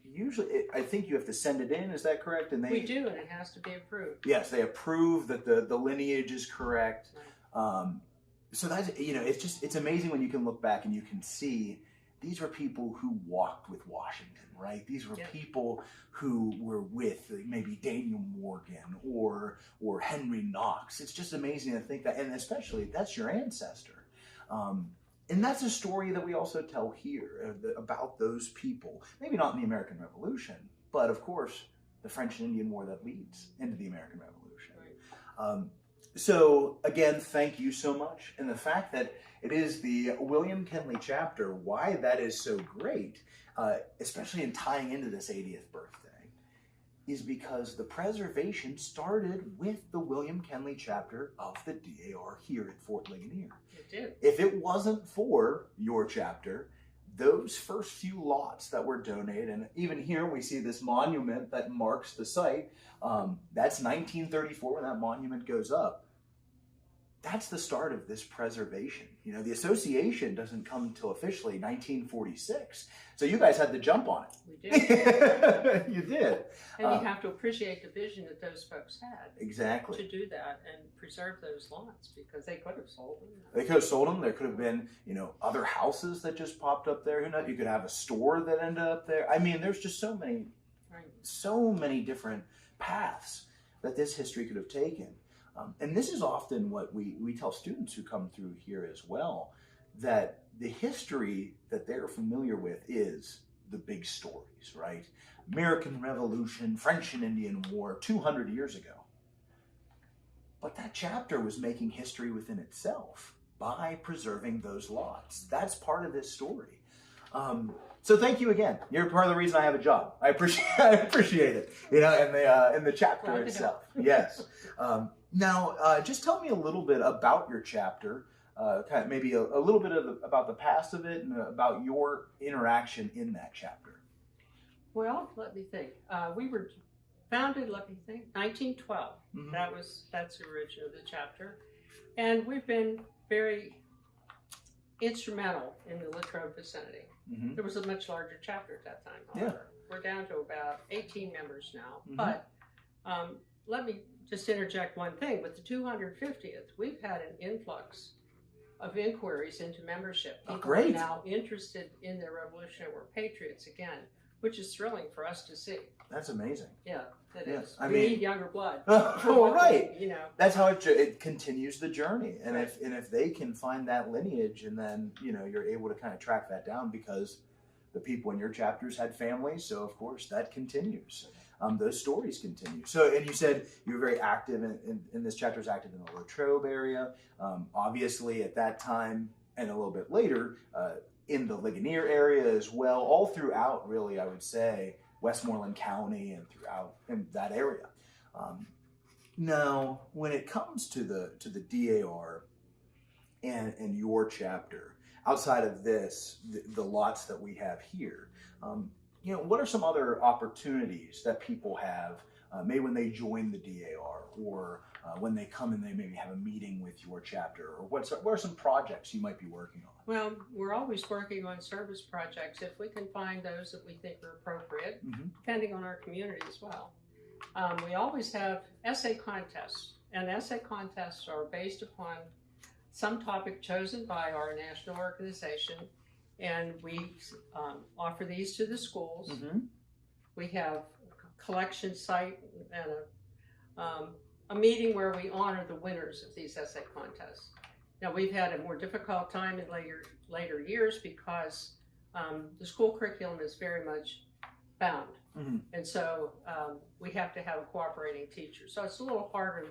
usually I think you have to send it in. Is that correct? And we do, and it has to be approved. Yes, they approve that the lineage is correct. Right. So that's it's amazing when you can look back and you can see these were people who walked with Washington, right? These were people who were with maybe Daniel Morgan or Henry Knox. It's just amazing to think that, and especially that's your ancestor. And that's a story that we also tell here about those people. Maybe not in the American Revolution, but of course, the French and Indian War that leads into the American Revolution. Right. So again, thank you so much. And the fact that it is the William Kenley chapter, why that is so great, especially in tying into this 80th birthday, is because the preservation started with the William Kenley chapter of the DAR here at Fort Ligonier. It did. If it wasn't for your chapter, those first few lots that were donated, and even here we see this monument that marks the site, that's 1934 when that monument goes up. That's the start of this preservation. The association doesn't come until officially 1946. So you guys had to jump on it. We did. You did. And you have to appreciate the vision that those folks had. Exactly. To do that and preserve those lots, because they could have sold them. They could have sold them. There could have been, other houses that just popped up there. You could have a store that ended up there. I mean, there's just so many different paths that this history could have taken. And this is often what we tell students who come through here as well, that the history that they're familiar with is the big stories, right? American Revolution, French and Indian War, 200 years ago. But that chapter was making history within itself by preserving those lots. That's part of this story. So thank you again. You're part of the reason I have a job. I appreciate it. In the chapter itself. Yes. Now, just tell me a little bit about your chapter, kind of maybe a little bit about the past of it and about your interaction in that chapter. Well, let me think. We were founded, 1912. Mm-hmm. That's the origin of the chapter. And we've been very instrumental in the Latrobe vicinity. Mm-hmm. There was a much larger chapter at that time, however. Yeah. We're down to about 18 members now. Mm-hmm. But let me just interject one thing. With the 250th, we've had an influx of inquiries into membership. People are now interested in the Revolutionary War patriots again. which is thrilling for us to see. That's amazing. Yeah, it Yeah, is. I We mean- need younger blood. Oh, right. You know. That's how it continues the journey. And if they can find that lineage, and then you're able to kind of track that down, because the people in your chapters had families, so of course that continues. Those stories continue. So, and you said you were very active in this chapter, is active in the Latrobe area. Obviously, at that time and a little bit later, in the Ligonier area as well, all throughout, really, I would say, Westmoreland County and throughout in that area. Now, when it comes to the DAR and your chapter, outside of this, the lots that we have here, what are some other opportunities that people have, maybe when they join the DAR, or when they come and they maybe have a meeting with your chapter, or what are some projects you might be working on? Well, we're always working on service projects if we can find those that we think are appropriate, depending on our community as well. We always have essay contests, and essay contests are based upon some topic chosen by our national organization, and we offer these to the schools. We have a collection site and a meeting where we honor the winners of these essay contests. Now, we've had a more difficult time in later years because the school curriculum is very much bound. And so we have to have a cooperating teacher. So it's a little harder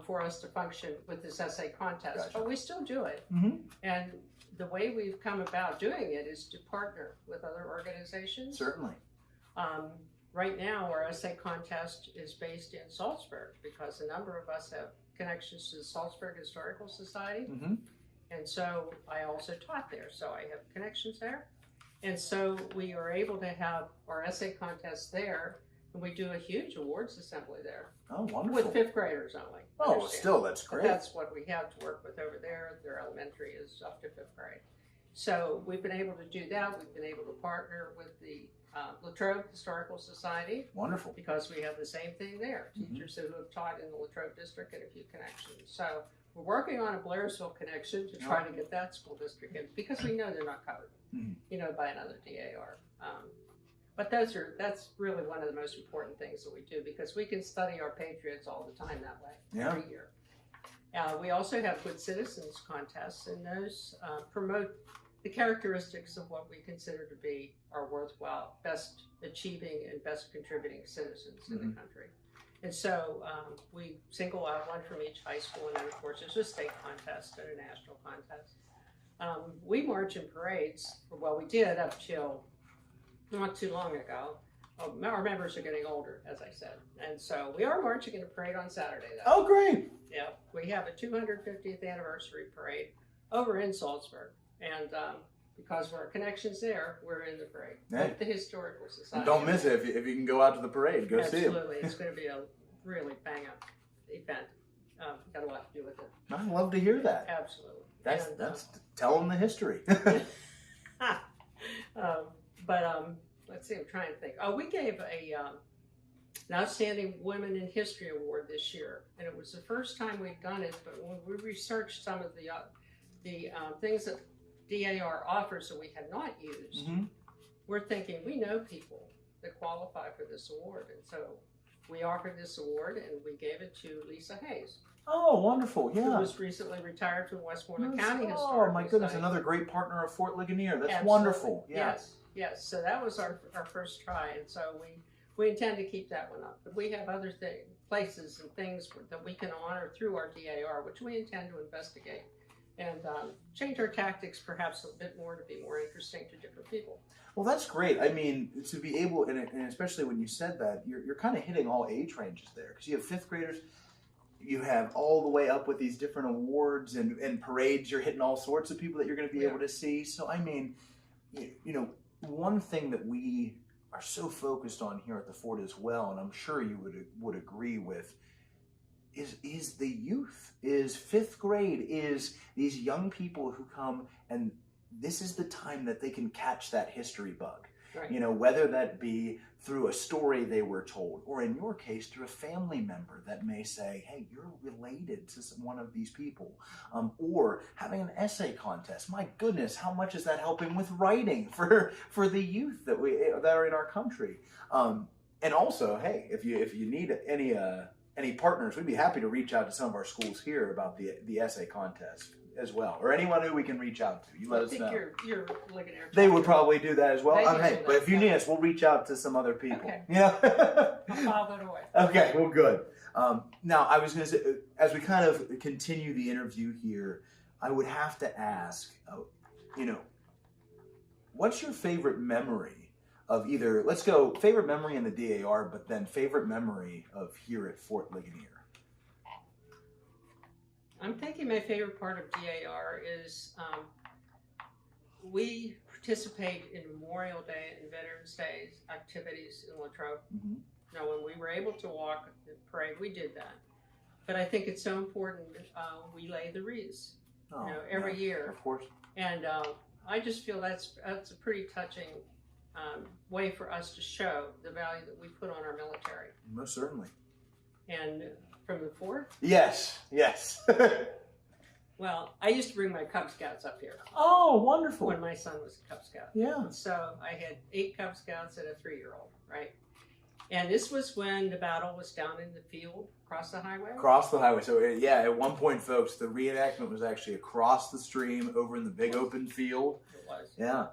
for us to function with this essay contest, but we still do it. And the way we've come about doing it is to partner with other organizations. Certainly. Right now, our essay contest is based in Salzburg because a number of us have connections to the Salzburg Historical Society. And so I also taught there, so I have connections there. And so we are able to have our essay contest there, and we do a huge awards assembly there. Oh, wonderful. With fifth graders only. Oh, well, still, that's great. But that's what we have to work with over there. Their elementary is up to fifth grade. So we've been able to do that. We've been able to partner with the Latrobe Historical Society. Wonderful. Because we have the same thing there. Teachers who have taught in the Latrobe district and a few connections. So we're working on a Blairsville connection to try to get that school district in, because we know they're not covered, by another DAR. But that's really one of the most important things that we do, because we can study our patriots all the time that way, every year. We also have Good Citizens contests, and those promote the characteristics of what we consider to be our worthwhile, best achieving and best contributing citizens in the country. And so we single out one from each high school, and then of course there's a state contest and a national contest. We march in parades, well, we did up till not too long ago. Our members are getting older, as I said. And so we are marching in a parade on Saturday, though. Oh, great. Yeah, we have a 250th anniversary parade over in Salzburg. And because of our connections there, we're in the parade with the Historical Society. And don't miss it. If you can go out to the parade, go see it. Absolutely. It's going to be a really bang-up event. Got a lot to do with it. I love to hear that. Absolutely. That's tell them the history. Let's see, I'm trying to think. We gave an Outstanding Women in History Award this year, and it was the first time we'd done it, but when we researched some of the things that DAR offers that we had not used, we're thinking we know people that qualify for this award, and so we offered this award and we gave it to Lisa Hayes. Oh, wonderful, yeah. Who was recently retired from Westmoreland County Historical Oh, my goodness, Society. another great partner of Fort Ligonier. That's Absolutely. wonderful. Yeah. Yes. So that was our first try, and so we intend to keep that one up. But we have other places and things that we can honor through our DAR, which we intend to investigate and change our tactics perhaps a bit more to be more interesting to different people. Well, that's great. I mean, to be able, and especially when you said that, you're kind of hitting all age ranges there, because you have fifth graders, you have all the way up with these different awards and parades. You're hitting all sorts of people that you're going to be able to see. So, I mean, one thing that we are so focused on here at the Fort as well, and I'm sure you would agree with, is the youth, is fifth grade, is these young people who come, and this is the time that they can catch that history bug. Right. You know, whether that be through a story they were told, or in your case, through a family member that may say, hey, you're related to one of these people, or having an essay contest. My goodness, how much is that helping with writing for the youth that are in our country? And also, hey, if you need any partners, we'd be happy to reach out to some of our schools here about the essay contest as well, or anyone who we can reach out to. You let us know. I think you're Ligonier. They would probably do that as well. They do Hey, that, but if you yeah. need us, we'll reach out to some other people. Okay. Yeah. I'll file that away. Okay, well, good. Now, I was going to say, as we kind of continue the interview here, I would have to ask, what's your favorite memory of either, let's go, favorite memory in the DAR, but then favorite memory of here at Fort Ligonier? I'm thinking my favorite part of DAR is we participate in Memorial Day and Veterans Day activities in Latrobe. Mm-hmm. Now, when we were able to walk the parade, we did that. But I think it's so important we lay the wreaths, every year. Of course. And I just feel that's a pretty touching way for us to show the value that we put on our military. Most certainly. And from the fort? Yes. Well, I used to bring my Cub Scouts up here. Oh, wonderful. When my son was a Cub Scout. Yeah. So I had 8 Cub Scouts and a 3-year-old, right? And this was when the battle was down in the field across the highway. Across the highway. So, yeah, at one point, folks, the reenactment was actually across the stream over in the big open field. It was. Yeah.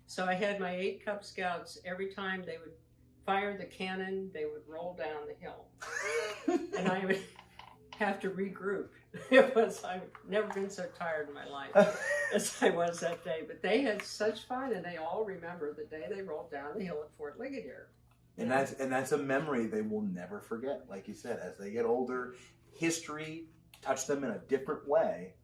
So I had my 8 Cub Scouts. Every time they would fire the cannon, they would roll down the hill. And I would have to regroup. I've never been so tired in my life as I was that day. But they had such fun, and they all remember the day they rolled down the hill at Fort Ligonier. And that's a memory they will never forget. Like you said, as they get older, history touched them in a different way.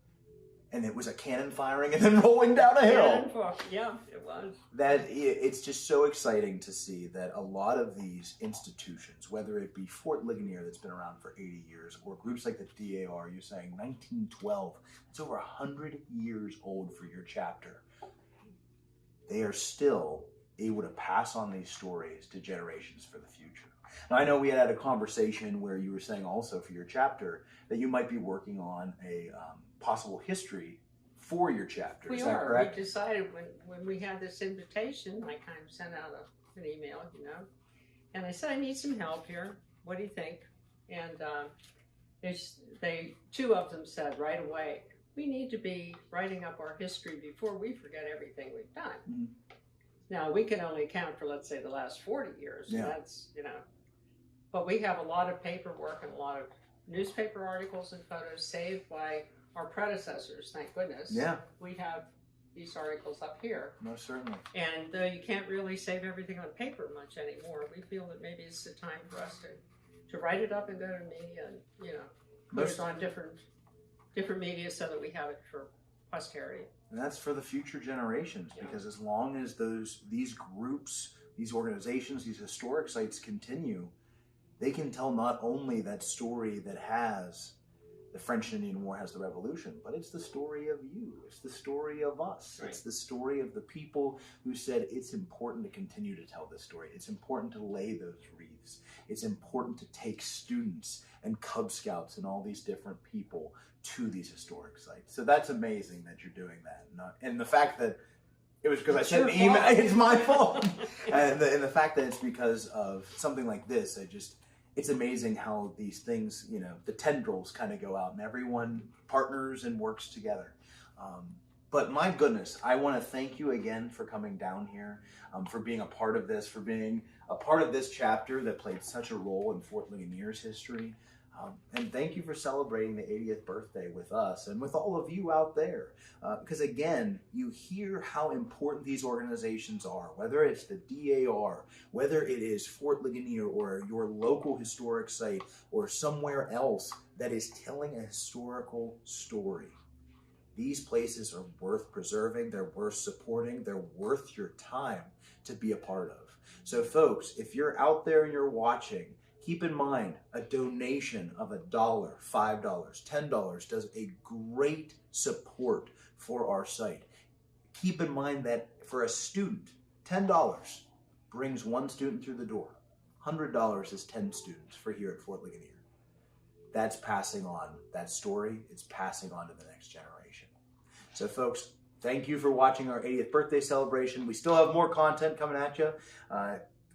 And it was a cannon firing and then rolling down a hill. Yeah, it was. It's just so exciting to see that a lot of these institutions, whether it be Fort Ligonier that's been around for 80 years, or groups like the DAR, you're saying 1912, it's over 100 years old for your chapter. They are still able to pass on these stories to generations for the future. Now, I know we had a conversation where you were saying also for your chapter that you might be working on a possible history for your chapter. Is that correct? We decided when we had this invitation, I kind of sent out an email, and I said, I need some help here. What do you think? And 2 of them said right away, we need to be writing up our history before we forget everything we've done. Mm-hmm. Now, we can only account for, let's say, the last 40 years. Yeah. That's, but we have a lot of paperwork and a lot of newspaper articles and photos saved by our predecessors, thank goodness. Yeah. We have these articles up here. Most certainly. And you can't really save everything on paper much anymore. We feel that maybe it's the time for us to write it up and go to media and, put it on different media so that we have it for posterity. And that's for the future generations, because as long as these groups, these organizations, these historic sites continue, they can tell not only that story that has the French and Indian War has the Revolution, but it's the story of you. It's the story of us. Right. It's the story of the people who said it's important to continue to tell this story. It's important to lay those wreaths. It's important to take students and Cub Scouts and all these different people to these historic sites. So that's amazing that you're doing that. And the fact that it was because I sent an email, it's my fault. and the fact that it's because of something like this, it's amazing how these things, the tendrils kind of go out and everyone partners and works together. But my goodness, I want to thank you again for coming down here, for being a part of this, for being a part of this chapter that played such a role in Fort Ligonier's history. And thank you for celebrating the 80th birthday with us and with all of you out there. Because again, you hear how important these organizations are, whether it's the DAR, whether it is Fort Ligonier or your local historic site or somewhere else that is telling a historical story. These places are worth preserving, they're worth supporting, they're worth your time to be a part of. So folks, if you're out there and you're watching, keep in mind, a donation of $1, $5, $10 does a great support for our site. Keep in mind that for a student, $10 brings one student through the door, $100 is 10 students for here at Fort Ligonier. That's passing on that story. It's passing on to the next generation. So folks, thank you for watching our 80th birthday celebration. We still have more content coming at you.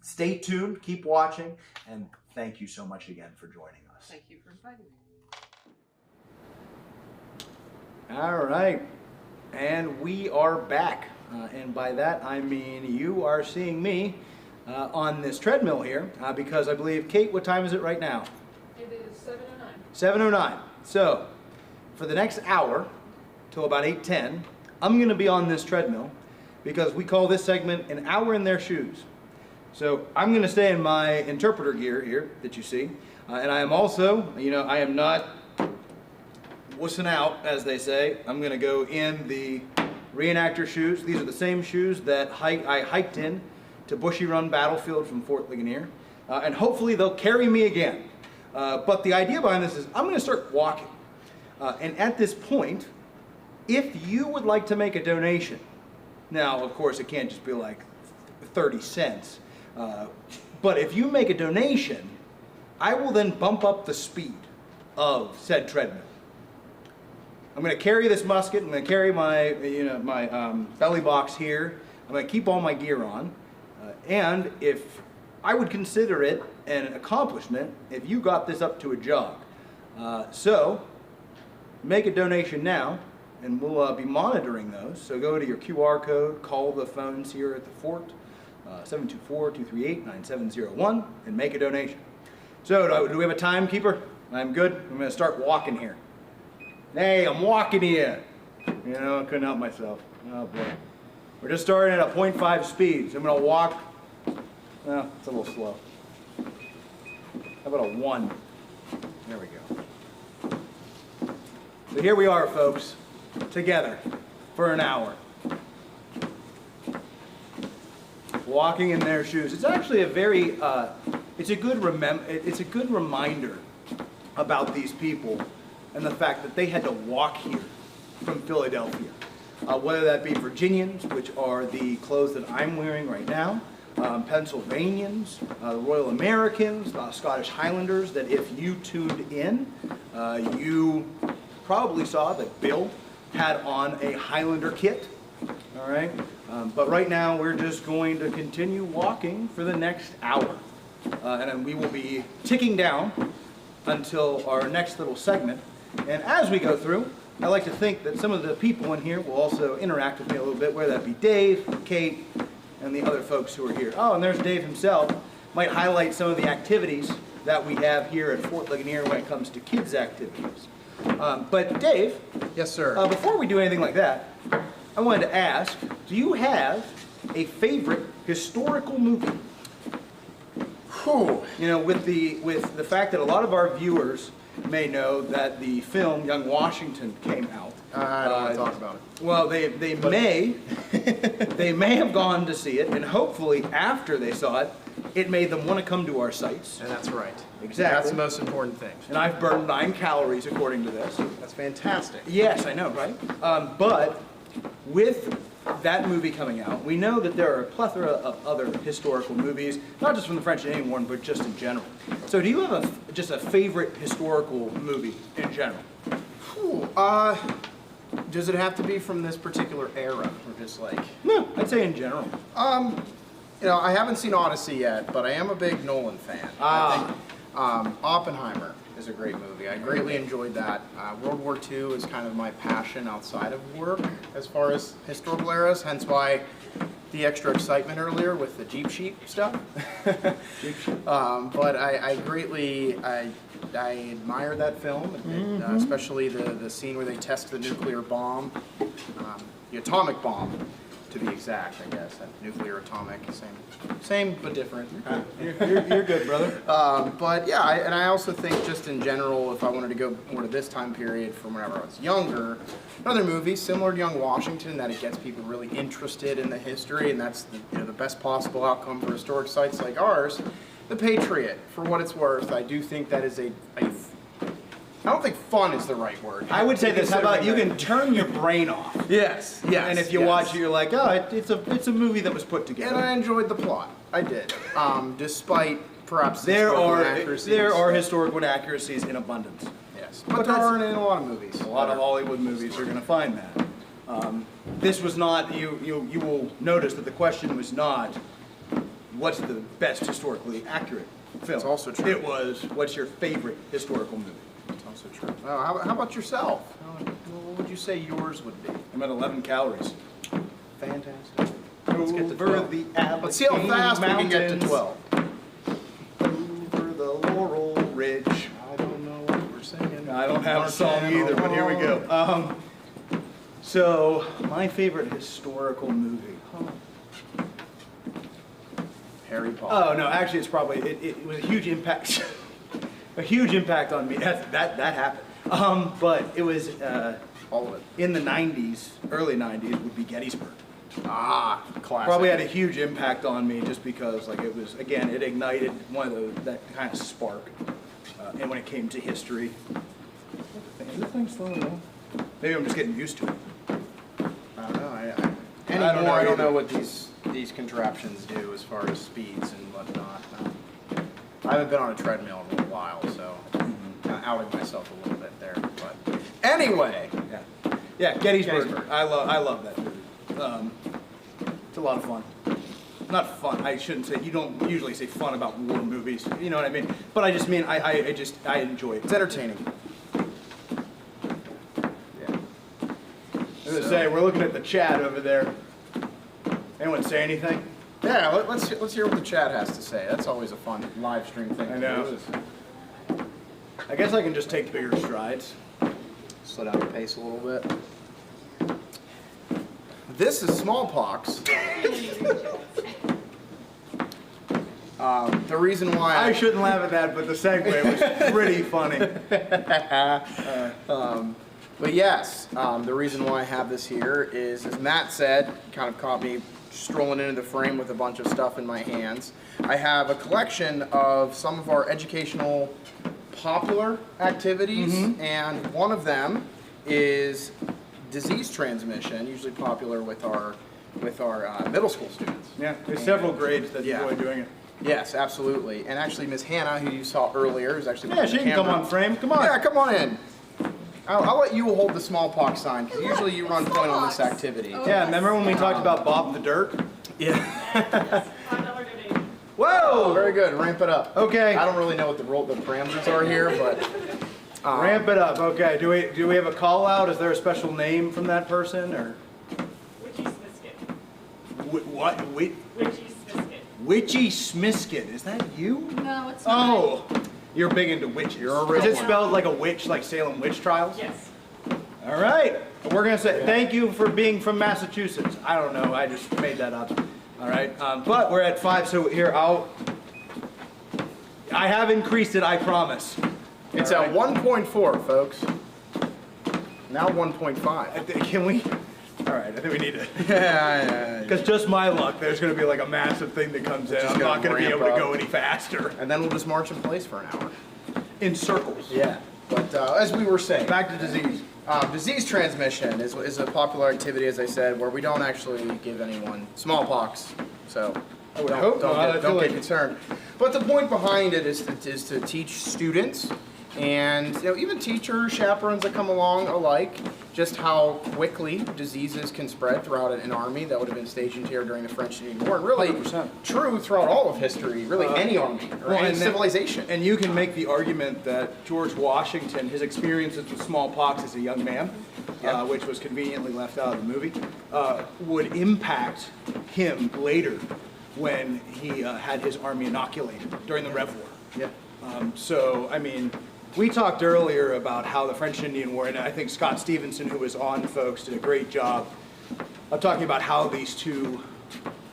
Stay tuned, keep watching, and thank you so much again for joining us. Thank you for inviting me. All right, and we are back. And by that, I mean you are seeing me on this treadmill here because I believe, Kate, what time is it right now? It is 7:09. 7:09. So, for the next hour, till about 8:10, I'm going to be on this treadmill because we call this segment An Hour in Their Shoes. So, I'm going to stay in my interpreter gear here that you see. And I am also, I am not wussing out, as they say. I'm going to go in the reenactor shoes. These are the same shoes that I hiked in to Bushy Run Battlefield from Fort Ligonier. And hopefully they'll carry me again. But the idea behind this is I'm going to start walking. And at this point, if you would like to make a donation, now, of course, it can't just be like 30 cents. But if you make a donation, I will then bump up the speed of said treadmill. I'm going to carry this musket. I'm going to carry my, my belly box here. I'm going to keep all my gear on. And if I would consider it an accomplishment if you got this up to a jog. So make a donation now, and we'll be monitoring those. So go to your QR code, call the phones here at the fort, 724-238-9701, and make a donation. So do we have a timekeeper? I'm good. I'm going to start walking here. Hey, I'm walking here. I couldn't help myself. Oh boy. We're just starting at a 0.5 speed, so I'm going to walk. Well, it's a little slow. How about a 1? There we go. So here we are, folks, together for an hour. Walking in their shoes. It's actually a very, it's a good reminder about these people and the fact that they had to walk here from Philadelphia. Whether that be Virginians, which are the clothes that I'm wearing right now, Pennsylvanians, the Royal Americans, Scottish Highlanders, that if you tuned in, you probably saw that Bill had on a Highlander kit, all right? But right now we're just going to continue walking for the next hour. And then we will be ticking down until our next little segment. And as we go through, I like to think that some of the people in here will also interact with me a little bit, whether that be Dave, Kate, and the other folks who are here. Oh, and there's Dave himself. Might highlight some of the activities that we have here at Fort Ligonier when it comes to kids' activities. But Dave. Yes, sir. Before we do anything like that, I wanted to ask, do you have a favorite historical movie? Whew. With the fact that a lot of our viewers may know that the film Young Washington came out. I don't want to talk about it. Well, they may have gone to see it, and hopefully after they saw it, it made them want to come to our sites. And that's right. Exactly. That's the most important thing. And I've burned 9 calories according to this. That's fantastic. Yes, I know, right? But with that movie coming out, we know that there are a plethora of other historical movies, not just from the French and Indian War, but just in general. So do you have just a favorite historical movie in general? Whew, does it have to be from this particular era, or just like? No, I'd say in general. I haven't seen Odyssey yet, but I am a big Nolan fan. I think Oppenheimer is a great movie. I greatly enjoyed that. World War II is kind of my passion outside of work as far as historical eras, hence why the extra excitement earlier with the Jeep Sheep stuff. But I greatly admire that film, especially the scene where they test the nuclear bomb, the atomic bomb, to be exact, I guess. Nuclear, atomic, same but different. You're good, brother. But yeah, I also think just in general, if I wanted to go more to this time period from whenever I was younger, another movie similar to Young Washington, that it gets people really interested in the history, and that's the best possible outcome for historic sites like ours. The Patriot, for what it's worth, I do think that is I don't think fun is the right word. I would say this, how about you can turn your brain off. Yes. And if you watch it, you're like, oh, it's a movie that was put together. And I enjoyed the plot. I did. Despite perhaps There inaccuracies. are historical inaccuracies in abundance. Yes, but there aren't in a lot of movies. A lot of Hollywood movies are going to find that. This was not. You will notice that the question was not, what's the best historically accurate film? It's also true. It was, what's your favorite historical movie? It's also true. How about yourself? What would you say yours would be? I'm at 11 calories. Fantastic. Let's get to 12. Let's see how fast we can get to 12. Over the Laurel Ridge. I don't know what we're singing. I don't have a song either, but here we go. So, my favorite historical movie. Harry Potter. Oh no, actually, it's probably it was a huge impact, a huge impact on me. That happened. But it was all of it in the '90s, early '90s would be Gettysburg. Ah, classic. Probably had a huge impact on me just because, like, it was, again, it ignited one of those, that kind of spark. And when it came to history, is this thing slowing down? Maybe I'm just getting used to it. I don't know. I don't know what these contraptions do as far as speeds and whatnot. I haven't been on a treadmill in a while, so kind of outing myself a little bit there. But anyway, yeah, Gettysburg. I love that movie. It's a lot of fun. Not fun. I shouldn't say. You don't usually say fun about war movies. You know what I mean? But I just mean I enjoy it. It's entertaining. Yeah. I was gonna say, we're looking at the chat over there. Anyone say anything? Yeah, let's hear what the chat has to say. That's always a fun live stream thing. I know. I guess I can just take bigger strides. Slow down the pace a little bit. This is smallpox. The reason why I shouldn't laugh at that, but the segue was pretty funny. But yes, the reason why I have this here is, as Matt said, kind of caught me strolling into the frame with a bunch of stuff in my hands. I have a collection of some of our educational popular activities, and one of them is disease transmission, usually popular with our middle school students. Yeah, there's several grades that enjoy doing it. Yes, absolutely. And actually, Miss Hannah, who you saw earlier, who's actually she can come on frame. Come on. Yeah, come on in. I'll let you hold the smallpox sign, because usually you run point on this activity. Yeah, remember when we talked about Bob the Dirk? Yeah. Whoa! Very good. Ramp it up. Okay. I don't really know what the parameters are here, but ramp it up. Okay. Do we have a call out? Is there a special name from that person or? Witchy Smisket. What? Witchy Smisket. Witchy Smisket. Is that you? No, it's not. Oh, you're big into witches. You're a real Is it one. spelled like a witch, like Salem witch trials? Yes. All right. We're gonna say thank you for being from Massachusetts. I don't know. I just made that up. All right. But we're at 5, so here I have increased it. I promise. It's at 1.4, folks. Now 1.5. Can we? All right, I think we need to. Yeah. Because just my luck, there's going to be like a massive thing that comes in. I'm not going to be able to go any faster. And then we'll just march in place for an hour. In circles. Yeah. But as we were saying, back to disease. Disease transmission is a popular activity, as I said, where we don't actually give anyone smallpox. So don't get concerned. But the point behind it is to teach students and even teachers, chaperones that come along alike, just how quickly diseases can spread throughout an army that would have been stationed here during the French Indian War, and really 100%. True throughout all of history, really any army or any civilization. And you can make the argument that George Washington, his experiences with smallpox as a young man, which was conveniently left out of the movie, would impact him later when he had his army inoculated during the Rev War. Yeah. So, I mean, we talked earlier about how the French Indian War, and I think Scott Stevenson, who was on, folks, did a great job of talking about how these two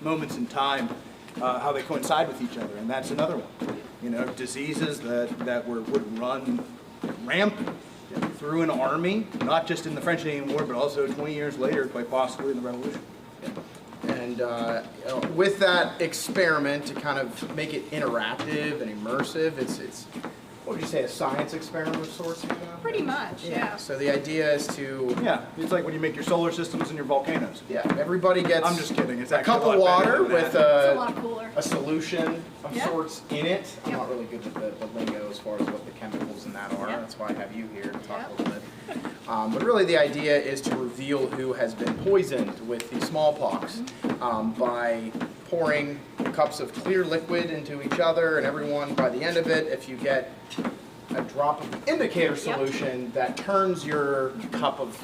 moments in time, how they coincide with each other, and that's another one. You know, diseases that would run rampant through an army, not just in the French Indian War, but also 20 years later, quite possibly in the Revolution. And with that experiment to kind of make it interactive and immersive, it's what would you say, a science experiment of sorts? Pretty much, yeah. So the idea is to... Yeah, it's like when you make your solar systems and your volcanoes. Yeah, everybody gets... I'm just kidding. It's a cup of water with a solution of sorts in it. I'm not really good with the lingo as far as what the chemicals in that are. That's why I have you here to talk a little bit. But really the idea is to reveal who has been poisoned with the smallpox by pouring cups of clear liquid into each other, and everyone, by the end of it, if you get a drop of the indicator solution that turns your cup of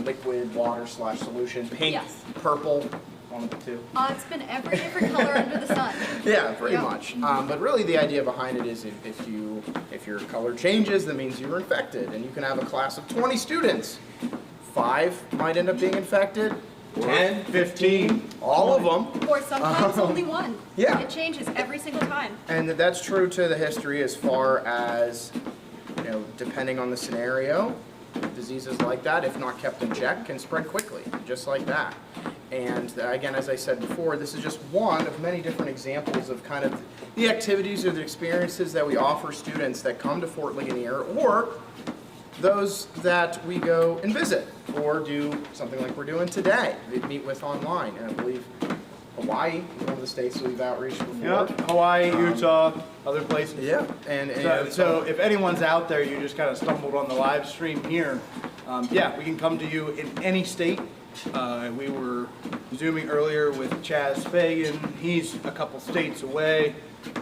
liquid water / solution pink, purple, one of the two. It's been every different color under the sun. Yeah, pretty much. But really the idea behind it is if your color changes, that means you're infected, and you can have a class of 20 students. 5 might end up being infected, 10, 15, all of them. Or sometimes only one. Yeah. It changes every single time. And that's true to the history as far as, depending on the scenario, diseases like that, if not kept in check, can spread quickly, just like that. And again, as I said before, this is just one of many different examples of kind of the activities or the experiences that we offer students that come to Fort Ligonier, or those that we go and visit, or do something like we're doing today, we meet with online. And I believe Hawaii is one of the states that we've outreached before. Yep, Hawaii, Utah, other places. Yeah, and so if anyone's out there, you just kind of stumbled on the live stream here, yeah, we can come to you in any state. We were Zooming earlier with Chas Fagan. He's a couple states away.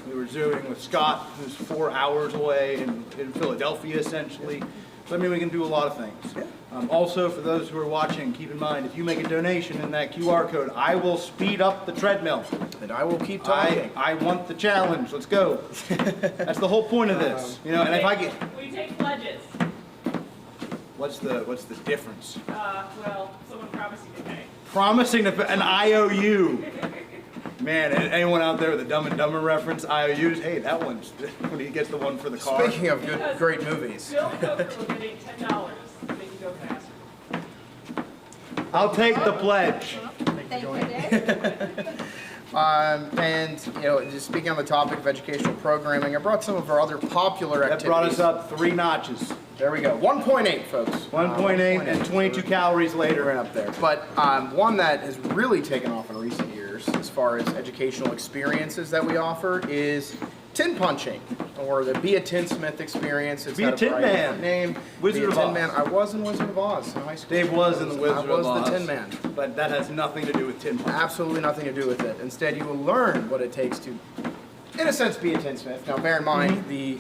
We were Zooming with Scott, who's 4 hours away in Philadelphia, essentially. So, I mean, we can do a lot of things. Yeah. Also, for those who are watching, keep in mind, if you make a donation in that QR code, I will speed up the treadmill. And I will keep talking. I want the challenge. Let's go. That's the whole point of this. And if I get... We take pledges. What's the difference? Well, someone promising to pay. Promising to pay an IOU. Man, anyone out there with a Dumb and Dumber reference, IOUs? Hey, that one's when he gets the one for the car. Speaking of great movies. Bill Coker will donate $10 to make you go faster. I'll take the pledge. Thank you, Dave. And just speaking on the topic of educational programming, I brought some of our other popular activities. That brought us up 3 notches. There we go. 1.8, folks. 1.8 and 22 calories later. Right up there. But one that has really taken off in recent years, as far as educational experiences that we offer, is tin punching, or the Be a Tinsmith experience. It's Be a Tin Man. Name. Wizard of Oz. Man. I was in Wizard of Oz in high school. Dave was in the Wizard of Oz. I was the Tin Man. But that has nothing to do with tin punching. Absolutely nothing to do with it. Instead, you will learn what it takes to, in a sense, be a tinsmith. Now, bear in mind, the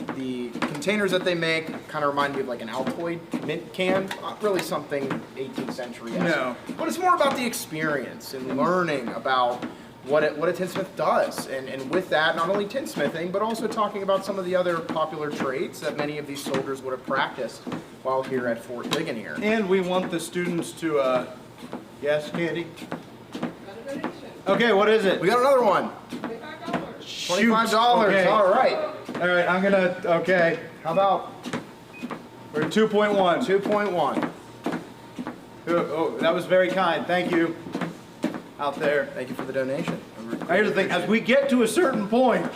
containers that they make kind of remind me of like an Altoid mint can. Not really something 18th century. No. But it's more about the experience and learning about what a tinsmith does. And with that, not only tinsmithing, but also talking about some of the other popular trades that many of these soldiers would have practiced while here at Fort Ligonier. And we want the students to, yes, Candy? Okay, what is it? We got another one. $25. Okay. All right. All right, I'm gonna, okay. How about? We're 2.1. 2.1. Oh, that was very kind. Thank you. Out there. Thank you for the donation. Here's the thing, as we get to a certain point,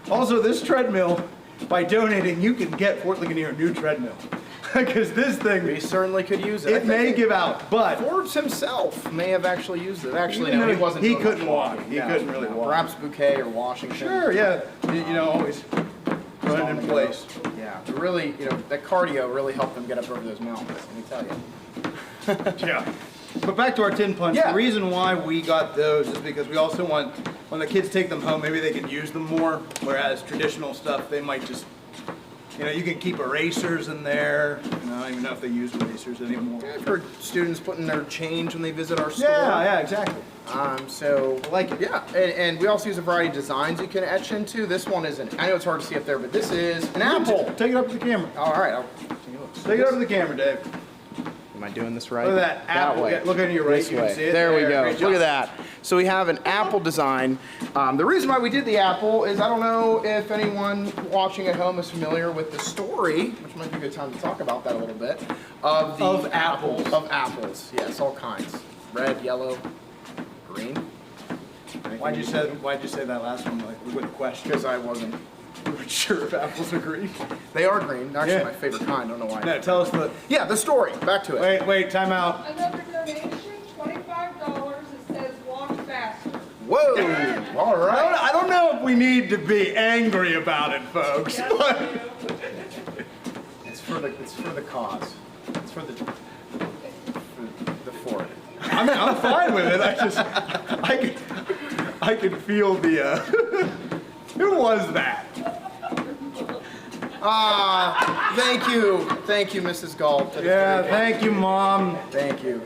also this treadmill, by donating, you can get Fort Ligonier a new treadmill. Because this thing... We certainly could use it. It may give out, but... Forbes himself may have actually used it. Actually, no, he wasn't. He couldn't walk. He couldn't really walk. Perhaps Bouquet or Washington. Sure, yeah. Always running in place. Yeah, but really, that cardio really helped them get up over those mountains, let me tell you. Yeah. But back to our tin punch. Yeah. The reason why we got those is because we also want, when the kids take them home, maybe they can use them more, whereas traditional stuff, they might just, you can keep erasers in there. I don't even know if they use erasers anymore. I've heard students putting their change when they visit our store. Yeah, exactly. So, I like it. Yeah, and we also use a variety of designs you can etch into. This one isn't, I know it's hard to see up there, but this is an apple. Take it up to the camera. All right, I'll take it up to the camera, Dave. Am I doing this right? Look at that apple. way. Look at your right. This You way. can see it. There we go. Great Look job. at that. So we have an apple design. The reason why we did the apple is I don't know if anyone watching at home is familiar with the story, which might be a good time to talk about that a little bit, of the apples. Of apples. Yes, all kinds. Red, yellow, green. Why'd you say that last one like with a question? Because I wasn't You weren't sure if apples are green? They are green. They're actually my favorite kind. I don't know why. No, tell us the... Yeah, the story. Back to it. Wait, time out. Another donation, $25. It says walk faster. Whoa! All right. I don't know if we need to be angry about it, folks. But it's for the cause. It's for the fort. I mean, I'm fine with it. I could feel the. Who was that? Thank you, Mrs. Gault. Yeah, thank you, Mom. Thank you.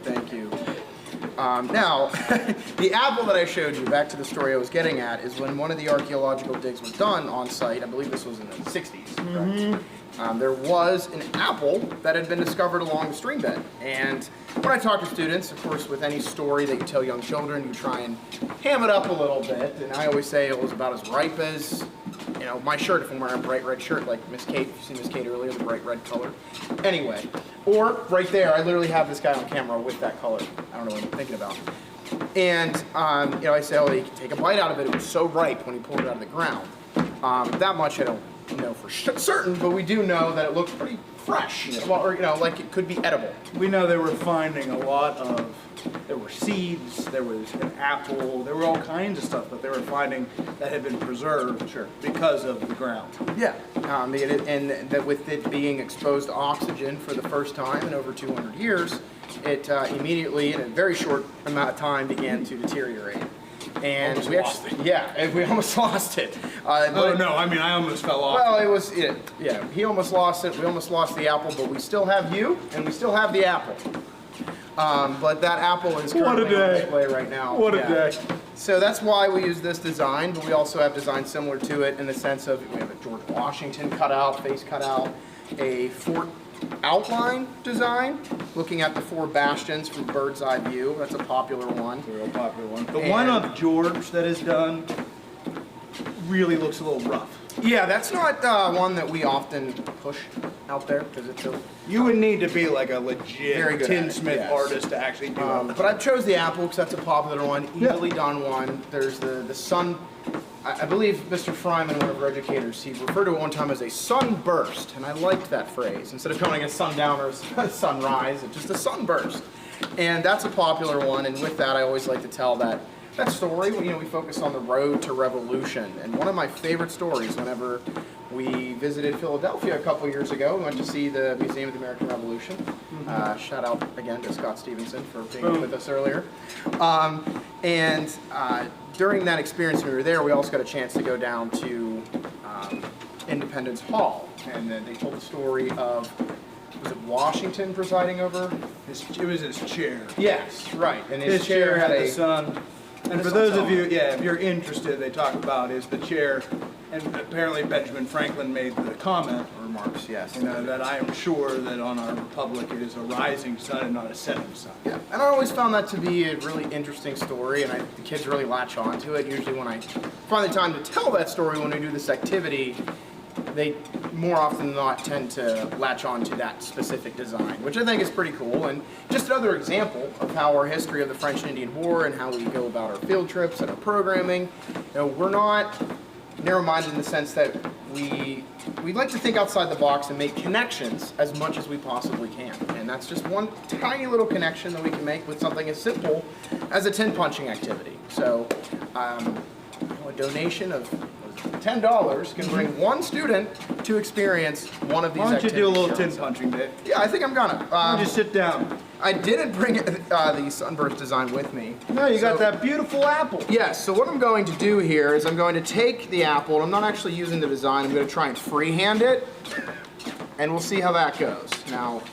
Now, the apple that I showed you, back to the story I was getting at, is when one of the archaeological digs was done on site. I believe this was in the 60s. Mm-hmm. There was an apple that had been discovered along the stream bed. And when I talk to students, of course, with any story that you tell young children, you try and ham it up a little bit. And I always say it was about as ripe as, my shirt, if I'm wearing a bright red shirt like Miss Kate. If you see Miss Kate earlier, the bright red color. Anyway, or right there, I literally have this guy on camera with that color. I don't know what I'm thinking about. And, I say, oh, you can take a bite out of it. It was so ripe when he pulled it out of the ground. That much I don't know for certain, but we do know that it looked pretty fresh, or like it could be edible. We know they were finding a lot of, there were seeds, there was an apple, there were all kinds of stuff that they were finding that had been preserved because of the ground. Yeah, and that with it being exposed to oxygen for the first time in over 200 years, it immediately, in a very short amount of time, began to deteriorate. And we almost lost it. I almost fell off. Well, it was, he almost lost it. We almost lost the apple, but we still have you, and we still have the apple. But that apple is currently on display right now. What a day. So that's why we use this design, but we also have designs similar to it in the sense of we have a George Washington cutout, face cutout, a fort outline design, looking at the 4 bastions from bird's eye view. That's a popular one. A real popular one. The one of George that is done really looks a little rough. Yeah, that's not one that we often push out there because it's a... You would need to be like a legit tinsmith yes. artist to actually do it. But I chose the apple because that's a popular one, easily done one. There's the sun... I believe Mr. Fryman, one of our educators, he referred to it one time as a sunburst, and I liked that phrase. Instead of calling it a sundown or a sunrise, it's just a sunburst. And that's a popular one, and with that I always like to tell that story. We focus on the road to revolution, and one of my favorite stories whenever we visited Philadelphia a couple years ago, we went to see the Museum of the American Revolution. Shout out again to Scott Stevenson for being with us earlier. During that experience when we were there, we also got a chance to go down to Independence Hall, and then they told the story of, was it Washington presiding over? It was his chair. Yes, right. And his chair had the sun. And for those of you, if you're interested, they talk about is the chair, and apparently Benjamin Franklin made the comment, remarks, yes, that I am sure that on our republic it is a rising sun and not a setting sun. Yeah, and I always found that to be a really interesting story, and the kids really latch on to it. Usually when I find the time to tell that story when we do this activity, they more often than not tend to latch on to that specific design, which I think is pretty cool. And just another example of how our history of the French and Indian War and how we go about our field trips and our programming, we're not narrow-minded in the sense that we like to think outside the box and make connections as much as we possibly can. And that's just one tiny little connection that we can make with something as simple as a tin punching activity. So a donation of $10 can bring one student to experience one of these activities. Why don't you do a little tin punching, Dave? Yeah, I think I'm gonna. Just sit down. I didn't bring the sunburst design with me. No, you got that beautiful apple. Yes, so what I'm going to do here is I'm going to take the apple, and I'm not actually using the design, I'm going to try and freehand it, and we'll see how that goes. Now,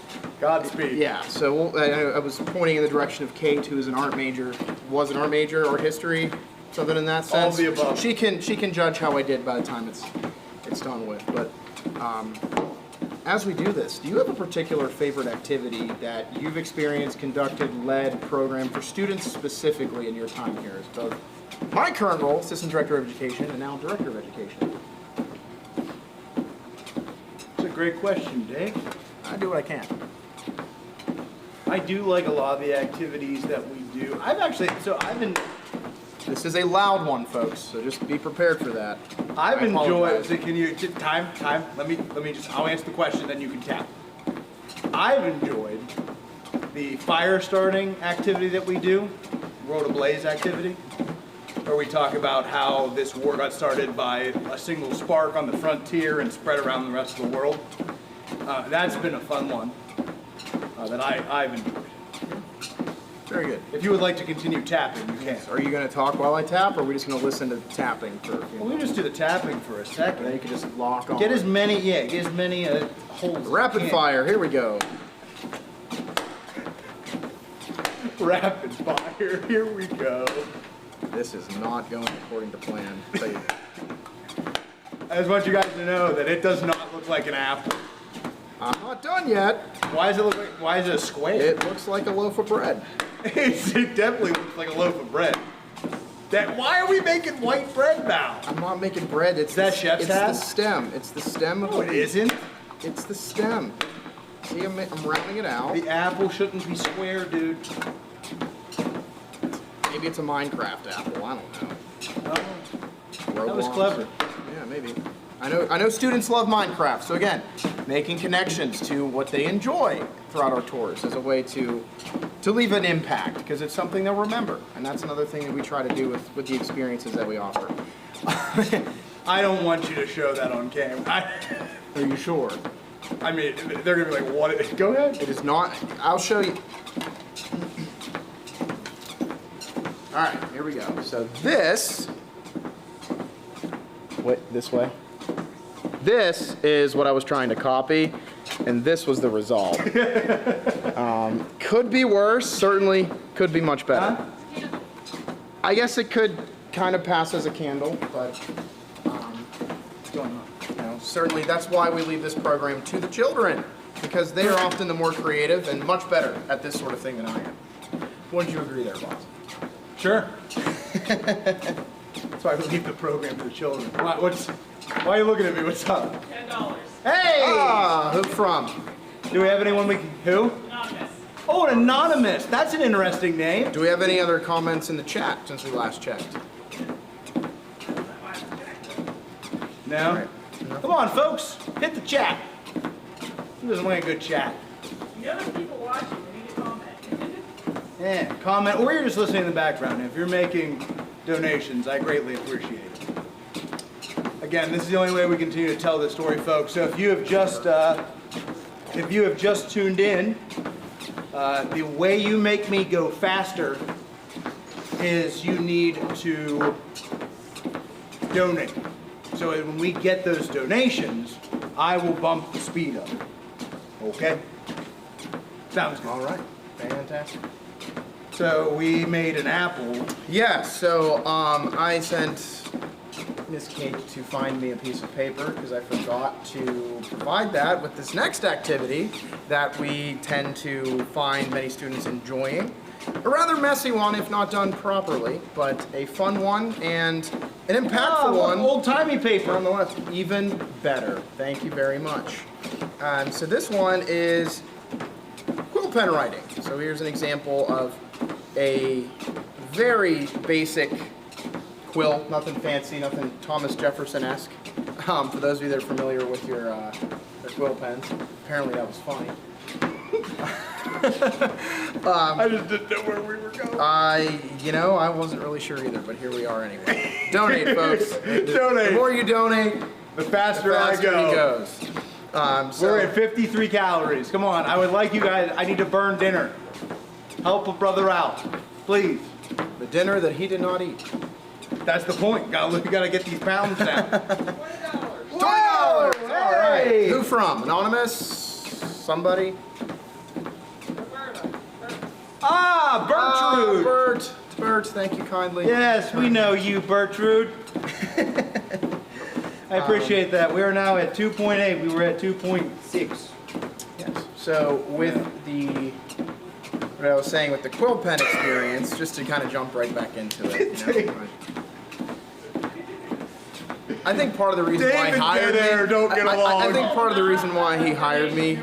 Godspeed. Yeah, so I was pointing in the direction of Kate, who is an art major, was an art major, art history, something in that sense. All of the above. She can judge how I did by the time it's done with. But as we do this, do you have a particular favorite activity that you've experienced, conducted, led, programmed for students specifically in your time here as both my current role, Assistant Director of Education, and now Director of Education? It's a great question, Dave. I do what I can. I do like a lot of the activities that we do. I've been This is a loud one, folks, so just be prepared for that. I've I enjoyed. apologize. Can you time? Let me just. I'll answer the question, then you can tap. I've enjoyed the fire starting activity that we do, Road Ablaze activity, where we talk about how this war got started by a single spark on the frontier and spread around the rest of the world. That's been a fun one that I've enjoyed. Very good. If you would like to continue tapping, you can. Are you going to talk while I tap, or are we just going to listen to the tapping for a few Well, we just do the tapping for a second. Then you can just lock on. Get as many holes. Rapid fire, here we go. Rapid fire, here we go. This is not going according to plan. I just want you guys to know that it does not look like an apple. I'm not done yet. Why is it a square? It looks like a loaf of bread. It definitely looks like a loaf of bread. Why are we making white bread now? I'm not making bread. It's that chef's hat? It's the stem. It's the stem of No, it isn't. It's the stem. See, I'm rounding it out. The apple shouldn't be square, dude. Maybe it's a Minecraft apple. I don't know. Oh, that was clever. Yeah, maybe. I know students love Minecraft. So again, making connections to what they enjoy throughout our tours is a way to leave an impact, because it's something they'll remember. And that's another thing that we try to do with the experiences that we offer. I don't want you to show that on camera. Are you sure? I mean, they're going to be like, what? Go ahead. It is not. I'll show you. All right, here we go. So this, wait, this way. This is what I was trying to copy, and this was the result. Could be worse, certainly could be much better. I guess it could kind of pass as a candle, but certainly that's why we leave this program to the children, because they are often the more creative and much better at this sort of thing than I am. Wouldn't you agree there, boss? Sure. That's why we leave the program to the children. Why are you looking at me? What's up? $10. Hey! Ah, who from? Do we have anyone we can... Who? Anonymous. Oh, an anonymous. That's an interesting name. Do we have any other comments in the chat since we last checked? No? Right. Come on, folks. Hit the chat. Who doesn't like a good chat? The other people watching, we need to comment. Yeah, comment, or you're just listening in the background. If you're making donations, I greatly appreciate it. Again, this is the only way we continue to tell this story, folks. So if you have just tuned in, the way you make me go faster is you need to donate. So when we get those donations, I will bump the speed up. Okay? Sounds good. All right. Fantastic. So we made an apple. Yeah, so I sent Miss Kate to find me a piece of paper because I forgot to provide that with this next activity that we tend to find many students enjoying. A rather messy one if not done properly, but a fun one and an impactful one. Old-timey paper. Nonetheless, even better. Thank you very much. So this one is quill pen writing. So here's an example of a very basic quill, nothing fancy, nothing Thomas Jefferson-esque. For those of you that are familiar with your quill pens, apparently that was funny. I just didn't know where we were going. I wasn't really sure either, but here we are anyway. Donate, folks. Donate. The more you donate, the faster he I go. goes. We're at 53 calories. Come on, I would like you guys, I need to burn dinner. Help a brother out, please. The dinner that he did not eat. That's the point. We gotta get these pounds down. $20! All right. Who from? Anonymous? Somebody? Bertrude. Bert, thank you kindly. Yes, we know you, Bertrude. I appreciate that. We are now at 2.8. We were at 2.6. Yes. So with what I was saying with the quill pen experience, just to kind of jump right back into it. I think part of the reason why he hired me. Don't get along. I think part of the reason why he hired me.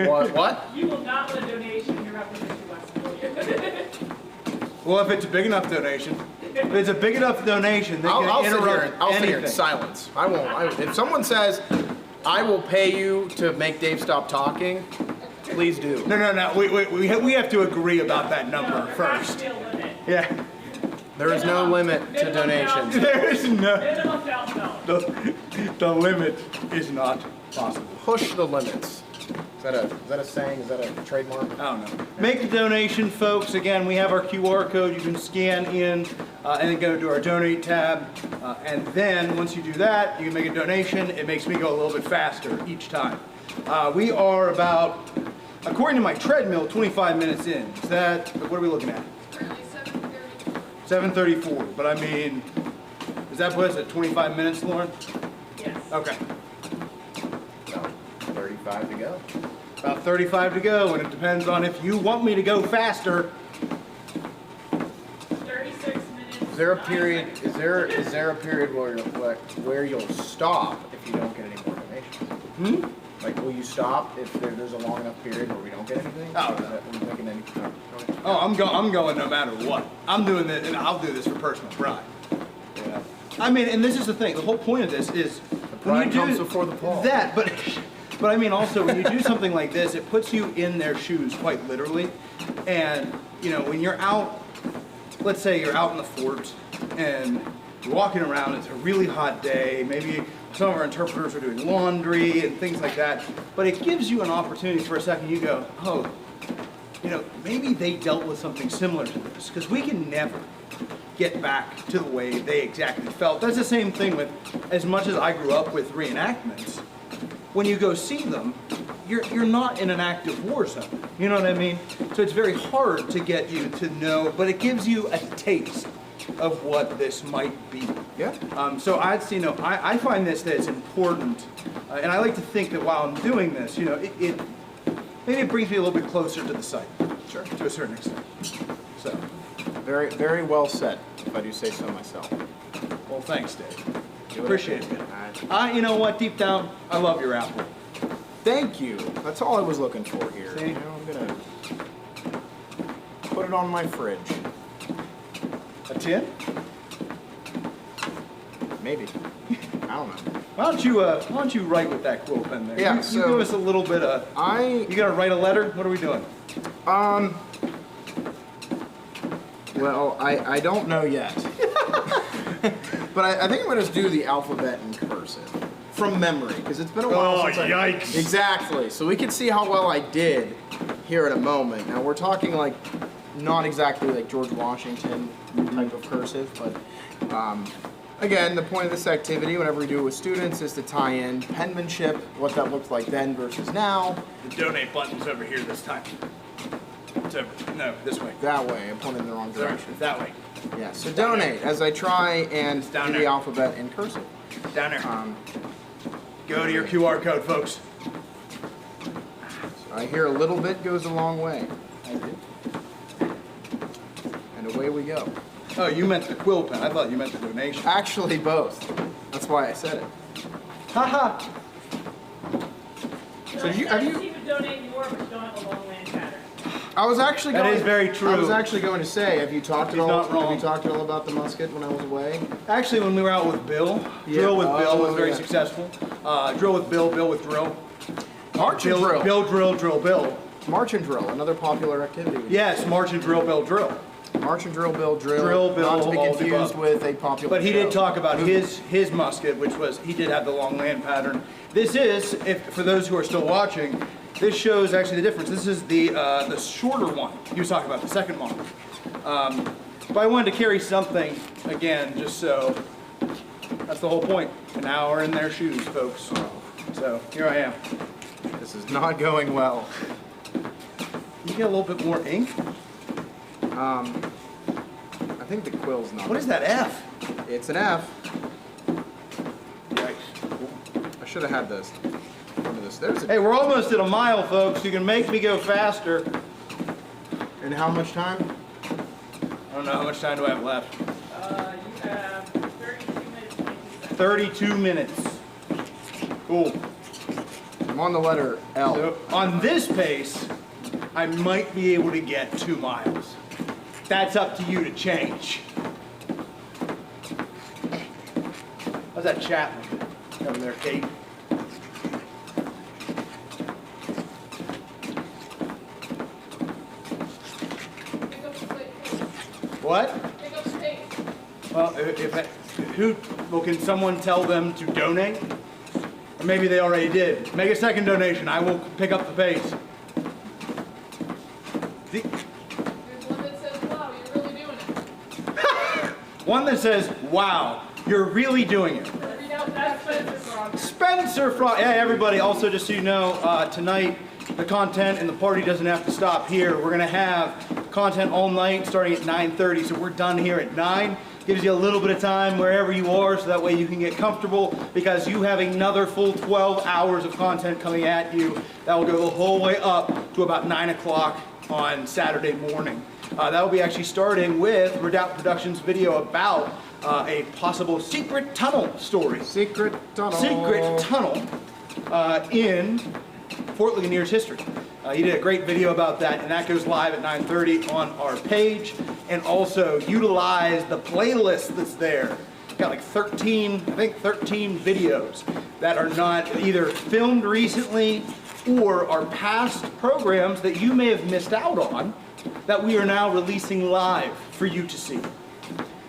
What? You will not let a donation interrupt the history lesson, will you? Well, if it's a big enough donation, they can I'll interrupt sit here in anything. silence. I won't. If someone says, I will pay you to make Dave stop talking, please do. No. We have to agree about that number first. Yeah. There is no limit to donations. There is no. The limit is not possible. Push the limits. Is that a saying? Is that a trademark? I don't know. Make the donation, folks. Again, we have our QR code. You can scan in and then go to our donate tab. And then once you do that, you can make a donation. It makes me go a little bit faster each time. We are about, according to my treadmill, 25 minutes in. Is that, what are we looking at? 7:34. But I mean, does that put us at 25 minutes, Lauren? Yes. Okay. 35 to go. About 35 to go, and it depends on if you want me to go faster. 36 minutes. Is there a period? Is there a period where you'll stop if you don't get any more donations? Like, will you stop if there's a long enough period where we don't get anything? Oh, no. I'm going no matter what. I'm doing this, and I'll do this for personal pride. Yeah. I mean, and this is the thing. The whole point of this is the pride comes before the fall. That, but I mean, also when you do something like this, it puts you in their shoes quite literally. And you know, when you're out, let's say you're out in the fort and you're walking around. It's a really hot day. Maybe some of our interpreters are doing laundry and things like that. But it gives you an opportunity for a second. You go, oh, you know, maybe they dealt with something similar to this, because we can never get back to the way they exactly felt. That's the same thing with, as much as I grew up with reenactments, when you go see them, you're not in an active war zone. You know what I mean? So it's very hard to get you to know, but it gives you a taste of what this might be. Yeah. So I find this that it's important, and I like to think that while I'm doing this, you know, maybe it brings me a little bit closer to the site. Sure. To a certain extent. So. Very, very well said, if I do say so myself. Well, thanks, Dave. Appreciate it. You know what? Deep down, I love your apple. Thank you. That's all I was looking for here. See? You know, I'm gonna put it on my fridge. A tin? Maybe. I don't know. Why don't you write with that quill pen there? Yeah. You give us a little bit of. You gotta write a letter. What are we doing? Well, I don't know yet. But I think I'm going to do the alphabet in cursive from memory, because it's been a while since yikes. Exactly. So we can see how well I did here in a moment. Now, we're talking like not exactly like George Washington type of cursive, but again, the point of this activity, whenever we do it with students, is to tie in penmanship, what that looked like then versus now. The donate button's over here this time. No, this way. That way. I'm pointing in the wrong direction. That way. Yeah, so donate as I try and do the alphabet in cursive. Down there. Go to your QR code, folks. So I hear a little bit goes a long way. I did. And away we go. Oh, you meant the quill pen. I thought you meant the donation. Actually, both. That's why I said it. Haha. So have you donate more, but don't have a long land pattern? I was actually going. That is very true. I was actually going to say, have you talked at all? not wrong. Have you talked at all about the musket when I was away? Actually, when we were out with Bill, drill with Bill was very successful. Drill with Bill, Bill with drill. March and drill. Bill drill, drill Bill. March and drill, another popular activity. Yes, march and drill, Bill drill. March and drill, Bill drill. Drill, Bill, not to be all the confused above. with a popular. But he did show. talk about his musket, which was, he did have the long land pattern. This is, for those who are still watching, this shows actually the difference. This is the shorter one. He was talking about the second one. But I wanted to carry something, again, just so, that's the whole point. An hour in their shoes, folks. So here I am. This is not going well. You get a little bit more ink? I think the quill's not. What is that F? It's an F. Yikes. I should have had this. There's a, hey, we're almost at a mile, folks. You can make me go faster. And how much time? I don't know. How much time do I have left? You have 32 minutes. 32 minutes. Cool. I'm on the letter L. So on this pace, I might be able to get 2 miles. that's up to you to change. How's that Chapman over there, Kate? What? Well, well, can someone tell them to donate? Or maybe they already did. Make a second donation. I will pick up the pace. One that says, wow, you're really doing it. Spencer Frost. Yeah, everybody. Also, just so you know, tonight the content and the party doesn't have to stop here. We're going to have content all night starting at 9:30, so we're done here at 9. Gives you a little bit of time wherever you are, so that way you can get comfortable, because you have another full 12 hours of content coming at you. That will go the whole way up to about 9 o'clock on Saturday morning. That will be actually starting with Redoubt Productions' video about a possible secret tunnel story. Secret tunnel in Fort Ligonier's history. He did a great video about that, and that goes live at 9:30 on our page. And also utilize the playlist that's there. Got like 13 videos that are not either filmed recently or are past programs that you may have missed out on that we are now releasing live for you to see.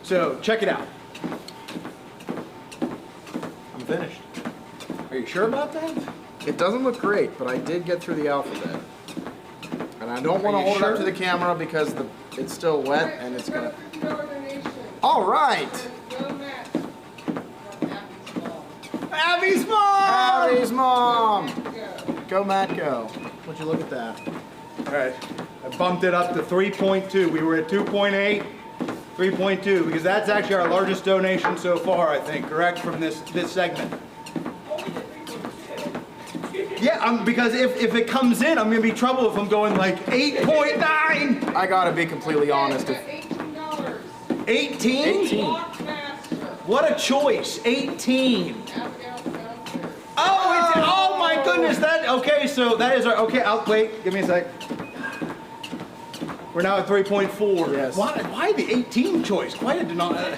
So check it out. I'm finished. Are you sure about that? It doesn't look great, but I did get through the alphabet. And I don't want to hold it up to the camera because it's still wet and it's gonna. All right. Abby's mom. Abby's mom. Go Matt, go. Would you look at that? All right. I bumped it up to 3.2. We were at 2.8. 3.2, because that's actually our largest donation so far, I think, correct, from this segment. Yeah, because if it comes in, I'm going to be trouble if I'm going like 8.9. I got to be completely honest. 18? 18? What a choice. 18. Oh my goodness. Okay, so that is our, okay, wait, give me a sec. We're now at 3.4. Yes. Why the 18 choice? Quite a denominator.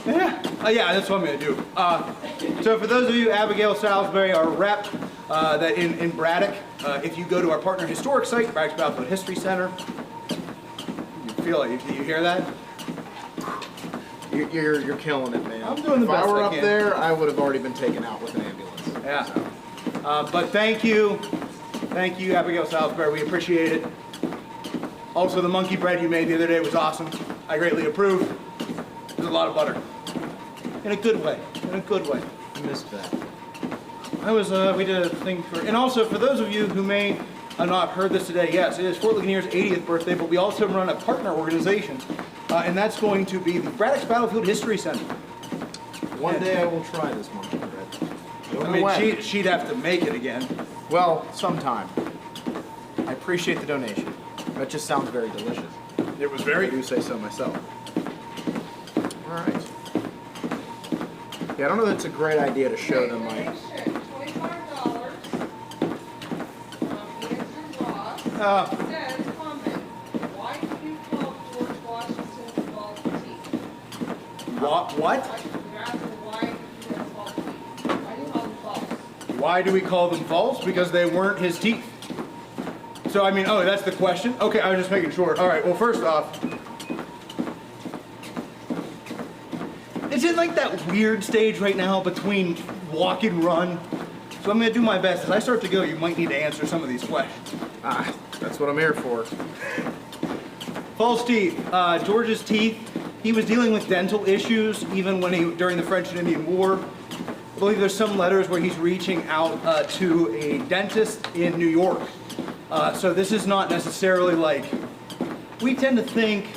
Yeah, that's what I'm going to do. So for those of you, Abigail Salisbury, our rep that in Braddock, if you go to our partner historic site, Braddock Battlefield History Center, you feel it. You hear that? You're killing it, man. I'm doing the best If I were I up can. there, I would have already been taken out with an ambulance. Yeah. So. But thank you, Abigail Salisbury. We appreciate it. Also, the monkey bread you made the other day was awesome. I greatly approve. There's a lot of butter. In a good way. In a good way. I missed that. We did a thing for, and also for those of you who may have not heard this today, yes, it is Fort Ligonier's 80th birthday, but we also run a partner organization, and that's going to be the Braddock's Battlefield History Center. One day I will try this monkey bread. I mean, she'd have to make it again. Well, sometime. I appreciate the donation. That just sounds very delicious. It was very. I do say so myself. All right. Yeah, I don't know that it's a great idea to show them my. Says, comment, why do you call George Washington's false teeth? What? Why do we call them false? Because they weren't his teeth. So, I mean, that's the question? Okay, I was just making sure. All right, well, first off, it's in like that weird stage right now between walk and run. So I'm going to do my best. As I start to go, you might need to answer some of these questions. That's what I'm here for. False teeth. George's teeth, he was dealing with dental issues even when during the French and Indian War. I believe there's some letters where he's reaching out to a dentist in New York. So this is not necessarily like, we tend to think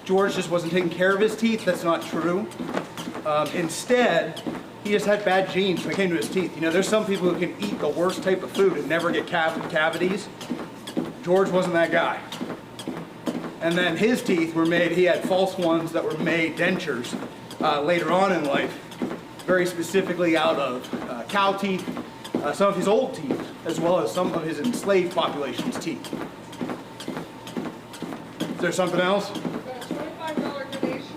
George just wasn't taking care of his teeth. That's not true. Instead, he just had bad genes when it came to his teeth. You know, there's some people who can eat the worst type of food and never get cavities. George wasn't that guy. And then his teeth were made, he had false ones that were made dentures later on in life, very specifically out of cow teeth, some of his old teeth, as well as some of his enslaved population's teeth. there something else? We've got a $25 donation.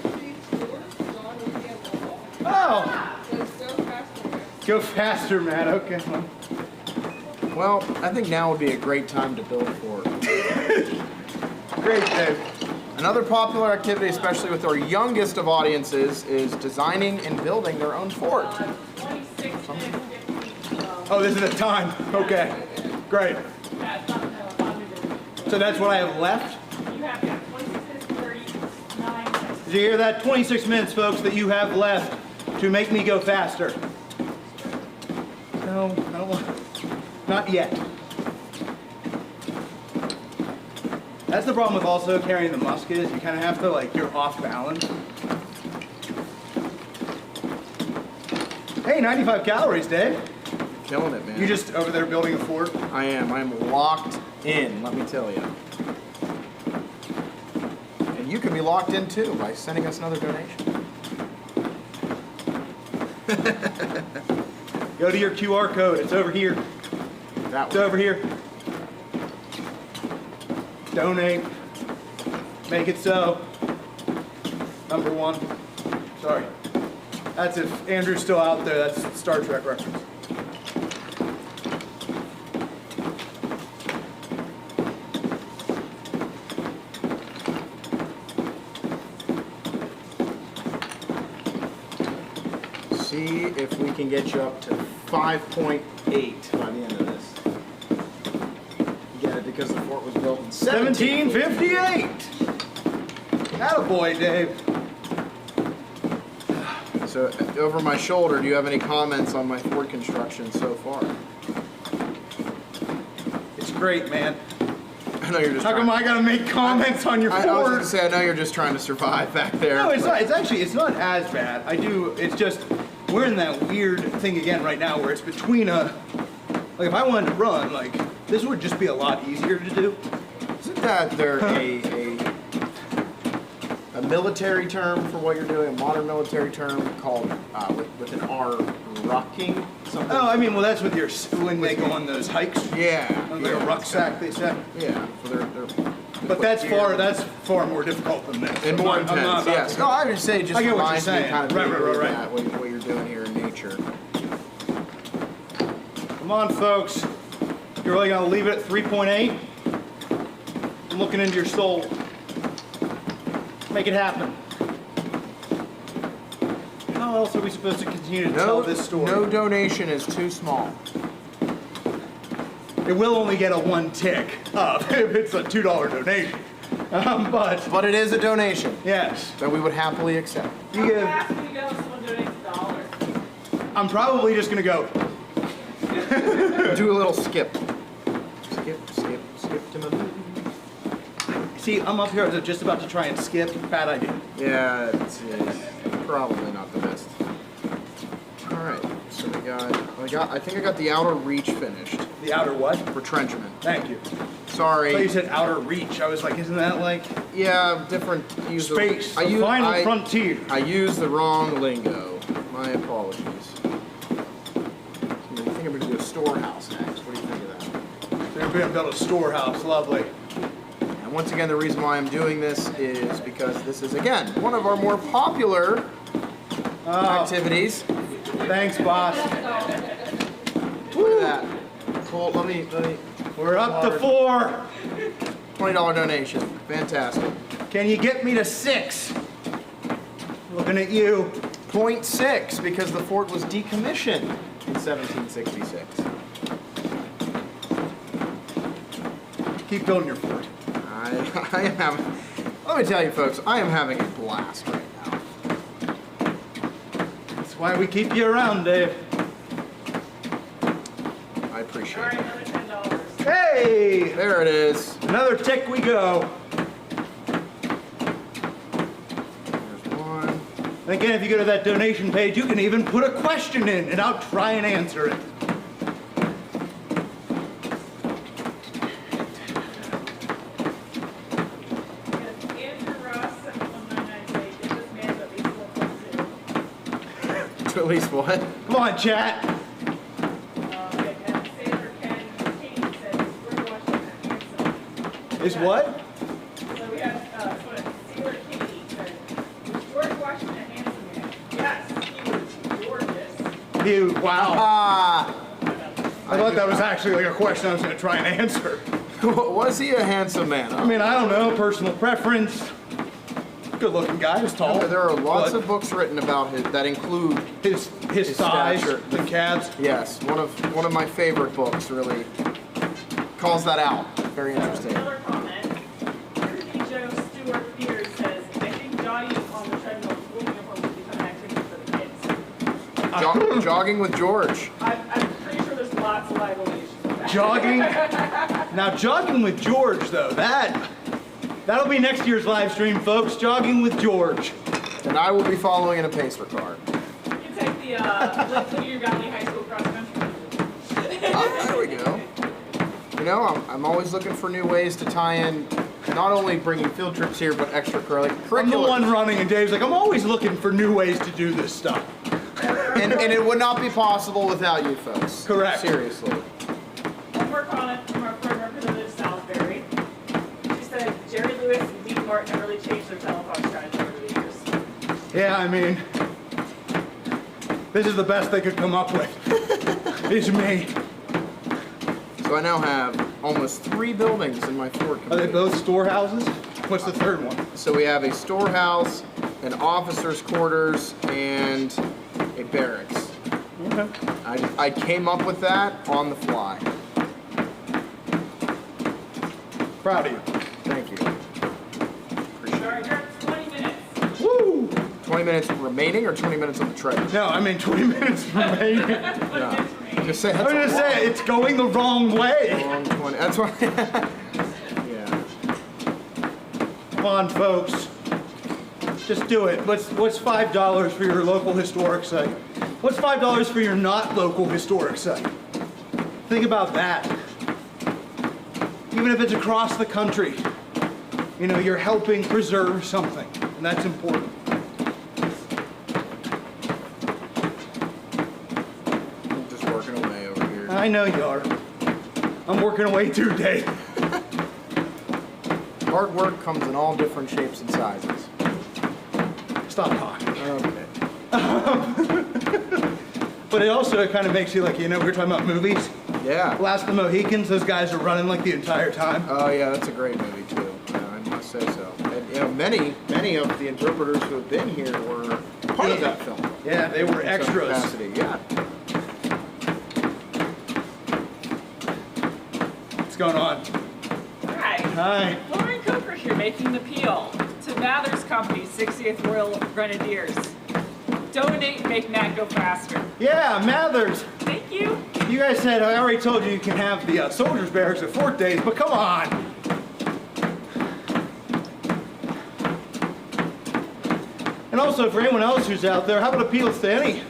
Receipts yours, John Louisiana. Oh! Says go faster, man. Go faster, man. Okay. Well, I think now would be a great time to build a fort. Great, Dave. Another popular activity, especially with our youngest of audiences, is designing and building their own fort. Oh, this is the time. Okay. Great. So that's what I have left? You have 26 minutes, 39 seconds. Did you hear that? 26 minutes, folks, that you have left to make me go faster. No, not yet. That's the problem with also carrying the musket is you kind of have to, like, you're off balance. Hey, 95 calories, Dave. You're killing it, man. You just over there building a fort? I am. I'm locked in, let me tell you. And you can be locked in too by sending us another donation. Go to your QR code. It's over here. It's over here. Donate. Make it so. Number 1. Sorry. That's if Andrew's still out there. That's Star Trek reference. See if we can get you up to 5.8 by the end of this. You get it because the fort was built in 1758. Attaboy, Dave. So, over my shoulder, do you have any comments on my fort construction so far? It's great, man. I know you're just. How come I gotta make comments on your fort? I was gonna say, I know you're just trying to survive back there. No, it's not. It's not as bad. It's just, we're in that weird thing again right now where it's between like if I wanted to run, like, this would just be a lot easier to do. Isn't that there a military term for what you're doing, a modern military term called, with an R, rucking? Something? Oh, I mean, well, that's with when they go on those hikes. Yeah. Like a rucksack, they say. Yeah. So but that's far more difficult than this. And more intense, yes. No, I would say just I get what you're reminds me saying. kind of Right. what you're doing here in nature. Come on, folks. You're really gonna leave it at 3.8? I'm looking into your soul. Make it happen. How else are we supposed to continue to tell this story? No donation is too small. It will only get a 1 tick up if it's a $2 donation. But it is a donation. Yes. That we would happily accept. You give. I'm probably just gonna go. Do a little skip. Skip to my moon. See, I'm up here. I was just about to try and skip. Bad idea. Yeah, it's probably not the best. All right, so I think I got the outer reach finished. The outer what? Retrenchment. Thank you. Sorry. I thought you said outer reach. I was like, isn't that like? Yeah, different. Space. The final frontier. I used the wrong lingo. My apologies. I think I'm going to do a storehouse next. What do you think of that? They're going to build a storehouse. Lovely. And once again, the reason why I'm doing this is because this is, again, one of our more popular activities. Thanks, boss. Look at that. Cool. Let me. We're up to 4. $20 donation. Fantastic. Can you get me to 6? Looking at you. 0.6 because the fort was decommissioned in 1766. Keep building your fort. I am having. Let me tell you, folks, I am having a blast right now. That's why we keep you around, Dave. I appreciate it. Hey! There it is. Another tick we go. There's one. And again, if you go to that donation page, you can even put a question in, and I'll try and answer it. To at least what? Come on, chat. Is what? So we had Sailor Kitty. Was George Washington a handsome man? Yes, he was gorgeous. Wow. I thought that was actually like a question I was going to try and answer. Was he a handsome man? I mean, I don't know, personal preference. Good-looking guy, he's tall. There are lots of books written about his that include his size, stature. the calves. Yes, one of my favorite books really calls that out. Very interesting. Another comment. Ruby Joe Stewart Pierce says, I think jogging on the treadmill in school uniform would become an activity for the kids. Jogging with George. I'm pretty sure there's lots of live illusions. Jogging? Now, jogging with George, though, that'll be next year's live stream, folks. Jogging with George. And I will be following in a pacer car. You can take the Ligonier Valley High School cross country. There we go. You know, I'm always looking for new ways to tie in not only bringing field trips here, but extracurricular. I'm the one running, and Dave's like, I'm always looking for new ways to do this stuff. And it would not be possible without you folks. Correct. Seriously. One more comment from our friend Representative Salisbury. She said Jerry Lewis and Dean Martin have really changed their telephone strategy over the years. Yeah, I mean, this is the best they could come up with. It's me. So I now have almost 3 buildings in my Fort Are they both storehouses? What's the third one? So we have a storehouse, an officer's quarters, and a barracks. Okay. I came up with that on the fly. Proud of you. Thank you. Sorry, you're at 20 minutes. Woo! 20 minutes remaining or 20 minutes on the treadmill? No, I mean 20 minutes remaining. No. Just say I'm gonna say it's going the wrong way. Wrong 20. That's why. Yeah. Come on, folks. Just do it. What's $5 for your local historic site? What's $5 for your not local historic site? Think about that. Even if it's across the country, you know, you're helping preserve something, and that's important. I'm just working away over here. I know you are. I'm working away too, Dave. Hard work comes in all different shapes and sizes. Stop talking. Okay. But it also kind of makes you like, you know, we were talking about movies. Yeah. Last of the Mohicans, those guys are running like the entire time. Oh yeah, that's a great movie too. I must say so. And you know, many of the interpreters who have been here were part of that film. Yeah, they were In some extras. capacity, yeah. What's going on? Hi. Hi. Lauren Cooper here making the appeal to Mathers Company, 60th Royal Grenadiers. Donate and make Matt go faster. Yeah, Mathers. Thank you. You guys said, I already told you can have the soldiers' barracks at Fort Days, but come on. And also, for anyone else who's out there, how about appeals to any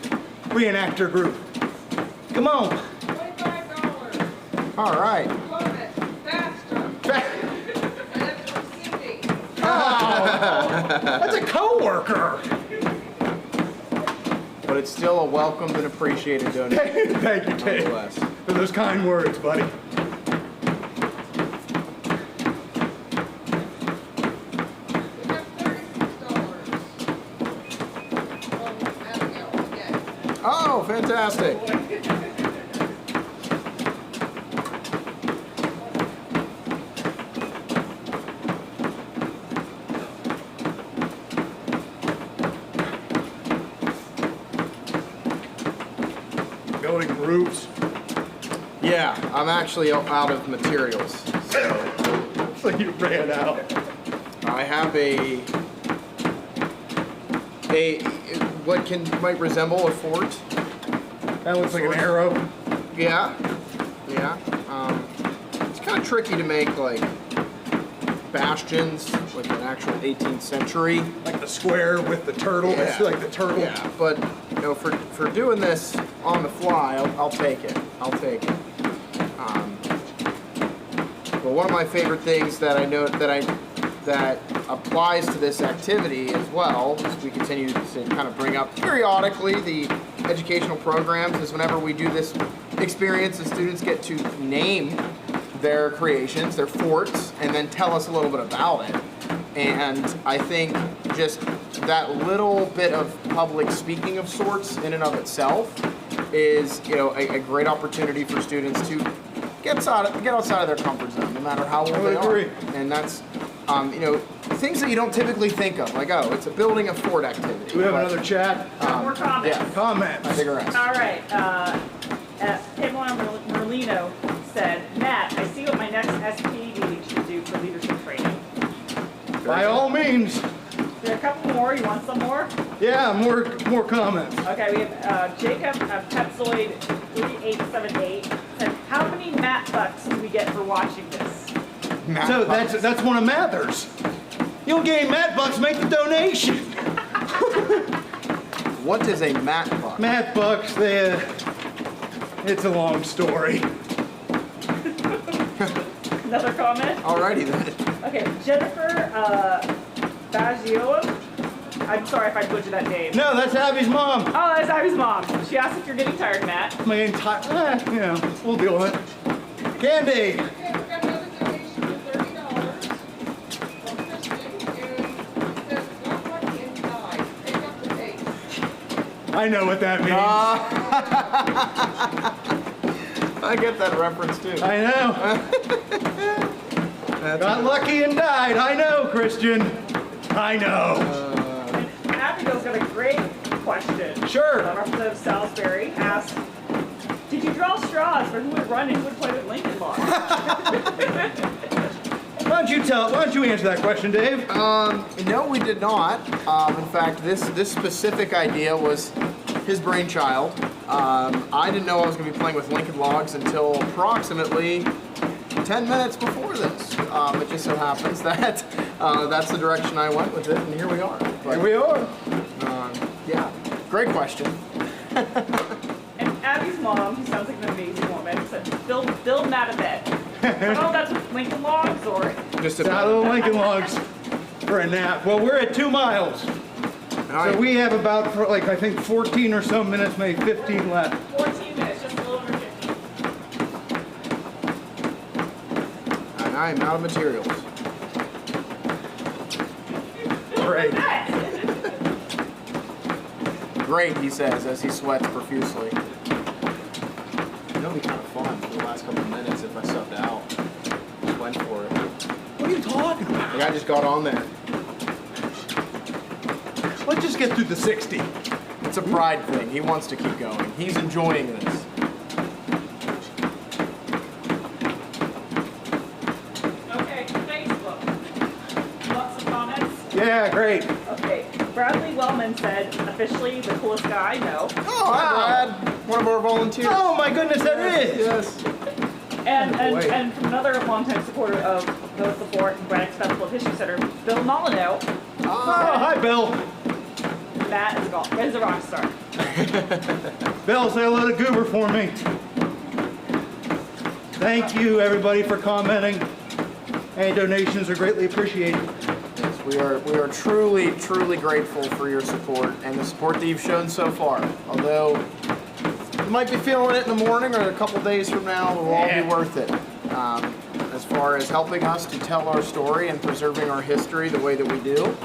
reenactor group? Come on. $25. All right. Love it. Faster. That's from Cindy. That's a co-worker. But it's still a welcomed and appreciated donation. Thank you, Dave, for those kind words, buddy. Oh, fantastic. Building groups. Yeah, I'm actually out of materials. So you ran out. I have a what might resemble a fort. That looks like an arrow. Yeah, yeah. It's kind of tricky to make like bastions, like an actual 18th century. Like the square with the turtle. Yeah. It's like the turtle. Yeah, but you know, for doing this on the fly, I'll take it. I'll take it. But one of my favorite things that I know that applies to this activity as well, as we continue to kind of bring up periodically the educational programs, is whenever we do this experience, the students get to name their creations, their forts, and then tell us a little bit about it. And I think just that little bit of public speaking of sorts in and of itself is, you know, a great opportunity for students to get outside of their comfort zone, no matter how old they are. And that's, you know, things that you don't typically think of, like, oh, it's a building a fort activity. Do we have another chat? More comments. Yeah, comments. Grguras. All right. Pamela Merlino said, Matt, I see what my next SP meeting should do for leadership training. By all means. There are a couple more. You want some more? Yeah, more comments. Okay, we have Jacob Petzoid 3878 said, how many Matt bucks do we get for watching this? So that's one of Mather's. You don't get any Matt bucks, make the donation. What is a Matt buck? Matt bucks, it's a long story. Another comment? Alrighty then. Okay, Jennifer Baggiola. I'm sorry if I butchered that name. No, that's Abby's mom. Oh, that's Abby's mom. She asked if you're getting tired, Matt. My entire, you know, we'll deal with it. Candy. I know what that means. I get that reference too. I know. Got lucky and died. I know, Christian. I know. And Abigail's got a great question. Sure. Representative Salisbury asked, did you draw straws for who would run and who would play with Lincoln Logs? Why don't you answer that question, Dave? No, we did not. In fact, this specific idea was his brainchild. I didn't know I was going to be playing with Lincoln Logs until approximately 10 minutes before this. It just so happens that that's the direction I went with it, and here we are. Here we are. Yeah, great question. And Abby's mom, who sounds like an amazing woman, said, build Matt a bed. Oh, that's with Lincoln Logs, or? Just a little Lincoln Logs for a nap. Well, we're at 2 miles. So we have about, like, I think 14 or so minutes, maybe 15 left. 14 minutes, just a little over 15. And I am out of materials. Great. Great, he says, as he sweats profusely. It'll be kind of fun for the last couple of minutes if I subbed out. Just went for it. What are you talking about? The guy just got on there. Let's just get through the 60. It's a pride thing. He wants to keep going. He's enjoying this. Okay, Facebook. Lots of comments? Yeah, great. Okay, Bradley Wellman said, officially the coolest guy, no. Oh, wow. Brad, one of our volunteers. Oh my goodness, that is. Yes. And from another longtime supporter of the support and Braddock's Festival of History Center, Bill Molyneux. Oh, hi, Bill. Matt is a rock star. Bill, say hello to Goober for me. Thank you, everybody, for commenting. Any donations are greatly appreciated. Yes, we are truly, truly grateful for your support and the support that you've shown so far. Although you might be feeling it in the morning or a couple days from now, it will all be worth it. As far as helping us to tell our story and preserving our history the way that we do.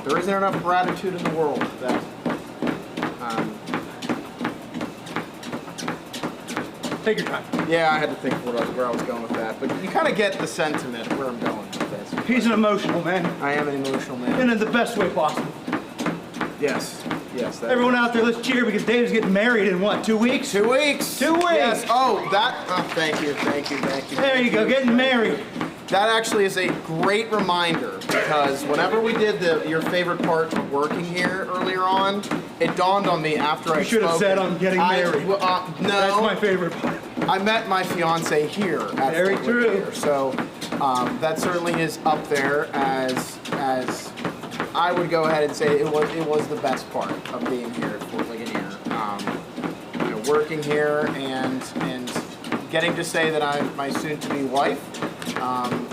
There isn't enough gratitude in the world that take your time. Yeah, I had to think where I was going with that, but you kind of get the sentiment of where I'm going with this. He's an emotional man. I am an emotional man. And in the best way possible. Yes. Yes. Everyone out there, let's cheer because Dave's getting married in what, 2 weeks? 2 weeks. 2 weeks. Yes. Oh, that. Oh, thank you. There you go, getting married. That actually is a great reminder because whenever we did your favorite part of working here earlier on, it dawned on me after I should have said I'm getting married. No. That's my favorite part. I met my fiance here at Very Fort true. Ligonier, so that certainly is up there as I would go ahead and say it was the best part of being here at Fort Ligonier. Working here and getting to say that my soon-to-be wife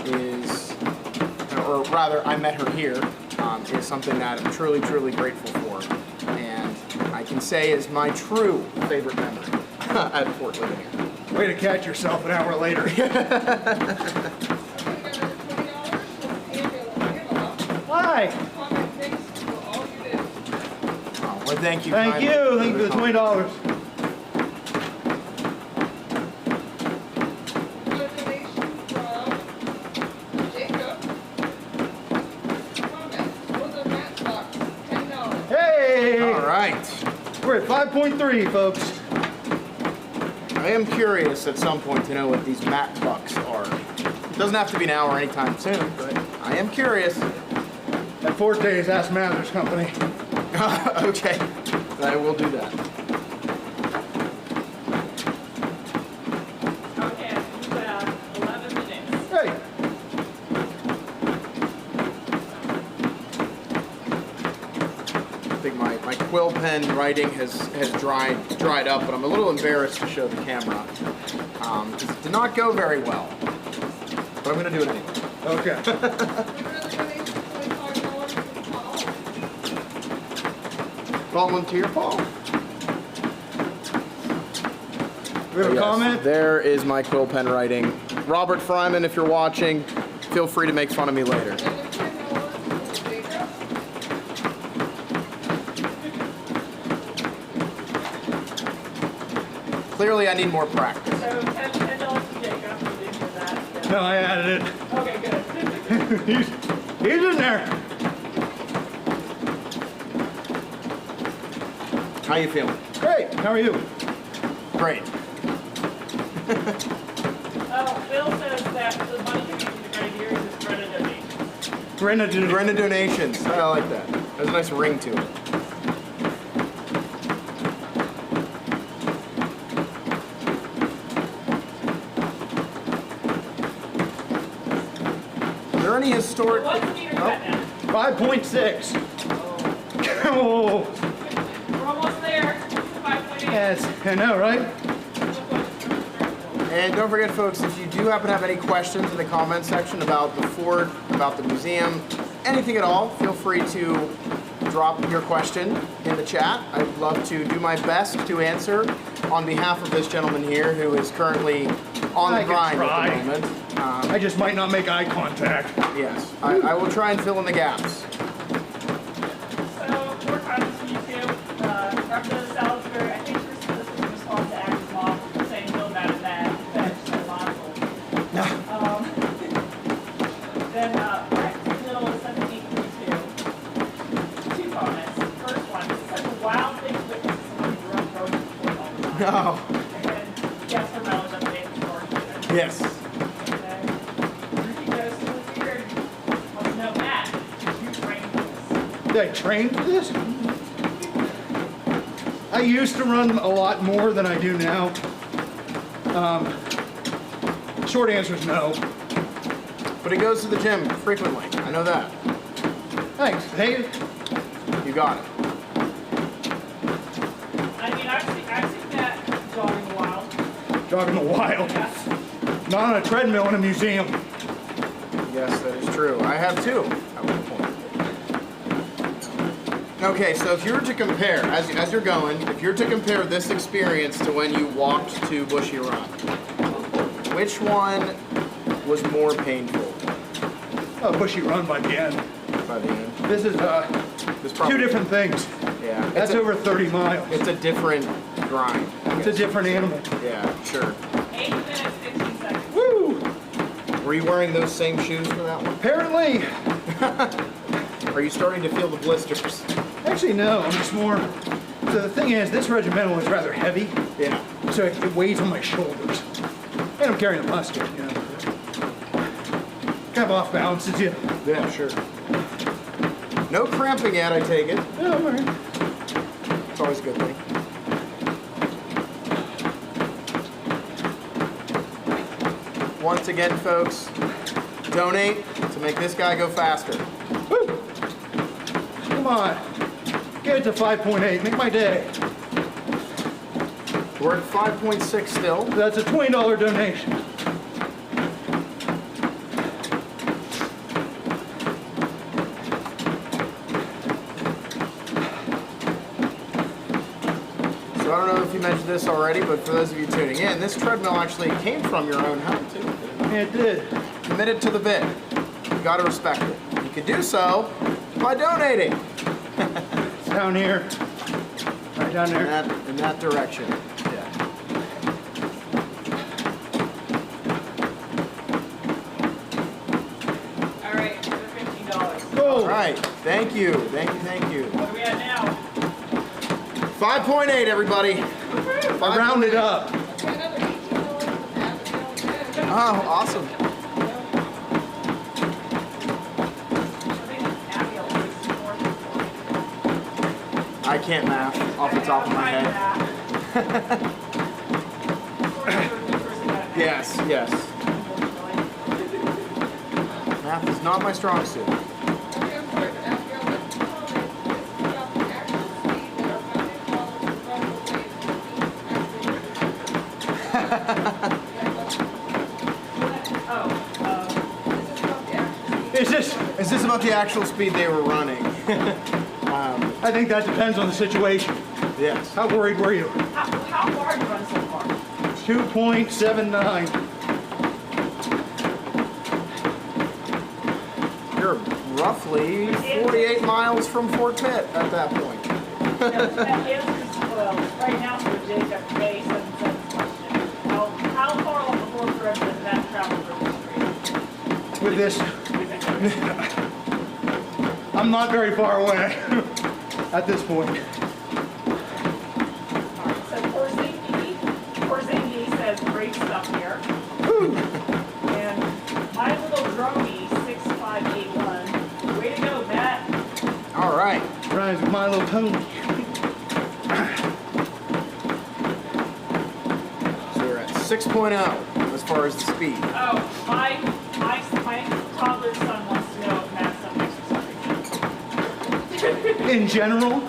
is, or rather, I met her here, is something that I'm truly, truly grateful for, and I can say is my true favorite memory. at Fort Ligonier. Way to catch yourself an hour later. Hi. Oh, well, thank you. Thank you. Thank you for the $20. Hey. All right. We're at 5.3, folks. I am curious at some point to know what these mat bucks are. It doesn't have to be now or anytime soon, but I am curious. At Fort Days, Ask Mathers Company. Okay, I will do that. Okay, you have 11 minutes. Hey. I think my quill pen writing has dried up, but I'm a little embarrassed to show the camera. Because it did not go very well. But I'm going to do it anyway. Okay. Volunteer, Paul. We have a comment? There is my quill pen writing. Robert Fryman, if you're watching, feel free to make fun of me later. Clearly, I need more practice. So $10 to Jacob. You didn't do that. No, I added it. Okay, good. he's in there. How you feeling? Great. How are you? Great. Oh, Bill says that the money you're using to grade yours is Greta donations. Greta donations. I like that. There's a nice ring to it. Are there any historic... What's the meter at now? 5.6. Oh. We're almost there. 5.8. Yes, I know, right? And don't forget, folks, if you do happen to have any questions in the comment section about the fort, about the museum, anything at all, feel free to drop your question in the chat. I'd love to do my best to answer on behalf of this gentleman here who is currently on the grind at the moment. I just might not make eye contact. Yes, I will try and fill in the gaps. So, more comments from YouTube. Representative Salisbury, I think this was in response to Agnes Moss saying no matter that, that's so mindful. Then, Brett Middle is 1732. Two comments. First one, this is such a wild thing to witness somebody drunk going to court all the time. No. And then, yes, her melon update the story. Yes. Did I train for this? I used to run a lot more than I do now. Short answer is no. But he goes to the gym frequently. I know that. Thanks, Dave. You got it. I mean, I've seen that jogging in the wild. Jogging in the wild. Yeah. Not on a treadmill in a museum. Yes, that is true. I have too, at one point. Okay, so if you were to compare, as you're going, if you were to compare this experience to when you walked to Bushy Run, which one was more painful? Oh, Bushy Run by the end. By the end. This is two different things. Yeah. That's over 30 miles. It's a different grind. It's a different animal. Yeah, sure. 8 minutes, 15 seconds. Woo! Were you wearing those same shoes for that one? Apparently. Are you starting to feel the blisters? Actually, no. I'm just more. So the thing is, this regimental is rather heavy. Yeah. So it weighs on my shoulders. And I'm carrying a musket, you know. Kind of off balance, is you? Yeah, sure. No cramping yet, I take it. No, all right. It's always a good thing. Once again, folks, donate to make this guy go faster. Woo! Come on. Get it to 5.8. Make my day. We're at 5.6 still. That's a $20 donation. So I don't know if you mentioned this already, but for those of you tuning in, this treadmill actually came from your own home too. Yeah, it did. Committed to the bit. You gotta respect it. You can do so by donating. It's down here. Right down there. In that direction. All right, $15. All right, thank you. What are we at now? 5.8, everybody. I rounded up. Oh, awesome. I can't math off the top of my head. Yes. Math is not my strong suit. Is this about the actual speed they were running? I think that depends on the situation. Yes. How worried were you? How far have you run so far? 2.79. You're roughly 48 miles from Fort Pitt at that point. Right now for Jacob May 77 question. How far along the Fort Road does that travel through the street? With this, I'm not very far away at this point. So Porzinghi says great stuff here. And my little droney 6581. Way to go, Matt. All right. Rhymes with My Little Pony. So we're at 6.0 as far as the speed. Oh, my toddler's son wants to know if Matt's done exercise. In general?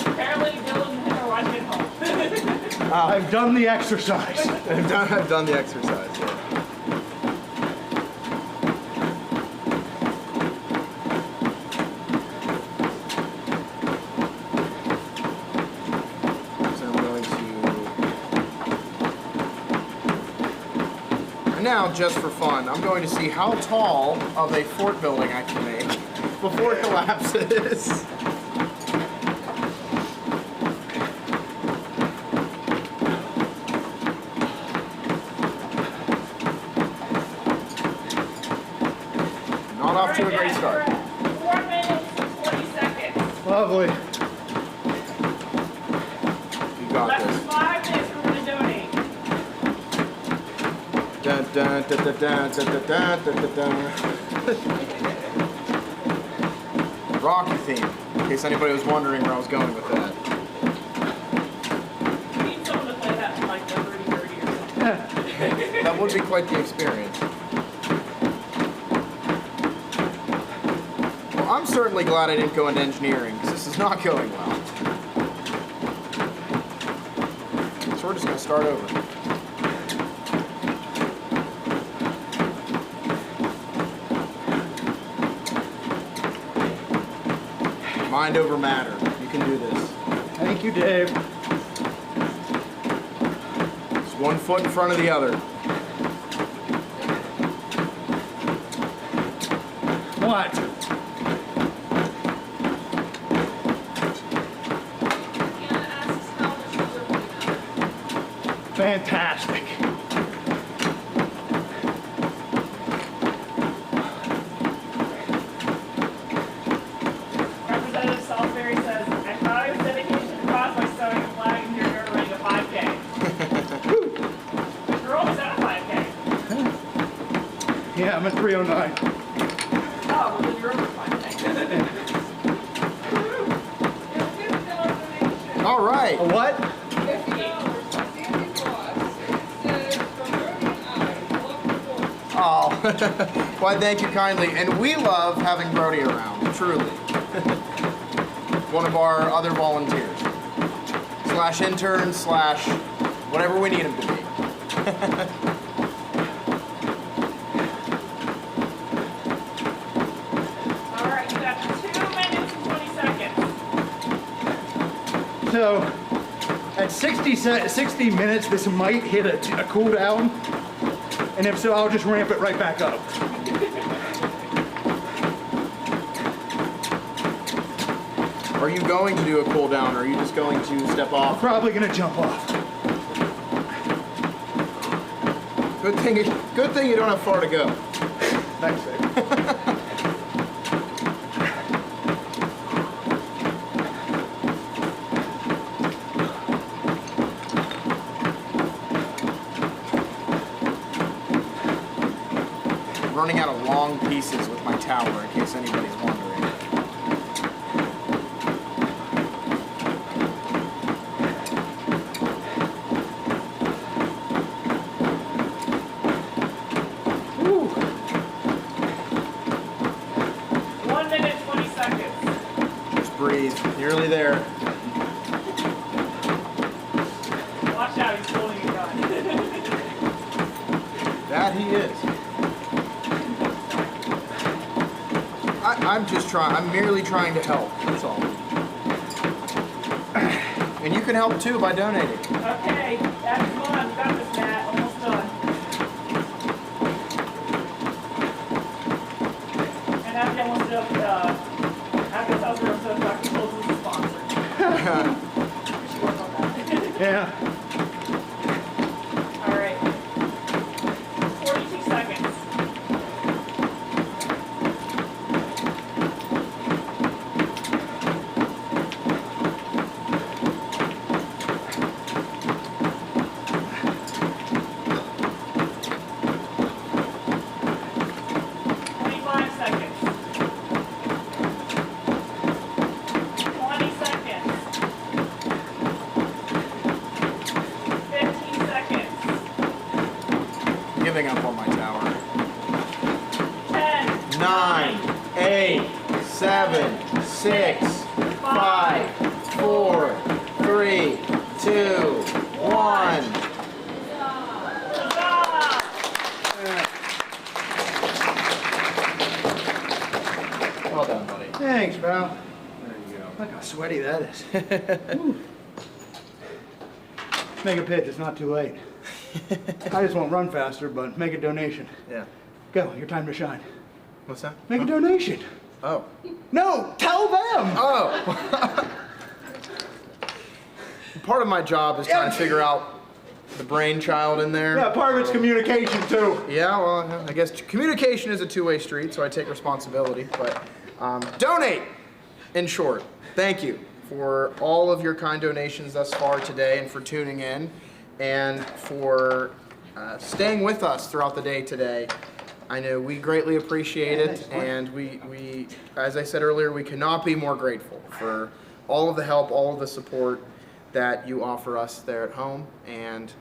Apparently, Dylan and him are watching at home. I've done the exercise. I've done the exercise, yeah. So I'm going to... And now, just for fun, I'm going to see how tall of a fort building I can make before it collapses. Not off to a great start. 4 minutes and 20 seconds. Lovely. You got Less this. than 5 minutes, we're going to donate. Dun, dun, dun, dun, dun, dun, dun, dun, dun, dun. Rocky theme, in case anybody was wondering where I was going with that. We need someone to play that for like the 30 or something. That would be quite the experience. Well, I'm certainly glad I didn't go into engineering, because this is not going well. So we're just going to start over. Mind over matter. You can do this. Thank you, Dave. Just 1 foot in front of the other. What? Fantastic. Representative Salisbury says, I thought I was dedication to cause by sewing a flag and here you're running a 5K. You're almost at a 5K. Yeah, I'm at 309. Oh, well then you're over 5K. All right. A what? Oh, why, thank you kindly. And we love having Brody around, truly. One of our other volunteers. Slash intern, slash whatever we need him to be. All right, you got 2 minutes and 20 seconds. So at 60 minutes, this might hit a cool down. And if so, I'll just ramp it right back up. Are you going to do a cool down, or are you just going to step off? I'm probably going to jump off. Good thing you don't have far to go. Thanks, Dave. Running out of long pieces with my tower, in case anybody's wondering. Woo. 1 minute, 20 seconds. Just breathe. Nearly there. Watch out, he's holding a gun. That he is. I'm merely trying to help, that's all. And you can help too by donating. Okay, that's fun. We got this, Matt. Almost done. And after I almost done, after this other episode, Dr. Close is a sponsor. We should work on that. Yeah. All right. 42 seconds. Giving up on my tower. 10, 9, 8, 7, 6, 5, 4, 3, 2, 1. Well done, buddy. Thanks, pal. There you go. Look how sweaty that is. Make a pitch, it's not too late. I just won't run faster, but make a donation. Yeah. Go, your time to shine. What's that? Make a donation. Oh. No, tell them! Oh. Part of my job is trying to figure out the brainchild in there. Yeah, part of it's communication too. Yeah, well, I guess communication is a two-way street, so I take responsibility. But donate, in short. Thank you for all of your kind donations thus far today, and for tuning in, and for staying with us throughout the day today. I know we greatly appreciate it, and we, as I said earlier, we cannot be more grateful for all of the help, all of the support that you offer us there at home, and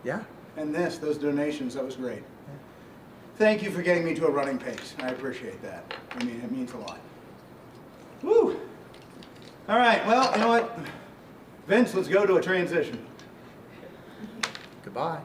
yeah. And those donations, that was great. Thank you for getting me to a running pace. I appreciate that. I mean, it means a lot. Woo! All right, well, you know what? Vince, let's go to a transition. Goodbye.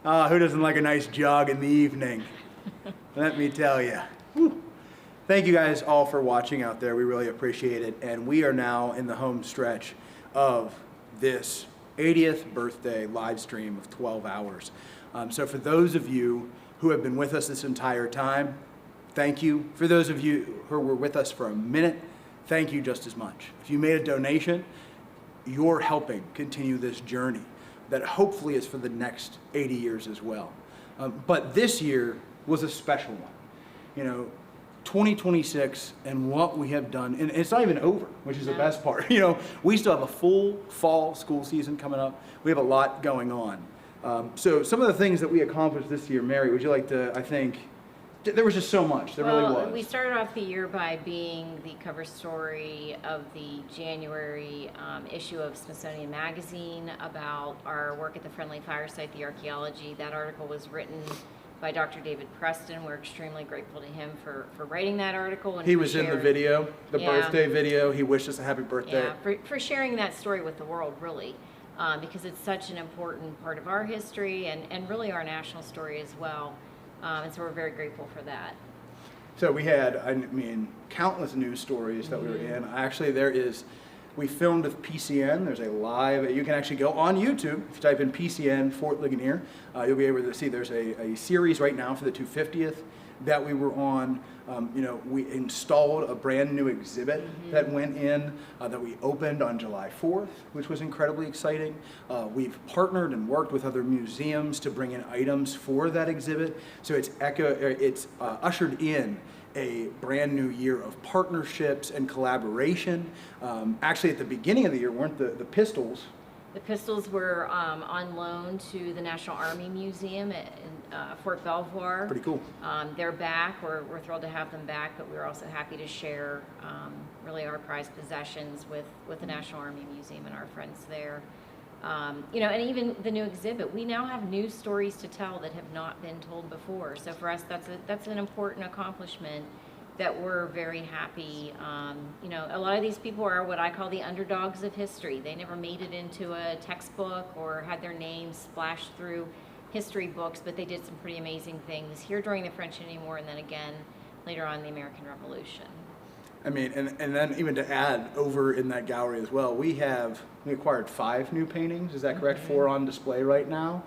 Who doesn't like a nice jog in the evening? Let me tell you. Thank you guys all for watching out there. We really appreciate it. And we are now in the home stretch of this 80th birthday live stream of 12 hours. So for those of you who have been with us this entire time, thank you. For those of you who were with us for a minute, thank you just as much. If you made a donation, you're helping continue this journey that hopefully is for the next 80 years as well. But this year was a special one. You know, 2026 and what we have done, and it's not even over, which is the best part. You know, we still have a full fall school season coming up. We have a lot going on. So some of the things that we accomplished this year, Mary, would you like to, I think, there was just so much, there really was. We started off the year by being the cover story of the January issue of Smithsonian Magazine about our work at the Friendly Fire Site, the archaeology. That article was written by Dr. David Preston. We're extremely grateful to him for writing that article. And he was in the video, the birthday video. He wished us a happy birthday. Yeah, for sharing that story with the world, really, because it's such an important part of our history and really our national story as well. And so we're very grateful for that. So we had, I mean, countless news stories that we were in. Actually, we filmed with PCN. There's a live, you can actually go on YouTube. If you type in PCN Fort Ligonier, you'll be able to see there's a series right now for the 250th that we were on. You know, we installed a brand new exhibit that went in that we opened on July 4th, which was incredibly exciting. We've partnered and worked with other museums to bring in items for that exhibit. So it's ushered in a brand new year of partnerships and collaboration. Actually, at the beginning of the year, weren't the pistols? The pistols were on loan to the National Army Museum in Fort Belvoir. Pretty cool. They're back. We're thrilled to have them back, but we're also happy to share really our prized possessions with the National Army Museum and our friends there. You know, and even the new exhibit, we now have new stories to tell that have not been told before. So for us, that's an important accomplishment that we're very happy. You know, a lot of these people are what I call the underdogs of history. They never made it into a textbook or had their names splashed through history books, but they did some pretty amazing things here during the French Indian War and then again later on in the American Revolution. I mean, and then even to add, over in that gallery as well, we acquired 5 new paintings, is that correct? 4 on display right now.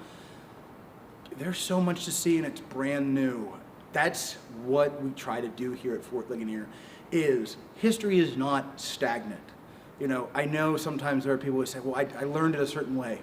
There's so much to see and it's brand new. That's what we try to do here at Fort Ligonier, is history is not stagnant. You know, I know sometimes there are people who say, well, I learned it a certain way.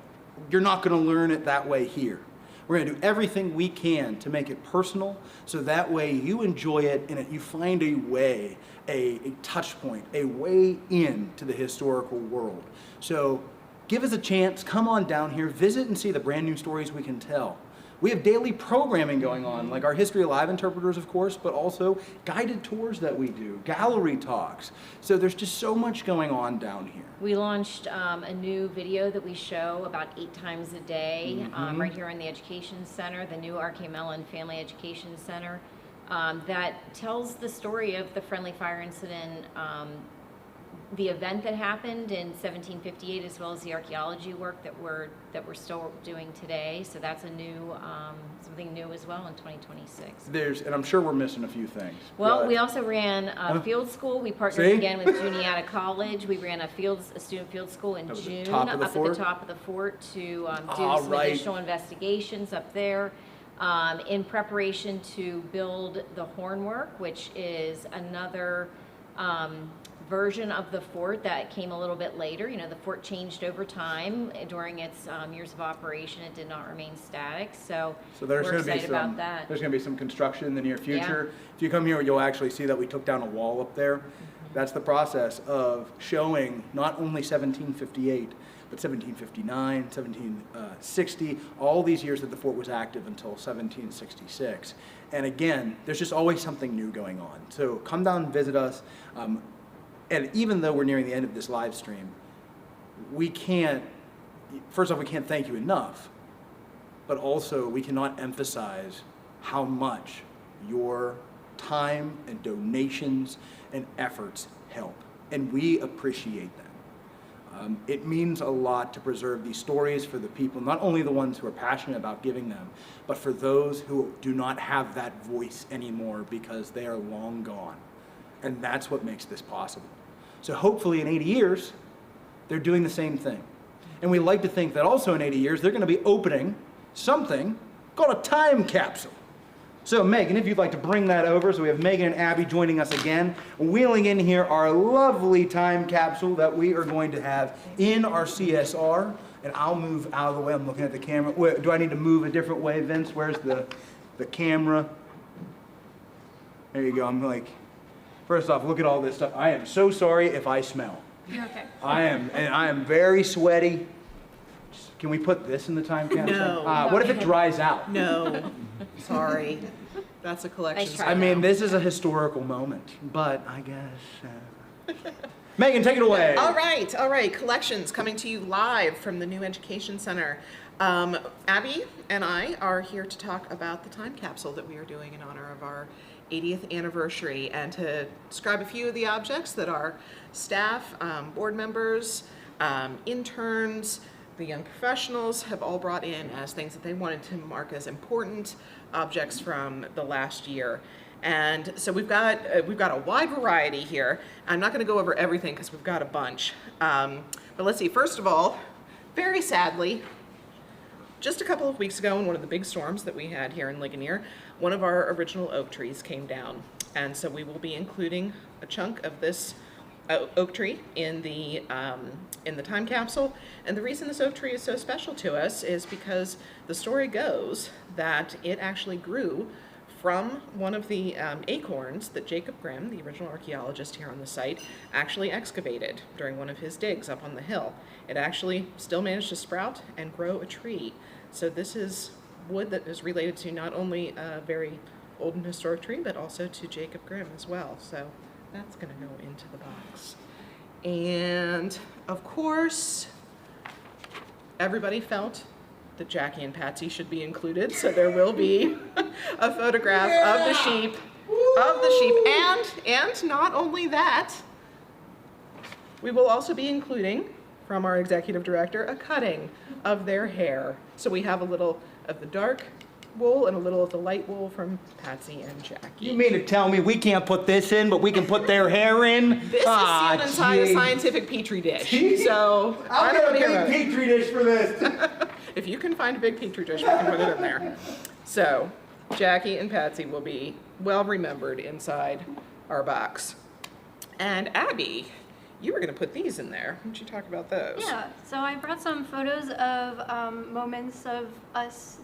You're not gonna learn it that way here. We're gonna do everything we can to make it personal, so that way you enjoy it and you find a way, a touch point, a way into the historical world. So give us a chance, come on down here, visit and see the brand new stories we can tell. We have daily programming going on, like our History Alive interpreters, of course, but also guided tours that we do, gallery talks. So there's just so much going on down here. We launched a new video that we show about 8 times a day right here in the Education Center, the new Mellon Family Education Center, that tells the story of the friendly fire incident, the event that happened in 1758, as well as the archaeology work that we're still doing today. So that's a new something new as well in 2026. And I'm sure we're missing a few things. Well, we also ran a field school. We partnered again with Juniata College. We ran a student field school in June up at the top of the fort to do some additional investigations up there. In preparation to build the hornwork, which is another version of the fort that came a little bit later. You know, the fort changed over time during its years of operation. It did not remain static, so we're excited about that. There's going to be some construction in the near future. Yeah. If you come here, you'll actually see that we took down a wall up there. That's the process of showing not only 1758, but 1759, 1760, all these years that the fort was active until 1766. And again, there's just always something new going on. So come down and visit us. And even though we're nearing the end of this live stream, first off, we can't thank you enough, but also we cannot emphasize how much your time and donations and efforts help. And we appreciate that. It means a lot to preserve these stories for the people, not only the ones who are passionate about giving them, but for those who do not have that voice anymore because they are long gone. And that's what makes this possible. So hopefully in 80 years, they're doing the same thing. And we like to think that also in 80 years, they're going to be opening something called a time capsule. So Megan, if you'd like to bring that over, so we have Megan and Abby joining us again, wheeling in here our lovely time capsule that we are going to have in our CSR. And I'll move out of the way. I'm looking at the camera. Wait, do I need to move a different way, Vince? Where's the camera? There you go. I'm like, first off, look at all this stuff. I am so sorry if I smell. You're okay. I am very sweaty. Can we put this in the time capsule? No. What if it dries out? No, sorry. That's a collection. I mean, this is a historical moment, but I guess. Megan, take it away. All right. Collections coming to you live from the new Education Center. Abby and I are here to talk about the time capsule that we are doing in honor of our 80th anniversary and to describe a few of the objects that our staff, board members, interns, the young professionals have all brought in as things that they wanted to mark as important objects from the last year. And so we've got a wide variety here. I'm not going to go over everything because we've got a bunch. But let's see. First of all, very sadly, just a couple of weeks ago in one of the big storms that we had here in Ligonier, one of our original oak trees came down. And so we will be including a chunk of this oak tree in the time capsule. And the reason this oak tree is so special to us is because the story goes that it actually grew from one of the acorns that Jacob Grimm, the original archaeologist here on the site, actually excavated during one of his digs up on the hill. It actually still managed to sprout and grow a tree. So this is wood that is related to not only a very old and historic tree, but also to Jacob Grimm as well. So that's going to go into the box. And of course, everybody felt that Jackie and Patsy should be included, so there will be a photograph of the sheep, and not only that, we will also be including, from our executive director, a cutting of their hair. So we have a little of the dark wool and a little of the light wool from Patsy and Jackie. You mean to tell me we can't put this in, but we can put their hair in? This is sealed inside a scientific petri dish. So I'll get a big petri dish for this. If you can find a big petri dish, we can put it in there. So Jackie and Patsy will be well remembered inside our box. And Abby, you were going to put these in there. Why don't you talk about those? Yeah, so I brought some photos of moments of us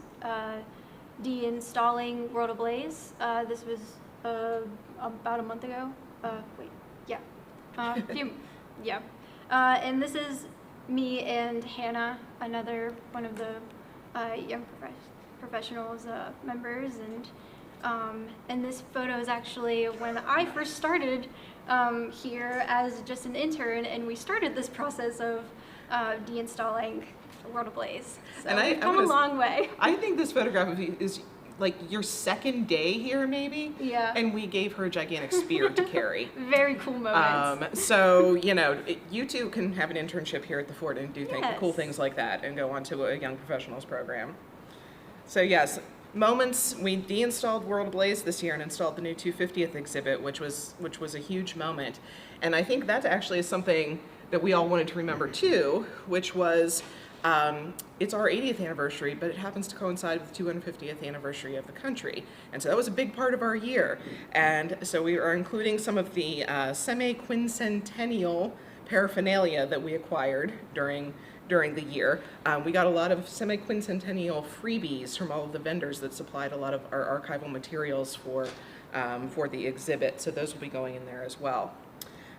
de-installing World Ablaze. This was about a month ago. And this is me and Hannah, another one of the young professionals members, and this photo is actually when I first started here as just an intern, and we started this process of de-installing World Ablaze. So we've come a long way. I think this photograph of you is like your second day here, maybe. Yeah. And we gave her a gigantic spear to carry. Very cool moments. So, you know, you two can have an internship here at the Fort and do Yes. cool things like that and go on to a young professionals program. So yes, moments. We de-installed World Ablaze this year and installed the new 250th exhibit, which was a huge moment. And I think that actually is something that we all wanted to remember too, which was it's our 80th anniversary, but it happens to coincide with the 250th anniversary of the country. And so that was a big part of our year. And so we are including some of the semi-quincentennial paraphernalia that we acquired during the year. We got a lot of semi-quincentennial freebies from all of the vendors that supplied a lot of our archival materials for the exhibit. So those will be going in there as well.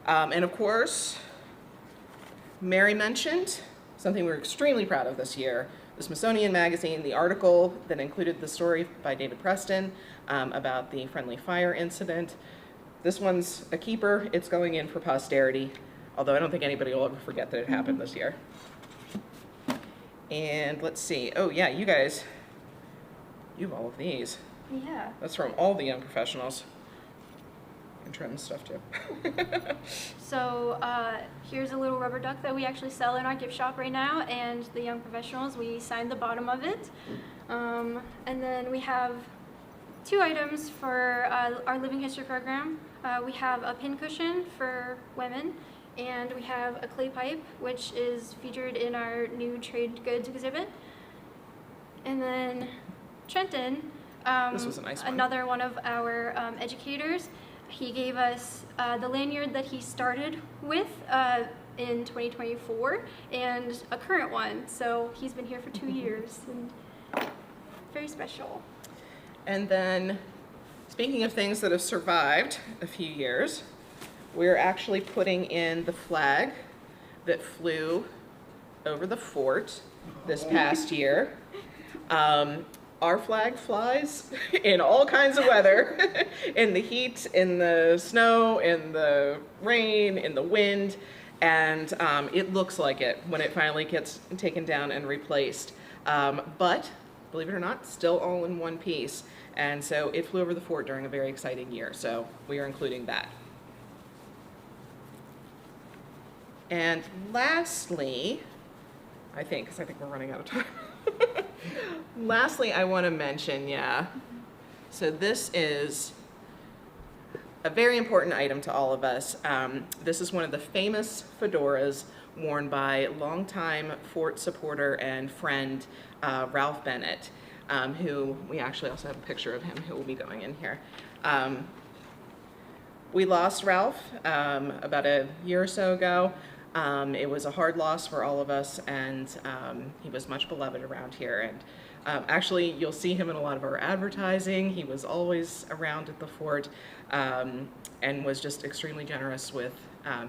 And of course, Mary mentioned something we're extremely proud of this year, the Smithsonian Magazine, the article that included the story by David Preston about the friendly fire incident. This one's a keeper. It's going in for posterity, although I don't think anybody will ever forget that it happened this year. And let's see. Oh yeah, you guys, you have all of these. Yeah. That's from all the young professionals. and trim stuff too. So here's a little rubber duck that we actually sell in our gift shop right now, and the young professionals, we signed the bottom of it. And then we have 2 items for our living history program. We have a pin cushion for women, and we have a clay pipe, which is featured in our new trade goods exhibit. And then Trenton, This was a nice one. another one of our educators, he gave us the lanyard that he started with in 2024 and a current one. So he's been here for 2 years and very special. And then, speaking of things that have survived a few years, we're actually putting in the flag that flew over the fort this past year. Our flag flies in all kinds of weather, in the heat, in the snow, in the rain, in the wind, and it looks like it when it finally gets taken down and replaced. But, believe it or not, still all in one piece. And so it flew over the fort during a very exciting year, so we are including that. And lastly, because I think we're running out of time. Lastly, I want to mention, so this is a very important item to all of us. This is one of the famous fedoras worn by longtime Fort supporter and friend Ralph Bennett, who we actually also have a picture of him who will be going in here. We lost Ralph about a year or so ago. It was a hard loss for all of us, and he was much beloved around here. And actually, you'll see him in a lot of our advertising. He was always around at the fort and was just extremely generous with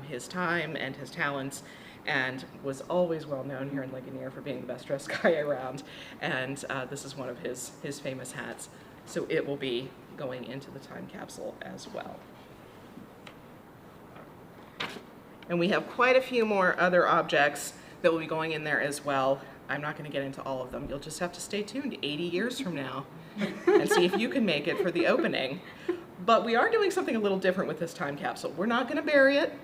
his time and his talents, and was always well known here in Ligonier for being the best dressed guy around. And this is one of his famous hats. So it will be going into the time capsule as well. And we have quite a few more other objects that will be going in there as well. I'm not going to get into all of them. You'll just have to stay tuned 80 years from now and see if you can make it for the opening. But we are doing something a little different with this time capsule. We're not going to bury it.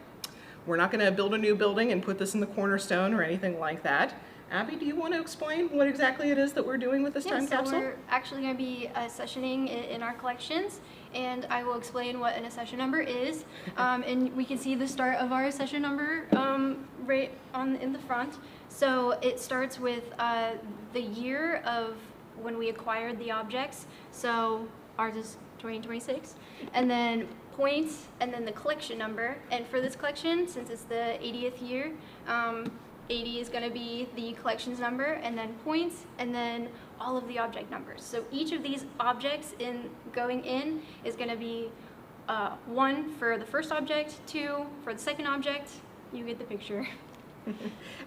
We're not going to build a new building and put this in the cornerstone or anything like that. Abby, do you want to explain what exactly it is that we're doing with this time capsule? We're actually going to be sessioning in our collections, and I will explain what an accession number is. And we can see the start of our accession number right in the front. So it starts with the year of when we acquired the objects. So ours is 2026. And then points, and then the collection number. And for this collection, since it's the 80th year, 80 is going to be the collections number, and then points, and then all of the object numbers. So each of these objects going in is going to be 1 for the first object, 2 for the second object. You get the picture.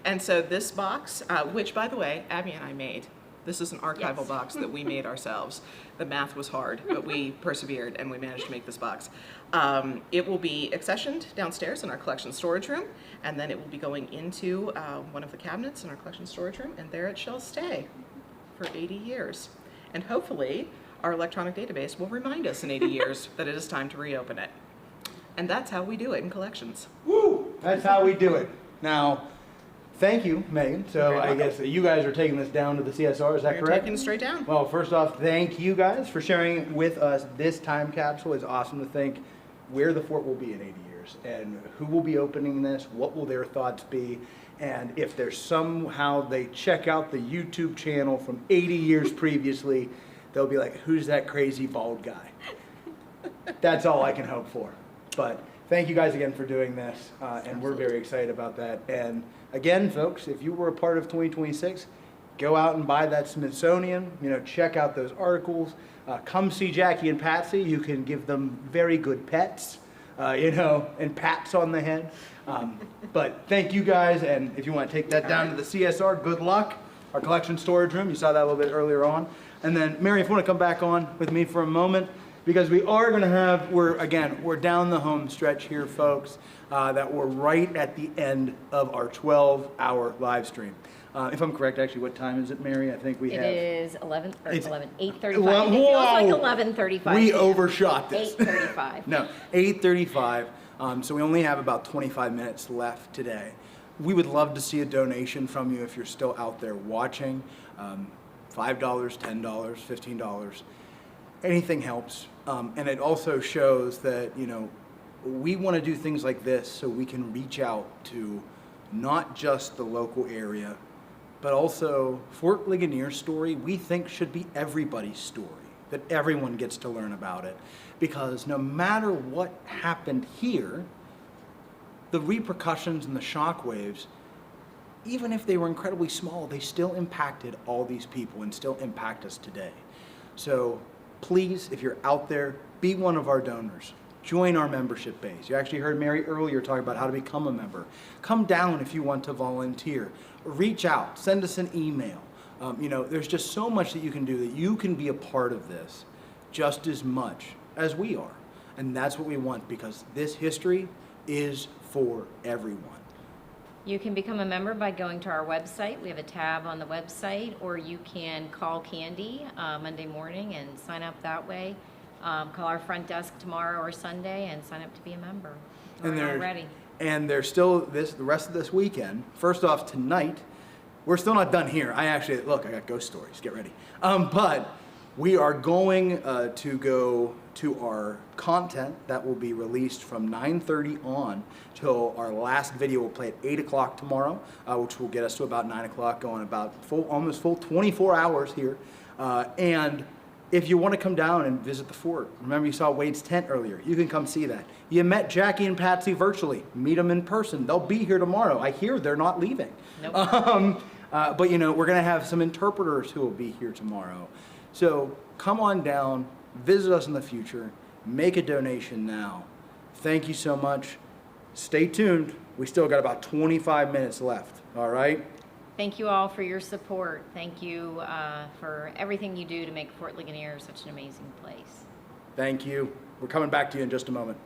And so this box, which by the way, Abby and I made. This is an archival box that we made ourselves. The math was hard, but we persevered and we managed to make this box. It will be accessioned downstairs in our collection storage room, and then it will be going into one of the cabinets in our collection storage room, and there it shall stay for 80 years. And hopefully, our electronic database will remind us in 80 years that it is time to reopen it. And that's how we do it in collections. Woo! That's how we do it. Now, thank you, Megan. So I guess you guys are taking this down to the CSR, is that correct? We're taking it straight down. Well, first off, thank you guys for sharing with us this time capsule. It's awesome to think where the fort will be in 80 years and who will be opening this, what will their thoughts be, and if there's somehow they check out the YouTube channel from 80 years previously, they'll be like, who's that crazy bald guy? That's all I can hope for. But thank you guys again for doing this, and we're very excited about that. And again, folks, if you were a part of 2026, go out and buy that Smithsonian, check out those articles. Come see Jackie and Patsy. You can give them very good pets, and pats on the head. But thank you guys, and if you want to take that down to the CSR, good luck. Our collection storage room, you saw that a little bit earlier on. And then, Mary, if you want to come back on with me for a moment, because we are going to have, we're down the home stretch here, folks, that we're right at the end of our 12-hour live stream. If I'm correct, actually, what time is it, Mary? I think we have... It is 8:35. Well, It feels like whoa! 11:35. We overshot this. 8:35. No, 8:35. So we only have about 25 minutes left today. We would love to see a donation from you if you're still out there watching. $5, $10, $15. Anything helps. And it also shows that, we want to do things like this so we can reach out to not just the local area, but also Fort Ligonier's story, we think should be everybody's story, that everyone gets to learn about it. Because no matter what happened here, the repercussions and the shockwaves, even if they were incredibly small, they still impacted all these people and still impact us today. So please, if you're out there, be one of our donors. Join our membership base. You actually heard Mary earlier talk about how to become a member. Come down if you want to volunteer. Reach out, send us an email. There's just so much that you can do that you can be a part of this just as much as we are. And that's what we want, because this history is for everyone. You can become a member by going to our website. We have a tab on the website, or you can call Candy Monday morning and sign up that way. Call our front desk tomorrow or Sunday and sign up to be a member. We're ready. And there's still the rest of this weekend. First off, tonight, we're still not done here. I got ghost stories. Get ready. But we are going to go to our content that will be released from 9:30 on till our last video will play at 8 o'clock tomorrow, which will get us to about 9 o'clock, going about almost full 24 hours here. And if you want to come down and visit the fort, remember you saw Wade's tent earlier, you can come see that. You met Jackie and Patsy virtually, meet them in person. They'll be here tomorrow. I hear they're not leaving. Nope. But we're going to have some interpreters who will be here tomorrow. So come on down, visit us in the future, make a donation now. Thank you so much. Stay tuned. We still got about 25 minutes left, all right? Thank you all for your support. Thank you for everything you do to make Fort Ligonier such an amazing place. Thank you. We're coming back to you in just a moment.